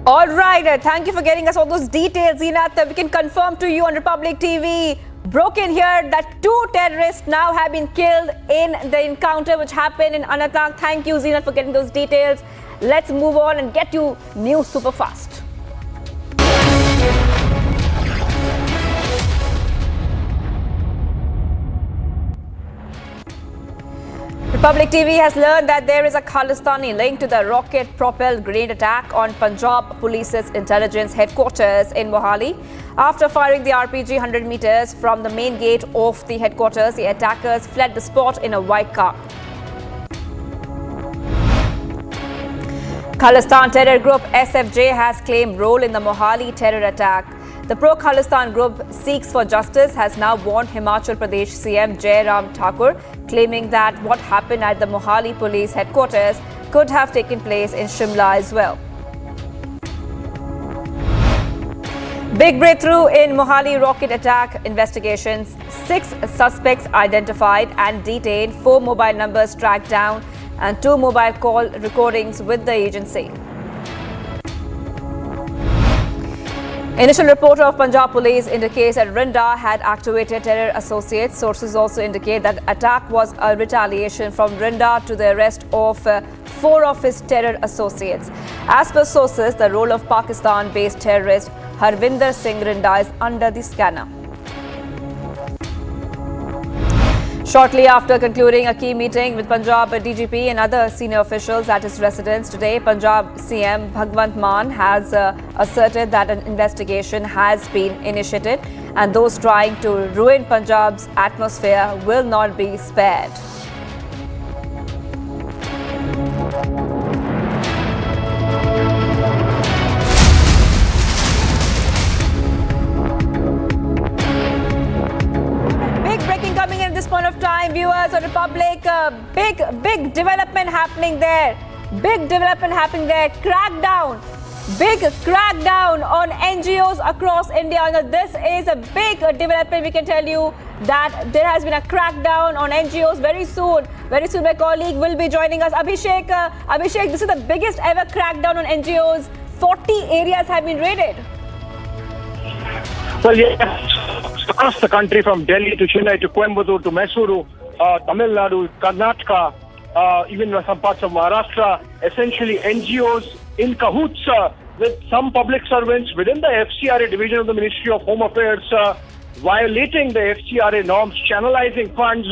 All right, thank you for getting us all those details, Zeenat. We can confirm to you on Republic TV, broken here, that two terrorists now have been killed in the encounter which happened in Anantnag. Thank you, Zeenat, for getting those details. Let's move on and get you news super fast. Republic TV has learned that there is a Khalistani link to the rocket-propelled grenade attack on Punjab Police's intelligence headquarters in Mohali. After firing the RPG 100 meters from the main gate of the headquarters, the attackers fled the spot in a white car. Khalistan terror group SFJ has claimed role in the Mohali terror attack. The pro-Khalistan group Seeks for Justice has now warned Himachal Pradesh CM Jai Ram Thakur, claiming that what happened at the Mohali police headquarters could have taken place in Shimla as well. Big breakthrough in Mohali rocket attack investigations. 6 suspects identified and detained, 4 mobile numbers tracked down, and 2 mobile call recordings with the agency. Initial report of Punjab police indicates that Rinda had activated terror associates. Sources also indicate that attack was a retaliation from Rinda to the arrest of 4 of his terror associates. As per sources, the role of Pakistan-based terrorist Harvinder Singh Rinda is under the scanner. Shortly after concluding a key meeting with Punjab DGP and other senior officials at his residence today, Punjab CM Bhagwant Mann has asserted that an investigation has been initiated and those trying to ruin Punjab's atmosphere will not be spared. Point of time, viewers of Republic, big development happening there. Big development happening there. Crackdown. Big crackdown on NGOs across India. Now, this is a big development. We can tell you that there has been a crackdown on NGOs very soon. Very soon, my colleague will be joining us. Abhishek, this is the biggest ever crackdown on NGOs. 40 areas have been raided. Well, yes, across the country from Delhi to Chennai to Coimbatore to Mysuru, Tamil Nadu, Karnataka, even some parts of Maharashtra, essentially NGOs in cahoots with some public servants within the FCRA division of the Ministry of Home Affairs, violating the FCRA norms, channelizing funds,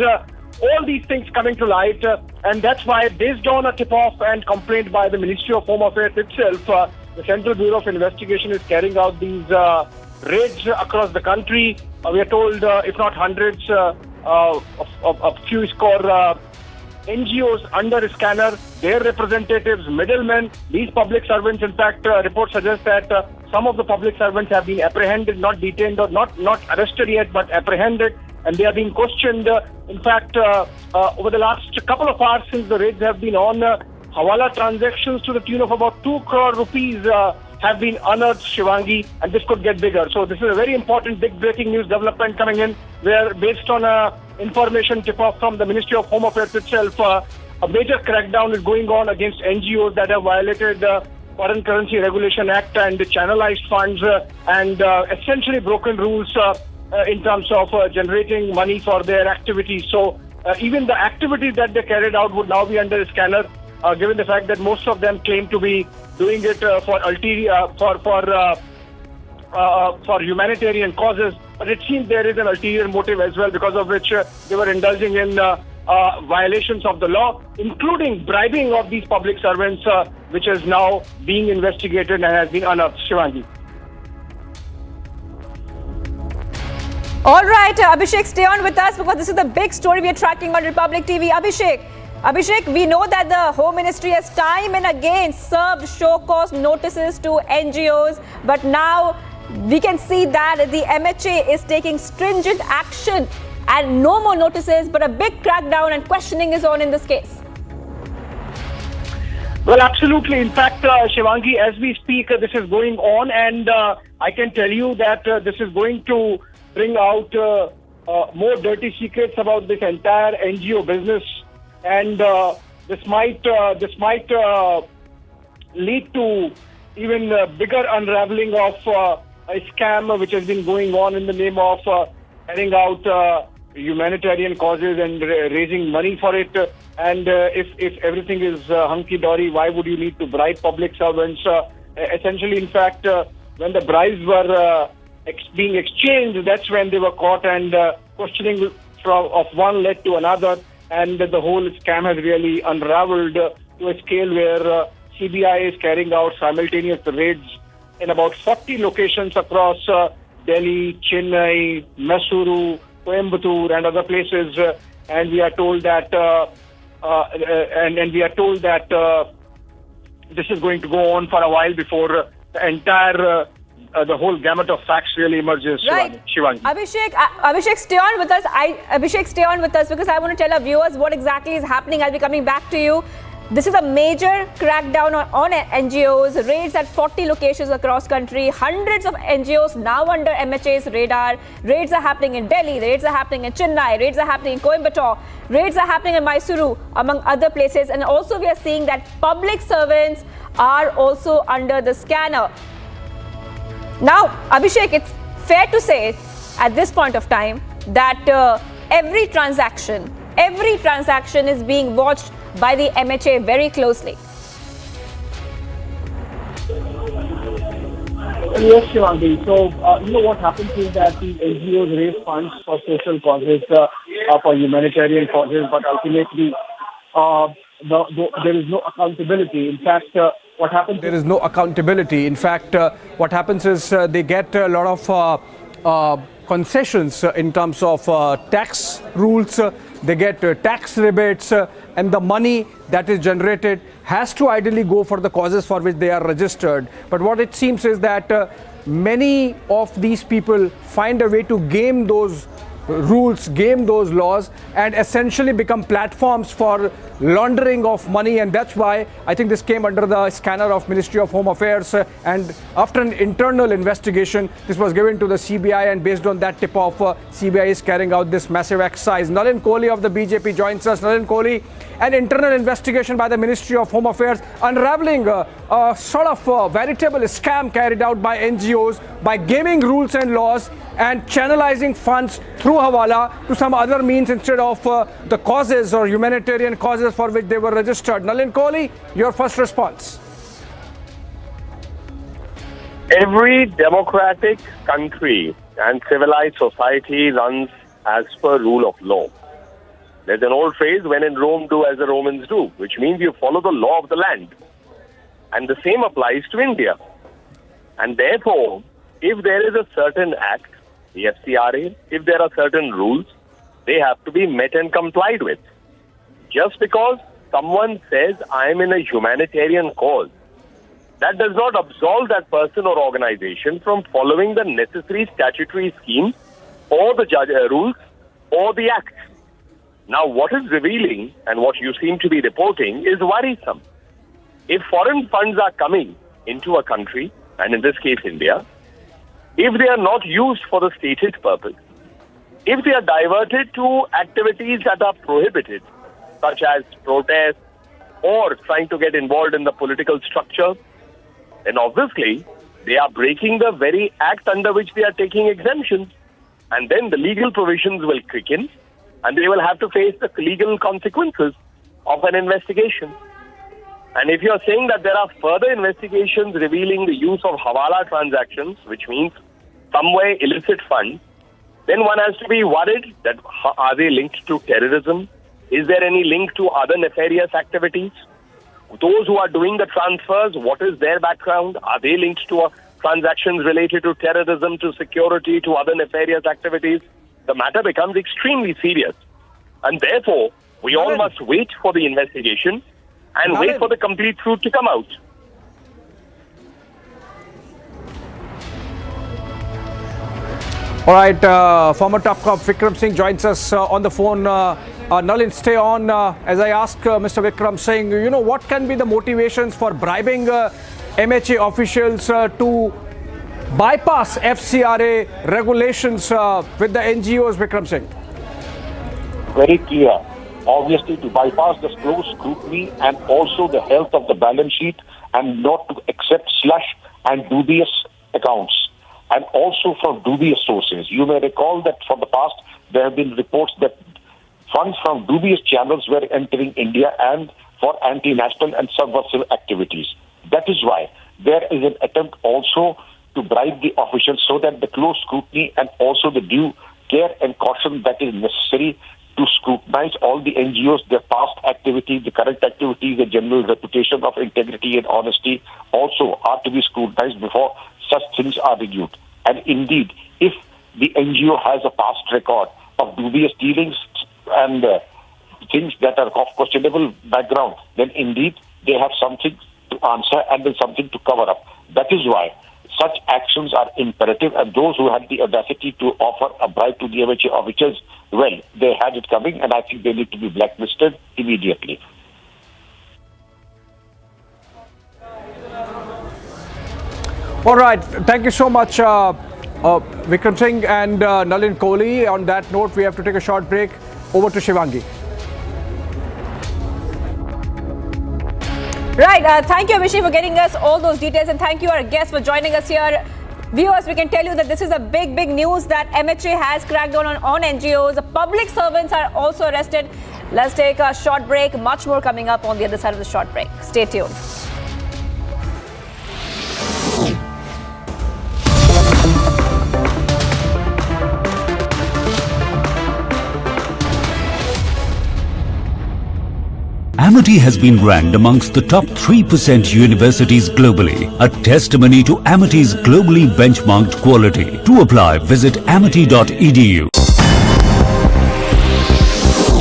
all these things coming to light. And that's why, based on a tip-off and complaint by the Ministry of Home Affairs itself, the Central Bureau of Investigation is carrying out these raids across the country. We are told, if not hundreds, of few score NGOs under scanner, their representatives, middlemen, these public servants. In fact, reports suggest that some of the public servants have been apprehended, not detained or not arrested yet, but apprehended, and they are being questioned. In fact, over the last couple of hours since the raids have been on, Hawala transactions to the tune of about 2 crore rupees have been unearthed, Shivangi, and this could get bigger. So this is a very important, big breaking news development coming in, where based on information tip-off from the Ministry of Home Affairs itself, a major crackdown is going on against NGOs that have violated the Foreign Currency Regulation Act and channelized funds and essentially broken rules in terms of generating money for their activities. So even the activities that they carried out would now be under scanner, given the fact that most of them claim to be doing it for humanitarian causes, but it seems there is an ulterior motive as well, because of which they were indulging in violations of the law, including bribing of these public servants, which is now being investigated and has been unearthed. Shivangi. All right, Abhishek, stay on with us because this is the big story we are tracking on Republic TV. Abhishek, we know that the Home Ministry has time and again served show cause notices to NGOs, but now we can see that the MHA is taking stringent action and no more notices, but a big crackdown and questioning is on in this case. Well, absolutely. In fact, Shivangi, as we speak, this is going on, and I can tell you that this is going to bring out more dirty secrets about this entire NGO business. And this might lead to even bigger unraveling of a scam which has been going on in the name of carrying out humanitarian causes and raising money for it. And if everything is hunky-dory, why would you need to bribe public servants? Essentially, in fact, when the bribes were being exchanged, that's when they were caught, and questioning of one led to another. And the whole scam has really unraveled to a scale where CBI is carrying out simultaneous raids in about 40 locations across Delhi, Chennai, Mysuru, Coimbatore, and other places. And we are told that this is going to go on for a while before the entire the whole gamut of facts really emerges, Right. Shivangi. Abhishek, stay on with us. Abhishek, stay on with us because I want to tell our viewers what exactly is happening. I'll be coming back to you. This is a major crackdown on NGOs, raids at 40 locations across country, hundreds of NGOs now under MHA's radar. Raids are happening in Delhi, raids are happening in Chennai, raids are happening in Coimbatore, raids are happening in Mysuru, among other places. And also we are seeing that public servants are also under the scanner. Now, Abhishek, it's fair to say at this point of time that every transaction is being watched by the MHA very closely. Yes, Shivangi. So, what happens is that the NGOs raise funds for social causes, for humanitarian causes, but ultimately there is no accountability. In fact, what happens? There is no accountability. In fact, what happens is they get a lot of concessions in terms of tax rules. They get tax rebates, and the money that is generated has to ideally go for the causes for which they are registered. But what it seems is that many of these people find a way to game those rules, game those laws, and essentially become platforms for laundering of money. And that's why I think this came under the scanner of Ministry of Home Affairs, and after an internal investigation this was given to the CBI, and based on that tip-off, CBI is carrying out this massive exercise. Nalin Kohli of the BJP joins us. Nalin Kohli, an internal investigation by the Ministry of Home Affairs unraveling a sort of veritable scam carried out by NGOs by gaming rules and laws and channelizing funds through Hawala to some other means instead of the causes or humanitarian causes for which they were registered. Nalin Kohli, your first response. Every democratic country and civilized society runs as per rule of law. There's an old phrase, when in Rome, do as the Romans do, which means you follow the law of the land. And the same applies to India. And therefore, if there is a certain act, the FCRA, if there are certain rules, they have to be met and complied with. Just because someone says, I am in a humanitarian cause, that does not absolve that person or organization from following the necessary statutory schemes or the rules or the acts. Now, what is revealing and what you seem to be reporting is worrisome. If foreign funds are coming into a country, and in this case India, if they are not used for the stated purpose, if they are diverted to activities that are prohibited, such as protests or trying to get involved in the political structure, then obviously they are breaking the very act under which they are taking exemptions. And then the legal provisions will kick in and they will have to face the legal consequences of an investigation. And if you are saying that there are further investigations revealing the use of Hawala transactions, which means some way illicit funds, then one has to be worried that are they linked to terrorism? Is there any link to other nefarious activities? Those who are doing the transfers, what is their background? Are they linked to transactions related to terrorism, to security, to other nefarious activities? The matter becomes extremely serious. And therefore, we all must wait for the investigation and wait for the complete truth to come out. All right, former top cop Vikram Singh joins us on the phone. Nalin, stay on. As I ask Mr. Vikram Singh, you know, what can be the motivations for bribing MHA officials to bypass FCRA regulations with the NGOs, Vikram Singh? Very clear. Obviously, to bypass the close scrutiny and also the health of the balance sheet and not to accept slush and dubious accounts, and also from dubious sources. You may recall that from the past, there have been reports that funds from dubious channels were entering India and for anti-national and subversive activities. That is why there is an attempt also to bribe the officials so that the close scrutiny and also the due care and caution that is necessary to scrutinize all the NGOs, their past activities, the current activities, the general reputation of integrity and honesty also are to be scrutinized before such things are reviewed. And indeed, if the NGO has a past record of dubious dealings and things that are of questionable background, then indeed they have something to answer and then something to cover up. That is why such actions are imperative, and those who had the audacity to offer a bribe to the MHA officials, well, they had it coming, and I think they need to be blacklisted immediately. All right, thank you so much, Vikram Singh and Nalin Kohli. On that note, we have to take a short break. Over to Shivangi. Right, thank you Abhishek for getting us all those details, and thank you our guests for joining us here. Viewers, we can tell you that this is a big news that MHA has cracked down on NGOs. The public servants are also arrested. Let's take a short break. Much more coming up on the other side of the short break. Stay tuned. Amity has been ranked amongst the top 3% universities globally, a testimony to Amity's globally benchmarked quality. To apply, visit amity.edu.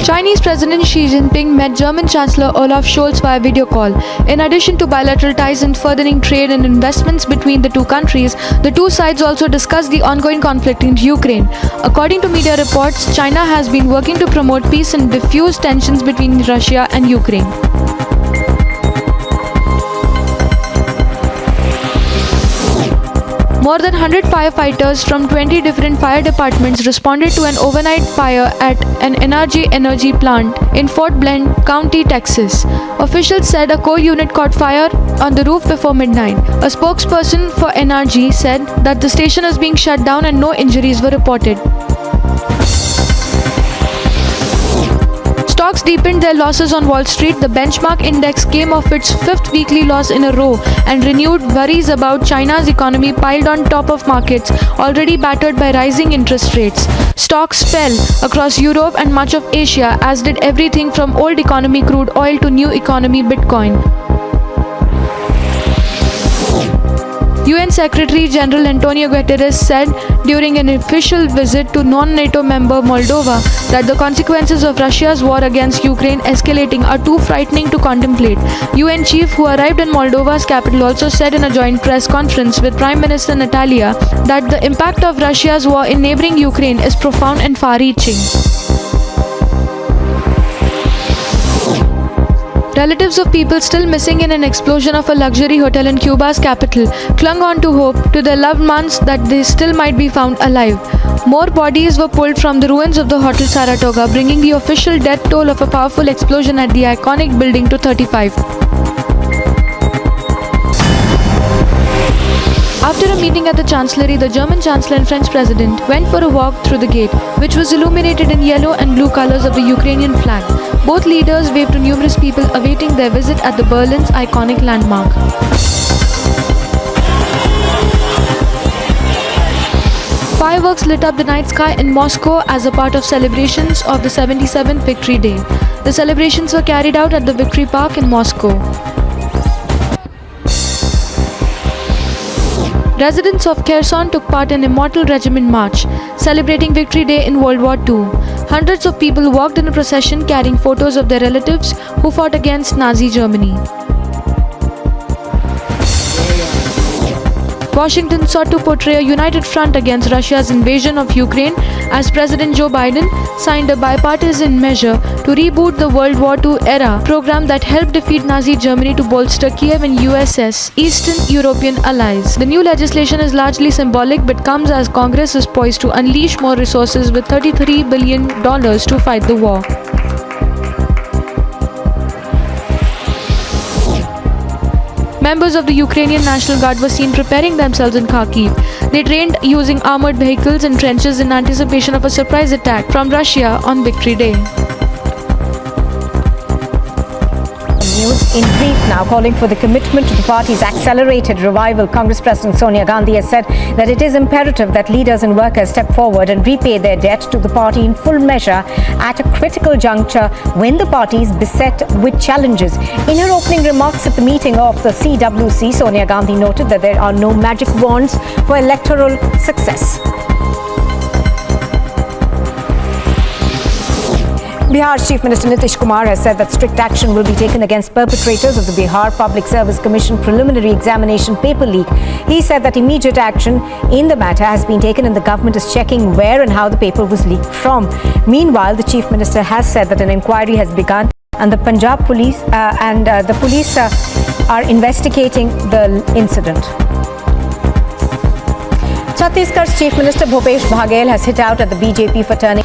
Chinese President Xi Jinping met German Chancellor Olaf Scholz via video call. In addition to bilateral ties and furthering trade and investments between the two countries, the two sides also discussed the ongoing conflict in Ukraine. According to media reports, China has been working to promote peace and diffuse tensions between Russia and Ukraine. More than 100 firefighters from 20 different fire departments responded to an overnight fire at an energy plant in Fort Bend County, Texas. Officials said a coal unit caught fire on the roof before midnight. A spokesperson for NRG said that the station is being shut down and no injuries were reported. Stocks deepened their losses on Wall Street. The benchmark index came off its fifth weekly loss in a row, and renewed worries about China's economy piled on top of markets already battered by rising interest rates. Stocks fell across Europe and much of Asia, as did everything from old economy crude oil to new economy Bitcoin. UN Secretary General Antonio Guterres said during an official visit to non-NATO member Moldova that the consequences of Russia's war against Ukraine escalating are too frightening to contemplate. UN chief who arrived in Moldova's capital also said in a joint press conference with Prime Minister Natalia that the impact of Russia's war in neighboring Ukraine is profound and far-reaching. Relatives of people still missing in an explosion of a luxury hotel in Cuba's capital clung on to hope to their loved ones that they still might be found alive. More bodies were pulled from the ruins of the Hotel Saratoga, bringing the official death toll of a powerful explosion at the iconic building to 35. After a meeting at the Chancellery, the German Chancellor and French President went for a walk through the gate, which was illuminated in yellow and blue colors of the Ukrainian flag. Both leaders waved to numerous people awaiting their visit at the Berlin's iconic landmark. Fireworks lit up the night sky in Moscow as a part of celebrations of the 77th Victory Day. The celebrations were carried out at the Victory Park in Moscow. Residents of Kherson took part in Immortal Regiment March, celebrating Victory Day in World War II. Hundreds of people walked in a procession carrying photos of their relatives who fought against Nazi Germany. Washington sought to portray a united front against Russia's invasion of Ukraine as President Joe Biden signed a bipartisan measure to reboot the World War II era program that helped defeat Nazi Germany to bolster Kiev and USS Eastern European allies. The new legislation is largely symbolic but comes as Congress is poised to unleash more resources with $33 billion to fight the war. Members of the Ukrainian National Guard were seen preparing themselves in Kharkiv. They trained using armored vehicles and trenches in anticipation of a surprise attack from Russia on Victory Day. News in brief now, calling for the commitment to the party's accelerated revival. Congress President Sonia Gandhi has said that it is imperative that leaders and workers step forward and repay their debt to the party in full measure at a critical juncture when the party is beset with challenges. In her opening remarks at the meeting of the CWC, Sonia Gandhi noted that there are no magic wands for electoral success. Bihar's Chief Minister Nitish Kumar has said that strict action will be taken against perpetrators of the Bihar Public Service Commission preliminary examination paper leak. He said that immediate action in the matter has been taken and the government is checking where and how the paper was leaked from. Meanwhile, the Chief Minister has said that an inquiry has begun and the Punjab police are investigating the incident. Chhattisgarh's Chief Minister Bhupesh Baghel has hit out at the BJP for turning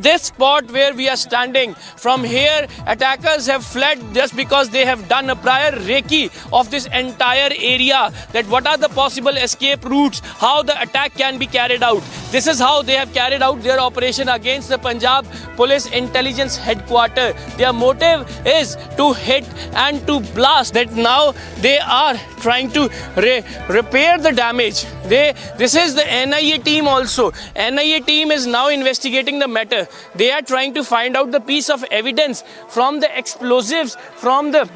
this spot where we are standing. From here, attackers have fled just because they have done a prior recce of this entire area, that what are the possible escape routes, how the attack can be carried out. This is how they have carried out their operation against the Punjab Police Intelligence Headquarters. Their motive is to hit and to blast. That now they are trying to repair the damage. This is the NIA team also. NIA team is now investigating the matter. They are trying to find out the piece of evidence from the explosives, from the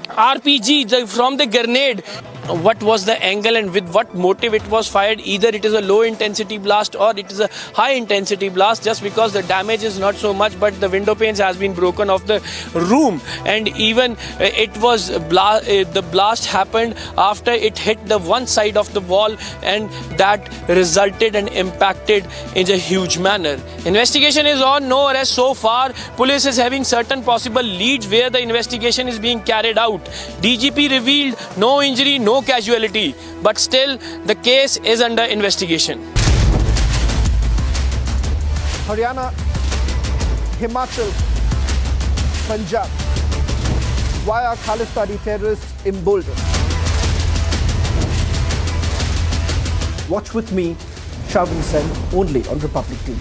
RPG, from the grenade. What was the angle and with what motive it was fired? Either it is a low intensity blast or it is a high intensity blast, just because the damage is not so much, but the window panes has been broken of the room, and even it was the blast happened after it hit the one side of the wall, and that resulted and impacted in a huge manner. Investigation is on, no arrest so far. Police is having certain possible leads where the investigation is being carried out. DGP revealed no injury, no casualty, but still the case is under investigation. Haryana, Himachal, Punjab. Why are Khalistani terrorists emboldened? Watch with me, Shavin Sen, only on Republic TV.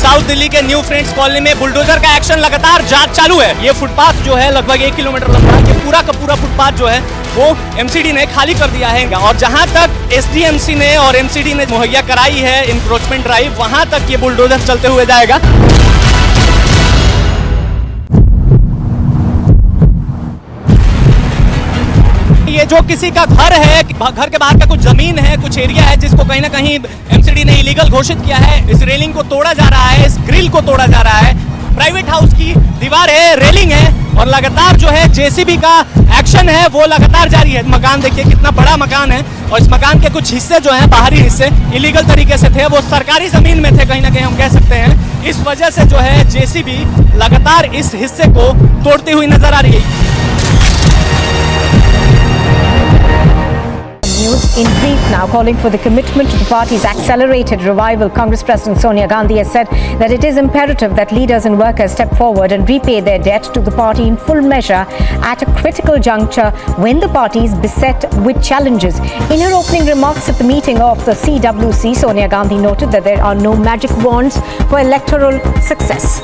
South Delhi के new friends colony में bulldozer का action लगातार जांच चालू है। ये footpath जो है लगभग 1 किलोमीटर लंबा है। ये पूरा का पूरा फुटपाथ जो है वो एमसीडी ने खाली कर दिया है, और जहां तक एसडीएमसी ने और एमसीडी ने मुहैया कराई है इंक्रोचमेंट ड्राइव, वहां तक ये बुलडोजर चलते हुए जाएगा। ये जो किसी का घर है, घर के बाहर का कुछ जमीन है, कुछ एरिया है जिसको कहीं ना कहीं एमसीडी ने इलीगल घोषित किया है, इस रेलिंग को तोड़ा जा रहा है, इस ग्रिल को तोड़ा जा रहा है। प्राइवेट हाउस की दीवार है, रेलिंग है, और लगातार जो है जेसीबी का एक्शन है वो लगातार जारी है। मकान देखिए कितना बड़ा मकान है, और इस मकान के कुछ हिस्से जो हैं बाहरी हिस्से इलीगल तरीके से थे, वो सरकारी जमीन में थे कहीं ना कहीं हम कह सकते हैं। इस वजह से जो है जेसीबी लगातार इस हिस्से को तोड़ती हुई नजर आ रही है। News in brief now, calling for the commitment to the party's accelerated revival. Congress President Sonia Gandhi has said that it is imperative that leaders and workers step forward and repay their debt to the party in full measure at a critical juncture when the party is beset with challenges. In her opening remarks at the meeting of the CWC, Sonia Gandhi noted that there are no magic wands for electoral success.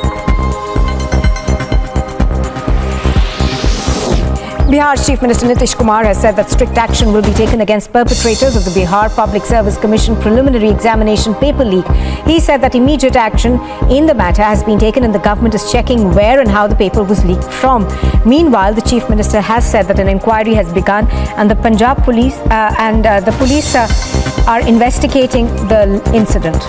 Bihar's Chief Minister Nitish Kumar has said that strict action will be taken against perpetrators of the Bihar Public Service Commission preliminary examination paper leak. He said that immediate action in the matter has been taken and the government is checking where and how the paper was leaked from. Meanwhile, the Chief Minister has said that an inquiry has begun and the Punjab police are investigating the incident.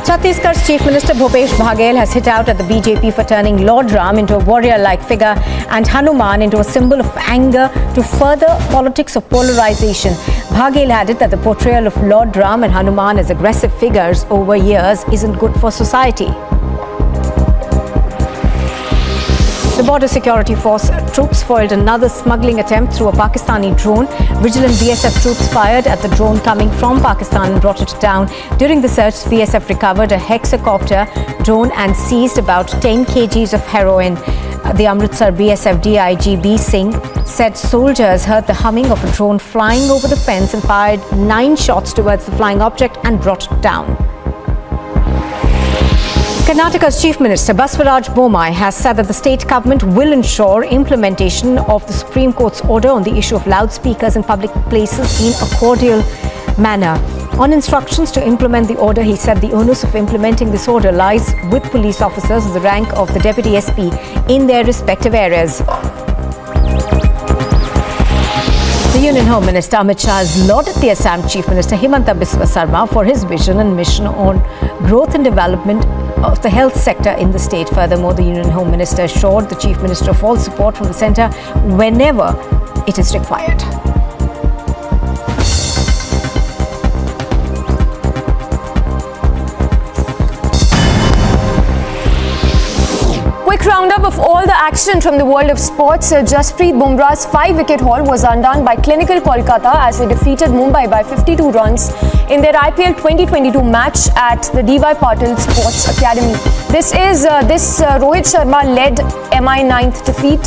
Chhattisgarh's Chief Minister Bhupesh Baghel has hit out at the BJP for turning Lord Ram into a warrior-like figure and Hanuman into a symbol of anger to further politics of polarization. Baghel added that the portrayal of Lord Ram and Hanuman as aggressive figures over years isn't good for society. The Border Security Force troops foiled another smuggling attempt through a Pakistani drone. Vigilant BSF troops fired at the drone coming from Pakistan and brought it down. During the search, BSF recovered a hexacopter drone and seized about 10 kgs of heroin. The Amritsar BSF DIG B. Singh said soldiers heard the humming of a drone flying over the fence and fired 9 shots towards the flying object and brought it down. Karnataka's Chief Minister Baswaraj Bommai has said that the state government will ensure implementation of the Supreme Court's order on the issue of loudspeakers in public places in a cordial manner. On instructions to implement the order, he said the onus of implementing this order lies with police officers of the rank of the Deputy SP in their respective areas. The Union Home Minister Amit Shah has lauded the Assam Chief Minister Himanta Biswa Sarma for his vision and mission on growth and development of the health sector in the state. Furthermore, the Union Home Minister assured the Chief Minister of all support from the centre whenever it is required. Quick roundup of all the action from the world of sports. Jasprit Bumrah's 5-wicket haul was undone by Clinical Kolkata as they defeated Mumbai by 52 runs in their IPL 2022 match at the D.Y. Patil Sports Academy. This Rohit Sharma led MI 9th defeat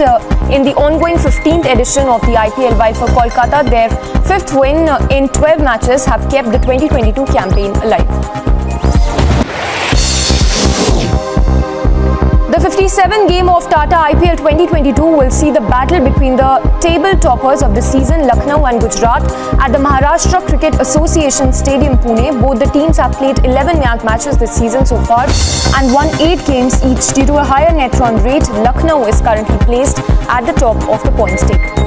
in the ongoing 15th edition of the IPL, while for Kolkata their 5th win in 12 matches have kept the 2022 campaign alive. The 57-game of Tata IPL 2022 will see the battle between the table toppers of the season, Lucknow and Gujarat, at the Maharashtra Cricket Association Stadium, Pune. Both the teams have played 11 matches this season so far and won 8 games each. Due to a higher net run rate, Lucknow is currently placed at the top of the points table.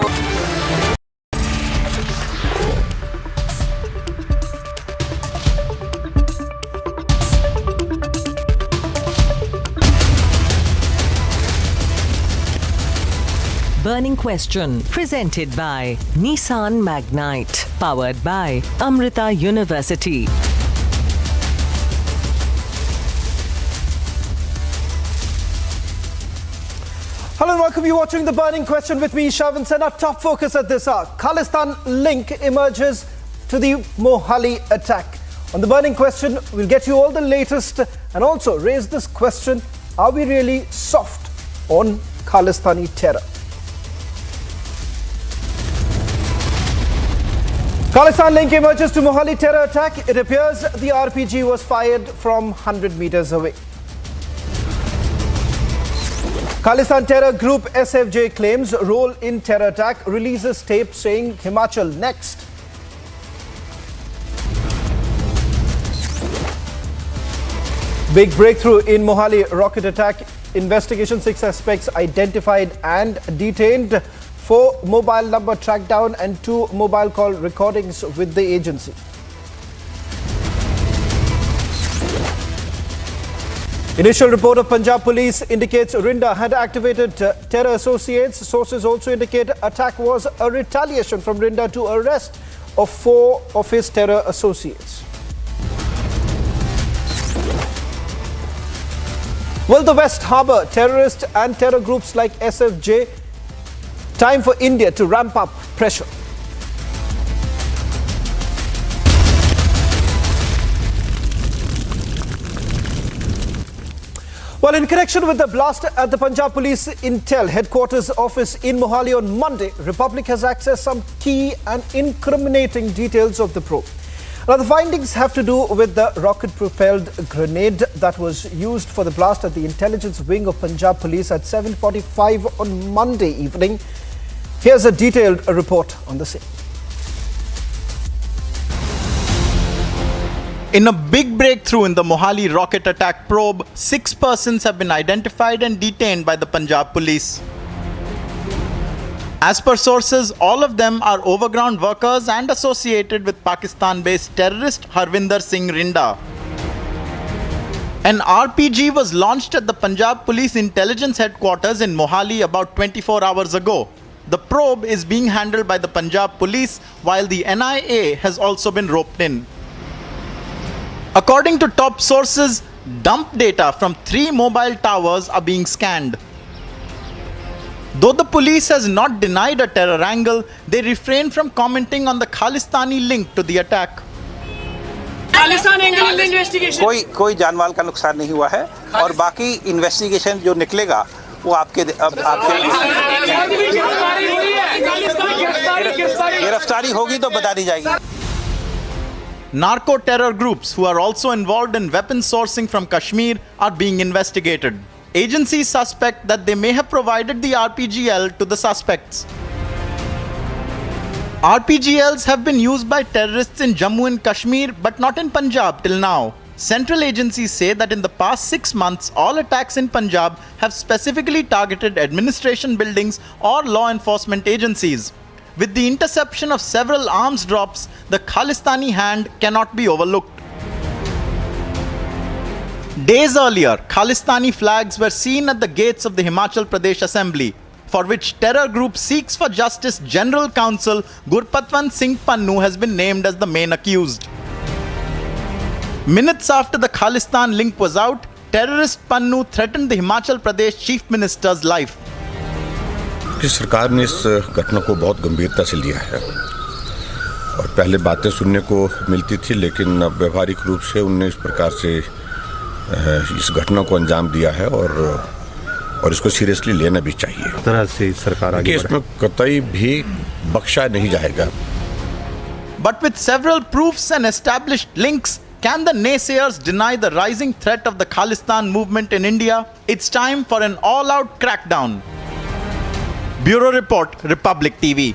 Burning Question, presented by Nissan Magnite, powered by Amrita University. Hello and welcome. You're watching The Burning Question with me, Shavan Sen. Our top focus at this hour. Khalistan link emerges to the Mohali attack. On The Burning Question, we'll get you all the latest and also raise this question: are we really soft on Khalistani terror? Khalistan link emerges to Mohali terror attack. It appears the RPG was fired from 100 meters away. Khalistan terror group SFJ claims role in terror attack, releases tape saying Himachal next. Big breakthrough in Mohali rocket attack investigation. 6 suspects identified and detained. 4 mobile number tracked down and 2 mobile call recordings with the agency. Initial report of Punjab police indicates Rinda had activated terror associates. Sources also indicate attack was a retaliation from Rinda to arrest of 4 of his terror associates. Will the West harbour terrorists and terror groups like SFJ? Time for India to ramp up pressure. Well, in connection with the blast at the Punjab Police Intel Headquarters office in Mohali on Monday, Republic has accessed some key and incriminating details of the probe. Now, the findings have to do with the rocket-propelled grenade that was used for the blast at the intelligence wing of Punjab Police at 7:45 on Monday evening. Here's a detailed report on the same. In a big breakthrough in the Mohali rocket attack probe, 6 persons have been identified and detained by the Punjab Police. As per sources, all of them are overground workers and associated with Pakistan-based terrorist Harvinder Singh Rinda. An RPG was launched at the Punjab Police Intelligence Headquarters in Mohali about 24 hours ago. The probe is being handled by the Punjab Police, while the NIA has also been roped in. According to top sources, dump data from 3 mobile towers are being scanned. Though the police has not denied a terror angle, they refrain from commenting on the Khalistani link to the attack. कोई जानमाल का नुकसान नहीं हुआ है और बाकी investigation जो निकलेगा वो आपके गिरफ्तारी होगी तो बता दी जाएगी. Narco terror groups who are also involved in weapon sourcing from Kashmir are being investigated. Agencies suspect that they may have provided the RPGL to the suspects. RPGLs have been used by terrorists in Jammu and Kashmir, but not in Punjab till now. Central agencies say that in the past 6 months, all attacks in Punjab have specifically targeted administration buildings or law enforcement agencies. With the interception of several arms drops, the Khalistani hand cannot be overlooked. Days earlier, Khalistani flags were seen at the gates of the Himachal Pradesh Assembly, for which terror group Seeks for Justice General Counsel Gurpatwant Singh Pannu has been named as the main accused. Minutes after the Khalistan link was out, terrorist Pannu threatened the Himachal Pradesh Chief Minister's life. सरकार ने इस घटना को बहुत गंभीरता से लिया है और पहले बातें सुनने को मिलती थी, लेकिन अब व्यवहारिक रूप से उनने इस प्रकार से इस घटना को अंजाम दिया है और इसको सीरियसली लेना भी चाहिए। इस तरह से सरकार आगे इसमें कतई भी बख्शा नहीं जाएगा। But with several proofs and established links, can the naysayers deny the rising threat of the Khalistan movement in India? It's time for an all-out crackdown. Bureau Report, Republic TV.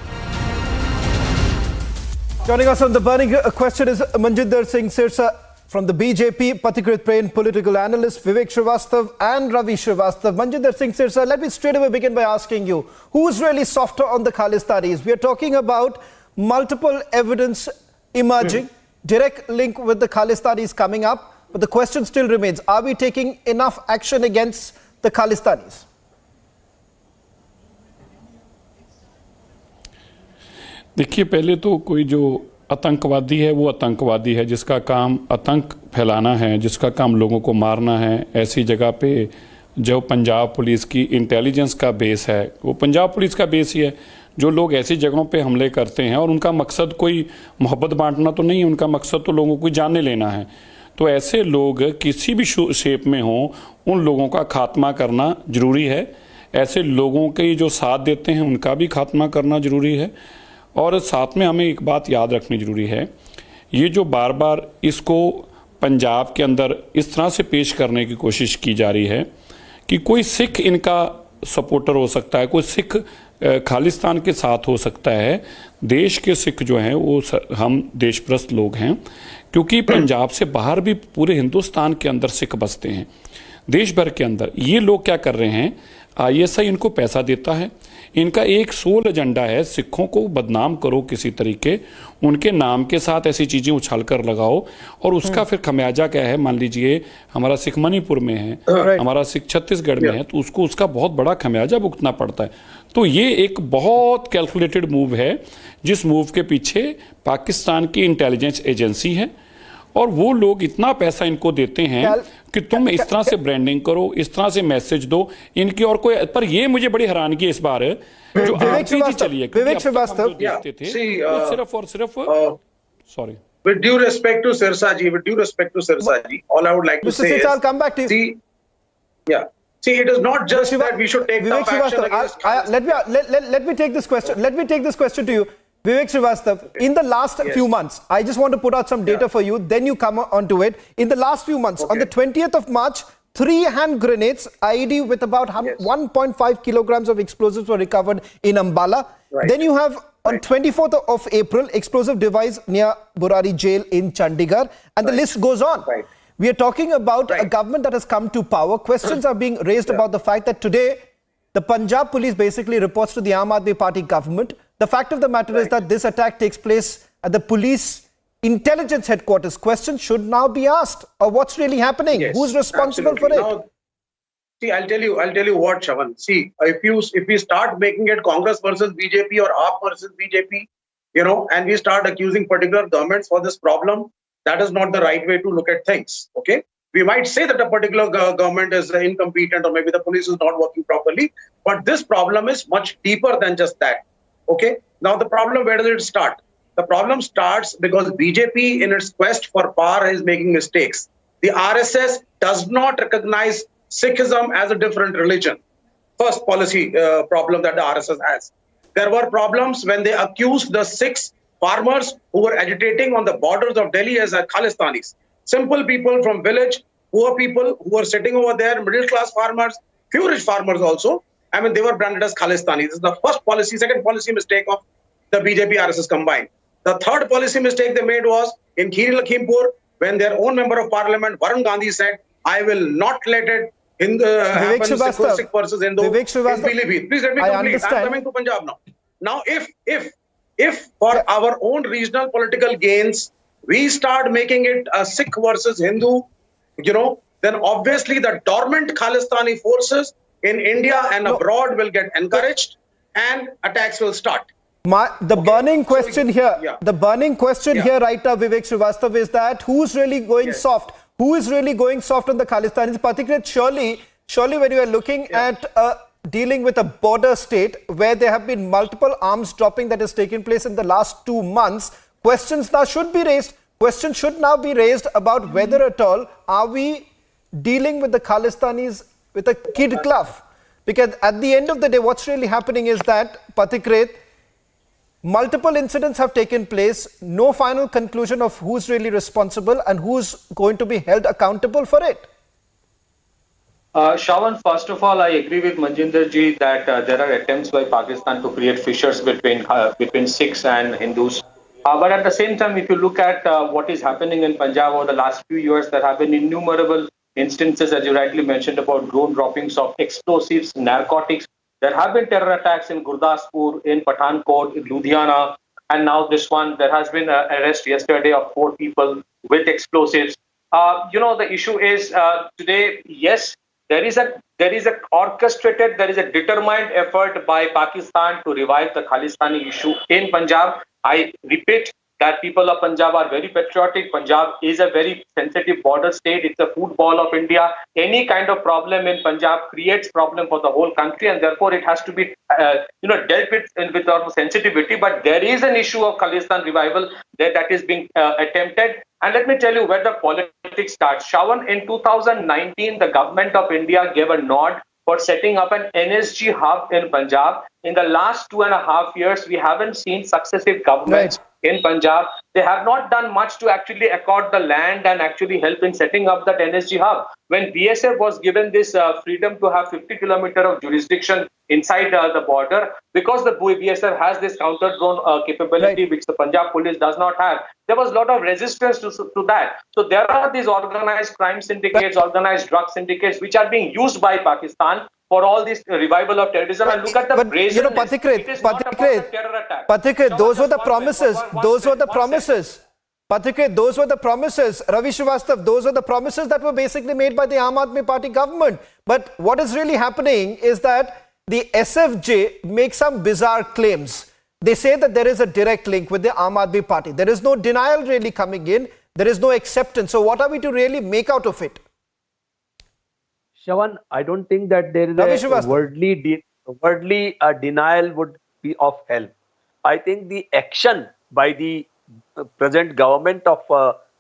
Joining us on the burning question is Manjinder Singh Sirsa from the BJP, Pathikrit Prain, political analyst, Vivek Srivastav and Ravi Srivastav. Manjinder Singh Sirsa, let me straight away begin by asking you, who's really softer on the Khalistanis? We are talking about multiple evidence emerging, direct link with the Khalistanis coming up, but the question still remains, are we taking enough action against the Khalistanis? देखिए, पहले तो कोई जो आतंकवादी है वो आतंकवादी है, जिसका काम आतंक फैलाना है, जिसका काम लोगों को मारना है। ऐसी जगह पे जो पंजाब पुलिस की इंटेलिजेंस का बेस है वो पंजाब पुलिस का बेस ही है। जो लोग ऐसी जगहों पे हमले करते हैं और उनका मकसद कोई मोहब्बत बांटना तो नहीं है, उनका मकसद तो लोगों को जानने लेना है। तो ऐसे लोग किसी भी शेप में हों, उन लोगों का खात्मा करना ज़रूरी है। ऐसे लोगों के जो साथ देते हैं उनका भी खात्मा करना ज़रूरी है। और साथ में हमें एक बात याद रखनी ज़रूरी है, ये जो बार बार इसको पंजाब के अंदर इस तरह से पेश करने की कोशिश की जा रही है कि कोई सिख इनका सपोर्टर हो सकता है, कोई सिख खालिस्तान के साथ हो सकता है। देश के सिख जो हैं वो हम देशप्रस्त लोग हैं, क्योंकि पंजाब से बाहर भी पूरे हिंदुस्तान के अंदर सिख बसते हैं, देश भर के अंदर। ये लोग क्या कर रहे हैं, ISI इनको पैसा देता है, इनका एक सोल एजेंडा है सिखों को बदनाम करो किसी तरीके, उनके नाम के साथ ऐसी चीज़ें उछाल कर लगाओ और उसका फिर खमियाजा क्या है। मान लीजिए हमारा सिख मणिपुर में है, हमारा सिख छत्तीसगढ़ में है, तो उसको उसका बहुत बड़ा खमियाजा भुगतना पड़ता है। तो ये एक बहुत कैलकुलेटेड मूव है, जिस मूव के पीछे पाकिस्तान की इंटेलिजेंस एजेंसी है और वो लोग इतना पैसा इनको देते हैं कि तुम इस तरह से ब्रांडिंग करो, इस तरह से मैसेज दो इनकी। और कोई पर ये मुझे बड़ी हैरानगी है इस बार जो आरपीजी चली है, विवेक श्रीवास्तव देखते थे वो सिर्फ और सिर्फ sorry with due respect to Sirsa ji, all I would like to say is, I'll come back to you. See, it is not just that we should take tough action against let me take this question. Let me take this question to you. Vivek Srivastav, in the last few months, I just want to put out some data for you, then you come on to it. In the last few months, on the 20th of March, 3 hand grenades, IED with about 1.5 kilograms of explosives were recovered in Ambala. Then you have on 24th of April, explosive device near Burari jail in Chandigarh, and the list goes on. We are talking about a government that has come to power. Questions are being raised about the fact that today, the Punjab police basically reports to the Aam Aadmi Party government. The fact of the matter is that this attack takes place at the police intelligence headquarters. Questions should now be asked of what's really happening. Who's responsible for it? Now, see, I'll tell you what, Shavan. See, if we start making it Congress versus BJP or AAP versus BJP, and we start accusing particular governments for this problem, that is not the right way to look at things. Okay, we might say that a particular government is incompetent or maybe the police is not working properly, but this problem is much deeper than just that. Okay, now the problem, where does it start? The problem starts because BJP in its quest for power is making mistakes. The RSS does not recognize Sikhism as a different religion. First policy problem that the RSS has. There were problems when they accused the 6 farmers who were agitating on the borders of Delhi as Khalistanis. Simple people from village, poor people who were sitting over there, middle class farmers, few rich farmers also. I mean, they were branded as Khalistanis. This is the first policy. Second policy mistake of the BJP RSS combined. The third policy mistake they made was in Khiri Lakhimpur, when their own member of parliament, Varun Gandhi, said, I will not let it happen Sikh versus Hindu in Piliphit. Please let me complete. I'm coming to Punjab now. Now, if for our own regional political gains, we start making it a Sikh versus Hindu, then obviously the dormant Khalistani forces in India and abroad will get encouraged and attacks will start. The burning question here right now, Vivek Srivastava, is that who's really going soft? Who is really going soft on the Khalistanis? Particularly, surely when you are looking at dealing with a border state where there have been multiple arms dropping that has taken place in the last 2 months, questions now should be raised. Questions should now be raised about whether at all are we dealing with the Khalistanis with a kid glove. Because at the end of the day, what's really happening is that, Pathikret, multiple incidents have taken place, no final conclusion of who's really responsible and who's going to be held accountable for it. Shravan, first of all, I agree with Manjinder ji that there are attempts by Pakistan to create fissures between Sikhs and Hindus. But at the same time, if you look at what is happening in Punjab over the last few years, there have been innumerable instances, as you rightly mentioned, about drone droppings of explosives, narcotics. There have been terror attacks in Gurdaspur, in Pathankot, in Ludhiana, and now this one. There has been an arrest yesterday of 4 people with explosives. The issue is today, yes, there is a orchestrated, there is a determined effort by Pakistan to revive the Khalistani issue in Punjab. I repeat that people of Punjab are very patriotic. Punjab is a very sensitive border state. It's a football of India. Any kind of problem in Punjab creates problem for the whole country, and therefore it has to be dealt with our sensitivity. But there is an issue of Khalistan revival that is being attempted. And let me tell you where the politics starts. Shravan, in 2019, the government of India gave a nod for setting up an NSG hub in Punjab. In the last 2.5 years, we haven't seen successive governments in Punjab. They have not done much to actually accord the land and actually help in setting up that NSG hub. When BSF was given this freedom to have 50 kilometers of jurisdiction inside the border, because the BSF has this counter-drone capability, which the Punjab police does not have, there was a lot of resistance to that. So there are these organized crime syndicates, organized drug syndicates, which are being used by Pakistan for all this revival of terrorism. And look at the brazen. Pathikret, those were the promises. Those were the promises. Pathikret, those were the promises. Ravi Srivastava, those were the promises that were basically made by the Aam Aadmi Party government. But what is really happening is that the SFJ makes some bizarre claims. They say that there is a direct link with the Aam Aadmi Party. There is no denial really coming in. There is no acceptance. So what are we to really make out of it? Shravan, I don't think that there is a wordly denial would be of help. I think the action by the present government of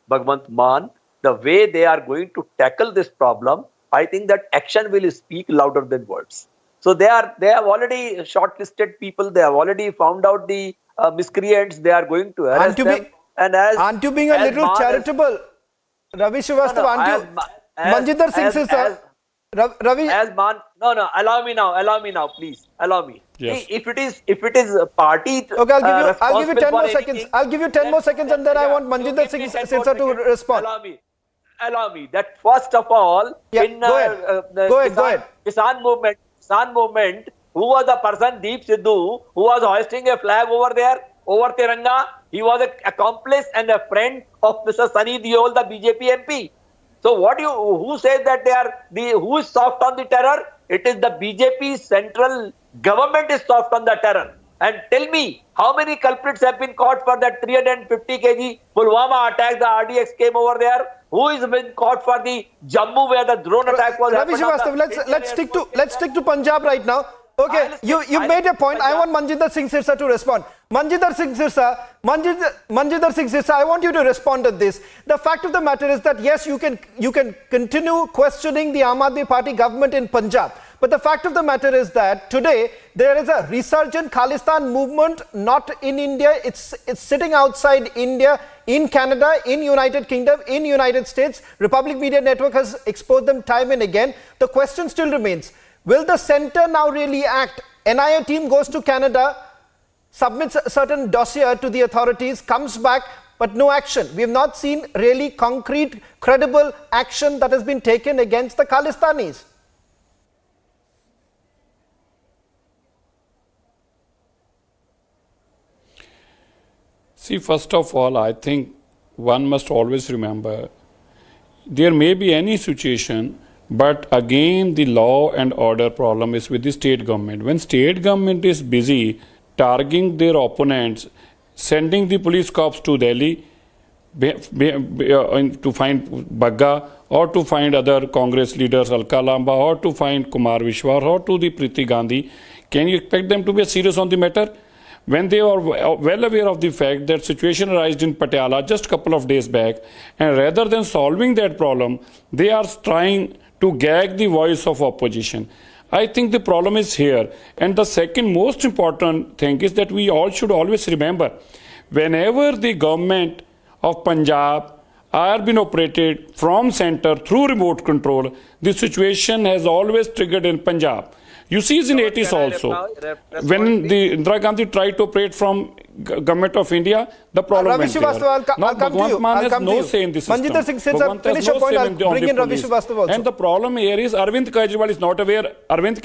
Bhagwant Mann, the way they are going to tackle this problem, I think that action will speak louder than words. So they have already shortlisted people. They have already found out the miscreants. They are going to arrest them. Aren't you being a little charitable, Ravi Srivastava? Manjinder Singh sir. Ravi, allow me now, please. Allow me. Yes. If it is a party, okay, I'll give you 10 more seconds. I'll give you 10 more seconds, and then I want Manjinder Singh sir to respond. Allow me. That first of all, in the Kisan movement, who was the person, Deep Sidhu, who was hoisting a flag over there, over Tiranga? He was an accomplice and a friend of Mr. Sunny Deol, the BJP MP. So who says that who is soft on the terror? It is the BJP central government is soft on the terror. And tell me, how many culprits have been caught for that 350 kg Pulwama attack? The RDX came over there. Who has been caught for the Jammu where the drone attack was? Ravi Srivastava, let's stick to Punjab right now. Okay, you made your point. I want Manjinder Singh Sirsa to respond. Manjinder Singh Sirsa, I want you to respond to this. The fact of the matter is that yes, you can continue questioning the Aam Aadmi Party government in Punjab. But the fact of the matter is that today there is a resurgent Khalistan movement, not in India. It's sitting outside India, in Canada, in United Kingdom, in United States. Republic Media Network has exposed them time and again. The question still remains. Will the centre now really act? NIA team goes to Canada, submits a certain dossier to the authorities, comes back, but no action. We have not seen really concrete, credible action that has been taken against the Khalistanis. See, first of all, I think one must always remember there may be any situation, but again the law and order problem is with the state government. When state government is busy targeting their opponents, sending the police corps to Delhi to find Bagga or to find other Congress leaders, Alka Lamba, or to find Kumar Vishwas or to the Priti Gandhi, can you expect them to be serious on the matter? When they are well aware of the fact that situation arose in Patiala just a couple of days back, and rather than solving that problem, they are trying to gag the voice of opposition. I think the problem is here. And the second most important thing is that we all should always remember, whenever the government of Punjab are being operated from center through remote control, the situation has always triggered in Punjab. You see in 80s also, when the Indira Gandhi tried to operate from government of India, the problem went there. Now, Bhagwant Mann has no say in this system. Manjinder Singh, since I finish your point, I'll bring in Ravi Srivastava also. And the problem here is Arvind Kejriwal is not aware, Arvind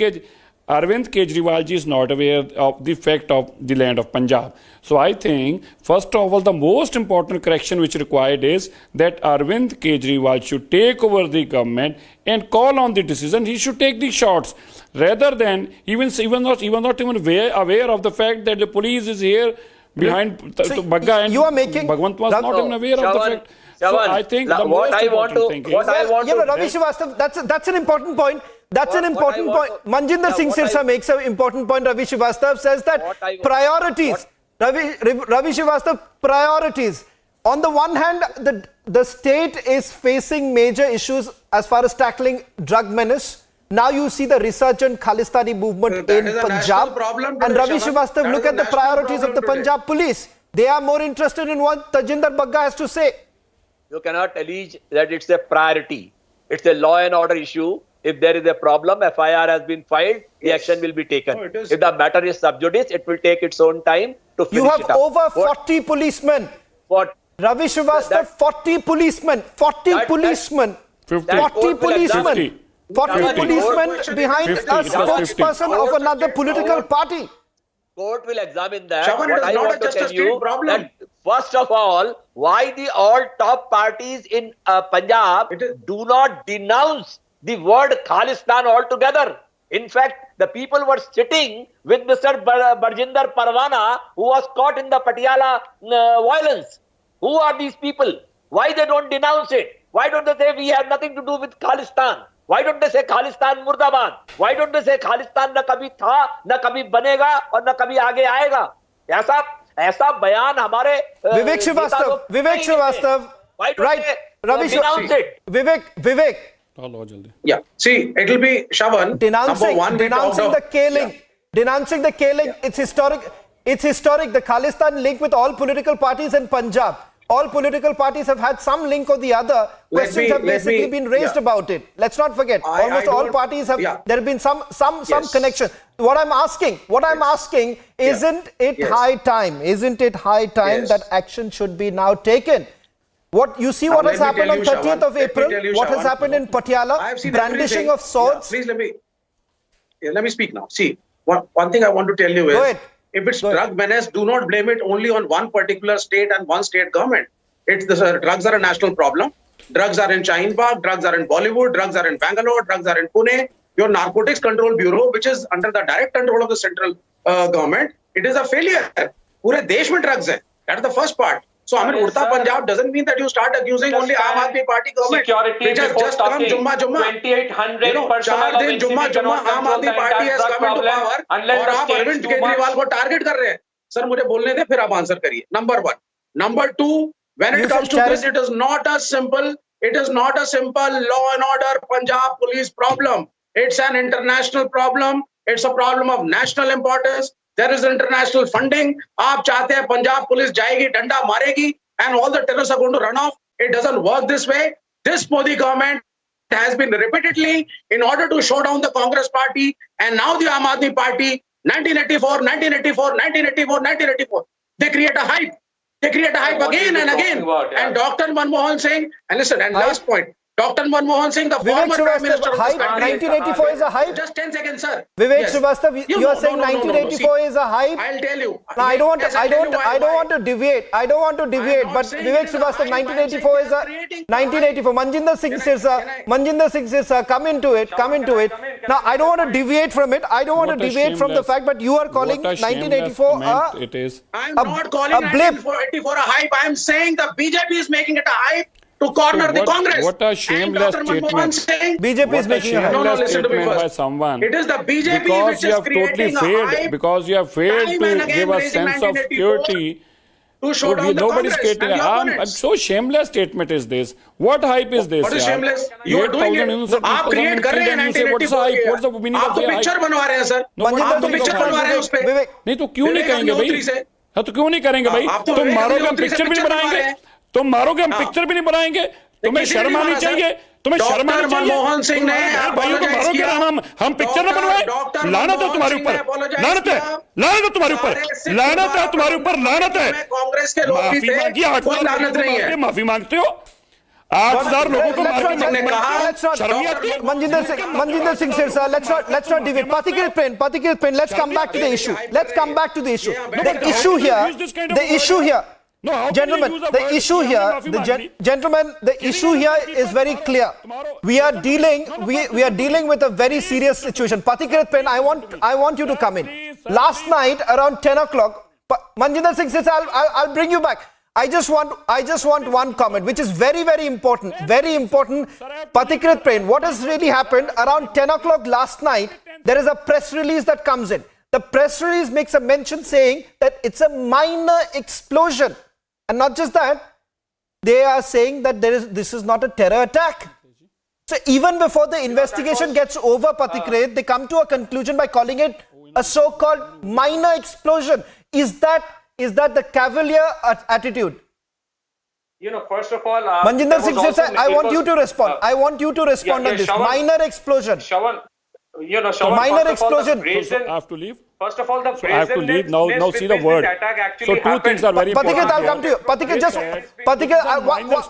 Kejriwal ji is not aware of the fact of the land of Punjab. So I think, first of all, the most important correction which required is that Arvind Kejriwal should take over the government and call on the decision. He should take the shots rather than even not aware of the fact that the police is here behind Bagga, and you are making Bhagwant was not even aware of the fact. So I think the most important thing is... Ravi Srivastava, that's an important point. That's an important point. Manjinder Singh Sirsa makes an important point. Ravi Srivastava says that priorities. Ravi Srivastava, priorities. On the one hand, the state is facing major issues as far as tackling drug menace. Now you see the resurgent Khalistani movement in Punjab. And Ravi Srivastava, look at the priorities of the Punjab police. They are more interested in what Tajinder Bagga has to say. You cannot allege that it's a priority. It's a law and order issue. If there is a problem, FIR has been filed, the action will be taken. If the matter is sub judice, it will take its own time to finish it up. You have over 40 policemen. What? Ravi Srivastava, 40 policemen. 40 policemen. 40 policemen. 40 policemen behind a spokesperson of another political party. Court will examine that. What I want to tell you that first of all, why the all top parties in Punjab do not denounce the word Khalistan altogether. In fact, the people were sitting with Mr. Barjinder Parwana, who was caught in the Patiala violence. Who are these people? Why they don't denounce it? Why don't they say we have nothing to do with Khalistan? Why don't they say Khalistan Murdabad? Why don't they say Khalistan na kabhi tha, na kabhi banega, और na kabhi आगे आएगा? ऐसा बयान हमारे Vivek Srivastava, right? Ravi Srivastava, Vivek. Yeah, see, it will be Shravan. Denouncing the killing. Denouncing the killing. It's historic. It's historic. The Khalistan link with all political parties in Punjab. All political parties have had some link or the other. Questions have basically been raised about it. Let's not forget. Almost all parties have. There have been some connection. What I'm asking, isn't it high time? Isn't it high time that action should be now taken? What you see, what has happened on 30th of April? What has happened in Patiala? Brandishing of swords. Please let me speak now. See, one thing I want to tell you is, if it's drug menace, do not blame it only on one particular state and one state government. Drugs are a national problem. Drugs are in Shaheen Bagh, drugs are in Bollywood, drugs are in Bangalore, drugs are in Pune. Your Narcotics Control Bureau, which is under the direct control of the central government, it is a failure. Pure desh mein drugs hai. That is the first part. So, I mean, Urta Punjab doesn't mean that you start accusing only Aam Aadmi Party government. Which has just come Jumma. 2,800 4 दिन Jumma Aam Aadmi Party has come into power. और आप अरविंद केजरीवाल को target कर रहे हैं. Sir, मुझे बोलने दे, फिर आप आंसर करिए. Number 1. Number 2, when it comes to this, it is not a simple law and order Punjab police problem. It's an international problem. It's a problem of national importance. There is international funding. आप चाहते हैं Punjab police जाएगी, डंडा मारेगी, and all the terrorists are going to run off. It doesn't work this way. This Modi government has been repeatedly, in order to show down the Congress party and now the Aam Aadmi Party, 1984, 1984, 1984, 1984. They create a hype. They create a hype again and again. And Dr. Manmohan Singh, and listen, and last point, Dr. Manmohan Singh, the former Prime Minister of this country. 1984 is a hype. Just 10 seconds, sir. Vivek Srivastava, you are saying 1984 is a hype. I'll tell you. No, I don't want to deviate. I don't want to deviate. But Vivek Srivastava, 1984 is a 1984. Manjinder Singh Sirsa, come into it. Now, I don't want to deviate from it. I don't want to deviate from the fact, but you are calling 1984 I'm not calling 1984 a hype. I'm saying the BJP is making it a hype to corner the Congress. What a shameless statement. BJP is making a hype. No, listen to me first. By someone. It is the BJP which is creating a hype. Because you have failed to give a sense of security. To show down the Nobody's Congress creating. I'm so shameless statement is this. What hype is this? What is shameless? You are doing it. आप create कर रहे हैं 1984. What's the meaning आप of तो picture बनवा रहे हैं sir. आप तो पिक्चर बनवा रहे हैं उस पे. नहीं तो क्यों नहीं करेंगे भाई? हाँ तो क्यों नहीं करेंगे भाई? तुम मारोगे हम पिक्चर भी नहीं बनाएंगे. तुम मारोगे हम पिक्चर भी नहीं बनाएंगे. तुम्हें शर्म आनी चाहिए. तुम्हें शर्म आनी चाहिए. मनमोहन सिंह ने भाइयों को मारोगे हम पिक्चर न बनवाए. लानत है तुम्हारे ऊपर. लानत है तुम्हारे ऊपर. लानत है तुम्हारे ऊपर. लानत है. कांग्रेस के लोग भी थे. कोई लानत नहीं है. माफी मांगते हो. 8,000 लोगों को मार के Manjinder Singh Sirsa, let's not deviate. Patikrit Pen, let's come back to the issue. The issue here, gentlemen, the issue here is very clear. We are dealing with a very serious situation. Patikrit Pen, I want you to come in. Last night around 10 o'clock, Manjinder Singh Sirsa, I'll bring you back. I just want one comment, which is very, very important. Very important. Patikrit Pen, what has really happened around 10 o'clock last night? There is a press release that comes in. The press release makes a mention saying that it's a minor explosion. And not just that, they are saying that this is not a terror attack. So even before the investigation gets over, Patikrit, they come to a conclusion by calling it a so-called minor explosion. Is that the cavalier attitude? First of all, Manjinder Singh Sirsa, I want you to respond. I want you to respond on this. Minor explosion. Minor explosion. I have to leave. First of all, I have to leave now. See the word. So two things are very important. Patikrit, I'll come to you. Patikrit,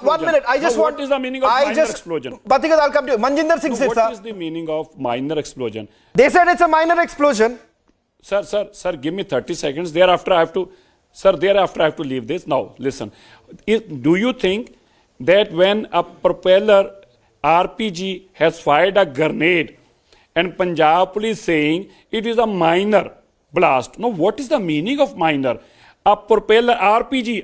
1 minute. What is the meaning of minor explosion? Patikrit, I'll come to you. Manjinder Singh Sirsa. What is the meaning of minor explosion? They said it's a minor explosion. Sir, give me 30 seconds. Thereafter, I have to leave this. Now, listen. Do you think that when a propeller RPG has fired a grenade and Punjab police saying it is a minor blast? No, what is the meaning of minor? A propeller RPG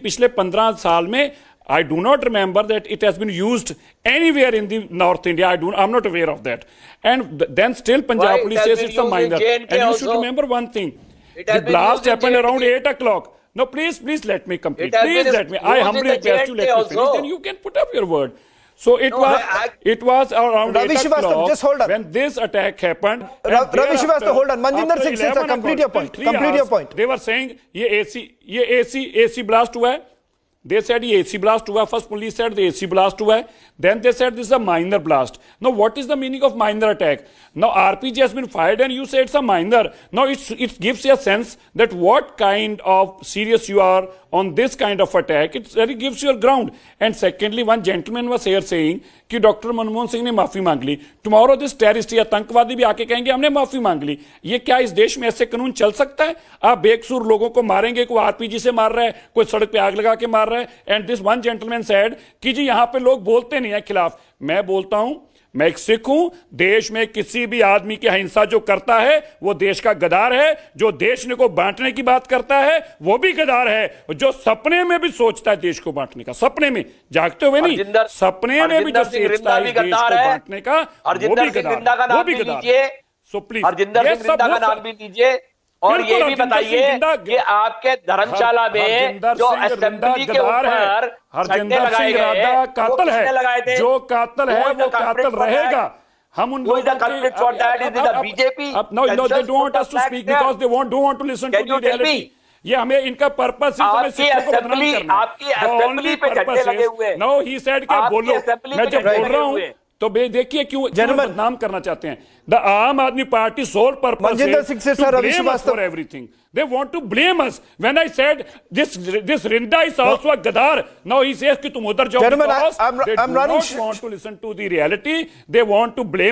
पिछले 15 साल में I do not remember that it has been used anywhere in the North India. I'm not aware of that. And then still Punjab police says it's a minor. And you should remember one thing. The blast happened around 8 o'clock. No, please let me complete. Please let me. I humbly request you let me finish. Then you can put up your word. So it was around 8 o'clock just hold on. when this attack happened. Ravi Srivastava, hold on. Manjinder Singh Sirsa, complete your point. They were saying ये AC blast हुआ है. They said ये AC blast हुआ. First police said the AC blast हुआ है. Then they said this is a minor blast. Now what is the meaning of minor attack? Now RPG has been fired and you say it's a minor. Now it gives you a sense that what kind of serious you are on this kind of attack. It really gives you a ground. And secondly, one gentleman was here saying कि doctor Manmohan Singh ने माफी मांग ली. Tomorrow this terrorist या आतंकवादी भी आके कहेंगे हमने माफी मांग ली. ये क्या इस देश में ऐसे कानून चल सकता है? आप बेकसूर लोगों को मारेंगे, कोई आरपीजी से मार रहा है, कोई सड़क पे आग लगा के मार रहा है. And this one gentleman said कि जी यहाँ पे लोग बोलते नहीं है खिलाफ. मैं बोलता हूं, मैं एक सिख हूं. देश में किसी भी आदमी की हिंसा जो करता है वो देश का गद्दार है. जो देश को बांटने की बात करता है वो भी गद्दार है. जो सपने में भी सोचता है देश को बांटने का, सपने में जागते हुए नहीं, सपने में भी जो सोचता है देश को बांटने का, वो भी गद्दार. सो प्लीज हरजिंदर सिंह रिंदा का नाम भी लीजिए. और ये भी बताइए कि आपके धर्मशाला में जो असेंबली के ऊपर झंडे लगाए गए कातिल है. जो कातिल है वो कातिल रहेगा. हम उन लोगों के ये हमें इनका पर्पस आपकी असेंबली पे झंडे लगे हुए. नो ही सेड के बोलो. मैं जब बोल रहा हूँ तो देखिए क्यों बदनाम करना चाहते हैं. The आम Aadmi party sole purpose Manjinder Singh is to blame us for everything. They want to blame us. When I said this Rinda is also a gadar, now he says कि तुम उधर जाओ. Gentlemen, because I'm they do running not want to listen to the reality. They want to blame